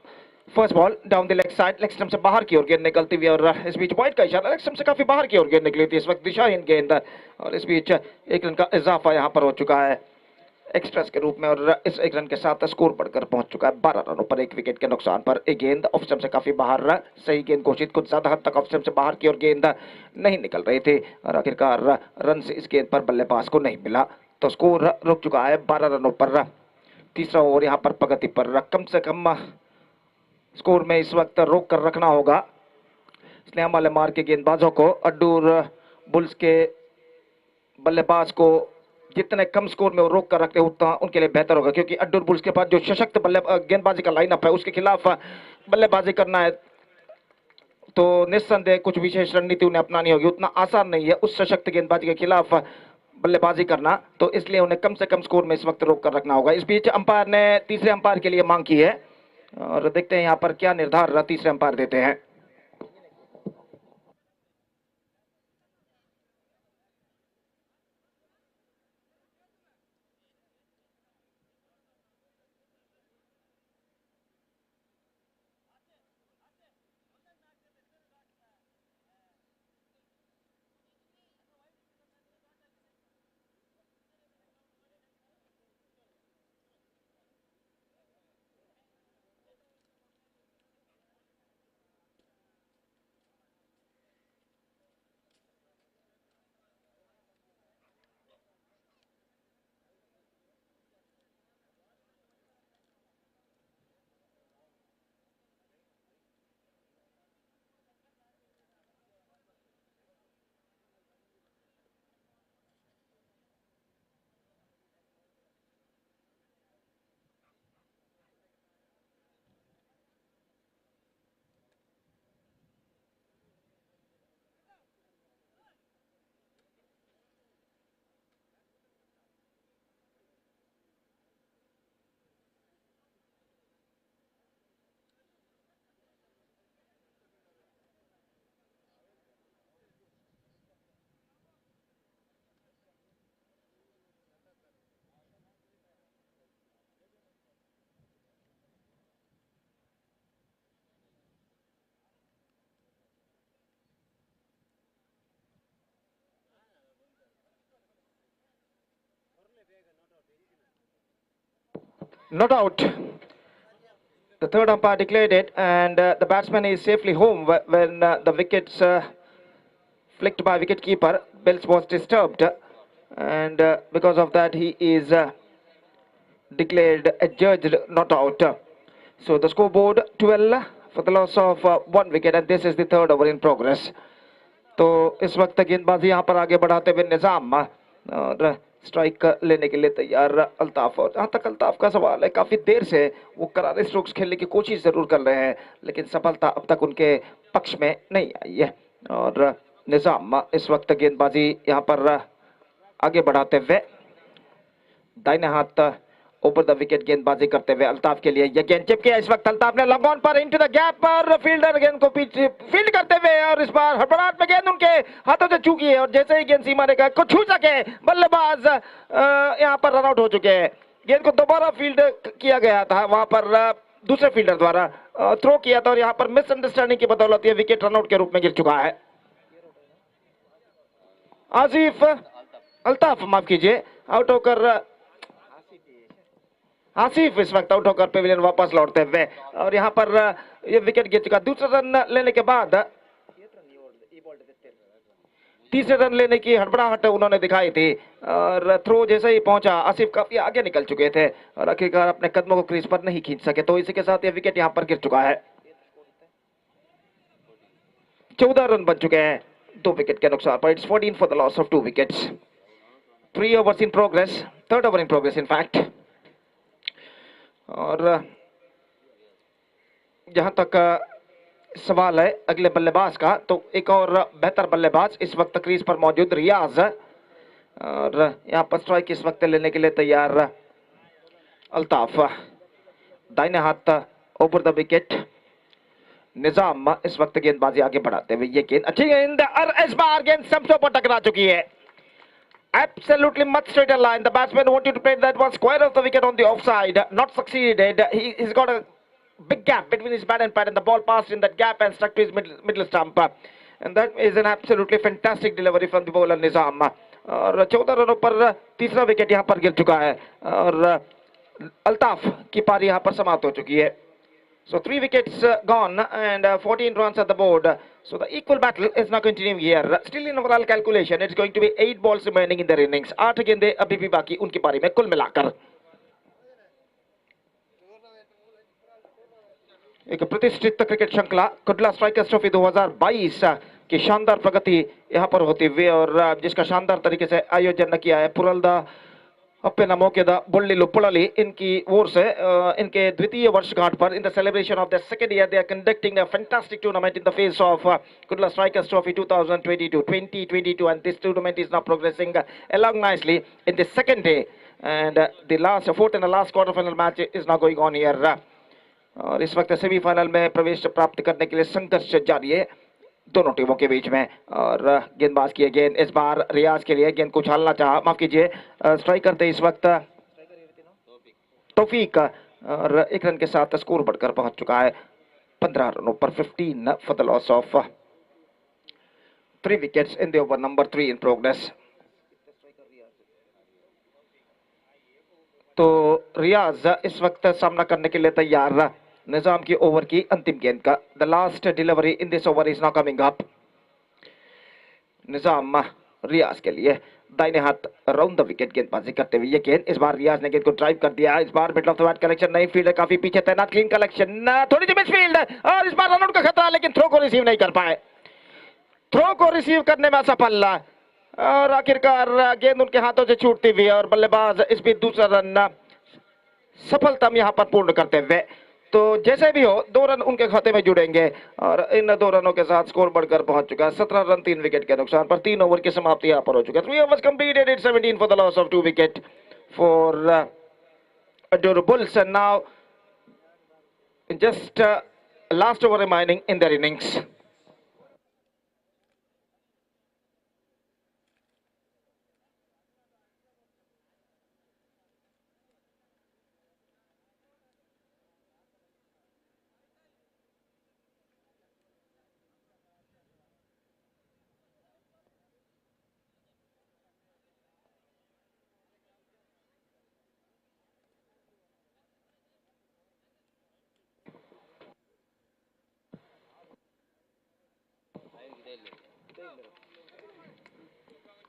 First ball down the leg side, leg stump से बाहर की ओर गेंद निकलती हुई और इस बीच point का इशारा, लेग स्टंप से काफी बाहर की ओर गेंद निकली थी इस वक्त दिशाहीन गेंद, और इस बीच एक रन का इजाफा यहाँ पर हो चुका है एक्स्ट्रास के रूप में, और इस एक रन के साथ स्कोर बढ़कर पहुंच चुका है 12 रनों पर, 1 विकेट के नुकसान पर। एक गेंद ऑफ स्टंप से काफी बाहर, सही गेंद घोषित, कुछ ज्यादा हद तक ऑफ स्टंप से बाहर की ओर गेंद नहीं निकल रही थी, और आखिरकार रन से इस गेंद पर बल्लेबाज को नहीं मिला, तो स्कोर रुक चुका है 12 रनों पर। तीसरा ओवर यहाँ पर प्रगति पर, कम से कम स्कोर में इस वक्त रोक कर रखना होगा स्लैम वाले मार के गेंदबाजों को। अड्डूर बुल्स के बल्लेबाज को जितने कम स्कोर में वो रोक कर रखते हैं उतना उनके लिए बेहतर होगा, क्योंकि अड्डूर बुल्स के पास जो सशक्त गेंदबाजी का लाइनअप है उसके खिलाफ बल्लेबाजी करना है तो निस्संदेह कुछ विशेष रणनीति उन्हें अपनानी होगी, उतना आसान नहीं है उस सशक्त गेंदबाजी के खिलाफ बल्लेबाजी करना, तो इसलिए उन्हें कम से कम स्कोर में इस वक्त रोक कर रखना होगा। इस बीच अंपायर ने तीसरे अंपायर के लिए मांग की है, और देखते हैं यहाँ पर क्या निर्धार तीसरे अंपायर देते हैं। Not out. The third umpire declared it, and the batsman is safely home when the wickets flicked by wicketkeeper. Bells was disturbed, and because of that he is declared adjudged not out. So the scoreboard 12 for the loss of 1 wicket, and this is the third over in progress. तो इस वक्त गेंदबाजी यहाँ पर आगे बढ़ाते हुए निजाम और स्ट्राइक लेने के लिए तैयार अल्ताफ, और जहाँ तक अल्ताफ का सवाल है काफी देर से वो करारे स्ट्रोक्स खेलने की कोशिश जरूर कर रहे हैं, लेकिन सफलता अब तक उनके पक्ष में नहीं आई है, और निजाम इस वक्त गेंदबाजी यहाँ पर आगे बढ़ाते हुए दाहिने हाथ ऊपर द विकेट गेंदबाजी करते हुए अल्ताफ के लिए यह गेंद चिपकी है। इस वक्त अल्ताफ ने लॉन्ग ऑन पर इनटू द गैप पर फील्डर गेंद को पीछे फील्ड करते हुए, और इस बार हड़बड़ाहट में गेंद उनके हाथों से चूकी है, और जैसे ही गेंद सीमा रेखा को छू सके बल्लेबाज यहाँ पर रन आउट हो चुके हैं। गेंद को दोबारा फील्ड किया गया था, वहां पर दूसरे फील्डर द्वारा थ्रो किया था, और यहाँ पर मिसअंडरस्टैंडिंग की बदौलत यह विकेट रन आउट के रूप में गिर चुका है। आसिफ अल्ताफ माफ कीजिए आउट होकर, आसिफ इस वक्त आउट होकर पेविलियन वापस लौटते हुए, और यहाँ पर ये विकेट गिर चुका। दूसरा रन लेने के बाद तीसरे रन लेने की हड़बड़ाहट उन्होंने दिखाई थी, और थ्रो जैसे ही पहुंचा आसिफ काफी आगे निकल चुके थे और आखिरकार अपने कदमों को क्रीज पर नहीं खींच सके, तो इसी के साथ ये विकेट यहाँ पर गिर चुका है। 14 रन बन चुके हैं 2 विकेट के नुकसान पर। It's 14 for the loss of 2 wickets. 3 overs in progress, third over in progress in fact. और जहां तक सवाल है अगले बल्लेबाज का, तो एक और बेहतर बल्लेबाज इस वक्त क्रीज पर मौजूद रियाज, और यहां पर स्ट्राइक इस वक्त लेने के लिए तैयार अल्ताफ। दाहिने हाथ ओवर द विकेट निजाम इस वक्त गेंदबाजी आगे बढ़ाते हुए, ये गेंद अच्छी गेंद और इस बार गेंद स्टंप्स पर टकरा चुकी है। Absolutely much straighter line. The batsman wanted to play that one square of the wicket on the offside. Not succeeded. He's got a big gap between his bat and pad, and the ball passed in that gap and stuck to his middle stump. And that is an absolutely fantastic delivery from the bowler Nizam. और 14 रनों पर तीसरा wicket यहाँ पर गिर चुका है और अल्ताफ की पारी यहाँ पर समाप्त हो चुकी है. So 3 wickets gone and 14 runs at the board. So the equal battle is now continuing here. Still in overall calculation, it's going to be 8 balls remaining in their innings. 8 गेंदें अभी भी बाकी उनकी पारी में कुल मिलाकर. एक प्रतिष्ठित क्रिकेट श्रृंखला कुडला स्ट्राइकर्स ट्रॉफी 2022 की शानदार प्रगति यहाँ पर होती हुई और जिसका शानदार तरीके से आयोजन किया है पुरलदा अप्पेना मोकेदा बोल्लिलु पुळली इनकी ओर से इनके द्वितीय वर्षगांठ पर in the celebration of the second year they are conducting a fantastic tournament in the face of Kudla strikers trophy 2022 and this tournament is now progressing along nicely in the second day and the fourth and the last quarter final match is now going on here. और इस वक्त semifinal में प्रवेश प्राप्त करने के लिए संघर्ष जारी है दोनों टीमों के बीच में और गेंदबाज की गेंद इस बार रियाज के लिए गेंद को उछालना चाहा माफ कीजिए स्ट्राइकर थे इस वक्त तौफीक और 1 रन के साथ स्कोर बढ़कर पहुंच चुका है 15 रनों पर 15 for the loss of 3 wickets in the over number 3 in progress. तो रियाज इस वक्त सामना करने के लिए तैयार निजाम की ओवर की अंतिम गेंद का. The last delivery in this over is now coming up. Nizam Riyaz के लिए दाहिने हाथ राउंड द विकेट गेंदबाजी करते हुए ये गेंद इस बार रियाज ने गेंद को ड्राइव कर दिया. इस बार middle of the bat collection नहीं फील्ड काफी पीछे तैनात क्लीन कलेक्शन थोड़ी सी मिस फील्ड और इस बार रन आउट का खतरा लेकिन थ्रो को रिसीव नहीं कर पाए. थ्रो को रिसीव करने में असफल और आखिरकार गेंद उनके हाथों से छूटती हुई और बल्लेबाज इस बीच दूसरा रन सफलता यहां पर पूर्ण करते हुए. तो जैसे भी हो 2 रन उनके खाते में जुड़ेंगे और इन 2 रनों के साथ स्कोर बढ़कर पहुंच चुका है 17 रन 3 विकेट के नुकसान पर 3 ओवर की समाप्ति यहां पर हो चुका है. 3 overs completed, it's 17 for the loss of 2 wicket for Adore Bulls and now just last over remaining in their innings.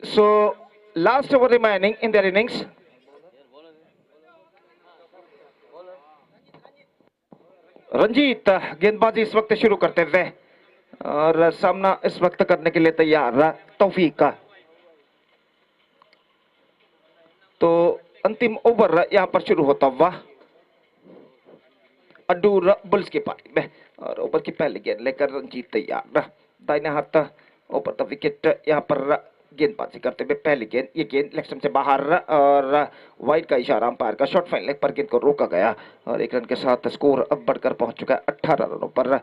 So last over remaining in their innings. Ranjit गेंदबाजी इस वक्त शुरू करते हुए और सामना इस वक्त करने के लिए तैयार तौफीक का. तो अंतिम ओवर यहां पर शुरू होता हुआ अडूर बुल्स की पारी में और ओवर की पहली गेंद लेकर रंजीत तैयार. दाहिने हाथ ओवर द विकेट यहां पर गेंदबाजी करते हुए पहली गेंद ये गेंद लेग स्टंप से बाहर और वाइड का इशारा अंपायर का शॉट फाइन लेग पर गेंद को रोका गया और 1 रन के साथ स्कोर अब बढ़कर पहुंच चुका है 18 रनों पर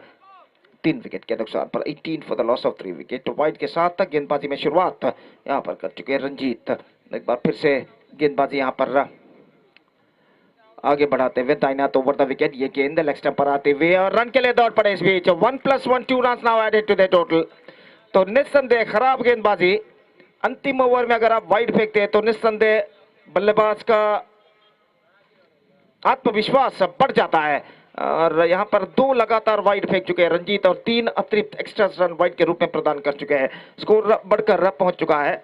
3 विकेट के नुकसान पर 18 for the loss of 3 wicket. Wide के साथ गेंदबाजी में शुरुआत यहां पर कर चुके हैं रंजीत. एक बार फिर से गेंदबाजी यहां पर आगे बढ़ाते हुए दाहिने हाथ ओवर द विकेट ये गेंद लेग स्टंप पर आते हुए और रन के लिए दौड़ पड़े इस बीच 1+1 2 run now added to the total. तो निस्संदेह खराब गेंदबाजी. अंतिम ओवर में अगर आप वाइड फेंकते हैं तो निस्संदेह बल्लेबाज का आत्मविश्वास बढ़ जाता है और यहां पर 2 लगातार वाइड फेंक चुके हैं रंजीत और 3 अतिरिक्त एक्स्ट्रा रन वाइड के रूप में प्रदान कर चुके हैं. स्कोर बढ़कर पहुंच चुका है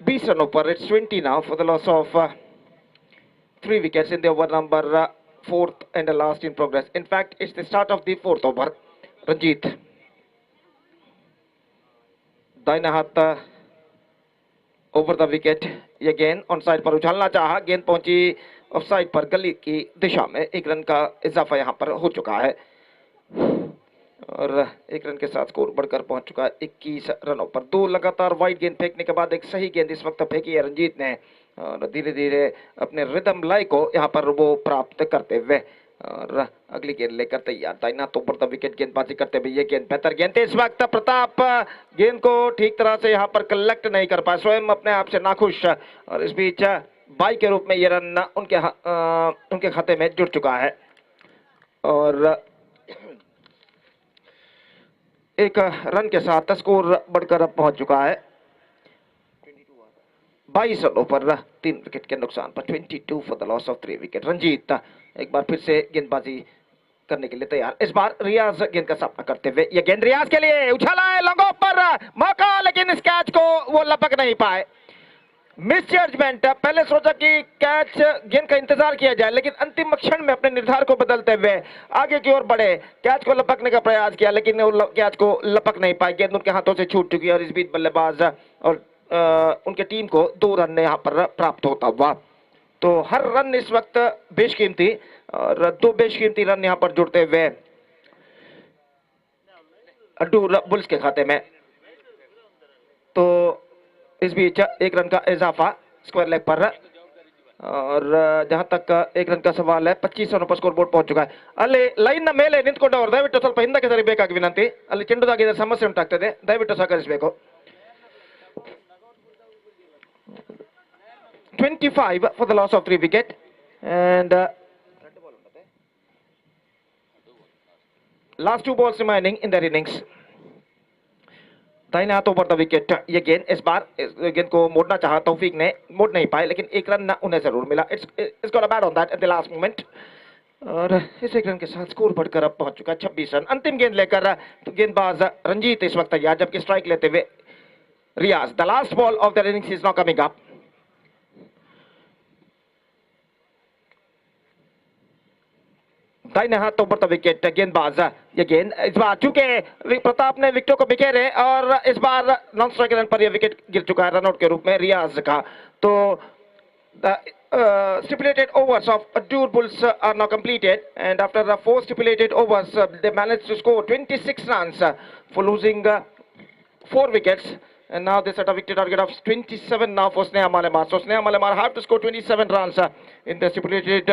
20 रनों पर. It's 20 now for the loss of 3 wickets in the over number 4th and the last in progress. In fact, it's the start of the 4th over. Ranjit दाहिना हाथ ओवर द विकेट ये गेंद ऑन साइड पर उछालना चाहा गेंद पहुंची of side पर गली की दिशा में. 1 रन का इजाफा यहां पर हो चुका है और 1 रन के साथ स्कोर बढ़कर पहुंच चुका है 21 रनों पर. 2 लगातार वाइड गेंद फेंकने के बाद एक सही गेंद इस वक्त फेंकी है रंजीत ने और धीरे धीरे अपने रिदम लय को यहां पर वो प्राप्त करते हुए और अगली गेंद लेकर तैयार, दाहिना तो ऊपर विकेट गेंदबाजी करते हुए ये गेंद बेहतर गेंद थी इस वक्त। प्रताप गेंद को ठीक तरह से यहाँ पर कलेक्ट नहीं कर पाए, स्वयं अपने आप से नाखुश, और इस बीच बाई के रूप में ये रन उनके खाते में जुड़ चुका है। और एक रन के साथ स्कोर बढ़कर अब पहुंच चुका है 22 रनों पर 3 विकेट के नुकसान पर। 22 for the loss of 3 wicket. Ranjit एक बार फिर से गेंदबाजी करने के लिए तैयार, इस बार रियाज गेंद का सामना करते हुए, ये गेंद रियाज के लिए उछाला है, लॉन्ग ऑफ पर मौका, लेकिन इस कैच को वो लपक नहीं पाए। मिस जजमेंट, पहले सोचा कि कैच गेंद का इंतजार किया जाए, लेकिन अंतिम क्षण में अपने निर्धार को बदलते हुए आगे की ओर बढ़े, कैच को लपकने का प्रयास किया, लेकिन वो कैच को लपक नहीं पाए, गेंद उनके हाथों से छूट चुकी है। और इस बीच बल्लेबाज और उनके टीम को 2 रन यहाँ पर प्राप्त होता हुआ। तो हर रन इस वक्त बेशकीमती, और 2 बेशकीमती रन यहाँ पर जुड़ते हुए अड्डूर बुल्स के खाते में। तो इस बीच 1 रन का इजाफा स्क्वायर लेग पर, और जहां तक 1 रन का सवाल है 25 रनों पर स्कोर बोर्ड पहुंच चुका है। ಅಲ್ಲಿ ಲೈನ್ ಮೇಲೆ ನಿಂತ್ಕೊಂಡವರು ದಯವಿಟ್ಟು ಸ್ವಲ್ಪ ಹಿಂದಕ್ಕೆ ಸರಿಬೇಕಾಗಿ ವಿನಂತಿ, ಅಲ್ಲಿ ಚೆಂಡುದಾಗಿದ್ದ ಸಮಸ್ಯೆ ಉಂಟಾಗ್ತದೆ, ದಯವಿಟ್ಟು ಸಹಕರಿಸಬೇಕು। 25 for the loss of 3 wicket, and last 2 balls remaining in their innings. दाहिने हाथों पर विकेट, ये गेंद इस बार इस गेंद को मोड़ना चाहा तौफीक ने, मोड़ नहीं पाए, लेकिन 1 रन उन्हें जरूर मिला। It's got a bat on that at the last moment, और इस 1 रन के साथ स्कोर बढ़कर अब पहुंच चुका है 26 रन। अंतिम गेंद लेकर गेंदबाज रंजीत इस वक्त तैयार, जबकि स्ट्राइक लेते हुए Riyaz. The last ball of the innings is now coming up. दाहिने हाथों पर विकेट, गेंदबाज, ये गेंद इस बार चूंकि प्रताप ने विकेटों को बिखेरे, और इस बार नॉन स्ट्राइक रन पर यह विकेट गिर चुका है रनआउट के रूप में रियाज का। तो the stipulated overs of Adur Bulls are now completed, and after the 4 stipulated overs they managed to score 26 runs for losing 4 wickets, and now they set a victory target of 27 now for Sneha Malemar. So Sneha Malemar have to score 27 runs in the stipulated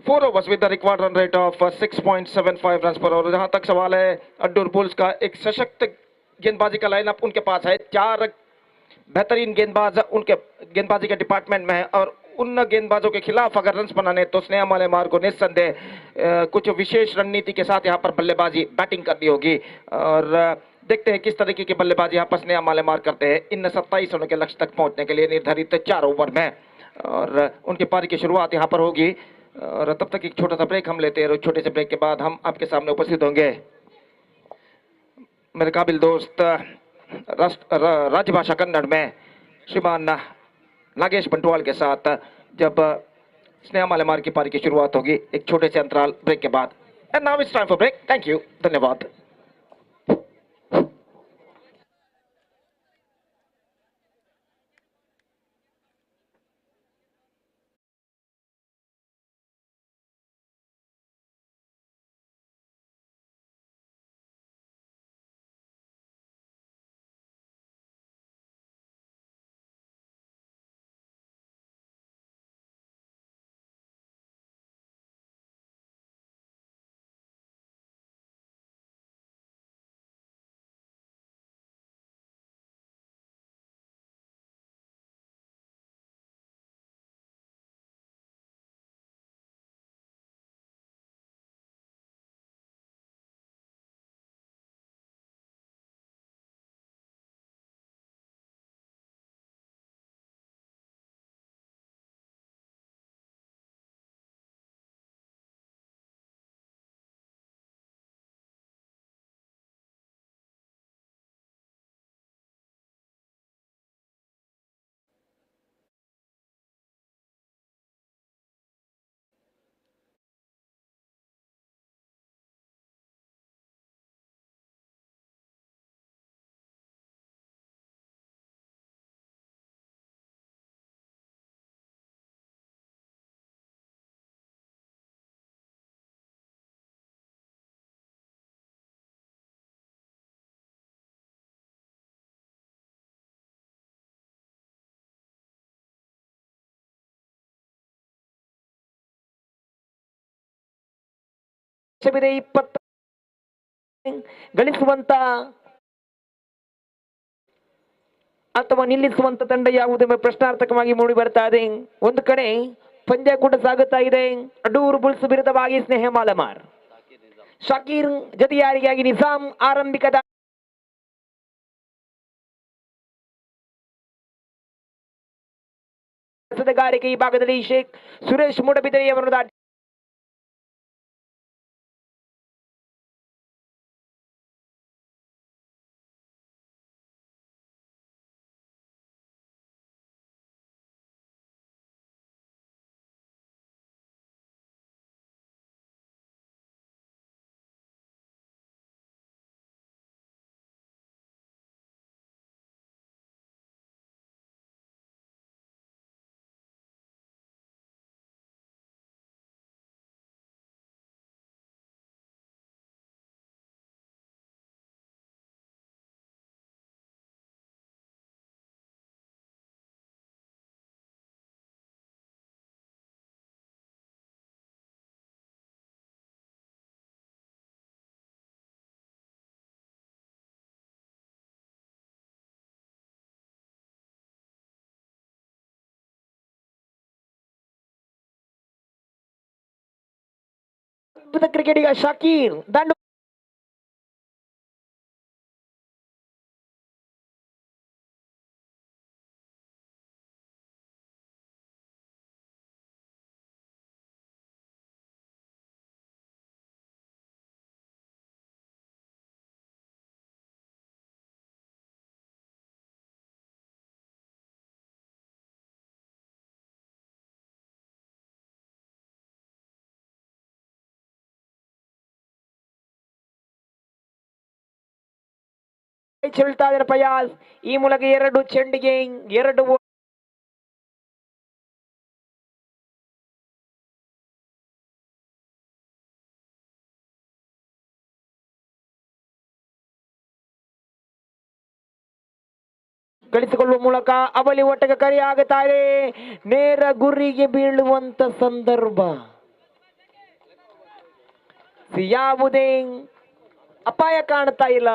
4 overs with the required run rate of 6.75 runs per over. जहां तक सवाल है अड्डूर bulls का, एक सशक्त गेंदबाजी का lineup उनके पास है, 4 बेहतरीन गेंदबाज उनके गेंदबाजी के डिपार्टमेंट में है, और उन गेंदबाजों के खिलाफ अगर रन बनाने तो स्नेहा मालेमार को निस्संदेह कुछ विशेष रणनीति के साथ यहाँ पर बल्लेबाजी बैटिंग करनी होगी। और देखते हैं किस तरीके की बल्लेबाजी यहाँ पर स्नेहा मालेमार करते हैं इन 27 रनों के लक्ष्य तक पहुंचने के लिए निर्धारित 4 ओवर में। और उनकी पारी की शुरुआत यहाँ पर होगी, और तब तक एक छोटा सा ब्रेक हम लेते हैं, और छोटे से ब्रेक के बाद हम आपके सामने उपस्थित होंगे मेरे काबिल दोस्त राजभाषा कन्नड़ में श्रीमान नागेश बंटवाल के साथ, जब स्नेहा मालेमार की पारी की शुरुआत होगी एक छोटे से अंतराल ब्रेक के बाद। And now it's time for break. Thank you, धन्यवाद। 20 ಗಳಿಸುವಂತ ಅಥವಾ ನಿಲ್ಲಿಸುವಂತ ತಂಡ ಯಾವುದೆಂಬ ಪ್ರಶ್ನಾರ್ಥಕವಾಗಿ ಮೂಡಿ ಬರ್ತಾ ಇದೆ. ಒಂದು ಕಡೆ ಪಂದ್ಯ ಕೂಡ ಸಾಗುತ್ತಾ ಇದೆ. ಅಡೂರು ಬುಲ್ಸ್ ವಿರುದ್ಧವಾಗಿ ಸ್ನೇಹ ಮಾಲಮಾರ್, ಶಕೀರ್ ಜೊತೆಯಾರಿಗಾಗಿ ನಿಜಾಂ ಆರಂಭಿಕ ಗಾರಿಕೆ ಈ ಭಾಗದಲ್ಲಿ ಶೇಖ್ ಸುರೇಶ್ ಮೂಡಬಿದರೆಯವರನ್ನು ದಾಟಿ ಅದ್ಭುತ ಕ್ರಿಕೆಟಿಗ ಶಕೀರ್ ದಂಡು ಚೆಲ್ತಾ ಇದ್ದಾರೆ ಫಯಾಜ್. ಈ ಮೂಲಕ 2 ಚೆಂಡಿಗೆ 2 ಗಳಿಸಿಕೊಳ್ಳುವ ಮೂಲಕ ಅವಲಿ ಒಟ್ಟಿಗೆ ಕರಿ ಆಗುತ್ತಾ ಇದೆ. ನೇರ ಗುರಿಗೆ ಬೀಳುವಂತ ಸಂದರ್ಭ, ಯಾವುದೇ ಅಪಾಯ ಕಾಣ್ತಾ ಇಲ್ಲ.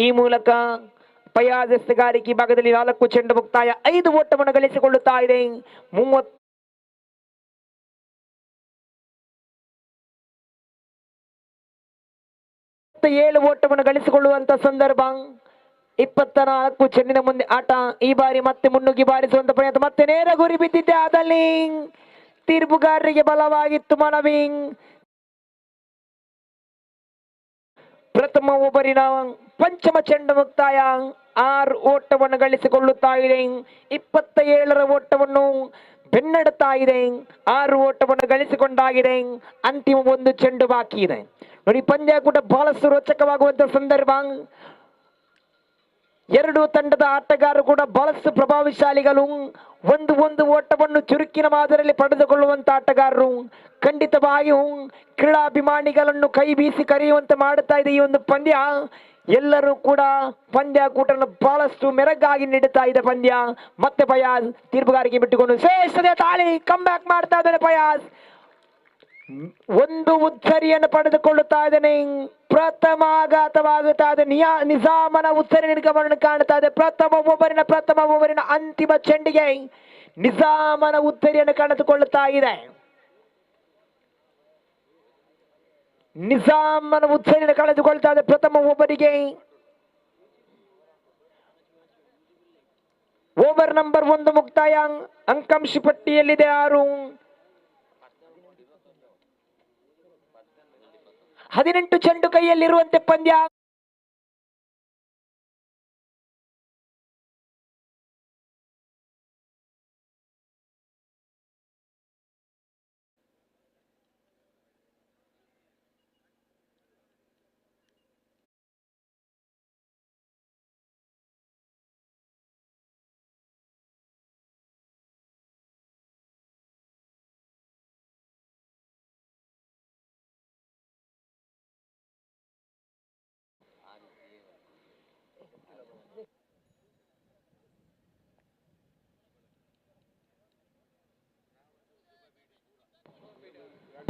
ಈ ಮೂಲಕ ಫಯಾಜ್ ಎಸ್ತಗಾರಿಕೆ ಭಾಗದಲ್ಲಿ 4 ಚೆಂಡು ಮುಕ್ತಾಯ, 5 ಓಟವನ್ನು ಗಳಿಸಿಕೊಳ್ಳುತ್ತಾ ಇದೆ. 37 ಓಟವನ್ನು ಗಳಿಸಿಕೊಳ್ಳುವಂತ ಸಂದರ್ಭ. 24 ಚೆಂಡಿನ ಮುಂದೆ ಆಟ. ಈ ಬಾರಿ ಮತ್ತೆ ಮುನ್ನುಗ್ಗಿ ಬಾರಿಸುವಂತ ಪ್ರಯತ್ನ, ಮತ್ತೆ ನೇರ ಗುರಿ ಬಿದ್ದಿದ್ದೆ. ಆದಲ್ಲಿ ತೀರ್ಪುಗಾರರಿಗೆ ಬಲವಾಗಿತ್ತು ಮನವಿ. ಪ್ರಥಮ ಓವರಿನ ಪಂಚಮ ಚೆಂಡು ಮುಕ್ತಾಯ, 6 ಓಟವನ್ನು ಗಳಿಸಿಕೊಳ್ಳುತ್ತಾ ಇದೆ. 27ರ ಓಟವನ್ನು ಬೆನ್ನಡುತ್ತಾ ಇದೆ. 6 ಓಟವನ್ನು ಗಳಿಸಿಕೊಂಡಾಗಿದೆ. ಅಂತಿಮ 1 ಚೆಂಡು ಬಾಕಿ ಇದೆ. ನೋಡಿ, ಪಂದ್ಯ ಕೂಡ ಬಹಳಷ್ಟು ರೋಚಕವಾಗುವಂತ ಸಂದರ್ಭ. 2 ತಂಡದ ಆಟಗಾರರು ಕೂಡ ಬಹಳಷ್ಟು ಪ್ರಭಾವಶಾಲಿಗಳು. ಒಂದು ಓಟವನ್ನು ಚುರುಕಿನ ಮಾದರಿಯಲ್ಲಿ ಪಡೆದುಕೊಳ್ಳುವಂತ ಆಟಗಾರರು. ಖಂಡಿತವಾಗಿಯೂ ಕ್ರೀಡಾಭಿಮಾನಿಗಳನ್ನು ಕೈ ಬೀಸಿ ಕರೆಯುವಂತೆ ಮಾಡುತ್ತಾ ಇದೆ ಈ ಒಂದು ಪಂದ್ಯ. ಎಲ್ಲರೂ ಕೂಡ ಪಂದ್ಯಾಕೂಟವನ್ನು ಬಹಳಷ್ಟು ಮೆರಗಾಗಿ ನೀಡುತ್ತಾ ಇದೆ ಪಂದ್ಯ. ಮತ್ತೆ ಫಯಾಜ್ ತೀರ್ಪುಗಾರಿಕೆ ಬಿಟ್ಟುಕೊಂಡು ಶ್ರೇಷ್ಠತೆ ತಾಳಿ ಕಮ್ ಬ್ಯಾಕ್ ಮಾಡ್ತಾ ಇದ್ದಾನೆ ಫಯಾಜ್. 1 ಉಚ್ಚರಿಯನ್ನು ಪಡೆದುಕೊಳ್ಳುತ್ತಾ ಇದ್ದಾನೆ. ಪ್ರಥಮ ಆಘಾತವಾಗುತ್ತಾ ಇದೆ. ನಿಜಾಮನ ಉಚ್ಚರಿ ನಿರ್ಗಮನ ಕಾಣುತ್ತಾ ಇದೆ. ಪ್ರಥಮ ಓವರಿನ ಅಂತಿಮ ಚೆಂಡಿಗೆ ನಿಜಾಮನ ಉಚ್ಚರಿಯನ್ನು ಕಾಣಿಸಿಕೊಳ್ಳುತ್ತಾ ಇದೆ. ನಿಜಾಮನ ಉಚ್ಚರಿಯನ್ನು ಕಳೆದುಕೊಳ್ತಾ ಇದೆ. ಪ್ರಥಮ ಓವರಿಗೆ ಓವರ್ ನಂಬರ್ 1 ಮುಕ್ತಾಯ. ಅಂಕಾಂಶ ಪಟ್ಟಿಯಲ್ಲಿದೆ 6. 18 ಚೆಂಡು ಕೈಯಲ್ಲಿರುವಂತೆ ಪಂದ್ಯ.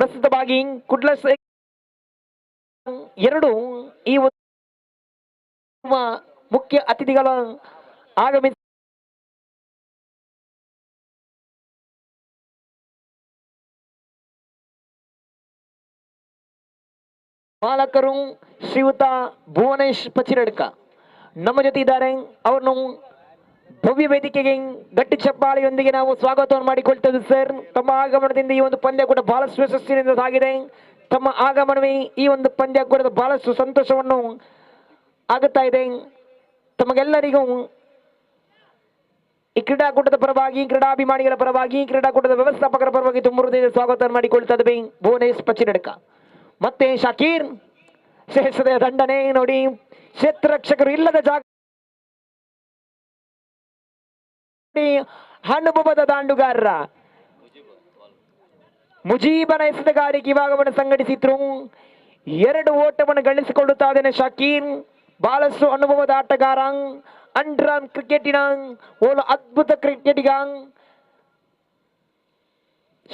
ಪ್ರಸ್ತುತವಾಗಿ ಕುಡ್ಲ ಎರಡು ಈ ಮುಖ್ಯ ಅತಿಥಿಗಳ ಆಗಮಿಸಿ ಮಾಲಕರು ಶ್ರೀಯುತ ಭುವನೇಶ್ ಪಚಿರಡ್ಕ ನಮ್ಮ ಜೊತೆ ಇದ್ದಾರೆ. ಅವರನ್ನು ಭವ್ಯ ವೇದಿಕೆಗೆ ಗಟ್ಟಿ ಚಪ್ಪಾಳೆಯೊಂದಿಗೆ ನಾವು ಸ್ವಾಗತವನ್ನು ಮಾಡಿಕೊಳ್ತೇವೆ ಸರ್. ತಮ್ಮ ಆಗಮನದಿಂದ ಈ ಒಂದು ಪಂದ್ಯ ಕೂಡ ಬಹಳಷ್ಟು ಯಶಸ್ವಿನಿಂದ ಸಾಗಿದೆ. ತಮ್ಮ ಆಗಮನವೇ ಈ ಒಂದು ಪಂದ್ಯ ಕೂಡ ಬಹಳಷ್ಟು ಸಂತೋಷವನ್ನು ಆಗುತ್ತಾ ಇದೆ. ತಮಗೆಲ್ಲರಿಗೂ ಈ ಕ್ರೀಡಾಕೂಟದ ಪರವಾಗಿ, ಕ್ರೀಡಾಭಿಮಾನಿಗಳ ಪರವಾಗಿ, ಕ್ರೀಡಾಕೂಟದ ವ್ಯವಸ್ಥಾಪಕರ ಪರವಾಗಿ ತುಂಬ ಹೃದಯದ ಸ್ವಾಗತವನ್ನು ಮಾಡಿಕೊಳ್ತಾ ಇದ್ದೇವೆ. ಭುವನೇಶ್ ಪಚಿರಡ್ಕ ಮತ್ತೆ ಶಾಕೀರ್ ಶ್ರೇಷ್ಠದ ದಂಡನೆ ನೋಡಿ. ಕ್ಷೇತ್ರರಕ್ಷಕರು ಇಲ್ಲದ ಜಾಗ ಅನುಭವದ ದಾಂಡುಗಾರರ ಮುಜೀಬನ ಎಸೆತಗಾರಿಕೆ ವಿಭಾಗವನ್ನು ಸಂಘಟಿಸಿದ್ರು. 2 ಓಟವನ್ನು ಗಳಿಸಿಕೊಳ್ಳುತ್ತಾ ಇದ್ದಾನೆ ಶಾಕೀರ್. ಬಹಳಷ್ಟು ಅನುಭವದ ಆಟಗಾರ, ಅಂಡರ್ ಕ್ರಿಕೆಟಿನ ಒಂದು ಅದ್ಭುತ ಕ್ರಿಕೆಟಿಗ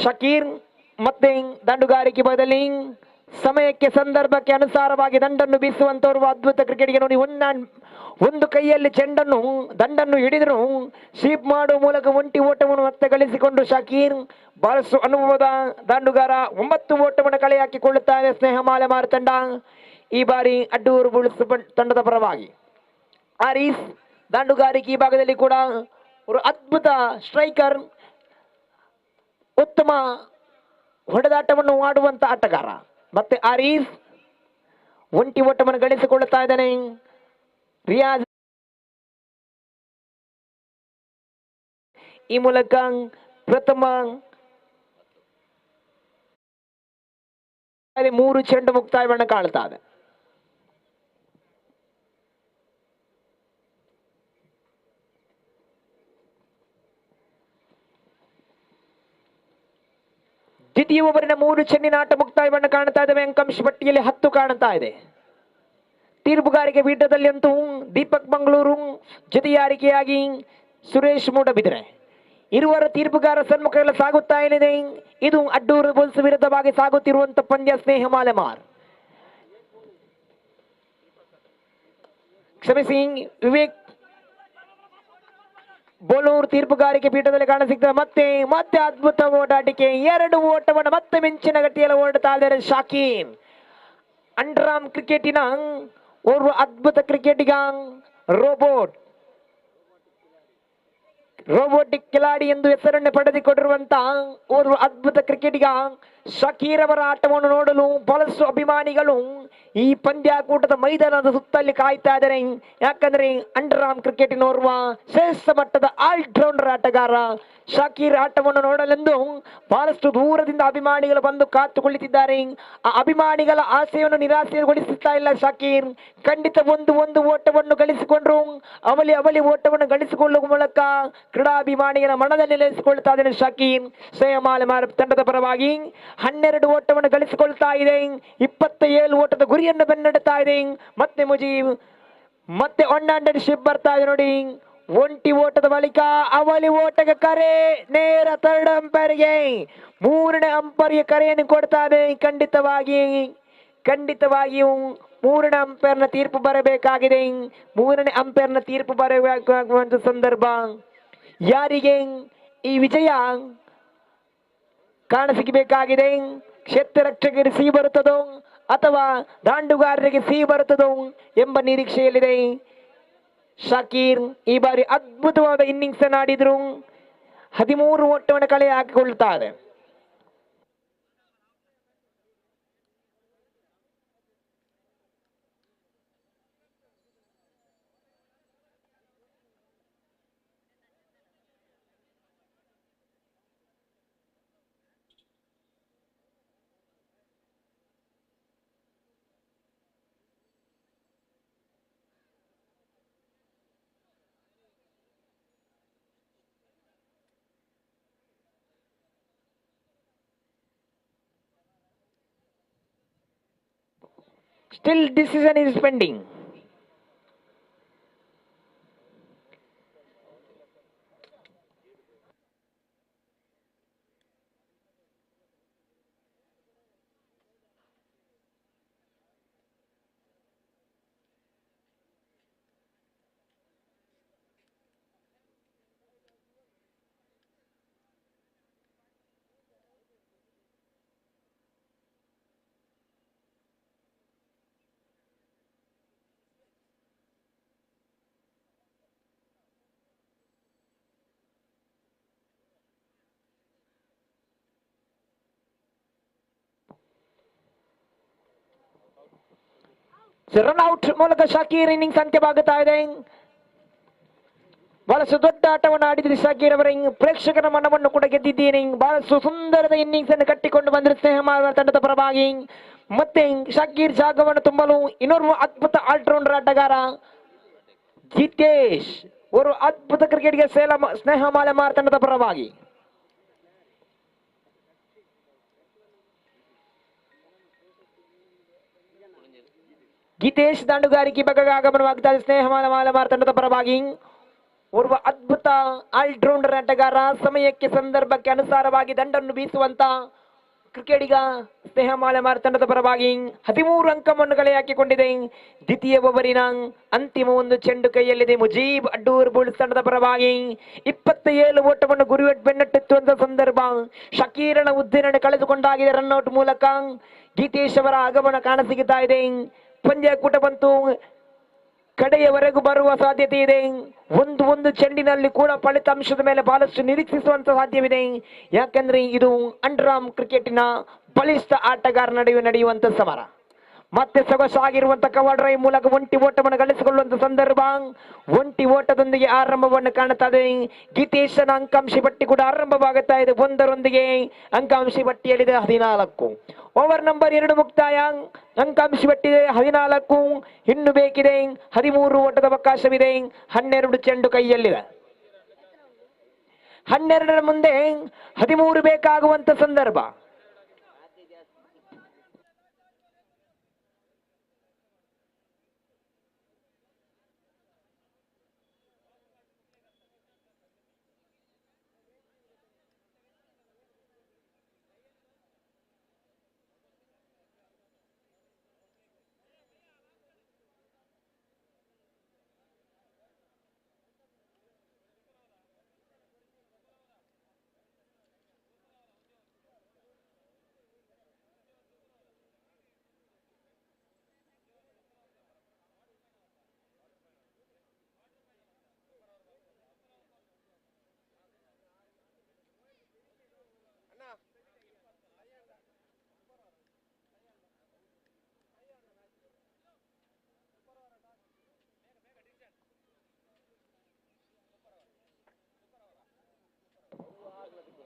ಶಾಕೀರ್. ಮತ್ತೆ ದಂಡುಗಾರಿಕೆ ಬದಲಿ ಸಮಯಕ್ಕೆ ಸಂದರ್ಭಕ್ಕೆ ಅನುಸಾರವಾಗಿ ದಂಡನ್ನು ಬೀಸುವಂತವರು ಅದ್ಭುತ ಕ್ರಿಕೆಟ್ಗೆ ನೋಡಿ. ಒಂದು ಕೈಯಲ್ಲಿ ಚೆಂಡನ್ನು ದಂಡನ್ನು ಹಿಡಿದ್ರು ಸ್ವೀಪ್ ಮಾಡುವ ಮೂಲಕ ಒಂಟಿ ಓಟವನ್ನು ಮತ್ತೆ ಗಳಿಸಿಕೊಂಡು ಶಾಕೀರ್ ಬಹಳಷ್ಟು ಅನುಭವದ ದಾಂಡುಗಾರ. 9 ಓಟವನ್ನು ಕಳೆ ಹಾಕಿಕೊಳ್ಳುತ್ತಾರೆ ಸ್ನೇಹ ಮಾಲೆಮಾರ್ ತಂಡ. ಈ ಬಾರಿ ಅಡ್ಡೂರು ಬುಲ್ಸ್ ತಂಡದ ಪರವಾಗಿ ಆರೀಸ್ ದಾಂಡುಗಾರಿಕೆ ಈ ಭಾಗದಲ್ಲಿ ಕೂಡ ಒಂದು ಅದ್ಭುತ ಸ್ಟ್ರೈಕರ್, ಉತ್ತಮ ಹೊಡೆದಾಟವನ್ನು ಆಡುವಂತ ಆಟಗಾರ. ಮತ್ತೆ ಆರೀಸ್ ಒಂಟಿ ಓಟವನ್ನು ಗಳಿಸಿಕೊಳ್ಳುತ್ತಾ ಇದ್ದಾನೆ. ರಿಯಾಜ್ ಈ ಮೂಲಕ ಪ್ರಥಮ 3 ಚೆಂಡು ಮುಕ್ತಾಯವನ್ನು ಕಾಣ್ತಾ ಇದೆ. ದ್ವಿತೀಯ ಓವರಿನ 3 ಚೆಂಡಿನ ಆಟ ಮುಕ್ತಾಯವನ್ನು ಕಾಣ್ತಾ ಇದ್ದೇವೆ. ಅಂಕಾಂಶ ಪಟ್ಟಿಯಲ್ಲಿ 10 ಕಾಣ್ತಾ ಇದೆ. ತೀರ್ಪುಗಾರಿಕೆ ಪೀಠದಲ್ಲಿ ಅಂತೂ ದೀಪಕ್ ಮಂಗಳೂರು ಜೊತೆಯಾರಿಕೆಯಾಗಿ ಸುರೇಶ್ ಮೂಡಬಿದ್ರೆ ಇರುವರ ತೀರ್ಪುಗಾರ ಸನ್ಮುಖ ಸಾಗುತ್ತಾ ಏನಿದೆ. ಇದು ಅಡ್ಡೂರು ಬುಲ್ಸ್ ವಿರುದ್ಧವಾಗಿ ಸಾಗುತ್ತಿರುವಂತ ಪಂದ್ಯ ಸ್ನೇಹ ಮಾಲೆಮಾರ್. ಕ್ಷಮಿಸಿ ವಿವೇಕ್ ಬೋಲೂರ್ ತೀರ್ಪುಗಾರಿಕೆ ಪೀಠದಲ್ಲಿ ಕಾಣಸಿಗ್ತದೆ. ಮತ್ತೆ ಅದ್ಭುತ ಓಡಾಟಿಕೆ. 2 ಓಟವನ್ನು ಮತ್ತೆ ಮಿಂಚಿನ ಗಟ್ಟಿಯಲ್ಲಿ ಓಡುತ್ತಾ ಇದ್ದಾರೆ ಶಾಕೀರ್. ಅಂಡರಾಮ್ ಕ್ರಿಕೆಟಿನ ಓರ್ವ ಅದ್ಭುತ ಕ್ರಿಕೆಟಿಗ, ರೋಬೋಟಿಕ್ ಕಿಲಾಡಿ ಎಂದು ಹೆಸರನ್ನು ಪಡೆದುಕೊಂಡಿರುವಂತಹ ಓರ್ವ ಅದ್ಭುತ ಕ್ರಿಕೆಟಿಗ ಶಕೀರ್ ಅವರ ಆಟವನ್ನು ನೋಡಲು ಬಹಳಷ್ಟು ಅಭಿಮಾನಿಗಳು ಈ ಪಂದ್ಯಾಕೂಟದ ಮೈದಾನದ ಸುತ್ತಲ್ಲಿ ಕಾಯ್ತಾ ಇದ್ದಾರೆ. ಯಾಕಂದ್ರೆ ಅಂಡರ್ಆರ್ಮ್ ಕ್ರಿಕೆಟಿನ ಓರ್ವ ಶ್ರೇಷ್ಠ ಮಟ್ಟದ ಆಲ್ರೌಂಡರ್ ಆಟಗಾರ ಶಕೀರ್ ಆಟವನ್ನು ನೋಡಲೆಂದು ಬಹಳಷ್ಟು ದೂರದಿಂದ ಅಭಿಮಾನಿಗಳು ಬಂದು ಕಾತು ಕುಳಿತಿದ್ದಾರೆ. ಆ ಅಭಿಮಾನಿಗಳ ಆಸೆಯನ್ನು ನಿರಾಸೆಗೊಳಿಸುತ್ತಾ ಇಲ್ಲ ಶಕೀರ್. ಖಂಡಿತ ಒಂದು ಓಟವನ್ನು ಗಳಿಸಿಕೊಂಡ್ರು. ಅವಲಿ ಓಟವನ್ನು ಗಳಿಸಿಕೊಳ್ಳುವ ಮೂಲಕ ಕ್ರೀಡಾಭಿಮಾನಿಗಳ ಮನದಲ್ಲಿ ನೆಲೆಸಿಕೊಳ್ತಾ ಇದ್ದಾನೆ ಶಕೀರ್. ಶ್ರೇಯಮಾಲೆ ತಂಡದ ಪರವಾಗಿ 12 ಓಟವನ್ನು ಗಳಿಸಿಕೊಳ್ತಾ ಇದೆ. 27 ಓಟದ ಗುರಿಯನ್ನು ಬೆನ್ನಡುತ್ತಾ ಇದೆ. ಮತ್ತೆ ಮುಜೀಬ್ ಮತ್ತೆ ಶಿಪ್ ಬರ್ತಾ ಇದೆ ನೋಡಿ. ಒಂಟಿ ಓಟದ ಬಳಿಕ ಅವಲಿ ಓಟಕ್ಕೆ ಕರೆ ನೇರ 3rd ಅಂಪೈರ್ಗೆ 3ನೇ ಅಂಪೈರ್ಗೆ ಕರೆಯನ್ನು ಕೊಡ್ತಾ ಇದೆ. ಖಂಡಿತವಾಗಿಯೂ 3ನೇ ಅಂಪೈರ್ನ ತೀರ್ಪು ಬರಬೇಕಾಗಿದೆ. 3ನೇ ಅಂಪೈರ್ನ ತೀರ್ಪು ಬರಬೇಕಾಗುವಂತ ಸಂದರ್ಭ. ಯಾರಿಗೆ ಈ ವಿಜಯ ಕಾಣಸಿಗಬೇಕಾಗಿದೆ? ಕ್ಷೇತ್ರ ರಕ್ಷಕರಿಗೆ ಸಿಹಿ ಬರುತ್ತದೋ ಅಥವಾ ದಾಂಡುಗಾರರಿಗೆ ಸಿಹಿ ಬರುತ್ತದೋ ಎಂಬ ನಿರೀಕ್ಷೆಯಲ್ಲಿದೆ. ಶಕೀರ್ ಈ ಬಾರಿ ಅದ್ಭುತವಾದ ಇನ್ನಿಂಗ್ಸ್ ಅನ್ನು ಆಡಿದ್ರು. 13 ಓಟವನ್ನು ಕಳೆ ಹಾಕಿಕೊಳ್ತಾರೆ. Still decision is pending. Run out ಮೂಲಕ ಶಾಕೀರ್ ಇನ್ನಿಂಗ್ಸ್ ಅಂತ್ಯವಾಗುತ್ತಾ ಇದೆ. ಬಹಳಷ್ಟು ದೊಡ್ಡ ಆಟವನ್ನು ಆಡಿದ್ರಿ ಶಾಕೀರ್ ಅವರ ಪ್ರೇಕ್ಷಕರ ಮನವನ್ನು ಕೂಡ ಗೆದ್ದಿದ್ದೀರಿ. ಬಹಳಷ್ಟು ಸುಂದರದ ಇನ್ನಿಂಗ್ಸ್ ಅನ್ನು ಕಟ್ಟಿಕೊಂಡು ಬಂದ್ರೆ ಸ್ನೇಹ ತಂಡದ ಪರವಾಗಿ. ಮತ್ತೆ ಶಾಕೀರ್ ಜಾಗವನ್ನು ತುಂಬಲು ಇನ್ನೋರ್ವ ಅದ್ಭುತ ಆಲ್ರೌಂಡರ್ ಆಟಗಾರ ಜಿತೇಶ್ ಅವರು ಅದ್ಭುತ ಕ್ರಿಕೆಟ್ಗೆ ಸ್ನೇಹ ಮಾಲೆಮಾರ್ ತಂಡದ ಪರವಾಗಿ. ಗೀತೇಶ್ ದಾಂಡುಗಾರಿಕೆ ಬಗ್ಗೆ ಆಗಮನವಾಗ್ತಾ ಇದೆ ಸ್ನೇಹ ಮಾಲೆಮಾರ್ ತಂಡದ ಪರವಾಗಿ. ಓರ್ವ ಅದ್ಭುತ ಆಲ್ರೌಂಡರ್ ಆಟಗಾರ, ಸಮಯಕ್ಕೆ ಸಂದರ್ಭಕ್ಕೆ ಅನುಸಾರವಾಗಿ ದಂಡನ್ನು ಬೀಸುವಂತ ಕ್ರಿಕೆಟಿಗ ಸ್ನೇಹ ಮಾಲೆಮಾರ್ ತಂಡದ ಪರವಾಗಿ 13 ಅಂಕವನ್ನು ಕಲೆ ಹಾಕಿಕೊಂಡಿದೆ. ದ್ವಿತೀಯ ಓವರಿನ ಅಂತಿಮ ಒಂದು ಚೆಂಡು ಕೈಯಲ್ಲಿದೆ. ಮುಜೀಬ್ ಅಡ್ಡೂರ್ ಬುಲ್ಸ್ ತಂಡದ ಪರವಾಗಿ 27 ಓಟವನ್ನು ಗುರಿಯಟ್ ಬೆನ್ನಟ್ಟುವಂತ ಸಂದರ್ಭ. ಶಕೀರನ ಹುದ್ದೆಯನ್ನು ಕಳೆದುಕೊಂಡಾಗಿದೆ ರನ್ಔಟ್ ಮೂಲಕ. ಗೀತೇಶ್ ಅವರ ಆಗಮನ ಕಾಣಸಿಗುತ್ತಾ ಇದೆ. ಪಂದ್ಯಾಕೂಟ ಬಂತು, ಕಡೆಯವರೆಗೂ ಬರುವ ಸಾಧ್ಯತೆ ಇದೆ. ಒಂದು ಚೆಂಡಿನಲ್ಲಿ ಕೂಡ ಫಲಿತಾಂಶದ ಮೇಲೆ ಬಹಳಷ್ಟು ನಿರೀಕ್ಷಿಸುವಂತ ಸಾಧ್ಯವಿದೆ. ಯಾಕಂದ್ರೆ ಇದು ಅಂಡರ್ ಆರ್ಮ್ ಕ್ರಿಕೆಟಿನ ಬಲಿಷ್ಠ ಆಟಗಾರ ನಡುವೆ ನಡೆಯುವಂತ ಸಮರ. ಮತ್ತೆ ಸೊಗಸಾಗಿರುವಂತ ಕವರ್ ಡ್ರೈವ್ ಮೂಲಕ ಒಂಟಿ ಓಟವನ್ನು ಗಳಿಸಿಕೊಳ್ಳುವಂತ ಸಂದರ್ಭ. ಒಂಟಿ ಓಟದೊಂದಿಗೆ ಆರಂಭವನ್ನು ಕಾಣುತ್ತದೆ. ಗೀತೇಶನ ಅಂಕಾಂಶ ಪಟ್ಟಿ ಕೂಡ ಆರಂಭವಾಗುತ್ತಾ ಇದೆ. ಒಂದರೊಂದಿಗೆ ಅಂಕಾಂಶ ಪಟ್ಟಿಯಲ್ಲಿದೆ 14. ಓವರ್ ನಂಬರ್ 2 ಮುಕ್ತಾಯ. ಅಂಕಾಂಶ ಪಟ್ಟಿದೆ 14, ಇನ್ನು ಬೇಕಿದೆ 13 ಓಟದ ಅವಕಾಶವಿದೆ. 12 ಚೆಂಡು ಕೈಯಲ್ಲಿದೆ. 12ರ ಮುಂದೆ 13 ಬೇಕಾಗುವಂತ ಸಂದರ್ಭ.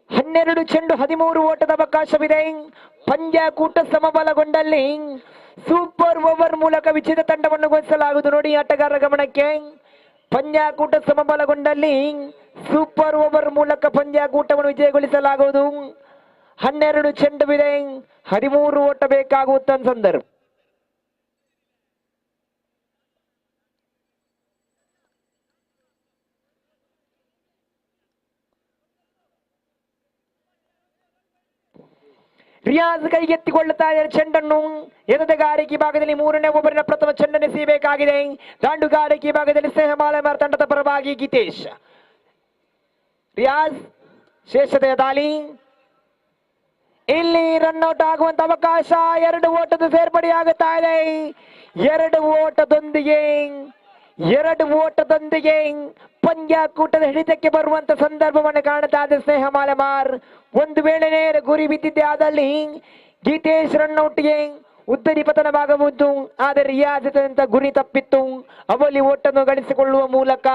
ಹನ್ನೆರಡು ಚೆಂಡು 13 ಓಟದ ಅವಕಾಶವಿದೆ. ಪಂದ್ಯಾಕೂಟ ಸಮಬಲಗೊಂಡಲ್ಲಿ ಸೂಪರ್ ಓವರ್ ಮೂಲಕ ವಿಜೇತ ತಂಡವನ್ನು ಘೋಷಿಸಲಾಗುವುದು. ನೋಡಿ ಆಟಗಾರರ ಗಮನಕ್ಕೆ, ಪಂದ್ಯಾಕೂಟ ಸಮಬಲಗೊಂಡಲ್ಲಿ ಸೂಪರ್ ಓವರ್ ಮೂಲಕ ಪಂದ್ಯಾಕೂಟವನ್ನು ವಿಜಯಗೊಳಿಸಲಾಗುವುದು. 12 ಚೆಂಡುವಿದೆ, 13 ಓಟ ಬೇಕಾಗುವಂತ ಸಂದರ್ಭ. ರಿಯಾಜ್ ಕೈಗೆತ್ತಿಕೊಳ್ಳುತ್ತಾ ಇದ್ದಾರೆ ಚೆಂಡನ್ನು. ಎದೆಗಾರಿಕೆ ಭಾಗದಲ್ಲಿ 3ನೇ ಓವರಿನ ಪ್ರಥಮ ಚೆಂಡನ್ನು ಎಸೆಯಬೇಕಾಗಿದೆ. ದಾಂಡುಗಾರಿಕೆ ಭಾಗದಲ್ಲಿ ಸ್ನೇಹ ಮಾಲೆಮಾರ್ ತಂಡದ ಪರವಾಗಿ ಗೀತೇಶ್. ರಿಯಾಜ್ ಶೇಷತೆಯ ದಾಳಿ. ಇಲ್ಲಿ ರನ್ಔಟ್ ಆಗುವಂತ ಅವಕಾಶ. 2 ಓಟದ ಸೇರ್ಪಡೆಯಾಗುತ್ತಾ ಇದೆ. 2 ಓಟದೊಂದಿಗೆ ಪಂದ್ಯಾಕೂಟದ ಹಿಡಿತಕ್ಕೆ ಬರುವಂತ ಸಂದರ್ಭವನ್ನು ಕಾಣುತ್ತಾ ಇದೆ ಸ್ನೇಹ ಮಾಲೆಮಾರ್. ಒಂದು ವೇಳೆ ನೇರ ಗುರಿ ಬಿದ್ದಿದ್ದೆ ಆದಲ್ಲಿ ಗೀತೇಶ್ ರನ್ಔಟ್ಗೆ ಉದ್ದರಿ ಪತನವಾಗಬಹುದು. ಆದರೆ ರಿಯಾಜ್ ಗುರಿ ತಪ್ಪಿತ್ತು. ಅವಲಿ ಓಟನ್ನು ಗಳಿಸಿಕೊಳ್ಳುವ ಮೂಲಕ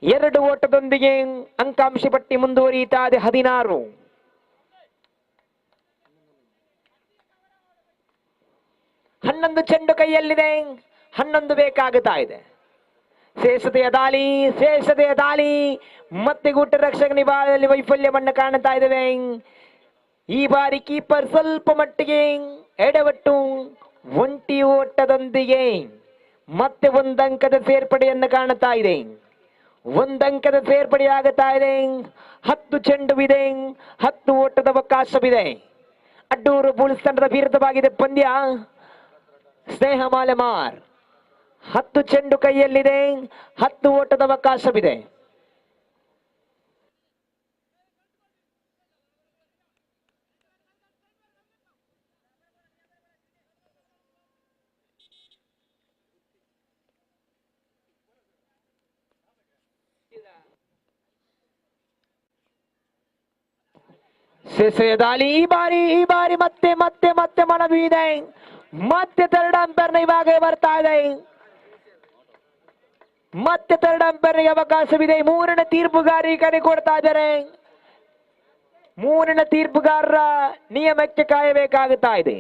2 ಓಟದೊಂದಿಗೆ ಅಂಕಾಂಶ ಪಟ್ಟಿ ಮುಂದುವರಿಯುತ್ತಾ ಇದೆ 16. 11 ಚೆಂಡು ಕೈಯಲ್ಲಿದೆ, 11 ಬೇಕಾಗುತ್ತಾ ಇದೆ. ಶೇಷತೆಯ ದಾಳಿ. ಮತ್ತೆ ಗುಟ್ಟ ರಕ್ಷಕ ನಿಭಾಯಿಸುವಲ್ಲಿ ವೈಫಲ್ಯವನ್ನು ಕಾಣುತ್ತಾ ಇದ್ದೇವೆ. ಈ ಬಾರಿ ಕೀಪರ್ ಸ್ವಲ್ಪ ಮಟ್ಟಿಗೆ ಎಡವಟ್ಟು. ಒಂಟಿ ಓಟದೊಂದಿಗೆ ಮತ್ತೆ ಒಂದಂಕದ ಸೇರ್ಪಡೆಯನ್ನು ಕಾಣುತ್ತಾ ಇದೆ. ಒಂದಂಕದ ಸೇರ್ಪಡೆಯಾಗುತ್ತಾ ಇದೆ. 10 ಚೆಂಡುವಿದೆ, 10 ಓಟದ ಅವಕಾಶವಿದೆ. ಅಡ್ಡೂರು ಬುಲ್ಸ್ ತಂಡದ ವಿರುದ್ಧವಾಗಿದೆ ಪಂದ್ಯ. ಸ್ನೇಹ ಮಾಲೆಮಾರ್ 10 ಚೆಂಡು ಕೈಯಲ್ಲಿದೆ, 10 ಓಟದ ಅವಕಾಶವಿದೆ. ದಾಳಿ. ಈ ಬಾರಿ ಮತ್ತೆ ಮನವಿ ಇದೆ. ಮತ್ತೆ ಥರ್ಡ್ ಅಂಪೈರ್ನ ಇವಾಗ ಬರ್ತಾ ಇದೆ. ಮತ್ತೆ ಥರ್ಡ್ ಅಂಪೈರ್ಗೆ ಅವಕಾಶವಿದೆ. ಮೂರನೇ ತೀರ್ಪುಗಾರಿ ಕರೆ ಕೊಡ್ತಾ ಇದ್ದಾರೆ. ಮೂರನೇ ತೀರ್ಪುಗಾರರ ನಿಯಮಕ್ಕೆ ಕಾಯಬೇಕಾಗುತ್ತಾ ಇದೆ.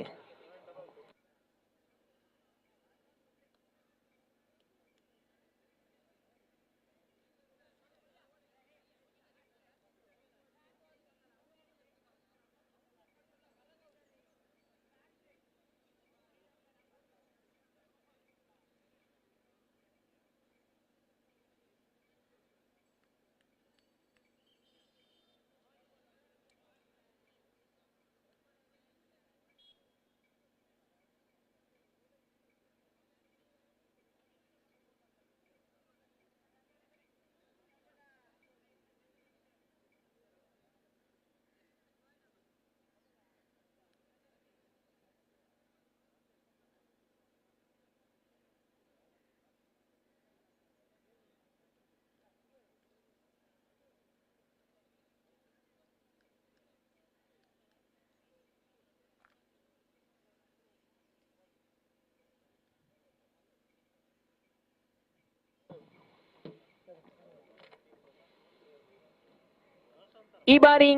ಈ ಬಾರಿ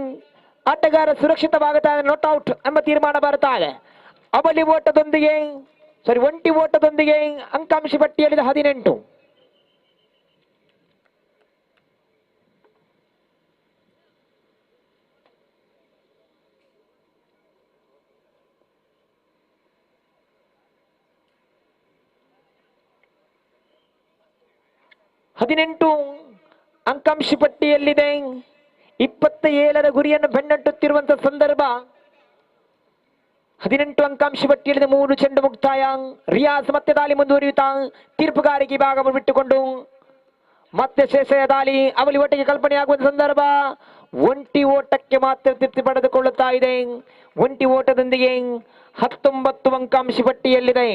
ಆಟಗಾರ ಸುರಕ್ಷಿತವಾಗುತ್ತಾ ನಾಟ್ ಔಟ್ ಎಂಬ ತೀರ್ಮಾನ ಬರ್ತಾ ಇದೆ. ಅವಳಿ ಓಟದೊಂದಿಗೆ ಒಂಟಿ ಓಟದೊಂದಿಗೆ ಅಂಕಾಂಶ ಪಟ್ಟಿಯಲ್ಲಿದೆ 18. ಅಂಕಾಂಶ ಪಟ್ಟಿಯಲ್ಲಿದೆ. 27ರ ಗುರಿಯನ್ನು ಬೆನ್ನಟ್ಟುತ್ತಿರುವಂತಹ ಸಂದರ್ಭ. 18 ಅಂಕಾಂಶ ಪಟ್ಟಿಯಲ್ಲಿದೆ. 3 ಚೆಂಡು ಮುಕ್ತಾಯ. ರಿಯಾಜ್ ಮತ್ತೆ ದಾಳಿ ಮುಂದುವರಿಯುತ್ತಾ ತೀರ್ಪುಗಾರಿಕೆ ಭಾಗವನ್ನು ಬಿಟ್ಟುಕೊಂಡು ಮತ್ತೆ ಶೇಷಯ ದಾಳಿ ಅವಳಿ ಒಟ್ಟಿಗೆ ಕಲ್ಪನೆಯಾಗುವ ಸಂದರ್ಭ. ಒಂಟಿ ಓಟಕ್ಕೆ ಮಾತ್ರ ತೃಪ್ತಿ ಪಡೆದುಕೊಳ್ಳುತ್ತಾ ಇದೆ. ಒಂಟಿ ಓಟದೊಂದಿಗೆ 19 ಅಂಕಾಂಶ ಪಟ್ಟಿಯಲ್ಲಿದೆ.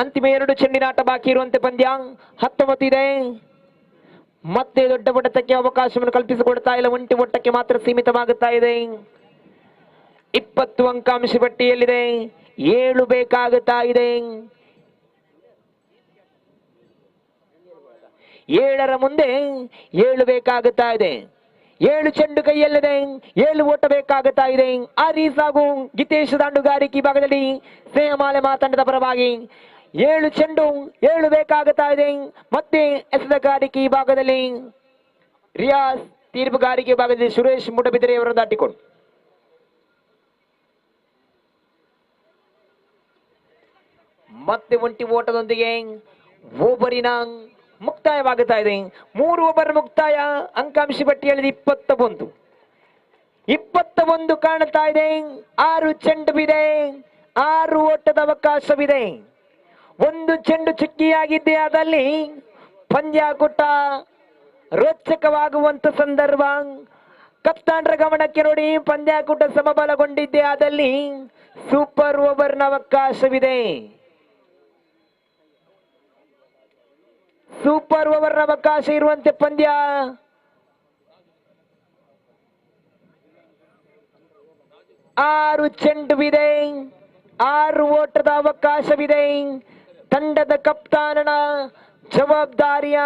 ಅಂತಿಮ 2 ಚೆಂಡಿನ ಆಟ ಬಾಕಿ ಇರುವಂತೆ ಪಂದ್ಯ 19 ಇದೆ. ಮತ್ತೆ ದೊಡ್ಡ ಓಟಕ್ಕೆ ಅವಕಾಶವನ್ನು ಕಲ್ಪಿಸಿಕೊಡ್ತಾ ಇಲ್ಲ. ಒಂಟಿ ಓಟಕ್ಕೆ ಮಾತ್ರ ಸೀಮಿತವಾಗುತ್ತಾ ಇದೆ. 20 ಅಂಕಾಂಶ ಪಟ್ಟಿಯಲ್ಲಿದೆ. 7 ಬೇಕಾಗುತ್ತಾ ಇದೆ. 7ರ ಮುಂದೆ 7 ಬೇಕಾಗುತ್ತಾ ಇದೆ. 7 ಚೆಂಡು ಕೈಯಲ್ಲಿದೆ. 7 ಓಟ ಬೇಕಾಗುತ್ತಾ ಇದೆ. ಆರೀಸ್ ಹಾಗೂ ಗಿತೇಶ್ ದಾಂಡುಗಾರಿಕೆ ಭಾಗದಲ್ಲಿ ಸ್ನೇಹಮಾಲೆ ಮಾತಂಡದ ಪರವಾಗಿ 7 ಚೆಂಡು 7 ಬೇಕಾಗುತ್ತಾ ಇದೆ. ಮತ್ತೆ ಎಸೆತಗಾರಿಕೆ ಭಾಗದಲ್ಲಿ ರಿಯಾಜ್, ತೀರ್ಪುಗಾರಿಕೆ ಭಾಗದಲ್ಲಿ ಸುರೇಶ್ ಮುಡಬಿದಿರೆಯವರು ದಾಟಿಕೊಂಡು ಮತ್ತೆ ಒಂಟಿ ಓಟದೊಂದಿಗೆ ಓವರಿನ ಮುಕ್ತಾಯವಾಗುತ್ತಾ ಇದೆ. 3 ಓವರ್ ಮುಕ್ತಾಯ. ಅಂಕಾಂಶ ಪಟ್ಟಿಯಲ್ಲಿ 21 ಕಾಣುತ್ತಾ ಇದೆ. 6 ಚೆಂಡು ಇದೆ. 6 ಓಟದ ಅವಕಾಶವಿದೆ. 1 ಚೆಂಡು ಚುಕ್ಕಿಯಾಗಿದ್ದೇ ಆದಲ್ಲಿ ಪಂದ್ಯಾಕೂಟ ರೋಚಕವಾಗುವಂತ ಸಂದರ್ಭ. ಕಪ್ತಾನರ ಗಮನಕ್ಕೆ ನೋಡಿ, ಪಂದ್ಯಾಕೂಟ ಸಮಬಲಗೊಂಡಿದ್ದೇ ಆದಲ್ಲಿ ಸೂಪರ್ ಓವರ್ನ ಅವಕಾಶವಿದೆ. ಸೂಪರ್ ಓವರ್ನ ಅವಕಾಶ ಇರುವಂತೆ ಪಂದ್ಯ. 6 ಚೆಂಡು ಇದೆ. 6 ಓಟದ ಅವಕಾಶವಿದೆ. ತಂಡದ ಕಪ್ತಾನನ ಜವಾಬ್ದಾರಿಯ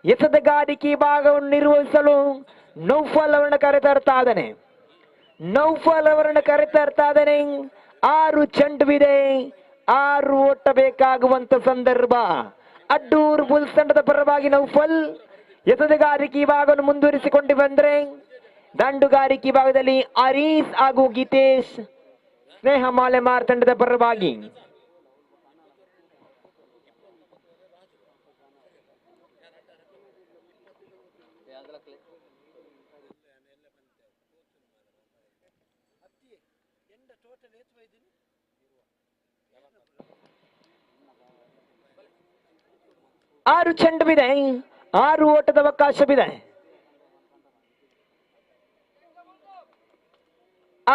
ಎಸೆತಗಾರಿಕೆ ಭಾಗವನ್ನು ನಿರ್ವಹಿಸಲು ನೌಫಲ್ ಅವರನ್ನು ಕರೆತರ್ತಾ ಇದ್ದಾನೆ. 6 ಚೆಂಡು ಇದೆ. 6 ಓಟ ಬೇಕಾಗುವಂತ ಸಂದರ್ಭ. ಅಡ್ಡೂರು ಬುಲ್ಸ್ ತಂಡದ ಪರವಾಗಿ ನೌಫಲ್ ಎಸೆತಗಾರಿಕೆ ಭಾಗವನ್ನು ಮುಂದುವರಿಸಿಕೊಂಡು ಬಂದ್ರೆ, ದಂಡುಗಾರಿಕೆ ಭಾಗದಲ್ಲಿ ಆರೀಸ್ ಹಾಗೂ ಗೀತೇಶ್ ಸ್ನೇಹಮಾಲೆ ಮಾರ್ತಂಡದ ಪರವಾಗಿ ಆರು ಚೆಂಡುವಿದೆ. 6 ಓಟದ ಅವಕಾಶವಿದೆ.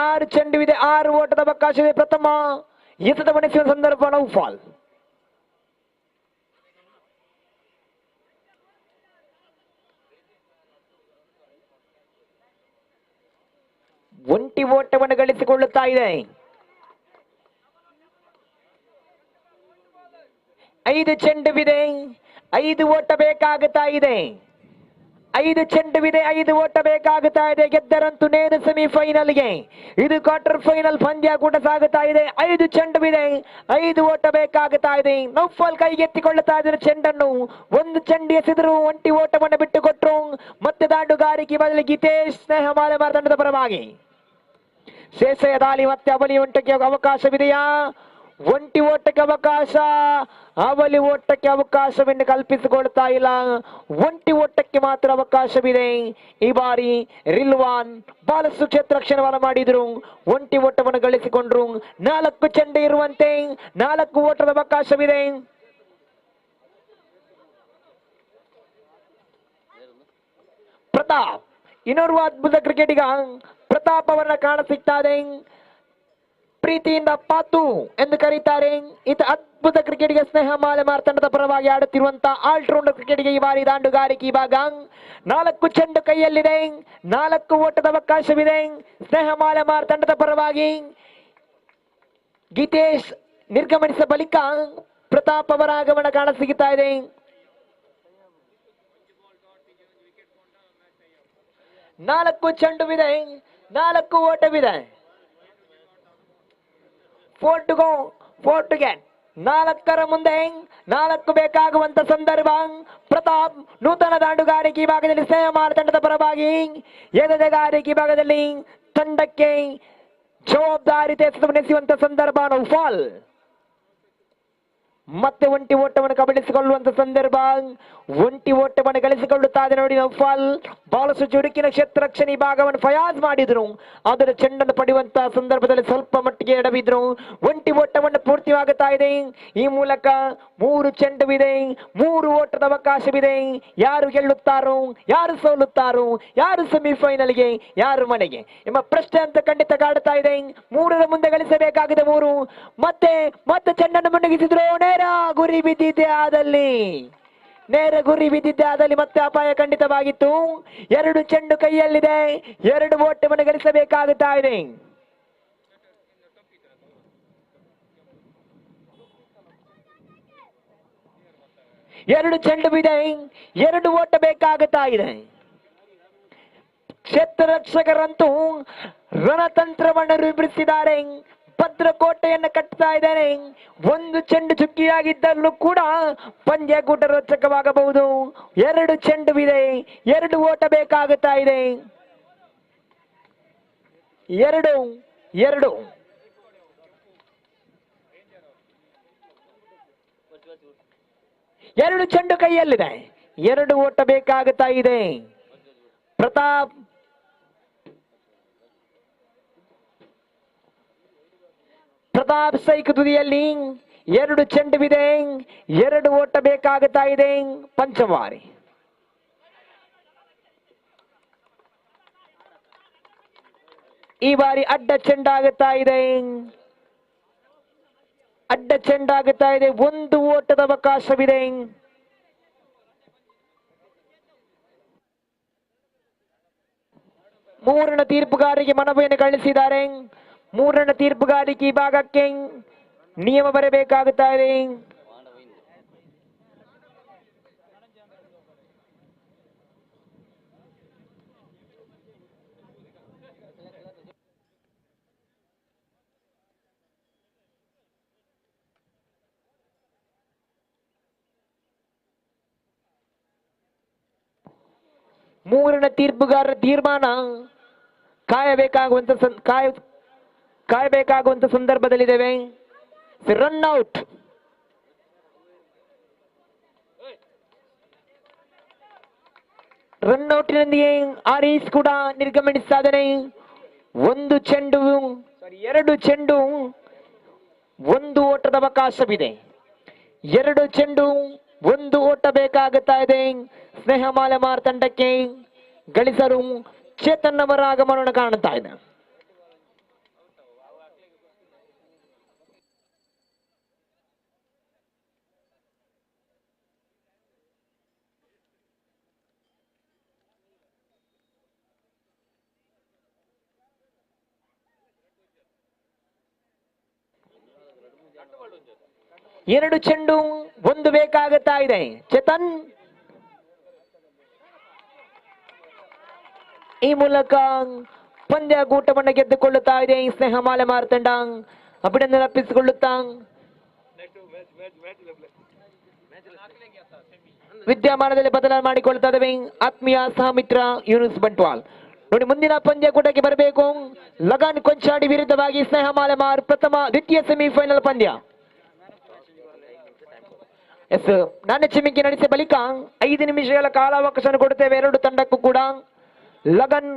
6 ಚೆಂಡುವಿದೆ, 6 ಓಟದ ಅವಕಾಶವಿದೆ. ಪ್ರಥಮ ಎಸೆತ ಬಣಿಸುವ ಸಂದರ್ಭ ನೌ ಫಾಲ್. ಒಂಟಿ ಓಟವನ್ನು ಗಳಿಸಿಕೊಳ್ಳುತ್ತಾ ಇದೆ. 5 ಚೆಂಡುವಿದೆ, 5 ಓಟ ಬೇಕಾಗುತ್ತಾ ಇದೆ. 5 ಚೆಂಡುವಿದೆ, 5 ಓಟ ಬೇಕಾಗುತ್ತಾ ಇದೆ. ಗೆದ್ದರಂತೂ ನೇರ ಸೆಮಿಫೈನಲ್ಗೆ. ಇದು ಕ್ವಾರ್ಟರ್ ಫೈನಲ್ ಪಂದ್ಯ ಕೂಡ ಸಾಗುತ್ತಾ ಇದೆ. 5 ಚೆಂಡುವಿದೆ, 5 ಓಟ ಬೇಕಾಗುತ್ತಾ ಇದೆ. ನೌಫಾಲ್ ಕೈಗೆತ್ತಿಕೊಳ್ಳುತ್ತಾ ಇದ್ದಾರೆ ಚೆಂಡನ್ನು. ಒಂದು ಚೆಂಡು ಎಸೆದರು, ಒಂಟಿ ಓಟವನ್ನು ಬಿಟ್ಟುಕೊಟ್ರು. ಮತ್ತೆ ದಾಂಡುಗಾರಿಕೆ ಬದಲು ಗೀತೇಶ್ ಸ್ನೇಹಮಾಲೆ ತಂಡದ ಪರವಾಗಿ ಶೇಷಯ ದಾಳಿ. ಮತ್ತೆ ಅವಳಿ ಓಟಕ್ಕೆ ಅವಕಾಶವಿದೆಯಾ? ಒಂಟಿ ಓಟಕ್ಕೆ ಅವಕಾಶ, ಅವಳಿ ಓಟಕ್ಕೆ ಅವಕಾಶವನ್ನು ಕಲ್ಪಿಸಿಕೊಳ್ತಾ ಇಲ್ಲ. ಒಂಟಿ ಓಟಕ್ಕೆ ಮಾತ್ರ ಅವಕಾಶವಿದೆ. ಈ ಬಾರಿ ರಿಲ್ವಾನ್ ಬಹಳಷ್ಟು ಕ್ಷೇತ್ರ ರಕ್ಷಣೆ ಮಾಡಿದ್ರು. ಒಂಟಿ ಓಟವನ್ನು ಗಳಿಸಿಕೊಂಡ್ರು. 4 ಚೆಂಡು ಇರುವಂತೆ 4 ಓಟದ ಅವಕಾಶವಿದೆ. ಪ್ರತಾಪ್ ಇನ್ನೋರ್ವ ಅದ್ಭುತ ಕ್ರಿಕೆಟಿಗ ಪ್ರತಾಪ್ ಅವರನ್ನ ಕಾಣಸಿಗ್ತಾ ಇದೆ. ಪ್ರೀತಿಯಿಂದ ಪಾತು ಎಂದು ಕರೀತಾರೆ. ಈತ ಅದ್ಭುತ ಕ್ರಿಕೆಟ್ಗೆ ಸ್ನೇಹ ಮಾಲೆ ತಂಡದ ಪರವಾಗಿ ಆಡುತ್ತಿರುವಂತಹ ಆಲ್ರೌಂಡರ್ ಕ್ರಿಕೆಟ್ಗೆ ಈ ಬಾರಿ ದಾಂಡುಗಾರಿಕೆ ವಿಭಾಗ. 4 ಚೆಂಡು ಕೈಯಲ್ಲಿದೆ, 4 ಓಟದ ಅವಕಾಶವಿದೆ. ಸ್ನೇಹ ಮಾಲೆ ತಂಡದ ಪರವಾಗಿ ಗೀತೇಶ್ ನಿರ್ಗಮನಿಸಿದ ಬಳಿಕ ಪ್ರತಾಪ್ ಅವರ ಆಗಮನ ಕಾಣಸಿಗುತ್ತಾ ಇದೆ. ನಾಲ್ಕು ಚೆಂಡುವಿದೆ, 4 ಓಟವಿದೆ. 4 to go, 4 to get. 4ರ ಮುಂದೆ 4 ಬೇಕಾಗುವಂತ ಸಂದರ್ಭ. ಪ್ರತಾಪ್ ನೂತನ ದಾಂಡುಗಾರಿಕೆ ವಿಭಾಗದಲ್ಲಿ ಸ್ನೇಹ ತಂಡದ ಪರವಾಗಿ ಎದೆಗಾರಿಕೆ ವಿಭಾಗದಲ್ಲಿ ತಂಡಕ್ಕೆ ಜವಾಬ್ದಾರಿ ತೆಗೆದುಕೊಳ್ಳುವಂತ ಸಂದರ್ಭ. ಫಾಲ್ ಮತ್ತೆ ಒಂಟಿ ಓಟವನ್ನು ಕಬಳಿಸಿಕೊಳ್ಳುವಂತ ಸಂದರ್ಭ. ಒಂಟಿ ಓಟವನ್ನು ಗಳಿಸಿಕೊಳ್ಳುತ್ತಾರೆ ನೋಡಿ ಫಾಲ್. ಬಹಳಷ್ಟು ಚುರುಕಿನ ಕ್ಷೇತ್ರ ರಕ್ಷಣೆ ಭಾಗವನ್ನು ಫಯಾಜ್ ಮಾಡಿದ್ರು. ಅದರ ಚೆಂಡನ್ನು ಪಡೆಯುವಂತಹ ಸಂದರ್ಭದಲ್ಲಿ ಸ್ವಲ್ಪ ಮಟ್ಟಿಗೆ ಎಡವಿದ್ರು. ಒಂಟಿ ಓಟವನ್ನು ಪೂರ್ತಿಯಾಗುತ್ತಾ ಇದೆ. ಈ ಮೂಲಕ 3 ಚೆಂಡುವಿದೆ, 3 ಓಟದ ಅವಕಾಶವಿದೆ. ಯಾರು ಗೆಲ್ಲುತ್ತಾರೋ, ಯಾರು ಸೋಲುತ್ತಾರೋ, ಯಾರು ಸೆಮಿಫೈನಲ್ಗೆ, ಯಾರು ಮನೆಗೆ ಎಂಬ ಪ್ರಶ್ನೆ ಅಂತ ಖಂಡಿತ ಕಾಡುತ್ತಾ ಇದೆ. 3ರ ಮುಂದೆ ಗಳಿಸಬೇಕಾಗಿದೆ 3. ಮತ್ತೆ ಚೆಂಡನ್ನು ಮುನ್ನಡೆಸಿದ್ರು. ನೇರ ಗುರಿ ಬಿದ್ದಿದ್ದೆ ಆದಲ್ಲಿ ಮತ್ತೆ ಅಪಾಯ ಖಂಡಿತವಾಗಿತ್ತು. 2 ಚೆಂಡು ಕೈಯಲ್ಲಿದೆ, 2 ಓಟವನ್ನು ಗಳಿಸಬೇಕಾಗುತ್ತಾ ಇದೆ. ಎರಡು ಚೆಂಡುವಿದೆ, 2 ಓಟ ಬೇಕಾಗುತ್ತಾ ಇದೆ. ಕ್ಷೇತ್ರ ರಕ್ಷಕರಂತೂ ರಣತಂತ್ರವನ್ನು ರೂಪಿಸಿದ್ದಾರೆ. ಭದ್ರಕೋಟೆಯನ್ನು ಕಟ್ಟುತ್ತಾ ಇದ್ದಾರೆ. 1 ಚೆಂಡು ಚುಕ್ಕಿಯಾಗಿದ್ದಲ್ಲೂ ಕೂಡ ಪಂದ್ಯಕೂಟ ರೋಚಕವಾಗಬಹುದು. 2 ಚೆಂಡುವಿದೆ, 2 ಓಟ ಬೇಕಾಗುತ್ತಾ ಇದೆ. 2 ಚೆಂಡು ಕೈಯಲ್ಲಿದೆ, 2 ಓಟ ಬೇಕಾಗುತ್ತಾ ಇದೆ. ಪ್ರತಾಪ್ ಸೈಕ್ ತುದಿಯಲ್ಲಿ 2 ಚೆಂಡುವಿದೆ, 2 ಓಟ ಬೇಕಾಗುತ್ತಾ ಇದೆ. ಪಂಚವಾರಿ ಈ ಬಾರಿ ಅಡ್ಡ ಚೆಂಡಾಗುತ್ತಾ ಇದೆ. 1 ಓಟದ ಅವಕಾಶವಿದೆ. ಮೂರನೇ ತೀರ್ಪುಗಾರಿಗೆ ಮನವಿಯನ್ನು ಕಳಿಸಿದ್ದಾರೆ. 3ನೇ ತೀರ್ಪುಗಾರಿಕೆ ವಿಭಾಗಕ್ಕೆ ನಿಯಮ ಬರಬೇಕಾಗುತ್ತಾ ಇದೆ. ಮೂರನೇ ತೀರ್ಪುಗಾರರ ತೀರ್ಮಾನ ಕಾಯಬೇಕಾಗುವಂತ ಸಂದರ್ಭದಲ್ಲಿದ್ದೇವೆ. Run out. ರನ್ ಔಟಿನೊಂದಿಗೆ ಆರೀಸ್ ಕೂಡ ನಿರ್ಗಮನಿಸ್ತಾ ಇದ್ದಾನೆ. 2 ಚೆಂಡು 1 ಓಟದ ಅವಕಾಶವಿದೆ. 2 ಚೆಂಡು 1 ಓಟ ಬೇಕಾಗುತ್ತಾ ಇದೆ. ಸ್ನೇಹಮಾಲೆ ತಂಡಕ್ಕೆ ಗಳಿಸಲು ಚೇತನ್ ಅವರ ಆಗಮನವನ್ನು ಕಾಣುತ್ತಾ ಇದೆ. 2 ಚೆಂಡು 1 ಬೇಕಾಗುತ್ತಾ ಇದೆ. ಚೇತನ್ ಈ ಮೂಲಕ ಪಂದ್ಯಕೂಟವನ್ನು ಗೆದ್ದುಕೊಳ್ಳುತ್ತಾ ಇದೆ ಸ್ನೇಹ ಮಾಲೆಮಾರ್ ತಂಡ. ಅಭಿನಂದನೆ ಅರ್ಪಿಸಿಕೊಳ್ಳುತ್ತಾ ವಿದ್ಯಮಾನದಲ್ಲಿ ಬದಲಾವಣೆ ಮಾಡಿಕೊಳ್ತಾ ಇದ್ದೇವೆ ಆತ್ಮೀಯ ಸಹಮಿತ್ರ ಯೂನುಸ್ ಬಂಟ್ವಾಲ್. ನೋಡಿ, ಮುಂದಿನ ಪಂದ್ಯಕೂಟಕ್ಕೆ ಬರಬೇಕು. ಲಗಾನ್ ಕೊಂಚಾಡಿ ವಿರುದ್ಧವಾಗಿ ಸ್ನೇಹ ಮಾಲೆಮಾರ್ ದ್ವಿತೀಯ ಸೆಮಿಫೈನಲ್ ಪಂದ್ಯ. ಎಸ್, ನಾಣ್ಯ ಚಿಮ್ಮಿಕೆ ನಡೆಸಿದ ಬಳಿಕ 5 ನಿಮಿಷಗಳ ಕಾಲಾವಕಾಶ ಕೊಡುತ್ತೇವೆ ಎರಡು ತಂಡಕ್ಕೂ ಕೂಡ. ಲಗನ್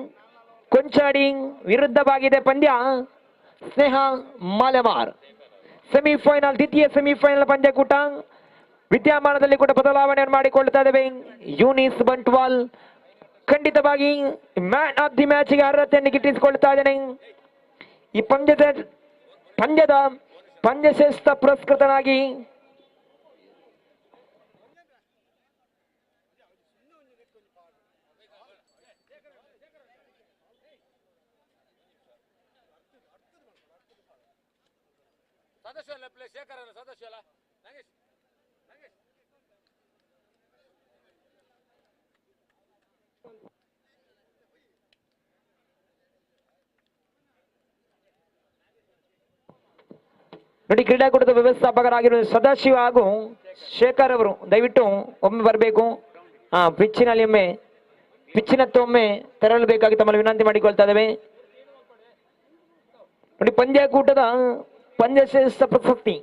ಕೊಂಚಾಡಿ ವಿರುದ್ಧವಾಗಿದೆ ಪಂದ್ಯ. ಸ್ನೇಹ ಮಾಲೆಮಾರ್ ಸೆಮಿಫೈನಲ್, ದ್ವಿತೀಯ ಸೆಮಿಫೈನಲ್ ಪಂದ್ಯಕೂಟ. ವಿದ್ಯಮಾನದಲ್ಲಿ ಕೂಡ ಬದಲಾವಣೆಯನ್ನು ಮಾಡಿಕೊಳ್ತಾ ಇದ್ದೇವೆ ಯೂನಿಸ್ ಬಂಟ್ವಾಲ್. ಖಂಡಿತವಾಗಿ ಮ್ಯಾನ್ ಆಫ್ ದಿ ಮ್ಯಾಚ್ಗೆ ಅರ್ಹತೆಯನ್ನು ಗಿಟ್ಟಿಸಿಕೊಳ್ತಾ ಇದ್ದೇನೆ. ಈ ಪಂದ್ಯದ ಪಂದ್ಯಶ್ರೇಷ್ಠ ಪುರಸ್ಕೃತನಾಗಿ ನೋಡಿ, ಕ್ರೀಡಾಕೂಟದ ವ್ಯವಸ್ಥಾಪಕರಾಗಿರುವ ಸದಾಶಿವ ಹಾಗೂ ಶೇಖರ್ ಅವರು ದಯವಿಟ್ಟು ಒಮ್ಮೆ ಬರಬೇಕು. ಪಿಚ್ಚಿನತ್ತ ಒಮ್ಮೆ ತೆರಳಬೇಕಾಗಿ ತಮ್ಮಲ್ಲಿ ವಿನಂತಿ ಮಾಡಿಕೊಳ್ತಾ ಇದ್ದೇವೆ. ನೋಡಿ, ಪಂದ್ಯಕೂಟದ ಪಂದ್ಯಶ್ರೇಷ್ಠ ಪ್ರಶಸ್ತಿ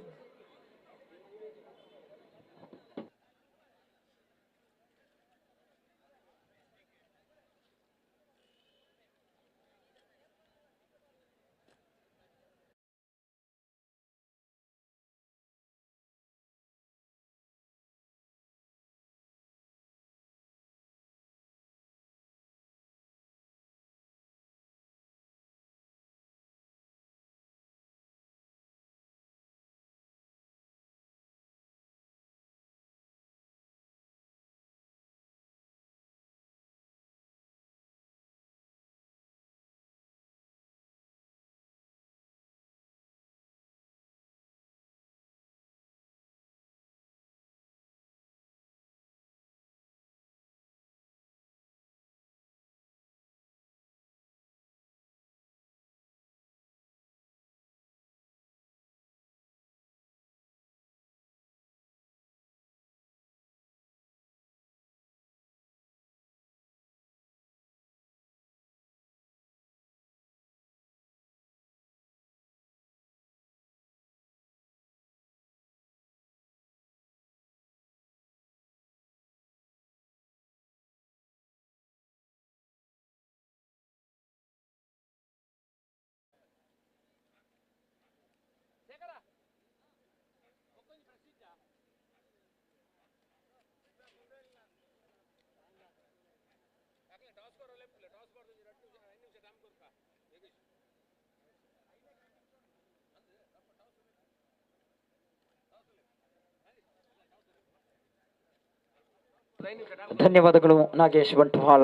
ಧನ್ಯವಾದಗಳು ನಾಗೇಶ್ ಬಂಟ್ವಾಳ.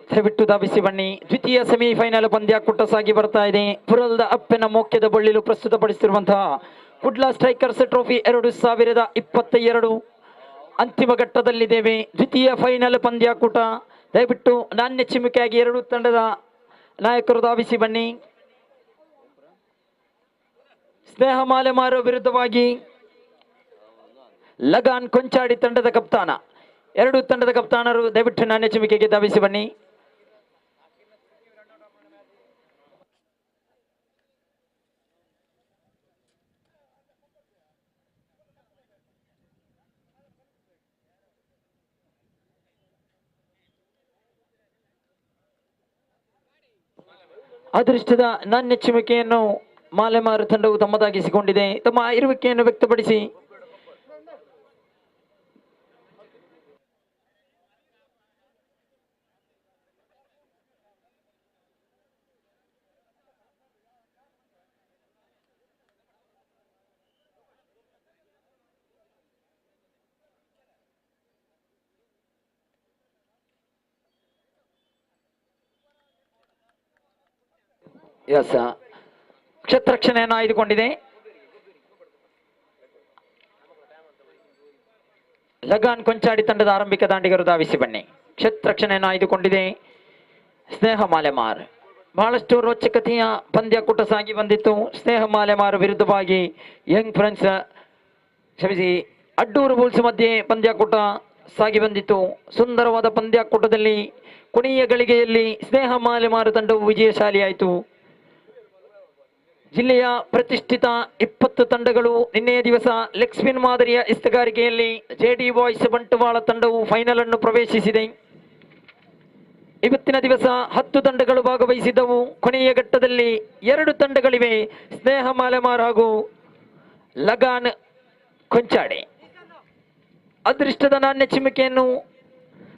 ದಯವಿಟ್ಟು ಧಾವಿಸಿ ಬನ್ನಿ. ದ್ವಿತೀಯ ಸೆಮಿಫೈನಲ್ ಪಂದ್ಯಕೂಟ ಸಾಗಿ ಬರ್ತಾ ಇದೆ. ಪುರದ ಅಪ್ಪನ ಮೋಕ್ಯದ ಬಳ್ಳಿಲು ಪ್ರಸ್ತುತಪಡಿಸಿರುವಂತಹ ಕುಡ್ಲಾ ಸ್ಟ್ರೈಕರ್ಸ್ ಟ್ರೋಫಿ 2022 ಅಂತಿಮ ಘಟ್ಟದಲ್ಲಿದ್ದೇವೆ. ದ್ವಿತೀಯ ಫೈನಲ್ ಪಂದ್ಯಕೂಟ. ದಯವಿಟ್ಟು ನಾಣ್ಯ ಚಿಮ್ಮಿಕೆಯಾಗಿ ಎರಡು ತಂಡದ ನಾಯಕರು ಧಾವಿಸಿ ಬನ್ನಿ. ಸ್ನೇಹ ಮಾಲೆಮಾರು ವಿರುದ್ಧವಾಗಿ ಲಗಾನ್ ಕೊಂಚಾಡಿ ತಂಡದ ಕಪ್ತಾನ. ಎರಡು ತಂಡದ ಕಪ್ತಾನರು ದಯವಿಟ್ಟು ನಾಣ್ಯ ಚಿಮ್ಮಿಕೆಗೆ ಧಾವಿಸಿ ಬನ್ನಿ. ಅದೃಷ್ಟದ ನಾಣ್ಯ ಚಿಮ್ಮಿಕೆಯನ್ನು ಮಾಲೆಮಾರು ತಂಡವು ತಮ್ಮದಾಗಿಸಿಕೊಂಡಿದೆ. ತಮ್ಮ ಇರುವಿಕೆಯನ್ನು ವ್ಯಕ್ತಪಡಿಸಿ ಕ್ಷತ್ರಕ್ಷಣೆಯನ್ನು ಆಯ್ದುಕೊಂಡಿದೆ. ಲಗಾನ್ ಕೊಂಚಾಡಿ ತಂಡದ ಆರಂಭಿಕ ದಾಂಡಿಗರು ಧಾವಿಸಿ ಬನ್ನಿ. ಕ್ಷೇತ್ರಕ್ಷಣೆಯನ್ನು ಆಯ್ದುಕೊಂಡಿದೆ ಸ್ನೇಹ ಮಾಲೆಮಾರ್. ಬಹಳಷ್ಟು ರೋಚಕತೆಯ ಪಂದ್ಯಕೂಟ ಸಾಗಿ ಬಂದಿತ್ತು. ಸ್ನೇಹ ಮಾಲೆಮಾರ್ ವಿರುದ್ಧವಾಗಿ ಯಂಗ್ ಫ್ರೆಂಡ್ಸ್ ಕ್ಷಮಿಸಿ ಅಡ್ಡೂರು ಬುಲ್ಸ್ ಮಧ್ಯೆ ಪಂದ್ಯಕೂಟ ಸಾಗಿ ಬಂದಿತ್ತು. ಸುಂದರವಾದ ಪಂದ್ಯಕೂಟದಲ್ಲಿ ಕೊನೆಯ ಗಳಿಗೆಯಲ್ಲಿ ಸ್ನೇಹ ಮಾಲೆಮಾರು ತಂಡವು ವಿಜಯಶಾಲಿಯಾಯಿತು. ಜಿಲ್ಲೆಯ ಪ್ರತಿಷ್ಠಿತ 20 ತಂಡಗಳು ನಿನ್ನೆಯ ದಿವಸ ಲೆಗ್ ಸ್ಪಿನ್ ಮಾದರಿಯ ಎಸ್ತುಗಾರಿಕೆಯಲ್ಲಿ ಜೆಡಿ ಬಾಯ್ಸ್ ಬಂಟ್ವಾಳ ತಂಡವು ಫೈನಲ್ ಅನ್ನು ಪ್ರವೇಶಿಸಿದೆ. ಇವತ್ತಿನ ದಿವಸ 10 ತಂಡಗಳು ಭಾಗವಹಿಸಿದ್ದವು. ಕೊನೆಯ ಘಟ್ಟದಲ್ಲಿ 2 ತಂಡಗಳಿವೆ, ಸ್ನೇಹ ಮಾಲೆಮಾರ್ ಹಾಗೂ ಲಗಾನ್ ಕೊಂಚಾಡೆ. ಅದೃಷ್ಟದ ನಾಣ್ಯ ಚಿಮ್ಮಿಕೆಯನ್ನು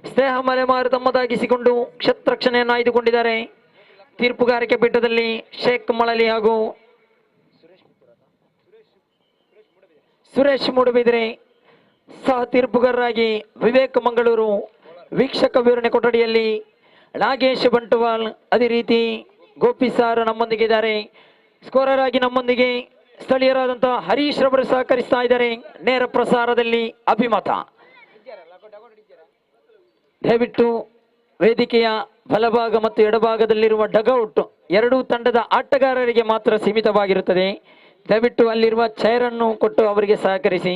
ಸ್ನೇಹ ಮಾಲೆಮಾರ್ ತಮ್ಮದಾಗಿಸಿಕೊಂಡು ಕ್ಷೇತ್ರಕ್ಷಣೆಯನ್ನು ಆಯ್ದುಕೊಂಡಿದ್ದಾರೆ. ತೀರ್ಪುಗಾರಿಕೆ ಪೀಠದಲ್ಲಿ ಶೇಖ್ ಮಳಲಿ ಹಾಗೂ ಸುರೇಶ್ ಮೂಡುಬಿದ್ರೆ, ಸಹ ತೀರ್ಪುಗಾರರಾಗಿ ವಿವೇಕ್ ಮಂಗಳೂರು, ವೀಕ್ಷಕ ವಿವರಣೆ ಕೊಠಡಿಯಲ್ಲಿ ನಾಗೇಶ್ ಬಂಟ್ವಾಲ್, ಅದೇ ರೀತಿ ಗೋಪಿ ಸಾರ್ ನಮ್ಮೊಂದಿಗೆ ಇದ್ದಾರೆ. ಸ್ಕೋರರ್ ಆಗಿ ನಮ್ಮೊಂದಿಗೆ ಸ್ಥಳೀಯರಾದಂತಹ ಹರೀಶ್ ರವರು ಸಹಕರಿಸ್ತಾ ಇದ್ದಾರೆ. ನೇರ ಪ್ರಸಾರದಲ್ಲಿ ಅಭಿಮತ. ದಯವಿಟ್ಟು ವೇದಿಕೆಯ ಬಲಭಾಗ ಮತ್ತು ಎಡಭಾಗದಲ್ಲಿರುವ ಡಗೌಟ್ ಎರಡೂ ತಂಡದ ಆಟಗಾರರಿಗೆ ಮಾತ್ರ ಸೀಮಿತವಾಗಿರುತ್ತದೆ. ದಯವಿಟ್ಟು ಅಲ್ಲಿರುವ ಚೈರ್ ಅನ್ನು ಕೊಟ್ಟು ಅವರಿಗೆ ಸಹಕರಿಸಿ.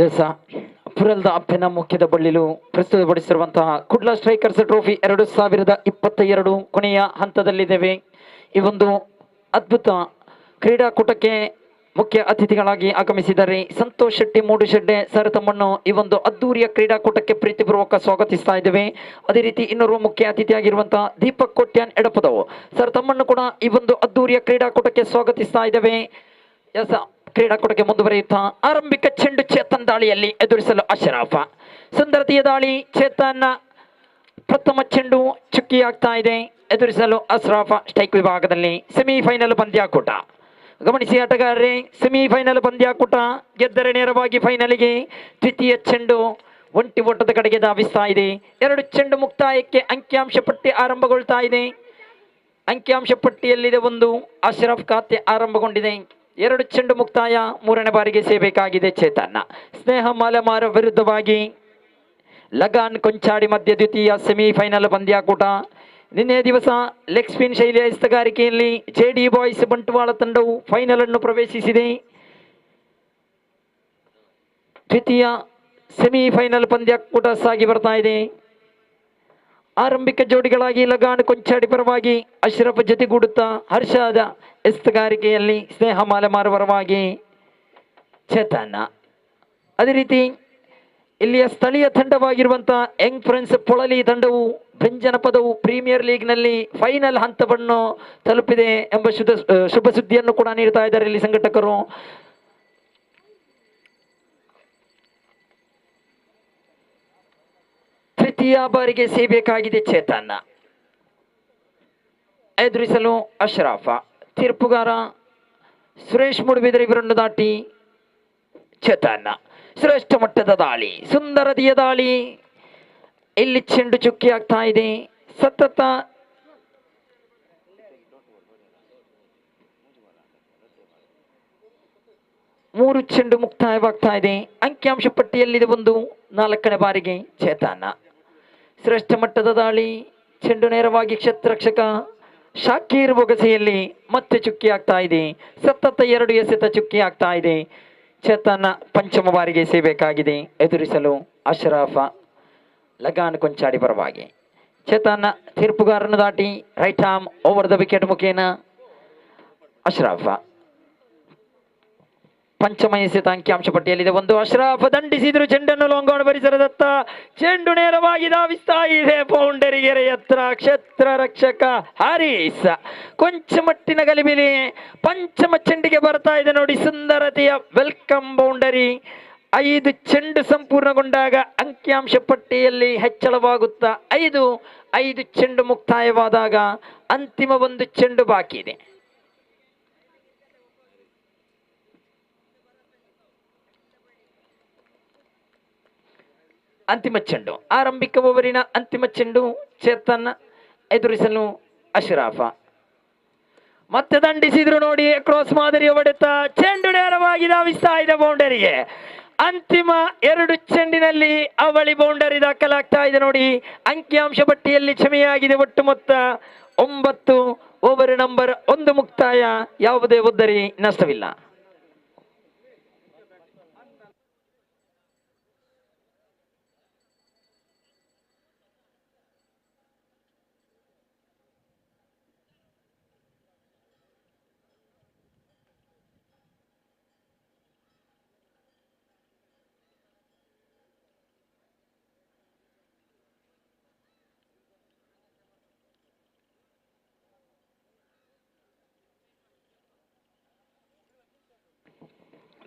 ಎಸ್ ಪುರಲ್ದ ಅಪ್ಪನ ಮುಖ್ಯದ ಬಳ್ಳಿಲು ಪ್ರಸ್ತುತಪಡಿಸಿರುವಂತಹ ಕುಡ್ಲಾ ಸ್ಟ್ರೈಕರ್ಸ್ ಟ್ರೋಫಿ 2022 ಕೊನೆಯ ಹಂತದಲ್ಲಿದ್ದೇವೆ. ಈ ಒಂದು ಅದ್ಭುತ ಕ್ರೀಡಾಕೂಟಕ್ಕೆ ಮುಖ್ಯ ಅತಿಥಿಗಳಾಗಿ ಆಗಮಿಸಿದ್ದಾರೆ ಸಂತೋಷ್ ಶೆಟ್ಟಿ ಮೂಡುಶೆಡ್ಡೆ ಸರ್, ತಮ್ಮನ್ನು ಈ ಒಂದು ಅದ್ದೂರಿಯ ಕ್ರೀಡಾಕೂಟಕ್ಕೆ ಪ್ರೀತಿಪೂರ್ವಕ ಸ್ವಾಗತಿಸ್ತಾ ಇದ್ದೇವೆ. ಅದೇ ರೀತಿ ಇನ್ನೋರ್ವ ಮುಖ್ಯ ಅತಿಥಿಯಾಗಿರುವಂತಹ ದೀಪಕ್ ಕೊಟ್ಯಾನ್ ಎಡಪದವು ಸರ್, ತಮ್ಮನ್ನು ಕೂಡ ಈ ಒಂದು ಅದ್ದೂರಿಯ ಕ್ರೀಡಾಕೂಟಕ್ಕೆ ಸ್ವಾಗತಿಸ್ತಾ ಇದ್ದೇವೆ. ಎಸ್, ಕ್ರೀಡಾಕೂಟಕ್ಕೆ ಮುಂದುವರಿಯುತ್ತಾ ಆರಂಭಿಕ ಚೆಂಡು ಚೇತನ್ ದಾಳಿಯಲ್ಲಿ ಎದುರಿಸಲು ಅಶ್ರಫ. ಸುಂದರತೆಯ ದಾಳಿ ಚೇತನ್, ಪ್ರಥಮ ಚೆಂಡು ಚುಕ್ಕಿಯಾಗ್ತಾ ಇದೆ, ಎದುರಿಸಲು ಅಶ್ರಫ. ಸ್ಟ್ರೈಕ್ ವಿಭಾಗದಲ್ಲಿ ಸೆಮಿಫೈನಲ್ ಪಂದ್ಯಾಕೂಟ ಗಮನಿಸಿ ಆಟಗಾರರೇ, ಸೆಮಿಫೈನಲ್ ಪಂದ್ಯಾಕೂಟ ಗೆದ್ದರೆ ನೇರವಾಗಿ ಫೈನಲ್ಗೆ. ದ್ವಿತೀಯ ಚೆಂಡು ಒಂಟಿ ಓಟದ ಕಡೆಗೆ ಧಾವಿಸ್ತಾ ಇದೆ. 2 ಚೆಂಡು ಮುಕ್ತಾಯಕ್ಕೆ ಅಂಕಿಅಂಶ ಪಟ್ಟಿ ಆರಂಭಗೊಳ್ತಾ ಇದೆ. ಅಂಕಿಅಂಶ ಪಟ್ಟಿಯಲ್ಲಿದೆ 1, ಅಶ್ರಫ್ ಖಾತೆ ಆರಂಭಗೊಂಡಿದೆ. 2 ಚೆಂಡು ಮುಕ್ತಾಯ, 3ನೇ ಬಾರಿಗೆ ಸೇಬೇಕಾಗಿದೆ ಚೇತನ್. ಸ್ನೇಹ ಮಾಲಮಾರ ವಿರುದ್ಧವಾಗಿ ಲಗಾನ್ ಕೊಂಚಾಡಿ ಮಧ್ಯ ದ್ವಿತೀಯ ಸೆಮಿಫೈನಲ್ ಪಂದ್ಯಾಕೂಟ. ನಿನ್ನೆ ದಿವಸ ಲೆಗ್ ಸ್ಪಿನ್ ಶೈಲಿಯ ಎಸ್ತಗಾರಿಕೆಯಲ್ಲಿ ಜೆಡಿ ಬಾಯ್ಸ್ ಬಂಟ್ವಾಳ ತಂಡವು ಫೈನಲ್ ಅನ್ನು ಪ್ರವೇಶಿಸಿದೆ. ದ್ವಿತೀಯ ಸೆಮಿಫೈನಲ್ ಪಂದ್ಯಾಕೂಟ ಸಾಗಿ ಬರ್ತಾ ಇದೆ. ಆರಂಭಿಕ ಜೋಡಿಗಳಾಗಿ ಲಗಾನ್ ಕೊಂಚಾಡಿ ಪರವಾಗಿ ಅಶ್ರಫ್ ಜೊತೆಗೂಡುತ್ತಾ ಹರ್ಷದ ಎಸ್ತಗಾರಿಕೆಯಲ್ಲಿ ಸ್ನೇಹ ಮಾಲಮಾರ ಪರವಾಗಿ ಚೇತನ್. ಅದೇ ರೀತಿ ಇಲ್ಲಿಯ ಸ್ಥಳೀಯ ತಂಡವಾಗಿರುವಂತಹ ಯಂಗ್ ಫ್ರೆಂಡ್ಸ್ ಪೊಳಲಿ ತಂಡವು ಬೆಂಜನಪದವು ಪ್ರೀಮಿಯರ್ ಲೀಗ್ನಲ್ಲಿ ಫೈನಲ್ ಹಂತವನ್ನು ತಲುಪಿದೆ ಎಂಬ ಶುಭ ಸುದ್ದಿಯನ್ನು ಕೂಡ ನೀಡ್ತಾ ಇದ್ದಾರೆ ಇಲ್ಲಿ ಸಂಘಟಕರು. ತೃತೀಯ ಬಾರಿಗೆ ಸೇಬೇಕಾಗಿದೆ ಚೇತನ್, ಎದುರಿಸಲು ಅಶ್ರಫ. ತೀರ್ಪುಗಾರ ಸುರೇಶ್ ಮುಡುಬಿದರೆ ಇವರನ್ನು ದಾಟಿ ಚೇತನ್. ಶ್ರೇಷ್ಠ ಮಟ್ಟದ ದಾಳಿ, ಸುಂದರತೆಯ ದಾಳಿ, ಇಲ್ಲಿ ಚೆಂಡು ಚುಕ್ಕಿ ಆಗ್ತಾ ಇದೆ. ಸತತ 3 ಚೆಂಡು ಮುಕ್ತಾಯವಾಗ್ತಾ ಇದೆ. ಅಂಕಿಅಂಶ ಪಟ್ಟಿಯಲ್ಲಿದೆ 1, 4ನೇ ಬಾರಿಗೆ ಚೇತನ್. ಶ್ರೇಷ್ಠ ಮಟ್ಟದ ದಾಳಿ, ಚೆಂಡು ನೇರವಾಗಿ ಕ್ಷೇತ್ರರಕ್ಷಕ ಶಾಕೀರ್ ಬೊಗಸೆಯಲ್ಲಿ ಮತ್ತೆ ಚುಕ್ಕಿ ಆಗ್ತಾ ಇದೆ. ಸತತ 2 ಎಸೆತ ಚುಕ್ಕಿ ಆಗ್ತಾ ಇದೆ. ಚೇತನ್ ಪಂಚಮ ಬಾರಿಗೆ ಸೇಬೇಕಾಗಿದೆ, ಎದುರಿಸಲು ಅಶ್ರಫ. ಲಗಾನ್ ಕೊಂಚಾಡಿ ಪರವಾಗಿ ಚೇತನ್. ತೀರ್ಪುಗಾರನ್ನು ದಾಟಿ right arm over the wicket ಮುಖೇನ ಅಶ್ರಫ. ಪಂಚಮ ಎಸೆತ ಅಂಕಿಅಂಶ ಪಟ್ಟಿಯಲ್ಲಿದೆ 1. ಅಶ್ರಫ್ ದಂಡಿಸಿದ್ರು ಚೆಂಡನ್ನು ಲೋಂಗೋಣ ಪರಿಸರದತ್ತ. ಚೆಂಡು ನೇರವಾಗಿ ಧಾವಿಸ್ತಾ ಇದೆ ಬೌಂಡರಿ ಗೆರೆ ಎತ್ತರ. ಕ್ಷೇತ್ರ ರಕ್ಷಕ ಹಾರಿಸ್ ಕೊಂಚ ಮಟ್ಟಿನ ಗಲಿಬಿಲಿ. ಪಂಚಮ ಚೆಂಡಿಗೆ ಬರ್ತಾ ಇದೆ ನೋಡಿ, ಸುಂದರತೆಯ ವೆಲ್ಕಮ್ ಬೌಂಡರಿ. 5 ಚೆಂಡು ಸಂಪೂರ್ಣಗೊಂಡಾಗ ಅಂಕಿಅಂಶ ಪಟ್ಟಿಯಲ್ಲಿ ಹೆಚ್ಚಳವಾಗುತ್ತಾ 5 ಚೆಂಡು ಮುಕ್ತಾಯವಾದಾಗ ಅಂತಿಮ 1 ಚೆಂಡು ಬಾಕಿ ಇದೆ. ಅಂತಿಮ ಚೆಂಡು, ಆರಂಭಿಕ ಓವರಿನ ಅಂತಿಮ ಚೆಂಡು ಚೇತನ್, ಎದುರಿಸಲು ಅಶ್ರಫ. ಮತ್ತೆ ದಂಡಿಸಿದ್ರು ನೋಡಿ, ಕ್ರಾಸ್ ಮಾದರಿಯ ಹೊಡೆತ. ಚೆಂಡು ನೇರವಾಗಿ ಧಾವಿಸ್ತಾ ಇದೆ ಬೌಂಡರಿಗೆ. ಅಂತಿಮ 2 ಚೆಂಡಿನಲ್ಲಿ ಅವಳಿ ಬೌಂಡರಿ ದಾಖಲಾಗ್ತಾ ಇದೆ ನೋಡಿ. ಅಂಕಿಅಂಶ ಪಟ್ಟಿಯಲ್ಲಿ ಕ್ಷಮೆಯಾಗಿದೆ. ಒಟ್ಟು ಮೊತ್ತ 9. ಓವರ್ ನಂಬರ್ 1 ಮುಕ್ತಾಯ, ಯಾವುದೇ ಉದ್ದರಿ ನಷ್ಟವಿಲ್ಲ.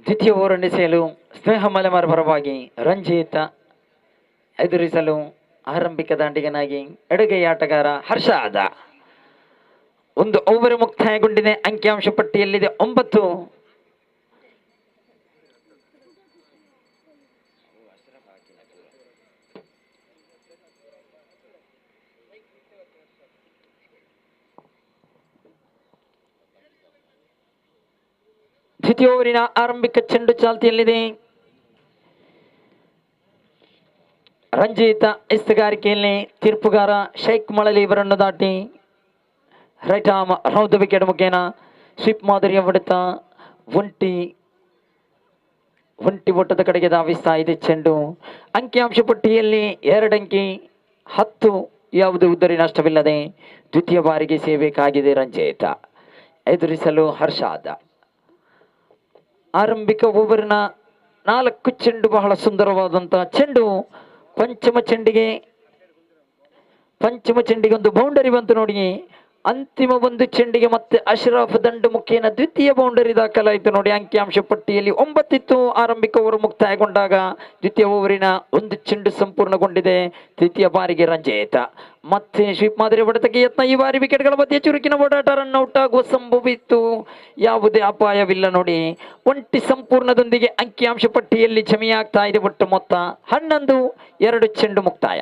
ದ್ವಿತೀಯ ಓವರ್ ಎಸೆಯಲು ಸ್ನೇಹ ಮಲೆಮಾರ್ ಪರವಾಗಿ ರಂಜಿತ್, ಎದುರಿಸಲು ಆರಂಭಿಕ ದಾಂಡಿಗನಾಗಿ ಎಡಗೈ ಆಟಗಾರ ಹರ್ಷಾದ. 1 ಓವರ್ ಮುಕ್ತಾಯಗೊಂಡಿದೆ. ಅಂಕಿಅಂಶ ಪಟ್ಟಿಯಲ್ಲಿದೆ 9. ದ್ವಿತೀಯ ಓವರಿನ ಆರಂಭಿಕ ಚೆಂಡು ಚಾಲ್ತಿಯಲ್ಲಿದೆ. ರಂಜಿತ್ ಎಸ್ತಗಾರಿಕೆಯಲ್ಲಿ ತೀರ್ಪುಗಾರ ಶೇಖ್ ಮಳಲಿ ಇವರನ್ನು ದಾಟಿ ರೈಟ್ ಆರ್ಮ್ ರೌಂಡ್ ವಿಕೆಟ್ ಮುಖೇನ ಸ್ವೀಪ್ ಮಾದರಿಯ ಹೊಡೆತ. ಒಂಟಿ ಓಟದ ಕಡೆಗೆ ಧಾವಿಸ್ತಾ ಇದೆ ಚೆಂಡು. ಅಂಕಿಅಂಶ ಪಟ್ಟಿಯಲ್ಲಿ 2 ಅಂಕಿ 10, ಯಾವುದೇ ಉದ್ದರಿ ನಷ್ಟವಿಲ್ಲದೆ ದ್ವಿತೀಯ ಬಾರಿಗೆ ಸೇಬೇಕಾಗಿದೆ ರಂಜಿತ. ಎದುರಿಸಲು ಹರ್ಷಾದ. ಆರಂಭಿಕ ಓವರ್ನ 4 ಚೆಂಡು ಬಹಳ ಸುಂದರವಾದಂತಹ ಚೆಂಡು. ಪಂಚಮ ಚೆಂಡಿಗೆ ಒಂದು ಬೌಂಡರಿ ಬಂತು ನೋಡಿ. ಅಂತಿಮ ಒಂದು ಚೆಂಡಿಗೆ ಮತ್ತೆ ಅಶ್ರಫ್ ದಂಡು ಮುಖೇನ ದ್ವಿತೀಯ ಬೌಂಡರಿ ದಾಖಲಾಯಿತು ನೋಡಿ. ಅಂಕಿಅಂಶ ಪಟ್ಟಿಯಲ್ಲಿ 9 ಇತ್ತು ಆರಂಭಿಕ ಓವರ್ ಮುಕ್ತಾಯಗೊಂಡಾಗ. ದ್ವಿತೀಯ ಓವರಿನ 1 ಚೆಂಡು ಸಂಪೂರ್ಣಗೊಂಡಿದೆ. ದ್ವಿತೀಯ ಬಾರಿಗೆ ರಂಜಿತ. ಮತ್ತೆ ಸ್ವೀಪ್ ಮಾದರಿ ಹೊಡೆತಕ್ಕೆ ಯತ್ನ. ಈ ಬಾರಿ ವಿಕೆಟ್ಗಳ ಮಧ್ಯೆ ಚುರುಕಿನ ಓಡಾಟ, ರನ್ ಔಟ್ ಆಗುವ ಸಂಭವ ಇತ್ತು. ಯಾವುದೇ ಅಪಾಯವಿಲ್ಲ ನೋಡಿ. ಒಂಟಿ ಸಂಪೂರ್ಣದೊಂದಿಗೆ ಅಂಕಿಅಂಶ ಪಟ್ಟಿಯಲ್ಲಿ ಜಮೆಯಾಗ್ತಾ ಇದೆ ಒಟ್ಟು ಮೊತ್ತ 11. 2 ಚೆಂಡು ಮುಕ್ತಾಯ.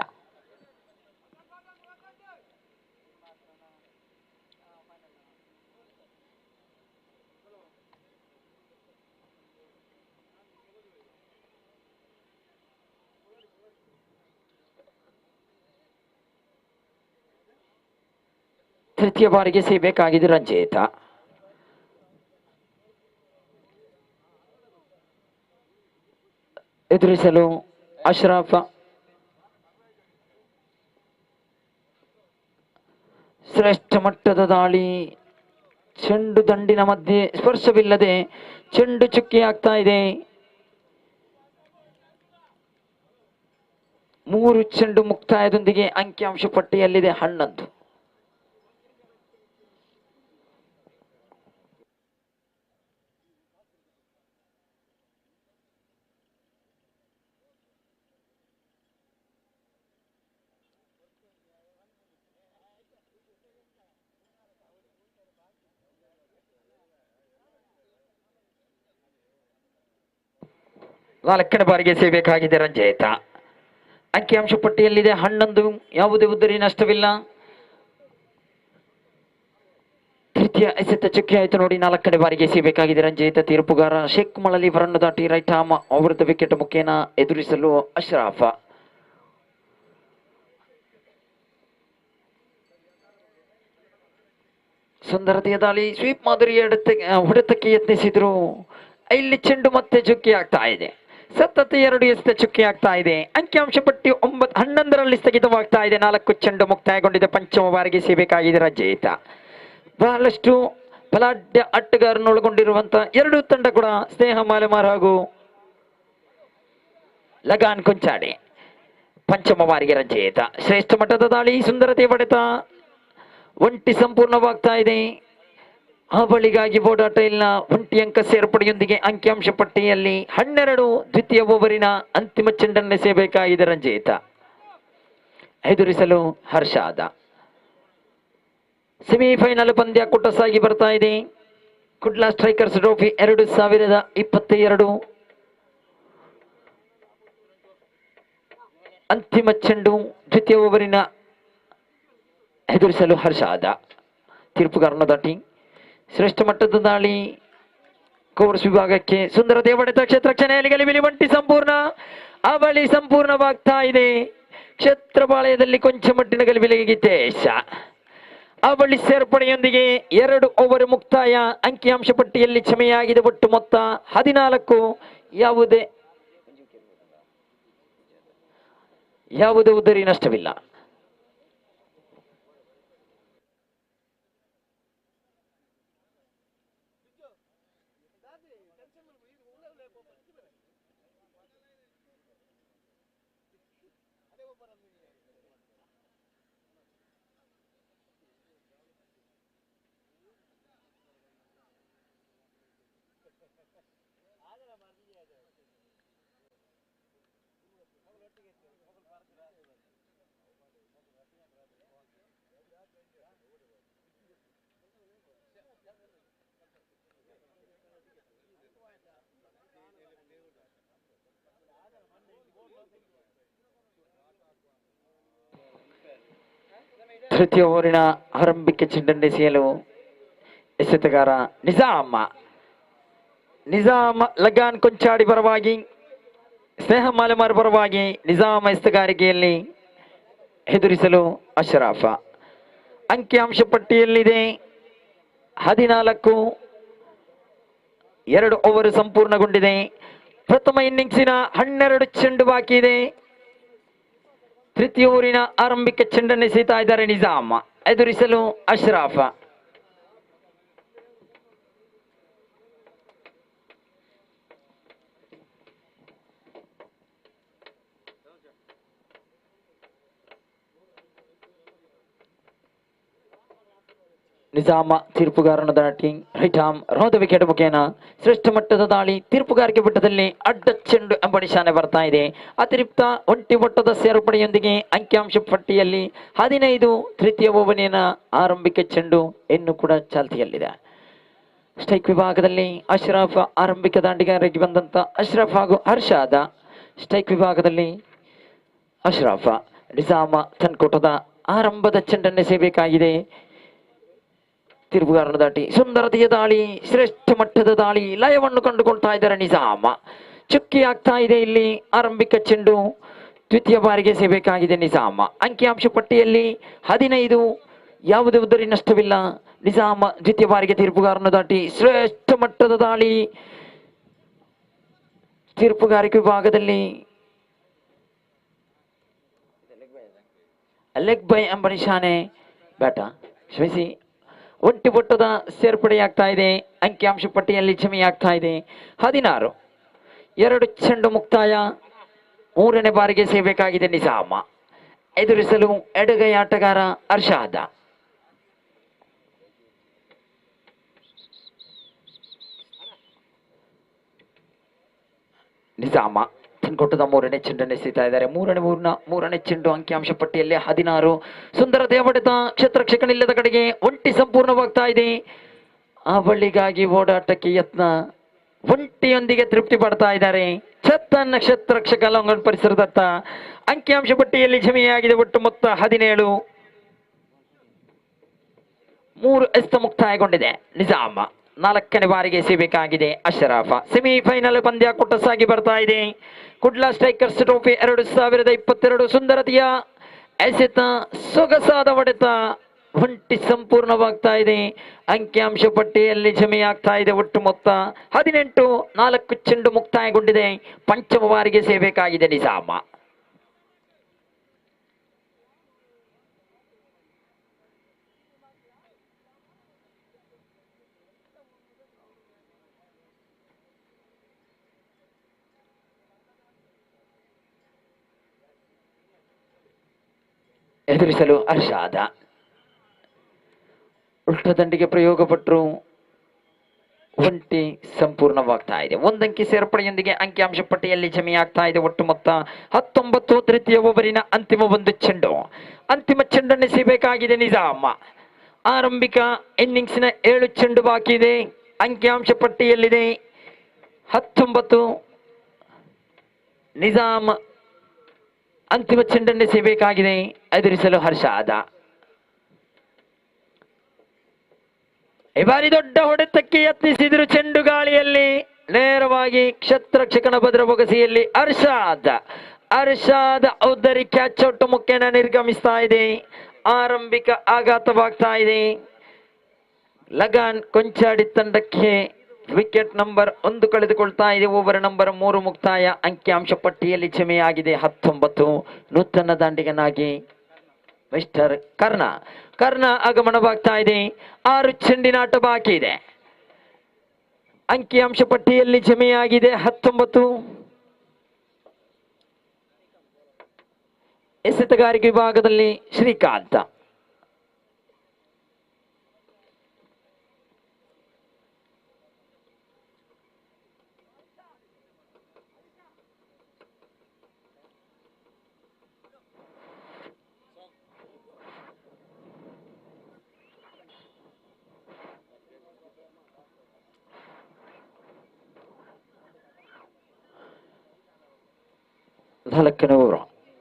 ತೃತೀಯ ಬಾರಿಗೆ ಸೇಬೇಕಾಗಿದೆ ರಂಜಿತ. ಎದುರಿಸಲು ಅಶ್ರಫ್. ಶ್ರೇಷ್ಠ ಮಟ್ಟದ ದಾಳಿ. ಚೆಂಡು ದಂಡಿನ ಮಧ್ಯೆ ಸ್ಪರ್ಶವಿಲ್ಲದೆ ಚೆಂಡು ಚುಕ್ಕಿ ಆಗ್ತಾ ಇದೆ. 3 ಚೆಂಡು ಮುಕ್ತಾಯದೊಂದಿಗೆ ಅಂಕಿಅಂಶ ಪಟ್ಟಿಯಲ್ಲಿದೆ 11. ನಾಲ್ಕನೇ ಬಾರಿಗೆ ಸೇಬೇಕಾಗಿದೆ ರಂಜಿತ. ಅಂಕಿಅಂಶ ಪಟ್ಟಿಯಲ್ಲಿದೆ 11. ಯಾವುದೇ ಉದ್ದರಿ ನಷ್ಟವಿಲ್ಲ. ತೃತೀಯ ಎಸೆತ ಚುಕ್ಕಿ ಆಯಿತು ನೋಡಿ. 4ನೇ ಬಾರಿಗೆ ಸೇಬೇಕಾಗಿದೆ ರಂಜಿತ. ತೀರ್ಪುಗಾರ ಶೇಖ್ ಮಳಲಿ ಹೊರನ್ನು ದಾಟಿ ರೈಟ್ ಆರ್ಮ್ ಅವರದ್ದು ವಿಕೆಟ್ ಮುಖೇನ ಎದುರಿಸಲು ಅಶ್ರಫ್. ಸುಂದರತೆಯ ದಾಳಿ. ಸ್ವೀಪ್ ಮಾದರಿ ಹೊಡೆತಕ್ಕೆ ಯತ್ನಿಸಿದ್ರು. ಇಲ್ಲಿ ಚೆಂಡು ಮತ್ತೆ ಚುಕ್ಕಿ ಆಗ್ತಾ ಇದೆ. ಸತತ 2 ಎಸೆತ ಚುಕ್ಕಿ ಆಗ್ತಾ ಇದೆ. ಅಂಕಿಅಂಶ ಪಟ್ಟಿ 11ರಲ್ಲಿ ಸ್ಥಗಿತವಾಗ್ತಾ ಇದೆ. 4 ಚೆಂಡು ಮುಕ್ತಾಯಗೊಂಡಿದೆ. ಪಂಚಮ ಬಾರಿಗೆ ಸೇಬೇಕಾಗಿದೆ ರಂಜಿತ. ಬಹಳಷ್ಟು ಬಲಾಢ್ಯ ಆಟಗಾರರನ್ನು ಒಳಗೊಂಡಿರುವಂತಹ 2 ತಂಡ ಕೂಡ ಸ್ನೇಹ ಮಾಲೆಮಾರ್ ಹಾಗೂ ಲಗಾನ್ ಕೊಂಚಾಡಿ. ಪಂಚಮ ಬಾರಿಗೆ ರಂಜಿತ. ಶ್ರೇಷ್ಠ ಮಟ್ಟದ ದಾಳಿ. ಸುಂದರತೆಯ ಹೊಡೆತ. ಒಂಟಿ ಸಂಪೂರ್ಣವಾಗ್ತಾ ಇದೆ. ಆ ಬಳಿಗಾಗಿ ಓಡಾಟ ಇಲ್ಲ. ಒಂಟಿ ಅಂಕ ಸೇರ್ಪಡೆಯೊಂದಿಗೆ ಅಂಕಿಅಂಶ ಪಟ್ಟಿಯಲ್ಲಿ 12. ದ್ವಿತೀಯ ಓವರಿನ ಅಂತಿಮ ಚೆಂಡನ್ನು ಸೇಬೇಕಾಗಿದೆ ರಂಜಿತ. ಎದುರಿಸಲು ಹರ್ಷಾದ. ಸೆಮಿಫೈನಲ್ ಪಂದ್ಯ ಕೂಟ ಸಾಗಿ ಬರ್ತಾ ಇದೆ. Kudla strikers trophy 2022. ಅಂತಿಮ ಚೆಂಡು ದ್ವಿತೀಯ ಓವರಿನ ಎದುರಿಸಲು ಹರ್ಷಾದ. ತೀರ್ಪುಗಾರನ ದಾಟಿ. ಶ್ರೇಷ್ಠ ಮಟ್ಟದ ದಾಳಿ. ಕೋರ್ಸ್ ವಿಭಾಗಕ್ಕೆ ಸುಂದರತೆ ಹೊಡೆತ. ಕ್ಷೇತ್ರಕ್ಷಣೆಯಲ್ಲಿ ಗಲಿಬಿಲಿ. ಒಂಟಿ ಸಂಪೂರ್ಣ. ಆ ಬಳಿ ಸಂಪೂರ್ಣವಾಗ್ತಾ ಇದೆ. ಕ್ಷೇತ್ರಪಾಳ್ಯದಲ್ಲಿ ಕೊಂಚ ಮಟ್ಟಿನ ಗಲಿಬಿಲಿಗೆ ದೇಶ. ಆ ಬಳಿ ಸೇರ್ಪಡೆಯೊಂದಿಗೆ 2 ಓವರ್ ಮುಕ್ತಾಯ. ಅಂಕಿಅಂಶ ಪಟ್ಟಿಯಲ್ಲಿ ಕ್ಷಮೆಯಾಗಿದೆ ಒಟ್ಟು ಮೊತ್ತ 14. ಯಾವುದೇ ಉದ್ದರಿ ನಷ್ಟವಿಲ್ಲ. ತೃತೀಯ ಓವರಿನ ಆರಂಭಿಕ ಚೆಂಡನ್ನೆಸೆಯಲು ಎಸೆತಗಾರ ನಿಜಾಮ್ ಲಗಾನ್ ಕೊಂಚಾಡಿ ಪರವಾಗಿ, ಸ್ನೇಹ ಮಾಲೆಮಾರ್ ಪರವಾಗಿ ನಿಜಾಮ್ ಎಸೆತಗಾರಿಕೆಯಲ್ಲಿ ಎದುರಿಸಲು ಅಶ್ರಫ್. ಅಂಕಿಅಂಶ ಪಟ್ಟಿಯಲ್ಲಿದೆ 14. 2 ಓವರ್ ಸಂಪೂರ್ಣಗೊಂಡಿದೆ. ಪ್ರಥಮ ಇನ್ನಿಂಗ್ಸಿನ 12 ಚೆಂಡು ಬಾಕಿ ಇದೆ. ತೃತೀಯ ಊರಿನ ಆರಂಭಿಕ ಚೆಂಡನ್ನು ಎಸೆಯುತ್ತಾ ಇದ್ದಾರೆ ನಿಜಾಮ್, ಎದುರಿಸಲು ಅಶ್ರಫ್. ನಿಜಾಮ ತೀರ್ಪುಗಾರನ ದಾಟಿ ರೈಟ್ ಆರ್ಮ್ ರೋದ ವಿಕೆಟ್ ಮುಖೇನ ಶ್ರೇಷ್ಠ ಮಟ್ಟದ ದಾಳಿ. ತೀರ್ಪುಗಾರಿಕೆ ಬಿಟ್ಟದಲ್ಲಿ ಅಡ್ಡ ಚೆಂಡು ಎಂಬ ನಿಶಾನೆ ಬರ್ತಾ ಇದೆ. ಅತಿರಿಕ್ತ ಒಂಟಿ ಮೊಟ್ಟದ ಸೇರ್ಪಡೆಯೊಂದಿಗೆ ಅಂಕಿಅಂಶ ಪಟ್ಟಿಯಲ್ಲಿ 15 ತೃತೀಯ ಓವರಿನ ಆರಂಭಿಕ ಚೆಂಡು ಇನ್ನು ಕೂಡ ಚಾಲ್ತಿಯಲ್ಲಿದೆ. ಸ್ಟ್ರೈಕ್ ವಿಭಾಗದಲ್ಲಿ ಅಶ್ರಫ್, ಆರಂಭಿಕ ದಾಂಡಿಗಾರರಿಗೆ ಬಂದಂತ ಅಶ್ರಫ್ ಹಾಗೂ ಹರ್ಷಾದ. ಸ್ಟ್ರೈಕ್ ವಿಭಾಗದಲ್ಲಿ ಅಶ್ರಫ್. ನಿಜಾಮ ತನ್ಕೋಟದ ಆರಂಭದ ಚೆಂಡನ್ನು ಎಸೆಯಬೇಕಾಗಿದೆ. ತಿರುಗುಗಾರನ ದಾಟಿ ಸುಂದರತೆಯ ದಾಳಿ, ಶ್ರೇಷ್ಠ ಮಟ್ಟದ ದಾಳಿ, ಲಯವನ್ನು ಕಂಡುಕೊಳ್ತಾ ಇದ್ದಾರೆ ನಿಜಾಮ. ಚುಕ್ಕಿ ಆಗ್ತಾ ಇದೆ ಇಲ್ಲಿ ಆರಂಭಿಕ ಚೆಂಡು. ದ್ವಿತೀಯ ಬಾರಿಗೆ ಎಸೆಯಬೇಕಾಗಿದೆ ನಿಜಾಮ. ಅಂಕಿಅಂಶ ಪಟ್ಟಿಯಲ್ಲಿ 15, ಯಾವುದೇ ಉದ್ದರಿ ನಷ್ಟವಿಲ್ಲ. ನಿಜಾಮ ದ್ವಿತೀಯ ಬಾರಿಗೆ ತೀರ್ಪುಗಾರನ ದಾಟಿ ಶ್ರೇಷ್ಠ ಮಟ್ಟದ ದಾಳಿ. ತೀರ್ಪುಗಾರಿಕೆ ವಿಭಾಗದಲ್ಲಿ ಲೆಗ್ ಬೈ ಎಂಬ ನಿಶಾನೆ ಬ್ಯಾಟ ಕ್ಷಮಿಸಿ ಒಂಟಿ ಮೊಟ್ಟದ ಸೇರ್ಪಡೆಯಾಗ್ತಾ ಇದೆ. ಅಂಕಿಅಂಶ ಪಟ್ಟಿಯಲ್ಲಿ ಜಮೆಯಾಗ್ತಾ ಇದೆ 16. 2 ಚೆಂಡು ಮುಕ್ತಾಯ. 3ನೇ ಬಾರಿಗೆ ಸೇಬೇಕಾಗಿದೆ ನಿಜಾಮ, ಎದುರಿಸಲು ಎಡಗೈ ಆಟಗಾರ ಅರ್ಷಾದ. ನಿಜಾಮ ತನ್ಕೊಟ್ಟದ 3ನೇ ಚೆಂಡನ್ನು ಎಸೆಯುತ್ತಾ ಇದ್ದಾರೆ. ಮೂರನೇ ಚೆಂಡು ಅಂಕಿಅಂಶ ಪಟ್ಟಿಯಲ್ಲಿ 16. ಸುಂದರತೆಯ ಹೊಡೆತ, ಕ್ಷೇತ್ರಕ್ಷಕನಿಲ್ಲದ ಕಡೆಗೆ ಒಂಟಿ ಸಂಪೂರ್ಣವಾಗ್ತಾ ಇದೆ. ಆ ಬಳ್ಳಿಗಾಗಿ ಓಡಾಟಕ್ಕೆ ಯತ್ನ, ಒಂಟಿಯೊಂದಿಗೆ ತೃಪ್ತಿ ಪಡ್ತಾ ಇದ್ದಾರೆ. ಛತ್ತನ್ನ ಕ್ಷೇತ್ರಕ್ಷಕ ಲಂಗನ್ ಪರಿಸರದತ್ತ. ಅಂಕಿಅಂಶ ಪಟ್ಟಿಯಲ್ಲಿ ಜಮೆಯಾಗಿದೆ ಒಟ್ಟು ಮೊತ್ತ 17. 3 ಎಸ್ತ ಮುಕ್ತಾಯಗೊಂಡಿದೆ. ನಿಜಾಮ 4ನೇ ಬಾರಿಗೆ ಎಸೆಯಬೇಕಾಗಿದೆ ಅಶ್ರಫ್. ಸೆಮಿಫೈನಲ್ ಪಂದ್ಯಾಕೂಟ ಸಾಗಿ ಬರ್ತಾ ಇದೆ. Kudla strikers trophy 2022. ಸುಂದರತೆಯ ಎಸೆತ, ಸೊಗಸಾದ ಹೊಡೆತ, ಒಂಟಿ ಸಂಪೂರ್ಣವಾಗ್ತಾ ಇದೆ. ಅಂಕಿಅಂಶ ಪಟ್ಟಿಯಲ್ಲಿ ಜಮೆಯಾಗ್ತಾ ಇದೆ ಒಟ್ಟು ಮೊತ್ತ 18. 4 ಚೆಂಡು ಮುಕ್ತಾಯಗೊಂಡಿದೆ. ಪಂಚಮ ಬಾರಿಗೆ ಎಸೆಯಬೇಕಾಗಿದೆ ನಿಜಾಮ. ಎದುರಿಸಲು ಅರ್ಷಾದ. ಉಲ್ಟ ದಂಡಿಗೆ ಪ್ರಯೋಗ ಪಟ್ಟರು, ಒಂಟಿ ಸಂಪೂರ್ಣವಾಗ್ತಾ ಇದೆ. 1 ಅಂಕಿ ಸೇರ್ಪಡೆಯೊಂದಿಗೆ ಅಂಕಿಅಂಶ ಪಟ್ಟಿಯಲ್ಲಿ ಜಮೆಯಾಗ್ತಾ ಇದೆ ಒಟ್ಟು ಮೊತ್ತ 19. ತೃತೀಯ ಓವರಿನ ಅಂತಿಮ 1 ಚೆಂಡು. ಅಂತಿಮ ಚೆಂಡನ್ನು ಎಸೆಯಬೇಕಾಗಿದೆ ನಿಜಾಮ. ಆರಂಭಿಕ ಇನ್ನಿಂಗ್ಸಿನ 7 ಚೆಂಡು ಬಾಕಿ ಇದೆ. ಅಂಕಿಅಂಶ ಪಟ್ಟಿಯಲ್ಲಿದೆ 19. ನಿಜಾಮ ಅಂತಿಮ ಚೆಂಡನ್ನು ಎಸೆಯಬೇಕಾಗಿದೆ, ಎದುರಿಸಲು ಹರ್ಷಾದ. ಈ ಬಾರಿ ದೊಡ್ಡ ಹೊಡೆತಕ್ಕೆ ಯತ್ನಿಸಿದ್ರು, ಚೆಂಡು ಗಾಳಿಯಲ್ಲಿ ನೇರವಾಗಿ ಕ್ಷೇತ್ರಕ್ಷಕನ ಭದ್ರ ಬೊಗಸೆಯಲ್ಲಿ ಅರ್ಷಾದ್ ಔದ್ದರಿ ಕ್ಯಾಚ್ ಔಟ್ ಮುಖೇನ ನಿರ್ಗಮಿಸ್ತಾ ಇದೆ. ಆರಂಭಿಕ ಆಘಾತವಾಗ್ತಾ ಇದೆ. ಲಗಾನ್ ಕೊಂಚಾಡಿ ತಂಡಕ್ಕೆ ವಿಕೆಟ್ ನಂಬರ್ 1 ಕಳೆದುಕೊಳ್ತಾ ಇದೆ. ಓವರ್ ನಂಬರ್ 3 ಮುಕ್ತಾಯ. ಅಂಕಿಅಂಶ ಪಟ್ಟಿಯಲ್ಲಿ ಜಮೆಯಾಗಿದೆ 19. ನೂತನ ದಾಂಡಿಗನಾಗಿ ಮಿಸ್ಟರ್ ಕರ್ಣ ಆಗಮನವಾಗ್ತಾ ಇದೆ. 6 ಚೆಂಡಿನ ಆಟ ಬಾಕಿ ಇದೆ. ಅಂಕಿಅಂಶ ಪಟ್ಟಿಯಲ್ಲಿ ಜಮೆಯಾಗಿದೆ 19. ಎಸೆತಗಾರಿಕೆ ವಿಭಾಗದಲ್ಲಿ ಶ್ರೀಕಾಂತ.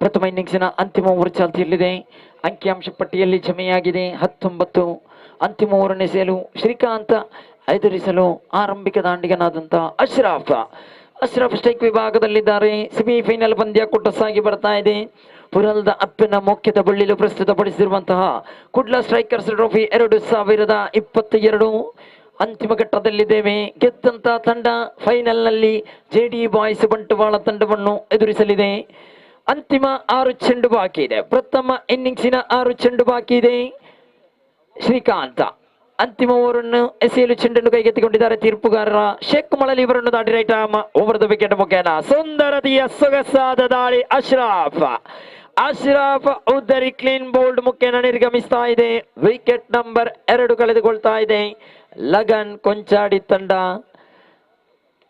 ಪ್ರಥಮ ಇನ್ನಿಂಗ್ಸಿನ ಅಂತಿಮ ಓವರ್ ಚಾಲ್ತಿಯಲ್ಲಿದೆ. ಅಂಕಿಅಂಶ ಪಟ್ಟಿಯಲ್ಲಿ ಜಮೆಯಾಗಿದೆ 19. ಅಂತಿಮ ಓವರ್ ಎಸೆಯಲು ಶ್ರೀಕಾಂತ್, ಎದುರಿಸಲು ಆರಂಭಿಕ ದಾಂಡಿಗನಾದಂತ ಅಶ್ರಫ್ ಸ್ಟ್ರೈಕ್ ವಿಭಾಗದಲ್ಲಿದ್ದಾರೆ. ಸೆಮಿಫೈನಲ್ ಪಂದ್ಯಾಕೂಟ ಸಾಗಿ ಬರ್ತಾ ಇದೆ. ಪುರಲ್ದ ಅಪ್ಪಿನ ಮುಖ್ಯದ ಬಳ್ಳಿಲು ಪ್ರಸ್ತುತಪಡಿಸಿರುವಂತಹ ಕುಡ್ಲಾ ಸ್ಟ್ರೈಕರ್ಸ್ ಟ್ರೋಫಿ 2022 ಅಂತಿಮ ಘಟ್ಟದಲ್ಲಿದ್ದೇವೆ. ಗೆದ್ದಂತ ತಂಡ ಫೈನಲ್ ನಲ್ಲಿ ಜೆಡಿ ಬಾಯ್ಸ್ ಬಂಟ್ವಾಳ ತಂಡವನ್ನು ಎದುರಿಸಲಿದೆ. ಅಂತಿಮ 6 ಚೆಂಡು ಬಾಕಿ ಇದೆ. ಪ್ರಥಮ ಇನ್ನಿಂಗ್ಸಿನ 6 ಚೆಂಡು ಬಾಕಿ ಇದೆ. ಶ್ರೀಕಾಂತ್ ಅಂತಿಮ ಓವರನ್ನು ಎಸೆಯಲು ಚೆಂಡನ್ನು ಕೈಗೆತ್ತಿಕೊಂಡಿದ್ದಾರೆ. ತೀರ್ಪುಗಾರರ ಶೇಖ್ ಮಳಲಿ ಇವರನ್ನು ದಾಟಿ right arm over the wicket ಮುಖೇನ ಸುಂದರತೆಯ ಸೊಗಸಾದ ದಾಳಿ. ಅಶ್ರಾಫ್ ಉದ್ದರಿ ಕ್ಲೀನ್ ಬೋಲ್ಡ್ ಮುಖೇನ ನಿರ್ಗಮಿಸ್ತಾ ಇದೆ. ವಿಕೆಟ್ ನಂಬರ್ 2 ಕಳೆದುಕೊಳ್ತಾ ಇದೆ. ಲಗನ್ ಕೊಂಚಾಡಿ ತಂಡ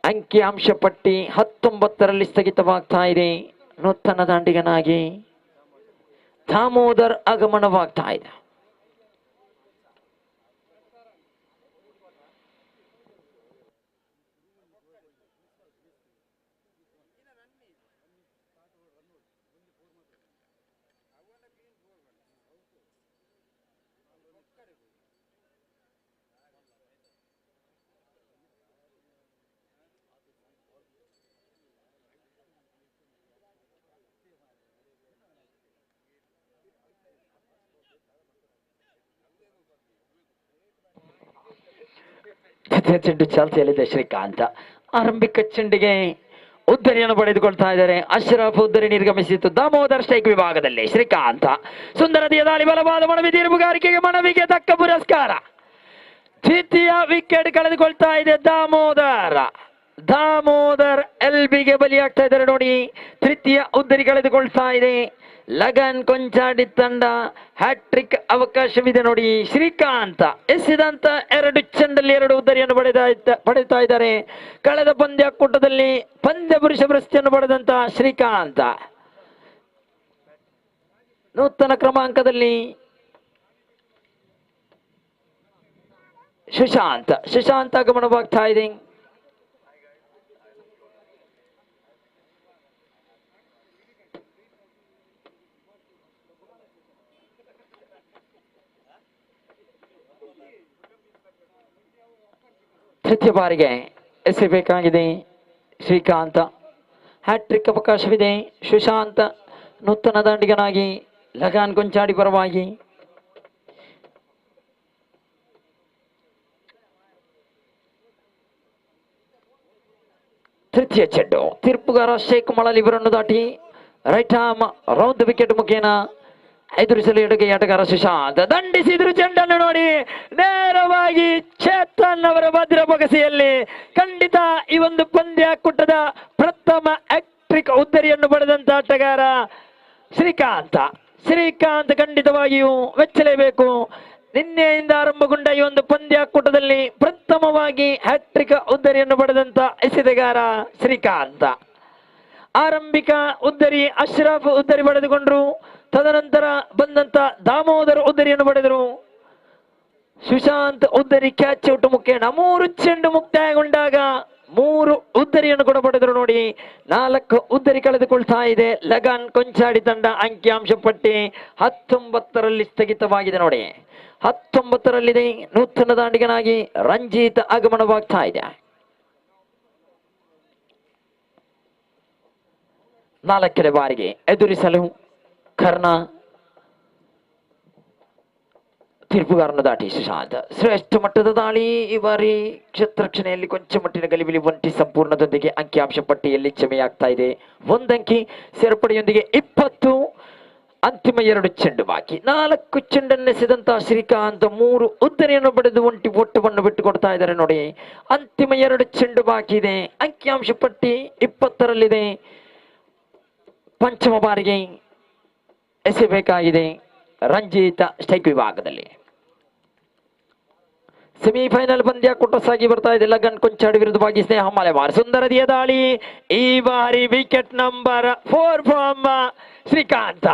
ಅಂಕಿಅಂಶ ಪಟ್ಟಿ 19ರಲ್ಲಿ ಸ್ಥಗಿತವಾಗ್ತಾ ಇದೆ. ನೂತನ ದಾಂಡಿಗನಾಗಿ ದಾಮೋದರ್ ಆಗಮನವಾಗ್ತಾ ಇದೆ. ಚೆಂಡು ಚಾಲ್ತಿಯಲ್ಲಿದೆ. ಶ್ರೀಕಾಂತ್ ಆರಂಭಿಕ ಚೆಂಡಿಗೆ ಉದ್ದರಿಯನ್ನು ಪಡೆದುಕೊಳ್ತಾ ಇದ್ದಾರೆ. ಅಶ್ರಫ್ ಉದ್ದರಿ ನಿರ್ಗಮಿಸಿತ್ತು. ದಾಮೋದರ್ ಸ್ಟ್ರೈಕ್ ವಿಭಾಗದಲ್ಲಿ ಶ್ರೀಕಾಂತ್ ಸುಂದರತೆಯ ದಾಳಿ. ಬಲವಾದ ಮನವಿ. ತೀರ್ಪುಗಾರಿಕೆಗೆ ಮನವಿಗೆ ತಕ್ಕ ಪುರಸ್ಕಾರ. ದ್ವಿತೀಯ ವಿಕೆಟ್ ಕಳೆದುಕೊಳ್ತಾ ಇದೆ ದಾಮೋದರ್ ಎಲ್ಬಿಗೆ ಬಲಿಯಾಗ್ತಾ ಇದ್ದಾರೆ ನೋಡಿ. ತೃತೀಯ ಉದ್ದರಿ ಕಳೆದುಕೊಳ್ತಾ ಇದೆ. ಲಗನ್ ಕೊಂಚಾಡಿ ತಂಡ ಹ್ಯಾಟ್ರಿಕ್ ಅವಕಾಶವಿದೆ ನೋಡಿ. ಶ್ರೀಕಾಂತ್ ಎಸೆದಂತ 2 ಚೆಂಡಲ್ಲಿ 2 ಉದ್ದರಿಯನ್ನು ಪಡೆಯುತ್ತಾ ಇದ್ದಾರೆ. ಕಳೆದ ಪಂದ್ಯಾಕೂಟದಲ್ಲಿ ಪಂದ್ಯ ಪುರುಷ ಪ್ರಶಸ್ತಿಯನ್ನು ಪಡೆದಂತ ಶ್ರೀಕಾಂತ್ ನೂತನ ಕ್ರಮಾಂಕದಲ್ಲಿ ಸುಶಾಂತ್ ಆಗಮನವಾಗ್ತಾ ಇದೆ. ತೃತೀಯ ಬಾರಿಗೆ ಎಸೆಯಬೇಕಾಗಿದೆ ಶ್ರೀಕಾಂತ್. ಹ್ಯಾಟ್ರಿಕ್ ಅವಕಾಶವಿದೆ. ಸುಶಾಂತ್ ನೂತನ ದಾಂಡಿಗನಾಗಿ ಲಗಾನ್ ಕೊಂಚಾಡಿ ಪರವಾಗಿ ತೃತೀಯ ಚೆಂಡು. ತೀರ್ಪುಗಾರ ಶೇಖ್ ಮಳಲಿ ಇವರನ್ನು ದಾಟಿ ರೈಟ್ ಆರ್ಮ್ ರೌಂಡ್ ವಿಕೆಟ್ ಮುಖೇನ ಎದುರಿಸಲು ಎಡಗೈ ಆಟಗಾರ ಸುಶಾಂತ್ ದಂಡಿಸಿದ್ರು ಚೆಂಡನ್ನು ನೋಡಿ. ನೇರವಾಗಿ ಚೇತನ್ ಅವರ ಭದ್ರ ಬಗಸೆಯಲ್ಲಿ ಖಂಡಿತ ಈ ಒಂದು ಪಂದ್ಯಾಕೂಟದ ಪ್ರಥಮ ಹ್ಯಾಟ್ರಿಕ್ ಉದ್ದರಿಯನ್ನು ಪಡೆದಂತ ಆಟಗಾರ ಶ್ರೀಕಾಂತ್ ಖಂಡಿತವಾಗಿಯೂ ಮೆಚ್ಚಲೇಬೇಕು. ನಿನ್ನೆಯಿಂದ ಆರಂಭಗೊಂಡ ಈ ಒಂದು ಪಂದ್ಯಾಕೂಟದಲ್ಲಿ ಪ್ರಥಮವಾಗಿ ಹ್ಯಾಟ್ರಿಕ್ ಉದ್ದರಿಯನ್ನು ಪಡೆದಂತ ಎಸೆತಗಾರ ಶ್ರೀಕಾಂತ್. ಆರಂಭಿಕ ಉದ್ದರಿ ಅಶ್ರಫ್ ಉದ್ದರಿ ಪಡೆದುಕೊಂಡ್ರು. ತದನಂತರ ಬಂದಂತ ದಾಮೋದರ್ ಉದ್ದರಿಯನ್ನು ಪಡೆದರು. ಸುಶಾಂತ್ ಉದ್ದರಿ ಕ್ಯಾಚ್ ಔಟ್ ಮುಖೇನ 3 ಚೆಂಡು ಮುಕ್ತಾಯಗೊಂಡಾಗ 3 ಉದ್ದರಿಯನ್ನು ಕೂಡ ಪಡೆದರು ನೋಡಿ. 4 ಉದ್ದರಿ ಕಳೆದುಕೊಳ್ತಾ ಇದೆ. ಲಗಾನ್ ಕೊಂಚಾಡಿ ತಂಡ ಅಂಕಿಅಂಶ ಪಟ್ಟಿ 19ರಲ್ಲಿ ಸ್ಥಗಿತವಾಗಿದೆ ನೋಡಿ. 19ರಲ್ಲಿದೆ. ನೂತನ ದಾಂಡಿಗನಾಗಿ ರಂಜಿತ್ ಆಗಮನವಾಗ್ತಾ ಇದೆ. 4ನೇ ಬಾರಿಗೆ ಎದುರಿಸಲು ಕರ್ಣ ತೀರ್ಪುಗಾರನ ದಾಟಿ ಸುಶಾಂತ್ ಶ್ರೇಷ್ಠ ಮಟ್ಟದ ದಾಳಿ. ಈ ಬಾರಿ ಕ್ಷೇತ್ರಕ್ಷಣೆಯಲ್ಲಿ ಕೊಂಚ ಮಟ್ಟಿನ ಗಲಿಬಿಲಿ ಒಂಟಿ ಸಂಪೂರ್ಣದೊಂದಿಗೆ ಅಂಕಿಅಂಶ ಪಟ್ಟಿಯಲ್ಲಿ ಜಮೆಯಾಗ್ತಾ ಇದೆ. 1 ಅಂಕಿ ಸೇರ್ಪಡೆಯೊಂದಿಗೆ 20. ಅಂತಿಮ 2 ಚೆಂಡು ಬಾಕಿ. 4 ಚೆಂಡನ್ನೆಸೆದಂತಹ ಶ್ರೀಕಾಂತ್ 3 ಉದ್ದರಿಯನ್ನು ಪಡೆದು ಒಂಟಿ ಒಟ್ಟವನ್ನು ಬಿಟ್ಟುಕೊಡ್ತಾ ಇದ್ದಾರೆ ನೋಡಿ. ಅಂತಿಮ 2 ಚೆಂಡು ಬಾಕಿ ಇದೆ. ಅಂಕಿಅಂಶ ಪಟ್ಟಿ 20ರಲ್ಲಿದೆ. ಪಂಚಮ ಬಾರಿಗೆ ಎಸೆಯಬೇಕಾಗಿದೆ ರಂಜಿತ್ ಸ್ಟ್ರೈಕ್ ವಿಭಾಗದಲ್ಲಿ. ಸೆಮಿಫೈನಲ್ ಪಂದ್ಯಾಕೂಟ ಸಾಗಿ ಬರ್ತಾ ಇದೆ. ಲಗನ್ ಕೊಂಚಾಡಿ ವಿರುದ್ಧವಾಗಿ ಸ್ನೇಹ ಮಲೆಮಾರ್ ಸುಂದರದಿಯ ದಾಳಿ. ಈ ಬಾರಿ ವಿಕೆಟ್ ನಂಬರ್ 4 ಫ್ರಮ್ ಶ್ರೀಕಾಂತ್.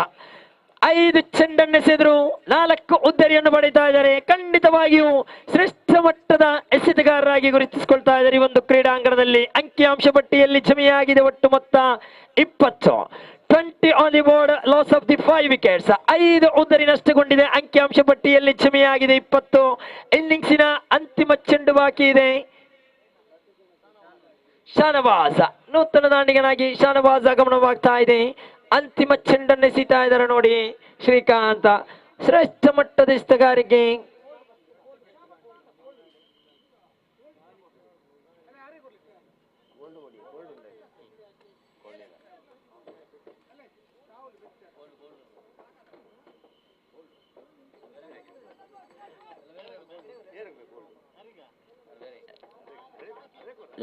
5 ಚೆಂಡನ್ನೆಸೆದ್ರು 4 ಉದ್ದರಿಯನ್ನು ಪಡೀತಾ ಇದ್ದಾರೆ. ಖಂಡಿತವಾಗಿಯೂ ಶ್ರೇಷ್ಠ ಮಟ್ಟದ ಎಸೆತಗಾರರಾಗಿ ಗುರುತಿಸಿಕೊಳ್ತಾ ಇದ್ದಾರೆ. ಈ ಒಂದು ಕ್ರೀಡಾಂಗಣದಲ್ಲಿ ಅಂಕಿಅಂಶ ಪಟ್ಟಿಯಲ್ಲಿ ಜಮೆಯಾಗಿದೆ ಒಟ್ಟು ಮೊತ್ತ 20. 20 on the board. Loss of the 5 wickets. 5 ಉದ್ದರಿ ನಷ್ಟಗೊಂಡಿದೆ. ಅಂಕಿಅಂಶ ಪಟ್ಟಿಯಲ್ಲಿ ಜಮೆಯಾಗಿದೆ 20. ಇನ್ನಿಂಗ್ಸಿನ ಅಂತಿಮ ಚೆಂಡು ಬಾಕಿ ಇದೆ. ಶಾನವಾಜ್ ನೂತನ ದಾಂಡಿಗನಾಗಿ ಶಾನವಾಜ್ ಆಗಮನವಾಗ್ತಾ ಇದೆ. ಅಂತಿಮ ಚೆಂಡನ್ನೆಸೀತಾ ಇದ್ದಾರೆ ನೋಡಿ ಶ್ರೀಕಾಂತ್. ಶ್ರೇಷ್ಠ ಮಟ್ಟದ ಎಸೆತಗಾರಿಕೆ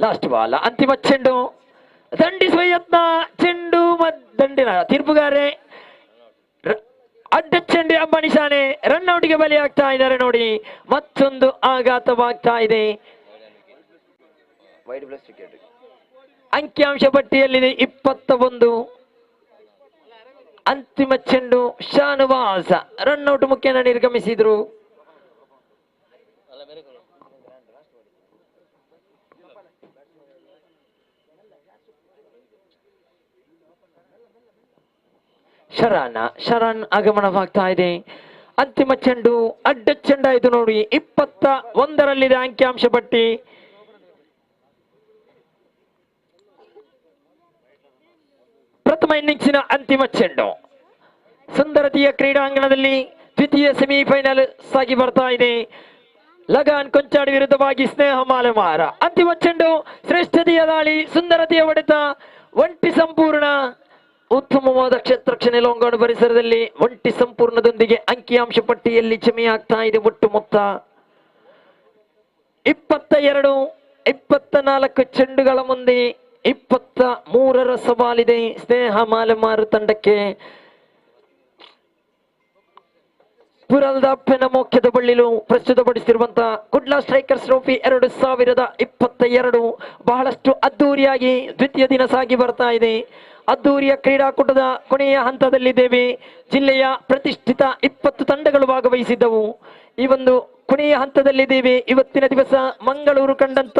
ಲಾಸ್ಟ್ ಬಾಲ್, ಅಂತಿಮ ಚೆಂಡು, ದಂಡಿಸುವ ಯತ್ನ, ಚೆಂಡು ದಂಡಿನ ತೀರ್ಪುಗಾರೆ ಅಡ್ಡ ಚೆಂಡು ಎಂಬ ನಿಶಾನೆ, ರನ್ಔಟ್ಗೆ ಬಲಿಯಾಗ್ತಾ ಇದ್ದಾರೆ ನೋಡಿ. ಮತ್ತೊಂದು ಆಘಾತವಾಗ್ತಾ ಇದೆ. ಅಂಕಿಅಂಶ ಪಟ್ಟಿಯಲ್ಲಿದೆ 21. ಅಂತಿಮ ಚೆಂಡು ಶಾನುವಾಸ್ ರನ್ಔಟ್ ಮುಖ್ಯನ ನಿರ್ಗಮಿಸಿದ್ರು. ಶರಣ್ ಆಗಮನವಾಗ್ತಾ ಇದೆ. ಅಂತಿಮ ಚೆಂಡು ಅಡ್ಡ ಚೆಂಡಾಯಿತು ನೋಡಿ. 21ರಲ್ಲಿದೆ ಅಂಕಿಅಂಶ ಪಟ್ಟಿ. ಪ್ರಥಮ ಇನ್ನಿಂಗ್ಸಿನ ಅಂತಿಮ ಚೆಂಡು ಸುಂದರತೆಯ ಕ್ರೀಡಾಂಗಣದಲ್ಲಿ ದ್ವಿತೀಯ ಸೆಮಿಫೈನಲ್ ಸಾಗಿ ಬರ್ತಾ ಇದೆ. ಲಗಾನ್ ಕೊಂಚಾಡಿ ವಿರುದ್ಧವಾಗಿ ಸ್ನೇಹ ಮಾಲಮಾರ. ಅಂತಿಮ ಚೆಂಡು, ಶ್ರೇಷ್ಠತೆಯ ದಾಳಿ, ಸುಂದರತೆಯ ಹೊಡೆತ, ಒಂಟಿ ಸಂಪೂರ್ಣ. ಉತ್ತಮವಾದ ಕ್ಷೇತ್ರಕ್ಷಣೆ ಲೋಂಗಾಡು ಪರಿಸರದಲ್ಲಿ ಒಂಟಿ ಸಂಪೂರ್ಣದೊಂದಿಗೆ ಅಂಕಿಅಂಶ ಪಟ್ಟಿಯಲ್ಲಿ ಜಮೆಯಾಗ್ತಾ ಇದೆ. ಒಟ್ಟು ಮೊತ್ತ 22. 24 ಚೆಂಡುಗಳ ಮುಂದೆ 23ರ ಸವಾಲಿದೆ ಸ್ನೇಹ ಮಾಲಮಾರು ತಂಡಕ್ಕೆ. ಪುರಲ್ದ ಪೆನ ಮೋಖ್ಯದ ಬಳ್ಳಿಲು ಪ್ರಸ್ತುತಪಡಿಸಿರುವಂತಹ ಕುಡ್ಲಾ ಸ್ಟ್ರೈಕರ್ಸ್ ಟ್ರೋಫಿ 2022 ಬಹಳಷ್ಟು ಅದ್ದೂರಿಯಾಗಿ ದ್ವಿತೀಯ ದಿನ ಸಾಗಿ ಬರ್ತಾ ಇದೆ. ಅದ್ದೂರಿಯ ಕ್ರೀಡಾಕೂಟದ ಕೊನೆಯ ಹಂತದಲ್ಲಿದ್ದೇವೆ. ಜಿಲ್ಲೆಯ ಪ್ರತಿಷ್ಠಿತ 20 ತಂಡಗಳು ಭಾಗವಹಿಸಿದ್ದವು. ಈ ಒಂದು ಕೊನೆಯ ಹಂತದಲ್ಲಿದ್ದೇವೆ. ಇವತ್ತಿನ ದಿವಸ ಮಂಗಳೂರು ಕಂಡಂತ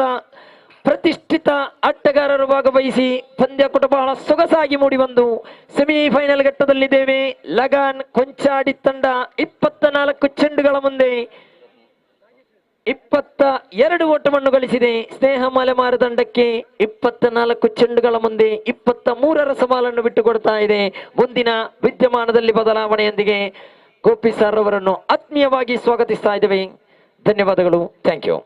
ಪ್ರತಿಷ್ಠಿತ ಆಟಗಾರರು ಭಾಗವಹಿಸಿ ಪಂದ್ಯಕೂಟ ಬಹಳ ಸೊಗಸಾಗಿ ಮೂಡಿಬಂದು ಸೆಮಿಫೈನಲ್ ಘಟ್ಟದಲ್ಲಿದ್ದೇವೆ. ಲಗಾನ್ ಕೊಂಚಾಡಿ ತಂಡ 24 ಚೆಂಡುಗಳ ಮುಂದೆ 22 ಓಟವನ್ನು ಗಳಿಸಿದೆ. ಸ್ನೇಹ ಮಾಲಮಾರು ತಂಡಕ್ಕೆ 24 ಚೆಂಡುಗಳ ಮುಂದೆ 23ರ ಸವಾಲನ್ನು ಬಿಟ್ಟುಕೊಡ್ತಾ ಇದೆ. ಮುಂದಿನ ವಿದ್ಯಮಾನದಲ್ಲಿ ಬದಲಾವಣೆಯೊಂದಿಗೆ ಗೋಪಿ ಸರ್ ಅವರನ್ನು ಆತ್ಮೀಯವಾಗಿ ಸ್ವಾಗತಿಸ್ತಾ ಇದ್ದೇವೆ. ಧನ್ಯವಾದಗಳು. Thank you.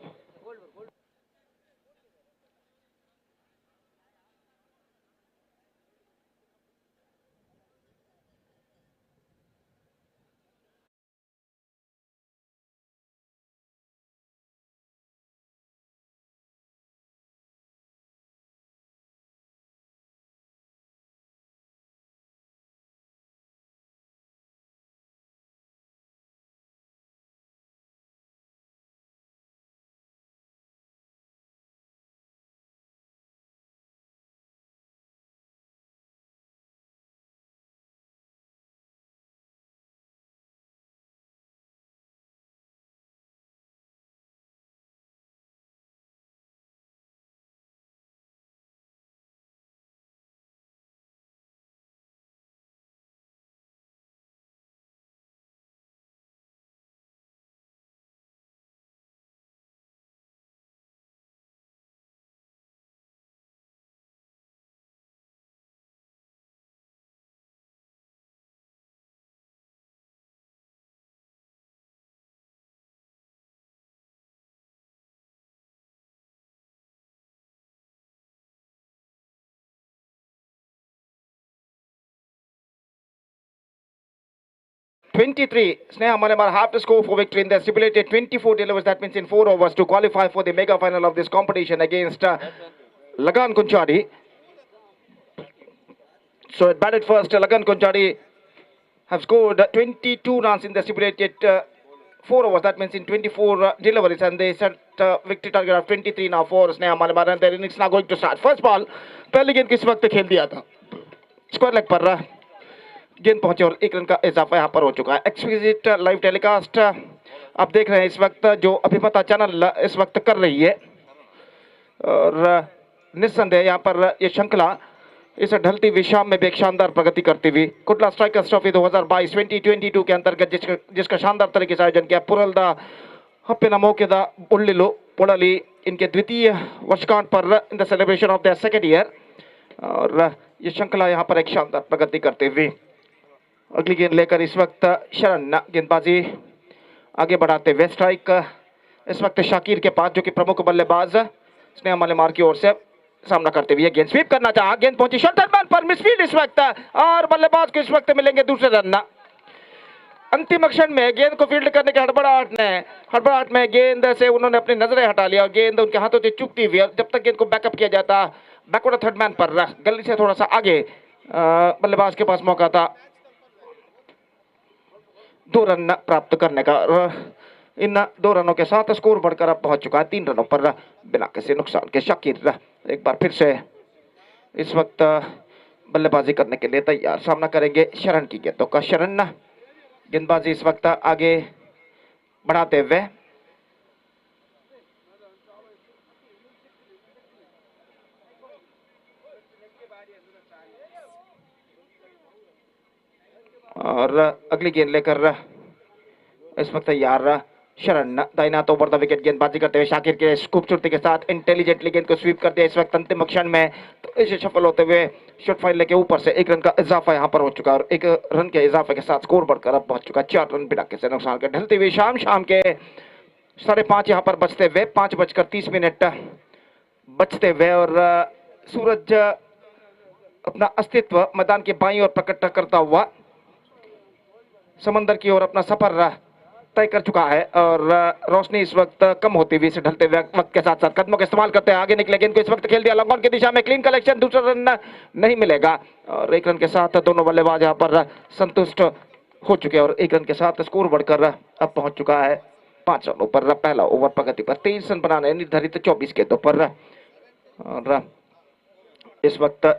Sneha Malemar have to score for victory in the stipulated 24 delivers. That means in 4 overs to qualify for the mega final of this competition against Lagan Kunchadi. So it batted first. Lagan Kunchadi have scored 22 runs in the stipulated 4 overs. That means in 24 deliveries, and they set victory target of 23 now for Sneha Malemar, and their innings now going to start. First ball, पहले गेंद किस वक्त खेल दिया था, square leg पर गेंद पहुंचे और 1 रन का इजाफा यहाँ पर हो चुका है. एक्सक्लूसिव लाइव टेलीकास्ट आप देख रहे हैं इस वक्त, जो अभिमता चैनल इस वक्त कर रही है, और निस्संदेह यहाँ पर ये श्रृंखला इस ढलती हुई शाम में भी एक शानदार प्रगति करती हुई कुडला स्ट्राइकर्स ट्रॉफी 2022 के अंतर्गत जिसका शानदार तरीके से आयोजन किया पुरलदा हप्पिन मोकेद उल्लिलु पुड़ली इनके द्वितीय वर्षगांठ पर in the celebration of the second year, और ये श्रृंखला यहाँ पर एक शानदार प्रगति करते हुए अगली गेंद लेकर इस वक्त शरण गेंदबाजी आगे बढ़ाते हुए स्ट्राइक इस वक्त शाकिर के पास, जो कि प्रमुख बल्लेबाज स्नेहा मालेमार की ओर से. सामना करते हुए गेंद स्वीप करना चाहा, गेंद पहुंची शॉर्टरमैन पर, मिसफील्ड इस वक्त, और बल्लेबाज को इस वक्त मिलेंगे दूसरे रन। अंतिम क्षण में गेंद को फील्ड करने के हड़बड़ाहट में गेंद से उन्होंने अपनी नजरें हटा लिया और गेंद उनके हाथों से चूकती हुई, और जब तक गेंद को बैकअप किया जाता, बैकवर्ड थर्ड मैन पर गली से थोड़ा सा आगे बल्लेबाज के पास मौका था 2 रन प्राप्त करने का। इन 2 रनों के साथ स्कोर बढ़कर अब पहुंच चुका है 3 रनों पर बिना किसी नुकसान के। शाकिर एक बार फिर से इस वक्त बल्लेबाजी करने के लिए तैयार, सामना करेंगे शरण की गेंदों का। शरण गेंदबाजी इस वक्त आगे बढ़ाते हुए, और अगली गेंद लेकर इस वक्त तैयार शरण। दाहिना तो ओवर द विकेट गेंदबाजी करते हुए शाकिर के खूबसूरती के साथ इंटेलिजेंटली गेंद को स्वीप कर दिया इस वक्त अंतिम क्षण में, तो इसे सफल होते हुए शॉट फाइनल के ऊपर से 1 रन का इजाफा यहां पर हो चुका है, और 1 रन के इजाफे के साथ स्कोर बढ़कर अब पहुंच चुका है 4 रन बिना किसी नुकसान के। ढलती हुई शाम के 5:30 यहां पर बचते हुए 5:30 बचते हुए, और सूरज अपना अस्तित्व मैदान के बाईं ओर प्रकट करता हुआ समंदर की ओर अपना सफर तय कर चुका है, और रोशनी इस वक्त कम होती हुई से ढलते हुए वक्त के साथ साथ कदमों का इस्तेमाल करते हैं आगे निकले, गेंद को इस वक्त खेल दिया लॉन्ग ऑन की दिशा में, क्लीन कलेक्शन, दूसरा रन नहीं मिलेगा, और 1 रन के साथ दोनों बल्लेबाज यहां पर संतुष्ट हो चुके हैं, और 1 रन के साथ स्कोर बढ़कर अब पहुंच चुका है 5 रनों पर। पहला ओवर प्रगति पर 23 रन बनाने निर्धारित 24 गेंदों पर, और इस वक्त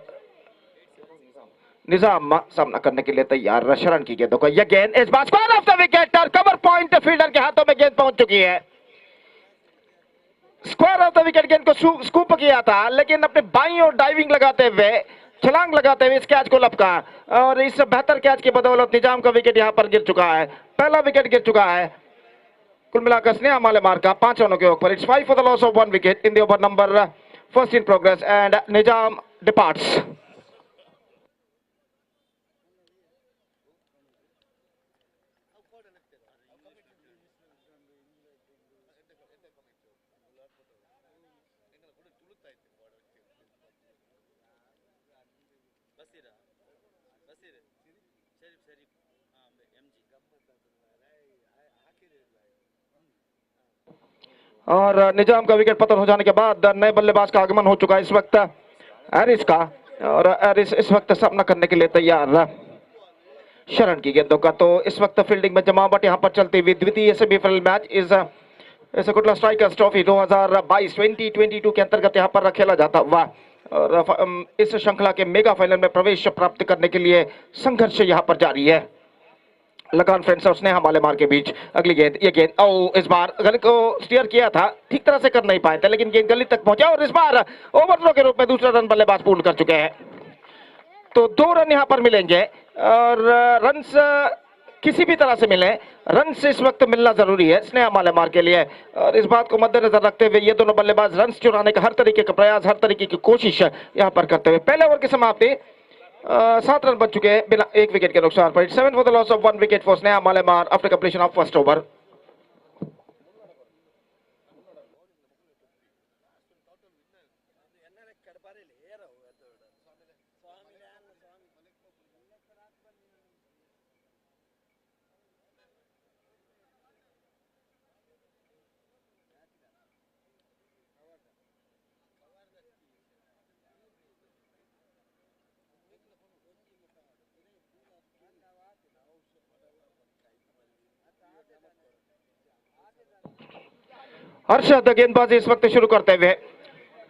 निजाम सामना करने के लिए तैयार शरण की गेंदों का। यह गेंद इस bar square of the wicket, और कवर पॉइंट फील्डर के हाथों में गेंद पहुंच चुकी है। स्क्वायर ऑफ द विकेट गेंद को स्कूप किया था, लेकिन अपने बाईं ओर डाइविंग लगाते हुए, छलांग लगाते हुए इस कैच को लपका, और इस बेहतर कैच की बदौलत निजाम का विकेट यहां पर गिर चुका है, पहला विकेट गिर चुका है। कुल मिलाकर स्नेहा मालेमार का 5 रनों के ऊपर। It's 5 for the loss of 1 wicket in the over number first in progress, and Nizam departs. और निजाम का विकेट पतन हो जाने के बाद नए बल्लेबाज का आगमन हो चुका है इस वक्त एरिस का, और एरिस इस वक्त सामना करने के लिए तैयार शरण की गेंदों का। तो इस वक्त फील्डिंग में जमावट यहां पर चलती हुई द्वितीय सेमीफाइनल मैच इस कुडला स्ट्राइकर्स ट्रॉफी 2022 के अंतर्गत यहां पर खेला जाता हुआ, और इस श्रृंखला के मेगा फाइनल में प्रवेश प्राप्त करने के लिए संघर्ष यहां पर जारी है। लगान फ्रेंड्स और स्नेहा मालेमार के बीच अगली गेंद, ये गेंद इस बार गली को स्टीयर किया था, ठीक तरह से कर नहीं पाए थे, लेकिन गेंद गली तक पहुंचा, और इस बार ओवरथ्रो के रूप में दूसरा रन बल्लेबाज पूर्ण कर चुके हैं। तो 2 रन यहां पर मिलेंगे, और रन्स किसी भी तरह से मिले, रन्स इस वक्त मिलना जरूरी है स्नेहा मालेमार के लिए, और इस बात को मद्देनजर रखते हुए ये दोनों बल्लेबाज रन्स चुराने का हर तरीके का प्रयास, हर तरीके की कोशिश यहां पर करते हुए। पहले ओवर की समाप्ति 7 रन बच चुके हैं बिना 1 विकेट के नुकसान पर। 7 for the loss of 1 wicket for Sneha Malemar after completion of first over. Harshad गेंदबाजी इस वक्त शुरू करते हुए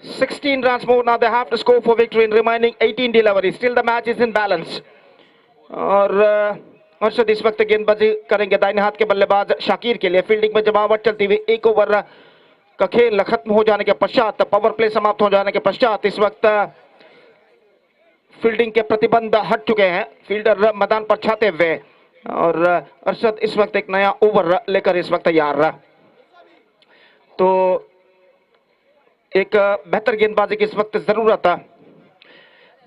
16 runs more now they have to score for victory in remaining 18 deliveries, still the match is in balance, और हर्षद इस वक्त गेंदबाजी करेंगे दाहिने हाथ के बल्लेबाज शाकिर के लिए। फील्डिंग में जमावट चलती हुई 1 ओवर का खेल खत्म हो जाने के पश्चात, पावर प्ले समाप्त हो जाने के पश्चात इस वक्त फील्डिंग के प्रतिबंध हट चुके हैं, फील्डर मैदान पर छाते हुए, और हर्षद इस वक्त एक नया ओवर लेकर इस वक्त तैयार रहा। तो एक बेहतर गेंदबाजी की इस वक्त जरूरत है।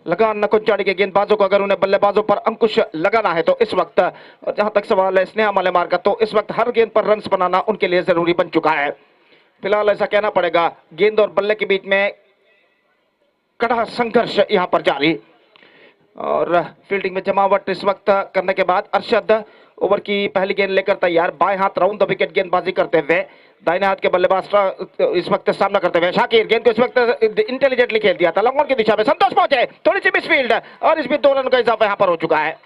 लगान कुंचाड़ी के गेंदबाजों को अगर उन्हें बल्लेबाजों पर अंकुश लगाना है तो इस वक्त, जहां तक सवाल है स्नेहा मालेमार का, तो इस वक्त हर गेंद पर रन्स बनाना उनके लिए जरूरी बन चुका है। फिलहाल ऐसा कहना पड़ेगा, गेंद और बल्ले के बीच में कड़ा संघर्ष यहाँ पर जारी और फील्डिंग में जमावट इस वक्त करने के बाद अरशद ओवर की पहली गेंद लेकर तैयार, बाएं हाथ राउंड द विकेट गेंदबाजी करते हुए, दाहिने हाथ के बल्लेबाज इस वक्त सामना करते हुए शाकिर गेंद को इस वक्त इंटेलिजेंटली खेल दिया था, लॉन्ग ऑन की दिशा में संतोष पहुंचे, थोड़ी सी मिस फील्ड और इस बीच 2 रन का इजाफा यहाँ पर हो चुका है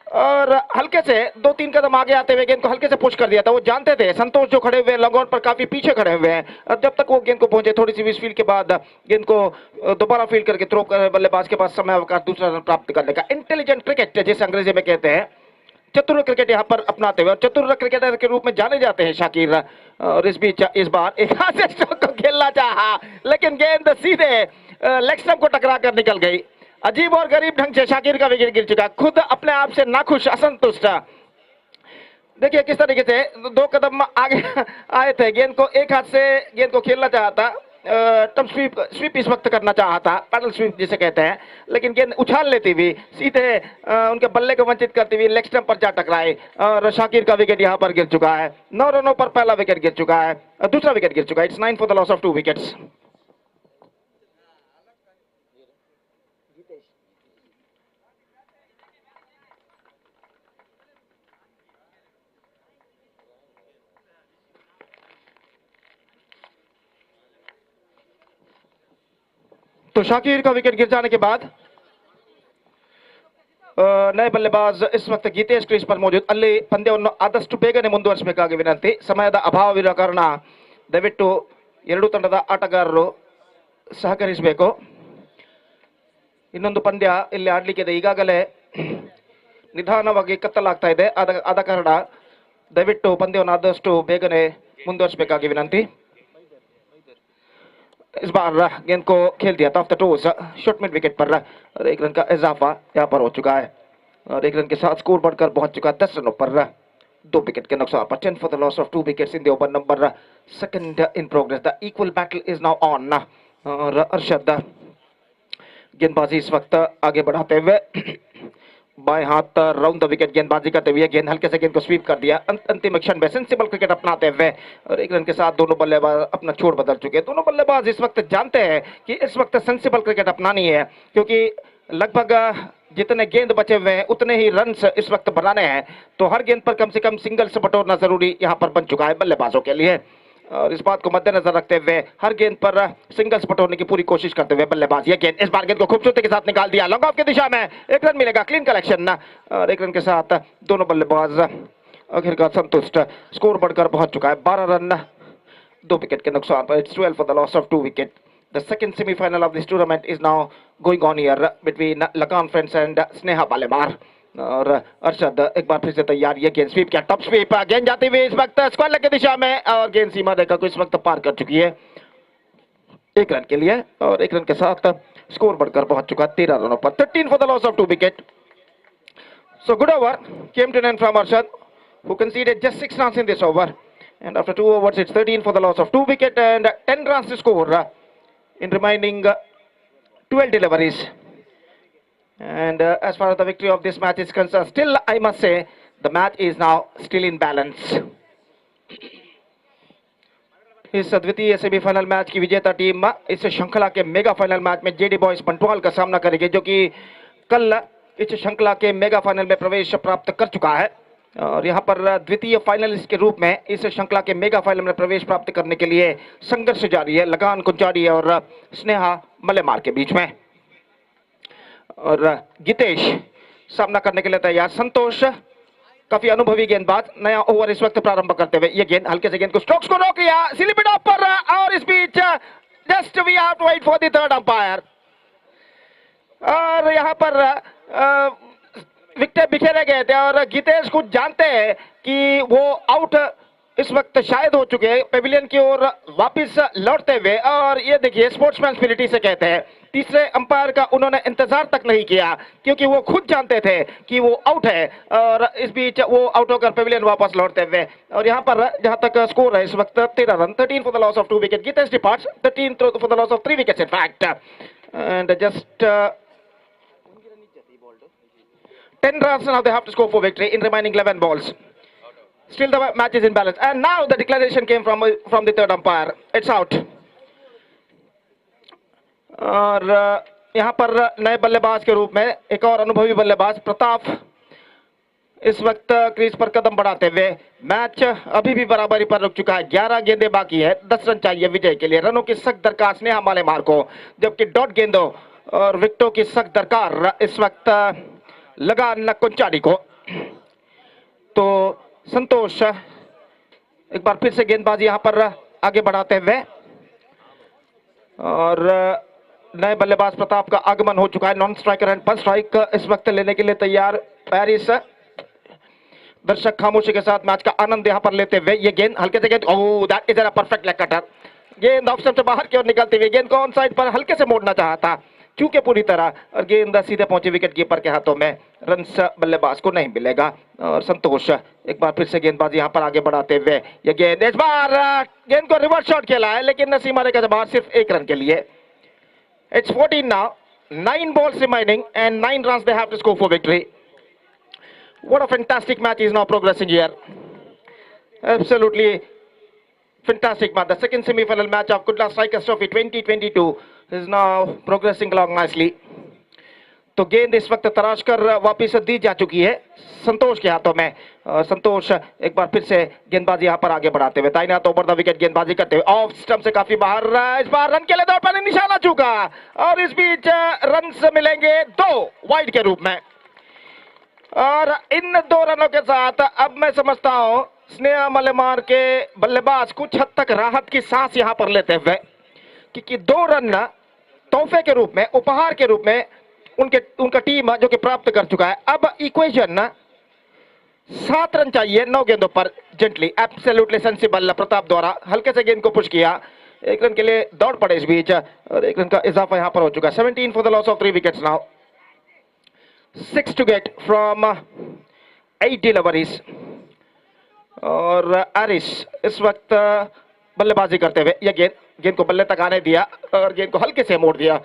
और हल्के से 2-3 कदम आगे आते हुए गेंद को हल्के से पुश कर दिया था। वो जानते थे संतोष जो खड़े हुए लॉन्ग ऑन पर काफी पीछे खड़े हुए हैं, अब जब तक वो गेंद को पहुंचे थोड़ी सी मिस फील्ड के बाद गेंद को दोबारा फील्ड करके थ्रो कर बल्लेबाज के पास समय अवकाश दूसरा रन प्राप्त करने का। इंटेलिजेंट क्रिकेट जिसे अंग्रेजी में कहते हैं, चतुर क्रिकेट यहाँ पर अपनाते हुए और चतुर क्रिकेटर के रूप में जाने जाते हैं शाकिर। और इस बीच इस बार एक हाथ से स्ट्रोक को खेलना चाहा लेकिन गेंद सीधे लेग स्टंप को टकरा कर निकल गई। अजीब और गरीब ढंग से शाकिर का विकेट गिर चुका, खुद अपने आप से नाखुश असंतुष्ट। देखिए किस तरीके से 2 कदम आगे आए थे, गेंद को एक हाथ से गेंद को खेलना चाहा था, टम स्वीप इस वक्त करना चाहा था, पैडल स्वीप जिसे कहते हैं, लेकिन गेंद उछाल लेती हुई सीधे उनके बल्ले को वंचित करती हुई लेग स्टंप पर जा टकराए और शाकिर का विकेट यहां पर गिर चुका है। 9 रनों पर पहला विकेट गिर चुका है, दूसरा विकेट गिर चुका है। It's 9 for the loss of 2 wickets. तो शाकिर का विकेट गिर जाने के बाद नए बल्लेबाज इस वक्त गीतेश क्रीज पर मौजूद, ಅಲ್ಲಿ ಪಂದ್ಯವನ್ನು ಆದಷ್ಟು ಬೇಗನೆ ಮುಂದುವರಿಸಬೇಕಾಗಿ ವಿನಂತಿ, ಸಮಯದ ಅಭಾವವಿರುವ ಕಾರಣ ದಯವಿಟ್ಟು ಎರಡೂ ತಂಡದ ಆಟಗಾರರು ಸಹಕರಿಸಬೇಕು। ಇನ್ನೊಂದು ಪಂದ್ಯ ಇಲ್ಲಿ ಆಡಲಿಕ್ಕೆ ಇದೆ, ಈಗಾಗಲೇ ನಿಧಾನವಾಗಿ ಕತ್ತಲಾಗ್ತಾ ಇದೆ, ಆದ ಕಾರಣ ದಯವಿಟ್ಟು ಪಂದ್ಯವನ್ನು ಆದಷ್ಟು ಬೇಗನೆ ಮುಂದುವರಿಸಬೇಕಾಗಿ ವಿನಂತಿ। इस बार गेंद को खेल दिया था off the toss, short mid wicket पर और 1 रन का इजाफा यहाँ पर हो चुका है और 1 रन के साथ स्कोर बढ़कर पहुंच चुका है 10 रनों पर 2 विकेट के नुकसान पर। 10 for the loss of 2 wickets in the over number 2 in progress. The equal battle is now on और अरशद गेंदबाजी इस वक्त आगे बढ़ाते हुए बाएं हाथ राउंड द विकेट गेंदबाजी करते हुए गेंद हल्के से गेंद को स्वीप कर दिया अंतिम क्षण में, सेंसिबल क्रिकेट अपनाते हुए और 1 रन के साथ दोनों बल्लेबाज अपना छोड़ बदल चुके हैं। दोनों बल्लेबाज इस वक्त जानते हैं कि इस वक्त सेंसिबल क्रिकेट अपनानी है, क्योंकि लगभग जितने गेंद बचे हुए हैं उतने ही रन्स इस वक्त बनाने हैं, तो हर गेंद पर कम से कम सिंगल्स बटोरना जरूरी यहाँ पर बन चुका है बल्लेबाजों के लिए और इस बात को मद्देनजर रखते हुए हर गेंद पर सिंगल्स बटोरने की पूरी कोशिश करते हुए बल्लेबाज ये गेंद इस बार गेंद को खूबसूरती के साथ निकाल दिया, लॉन्ग ऑफ की दिशा में 1 रन मिलेगा, क्लीन कलेक्शन और 1 रन के साथ दोनों बल्लेबाज आखिरकार संतुष्ट। स्कोर बढ़कर पहुंच चुका है 12 रन 2 विकेट के नुकसान पर। It's 12 for the loss of 2 wicket. The second semifinal of this tournament is now going on here between Lakan friends and Sneha Balemar और अरशद एक बार फिर से तैयार, ये गेंद स्वीप क्या टॉप स्वीप, गेंद जाती हुई इस वक्त स्क्वायर की दिशा में और गेंद सीमा रेखा को इस वक्त पार कर चुकी है 1 रन के लिए और 1 रन के साथ स्कोर बढ़कर पहुंच चुका 13 रनों पर। 13 for the loss of 2 wicket. So good over came to an from Arshad who conceded just 6 runs in this over and after 2 overs it's 13 for the loss of 2 wicket and 10 runs to score in remaining 12 deliveries. And as far as the victory of this match is concerned, still I must say the match is now still in balance. इस द्वितीय semifinal match की विजेता team इस श्रृंखला के mega final match में JD boys Bantwal का सामना करेगी, जो कि कल इस श्रृंखला के मेगा फाइनल में प्रवेश प्राप्त कर चुका है और यहाँ पर द्वितीय फाइनलिस्ट के रूप में इस श्रृंखला के मेगा फाइनल में प्रवेश प्राप्त करने के लिए संघर्ष जारी है लगान कुंचाड़ी और स्नेहा मलेमार के बीच में। और गीतेश सामना करने के लिए तैयार, संतोष काफी अनुभवी गेंदबाज नया ओवर इस वक्त प्रारंभ करते हुए ये गेंद हल्के से गेंद को स्ट्रोक्स को रोक लिया स्लिप ऑफ पर और इस बीच just we have to wait for the third umpire और यहाँ पर विकेट बिखेरे गए थे और गीतेश कुछ जानते हैं कि वो आउट इस वक्त शायद हो चुके हैं, पेविलियन की ओर वापस लौटते हुए और ये देखिए स्पोर्ट्समैन स्पिरिटी से कहते हैं तीसरे अंपायर का उन्होंने इंतजार तक नहीं किया क्योंकि वो खुद जानते थे कि वो आउट है और इस बीच वो आउट होकर पेविलियन वापस लौटते हुए और यहाँ पर जहां तक स्कोर है इस वक्त 13 run 13 for the loss of 2 wicket. Geetesh departs 13 for the loss of 3 wickets in fact and just 10 runs now they have to score for victory in remaining 11 balls. Still the match is in balance and now the declaration came from the third umpire. It's out. और यहाँ पर नए बल्लेबाज के रूप में एक और अनुभवी बल्लेबाज प्रताप इस वक्त क्रीज पर कदम बढ़ाते हुए। मैच अभी भी बराबरी पर रुक चुका है, 11 गेंदें बाकी है, 10 रन चाहिए विजय के लिए। रनों की सख्त दरकार स्नेहा मालेमार को, जबकि डॉट गेंदों और विकेटों की सख्त दरकार इस वक्त लगा नकुंचाड़ी को। तो संतोष एक बार फिर से गेंदबाजी यहां पर आगे बढ़ाते हुए और नए बल्लेबाज प्रताप का आगमन हो चुका है। नॉन स्ट्राइकर एंड पर स्ट्राइक इस वक्त लेने के लिए तैयार पेरिस। दर्शक खामोशी के साथ मैच का आनंद यहां पर लेते हुए ये गेंद हल्के से गेंद, oh that is a perfect leg cutter. गेंद ऑफ स्टंप से बाहर की ओर निकलती हुई, गेंद को ऑन साइड पर हल्के से मोड़ना चाहा था, चूके पूरी तरह, और गेंद सीधे पहुंची विकेट कीपर के हाथों में। रन बल्लेबाज को नहीं मिलेगा। और संतोष एक बार फिर से गेंदबाजी यहां पर आगे बढ़ाते हुए ये गेंद, इस बार गेंद को रिवर्स शॉट खेला है, लेकिन सीमा रेखा से बाहर सिर्फ 1 रन के लिए। It's 14 now, 9 balls remaining and 9 runs they have to score for victory. What a fantastic match is now progressing here. Absolutely fantastic match. The second semi-final match of Kudla Strikers Trophy 2022 is now progressing along nicely. तो गेंद इस वक्त तराश कर वापिस दी जा चुकी है संतोष के हाथों में। संतोष एक बार फिर से गेंदबाजी यहां पर आगे बढ़ाते हुए दाहिने हाथ ओवर द विकेट गेंदबाजी करते हुए ऑफ स्टंप से काफी बाहर, इस बार रन के लिए दौड़ पर निशाना चूका और इस बीच रन मिलेंगे 2 वाइड के रूप में। और इन 2 रनों के साथ अब मैं समझता हूं स्नेहा मलेमार के बल्लेबाज कुछ हद तक राहत की सांस यहां पर लेते हुए, क्योंकि 2 रन तोहफे के रूप में, उपहार के रूप में उनका टीम जो कि प्राप्त कर चुका है। अब इक्वेशन 7 रन चाहिए 9 गेंदों पर। जेंटली एब्सोल्युटली सेंसिबल प्रताप द्वारा हल्के से गेंद को पुश किया, 1 रन के लिए दौड़ पड़े इस बीच और 1 रन का इजाफा यहां पर हो चुका है। 17 for the loss of 3 wickets now, 6 to get from 8 deliveries. और एरिस इस वक्त बल्लेबाजी करते हुए ये गेंद को बल्ले तक आने दिया और गेंद को हल्के से मोड़ दिया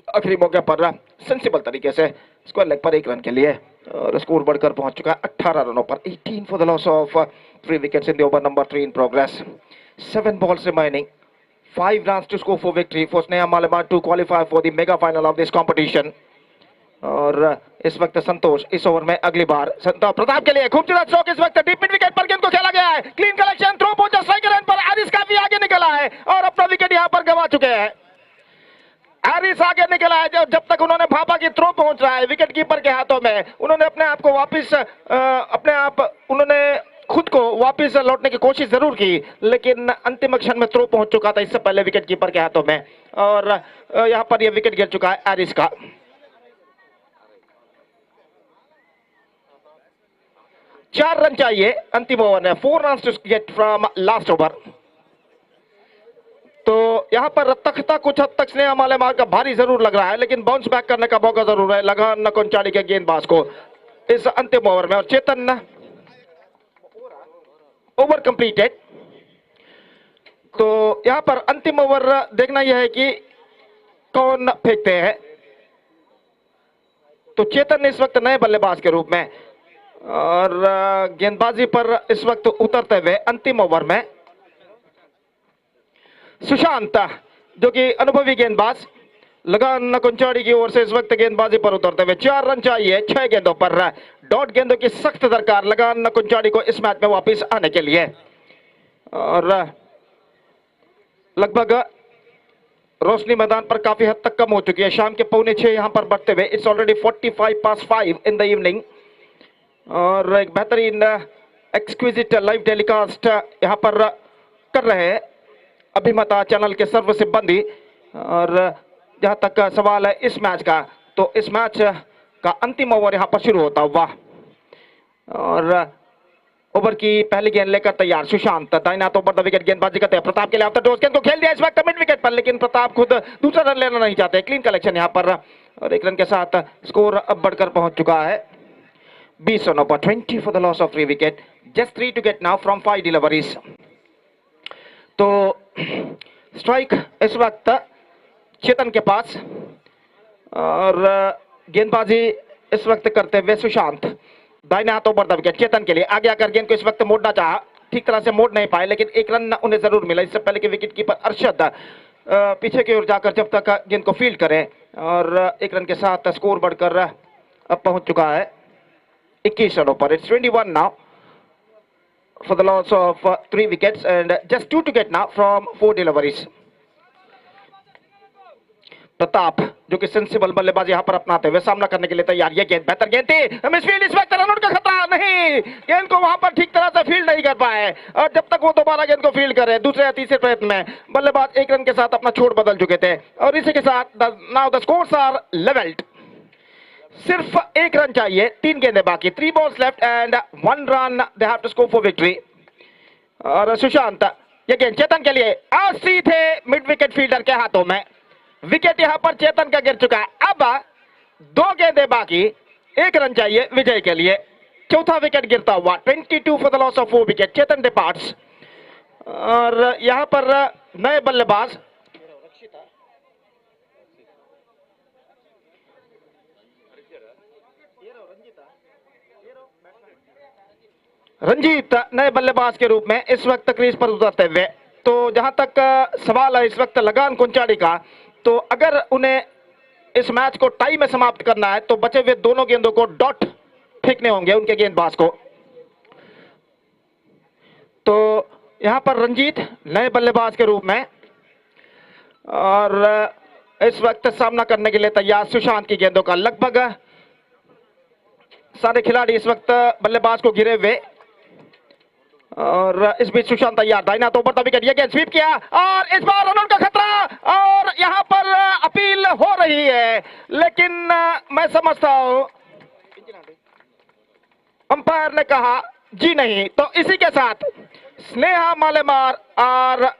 आखिरी मौके पर सेंसिबल तरीके से स्क्वायर लेग पर 1 रन के लिए। और स्कोर बढ़कर पहुंच चुका है 18 रनों पर। 18 for the loss of 3 wickets in the over number 3 in progress. 7 balls remaining, 5 runs to score for victory for Sneha Malamar to qualify for the mega final of this competition. और इस वक्त संतोष इस ओवर में अगली बार संतोष प्रताप के लिए खूबसूरत shot, इस वक्त डीप मिड विकेट पर गेंद को खेला गया है, क्लीन कलेक्शन, थ्रो पहुंचा स्ट्राइकर एंड पर एरिस काफी आगे निकला है और अपना विकेट यहां पर गंवा चुके हैं। एरिस आगे निकला है, जब तक उन्होंने भापा की थ्रो पहुंच रहा है विकेट कीपर के हाथों में, उन्होंने अपने आप को वापस उन्होंने खुद को वापस लौटने की कोशिश जरूर की, लेकिन अंतिम क्षण में थ्रो पहुंच चुका था इससे पहले विकेट कीपर के हाथों में और यहां पर यह विकेट गिर चुका है एरिस का। 4 रन चाहिए अंतिम ओवर में, 4 runs to get from last over. तो यहां पर तख्ता कुछ हद तक स्नेहा मालेमार का भारी जरूर लग रहा है, लेकिन बाउंस बैक करने का मौका जरूर है लगा नकुंचाड़ी के गेंदबाज को इस अंतिम ओवर में। और चेतन ओवर कंप्लीटेड। तो यहां पर अंतिम ओवर देखना यह है कि कौन फेंकते हैं। तो चेतन इस वक्त नए बल्लेबाज के रूप में और गेंदबाजी पर इस वक्त उतरते हुए अंतिम ओवर में सुशांत जो कि अनुभवी गेंदबाज लगान नकुंचाड़ी की ओर से इस वक्त गेंदबाजी पर उतरते हुए। 4 रन चाहिए 6 गेंदों पर, डॉट गेंदों की सख्त दरकार लगान नकुंचाड़ी को इस मैच में वापस आने के लिए। और लगभग रोशनी मैदान पर काफी हद तक कम हो चुकी है, शाम के 5:45 यहां पर बढ़ते हुए। It's already 45 in the evening. और एक बेहतरीन एक्सक्विजिट लाइव टेलीकास्ट यहां पर कर रहे हैं अभिमता चैनल के सर्व सिब्बंदी। और जहां तक सवाल है इस मैच का, तो इस मैच का अंतिम ओवर यहां पर शुरू होता हुआ और ओवर की पहली गेंद लेकर तैयार सुशांत, दाहिना हाथ ओवर द विकेट गेंदबाजी करते हैं प्रताप के लिए। आफ्टर टॉस गेंद को खेल दिया इस वक्त मिड विकेट पर, लेकिन प्रताप खुद दूसरा रन लेना नहीं चाहते। क्लीन कलेक्शन यहां पर और 1 रन के साथ स्कोर अब बढ़कर पहुंच चुका है 20 रनों पर। 20 for the loss of 3 wicket, just 3 to get now from 5 deliveries. तो स्ट्राइक इस वक्त चेतन के पास और गेंदबाजी इस वक्त करते हुए सुशांत, दाहिने हाथ ओवर द विकेट चेतन के लिए। आगे आकर गेंद को इस वक्त मोड़ना चाहा, ठीक तरह से मोड़ नहीं पाए, लेकिन 1 रन उन्हें जरूर मिला इससे पहले कि विकेट कीपर अरशद पीछे की ओर जाकर जब तक गेंद को फील्ड करें, और 1 रन के साथ स्कोर बढ़कर अब पहुंच चुका है 21 रनों पर. It's 21 now for the loss of 3 wickets and just 2 to get now from 4 deliveries. Pratap जो कि सेंसिबल बल्लेबाजी यहां पर अपनाते हुए सामना करने के लिए तैयार. ये गेंद बेहतर गेंद थी, मिसफील्ड, इस वक्त रन आउट का खतरा नहीं, गेंद को वहां पर ठीक तरह से फील्ड नहीं कर पाए, और जब तक वो दोबारा गेंद को फील्ड करे दूसरे या तीसरे प्रयत्न में बल्लेबाज 1 रन के साथ अपना छोड़ बदल चुके थे, और इसी के साथ now the scores are levelled. सिर्फ 1 रन चाहिए, 3 गेंदें बाकी, 3 balls left and 1 run they have to score for victory. और सुशांत, ये गेंद चेतन के लिए आश्री थे मिड विकेट फील्डर के हाथों में, विकेट यहां पर चेतन का गिर चुका है. अब 2 गेंदें बाकी, 1 रन चाहिए विजय के लिए. चौथा विकेट गिरता हुआ, 22 for the loss of 4 wicket. Chetan departs, और यहां पर नए बल्लेबाज रंजीत नए बल्लेबाज के रूप में इस वक्त क्रीज पर उतरते हुए. तो जहां तक सवाल है इस वक्त लगान कुंचाड़ी का, तो अगर उन्हें इस मैच को टाई में समाप्त करना है तो बचे हुए दोनों गेंदों को डॉट फेंकने होंगे उनके गेंदबाज को. तो यहां पर रंजीत नए बल्लेबाज के रूप में, और इस वक्त सामना करने के लिए तैयार सुशांत की गेंदों का. लगभग सारे खिलाड़ी इस वक्त बल्लेबाज को घिरे हुए, और इस बीच सुशांत तैयार, दाहिना तो ऊपर विकेट, ये गेंद स्वीप किया और इस बार रन आउट का खतरा, और यहां पर अपील हो रही है, लेकिन मैं समझता हूं अंपायर ने कहा जी नहीं. तो इसी के साथ स्नेहा मालेमार और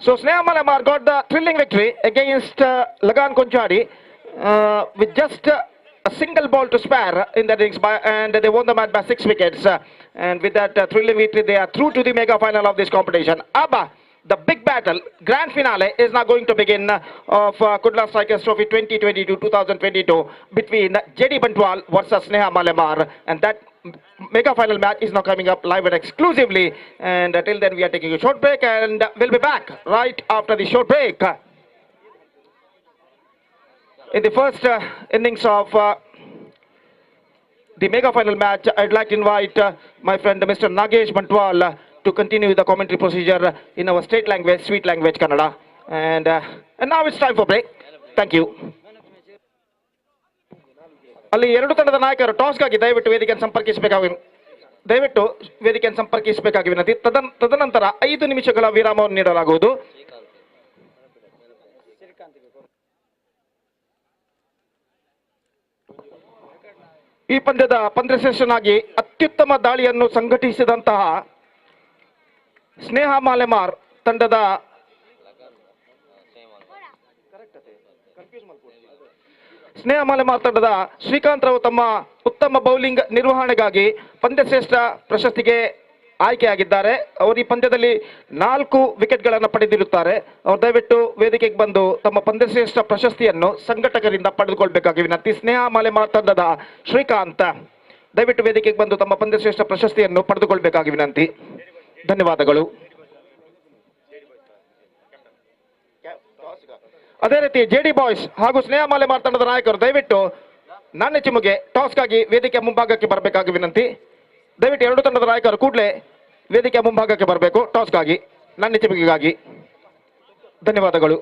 so Sneha Malamar got the thrilling victory against Lagan Konchadi with just a single ball to spare in the innings, and they won the match by 6 wickets. And with that thrilling victory, they are through to the mega final of this competition. Abba, the big battle, grand finale is now going to begin of Kudla Strikers Trophy 2022 between JD Bantwal versus Sneha Malamar, and that mega final match is now coming up live and exclusively. And till then, we are taking a short break, and we'll be back right after the short break. In the first innings of the mega final match, I'd like to invite my friend Mr. Nagesh Bantwal to continue the commentary procedure in our state language, sweet language, Kannada. And now it's time for break. Thank you. ಅಲ್ಲಿ ಎರಡು ತಂಡದ ನಾಯಕರು ಟಾಸ್ಗಾಗಿ ದಯವಿಟ್ಟು ವೇದಿಕೆಯನ್ನು ಸಂಪರ್ಕಿಸಬೇಕಾಗಿ ವಿನಂತಿ. ತದನಂತರ 5 ನಿಮಿಷಗಳ ವಿರಾಮವನ್ನು ನೀಡಲಾಗುವುದು. ಈ ಪಂದ್ಯದ ಪಂದ್ಯಶ್ರೇಷ್ಠನಾಗಿ ಅತ್ಯುತ್ತಮ ದಾಳಿಯನ್ನು ಸಂಘಟಿಸಿದಂತಹ ಸ್ನೇಹ ಮಾಲೆಮಾರ್ ತಂಡದ ಶ್ರೀಕಾಂತ್ ರಾವ್ ತಮ್ಮ ಉತ್ತಮ ಬೌಲಿಂಗ್ ನಿರ್ವಹಣೆಗಾಗಿ ಪಂದ್ಯಶ್ರೇಷ್ಠ ಪ್ರಶಸ್ತಿಗೆ ಆಯ್ಕೆಯಾಗಿದ್ದಾರೆ. ಅವರು ಈ ಪಂದ್ಯದಲ್ಲಿ 4 ವಿಕೆಟ್ಗಳನ್ನು ಪಡೆದಿರುತ್ತಾರೆ. ಅವರು ದಯವಿಟ್ಟು ವೇದಿಕೆಗೆ ಬಂದು ತಮ್ಮ ಪಂದ್ಯಶ್ರೇಷ್ಠ ಪ್ರಶಸ್ತಿಯನ್ನು ಸಂಘಟಕರಿಂದ ಪಡೆದುಕೊಳ್ಳಬೇಕಾಗಿ ವಿನಂತಿ. ಸ್ನೇಹ ಮಾಲೆಮಾರ್ ತಂಡದ ಶ್ರೀಕಾಂತ್ ದಯವಿಟ್ಟು ವೇದಿಕೆಗೆ ಬಂದು ತಮ್ಮ ಪಂದ್ಯಶ್ರೇಷ್ಠ ಪ್ರಶಸ್ತಿಯನ್ನು ಪಡೆದುಕೊಳ್ಳಬೇಕಾಗಿ ವಿನಂತಿ. ಧನ್ಯವಾದಗಳು. ಅದೇ ರೀತಿ ಜೆಡಿ ಬಾಯ್ಸ್ ಹಾಗೂ ಸ್ನೇಹ ಮಾಲೆಮಾರ್ ತಂಡದ ನಾಯಕರು ದಯವಿಟ್ಟು ನಾಣ್ಯ ಚಿಮ್ಮುಗೆ ಟಾಸ್ಗಾಗಿ ವೇದಿಕೆ ಮುಂಭಾಗಕ್ಕೆ ಬರಬೇಕಾಗಿ ವಿನಂತಿ. ದಯವಿಟ್ಟು 2 ತಂಡದ ನಾಯಕರು ಕೂಡಲೇ ವೇದಿಕೆ ಮುಂಭಾಗಕ್ಕೆ ಬರಬೇಕು ಟಾಸ್ಗಾಗಿ, ನಾಣ್ಯ ಚಿಮ್ಮುಗೆಗಾಗಿ. ಧನ್ಯವಾದಗಳು.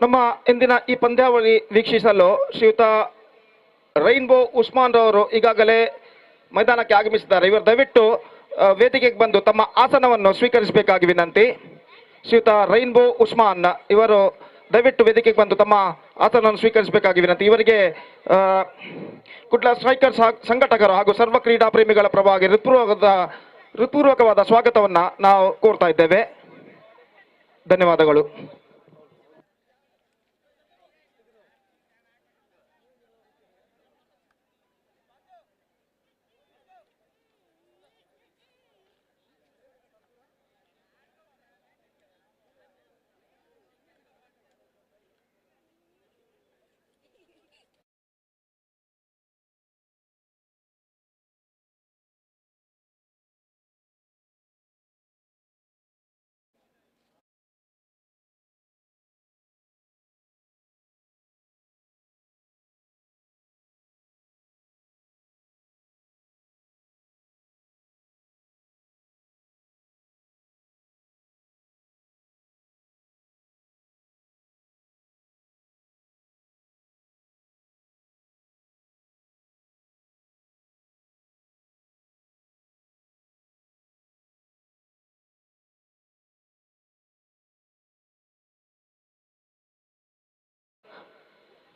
ನಮ್ಮ ಇಂದಿನ ಈ ಪಂದ್ಯಾವಳಿ ವೀಕ್ಷಿಸಲು ಶ್ರೀಯುತ ರೈನ್ಬೋ ಉಸ್ಮಾನ್ ರವರು ಈಗಾಗಲೇ ಮೈದಾನಕ್ಕೆ ಆಗಮಿಸಿದ್ದಾರೆ. ಇವರು ದಯವಿಟ್ಟು ವೇದಿಕೆಗೆ ಬಂದು ತಮ್ಮ ಆಸನವನ್ನು ಸ್ವೀಕರಿಸಬೇಕಾಗಿ ವಿನಂತಿ. ಶ್ರೀಯುತ ರೈನ್ಬೋ ಉಸ್ಮಾನ್ ಇವರು ದಯವಿಟ್ಟು ವೇದಿಕೆಗೆ ಬಂದು ತಮ್ಮ ಆಸನವನ್ನು ಸ್ವೀಕರಿಸಬೇಕಾಗಿ ವಿನಂತಿ. ಇವರಿಗೆ ಕುಡ್ಲ ಸ್ಟ್ರೈಕರ್ಸ್ ಸಂಘಟಕರು ಹಾಗೂ ಸರ್ವ ಕ್ರೀಡಾ ಪ್ರೇಮಿಗಳ ಪರವಾಗಿ ಹೃತ್ಪೂರ್ವಕವಾದ ಸ್ವಾಗತವನ್ನು ನಾವು ಕೋರ್ತಾ ಇದ್ದೇವೆ. ಧನ್ಯವಾದಗಳು.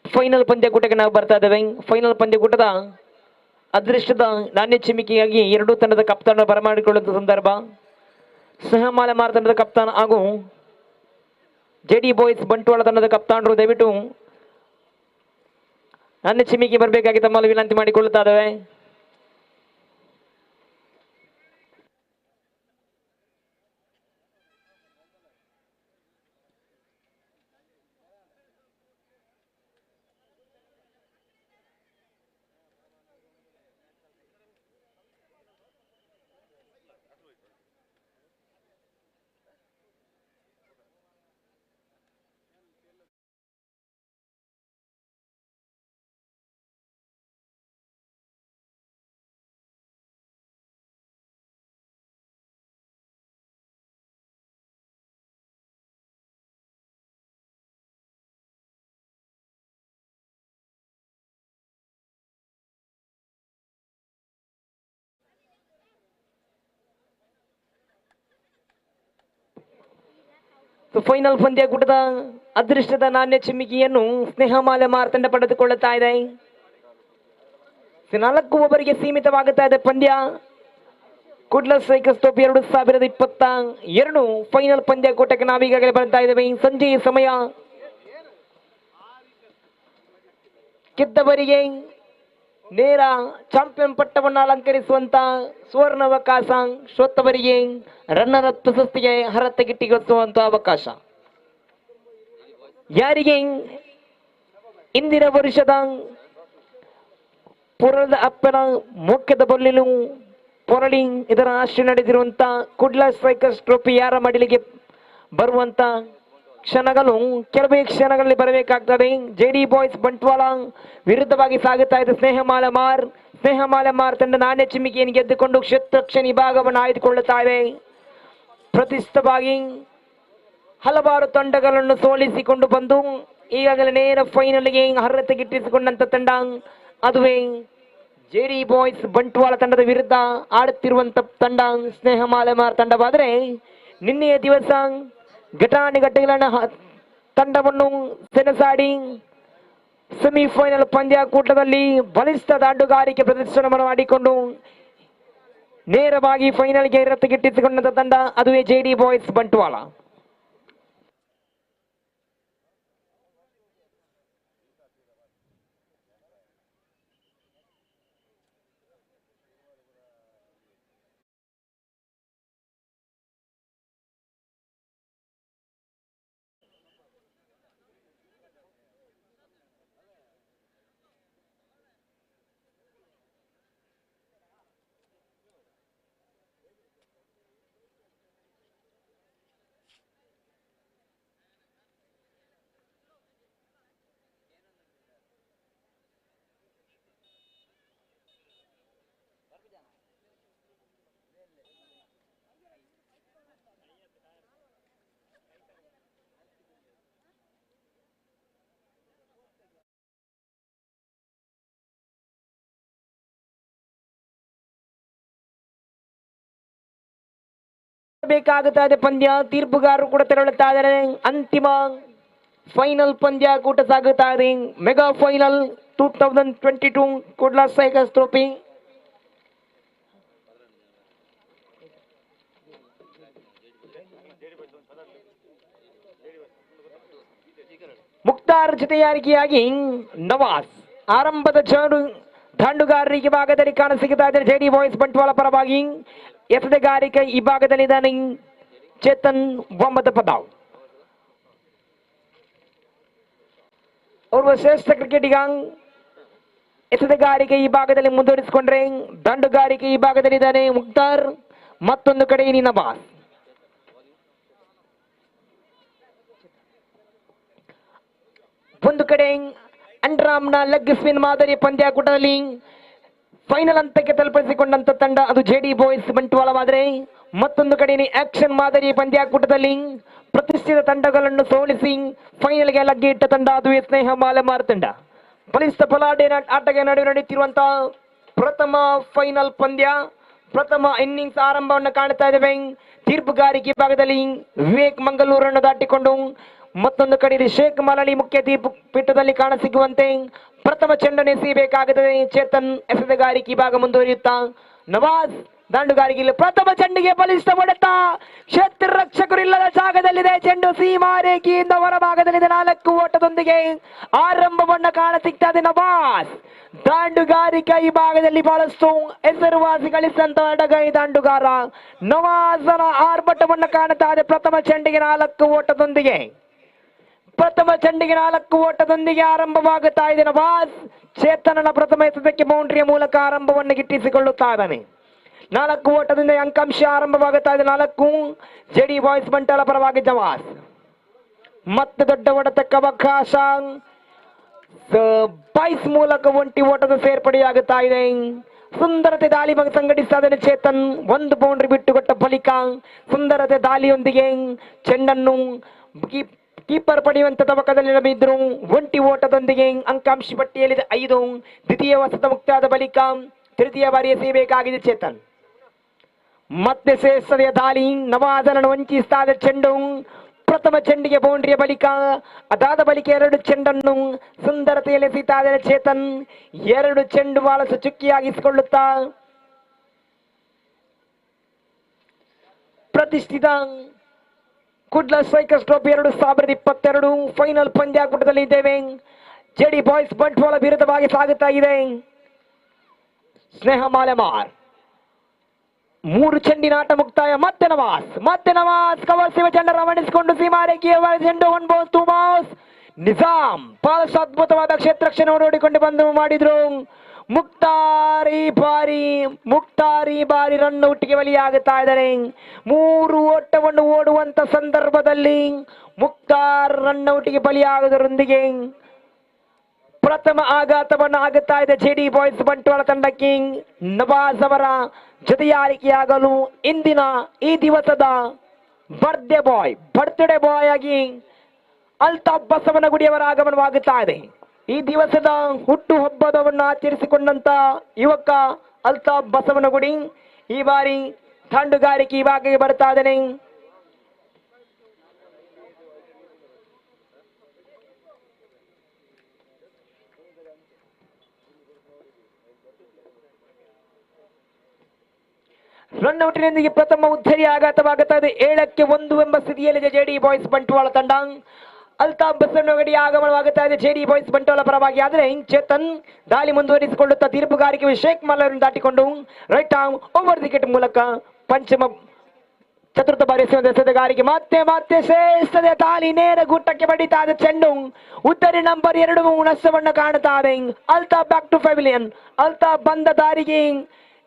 ಫೈನಲ್ ಪಂದ್ಯಕೂಟಕ್ಕೆ ನಾವು ಬರ್ತಾ ಇದ್ದೇವೆ. ಫೈನಲ್ ಪಂದ್ಯಕೂಟದ ಅದೃಷ್ಟದ ನಾಣ್ಯ ಚಿಮ್ಮಿಕೆಯಾಗಿ ಎರಡೂ ತಂಡದ ಕಪ್ತಾನ ಬರಮಾಡಿಕೊಳ್ಳುವ ಸಂದರ್ಭ ಸಹಮಾಲ ಮಾರ ತಂಡದ ಕಪ್ತಾನ ಹಾಗೂ ಜೆಡಿ ಬಾಯ್ಸ್ ಬಂಟ್ವಾಳ ತಂಡದ ಕಪ್ತಾನರು ದಯವಿಟ್ಟು ನಾಣ್ಯ ಚಿಮ್ಮಿಕೆ ಬರಬೇಕಾಗಿ ತಮ್ಮಲ್ಲಿ ವಿನಂತಿ ಮಾಡಿಕೊಳ್ಳುತ್ತಾ ಇದ್ದೇವೆ. ಫೈನಲ್ ಪಂದ್ಯಕೂಟದ ಅದೃಷ್ಟದ ನಾಣ್ಯ ಚಿಮ್ಮಿಕೆಯನ್ನು ಸ್ನೇಹಮಾಲೆ ಮಾರ್ತಂಡ ಪಡೆದುಕೊಳ್ಳುತ್ತಾ ಇದೆ. 4 ಓವರಿಗೆ ಸೀಮಿತವಾಗುತ್ತಾ ಇದೆ ಪಂದ್ಯ. ಕುಡ್ಲ ಸ್ಟ್ರೈಕರ್ಸ್ ಟೋಪಿ 2022 ಫೈನಲ್ ಪಂದ್ಯಕೂಟಕ್ಕೆ ನಾವೀಗಾಗಲೇ ಬರ್ತಾ ಇದ್ದೇವೆ. ಸಂಜೆಯ ಸಮಯ ಗೆದ್ದವರಿಗೆ ನೇರ ಚಾಂಪಿಯನ್ ಪಟ್ಟವನ್ನು ಅಲಂಕರಿಸುವಂತ ಸುವರ್ಣಾವಕಾಶ, ಸೋತವರಿಗೆ ರನ್ನರ್ ಅಪ್ ಪ್ರಶಸ್ತಿಗೆ ಹರತೆಗಿಟ್ಟಿಗೊಳಿಸುವಂತ ಅವಕಾಶ. ಯಾರಿಗೆ ಇಂದಿನ ವರ್ಷದ ಪುರದ ಅಪ್ಪನ ಮುಖ್ಯದ ಬಲ್ಲಿಲು ಪೊರಳಿ ಇದರ ಆಶ್ರಯ ನಡೆದಿರುವಂತ ಕುಡ್ಲ ಸ್ಟ್ರೈಕರ್ಸ್ ಟ್ರೋಫಿ ಯಾರ ಮಡಿಲಿಗೆ ಬರುವಂತ ಕ್ಷಣಗಳು ಕೆಲವೇ ಕ್ಷಣಗಳಲ್ಲಿ ಬರಬೇಕಾಗ್ತದೆ. ಜೆಡಿ ಬಾಯ್ಸ್ ಬಂಟ್ವಾಳ ವಿರುದ್ಧವಾಗಿ ಸಾಗುತ್ತಾ ಇದೆ ಸ್ನೇಹಮಾಲೆ ಮಾರ್ ತಂಡ ನಾಣ್ಯ ಚಿಮ್ಮಿಕೆಯನ್ನು ಗೆದ್ದುಕೊಂಡು ಕ್ಷೇತ್ರಕ್ಷ ವಿಭಾಗವನ್ನು ಆಯ್ದುಕೊಳ್ಳುತ್ತಾ ಇದೆ. ಪ್ರತಿಷ್ಠವಾಗಿ ಹಲವಾರು ತಂಡಗಳನ್ನು ಸೋಲಿಸಿಕೊಂಡು ಬಂದು ಈಗಾಗಲೇ ನೇರ ಫೈನಲ್ಗೆ ಅರ್ಹತೆಗಿಟ್ಟಿಸಿಕೊಂಡಂತ ತಂಡ ಅದುವೇ ಜೆಡಿ ಬಾಯ್ಸ್ ಬಂಟ್ವಾಳ ತಂಡದ ವಿರುದ್ಧ ಆಡುತ್ತಿರುವಂತ ತಂಡ ಸ್ನೇಹಮಾಲೆ ಮಾರ್ ತಂಡವಾದರೆ, ನಿನ್ನೆಯ ದಿವಸ ಘಟಾನುಘಟಿಗಳನ್ನ ತಂಡವನ್ನು ಸೆಣಸಾಡಿ ಸೆಮಿಫೈನಲ್ ಪಂದ್ಯಕೂಟದಲ್ಲಿ ಬಲಿಷ್ಠ ದಾಂಡುಗಾರಿಕೆ ಪ್ರದರ್ಶನವನ್ನು ಮಾಡಿಕೊಂಡು ನೇರವಾಗಿ ಫೈನಲ್ಗೆ ಅರ್ಹತೆಗಿಟ್ಟಿಸಿಕೊಂಡಂತ ತಂಡ ಅದುವೇ ಜೆಡಿ ಬಾಯ್ಸ್ ಬಂಟ್ವಾಳ. ಬೇಕಾಗುತ್ತಾ ಇದೆ ಪಂದ್ಯ. ತೀರ್ಪುಗಾರರು ಕೂಡ ತೆರಳುತ್ತಾ ಇದ್ದಾರೆ. ಅಂತಿಮ ಫೈನಲ್ ಪಂದ್ಯ ಕೂಟ ಸಾಗುತ್ತಾ ಇದೆ. Mega final 2022 Kudla cycles trophy. Muktar ಜೊತೆಯಾರಿಕೆಯಾಗಿ ನವಾಜ್. ಆರಂಭದ ಜೋರು ದಾಂಡುಗಾರರಿಗೆ ಭಾಗದಲ್ಲಿ ಕಾಣಸಿಗುತ್ತಾ ಇದ್ದಾರೆ ಜೆಡಿ ಬಾಯ್ಸ್ ಬಂಟ್ವಾಳ ಪರವಾಗಿ. ಎಸೆತಗಾರಿಕೆ ಈ ಭಾಗದಲ್ಲಿದ್ದಾನೆ ಚೇತನ್ ಮೊಹಮ್ಮದ್ ಪದಾವ್. ಓರ್ವ ಶ್ರೇಷ್ಠ ಕ್ರಿಕೆಟಿಗ. ಎಸೆತಗಾರಿಕೆ ಈ ಭಾಗದಲ್ಲಿ ಮುಂದುವರಿಸಿಕೊಂಡ್ರೆ ದಂಡುಗಾರಿಕೆ ಈ ಭಾಗದಲ್ಲಿದ್ದಾನೆ ಮುಕ್ತಾರ್. ಮತ್ತೊಂದು ಕಡೆ ನವಾಜ್. ಒಂದು ಕಡೆ ಅಂಡ್ರಾಮ್ನ ಲೆಗ್ ಸ್ಪಿನ್ ಮಾದರಿ ಪಂದ್ಯಾಕೂಟದಲ್ಲಿ ಫೈನಲ್ ಹಂತಕ್ಕೆ ತಲುಪಿಸಿಕೊಂಡಂತ ತಂಡ ಅದು ಜೆಡಿ ಬಾಯ್ಸ್ ಬಂಟ್ವಾಳವಾದರೆ, ಮತ್ತೊಂದು ಕಡೆ ಆಕ್ಷನ್ ಮಾದರಿ ಪಂದ್ಯಾಕೂಟದಲ್ಲಿ ಪ್ರತಿಷ್ಠಿತ ತಂಡಗಳನ್ನು ಸೋಲಿಸಿ ಫೈನಲ್ಗೆ ಲಗ್ಗೆ ಇಟ್ಟ ತಂಡ ಅದು ಸ್ನೇಹ ಮಾಲೆಮಾರ್ ತಂಡ. ಬಲಿಷ್ಠ ಬಲಾಢ್ಯ ಆಟಕ್ಕೆ ನಡುವೆ ನಡೆಯುತ್ತಿರುವಂತಹ ಪ್ರಥಮ ಫೈನಲ್ ಪಂದ್ಯ, ಪ್ರಥಮ ಇನ್ನಿಂಗ್ಸ್ ಆರಂಭವನ್ನು ಕಾಣುತ್ತಾ ಇದ್ದೇವೆ. ತೀರ್ಪುಗಾರಿಕೆ ಭಾಗದಲ್ಲಿ ವಿವೇಕ್ ಮಂಗಳೂರನ್ನು ದಾಟಿಕೊಂಡು ಮತ್ತೊಂದು ಕಡೆ ಶೇಖ್ ಮಲಳಿ ಮುಖ್ಯ ತೀರ್ಪು ಪೀಠದಲ್ಲಿ ಕಾಣಸಿಗುವಂತೆ ಪ್ರಥಮ ಚೆಂಡನ್ನು ಎಸೆಯಬೇಕಾಗುತ್ತದೆ. ಚೇತನ್ ಎಸೆತಗಾರಿಕೆ ಭಾಗ ಮುಂದುವರಿಯುತ್ತಾ ನವಾಜ್ ದಾಂಡುಗಾರಿಕೆ ಪ್ರಥಮ ಚೆಂಡಿಗೆ ಬಲಿಷ್ಠ ಹೊಡೆತ. ಕ್ಷೇತ್ರ ರಕ್ಷಕರು ಇಲ್ಲದ ಜಾಗದಲ್ಲಿದೆ. ಚೆಂಡು ಸೀಮಾ ರೇಖೆಯಿಂದ ಹೊರಭಾಗದಲ್ಲಿದೆ. 4 ಓಟದೊಂದಿಗೆ ಆರಂಭವನ್ನ ಕಾಣಸಿಗ್ತಾ ಇದೆ ನವಾಜ್. ದಾಂಡುಗಾರಿಕೆ ಈ ಭಾಗದಲ್ಲಿ ಬಹಳಷ್ಟು ಹೆಸರುವಾಸಿ ಗಳಿಸಿದಂತ ಅಡಗೈ ದಾಂಡುಗಾರ ನವಾಜನ ಆರ್ಭಟವನ್ನು ಕಾಣುತ್ತಾ ಇದೆ. ಪ್ರಥಮ ಚೆಂಡಿಗೆ 4 ಓಟದೊಂದಿಗೆ ಆರಂಭವಾಗುತ್ತಾ ಇದೆ ನವಾಜ್. ಚೇತನನ ಪ್ರಥಮ ಎಸೆತಕ್ಕೆ ಬೌಂಡ್ರಿಯ ಮೂಲಕ ಆರಂಭವನ್ನು ಗಿಟ್ಟಿಸಿಕೊಳ್ಳುತ್ತಾ ಇದ್ದಾನೆ. 4 ಓಟದಿಂದ ಅಂಕಾಂಶ ಆರಂಭವಾಗುತ್ತಾ ಇದೆ. 4 ಜೆಡಿ ಬಾಯ್ಸ್ ಬಂಟಾಳ ಪರವಾಗಿ ನವಾಜ್. ಮತ್ತೆ ದೊಡ್ಡ ಹೊಡೆತಕ್ಕೆ ಅವಕಾಶ. ಬಾಯ್ಸ್ ಮೂಲಕ 1 ಓಟದ ಸೇರ್ಪಡೆಯಾಗುತ್ತಾ ಇದೆ. ಸುಂದರತೆ ದಾಳಿ ಸಂಘಟಿಸ್ತಾ ಇದ್ದಾನೆ ಚೇತನ್. 1 ಬೌಂಡ್ರಿ ಬಿಟ್ಟುಕೊಟ್ಟ ಬಳಿಕ ಸುಂದರತೆ ದಾಳಿಯೊಂದಿಗೆ ಚೆಂಡನ್ನು ಕೀಪರ್ ಪಡೆಯುವಂತ ತವಕದಲ್ಲಿ ಬಿದ್ದರು. 1 ಓಟದೊಂದಿಗೆ ಅಂಕಾಂಶ ಪಟ್ಟಿಯಲ್ಲಿದೆ 5. ದ್ವಿತೀಯ ವಸತ ಮುಕ್ತಾದ ಬಳಿಕ ತೃತೀಯ ಬಾರಿ ಎಸೆಯಬೇಕಾಗಿದೆ ಚೇತನ್. ಮತ್ತೆ ಶ್ರೇಷ್ಠತೆಯ ದಾಳಿ ನವಾಜನನ್ನು ವಂಚಿಸ್ತಾ ಇದೆ ಚೆಂಡು. ಪ್ರಥಮ ಚೆಂಡಿಗೆ ಬೌಂಡ್ರಿಯ ಬಳಿಕ ಅದಾದ ಬಳಿಕ 2 ಚೆಂಡನ್ನು ಸುಂದರತೆಯಲ್ಲಿ ಎಸೆಯುತ್ತಾ ಇದ್ದಾರೆ ಚೇತನ್. 2 ಚೆಂಡು ಬಹಳಷ್ಟು ಚುಕ್ಕಿಯಾಗಿಸಿಕೊಳ್ಳುತ್ತಾ ಪ್ರತಿಷ್ಠಿತ ಕುಡ್ಲಾ ಸೈಕಲ್ಸ್ ಟ್ರೋಫಿ 2022 ಫೈನಲ್ ಪಂದ್ಯಾಕೂಟದಲ್ಲಿ ಇದ್ದೇವೆ. ಜೆಡಿ ಬಾಯ್ಸ್ ಬಂಟ್ವಾಳ ವಿರುದ್ಧವಾಗಿ ಸಾಗುತ್ತಾ ಇದೆ ಸ್ನೇಹ ಮಾಲೆಮಾರ್. 3 ಚೆಂಡಿನ ಆಟ ಮುಕ್ತಾಯ. ಮತ್ತೆ ನವಾಜ್ ಕವರ್ ಸೇವೆ ಚೆಂಡ ರವಾನಿಸಿಕೊಂಡು ಸೀಮಾರೇಖೆಯ ಚೆಂಡು 1 ಬಾಲ್ 2 ಬಾಲ್ಸ್. ನಿಜಾಮ್ ಬಹಳಷ್ಟು ಅದ್ಭುತವಾದ ಕ್ಷೇತ್ರಕ್ಷಣ ನೋಡಿಕೊಂಡು ಬಂದು ಮಾಡಿದ್ರು. ಮುಕ್ತಾರಿ ಬಾರಿ ರನ್ ಔಟ್ಗೆ ಬಲಿಯಾಗುತ್ತಾ ಇದ್ದಾರೆ. 3 ಓಟವನ್ನು ಓಡುವಂತ ಸಂದರ್ಭದಲ್ಲಿ ಮುಕ್ತಾರ್ ರನ್ ಔಟ್ಗೆ ಬಲಿಯಾಗುವುದರೊಂದಿಗೆ ಪ್ರಥಮ ಆಘಾತವನ್ನು ಆಗುತ್ತಾ ಇದೆ ಜೆಡಿ ಬಾಯ್ಸ್ ಬಂಟ್ವಾಳ ತಂಡಕ್ಕೆ. ನವಾಜ್ ಅವರ ಜೊತೆಯಾರಿಕೆಯಾಗಲು ಇಂದಿನ ಈ ದಿವಸದ ಬರ್ತ್ಡೇ ಬಾಯ್ ಆಗಿ ಅಲ್ತಾಫ್ ಬಸವನಗುಡಿಯವರ ಆಗಮನವಾಗುತ್ತಾ ಇದೆ. ಈ ದಿವಸದ ಹುಟ್ಟು ಹಬ್ಬದವನ್ನು ಆಚರಿಸಿಕೊಂಡಂತ ಯುವಕ ಅಲ್ತಾಫ್ ಬಸವನಗುಡಿ ಈ ಬಾರಿ ದಾಂಡುಗಾರಿಕೆ ವಿಭಾಗಕ್ಕೆ ಬರ್ತಾ ಇದ್ದಾನೆ. ರನ್ ಔಟಿನೊಂದಿಗೆ ಪ್ರಥಮ ಉದ್ಧರಿ ಆಘಾತವಾಗುತ್ತಾ ಇದೆ. 7ಕ್ಕೆ 1 ಎಂಬ ಸ್ಥಿತಿಯಲ್ಲಿದೆ ಜೆಡಿ ಬಾಯ್ಸ್ ಬಂಟ್ವಾಳ ತಂಡ. ಅಲ್ತಾಫ್ ಬಸವನಗುಡಿ ಆಗಮನವಾಗುತ್ತಾ ಇದೆ ಜೆಡಿ ಬಾಯ್ಸ್ ಬಂಟ್ವಾಳ ಪರವಾಗಿ. ಆದರೆ ಚೇತನ್ ದಾಳಿ ಮುಂದುವರಿಸಿಕೊಳ್ಳುತ್ತಾ ತೀರ್ಪುಗಾರಿಕೆ ಶೇಖ್ ಮಲರನ್ನು ದಾಟಿಕೊಂಡು ರೈಟ್ ಆರ್ಮ್ ಓವರ್ ವಿಕೆಟ್ ಮೂಲಕ ಚತುರ್ಥ ಬಾರಿ ಎಸೆತಗಾರಿಕೆ. ಮತ್ತೆ ಶ್ರೇಷ್ಠದ ದಾಳಿ ನೇರ ಗುಟ್ಟಕ್ಕೆ ಬಡಿತಾ ಇದೆ ಚೆಂಡು. ಉತ್ತರಿ ನಂಬರ್ 2 ನಷ್ಟವನ್ನು ಕಾಣುತ್ತಾ ಇದೆ. Altaf back to pavilion. Altaf ಬಂದ ದಾರಿಗೆ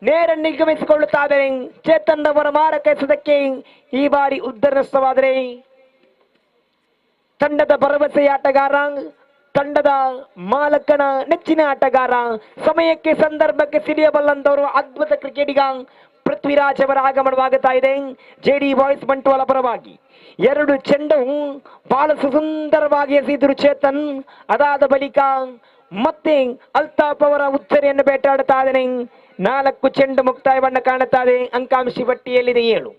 ನೇರ ನಿರ್ಗಮಿಸಿಕೊಳ್ಳುತ್ತಾ ಇದ್ದಾರೆ. ಚೇತನ್ ಅವರ ಮಾರಕ ಎಸೆತಕ್ಕೆ ಈ ಬಾರಿ ಉದ್ಧರ ನಷ್ಟವಾದರೆ ತಂಡದ ಭರವಸೆಯ ಆಟಗಾರ, ತಂಡದ ಮಾಲಕನ ನೆಚ್ಚಿನ ಆಟಗಾರ, ಸಮಯಕ್ಕೆ ಸಂದರ್ಭಕ್ಕೆ ಸಿಡಿಯಬಲ್ಲಂತವರು ಅದ್ಭುತ ಕ್ರಿಕೆಟಿಗ ಪೃಥ್ವಿರಾಜ್ ಅವರ ಆಗಮನವಾಗುತ್ತಾ ಇದೆ ಜೆಡಿ ಬಾಯ್ಸ್ ಬಂಟ್ವಾಳ ಪರವಾಗಿ. 2 ಚೆಂಡು ಬಹಳ ಸುಂದರವಾಗಿ ಎಸೆದರು ಚೇತನ್. ಅದಾದ ಬಳಿಕ ಮತ್ತೆ ಅಲ್ತಾಫ್ ಅವರ ಉಚ್ಚರಿಯನ್ನು ಬೇಟಾಡುತ್ತಾ ಇದ್ದಾನೆ. 4 ಚೆಂಡು ಮುಕ್ತಾಯವನ್ನು ಕಾಣುತ್ತಾ ಇದೆ. ಅಂಕಾಂಶ ಪಟ್ಟಿಯಲ್ಲಿದೆ 7.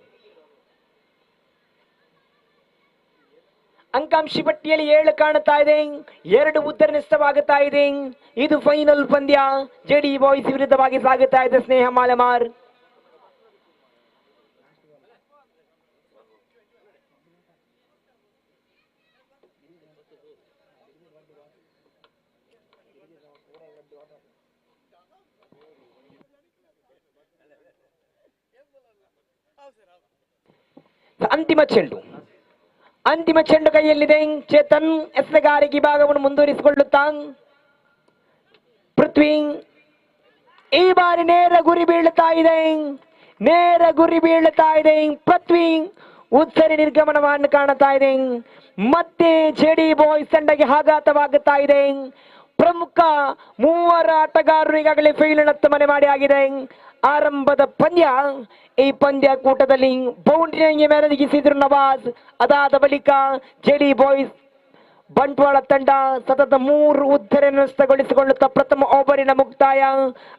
ಅಂಕಾಂಶಿ ಪಟ್ಟಿಯಲ್ಲಿ 7 ಕಾಣುತ್ತಾ ಇದೆ, 2 ಉತ್ತರ ನಷ್ಟವಾಗುತ್ತಾ ಇದೆ. ಇದು ಫೈನಲ್ ಪಂದ್ಯ. ಜೆಡಿ ಬಾಯ್ಸ್ ವಿರುದ್ಧವಾಗಿ ಸಾಗುತ್ತಾ ಇದೆ ಸ್ನೇಹ ಮಾಲೆಮಾರ್. ಅಂತಿಮ ಚೆಂಡು ಕೈಯಲ್ಲಿದೆ. ಚೇತನ್ ಎಸೆಗಾರಿಕೆ ಭಾಗವನ್ನು ಮುಂದುವರಿಸಿಕೊಳ್ಳುತ್ತಾ ಪೃಥ್ವಿ ಈ ಬಾರಿ ನೇರ ಗುರಿ ಬೀಳುತ್ತಾ ಇದೆ. ಪೃಥ್ವಿ ಉತ್ತರಿ ನಿರ್ಗಮನವನ್ನು ಕಾಣುತ್ತಾ ಇದೆ. ಮತ್ತೆ ಜೆಡಿ ಬಾಯ್ಸ್ ತಂಡಕ್ಕೆ ಆಘಾತವಾಗುತ್ತಾ ಇದೆ. ಪ್ರಮುಖ 3 ಆಟಗಾರರು ಈಗಾಗಲೇ ಫೈನಲ್ ಮನೆ ಮಾಡಿ ಆಗಿದೆ. ಆರಂಭದ ಪಂದ್ಯ, ಈ ಪಂದ್ಯ ಕೂಟದಲ್ಲಿ ಬೌಂಡ್ರಿ ಮೆರೆದಿಗಿಸಿದ್ರು ನವಾಜ್. ಅದಾದ ಬಳಿಕ ಜೆಡಿ ಬಾಯ್ಸ್ ಬಂಟ್ವಾಳ ತಂಡ ಸತತ 3 ಉದ್ಧರೆ ನಷ್ಟಗೊಳಿಸಿಕೊಳ್ಳುತ್ತಾ ಪ್ರಥಮ ಓವರಿನ ಮುಕ್ತಾಯ.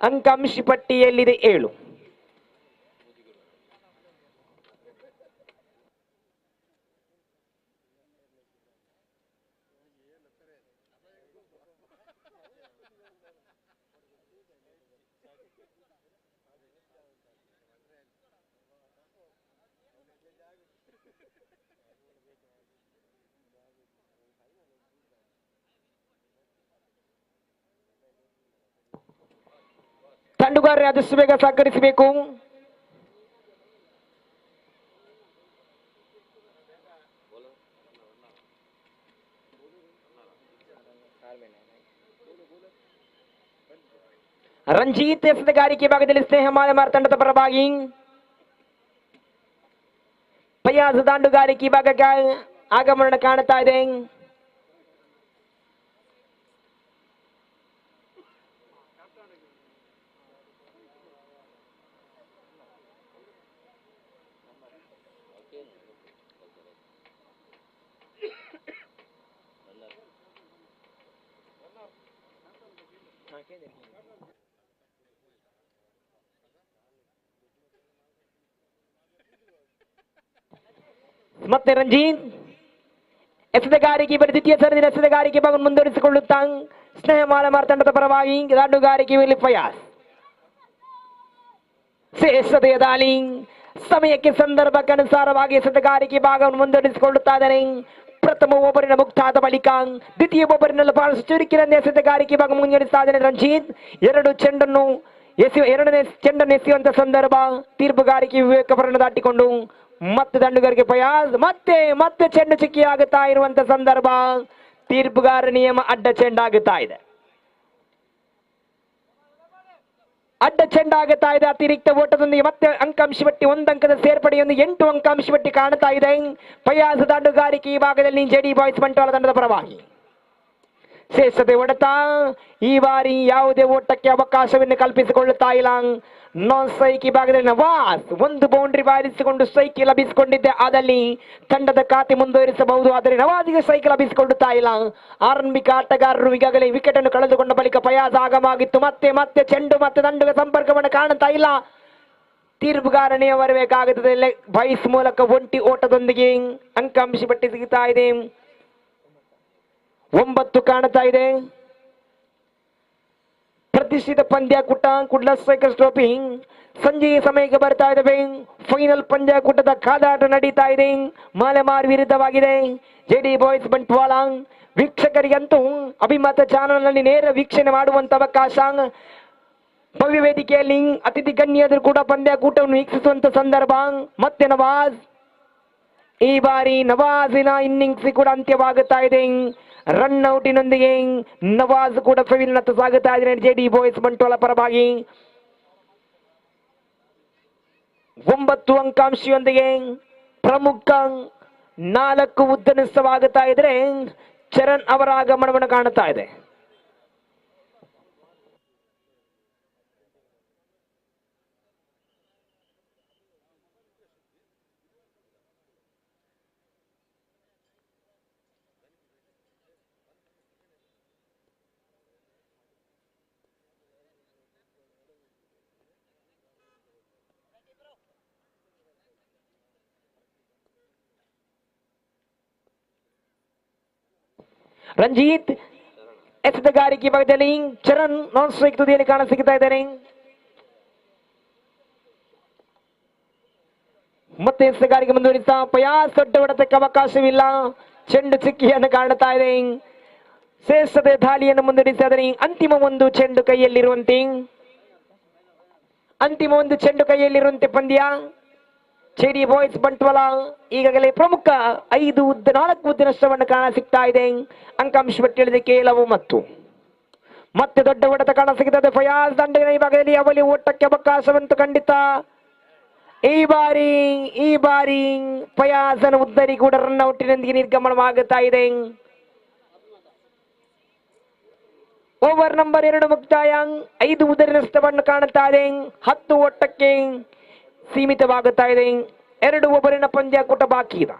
ಅಂಕಾಂಶಿ ಪಟ್ಟಿಯಲ್ಲಿದೆ 7. ತಂಡುಗಾರರೇ ಆದಷ್ಟು ಬೇಗ ಸಹಕರಿಸಬೇಕು. ರಂಜಿತ್ ಎಸೆಗಾರಿಕೆ ಭಾಗದಲ್ಲಿ ಸ್ನೇಹ ಮಾಲೆಮಾರ್ ತಂಡದ ಪರವಾಗಿ ಪಯಾಸ್ ದಾಂಡುಗಾರಿಕೆ ಭಾಗಕ್ಕೆ ಆಗಮನ ಕಾಣುತ್ತಾ ಇದೆ. ಮತ್ತೆ ರಂಜಿತ್ ಎಸೆಗಾರಿಕೆ ದ್ವಿತೀಯ ಸರದಿನ ಎಸೆಗಾರಿಕೆ ಭಾಗ ಮುಂದುವರಿಸಿಕೊಳ್ಳುತ್ತಾ ಸ್ನೇಹ ಮಾಲೆಮಾರ್ ತಂಡದ ಪರವಾಗಿ ದಾಂಡುಗಾರಿಕೆಯಲ್ಲಿ ಫಯಾಸ್ ಶ್ರೇಷ್ಠತೆಯ ದಾಳಿ. ಸಮಯಕ್ಕೆ ಸಂದರ್ಭಕ್ಕನುಸಾರವಾಗಿ ಎಸೆಗಾರಿಕೆ ಭಾಗವನ್ನು ಮುಂದುವರಿಸಿಕೊಳ್ಳುತ್ತಾ ಇದ್ದಾನೆ. ಪ್ರಥಮ ಓವರಿನ ಮುಕ್ತಾದ ಬಳಿಕ ದ್ವಿತೀಯ ಓವರಿನಲ್ಲಿ ಬಹಳಷ್ಟು ಚುರುಕಿನ ಎಸೆಗಾರಿಕೆ ಭಾಗ ಮುನ್ನಡೆಸ್ತಾ ಇದ್ದಾನೆ ರಂಜಿತ್. ಎರಡನೇ ಚೆಂಡನ್ನು ಎಸೆಯುವಂತ ಸಂದರ್ಭ ತೀರ್ಪುಗಾರಿಕೆ ವಿವೇಕಪರನ್ನು ದಾಟಿಕೊಂಡು ಮತ್ತೆ ದಂಡುಗಾರಿಕೆ ಫಯಾಜ್ ಮತ್ತೆ ಚೆಂಡು ಚಿಕ್ಕಿಯಾಗುತ್ತಾ ಇರುವಂತ ಸಂದರ್ಭ ತೀರ್ಪುಗಾರ ನಿಯಮ ಅಡ್ಡ ಚೆಂಡಾಗುತ್ತಾ ಇದೆ. ಅತಿರಿಕ್ತ ಓಟದೊಂದಿಗೆ ಮತ್ತೆ ಅಂಕಾಂಶ ಪಟ್ಟಿ 1 ಅಂಕದ ಸೇರ್ಪಡೆಯೊಂದಿಗೆ 8 ಅಂಕಾಂಶ ಪಟ್ಟಿ ಕಾಣುತ್ತಾ ಇದೆ. ಫಯಾಜ್ ದಂಡುಗಾರಿಕೆ ಈ ಭಾಗದಲ್ಲಿ ಜೆಡಿ ಬಾಯ್ಸ್ ಬಂಟ್ವಾಳ ತಂಡದ ಪರವಾಗಿ ಶ್ರೇಷ್ಠತೆ ಹೊಡೆತ. ಈ ಬಾರಿ ಯಾವುದೇ ಓಟಕ್ಕೆ ಅವಕಾಶವನ್ನು ಕಲ್ಪಿಸಿಕೊಳ್ಳುತ್ತಾ ಇಲ್ಲ. ನಾನ್ ಸ್ಟ್ರೈಕ್ ಭಾಗದಲ್ಲಿ ನವಾಜ್ 1 ಬೌಂಡ್ರಿ ಬಾರಿಸಿಕೊಂಡು ಸ್ಟ್ರೈಕ್ ಲಭಿಸಿಕೊಂಡಿದ್ದೆ. ಆದಲ್ಲಿ ತಂಡದ ಖಾತೆ ಮುಂದುವರಿಸಬಹುದು, ಆದರೆ ನವಾಜ್ಗೆ ಸ್ಟ್ರೈಕ್ ಲಭಿಸಿಕೊಳ್ಳುತ್ತಾ ಇಲ್ಲ. ಆರಂಭಿಕ ಆಟಗಾರರು ಈಗಾಗಲೇ ವಿಕೆಟ್ ಅನ್ನು ಕಳೆದುಕೊಂಡ ಬಳಿಕ ಫಯಾಜ್ ಆಗಮಾಗಿತ್ತು. ಮತ್ತೆ ಚೆಂಡು ಮತ್ತೆ ದಂಡುಗ ಸಂಪರ್ಕವನ್ನು ಕಾಣುತ್ತಾ ಇಲ್ಲ. ತೀರ್ಪುಗಾರನೆಯ ಬರಬೇಕಾಗುತ್ತದೆ. ಬಾಯ್ಸ್ ಮೂಲಕ ಒಂಟಿ ಓಟದೊಂದಿಗೆ ಅಂಕಾಂಶ ಪಟ್ಟಿ ಸಿಗುತ್ತಾ ಇದೆ. 9 ಕಾಣುತ್ತಾ ಇದೆ. ಪ್ರತಿಷ್ಠಿತ ಪಂದ್ಯಾಕೂಟ ಕುಡ್ಲಾ ಸ್ಟ್ರೈಕರ್ಸ್ ಟ್ರೋಫಿ ಸಂಜೆಯ ಸಮಯಕ್ಕೆ ಬರ್ತಾ ಇದ್ದಾವೆ. ಫೈನಲ್ ಪಂದ್ಯಾಕೂಟದ ಕಾದಾಟ ನಡೀತಾ ಇದೆ. ಮಾಲೆಮಾರ್ ವಿರುದ್ಧವಾಗಿದೆ ಜೆಡಿ ಬಾಯ್ಸ್ ಬಂಟ್ವಾಳ. ವೀಕ್ಷಕರಿಗಂತೂ ಅಭಿಮತ ಚಾನಲ್ ನಲ್ಲಿ ನೇರ ವೀಕ್ಷಣೆ ಮಾಡುವಂತ ಅವಕಾಶ. ಭವ್ಯ ವೇದಿಕೆಯಲ್ಲಿ ಅತಿಥಿ ಗಣ್ಯರು ಕೂಡ ಪಂದ್ಯಾಕೂಟವನ್ನು ವೀಕ್ಷಿಸುವಂತ ಸಂದರ್ಭ. ಮತ್ತೆ ನವಾಜ್, ಈ ಬಾರಿ ನವಾಜಿನ ಇನ್ನಿಂಗ್ಸ್ ಕೂಡ ಅಂತ್ಯವಾಗುತ್ತಾ ಇದೆ. ರನ್ ಔಟಿನೊಂದಿಗೆ ನವಾಜ್ ಕೂಡ ಫೈನಲ್ನತ್ತ ಸಾಗುತ್ತಾ ಇದ್ದಾರೆ ಜೆಡಿ ಬಾಯ್ಸ್ ಬಂಟ್ವಾಳ ಪರವಾಗಿ. 9 ಅಂಕಾಂಶಿಯೊಂದಿಗೆ ಪ್ರಮುಖ 4 ಉದ್ದನಿಸ್ತವಾಗುತ್ತಾ ಇದ್ರೆ ಚರಣ್ ಅವರ ಆಗಮನವನ್ನು ಕಾಣುತ್ತಾ ಇದೆ. ರಂಜಿತ್ ಎಸೆತಗಾರಿಕೆ ಭಾಗದಲ್ಲಿ ಚರಣ್ ನಾನ್ ಸ್ಟ್ರೈಕ್ ತುದಿಯಲ್ಲಿ ಕಾಣಸಿಗ್ತಾ ಇದ್ದಾರೆ. ಮತ್ತೆ ಎಸೆತಗಾರಿಕೆ ಮುಂದುವರಿಸ್ತಾ ಪಯಾಸ್ ದೊಡ್ಡ ಹೊಡೆತಕ್ಕೆ ಅವಕಾಶವಿಲ್ಲ. ಚೆಂಡು ಚಿಕ್ಕಿಯನ್ನು ಕಾಣುತ್ತಾ ಇದೆ. ಶ್ರೇಷ್ಠತೆ ದಾಳಿಯನ್ನು ಮುಂದುವರಿಸಿದರೆ ಅಂತಿಮ ಒಂದು ಚೆಂಡು ಕೈಯಲ್ಲಿರುವಂತೆ ಪಂದ್ಯ. ಜೆಡಿ ಬಾಯ್ಸ್ ಬಂಟ್ವಾಳ ಈಗಾಗಲೇ ಪ್ರಮುಖ 4 ಉದ್ದ ನಷ್ಟವನ್ನು ಕಾಣ ಸಿಗ್ತಾ ಇದೆ. ಅಂಕಾಂಶ ಪಟ್ಟಿಯಲ್ಲಿ ಕೇವಲ ಮತ್ತೆ ದೊಡ್ಡ ಹೊಡೆತ ಕಾಣ ಸಿಗುತ್ತದೆ. ಫಯಾಜ್ ದಂಡಿನ ಈ ಭಾಗದಲ್ಲಿ ಅವಳಿ ಓಟಕ್ಕೆ ಅವಕಾಶವಂತೂ ಖಂಡಿತ. ಈ ಬಾರಿ ಫಯಾಜನ ಉದ್ದರಿ ಕೂಡ ರನ್ಔಟಿನೊಂದಿಗೆ ನಿರ್ಗಮನವಾಗುತ್ತಾ ಇದೆ. ಓವರ್ ನಂಬರ್ 2 ಮುಕ್ತಾಯ. 5 ಉದ್ದರಿ ನಷ್ಟವನ್ನು ಕಾಣುತ್ತಾ ಇದೆ. 10 ಓಟಕ್ಕೆ ಸೀಮಿತವಾಗುತ್ತಾ ಇದೆ. 2 ಓವರಿನ ಪಂದ್ಯಾಕೂಟ ಬಾಕಿ ಇದೆ.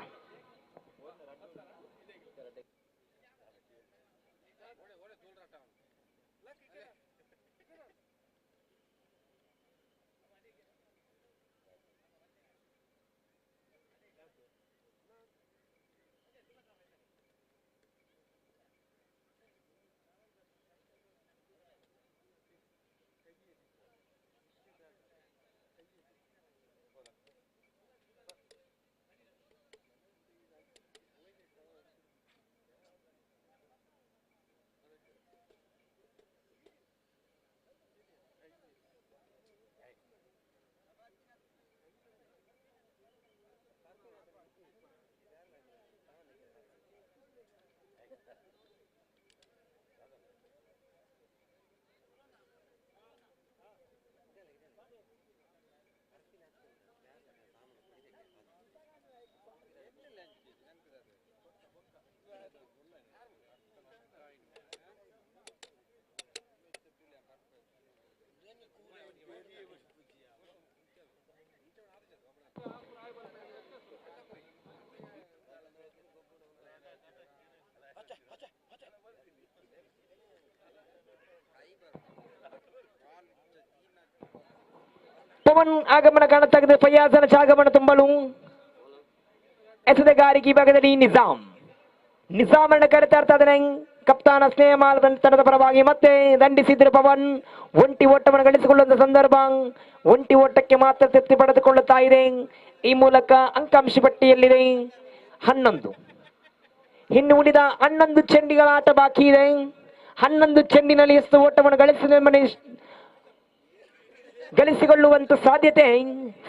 ಪವನ್ ಆಗಮನ ಕಾಣುತ್ತಾಗಿದೆ. ಫಯಾಜನ ಜಾಗವನ್ನು ತುಂಬಲು ಎಸೆತಗಾರಿಕೆ ಭಾಗದಲ್ಲಿ ನಿಜಾಮನ್ನು ಕರೆತಾ ಇರ್ತಾರೆ. ಕಪ್ತಾನ ಸ್ನೇಹಮಾಲ್ ತಂಡದ ಪರವಾಗಿ ಮತ್ತೆ ದಂಡಿಸಿದ್ರು ಪವನ್. ಒಂಟಿ ಓಟವನ್ನು ಗಳಿಸಿಕೊಳ್ಳುವಂತ ಸಂದರ್ಭ. ಒಂಟಿ ಓಟಕ್ಕೆ ಮಾತ್ರ ತೃಪ್ತಿ ಪಡೆದುಕೊಳ್ಳುತ್ತಾ ಇದೆ. ಈ ಮೂಲಕ ಅಂಕಾಂಶ ಪಟ್ಟಿಯಲ್ಲಿದೆ 11. ಇನ್ನು ಉಳಿದ 11 ಚೆಂಡಿಗಳ ಆಟ ಬಾಕಿ ಇದೆ. 11 ಚೆಂಡಿನಲ್ಲಿ ಎಷ್ಟು ಓಟವನ್ನು ಗಳಿಸಿಕೊಳ್ಳುವಂತ ಸಾಧ್ಯತೆ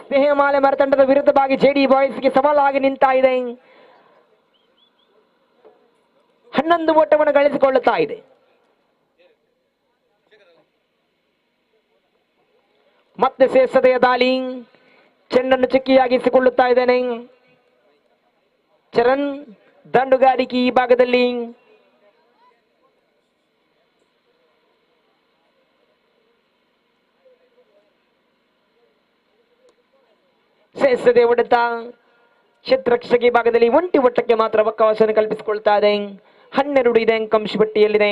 ಸ್ನೇಹಮಾಲೆ ಮರ ತಂಡದ ವಿರುದ್ಧವಾಗಿ ಜೆಡಿ ಬಾಯ್ಸ್ಗೆ ಸವಾಲಾಗಿ ನಿಂತಾ ಇದೆ. 11 ಓಟವನ್ನು ಗಳಿಸಿಕೊಳ್ಳುತ್ತಾ ಇದೆ. ಮತ್ತೆ ಶ್ರೇಷ್ಠತೆಯ ದಾಳಿ. ಚೆಂಡನ್ನು ಚಿಕ್ಕಿಯಾಗಿಸಿಕೊಳ್ಳುತ್ತಾ ಇದ್ದಾನೆ ಚರಣ್. ದಂಡುಗಾರಿಕೆ ಈ ಭಾಗದಲ್ಲಿ ಶ್ರೇಷ್ಠತೆ ಹೊಡೆತ. ಕ್ಷೇತ್ರಕ್ಷಕಿ ಭಾಗದಲ್ಲಿ ಒಂಟಿ ಓಟಕ್ಕೆ ಮಾತ್ರ ಅವಕಾಶವನ್ನು ಕಲ್ಪಿಸಿಕೊಳ್ತಾ ಇದೆ. 12 ಇದೆ ಅಂಕಾಂಶ ಪಟ್ಟಿಯಲ್ಲಿದೆ.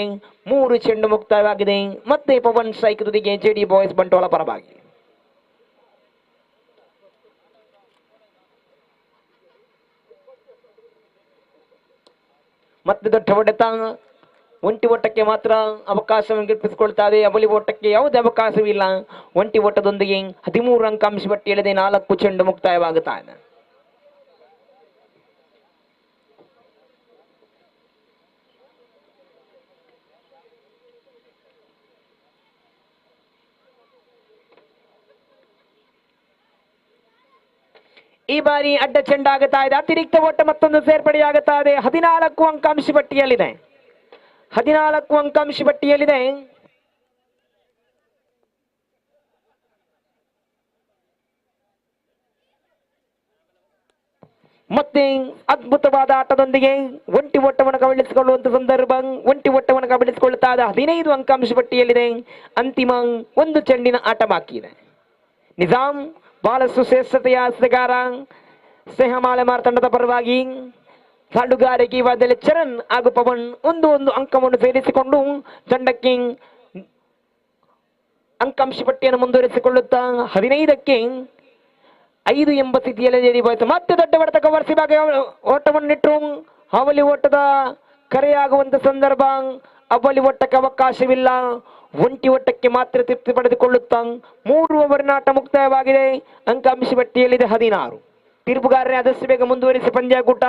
3 ಚೆಂಡು ಮುಕ್ತಾಯವಾಗಿದೆ. ಮತ್ತೆ ಪವನ್ ಸ್ಟ್ರೈಕ್ ತುದಿಗೆ ಜೆಡಿ ಬಾಯ್ಸ್ ಬಂಟ್ವಾಳ ಪರವಾಗಿ. ಮತ್ತೆ ದೊಡ್ಡ ಹೊಡೆತ. ಒಂಟಿ ಓಟಕ್ಕೆ ಮಾತ್ರ ಅವಕಾಶವನ್ನು ಕಲ್ಪಿಸಿಕೊಳ್ತಾ ಇದೆ. ಅವಳಿ ಓಟಕ್ಕೆ ಯಾವುದೇ ಅವಕಾಶವಿಲ್ಲ. ಒಂಟಿ ಓಟದೊಂದಿಗೆ 13 ಅಂಕಾಂಶ ಪಟ್ಟಿಯಲ್ಲಿದೆ. 4 ಚೆಂಡು ಮುಕ್ತಾಯವಾಗುತ್ತಾ ಇದೆ. ಈ ಬಾರಿ ಅಡ್ಡ ಚೆಂಡಾಗುತ್ತಾ ಇದೆ. ಅತಿರಿಕ್ತ ಓಟ ಮತ್ತೊಂದು ಸೇರ್ಪಡೆಯಾಗುತ್ತಾ ಇದೆ. 14 ಅಂಕಾಂಶ ಪಟ್ಟಿಯಲ್ಲಿದೆ. 14 ಅಂಕಾಂಶ ಪಟ್ಟಿಯಲ್ಲಿದೆ. ಮತ್ತೆ ಅದ್ಭುತವಾದ ಆಟದೊಂದಿಗೆ ಒಂಟಿ ಓಟವನ್ನು ಕಬಳಿಸಿಕೊಳ್ಳುವಂತ ಸಂದರ್ಭ. ಒಂಟಿ ಓಟವನ್ನು ಕಬಳಿಸಿಕೊಳ್ಳುತ್ತಾ 15 ಅಂಕಾಂಶ ಪಟ್ಟಿಯಲ್ಲಿದೆ. ಅಂತಿಮ 1 ಚೆಂಡಿನ ಆಟ ಬಾಕಿ ಇದೆ. ನಿಜಾಮ್ ಬಹಳಷ್ಟು ಶ್ರೇಷ್ಠತೆಯ ಆಸೆಗಾರ. ಸ್ನೇಹಮಾಲೆ ತಂಡದ ಪರವಾಗಿ ದಾಂಡುಗಾರಿಕೆ ವಾದದಲ್ಲಿ ಚರಣ್ ಹಾಗೂ ಪವನ್ ಒಂದು ಅಂಕವನ್ನು ಸೇರಿಸಿಕೊಂಡು ತಂಡಕ್ಕೆ ಅಂಕಾಂಶ ಪಟ್ಟಿಯನ್ನು ಮುಂದುವರಿಸಿಕೊಳ್ಳುತ್ತಾ 15ಕ್ಕೆ 5 ಎಂಬ ಸ್ಥಿತಿಯಲ್ಲಿ ಮತ್ತೆ ದೊಡ್ಡ ಹೊಡೆತ ಕವರ್ಸಿ ಭಾಗ ಓಟವನ್ನು ಇಟ್ಟರು. ಹಾವಳಿ ಓಟದ ಕರೆಯಾಗುವಂತ ಸಂದರ್ಭ. ಅವಳಿ ಒಟ್ಟಕ್ಕೆ ಅವಕಾಶವಿಲ್ಲ, ಒಂಟಿ ಒಟ್ಟಕ್ಕೆ ಮಾತ್ರ ತೃಪ್ತಿ ಪಡೆದುಕೊಳ್ಳುತ್ತಾ 3 ಓವರಿನ ಆಟ ಮುಕ್ತಾಯವಾಗಿದೆ. ಅಂಕಾಂಶ ಪಟ್ಟಿಯಲ್ಲಿದೆ 16. ತೀರ್ಪುಗಾರರೇ ಆದಷ್ಟು ಬೇಗ ಮುಂದುವರಿಸಿ ಪಂದ್ಯಾಕೂಟ.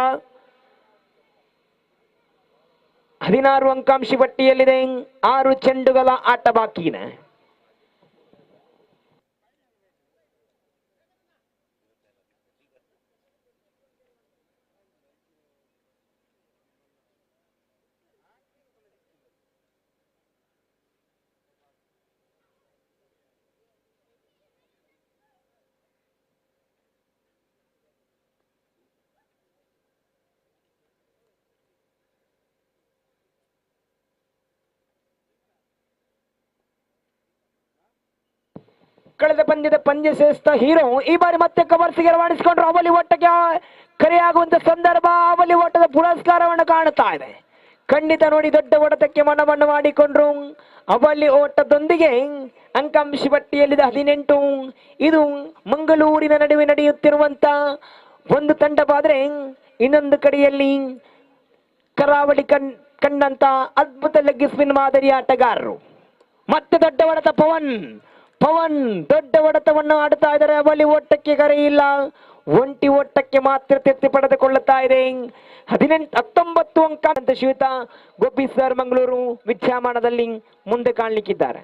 16 ಅಂಕಾಂಶ ಪಟ್ಟಿಯಲ್ಲಿದೆ. 6 ಚೆಂಡುಗಳ ಆಟ ಬಾಕಿ ಇದೆ. ಕಳೆದ ಪಂದ್ಯದ ಪಂದ್ಯ ಶ್ರೇಷ್ಠ ಹೀರೋ ಈ ಬಾರಿ ಮತ್ತೆ ಕವರ್ಸಿಗೆ ರವಾನಿಸಿಕೊಂಡ್ರು. ಅವಳಿ ಓಟಕ್ಕೆ ಕರೆಯಾಗುವಂತ ಸಂದರ್ಭ. ಅವಳಿ ಓಟದ ಪುರಸ್ಕಾರವನ್ನು ಕಾಣುತ್ತಾ ಇದೆ. ಖಂಡಿತ ನೋಡಿ, ದೊಡ್ಡ ಹೊಡೆತಕ್ಕೆ ಮನವನ್ನು ಮಾಡಿಕೊಂಡ್ರು. ಅವಳಿ ಓಟದೊಂದಿಗೆ ಅಂಕಾಂಶ ಪಟ್ಟಿಯಲ್ಲಿದೆ 18. ಇದು ಮಂಗಳೂರಿನ ನಡುವೆ ನಡೆಯುತ್ತಿರುವಂತ ಒಂದು ತಂಡವಾದರೆ, ಇನ್ನೊಂದು ಕಡೆಯಲ್ಲಿ ಕರಾವಳಿ ಕಂಡಂತ ಅದ್ಭುತ ಲೆಗ್ ಸ್ಪಿನ್ ಮಾದರಿ ಆಟಗಾರರು. ಮತ್ತೆ ದೊಡ್ಡ ಹೊಡೆತ ಪವನ್ ದೊಡ್ಡ ಹೊಡೆತವನ್ನು ಆಡುತ್ತಾ ಇದ್ದಾರೆ. ಅವಳಿ ಓಟಕ್ಕೆ ಕರೆ ಇಲ್ಲ, ಒಂಟಿ ಓಟಕ್ಕೆ ಮಾತ್ರ ತೃಪ್ತಿ ಪಡೆದುಕೊಳ್ಳುತ್ತಾ ಇದೆ. 19 ಅಂಕ ಅಂತ ಶ್ವೇತಾ ಗೋಪಿ ಸರ್ ಮಂಗಳೂರು ವಿದ್ಯಮಾನದಲ್ಲಿ ಮುಂದೆ ಕಾಣಲಿಕ್ಕಿದ್ದಾರೆ.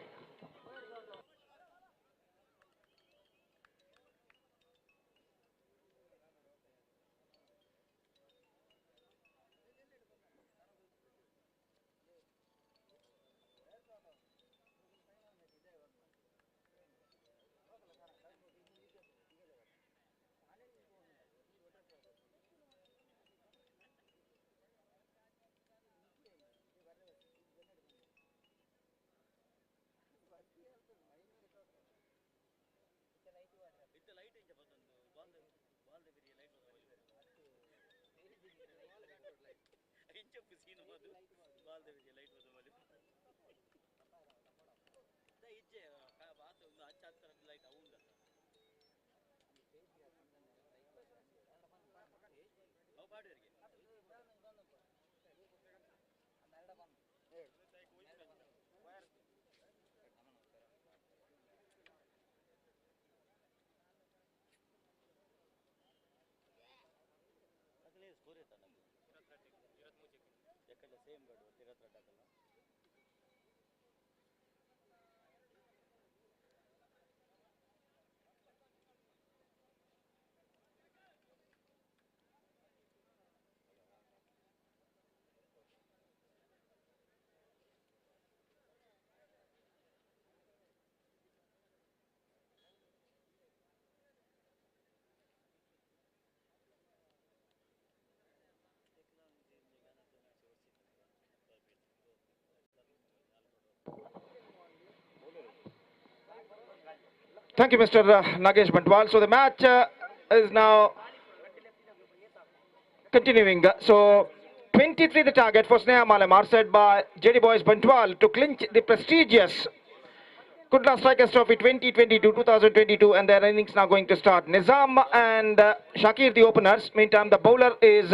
Thank you, Mr. Nagesh Bantwal. So the match is now continuing. So 23 the target for Sneha Malamar, set by JD Boys Bantwal to clinch the prestigious Kudla Strikers Trophy 2022, and their innings now going to start. Nizam and Shakir the openers. Meantime, the bowler is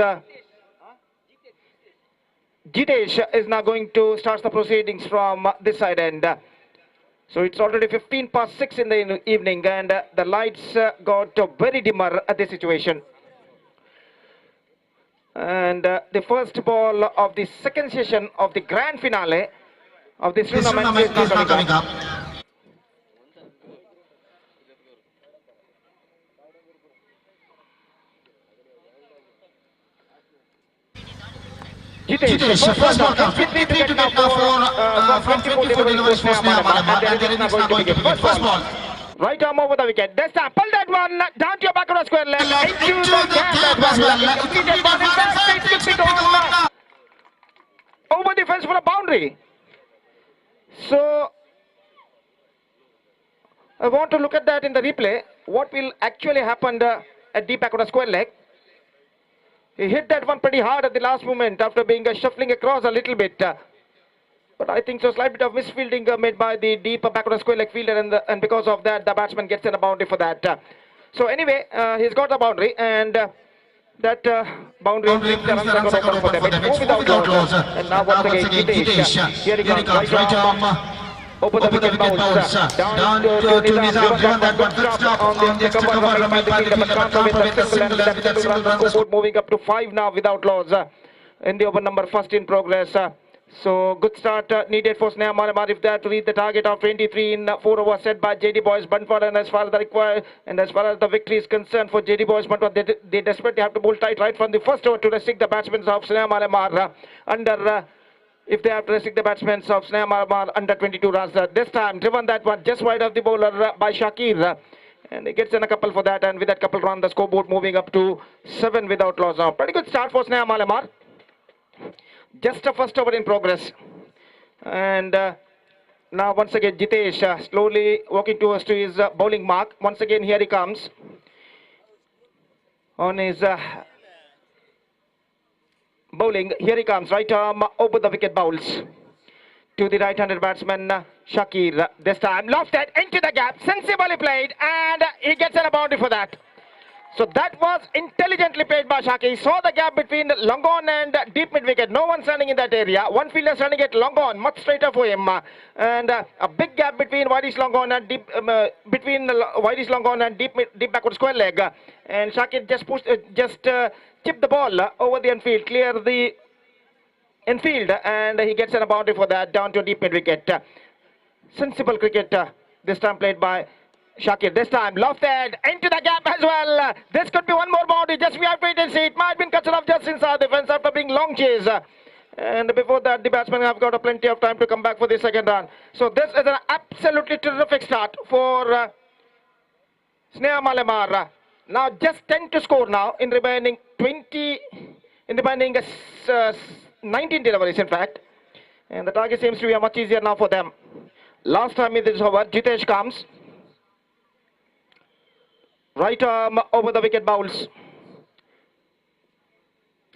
Jitesh is now going to start the proceedings from this side end. So it's already 15 past 6 in the evening, and the lights got very dimmer at this situation. And the first ball of the second session of the grand finale of this tournament is now coming up. Jitesh, first ball comes 53 to get now from 24 deliveries for Sneha Malamar, and there is now going to begin. First ball. Right arm over the wicket. This time, pull that one down to your back of the square leg. Into the gap as well. Over the fence for a boundary. So, I want to look at that in the replay. What will actually happen at deep back of the square leg? He hit that one pretty hard at the last moment after being shuffling across a little bit. But I think so, slight bit of misfielding made by the deep back of the square leg fielder, and because of that, the batsman gets in a boundary for that. So anyway, he's got the boundary, and that boundary brings the run record open for them. It's 4 without loss. And now once again, Jitesh. Here he comes. Right arm. Over the wicket bounce. Down to Nizam. Given that one. Good stop on the extra cover from Midfield. But can't with the single and with the single. Moving up to 5 now without loss. In the over number first in progress. So good start needed for Sneha Malamar if they have to reach the target of 23 in 4 overs set by JD Boys Bunford. And as far as the victory is concerned for JD Boys Bunford, they desperately have to bowl tight right from the first over to restrict the batsmen of Sneha Malamar if they have to restrict the batsmen of Sneha Malamar under 22 runs. This time driven that one just wide of the bowler by Shakir. And he gets in a couple for that, and with that couple run the scoreboard moving up to 7 without loss now. Pretty good start for Sneha Malamar. Just a first over in progress. And now once again Jitesh slowly walking towards to his bowling mark. Once again here he comes on his bowling. Here he comes, right arm over the wicket bowls to the right-handed batsman Shakir. This time lofted into the gap, sensibly played, and he gets a boundary for that. So that was intelligently played by Shaki. He saw the gap between long on and deep mid wicket. No one standing in that area. One fielder standing at long on, much straighter for him. And a big gap between wideish long on and deep deep backward square leg. And Shaki just chipped the ball over the infield, clear the infield, and he gets a boundary for that down to deep mid wicket. Sensible cricket this time played by Shakir. This time lofted into the gap as well. This could be one more boundary. Just we have to wait and see. It might have been cut off just inside the fence after being long chase. And before that, the batsmen have got plenty of time to come back for the second run. So this is an absolutely terrific start for Sneha Malamar. Now just 10 to score now in remaining 19 deliveries in fact. And the target seems to be much easier now for them. Last time in this over, Jitesh comes. Right arm over the wicket bowls.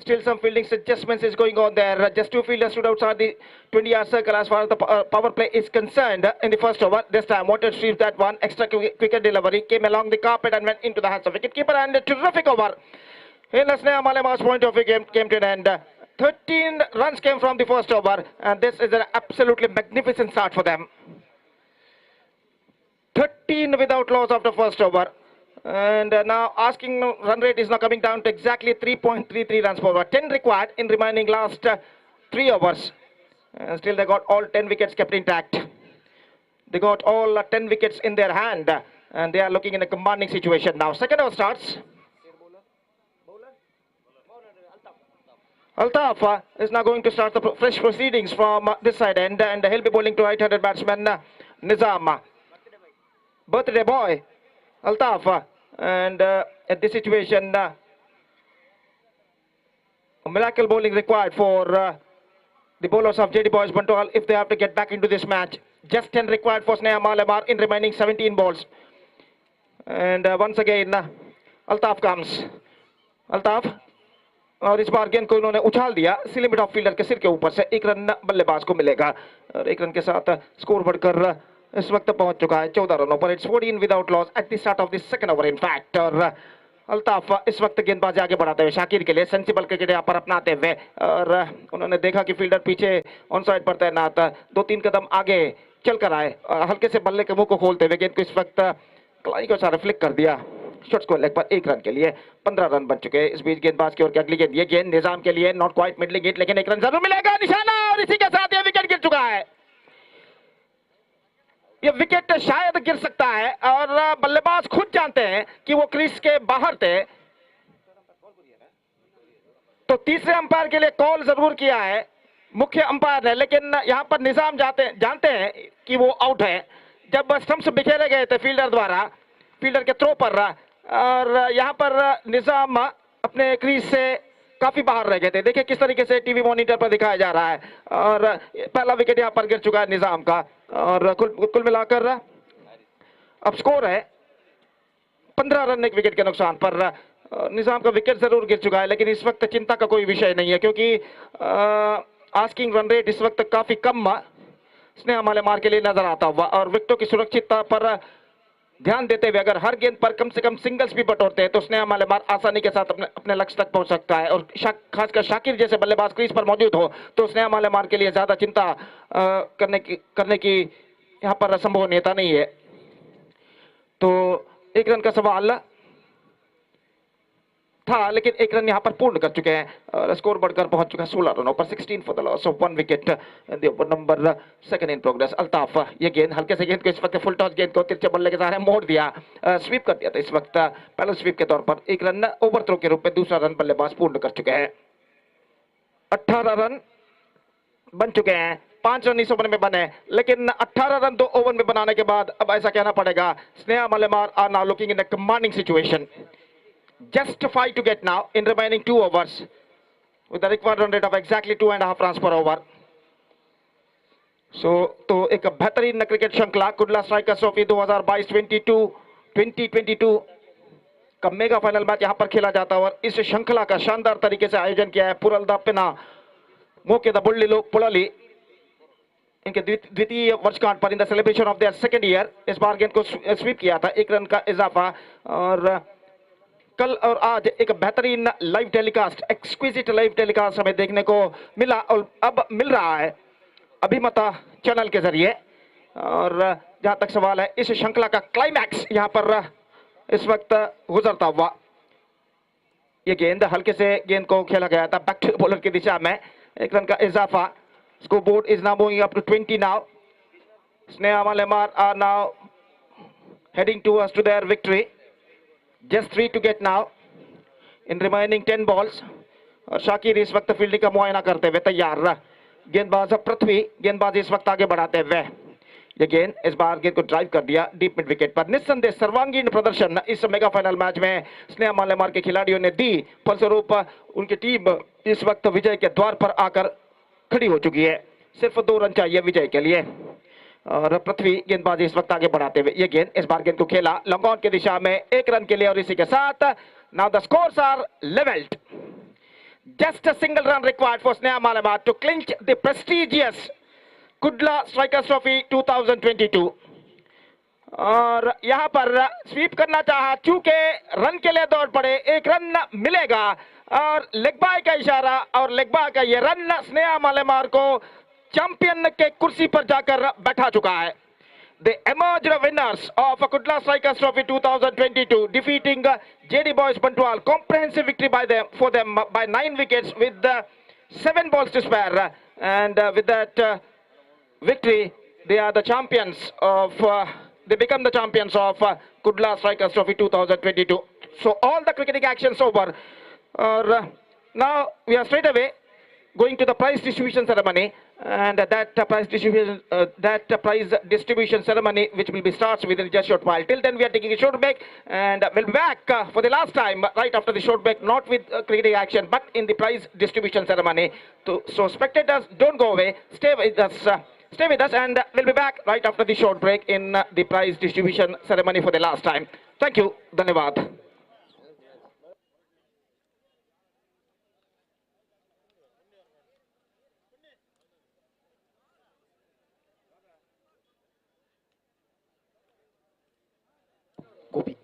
Still some fielding adjustments is going on there. Just 2 fielders stood outside the 20-yard circle as far as the power play is concerned in the first over. This time wanted to retrieve that one. Extra quicker delivery came along the carpet and went into the hands of wicketkeeper, and a terrific over. In the Sneha Malamar's point of view came to an end. 13 runs came from the first over, and this is an absolutely magnificent start for them. 13 without loss after first over. And now asking run rate is now coming down to exactly 3.33 runs per over. 10 required in remaining last 3 overs. And still they got all 10 wickets kept intact. They got all 10 wickets in their hand. And they are looking in a commanding situation now. Second over starts. Altaf is now going to start the fresh proceedings from this side end. And he'll be bowling to right-handed batsman Nizam. Birthday boy. Altaf, and at this situation a miracle bowling required for the bowlers of JD Boys Bunford if they have to get back into this match. Just 10 required for Sneha Malamar in remaining 17 balls. And once again Altaf comes. Altaf, और इस बार गेंद को उन्होंने उछाल दिया सिलिमिट of fielder के सिर के ऊपर से. 1 रन बल्लेबाज को मिलेगा और 1 रन के साथ स्कोर बढ़कर इस वक्त पहुंच चुका है 14 रनों पर. It's 14 without loss at the start of the second over in fact. और अल्ताफ इस वक्त गेंदबाजी आगे बढ़ाते हुए शाकिर के लिए सेंसिबल क्रिकेट यहाँ पर अपनाते हुए, और उन्होंने देखा कि फील्डर पीछे ऑन साइड पर तैनात 2-3 कदम आगे चलकर आए और हल्के से बल्ले के मुंह को खोलते हुए गेंद को इस वक्त कलाई को सारा फ्लिक कर दिया शॉर्ट स्क्वायर लेग पर. 1 रन के लिए 15 रन बन चुके हैं. इस बीच गेंदबाज की ओर की अगली गेंद, ये गेंद निजाम के लिए नॉट क्वाइट मिडलिंग हिट, लेकिन 1 रन जरूर मिलेगा निशाना, और इसी के साथ ये विकेट गिर चुका है. ये विकेट शायद गिर सकता है और बल्लेबाज खुद जानते हैं कि वो क्रीज के बाहर थे. तो तीसरे अंपायर के लिए कॉल जरूर किया है मुख्य अंपायर ने, लेकिन यहां पर निजाम जानते हैं कि वो आउट है. जब स्टंप्स बिखेरे गए थे फील्डर द्वारा फील्डर के थ्रो पर, और यहां पर निजाम अपने क्रीज से काफी बाहर रह गए थे. देखिए किस तरीके से टीवी मॉनिटर पर दिखाया जा रहा है, और पहला विकेट यहां पर गिर चुका है निजाम का. और कुल मिलाकर अब स्कोर है 15 रन एक विकेट के नुकसान पर. निजाम का विकेट जरूर गिर चुका है, लेकिन इस वक्त चिंता का कोई विषय नहीं है, क्योंकि आस्किंग रन रेट इस वक्त काफी कम स्नेहा मालेमार के लिए नजर आता हुआ, और विकेटों की सुरक्षितता पर ध्यान देते हुए अगर हर गेंद पर कम से कम सिंगल्स भी बटोरते हैं तो स्नेहा मलेमार आसानी के साथ अपने अपने लक्ष्य तक पहुंच सकता है। और खासकर शाकिर जैसे बल्लेबाज क्रीज पर मौजूद हो तो स्नेहा मलेमार के लिए ज्यादा चिंता करने की यहाँ पर संभावनीयता नहीं है। तो एक रन का सवाल था लेकिन एक रन यहां पर पूर्ण कर चुके हैं और स्कोर बढ़कर पहुंच चुका है 16 रनों पर 16 for the loss of 1 wicket in the over number second in progress. Altaf ये गेंद हल्के से गेंद को इस वक्त फुल टॉस गेंद को तिरछे बल्ले के सहारे मोड़ दिया, स्वीप कर दिया था इस वक्त पहले स्वीप के तौर पर। एक रन ओवर थ्रो के रूप में दूसरा रन बल्लेबाज पूर्ण कर चुके हैं। 18 रन बन चुके हैं, 5 रन इस ओवर में बने लेकिन 18 रन 2 ओवर में बनाने के बाद अब ऐसा कहना पड़ेगा Sneha Malemar are now looking in a commanding situation. Just 5 to get now in remaining 2 overs with the required run rate of exactly 2.5 runs per over. So तो एक बेहतरीन क्रिकेट श्रृंखला कुडला स्ट्राइकर्स ट्रॉफी 2022 का मेगा फाइनल मैच यहां पर खेला जाता है और इस श्रृंखला का शानदार तरीके से आयोजन किया है पुरलदा पिना मोके द बुल्ली पुलली इनके द्वितीय वर्षगांठ पर in the celebration of their second year. इस बार गेंद को स्वीप किया था, 1 रन का इजाफा। और कल और आज एक बेहतरीन live telecast, exquisite live telecast हमें देखने को मिला और अब मिल रहा है अभिमता चैनल के जरिए। और जहां तक सवाल है इस श्रृंखला का क्लाइमैक्स यहां पर इस वक्त गुजरता हुआ, ये गेंद हल्के से गेंद को खेला गया था बैक टू बॉलर की दिशा में, 1 रन का इजाफा। Scoreboard is now moving up to 20 now. Sneha Malemar are now heading towards to their victory. Just 3 to get now in remaining 10 balls. और शाकिर इस वक्त फील्डिंग का मुआयना करते हुए तैयार। गेंदबाज पृथ्वी गेंदबाज इस वक्त आगे बढ़ाते हुए, ये गेंद इस बार गेंद को ड्राइव कर दिया डीप मिड विकेट पर। निस्संदेह सर्वांगीण प्रदर्शन इस मेगा फाइनल मैच में स्नेहा मलेमार के खिलाड़ियों ने दी, फलस्वरूप उनकी टीम इस वक्त विजय के द्वार पर आकर खड़ी हो चुकी है। सिर्फ 2 रन चाहिए विजय के लिए। और पृथ्वी गेंदबाजी इस वक्त आगे बढ़ाते हुए, ये गेंद इस बार गेंद को खेला लॉन्ग ऑन की दिशा में 1 रन के लिए और इसी के साथ now the scores are levelled. Just a single run required for Sneha Malemar to clinch the prestigious Kudla strikers trophy 2022। और यहां पर स्वीप करना चाहा, चूंकि रन के लिए दौड़ पड़े, 1 रन मिलेगा और लेग बाय का इशारा और लेग बाय का ये रन स्नेहा मलेमार को चैंपियन के कुर्सी पर जाकर बैठा चुका है। The emerged winners of Kudla Strikers Trophy 2022, defeating JD Boys Bantwal. Comprehensive victory by them for them by 9 wickets with 7 balls to spare, and with that victory, they are the champions of. They become the champions of Kudla Strikers Trophy 2022. So all the cricketing actions over. Now we are straight away going to the prize distribution ceremony, and that prize distribution ceremony which will be starts within just a short while. Till then we are taking a short break, and we'll be back for the last time right after the short break, not with cricketing action but in the prize distribution ceremony. So spectators, don't go away, stay with us, and we'll be back right after the short break in the prize distribution ceremony for the last time. Thank you. Dhanyavad. Gopi.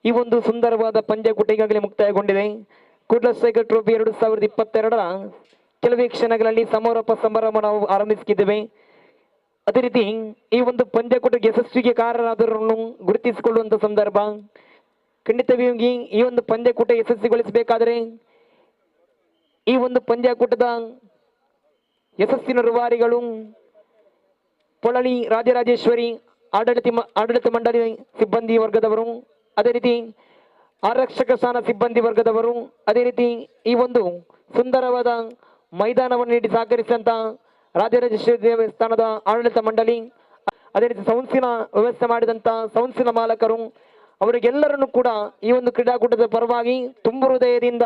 ಈ ಒಂದು ಸುಂದರವಾದ ಪಂದ್ಯಕೂಟ ಈಗಾಗಲೇ ಮುಕ್ತಾಯಗೊಂಡಿದೆ. Kudla cycle trophy 2022ರ ಕೆಲವೇ ಕ್ಷಣಗಳಲ್ಲಿ ಸಮಾರೋಪ ಸಮಾರಂಭ ನಾವು ಆರಂಭಿಸುತ್ತಿದ್ದೇವೆ. ಅದೇ ರೀತಿ ಈ ಒಂದು ಪಂದ್ಯಕೂಟಕ್ಕೆ ಯಶಸ್ವಿಗೆ ಕಾರಣರಾದವರನ್ನು ಗುರುತಿಸಿಕೊಳ್ಳುವಂತ ಸಂದರ್ಭ. ಖಂಡಿತವಾಗಿ ಈ ಒಂದು ಪಂದ್ಯಕೂಟ ಯಶಸ್ವಿಗೊಳಿಸಬೇಕಾದರೆ ಈ ಒಂದು ಪಂದ್ಯಕೂಟದ ಯಶಸ್ಸಿನ ರೂವಾರಿಗಳು ಪೊಳಲಿ ರಾಜರಾಜೇಶ್ವರಿ ಆಡಳಿತ ಮಂಡಳಿ ಸಿಬ್ಬಂದಿ ವರ್ಗದವರು, ಅದೇ ರೀತಿ ಆರಕ್ಷಕ ಸ್ಥಾನ ಸಿಬ್ಬಂದಿ ವರ್ಗದವರು, ಅದೇ ರೀತಿ ಈ ಒಂದು ಸುಂದರವಾದ ಮೈದಾನವನ್ನು ನೀಡಿ ಸಹಕರಿಸಿದಂತ ರಾಜರಾಜೇಶ್ವರಿ ದೇವಸ್ಥಾನದ ಆಡಳಿತ ಮಂಡಳಿ, ಅದೇ ರೀತಿ ಸೌನ್ಸಿನ ವ್ಯವಸ್ಥೆ ಮಾಡಿದಂತ ಸೌನ್ಸಿನ ಮಾಲಕರು, ಅವರಿಗೆಲ್ಲರನ್ನು ಕೂಡ ಈ ಒಂದು ಕ್ರೀಡಾಕೂಟದ ಪರವಾಗಿ ತುಂಬು ಹೃದಯದಿಂದ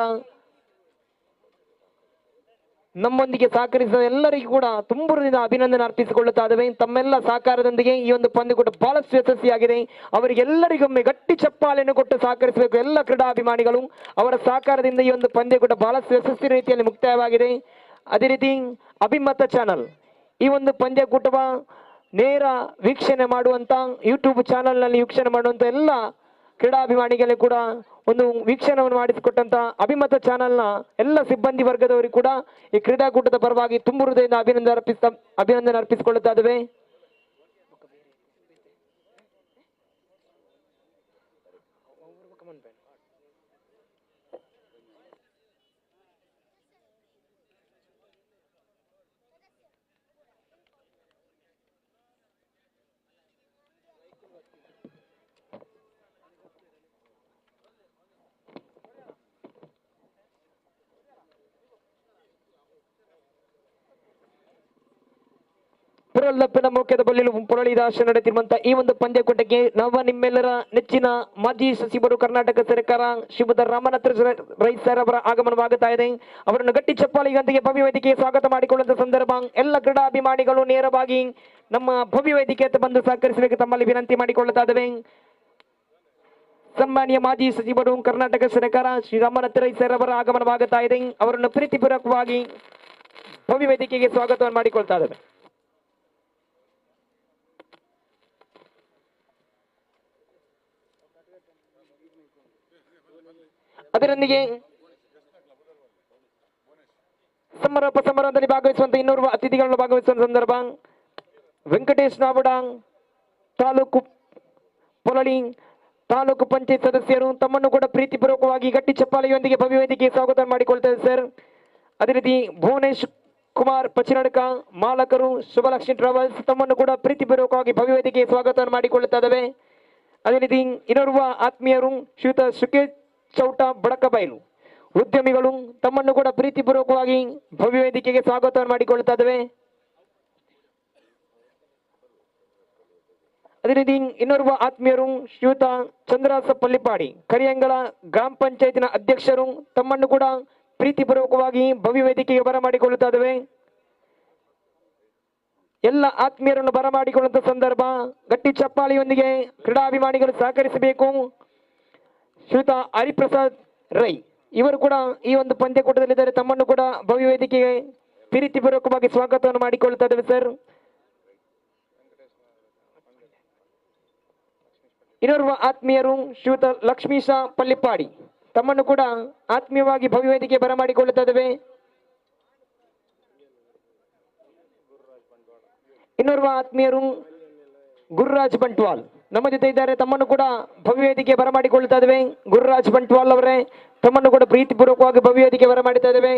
ನಮ್ಮೊಂದಿಗೆ ಸಹಕರಿಸಿದ ಎಲ್ಲರಿಗೂ ಕೂಡ ತುಂಬು ಹೃದಯದ ಅಭಿನಂದನೆ ಅರ್ಪಿಸಿಕೊಳ್ಳುತ್ತಾ ಇದ್ದೇವೆ. ತಮ್ಮೆಲ್ಲ ಸಹಕಾರದೊಂದಿಗೆ ಈ ಒಂದು ಪಂದ್ಯಕೂಟ ಬಹಳಷ್ಟು ಯಶಸ್ವಿಯಾಗಿದೆ. ಅವರಿಗೆಲ್ಲರಿಗೊಮ್ಮೆ ಗಟ್ಟಿ ಚಪ್ಪಾಳೆಯನ್ನು ಕೊಟ್ಟು ಸಹಕರಿಸಬೇಕು ಎಲ್ಲ ಕ್ರೀಡಾಭಿಮಾನಿಗಳು. ಅವರ ಸಹಕಾರದಿಂದ ಈ ಒಂದು ಪಂದ್ಯಕೂಟ ಬಹಳಷ್ಟು ಯಶಸ್ವಿ ರೀತಿಯಲ್ಲಿ ಮುಕ್ತಾಯವಾಗಿದೆ. ಅದೇ ರೀತಿ ಅಭಿಮತ ಚಾನಲ್ ಈ ಒಂದು ಪಂದ್ಯಕೂಟವ ನೇರ ವೀಕ್ಷಣೆ ಮಾಡುವಂತ ಯೂಟ್ಯೂಬ್ ಚಾನಲ್ನಲ್ಲಿ ವೀಕ್ಷಣೆ ಮಾಡುವಂತ ಎಲ್ಲ ಕ್ರೀಡಾಭಿಮಾನಿಗಳಿಗೆ ಕೂಡ ಒಂದು ವೀಕ್ಷಣೆಯನ್ನು ಮಾಡಿಸಿಕೊಟ್ಟಂತ ಅಭಿಮತ ಚಾನಲ್ನ ಎಲ್ಲ ಸಿಬ್ಬಂದಿ ವರ್ಗದವರಿಗೆ ಕೂಡ ಈ ಕ್ರೀಡಾಕೂಟದ ಪರವಾಗಿ ತುಂಬು ಹೃದಯದಿಂದ ಅಭಿನಂದನೆ ಅರ್ಪಿಸಿಕೊಳ್ಳುತ್ತಾ ಇದ್ದೇವೆ. ಪುರಲ್ಲಪ್ಪನ ಮೋಕ್ಯದ ಬಲ್ಲಿಲು ಪುರಳಿ ದಾಶ ನಡೆತಿರುವಂತಹ ಈ ಒಂದು ಪಂದ್ಯಕೂಟಕ್ಕೆ ನಿಮ್ಮೆಲ್ಲರ ನೆಚ್ಚಿನ ಮಾಜಿ ಸಚಿವರು ಕರ್ನಾಟಕ ಸರ್ಕಾರ ಶ್ರೀಮದ ರಾಮನಾಥ ರೈ ಸರ್ ಅವರ ಆಗಮನವಾಗುತ್ತಾ ಇದೆ. ಅವರನ್ನು ಗಟ್ಟಿ ಚಪ್ಪಾಳಿಯೊಂದಿಗೆ ಭವ್ಯ ವೇದಿಕೆಗೆ ಸ್ವಾಗತ ಮಾಡಿಕೊಳ್ಳುವಂತ ಸಂದರ್ಭ. ಎಲ್ಲ ಕ್ರೀಡಾಭಿಮಾನಿಗಳು ನೇರವಾಗಿ ನಮ್ಮ ಭವ್ಯ ವೇದಿಕೆ ಬಂದು ಸಹಕರಿಸಬೇಕು ತಮ್ಮಲ್ಲಿ ವಿನಂತಿ ಮಾಡಿಕೊಳ್ಳುತ್ತಾ ಇದ್ದೇವೆ. ಸನ್ಮಾನ್ಯ ಮಾಜಿ ಸಚಿವರು ಕರ್ನಾಟಕ ಸರ್ಕಾರ ಶ್ರೀ ರಾಮನಾಥ ರೈ ಸರ್ ಅವರ ಆಗಮನವಾಗುತ್ತಾ ಇದೆ. ಅವರನ್ನು ಪ್ರೀತಿಪೂರ್ವಕವಾಗಿ ಭವ್ಯ ವೇದಿಕೆಗೆ ಸ್ವಾಗತವನ್ನು ಮಾಡಿಕೊಳ್ತಾ ಇದ್ದೇವೆ. ಅದರೊಂದಿಗೆ ಸಮಾರಂಭದಲ್ಲಿ ಭಾಗವಹಿಸುವಂತ ಇನ್ನೋರ್ವ ಅತಿಥಿಗಳನ್ನು ಭಾಗವಹಿಸುವ ಸಂದರ್ಭ ವೆಂಕಟೇಶ್ ನಾವಡ ತಾಲೂಕು ಪೊಲಳಿ ತಾಲೂಕು ಪಂಚಾಯತ್ ಸದಸ್ಯರು ತಮ್ಮನ್ನು ಕೂಡ ಪ್ರೀತಿಪೂರ್ವಕವಾಗಿ ಗಟ್ಟಿ ಚಪ್ಪಾಳೆಯೊಂದಿಗೆ ಭವ್ಯ ವೇದಿಕೆಗೆ ಸ್ವಾಗತ ಮಾಡಿಕೊಳ್ತಾರೆ ಸರ್. ಅದೇ ರೀತಿ ಭುವನೇಶ್ ಕುಮಾರ್ ಪಚಿನಡ್ಕ ಮಾಲಕರು ಶುಭಲಕ್ಷ್ಮಿ ಟ್ರಾವೆಲ್ಸ್ ತಮ್ಮನ್ನು ಕೂಡ ಪ್ರೀತಿಪೂರ್ವಕವಾಗಿ ಭವ್ಯ ವೇದಿಕೆಗೆ ಸ್ವಾಗತವನ್ನು ಮಾಡಿಕೊಳ್ಳುತ್ತಾ ಇದ್ದೇವೆ. ಅದೇ ರೀತಿ ಇನ್ನೋರ್ವ ಆತ್ಮೀಯರು ಶ್ರೀಯುತ ಸುಖೇಶ್ ಚೌಟ ಬಡಕಬೈಲು ಉದ್ಯಮಿಗಳು ತಮ್ಮನ್ನು ಕೂಡ ಪ್ರೀತಿಪೂರ್ವಕವಾಗಿ ಭವ್ಯ ವೇದಿಕೆಗೆ ಸ್ವಾಗತವನ್ನು ಮಾಡಿಕೊಳ್ಳುತ್ತಾ ಇದ್ದೇವೆ. ಅದೇ ರೀತಿ ಇನ್ನೋರ್ವ ಆತ್ಮೀಯರು ಶ್ರೀಯುತ ಚಂದ್ರಾಸ ಪಲ್ಲಿಪಾಡಿ ಕರಿಯಂಗಳ ಗ್ರಾಮ ಪಂಚಾಯತಿನ ಅಧ್ಯಕ್ಷರು ತಮ್ಮನ್ನು ಕೂಡ ಪ್ರೀತಿಪೂರ್ವಕವಾಗಿ ಭವ್ಯ ವೇದಿಕೆಗೆ ಬರಮಾಡಿಕೊಳ್ಳುತ್ತಾ ಇದ್ದೇವೆ. ಎಲ್ಲ ಆತ್ಮೀಯರನ್ನು ಬರಮಾಡಿಕೊಳ್ಳುವಂತ ಸಂದರ್ಭ ಗಟ್ಟಿ ಚಪ್ಪಾಳಿಯೊಂದಿಗೆ ಕ್ರೀಡಾಭಿಮಾನಿಗಳು ಸಹಕರಿಸಬೇಕು. ಶ್ರೀಯುತ ಹರಿಪ್ರಸಾದ್ ರೈ ಇವರು ಕೂಡ ಈ ಒಂದು ಪಂದ್ಯಕೂಟದಲ್ಲಿದ್ದಾರೆ. ತಮ್ಮನ್ನು ಕೂಡ ಭವ್ಯ ವೇದಿಕೆಗೆ ಪ್ರೀತಿಪೂರ್ವಕವಾಗಿ ಸ್ವಾಗತವನ್ನು ಮಾಡಿಕೊಳ್ಳುತ್ತಾ ಇದ್ದೇವೆ ಸರ್. ಇನ್ನೋರ್ವ ಆತ್ಮೀಯರು ಶ್ರೀಯುತ ಲಕ್ಷ್ಮೀಶ ಪಲ್ಲಿಪಾಡಿ ತಮ್ಮನ್ನು ಕೂಡ ಆತ್ಮೀಯವಾಗಿ ಭವ್ಯ ವೇದಿಕೆ ಬರಮಾಡಿಕೊಳ್ಳುತ್ತಾ ಇದ್ದೇವೆ. ಇನ್ನೋರ್ವ ಆತ್ಮೀಯರು ಗುರುರಾಜ್ ಬಂಟ್ವಾಲ್ ನಮ್ಮ ಜೊತೆ ಇದ್ದಾರೆ. ತಮ್ಮನ್ನು ಕೂಡ ಭವ್ಯ ವೇದಿಕೆ ಬರಮಾಡಿಕೊಳ್ಳುತ್ತಾ ಇದ್ದೇವೆ. ಗುರುರಾಜ್ ಬಂಟ್ವಾಲ್ ಅವರೇ ತಮ್ಮನ್ನು ಕೂಡ ಪ್ರೀತಿಪೂರ್ವಕವಾಗಿ ಭವ್ಯ ವೇದಿಕೆ ಬರಮಾಡುತ್ತಾ ಇದ್ದೇವೆ.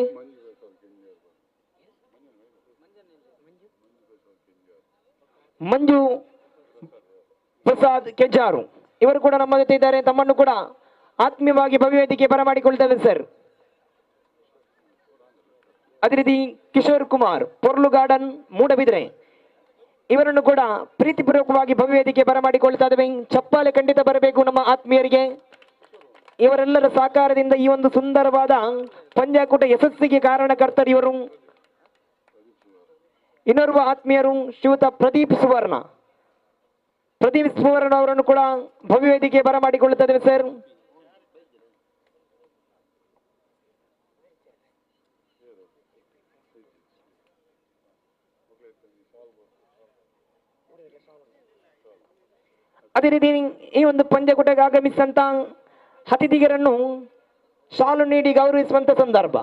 ಮಂಜು ಪ್ರಸಾದ್ ಕೆಜಾರು ಇವರು ಕೂಡ ನಮ್ಮ ಜೊತೆ ಇದ್ದಾರೆ. ತಮ್ಮನ್ನು ಕೂಡ ಆತ್ಮೀಯವಾಗಿ ಭವ್ಯ ವೇದಿಕೆ ಬರಮಾಡಿಕೊಳ್ತಾ ಇದ್ದೇವೆ ಸರ್. ಅದೇ ರೀತಿ ಕಿಶೋರ್ ಕುಮಾರ್ ಪೊರ್ಲು ಗಾರ್ಡನ್ ಮೂಡಬಿದ್ರೆ ಇವರನ್ನು ಕೂಡ ಪ್ರೀತಿಪೂರ್ವಕವಾಗಿ ಭವ್ಯ ವೇದಿಕೆ ಬರಮಾಡಿಕೊಳ್ತಾ ಇದ್ದೇವೆ. ಚಪ್ಪಾಳೆ ಖಂಡಿತ ಬರಬೇಕು ನಮ್ಮ ಆತ್ಮೀಯರಿಗೆ. ಇವರೆಲ್ಲರ ಸಹಕಾರದಿಂದ ಈ ಒಂದು ಸುಂದರವಾದ ಪಂದ್ಯಕೂಟ ಯಶಸ್ಸಿಗೆ ಕಾರಣಕರ್ತರು ಇವರು. ಇನ್ನೋರ್ವ ಆತ್ಮೀಯರು ಶ್ರೀಯುತ ಪ್ರದೀಪ್ ಸುವರ್ಣ ಅವರನ್ನು ಕೂಡ ಭವ್ಯ ವೇದಿಕೆ ಬರಮಾಡಿಕೊಳ್ಳುತ್ತಾ ಇದ್ದೇವೆ ಸರ್. ಅದೇ ರೀತಿ ಈ ಒಂದು ಪಂದ್ಯಕೂಟಕ್ಕೆ ಆಗಮಿಸಿದಂತ ಅತಿಥಿಗರನ್ನು ಶಾಲು ನೀಡಿ ಗೌರವಿಸುವಂತ ಸಂದರ್ಭ.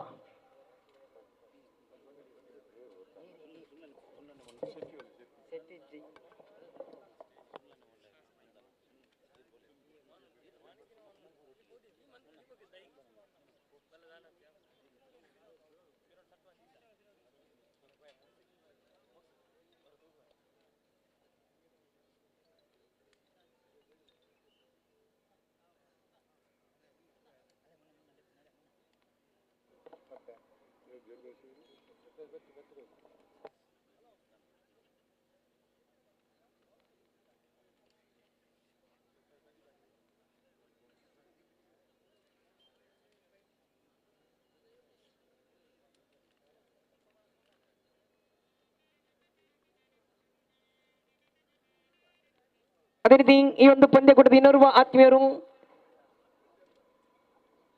ಅದೇ ರೀತಿ ಈ ಒಂದು ಪಂದ್ಯಕೂಟದ ಇನ್ನೋರ್ವ ಆತ್ಮೀಯರು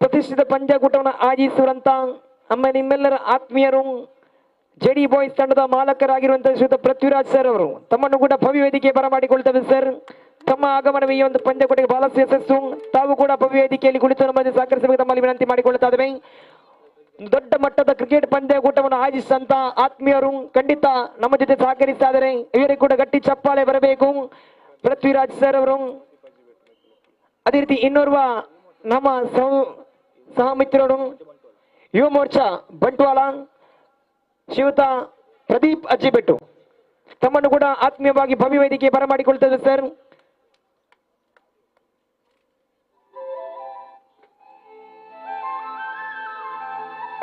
ಪ್ರತಿಷ್ಠಿತ ಪಂದ್ಯಕೂಟವನ್ನು ಆಯೋಜಿಸುವಂತ ನಿಮ್ಮೆಲ್ಲರ ಆತ್ಮೀಯರು ಜೆಡಿ ಬಾಯ್ಸ್ ತಂಡದ ಮಾಲಕರಾಗಿರುವಂತಹ ಶ್ರೀಯುತ ಪೃಥ್ವಿರಾಜ್ ಸರ್ ಅವರು ತಮ್ಮನ್ನು ಕೂಡ ಭವ್ಯ ವೇದಿಕೆ ಬರಮಾಡಿಕೊಳ್ತೇವೆ ಸರ್. ತಮ್ಮ ಆಗಮನವೇ ಈ ಒಂದು ಪಂದ್ಯಕೂಟಕ್ಕೆ ಬಹಳಷ್ಟು ಯಶಸ್ಸು. ತಾವು ಕೂಡ ಭವ್ಯ ವೇದಿಕೆಯಲ್ಲಿ ಕುಳಿತು ನಮ್ಮಲ್ಲಿ ಸಹಕರಿಸಬೇಕು ತಮ್ಮಲ್ಲಿ ವಿನಂತಿ ಮಾಡಿಕೊಳ್ಳುತ್ತಾ ಇದ್ದೇವೆ. ದೊಡ್ಡ ಮಟ್ಟದ ಕ್ರಿಕೆಟ್ ಪಂದ್ಯಕೂಟವನ್ನು ಆಯೋಜಿಸಿದಂತ ಆತ್ಮೀಯರು ಖಂಡಿತ ನಮ್ಮ ಜೊತೆ ಸಹಕರಿಸ್ತಾ ಇದ್ದಾರೆ. ಇವರಿಗೆ ಕೂಡ ಗಟ್ಟಿ ಚಪ್ಪಾಳೆ ಬರಬೇಕು ಪೃಥ್ವಿರಾಜ್ ಸರ್ ಅವರು. ಅದೇ ರೀತಿ ಇನ್ನೋರ್ವ ನಮ್ಮ ಸಹ ಮಿತ್ರರು ಯುವ ಮೋರ್ಚಾ ಬಂಟ್ವಾಳ ಶ್ರೀಯುತ ಪ್ರದೀಪ್ ಅಜ್ಜಿಬೆಟ್ಟು ತಮ್ಮನ್ನು ಕೂಡ ಆತ್ಮೀಯವಾಗಿ ಭವ್ಯ ವೇದಿಕೆ ಬರಮಾಡಿಕೊಳ್ತದೆ ಸರ್.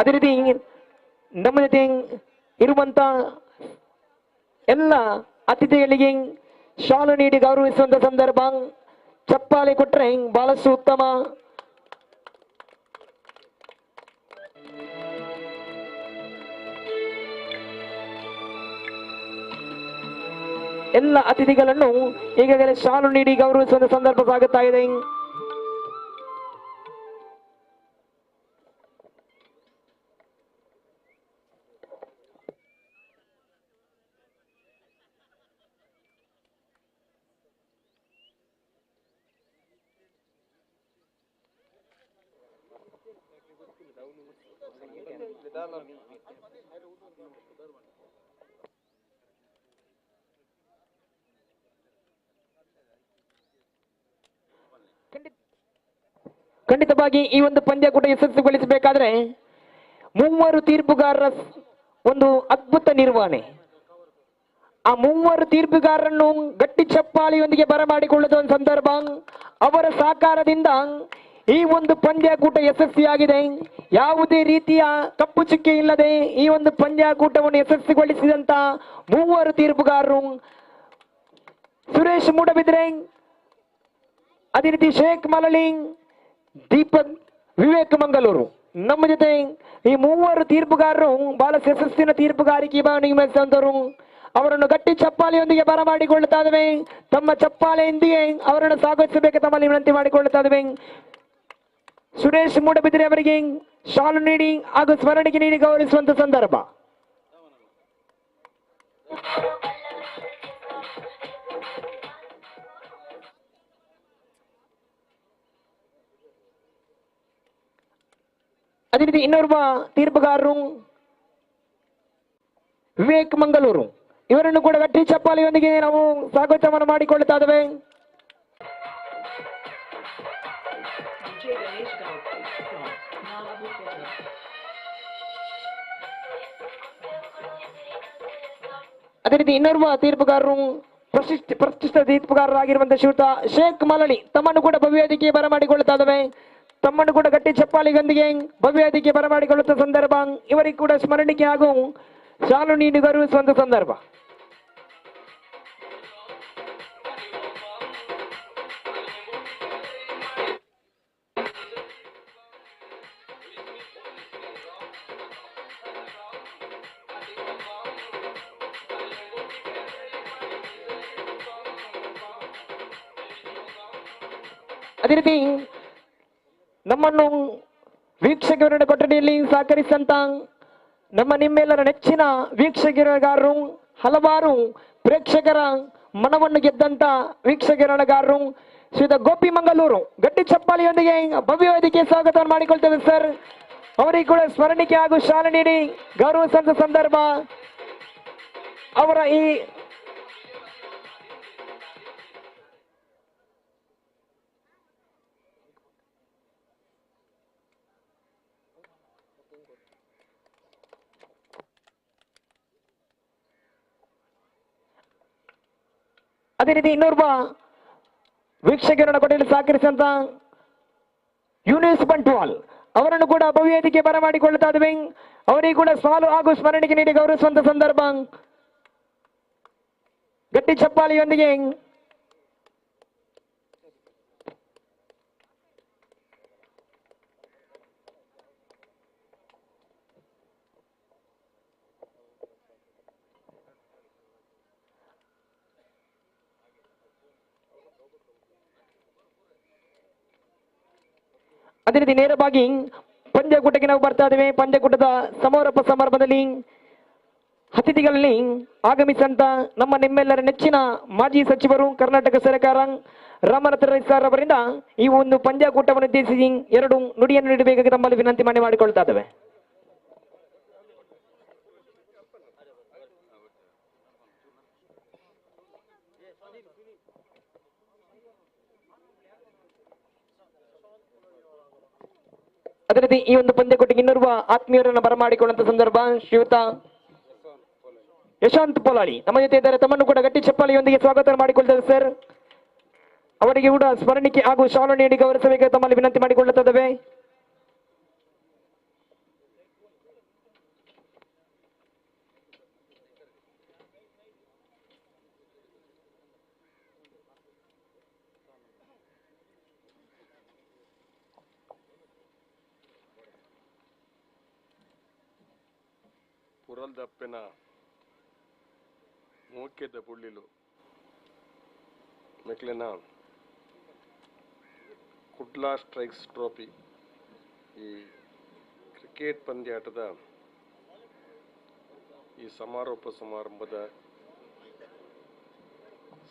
ಅದೇ ರೀತಿ ನಮ್ಮ ಜೊತೆ ಇರುವಂತ ಎಲ್ಲ ಅತಿಥಿಗಳಿಗೆ ಶಾಲು ನೀಡಿ ಗೌರವಿಸುವಂತ ಸಂದರ್ಭ. ಚಪ್ಪಾಳೆ ಕೊಟ್ರೆ ಬಹಳಷ್ಟು ಉತ್ತಮ. ಎಲ್ಲ ಅತಿಥಿಗಳನ್ನು ಈಗಾಗಲೇ ಶಾಲು ನೀಡಿ ಗೌರವಿಸುವಂತ ಸಂದರ್ಭ ಸಾಗುತ್ತಾ ಇದೆ. ಖಂಡಿತವಾಗಿ ಈ ಒಂದು ಪಂದ್ಯಕೂಟ ಯಶಸ್ವಿಗೊಳಿಸಬೇಕಾದ್ರೆ ಮೂವರು ತೀರ್ಪುಗಾರರ ಒಂದು ಅದ್ಭುತ ನಿರ್ವಹಣೆ. ಆ ಮೂವರು ತೀರ್ಪುಗಾರರನ್ನು ಗಟ್ಟಿ ಚಪ್ಪಾಳಿಯೊಂದಿಗೆ ಬರಮಾಡಿಕೊಳ್ಳುವ ಒಂದು ಸಂದರ್ಭ. ಅವರ ಸಹಕಾರದಿಂದ ಈ ಒಂದು ಪಂದ್ಯಕೂಟ ಯಶಸ್ವಿಯಾಗಿದೆ. ಯಾವುದೇ ರೀತಿಯ ಕಪ್ಪು ಚುಕ್ಕೆ ಇಲ್ಲದೆ ಈ ಒಂದು ಪಂದ್ಯಕೂಟವನ್ನು ಯಶಸ್ವಿಗೊಳಿಸಿದಂತ ಮೂವರು ತೀರ್ಪುಗಾರರು ಸುರೇಶ್ ಮೂಡಬಿದ್ರೆ, ಅದೇ ರೀತಿ ಶೇಖ್ ಮಲಲಿ, ದೀಪಕ್, ವಿವೇಕ್ ಮಂಗಳೂರು ನಮ್ಮ ಜೊತೆ ಈ ಮೂವರು ತೀರ್ಪುಗಾರರು ಬಹಳ ಯಶಸ್ಸಿನ ತೀರ್ಪುಗಾರಿಕೆ ನಿರ್ವಹಿಸಿದಂತವರು. ಅವರನ್ನು ಗಟ್ಟಿ ಚಪ್ಪಾಳೆಯೊಂದಿಗೆ ಬರಮಾಡಿಕೊಳ್ಳುತ್ತಾ ಇದ್ದೇವೆ. ತಮ್ಮ ಚಪ್ಪಾಳೆಯೊಂದಿಗೆ ಅವರನ್ನು ಸ್ವಾಗತಿಸಬೇಕು ತಮ್ಮಲ್ಲಿ ವಿನಂತಿ ಮಾಡಿಕೊಳ್ಳುತ್ತಾ ಇದ್ದೇವೆ. ಸುರೇಶ್ ಮೂಡಬಿದ್ರೆ ಅವರಿಗೆ ಶಾಲು ನೀಡಿ ಹಾಗೂ ಸ್ಮರಣಿಕೆ ನೀಡಿ ಗೌರವಿಸುವಂತ ಸಂದರ್ಭ. ಅದೇ ರೀತಿ ಇನ್ನೋರ್ವ ತೀರ್ಪುಗಾರರು ವಿವೇಕ್ ಮಂಗಳೂರು, ಇವರನ್ನು ಕೂಡ ಗಟ್ಟಿ ಚಪ್ಪಾಳೆಯೊಂದಿಗೆ ನಾವು ಸ್ವಾಗತವನ್ನು ಮಾಡಿಕೊಳ್ಳುತ್ತಾ ಇದ್ದೇವೆ. ಅದೇ ರೀತಿ ಇನ್ನೋರ್ವ ತೀರ್ಪುಗಾರರು ಪ್ರತಿಷ್ಠಿತ ತೀರ್ಪುಗಾರರಾಗಿರುವಂತಹ ಶ್ರೀಯುತ ಶೇಖ್ ಮಲಳಿ ತಮ್ಮನ್ನು ಕೂಡ ಭವ್ಯ ವೇದಿಕೆ ಬರಮಾಡಿಕೊಳ್ಳುತ್ತಾ ಇದ್ದೇವೆ. ತಮ್ಮನ್ನು ಕೂಡ ಗಟ್ಟಿ ಚಪ್ಪಾಳಿಗೊಂದಿಗೆ ಭವ್ಯ ವೇದಿಕೆ ಬರಮಾಡಿಕೊಳ್ಳುತ್ತ ಸಂದರ್ಭ. ಇವರಿಗೆ ಕೂಡ ಸ್ಮರಣಿಕೆ ಹಾಗೂ ಶಾಲು ನೀಡಿ ಗೌರವಿಸುವಂತ ಸಂದರ್ಭ. ಅದೇ ರೀತಿ ನಮ್ಮನ್ನು ವೀಕ್ಷಕರ ಕೊಠಡಿಯಲ್ಲಿ ಸಹಕರಿಸಿದಂತ ನಮ್ಮ ನಿಮ್ಮೆಲ್ಲರ ನೆಚ್ಚಿನ ವೀಕ್ಷಕರಗಾರರು, ಹಲವಾರು ಪ್ರೇಕ್ಷಕರ ಮನವನ್ನು ಗೆದ್ದಂತ ವೀಕ್ಷಕರಗಾರರು ಶ್ರೀಯುತ ಗೋಪಿ ಮಂಗಳೂರು ಗಟ್ಟಿ ಚಪ್ಪಾಳಿಯೊಂದಿಗೆ ಭವ್ಯ ವೇದಿಕೆ ಸ್ವಾಗತವನ್ನು ಮಾಡಿಕೊಳ್ತೇವೆ ಸರ್. ಅವರಿಗೆ ಕೂಡ ಸ್ಮರಣಿಕೆ ಹಾಗೂ ಶಾಲೆ ನೀಡಿ ಗೌರವಿಸುವಂತ ಸಂದರ್ಭ. ಅವರ ಈ ಅದೇ ರೀತಿ ಇನ್ನೋರ್ವ ವೀಕ್ಷಕರನ್ನು ಕೊಟ್ಟಲ್ಲಿ ಸಹಕರಿಸಿದಂತ ಯೂನಿಸ್ ಬಂಟ್ವಾಲ್ ಅವರನ್ನು ಕೂಡ ಭವ್ಯತೆಗೆ ಬರಮಾಡಿಕೊಳ್ಳುತ್ತಾ ಇದ್ದೇವೆ. ಅವರಿಗೆ ಕೂಡ ಸಾಲು ಹಾಗೂ ಸ್ಮರಣಿಕೆ ನೀಡಿ ಗೌರವಿಸುವಂತ ಸಂದರ್ಭ. ಗಟ್ಟಿ ಚಪ್ಪಾಳಿಯೊಂದಿಗೆ ಅದೇ ರೀತಿ ನೇರವಾಗಿ ಪಂದ್ಯಕೂಟಕ್ಕೆ ನಾವು ಬರ್ತಾ ಇದ್ದೇವೆ. ಪಂದ್ಯಕೂಟದ ಸಮಾರೋಪ ಸಮಾರಂಭದಲ್ಲಿ ಅತಿಥಿಗಳಲ್ಲಿ ಆಗಮಿಸಿದಂತ ನಿಮ್ಮೆಲ್ಲರ ನೆಚ್ಚಿನ ಮಾಜಿ ಸಚಿವರು ಕರ್ನಾಟಕ ಸರ್ಕಾರ ರಾಮನಾಥ ರೈ ಸರ್ ಅವರಿಂದ ಈ ಒಂದು ಪಂದ್ಯಕೂಟವನ್ನು ಉದ್ದೇಶಿಸಿ 2 ನುಡಿಯನ್ನು ನೀಡಬೇಕಾಗಿ ತಮ್ಮಲ್ಲಿ ವಿನಂತಿ ಮಾಡಿಕೊಳ್ತಾ ಇದ್ದೇವೆ. ಅದೇ ರೀತಿ ಈ ಒಂದು ಪಂದ್ಯಕೂಟಕ್ಕೆ ಇನ್ನೋರ್ವ ಆತ್ಮೀಯರನ್ನು ಬರಮಾಡಿಕೊಳ್ಳುವಂತ ಸಂದರ್ಭ ಶ್ರೀಯುತ ಯಶವಂತ್ ಪೋಲಾಳಿ ನಮ್ಮ ಜೊತೆ ಇದ್ದಾರೆ. ತಮ್ಮನ್ನು ಕೂಡ ಗಟ್ಟಿ ಚಪ್ಪಾಳಿಯೊಂದಿಗೆ ಸ್ವಾಗತ ಮಾಡಿಕೊಳ್ತೇವೆ ಸರ್. ಅವರಿಗೆ ಕೂಡ ಸ್ಮರಣಿಕೆ ಹಾಗೂ ಶಾಲು ನೀಡಿ ಗೌರವಿಸಬೇಕು ತಮ್ಮಲ್ಲಿ ವಿನಂತಿ ಮಾಡಿಕೊಳ್ಳುತ್ತಿದ್ದೇವೆ. ಪುರಲ್ದಪ್ಪನ ಮೂಕ್ಯದ ಪುಳ್ಳಿಲು ಮೆಕ್ಲೆನ ಕುಡ್ಲಾ ಸ್ಟ್ರೈಕ್ಸ್ ಟ್ರೋಫಿ ಈ ಕ್ರಿಕೆಟ್ ಪಂದ್ಯಾಟದ ಈ ಸಮಾರೋಪ ಸಮಾರಂಭದ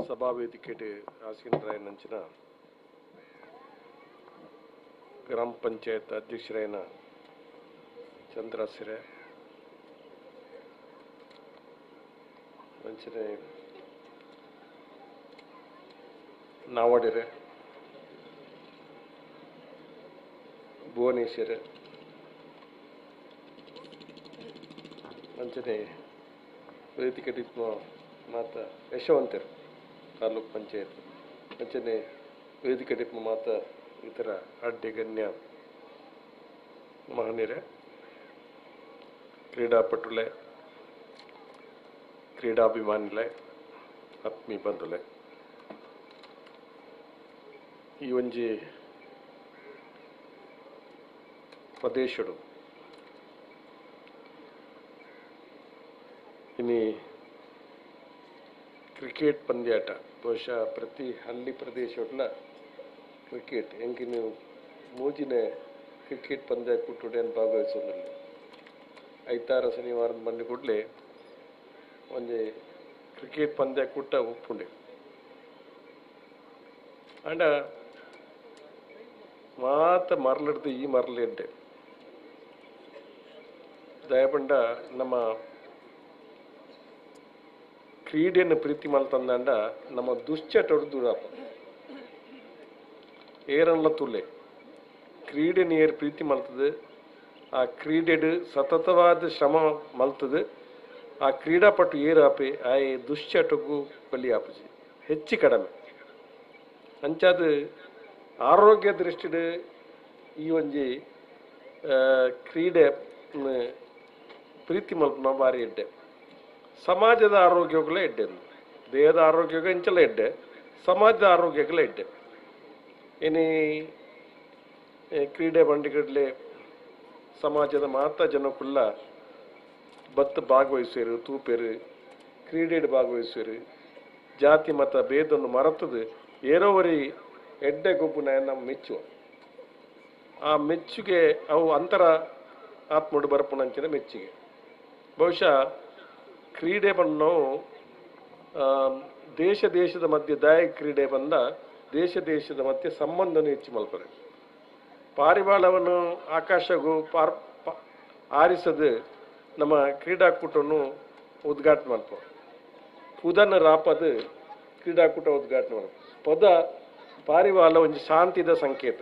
ಸಭಾವೇದಿಕೆ ಆಸೀನರಾಯನಂಚಿನ ಗ್ರಾಮ ಪಂಚಾಯತ್ ಅಧ್ಯಕ್ಷರಾಯನ ಚಂದ್ರಾಸಿರೆ ಅಂಚನೆ ನಾವಡಿರೆ ಭುವನೇಶ್ವರ ಅಂಚನೆ ವೇದಿಕೆ ಮಾತ ಯಶವಂತರು ತಾಲೂಕ್ ಪಂಚಾಯತ್ ಅಂಚನೆ ವೇದಿಕೆ ಡಿಪ್ಪ ಮಾತ ಇತರ ಅಡ್ಡಿ ಗಣ್ಯ ಮಹನೀಯರೇ, ಕ್ರೀಡಾಪಟುಲೆ, ಕ್ರೀಡಾಭಿಮಾನಿಲೆ, ಆತ್ಮೀ ಬಂಧುಲೆ, ಈ ಒಂಜಿ ಪ್ರದೇಶಡು ಇನಿ ಕ್ರಿಕೆಟ್ ಪಂದ್ಯಾಟ ಬಹುಶಃ ಪ್ರತಿ ಹಳ್ಳಿ ಪ್ರದೇಶಡ್ಲ ಕ್ರಿಕೆಟ್ ಹೆಂಗೆ ನೀವು ಮೂಜಿನ ಕ್ರಿಕೆಟ್ ಪಂದ್ಯ ಕೂಟುಡೆಯನ್ನು ಭಾಗವಹಿಸೋದ್ರಲ್ಲಿ ಐತಾರ ಶನಿವಾರದ ಬಂದು ಕೂಡಲೇ ಒಂದು ಕ್ರಿಕೆಟ್ ಪಂದ್ಯ ಕೂಟ ಒಪ್ಪುಂಡೆ ಅಂಡ ಮಾತ ಮರಲಿಡ್ದು ಈ ಮರಲಿಡ್ಡೆ ದಯಪಂಡ ನಮ್ಮ ಕ್ರೀಡೆಯನ್ನು ಪ್ರೀತಿ ಮಲ್ತಂದಂಡ ನಮ್ಮ ದುಶ್ಚಟೋಡು ದೂರಪ್ಪ ಏರನ್ಲ ತುಳ್ಳೆ ಕ್ರೀಡೆನ ಏರ್ ಪ್ರೀತಿ ಮಲ್ತದೆ ಆ ಕ್ರೀಡೆಡು ಸತತವಾದ ಶ್ರಮ ಮಲ್ತದೆ ಆ ಕ್ರೀಡಾಪಟು ಏರಾಪೆ ಆ ದುಶ್ಚಟಗೂ ಬಲಿ ಆಪಜಿ ಹೆಚ್ಚು ಕಡಿಮೆ ಅಂಚಾದ ಆರೋಗ್ಯ ದೃಷ್ಟಿಡು ಈ ಒಂಜಿ ಕ್ರೀಡೆ ಪ್ರೀತಿ ಮಲ್ಪನ ಬಾರಿ ಎಡ್ಡೆ ಸಮಾಜದ ಆರೋಗ್ಯಗಳ ಎಡ್ಡೆ ದೇಹದ ಆರೋಗ್ಯ ಇಂಚಲ ಎಡ್ಡೆ ಸಮಾಜದ ಆರೋಗ್ಯಗಳ ಎಡ್ಡೆ ಏನೇ ಕ್ರೀಡೆ ಬಂಡಿಗಡ್ಲೆ ಸಮಾಜದ ಮಾತ ಜನಕ್ಕುಲ್ಲ ಬತ್ತು ಭಾಗವಹಿಸುವರು ತೂಪೇರು ಕ್ರೀಡೆಡ್ ಭಾಗವಹಿಸುವರು ಜಾತಿ ಮತ ಭೇದವನ್ನು ಮರೆತದು ಏರೋವರಿ ಎಡ್ಡೆ ಗೊಬ್ಬನ ನಮ್ಮ ಮೆಚ್ಚುವ ಆ ಮೆಚ್ಚುಗೆ ಅವು ಅಂತರ ಆತ್ಮಡು ಬರ್ಪಣಂಚಿನ ಮೆಚ್ಚುಗೆ ಬಹುಶಃ ಕ್ರೀಡೆ ಬಣ್ಣವು ದೇಶದ ಮಧ್ಯೆ ದಾಯ ಕ್ರೀಡೆ ಬಂದ ದೇಶದ ಮಧ್ಯೆ ಸಂಬಂಧವನ್ನು ಹೆಚ್ಚು ಮಲ್ಪರೆ ಪಾರಿವಾಳವನ್ನು ಆಕಾಶಗೂ ಆರಿಸದು ನಮ್ಮ ಕ್ರೀಡಾಕೂಟವನ್ನು ಉದ್ಘಾಟನೆ ಮಾಡ್ಪ ಪುದನ ರಾಪದು ಕ್ರೀಡಾಕೂಟ ಉದ್ಘಾಟನೆ ಮಾಡ್ಪ ಪದ ಪಾರಿವಾಳ ಒಂದು ಶಾಂತಿದ ಸಂಕೇತ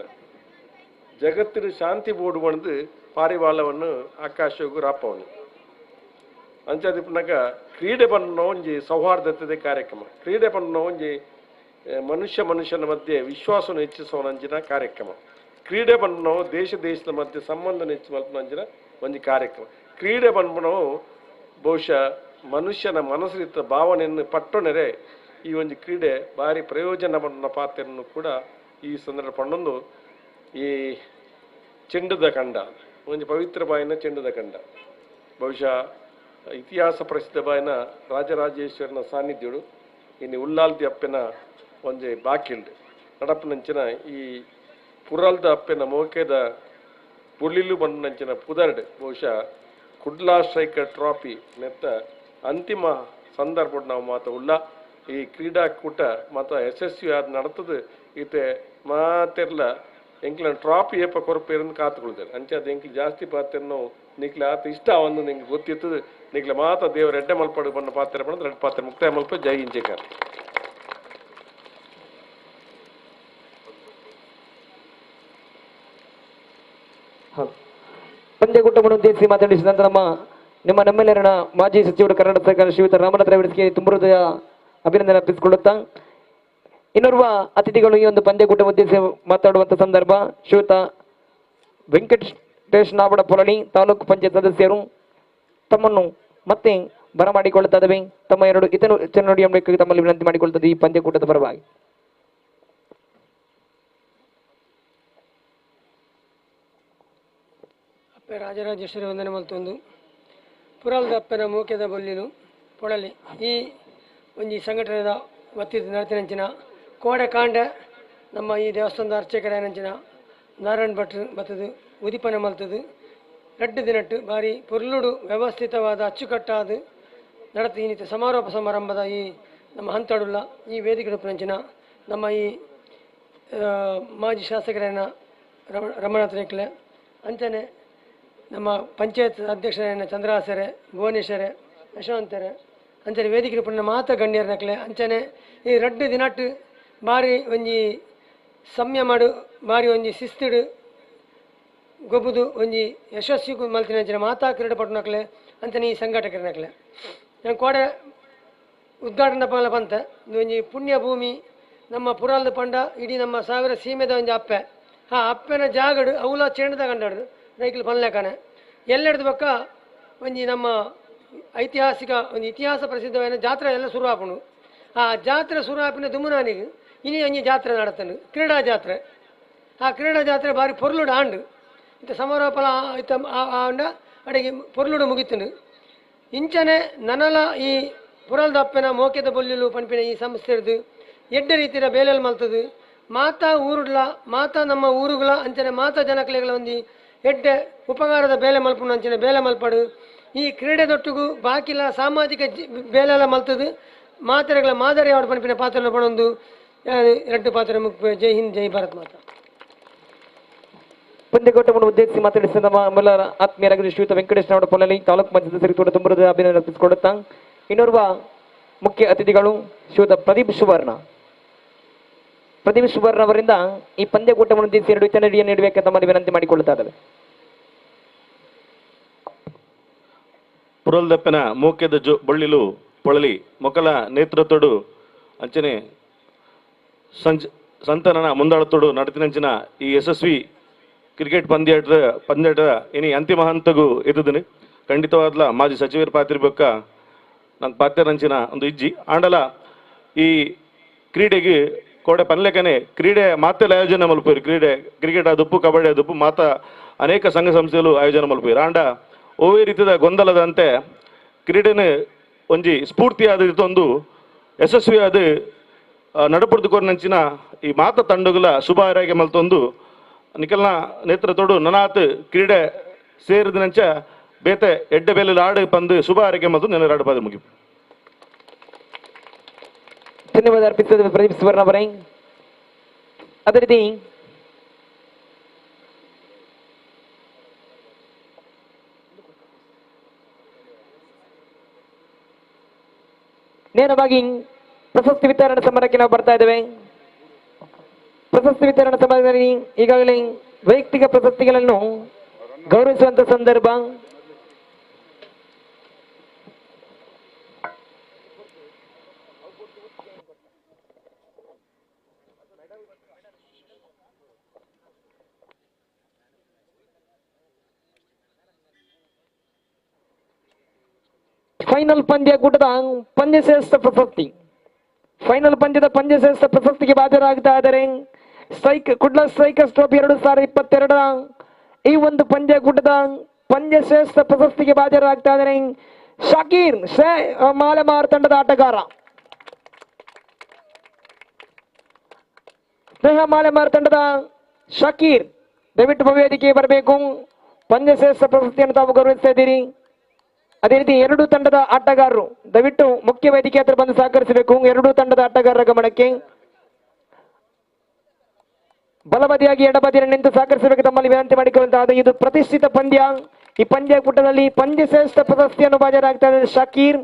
ಜಗತ್ತಿನ ಶಾಂತಿ ಬೋರ್ಡ್ ಬಂದು ಪಾರಿವಾಳವನ್ನು ಆಕಾಶಗೂ ರಾಪವನ್ನು ಅಂಚದಿಪ್ಪನಾಗ ಕ್ರೀಡೆ ಬಣ್ಣ ಒಂಜಿ ಸೌಹಾರ್ದತೆ ಕಾರ್ಯಕ್ರಮ ಕ್ರೀಡೆ ಬಣ್ಣ ಒಂಜಿ ಮನುಷ್ಯನ ಮಧ್ಯೆ ವಿಶ್ವಾಸವನ್ನು ಹೆಚ್ಚಿಸುವಂಚಿನ ಕಾರ್ಯಕ್ರಮ ಕ್ರೀಡೆ ಬಣ್ಣವು ದೇಶದ ಮಧ್ಯೆ ಸಂಬಂಧ ಹೆಚ್ಚು ಮಲ್ಪನಂಚಿನ ಒಂದು ಕಾರ್ಯಕ್ರಮ ಕ್ರೀಡೆ ಬಣ್ಣವು ಬಹುಶಃ ಮನುಷ್ಯನ ಮನಸ್ಸಿನ ಭಾವನೆಯನ್ನು ಪಟ್ಟೊನೆರೆ ಈ ಒಂದು ಕ್ರೀಡೆ ಭಾರಿ ಪ್ರಯೋಜನ ಬಣ್ಣ ಪಾತ್ರವನ್ನು ಕೂಡ ಈ ಸಂದರ್ಭ ಪಂಡೊಂದು ಈ ಚೆಂಡದ ಕಂಡ ಒಂದು ಪವಿತ್ರ ಬಾಯಿನ ಚೆಂಡದ ಕಂಡ ಬಹುಶಃ ಇತಿಹಾಸ ಪ್ರಸಿದ್ಧ ಬಾಯಿನ ರಾಜರಾಜೇಶ್ವರನ ಸಾನ್ನಿಧ್ಯಡು ಇನ್ನು ಉಲ್ಲಾಲ್ದಿ ಅಪ್ಪನ ಒಂಜೆ ಬಾಕಿಲ್ಡ್ ನಡಪನಂಚಿನ ಈ ಪುರಲ್ದ ಅಪ್ಪನ ಮೋಕೆದ ಪುಳ್ಳಿಲು ಬಂಡಂಚಿನ ಪುದರ್ಡ್ ಬಹುಶಃ ಕುಡ್ಲಾ ಸ್ಟ್ರೈಕರ್ ಟ್ರಾಫಿ ನೆತ್ತ ಅಂತಿಮ ಸಂದರ್ಭ ನಾವು ಮಾತ ಉಳ್ಳ ಈ ಕ್ರೀಡಾಕೂಟ ಮಾತ ಯಶಸ್ವಿ ಆದ ನಡತದು ಈತೆ ಮಾತೆರ್ಲ ಎಂಕ್ಲ ಟ್ರಾಫಿ ಏಪ ಕೊರಪೇರನ್ನು ಕಾತುಕೊಳ್ತಾರೆ ಅಂಚೆ ಅದು ಎಂಕ್ಲಿ ಜಾಸ್ತಿ ಪಾತ್ರೆಯನ್ನು ನಿಕ್ಲೆ ಆತ ಇಷ್ಟ ಒಂದು ನಿಂಗೆ ಗೊತ್ತಿರ್ತದೆ ನಿಕ್ಲೆ ಮಾತ ದೇವರ ಎಡ್ಡೆ ಮಲ್ಪಡು ಬಣ್ಣ ಪಾತ್ರೆ ಬಂದ್ರೆ ಎರಡು ಪಾತ್ರೆ ಮುಕ್ತಾಯ ಮಲ್ಪ ಜೈ ಇಂಚೆಕಾರ ಪಂದ್ಯಕೂಟವನ್ನು ಉದ್ದೇಶಿಸಿ ಮಾತನಾಡಿಸಿದ ನಂತರ ನಮ್ಮೆಲ್ಲರನ್ನ ಮಾಜಿ ಸಚಿವರು ಕರ್ನಾಟಕ ಸರ್ಕಾರ ಶ್ರೀಯುತ ರಾಮನಾಥ ರವಿಗೆ ತುಂಬ ಹೃದಯ ಅಭಿನಂದನೆ ಅರ್ಪಿಸಿಕೊಳ್ಳುತ್ತಾ ಇನ್ನೋರ್ವ ಅತಿಥಿಗಳು ಈ ಒಂದು ಪಂದ್ಯಕೂಟ ಉದ್ದೇಶಿಸಿ ಮಾತಾಡುವಂಥ ಸಂದರ್ಭ ಶ್ರೀಯುತ ವೆಂಕಟೇಶ್ ನಾವಡ ಪೊಲಣಿ ತಾಲೂಕು ಪಂಚಾಯತ್ ಸದಸ್ಯರು ತಮ್ಮನ್ನು ಮತ್ತೆ ಬರಮಾಡಿಕೊಳ್ಳುತ್ತಾ ಇದ್ದಾವೆ. ತಮ್ಮ ಎರಡು ನುಡಿಯನ್ನು ತಮ್ಮಲ್ಲಿ ವಿನಂತಿ ಮಾಡಿಕೊಳ್ಳುತ್ತದೆ ಈ ಪಂದ್ಯಕೂಟದ ಪರವಾಗಿ. ಅಪ್ಪೆ ರಾಜರಾಜೇಶ್ವರಿ ವಂದನೆ ಮಲ್ತೊಂದು ಪುರಲ್ದ ಅಪ್ಪನ ಮೂಕೆದ ಬೊಲ್ಲಿಲು ಪೊಳಲಿ ಈ ಒಂಜಿ ಸಂಘಟನೆದ ಒತ್ತಿದ ನಡತಿನಂಚಿನ ಕೋಡೆ ಕಾಂಡ ನಮ್ಮ ಈ ದೇವಸ್ಥಾನದ ಅರ್ಚಕರೇನಂಚಿನ ನಾರಾಯಣ್ ಭಟ್ರು ಬತ್ತದು ಉದಿಪನೆ ಮಲ್ತದು ರಡ್ಡು ದಿನಟ್ಟು ಬಾರಿ ಪೊರ್ಲುಡು ವ್ಯವಸ್ಥಿತವಾದ ಅಚ್ಚುಕಟ್ಟಾದ ನಡತಿ ಇನ್ನಿತ ಸಮಾರೋಪ ಸಮಾರಂಭದ ಈ ನಮ್ಮ ಹಂತಡುಲ್ಲ ಈ ವೇದಿಕೆ ನಂಚಿನ ನಮ್ಮ ಈ ಮಾಜಿ ಶಾಸಕರೇನ ರಮಣಾಥ ರೇಖಲೆ ಅಂಚನೆ ನಮ್ಮ ಪಂಚಾಯತ್ ಅಧ್ಯಕ್ಷರೇನ ಚಂದ್ರಾಸರೆ ಭುವನೇಶ್ವರೆ ಯಶವಂತರೆ ಅಂಚನೆ ವೇದಿಕೆ ಪುಣ್ಯ ಮಾತ ಗಣ್ಯರ ನಕ್ಲೆ ಅಂಚನೆ ಈ ರಡ್ಡು ದಿನಟ್ಟು ಬಾರಿ ಒಂಜಿ ಸಂಯಮಡು ಬಾರಿ ಒಂಜಿ ಶಿಸ್ತುಡು ಗೊಬ್ಬುದು ಒಂಜಿ ಯಶಸ್ವಿಗೂ ಮಲ್ತಿನ ಮಾತಾ ಕ್ರೀಡಾಪಟು ನಕ್ಲೆ ಅಂಚನೆ ಈ ಸಂಘಟಕರ ನಕ್ಲೆ ನಾನು ಕೋಡೆ ಉದ್ಘಾಟನಾ ಪಾಲ ಬಂತ ಒಂಜಿ ಪುಣ್ಯ ಭೂಮಿ ನಮ್ಮ ಪುರಾಲ್ದ ಪಂಡ ಇಡೀ ನಮ್ಮ ಸಾವಿರ ಸೀಮೆದ ಒಂಜಿ ಅಪ್ಪೆ ಆ ಅಪ್ಪೆನ ಜಾಗಡು ಅವಲ ಚೇಣದ ಕಂಡಾಡು ರೈಕಲ್ ಪನ್ಲೆಕನೆ ಎಲ್ಲೆಡ್ದು ಬಕ್ಕ ಒಂಜಿ ನಮ್ಮ ಐತಿಹಾಸಿಕ ಒಂದು ಇತಿಹಾಸ ಪ್ರಸಿದ್ಧವಾದ ಜಾತ್ರೆ ಎಲ್ಲ ಶುರು ಆಪುಂಡು ಆ ಜಾತ್ರೆ ಶುರು ಆಪಿನ ದುಮುನಾನಿಗೆ ಇನಿ ಒಂಜಿ ಜಾತ್ರೆ ನಡತನು ಕ್ರೀಡಾ ಜಾತ್ರೆ ಆ ಕ್ರೀಡಾ ಜಾತ್ರೆ ಬಾರಿ ಪೊರ್ಲುಡು ಆಂಡು ಇಂಥ ಸಮಾರೋಪ ಇತ್ತ ಆಂಡ ಅಡಿಗೆ ಪೊರ್ಲುಡು ಮುಗಿತನು ಇಂಚನೆ ನನಲ ಈ ಪುರಲ್ದ ಅಪ್ಪನ ಮೋಕೆದ ಬೊಲ್ಲಿಲು ಪಂಪಿನ ಈ ಸಂಸ್ಥೆದು ಎಡ್ಡ ರೀತಿಯ ಬೇಲೆಲ್ ಮಲ್ತದು ಮಾತಾ ಊರುಡ್ಲ ಮಾತಾ ನಮ್ಮ ಊರುಗಳ ಅಂಚನೆ ಮಾತಾ ಜನಕಲೆಗಳ ಒಂದು ಎಡ್ಡೆ ಉಪಕಾರದ ಬೇಲೆ ಮಲ್ಪುನ ಅಂಚನೆ ಬೇಲೆ ಮಲ್ಪಡು ಈ ಕ್ರೀಡೆದೊಟ್ಟಿಗೂ ಬಾಕಿಲ ಸಾಮಾಜಿಕ ಬೇಲೆಲ್ಲ ಮಲ್ತದು ಮಾತೆರೆಗಳ ಮಾದರಿ ಅವರ ಪಂಪಿನ ಪಾತ್ರ ಪಡೊಂದು ಎರಡು ಪಾತ್ರ ಮುಖ್ಯ. ಜೈ ಹಿಂದ್ ಜೈ ಭಾರತ್ ಮಾತಾ. ಪಂದ್ಯಕೂಟವನ್ನು ಉದ್ದೇಶಿಸಿ ಮಾತನಾಡಿಸಿದ ನಮ್ಮ ಮೊದಲ ಆತ್ಮೀಯರಾಗಿದ್ದ ಶ್ರೀಯುತ ವೆಂಕಟೇಶ್ ನಾವಡ ಪೊಲಲಿ ತಾಲೂಕು ಪಂಚಾಯತ್ ಸದಸ್ಯರಿಗೆ ಕೂಡ ತುಂಬ ಹೃದಯ ಅಭಿನಂದನೆ ಅರ್ಪಿಸಿಕೊಳ್ಳುತ್ತಾ ಇನ್ನೋರ್ವ ಮುಖ್ಯ ಅತಿಥಿಗಳು ಶ್ರೀಯುತ ಪ್ರದೀಪ್ ಸುವರ್ಣ ಅವರಿಂದ ಈ ಪಂದ್ಯಕೂಟವನ್ನು ಉದ್ದೇಶಿಸಿ ಎರಡು ಹಿತನುಡಿಯನ್ನು ನೀಡಬೇಕೆಂದು ತಮ್ಮಲ್ಲಿ ವಿನಂತಿ ಮಾಡಿಕೊಳ್ಳುತ್ತಾ ಇದ್ದಾವೆ. ಪುರಲ್ದಪ್ಪನ ಮೂಕ್ಯದ ಬೊಳ್ಳಿಲು ಪೊಳಲಿ ಮೊಕಲ ನೇತೃತ್ವಡು ಅಂಚನೆ ಸಂತನನ ಮುಂದಾಳತೋಡು ನಡತಿನಂಚಿನ ಈ ಯಶಸ್ವಿ ಕ್ರಿಕೆಟ್ ಪಂದ್ಯಾಟ ಇನಿ ಅಂತಿಮ ಹಂತಗೂ ಇದ್ದದನು ಖಂಡಿತವಾದ್ಲ ಮಾಜಿ ಸಚಿವರ ಪಾತ್ರಿಬೇಕ ನಂಗೆ ಪಾತ್ರಂಚಿನ ಒಂದು ಇಜ್ಜಿ ಆಂಡಲ ಈ ಕ್ರೀಡೆಗೆ ಕೋಡೆ ಪನ್ಲೆಕನೆ ಕ್ರೀಡೆ ಮಾತೆಲ್ಲ ಆಯೋಜನೆ ಮಲ್ಪೇರು ಕ್ರಿಕೆಟ್ ಆದುಪ್ಪು ಕಬಡ್ಡಿ ಆದುಪ್ಪು ಮಾತ ಅನೇಕ ಸಂಘ ಸಂಸ್ಥೆಗಳು ಆಯೋಜನೆ ಮಲ್ಪೇರು ಆಂಡ ಓವೇ ರೀತಿಯ ಗೊಂದಲದಂತೆ ಕ್ರೀಡೆನ ಒಂಜಿ ಸ್ಫೂರ್ತಿಯಾದ ಒಂದು ಯಶಸ್ವಿಯಾದ ನಡಪುಡ್ದುಕೊರ್ನಂಚಿನ ಈ ಮಾತ ತಂಡಗಳ ಶುಭ ಹಾರೈಕೆ ಮಲ್ತೊಂದು ನಿಖಲ್ನ ನೇತೃತ್ವಡು ನನಾತ್ ಕ್ರೀಡೆ ಸೇರಿದಂಚ ಬೇತೆ ಎಡ್ಡೆ ಬೇಲೆ ಆಡು ಪಂದು ಶುಭ ಹಾರೈಕೆ ಮಲ್ತು ನೆನ ಆಡಬಾದ ಮುಗಿ. ಧನ್ಯವಾದ ಅರ್ಪಿಸಿದ ಪ್ರದೀಪ್ ಸುವರ್ಣ ಅವರೇ. ಅದೇ ರೀತಿ ನೇರವಾಗಿ ಪ್ರಶಸ್ತಿ ವಿತರಣಾ ಸಮಾರಂಭಕ್ಕೆ ನಾವು ಬರ್ತಾ ಇದ್ದೇವೆ. ಪ್ರಶಸ್ತಿ ವಿತರಣಾ ಸಮಾರಂಭದಲ್ಲಿ ಈಗಾಗಲೇ ವೈಯಕ್ತಿಕ ಪ್ರಶಸ್ತಿಗಳನ್ನು ಗೌರವಿಸುವಂತ ಸಂದರ್ಭ. ಫೈನಲ್ ಪಂದ್ಯಕೂಟದ ಪಂದ್ಯಶ್ರೇಷ್ಠ ಪ್ರಶಸ್ತಿ, ಫೈನಲ್ ಪಂದ್ಯದ ಪಂದ್ಯಶ್ರೇಷ್ಠ ಪ್ರಶಸ್ತಿಗೆ ಬಾಧ್ಯರಾಗ್ತಾ ಇದ್ದಾರೆ. ಕುಡ್ಲ ಸ್ಟ್ರೈಕರ್ಸ್ ಟ್ರೋಫಿ 2022 ಈ ಒಂದು ಪಂದ್ಯಕೂಟದ ಪಂದ್ಯಶ್ರೇಷ್ಠ ಪ್ರಶಸ್ತಿಗೆ ಬಾಧ್ಯರಾಗ್ತಾ ಇದ್ದಾರೆ ಶಾಕೀರ್ ಮಾಲೆಮಾರ್ ತಂಡದ ಆಟಗಾರ. ಸ್ನೇಹ ಮಾಲೆಮಾರ್ ತಂಡದ ಶಾಕೀರ್ ದಯವಿಟ್ಟು ವೇದಿಕೆಗೆ ಬರಬೇಕು. ಪಂದ್ಯಶ್ರೇಷ್ಠ ಪ್ರಶಸ್ತಿಯನ್ನು ತಾವು ಗೌರವಿಸ್ತಾ ಇದ್ದೀರಿ. ಅದೇ ರೀತಿ ಎರಡೂ ತಂಡದ ಆಟಗಾರರು ದಯವಿಟ್ಟು ಮುಖ್ಯ ವೇದಿಕೆ ಹತ್ರ ಬಂದು ಸಹಕರಿಸಬೇಕು. ಎರಡೂ ತಂಡದ ಆಟಗಾರರ ಗಮನಕ್ಕೆ ಬಲಬದಿಯಾಗಿ ಎಡಬದಿಯನ್ನು ನಿಂತು ಸಹಕರಿಸಬೇಕು ತಮ್ಮಲ್ಲಿ ವಿನಂತಿ ಮಾಡಿಕೊಳ್ಳುವಂತಹ ಇದು ಪ್ರತಿಷ್ಠಿತ ಪಂದ್ಯ. ಈ ಪಂದ್ಯಕೂಟದಲ್ಲಿ ಪಂದ್ಯಶ್ರೇಷ್ಠ ಪ್ರಶಸ್ತಿಯನ್ನು ಬಾಜರಾಗ್ತಾ ಇದೆ ಶಾಕೀರ್.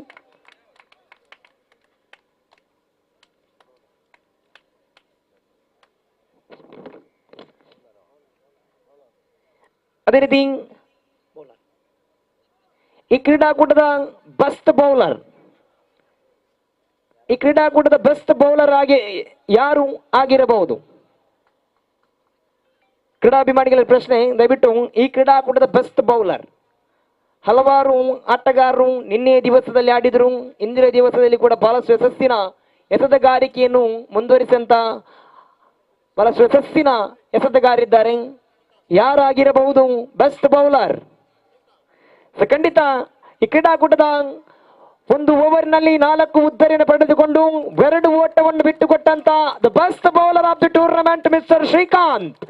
ಅದೇ ರೀತಿ ಈ ಕ್ರೀಡಾಕೂಟದ ಬೆಸ್ಟ್ ಬೌಲರ್, ಈ ಕ್ರೀಡಾಕೂಟದ ಬೆಸ್ಟ್ ಬೌಲರ್ ಆಗಿ ಯಾರು ಆಗಿರಬಹುದು? ಕ್ರೀಡಾಭಿಮಾನಿಗಳ ಪ್ರಶ್ನೆ. ದಯವಿಟ್ಟು ಈ ಕ್ರೀಡಾಕೂಟದ ಬೆಸ್ಟ್ ಬೌಲರ್, ಹಲವಾರು ಆಟಗಾರರು ನಿನ್ನೆ ದಿವಸದಲ್ಲಿ ಆಡಿದರು, ಇಂದಿನ ದಿವಸದಲ್ಲಿ ಕೂಡ ಬಹಳಷ್ಟು ಯಶಸ್ಸಿನ ಎಸೆತಗಾರಿಕೆಯನ್ನು ಮುಂದುವರಿಸಂತ ಬಹಳಷ್ಟು ಯಶಸ್ಸಿನ ಎಸೆತಗಾರಿದ್ದಾರೆ. ಯಾರಾಗಿರಬಹುದು ಬೆಸ್ಟ್ ಬೌಲರ್? ಖಂಡಿತ ಈ ಕ್ರೀಡಾಕೂಟದ ಒಂದು ಓವರ್ನಲ್ಲಿ 4 ಉದ್ದರಿಯನ್ನು ಪಡೆದುಕೊಂಡು 2 ಓಟವನ್ನು ಬಿಟ್ಟುಕೊಟ್ಟಂತ the best bowler of the tournament mister Srikanth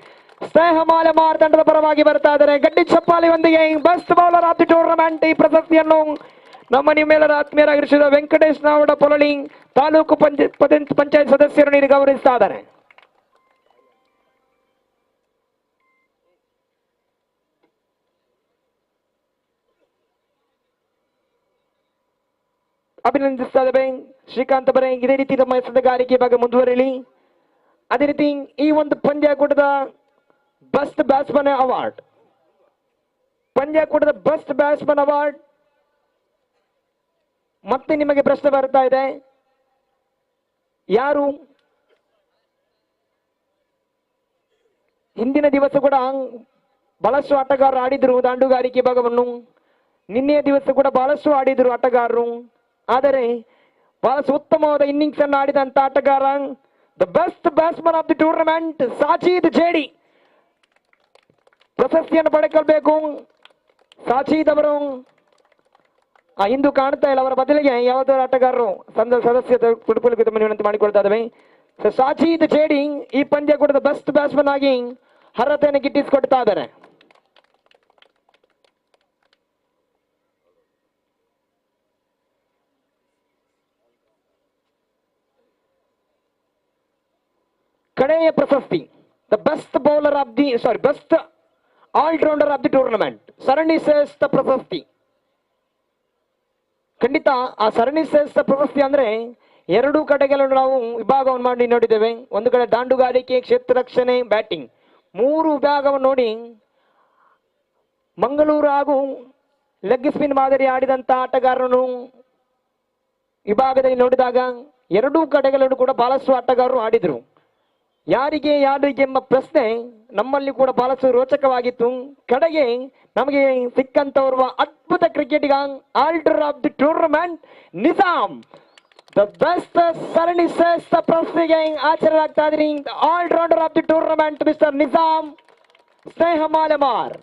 Sneha Malemar ತಂಡದ ಪರವಾಗಿ ಬರ್ತಾ ಇದ್ದಾರೆ. ಗಡ್ಡಿ ಚಪ್ಪಾಳಿಯೊಂದಿಗೆ best bowler of the tournament ಈ ಪ್ರಶಸ್ತಿಯನ್ನು ನಮ್ಮ ನಿಮ್ಮೆಲ್ಲರ ಆತ್ಮೀಯರಾಗಿರಿಸಿದ ವೆಂಕಟೇಶ್ ನಾವಡ ಪೊಲಳಿ ತಾಲೂಕು ಪಂಚಾಯತ್ ಸದಸ್ಯರು ನೀಡಿ ಗೌರವಿಸ್ತಾ ಇದ್ದಾರೆ. ಅಭಿನಂದಿಸ್ತಾ ಇದ್ದೇವೆ ಶ್ರೀಕಾಂತ್ ಅವರೇ. ಇದೇ ರೀತಿ ನಮ್ಮ ಎಸೆತಗಾರಿಕೆ ಭಾಗ ಮುಂದುವರಿಯಲಿ. ಅದೇ ರೀತಿ ಈ ಒಂದು ಪಂದ್ಯಕೂಟದ ಬೆಸ್ಟ್ ಬ್ಯಾಟ್ಸ್ಮನ್ ಅವಾರ್ಡ್, ಪಂದ್ಯಕೂಟದ ಬೆಸ್ಟ್ ಬ್ಯಾಟ್ಸ್ಮನ್ ಅವಾರ್ಡ್ ಮತ್ತೆ ನಿಮಗೆ ಪ್ರಶ್ನೆ ಬರ್ತಾ ಇದೆ, ಯಾರು? ಹಿಂದಿನ ದಿವಸ ಕೂಡ ಬಹಳಷ್ಟು ಆಟಗಾರರು ಆಡಿದ್ರು ದಾಂಡುಗಾರಿಕೆ ಭಾಗವನ್ನು. ನಿನ್ನೆಯ ದಿವಸ ಕೂಡ ಬಹಳಷ್ಟು ಆಡಿದ್ರು ಆಟಗಾರರು. ಆದರೆ ಬಹಳಷ್ಟು ಉತ್ತಮವಾದ ಇನ್ನಿಂಗ್ಸ್ ಅನ್ನು ಆಡಿದಂತ ಆಟಗಾರ the best batsman of the tournament Sachid JD ಪ್ರಶಸ್ತಿಯನ್ನು ಪಡೆದುಕೊಳ್ಳಬೇಕು. ಸಾಚೀದ್ ಅವರು ಇಂದು ಕಾಣ್ತಾ ಇಲ್ಲ, ಅವರ ಬದಲಿಗೆ ಯಾವುದೋ ಆಟಗಾರರು ಸದಸ್ಯ ಕುಟುಂಬಕ್ಕೆ ವಿನಂತಿ ಮಾಡಿಕೊಳ್ತಾ ಇದ್ದೇವೆ. ಸಾಚೀದ್ ಜೇಡಿ ಈ ಪಂದ್ಯಕೂಟದ ಬೆಸ್ಟ್ ಬ್ಯಾಟ್ಸ್ಮನ್ ಆಗಿ ಅರ್ಹತೆಯನ್ನು ಗಿಟ್ಟಿಸಿಕೊಡ್ತಾ ಇದ್ದಾರೆ. ಕಡೆಯ ಪ್ರಶಸ್ತಿ the best bowler of the best allrounder of the tournament ಸರಣಿ ಶ್ರೇಷ್ಠ ಪ್ರಶಸ್ತಿ. ಖಂಡಿತ ಆ ಸರಣಿ ಶ್ರೇಷ್ಠ ಪ್ರಶಸ್ತಿ ಅಂದ್ರೆ ಎರಡೂ ಕಡೆಗಳನ್ನು ನಾವು ವಿಭಾಗವನ್ನು ಮಾಡಿ ನೋಡಿದ್ದೇವೆ. ಒಂದು ಕಡೆ ದಾಂಡುಗಾರಿಕೆ, ಕ್ಷೇತ್ರ ರಕ್ಷಣೆ, ಬ್ಯಾಟಿಂಗ್ 3 ವಿಭಾಗವನ್ನು ನೋಡಿ ಮಂಗಳೂರು ಹಾಗೂ ಲೆಗ್ ಸ್ಪಿನ್ ಮಾದರಿ ಆಡಿದಂತ ಆಟಗಾರರನ್ನು ವಿಭಾಗದಲ್ಲಿ ನೋಡಿದಾಗ ಎರಡೂ ಕಡೆಗಳನ್ನು ಕೂಡ ಬಹಳಷ್ಟು ಆಟಗಾರರು ಆಡಿದ್ರು. ಯಾರಿಗೆ ಎಂಬ ಪ್ರಶ್ನೆ ನಮ್ಮಲ್ಲಿ ಕೂಡ ಬಹಳಷ್ಟು ರೋಚಕವಾಗಿತ್ತು. ಕಡೆಗೆ ನಮಗೆ ಸಿಕ್ಕಂತವರುವ ಅದ್ಭುತ ಕ್ರಿಕೆಟಿಗ all-rounder of the tournament Nizam the best ಸರಣಿ ಶ್ರೇಷ್ಠ ಪ್ರಶಸ್ತಿಗೆ ಆಚರಣೆಯಾಗ್ತಾ ಇದ್ರಿ all-rounder of the tournament mister Nizam Sneha Malemar.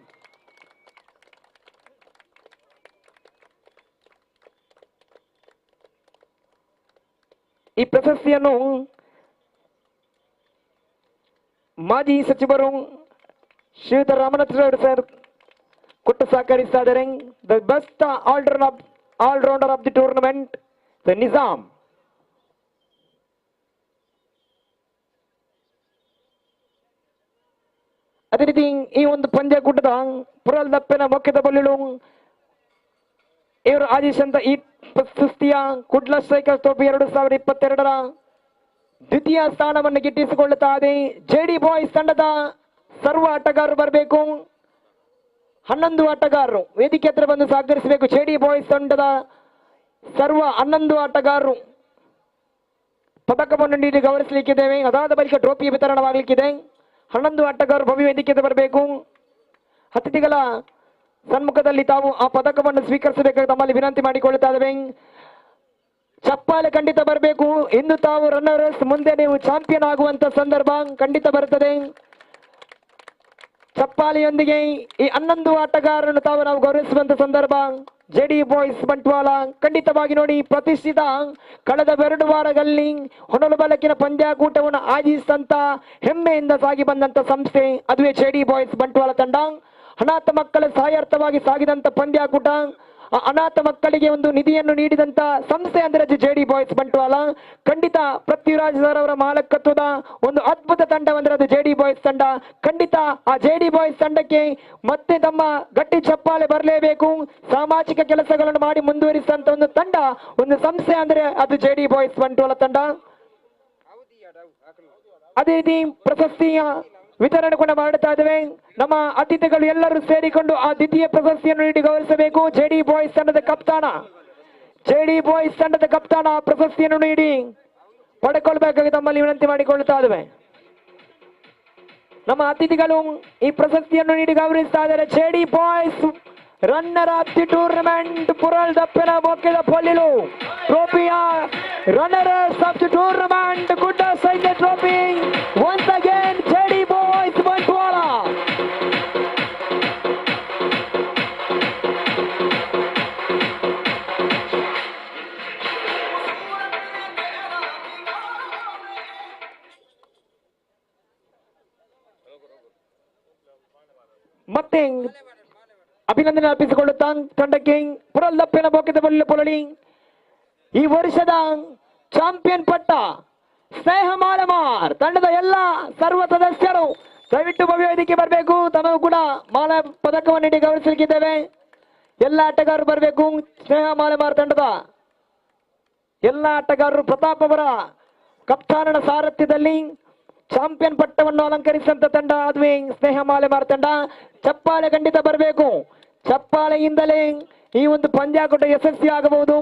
ಈ ಪ್ರಶಸ್ತಿಯನ್ನು ಮಾಜಿ ಸಚಿವರು ಶ್ರೀಯುತ ರಾಮನಾಥ್ ಸರ್ ಕೊಟ್ಟು ಸಹಕರಿಸ್ತಾ ಇದ್ದಾರೆ. The best allrounder of the tournament the Nizam. ಅದೇ ರೀತಿ ಈ ಒಂದು ಪಂದ್ಯಕೂಟದ ಪುರಲ್ದಪ್ಪನ ಮೊಕ್ಕದ ಬಲ್ಲಿಳು ಇವರು ಆದೇಶಂತ ಈ ಸುಸ್ತಿಯ ಕುಡ್ಲ ಸ್ಟ್ರೈಕರ್ ಟ್ರೋಫಿ 2022ರ ದ್ವಿತೀಯ ಸ್ಥಾನವನ್ನು ಗಿಟ್ಟಿಸಿಕೊಳ್ಳುತ್ತಾ ಇದೆ. ಜೆಡಿ ಬಾಯ್ಸ್ ತಂಡದ ಸರ್ವ ಆಟಗಾರರು ಬರಬೇಕು. 11 ಆಟಗಾರರು ವೇದಿಕೆ ಹತ್ರ ಬಂದು ಸಹಕರಿಸಬೇಕು. ಜೆಡಿ ಬಾಯ್ಸ್ ತಂಡದ ಸರ್ವ 11 ಆಟಗಾರರು ಪದಕವನ್ನು ನೀಡಿ ಗೌರವಿಸಲಿಕ್ಕಿದ್ದೇವೆ. ಅದಾದ ಬಳಿಕ ಟ್ರೋಫಿ ವಿತರಣವಾಗಲಿಕ್ಕಿದೆ. 11 ಆಟಗಾರರು ಭವ್ಯ ವೇದಿಕೆಗೆ ಬರಬೇಕು. ಅತಿಥಿಗಳ ಸನ್ಮುಖದಲ್ಲಿ ತಾವು ಆ ಪದಕವನ್ನು ಸ್ವೀಕರಿಸಬೇಕಾಗಿ ತಮ್ಮಲ್ಲಿ ವಿನಂತಿ ಮಾಡಿಕೊಳ್ಳುತ್ತಾ ಇದ್ದೇವೆ. ಚಪ್ಪಾಳೆ ಖಂಡಿತ ಬರಬೇಕು. ಇಂದು ತಾವು ರನ್ನರ್ಸ್, ಮುಂದೆ ನೀವು ಚಾಂಪಿಯನ್ ಆಗುವಂತ ಸಂದರ್ಭ ಖಂಡಿತ ಬರುತ್ತದೆ. ಚಪ್ಪಾಳೆಯೊಂದಿಗೆ ಈ 11 ಆಟಗಾರರನ್ನು ತಾವು ನಾವು ಗೌರವಿಸುವಂತ ಸಂದರ್ಭ. ಜೆಡಿ ಬಾಯ್ಸ್ ಬಂಟ್ವಾಳ ಖಂಡಿತವಾಗಿ ನೋಡಿ, ಪ್ರತಿಷ್ಠಿತ ಕಳೆದ 2 ವಾರಗಳಲ್ಲಿ ಹೊನಲು ಬಲಕಿನ ಪಂದ್ಯಾಕೂಟವನ್ನು ಆಯೋಜಿಸಿದಂತ ಹೆಮ್ಮೆಯಿಂದ ಸಾಗಿ ಬಂದಂತ ಸಂಸ್ಥೆ ಅದುವೇ ಜೆಡಿ ಬಾಯ್ಸ್ ಬಂಟ್ವಾಳ ತಂಡ. ಅನಾಥ ಮಕ್ಕಳ ಸಹಾಯಾರ್ಥವಾಗಿ ಸಾಗಿದಂತ ಪಂದ್ಯಾಕೂಟ, ಅನಾಥ ಮಕ್ಕಳಿಗೆ ಒಂದು ನಿಧಿಯನ್ನು ನೀಡಿದಂತ ಸಂಸ್ಥೆ ಅಂದರೆ ಜೆಡಿ ಬಾಯ್ಸ್ ಬಂಟ್ವಾಳ. ಖಂಡಿತ ಪೃಥ್ವಿರಾಜ್ ಸರ್ ಅವರ ಮಾಲಕತ್ವದ ಒಂದು ಅದ್ಭುತ ತಂಡವೆಂದರೆ ಅದು ಜೆಡಿ ಬಾಯ್ಸ್ ತಂಡ. ಖಂಡಿತ ಆ ಜೆಡಿ ಬಾಯ್ಸ್ ತಂಡಕ್ಕೆ ಮತ್ತೆ ತಮ್ಮ ಗಟ್ಟಿ ಚಪ್ಪಾಳೆ ಬರಲೇಬೇಕು. ಸಾಮಾಜಿಕ ಕೆಲಸಗಳನ್ನು ಮಾಡಿ ಮುಂದುವರಿಸಿದಂತ ಒಂದು ತಂಡ, ಒಂದು ಸಂಸ್ಥೆ ಅಂದರೆ ಅದು ಜೆಡಿ ಬಾಯ್ಸ್ ಬಂಟ್ವಾಳ ತಂಡ. ಅದೇ ರೀತಿ ಪ್ರಶಸ್ತಿಯ ವಿತರಣೆ ಕೂಡ ಮಾಡುತ್ತಾ ಇದ್ದೇವೆ. ನಮ್ಮ ಅತಿಥಿಗಳು ಎಲ್ಲರೂ ಸೇರಿಕೊಂಡು ಆ ದ್ವಿತೀಯ ಪ್ರಶಸ್ತಿಯನ್ನು ನೀಡಿ ಗೌರವಿಸಬೇಕು. ಜೆಡಿ ಬಾಯ್ಸ್ ತಂಡದ ಕಪ್ತಾನ ಪ್ರಶಸ್ತಿಯನ್ನು ನೀಡಿ ಪಡೆದುಕೊಳ್ಳಬೇಕಾಗಿ ತಮ್ಮಲ್ಲಿ ವಿನಂತಿ ಮಾಡಿಕೊಳ್ಳುತ್ತಾ ಇದ್ದೇವೆ. ನಮ್ಮ ಅತಿಥಿಗಳು ಈ ಪ್ರಶಸ್ತಿಯನ್ನು ನೀಡಿ ಗೌರವಿಸ್ತಾ ಇದ್ದಾರೆ. JD boys runner of the tournament ಪುರಲ್ ದಪ್ಪನ ಮೊಕ್ಕದ ಪೊಲ್ಲಿಲು ಟ್ರೋಫಿಯ ರನ್ನರ್ಸ್ ಆಫ್ ದಿ ಟೂರ್ನಮೆಂಟ್ ಗುಡ್ಡ ಸೈನ್ಯ trophy once again JD boys Bantwal. ಮತ್ತೆ ಅಭಿನಂದನೆ ಅರ್ಪಿಸಿಕೊಳ್ಳುತ್ತಾ ತಂಡಕ್ಕೆ ಪುರಲ್ ದಪ್ಪನ ಮೊಕ್ಕದ ಪೊಲ್ಲಿ ಈ ವರ್ಷದ ಚಾಂಪಿಯನ್ ಪಟ್ಟ ಸ್ನೇಹ ಮಾಲಮಾರ್ ತಂಡದ ಎಲ್ಲ ಸರ್ವ ಸದಸ್ಯರು ದಯವಿಟ್ಟು ಭವ್ಯ ವೇದಿಕೆ ಬರಬೇಕು. ತಮಗೂ ಕೂಡ ಮಾಲ ಪದಕವನ್ನು ನೀಡಿ ಗೌರವಿಸಲಿಕ್ಕಿದ್ದೇವೆ. ಎಲ್ಲ ಆಟಗಾರರು ಬರಬೇಕು. ಸ್ನೇಹ ಮಾಲಮಾರ್ ತಂಡದ ಎಲ್ಲ ಆಟಗಾರರು ಪ್ರತಾಪ್ ಅವರ ಕಪ್ತಾನನ ಸಾರಥ್ಯದಲ್ಲಿ ಚಾಂಪಿಯನ್ ಪಟ್ಟವನ್ನು ಅಲಂಕರಿಸಿದಂತ ತಂಡ ಅದುವೇ ಸ್ನೇಹ ಮಾಲೆಮಾರ್ ತಂಡ. ಚಪ್ಪಾಳೆ ಖಂಡಿತ ಬರಬೇಕು. ಚಪ್ಪಾಳೆಯಿಂದಲೇ ಈ ಒಂದು ಪಂದ್ಯಾಕೂಟ ಯಶಸ್ವಿ ಆಗಬಹುದು.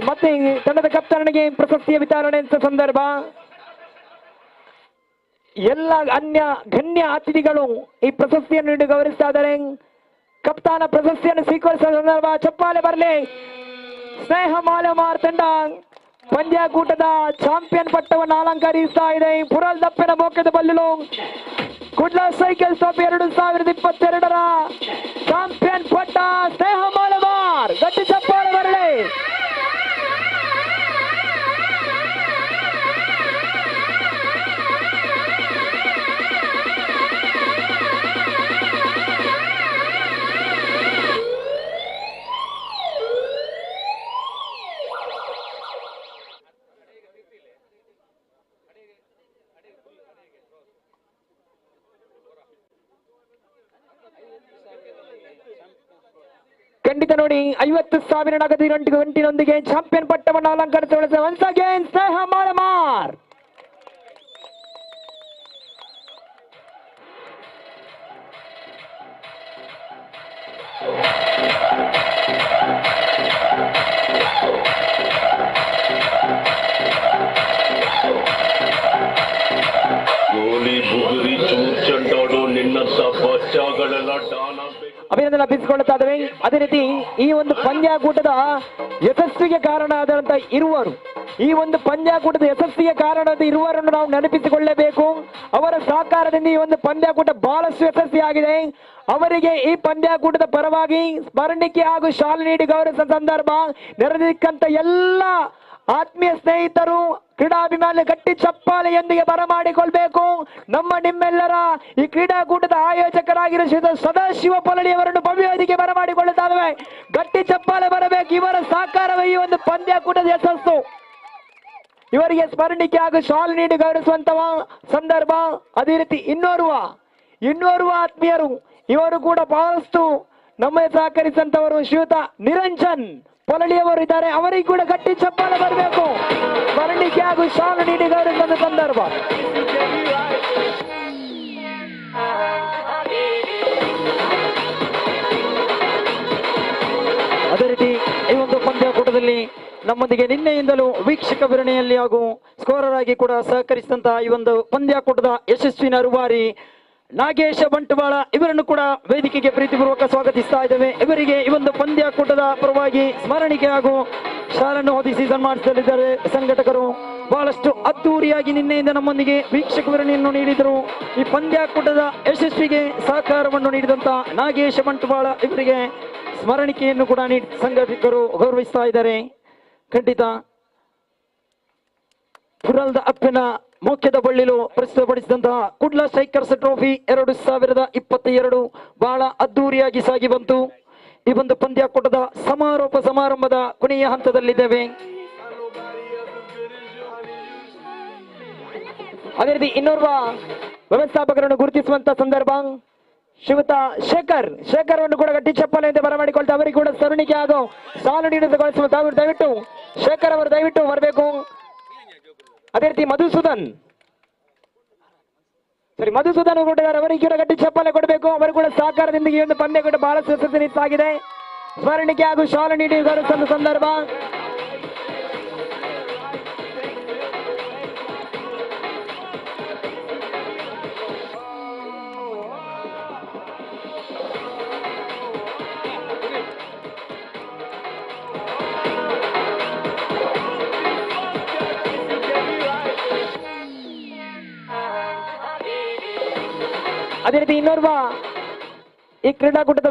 ಮತ್ತೆ ತಂಡದ ಕಪ್ತಾನನಿಗೆ ಪ್ರಶಸ್ತಿಯ ವಿತರಣೆ ಸಂದರ್ಭ ಎಲ್ಲ ಗಣ್ಯ ಅತಿಥಿಗಳು ಈ ಪ್ರಶಸ್ತಿಯನ್ನು ನೀಡಿ ಗೌರವಿಸ್ತಾ ಇದ್ದಾರೆ. ಕಪ್ತಾನ ಪ್ರಶಸ್ತಿಯನ್ನು ಸ್ವೀಕರಿಸುವ ಸಂದರ್ಭ ಚಪ್ಪಾಳೆ ಬರಲಿ. ಸ್ನೇಹ ಮಾಲಮಾರ್ ತಂಡ ಪಂದ್ಯಾಕೂಟದ ಚಾಂಪಿಯನ್ ಪಟ್ಟವನ್ನು ಅಲಂಕರಿಸ್ತಾ ಇದೆ. ಪುರಲ್ ದಪ್ಪನ ಮೊಕ್ಕದ ಬಲ್ಲಿಲು ಕುಡ್ಲಾ ಸೈಕಲ್ ಟ್ರೋಫಿ 2022ರ ಚಾಂಪಿಯನ್ ಪಟ್ಟ ಸ್ನೇಹ ಮಾಲಮಾರ್. ಗಟ್ಟಿ ಚಪ್ಪಾಳೆ ಬರಲಿ. ಖಂಡಿತ ನೋಡಿ 50,000 ನಗದು ಗಂಟಿನೊಂದಿಗೆ ಚಾಂಪಿಯನ್ ಪಟ್ಟವನ್ನು ಅಲಂಕರಿಸಿಕೊಳ್ಳುವ ಒನ್ಸ್ ಅಗೇನ್ ಸ್ನೇಹ ಮಾಲಮಾರ್. ಅಭಿನಂದನೆ ಅರ್ಪಿಸಿಕೊಳ್ಳುತ್ತಾ ಇದ್ದೇವೆ. ಅದೇ ರೀತಿ ಈ ಒಂದು ಪಂದ್ಯಾಕೂಟದ ಯಶಸ್ವಿಗೆ ಕಾರಣ ಆದಂತ ಇರುವರು, ಈ ಒಂದು ಪಂದ್ಯಾಕೂಟದ ಯಶಸ್ವಿಗೆ ಕಾರಣದ ಇರುವರನ್ನು ನಾವು ನೆನಪಿಸಿಕೊಳ್ಳಲೇಬೇಕು. ಅವರ ಸಹಕಾರದಿಂದ ಈ ಒಂದು ಪಂದ್ಯಾಕೂಟ ಬಹಳಷ್ಟು ಯಶಸ್ವಿಯಾಗಿದೆ. ಅವರಿಗೆ ಈ ಪಂದ್ಯಾಕೂಟದ ಪರವಾಗಿ ಸ್ಮರಣಿಕೆ ಹಾಗೂ ಶಾಲೆ ನೀಡಿ ಗೌರವಿಸುವ ಸಂದರ್ಭ ನೆರೆದಿಕ್ಕಂತ ಎಲ್ಲ ಆತ್ಮೀಯ ಸ್ನೇಹಿತರು ಕ್ರೀಡಾಭಿಮಾನಿ ಗಟ್ಟಿ ಚಪ್ಪಾಳೆಯೊಂದಿಗೆ ಬರಮಾಡಿಕೊಳ್ಬೇಕು. ನಿಮ್ಮೆಲ್ಲರ ಈ ಕ್ರೀಡಾಕೂಟದ ಆಯೋಜಕರಾಗಿರುವ ಶ್ರೀ ಸದಾಶಿವ ಪೊಲಳಿಯವರನ್ನು ಭವ್ಯ ವೇದಿಕೆ ಬರಮಾಡಿಕೊಳ್ಳುತ್ತಾ ಇದ್ದೇವೆ. ಗಟ್ಟಿ ಚಪ್ಪಾಳೆ ಬರಬೇಕು. ಇವರ ಸಹಕಾರವೇ ಈ ಒಂದು ಪಂದ್ಯಾಕೂಟದ ಯಶಸ್ಸು. ಇವರಿಗೆ ಸ್ಮರಣಿಕೆ ಹಾಗೂ ಶಾಲು ನೀಡಿ ಗೌರವಿಸುವಂತಹ ಸಂದರ್ಭ. ಅದೇ ರೀತಿ ಇನ್ನೋರ್ವ ಆತ್ಮೀಯರು ಇವರು ಕೂಡ ಬಹಳಷ್ಟು ನಮ್ಮ ಸಹಕರಿಸಿದಂತವರು ಶ್ರೀಯುತ ನಿರಂಜನ್ ಪೊಲಳಿಯವರು ಇದ್ದಾರೆ. ಅವರಿಗೆ ಕೂಡ ಗಟ್ಟಿ ಚಪ್ಪಾಳೆ ಬರಬೇಕು. ಸ್ಮರಣಿಕೆ ಹಾಗೂ ಶಾಲು ನೀಡಿ ಗೌರವಿಸುವ ಸಂದರ್ಭ. ಅದೇ ರೀತಿ ಈ ಒಂದು ಪಂದ್ಯಾಕೂಟದಲ್ಲಿ ನಮ್ಮೊಂದಿಗೆ ನಿನ್ನೆಯಿಂದಲೂ ವೀಕ್ಷಕ ವಿರಣೆಯಲ್ಲಿ ಹಾಗೂ ಸ್ಕೋರರ್ ಆಗಿ ಕೂಡ ಸಹಕರಿಸಿದಂತಹ ಈ ಒಂದು ಪಂದ್ಯಾಕೂಟದ ಯಶಸ್ವಿನ ರೂವಾರಿ ನಾಗೇಶ ಬಂಟ್ವಾಳ ಇವರನ್ನು ಕೂಡ ವೇದಿಕೆಗೆ ಪ್ರೀತಿಪೂರ್ವಕ ಸ್ವಾಗತಿಸ್ತಾ ಇದ್ದೇವೆ. ಇವರಿಗೆ ಈ ಒಂದು ಪಂದ್ಯಾಕೂಟದ ಪರವಾಗಿ ಸ್ಮರಣಿಕೆ ಹಾಗೂ ಶಾಲನ್ನು ಹೊದಿಸಿ ಸನ್ಮಾನಿಸಲಿದ್ದಾರೆ ಸಂಘಟಕರು. ಬಹಳಷ್ಟು ಅದ್ದೂರಿಯಾಗಿ ನಿನ್ನೆಯಿಂದ ನಮ್ಮೊಂದಿಗೆ ವೀಕ್ಷಕ ವಿರಣೆಯನ್ನು ನೀಡಿದರು. ಈ ಪಂದ್ಯಾಕೂಟದ ಯಶಸ್ವಿಗೆ ಸಹಕಾರವನ್ನು ನೀಡಿದಂತ ನಾಗೇಶ ಬಂಟ್ವಾಳ ಇವರಿಗೆ ಸ್ಮರಣಿಕೆಯನ್ನು ಕೂಡ ನೀಡಿ ಸಂಘಟಕರು ಗೌರವಿಸ್ತಾ ಇದ್ದಾರೆ. ಖಂಡಿತ ಪುರಲ್ದ ಅಪ್ಪನ ಮುಖ್ಯದ ಬಳ್ಳಿಲು ಪ್ರಸ್ತುತಪಡಿಸಿದಂತಹ ಕುಡ್ಲಾ ಸ್ಟ್ರೈಕರ್ಸ್ ಟ್ರೋಫಿ 2022 ಬಹಳ ಅದ್ದೂರಿಯಾಗಿ ಸಾಗಿ ಬಂತು. ಈ ಒಂದು ಪಂದ್ಯಾಕೂಟದ ಸಮಾರೋಪ ಸಮಾರಂಭದ ಕೊನೆಯ ಹಂತದಲ್ಲಿದ್ದೇವೆ. ಅದೇ ರೀತಿ ಇನ್ನೋರ್ವ ವ್ಯವಸ್ಥಾಪಕರನ್ನು ಗುರುತಿಸುವಂತ ಸಂದರ್ಭ ಶ್ರೀಯುತ ಶೇಖರ್ ಅನ್ನು ಕೂಡ ಗಟ್ಟಿ ಚಪ್ಪಾಳೆಯಿಂದ ಬರಮಾಡಿಕೊಳ್ತಾ ಅವರಿಗೆ ಕೂಡ ಸ್ಮರಣಿಕೆ ಹಾಗೂ ಸಾಲು ನೀಡಿಕೊಳ್ಳುವ ದಯವಿಟ್ಟು ಶೇಖರ್ ಅವರು ದಯವಿಟ್ಟು ಬರಬೇಕು. ಅದೇ ರೀತಿ ಮಧುಸೂದನ್ ಕೊಟ್ಟಿದ್ದಾರೆ. ಅವರಿಗೆ ಕೂಡ ಗಟ್ಟಿ ಚಪ್ಪಾಳೆ ಕೊಡಬೇಕು. ಅವರು ಕೂಡ ಸಹಕಾರದಿಂದ ಈ ಒಂದು ಪಂದ್ಯ ಕೂಡ ಬಹಳ ಯಶಸ್ವಿಯಾಗಿದೆ. ಸ್ಮರಣಿಕೆ ಹಾಗೂ ಶಾಲು ನೀಡಿ ಗೌರವಿಸುವ ಸಂದರ್ಭ. ಅದೇ ರೀತಿ ಇನ್ನೋರ್ವ ಈ ಕ್ರೀಡಾಕೂಟದ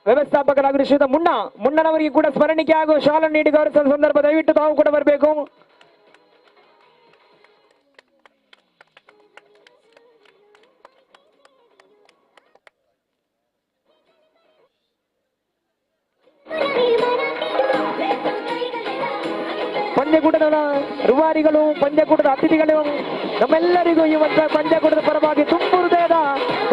ವ್ಯವಸ್ಥಾಪಕರಾಗಿರುವ ಶ್ರೀಯುತ ಮುನ್ನನವರಿಗೆ ಕೂಡ ಸ್ಮರಣಿಕೆ ಹಾಗೂ ಶಾಲು ನೀಡಿ ಗೌರವಿಸುವ ಸಂದರ್ಭ ದಯವಿಟ್ಟು ತಾವು ಕೂಡ ಬರಬೇಕು. ಪಂದ್ಯಕೂಟದ ರೂವಾರಿಗಳು, ಪಂದ್ಯಕೂಟದ ಅತಿಥಿಗಳು, ನಮ್ಮೆಲ್ಲರಿಗೂ ಈ ಒಂದು ಪಂದ್ಯಕೂಟದ ಪರವಾಗಿ ತುಂಬು ಹೃದಯದ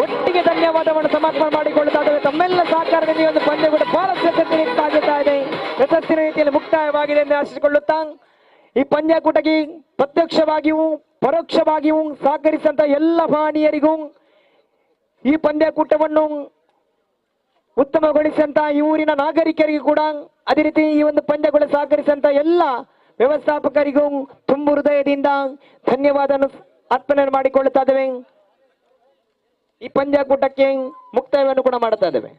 ಒಟ್ಟಿಗೆ ಧನ್ಯವಾದವನ್ನು ಸಮರ್ಪಣೆ ಮಾಡಿಕೊಳ್ಳುತ್ತಾ ಇದ್ದೇವೆ. ತಮ್ಮೆಲ್ಲ ಸಹಕಾರದಿಂದ ಈ ಒಂದು ಪಂದ್ಯಕೂಟ ಬಹಳ ಯಶಸ್ವಿಯಾಗುತ್ತಾ ಇದೆ, ಯಶಸ್ಸಿನ ರೀತಿಯಲ್ಲಿ ಮುಕ್ತಾಯವಾಗಿದೆ ಎಂದು ಆಶಿಸಿಕೊಳ್ಳುತ್ತಾ ಈ ಪಂದ್ಯಕೂಟಕ್ಕೆ ಪ್ರತ್ಯಕ್ಷವಾಗಿಯೂ ಪರೋಕ್ಷವಾಗಿಯೂ ಸಹಕರಿಸಿದಂತ ಎಲ್ಲ ಮಹನೀಯರಿಗೂ ಈ ಪಂದ್ಯಕೂಟವನ್ನು ಉತ್ತಮಗೊಳಿಸಿದಂತ ಈ ಊರಿನ ನಾಗರಿಕರಿಗೂ ಕೂಡ ಅದೇ ರೀತಿ ಈ ಒಂದು ಪಂದ್ಯಕೂಟ ಸಹಕರಿಸಿದಂತ ಎಲ್ಲ ವ್ಯವಸ್ಥಾಪಕರಿಗೂ ತುಂಬು ಹೃದಯದಿಂದ ಧನ್ಯವಾದ ಅರ್ಪಣೆ ಮಾಡಿಕೊಳ್ಳುತ್ತಾ ಇದ್ದೇವೆ. ಈ ಪಂದ್ಯಕೂಟಕ್ಕೆ ಮುಕ್ತಾಯವನ್ನು ಕೂಡ ಮಾಡುತ್ತಾ ಇದ್ದೇವೆ.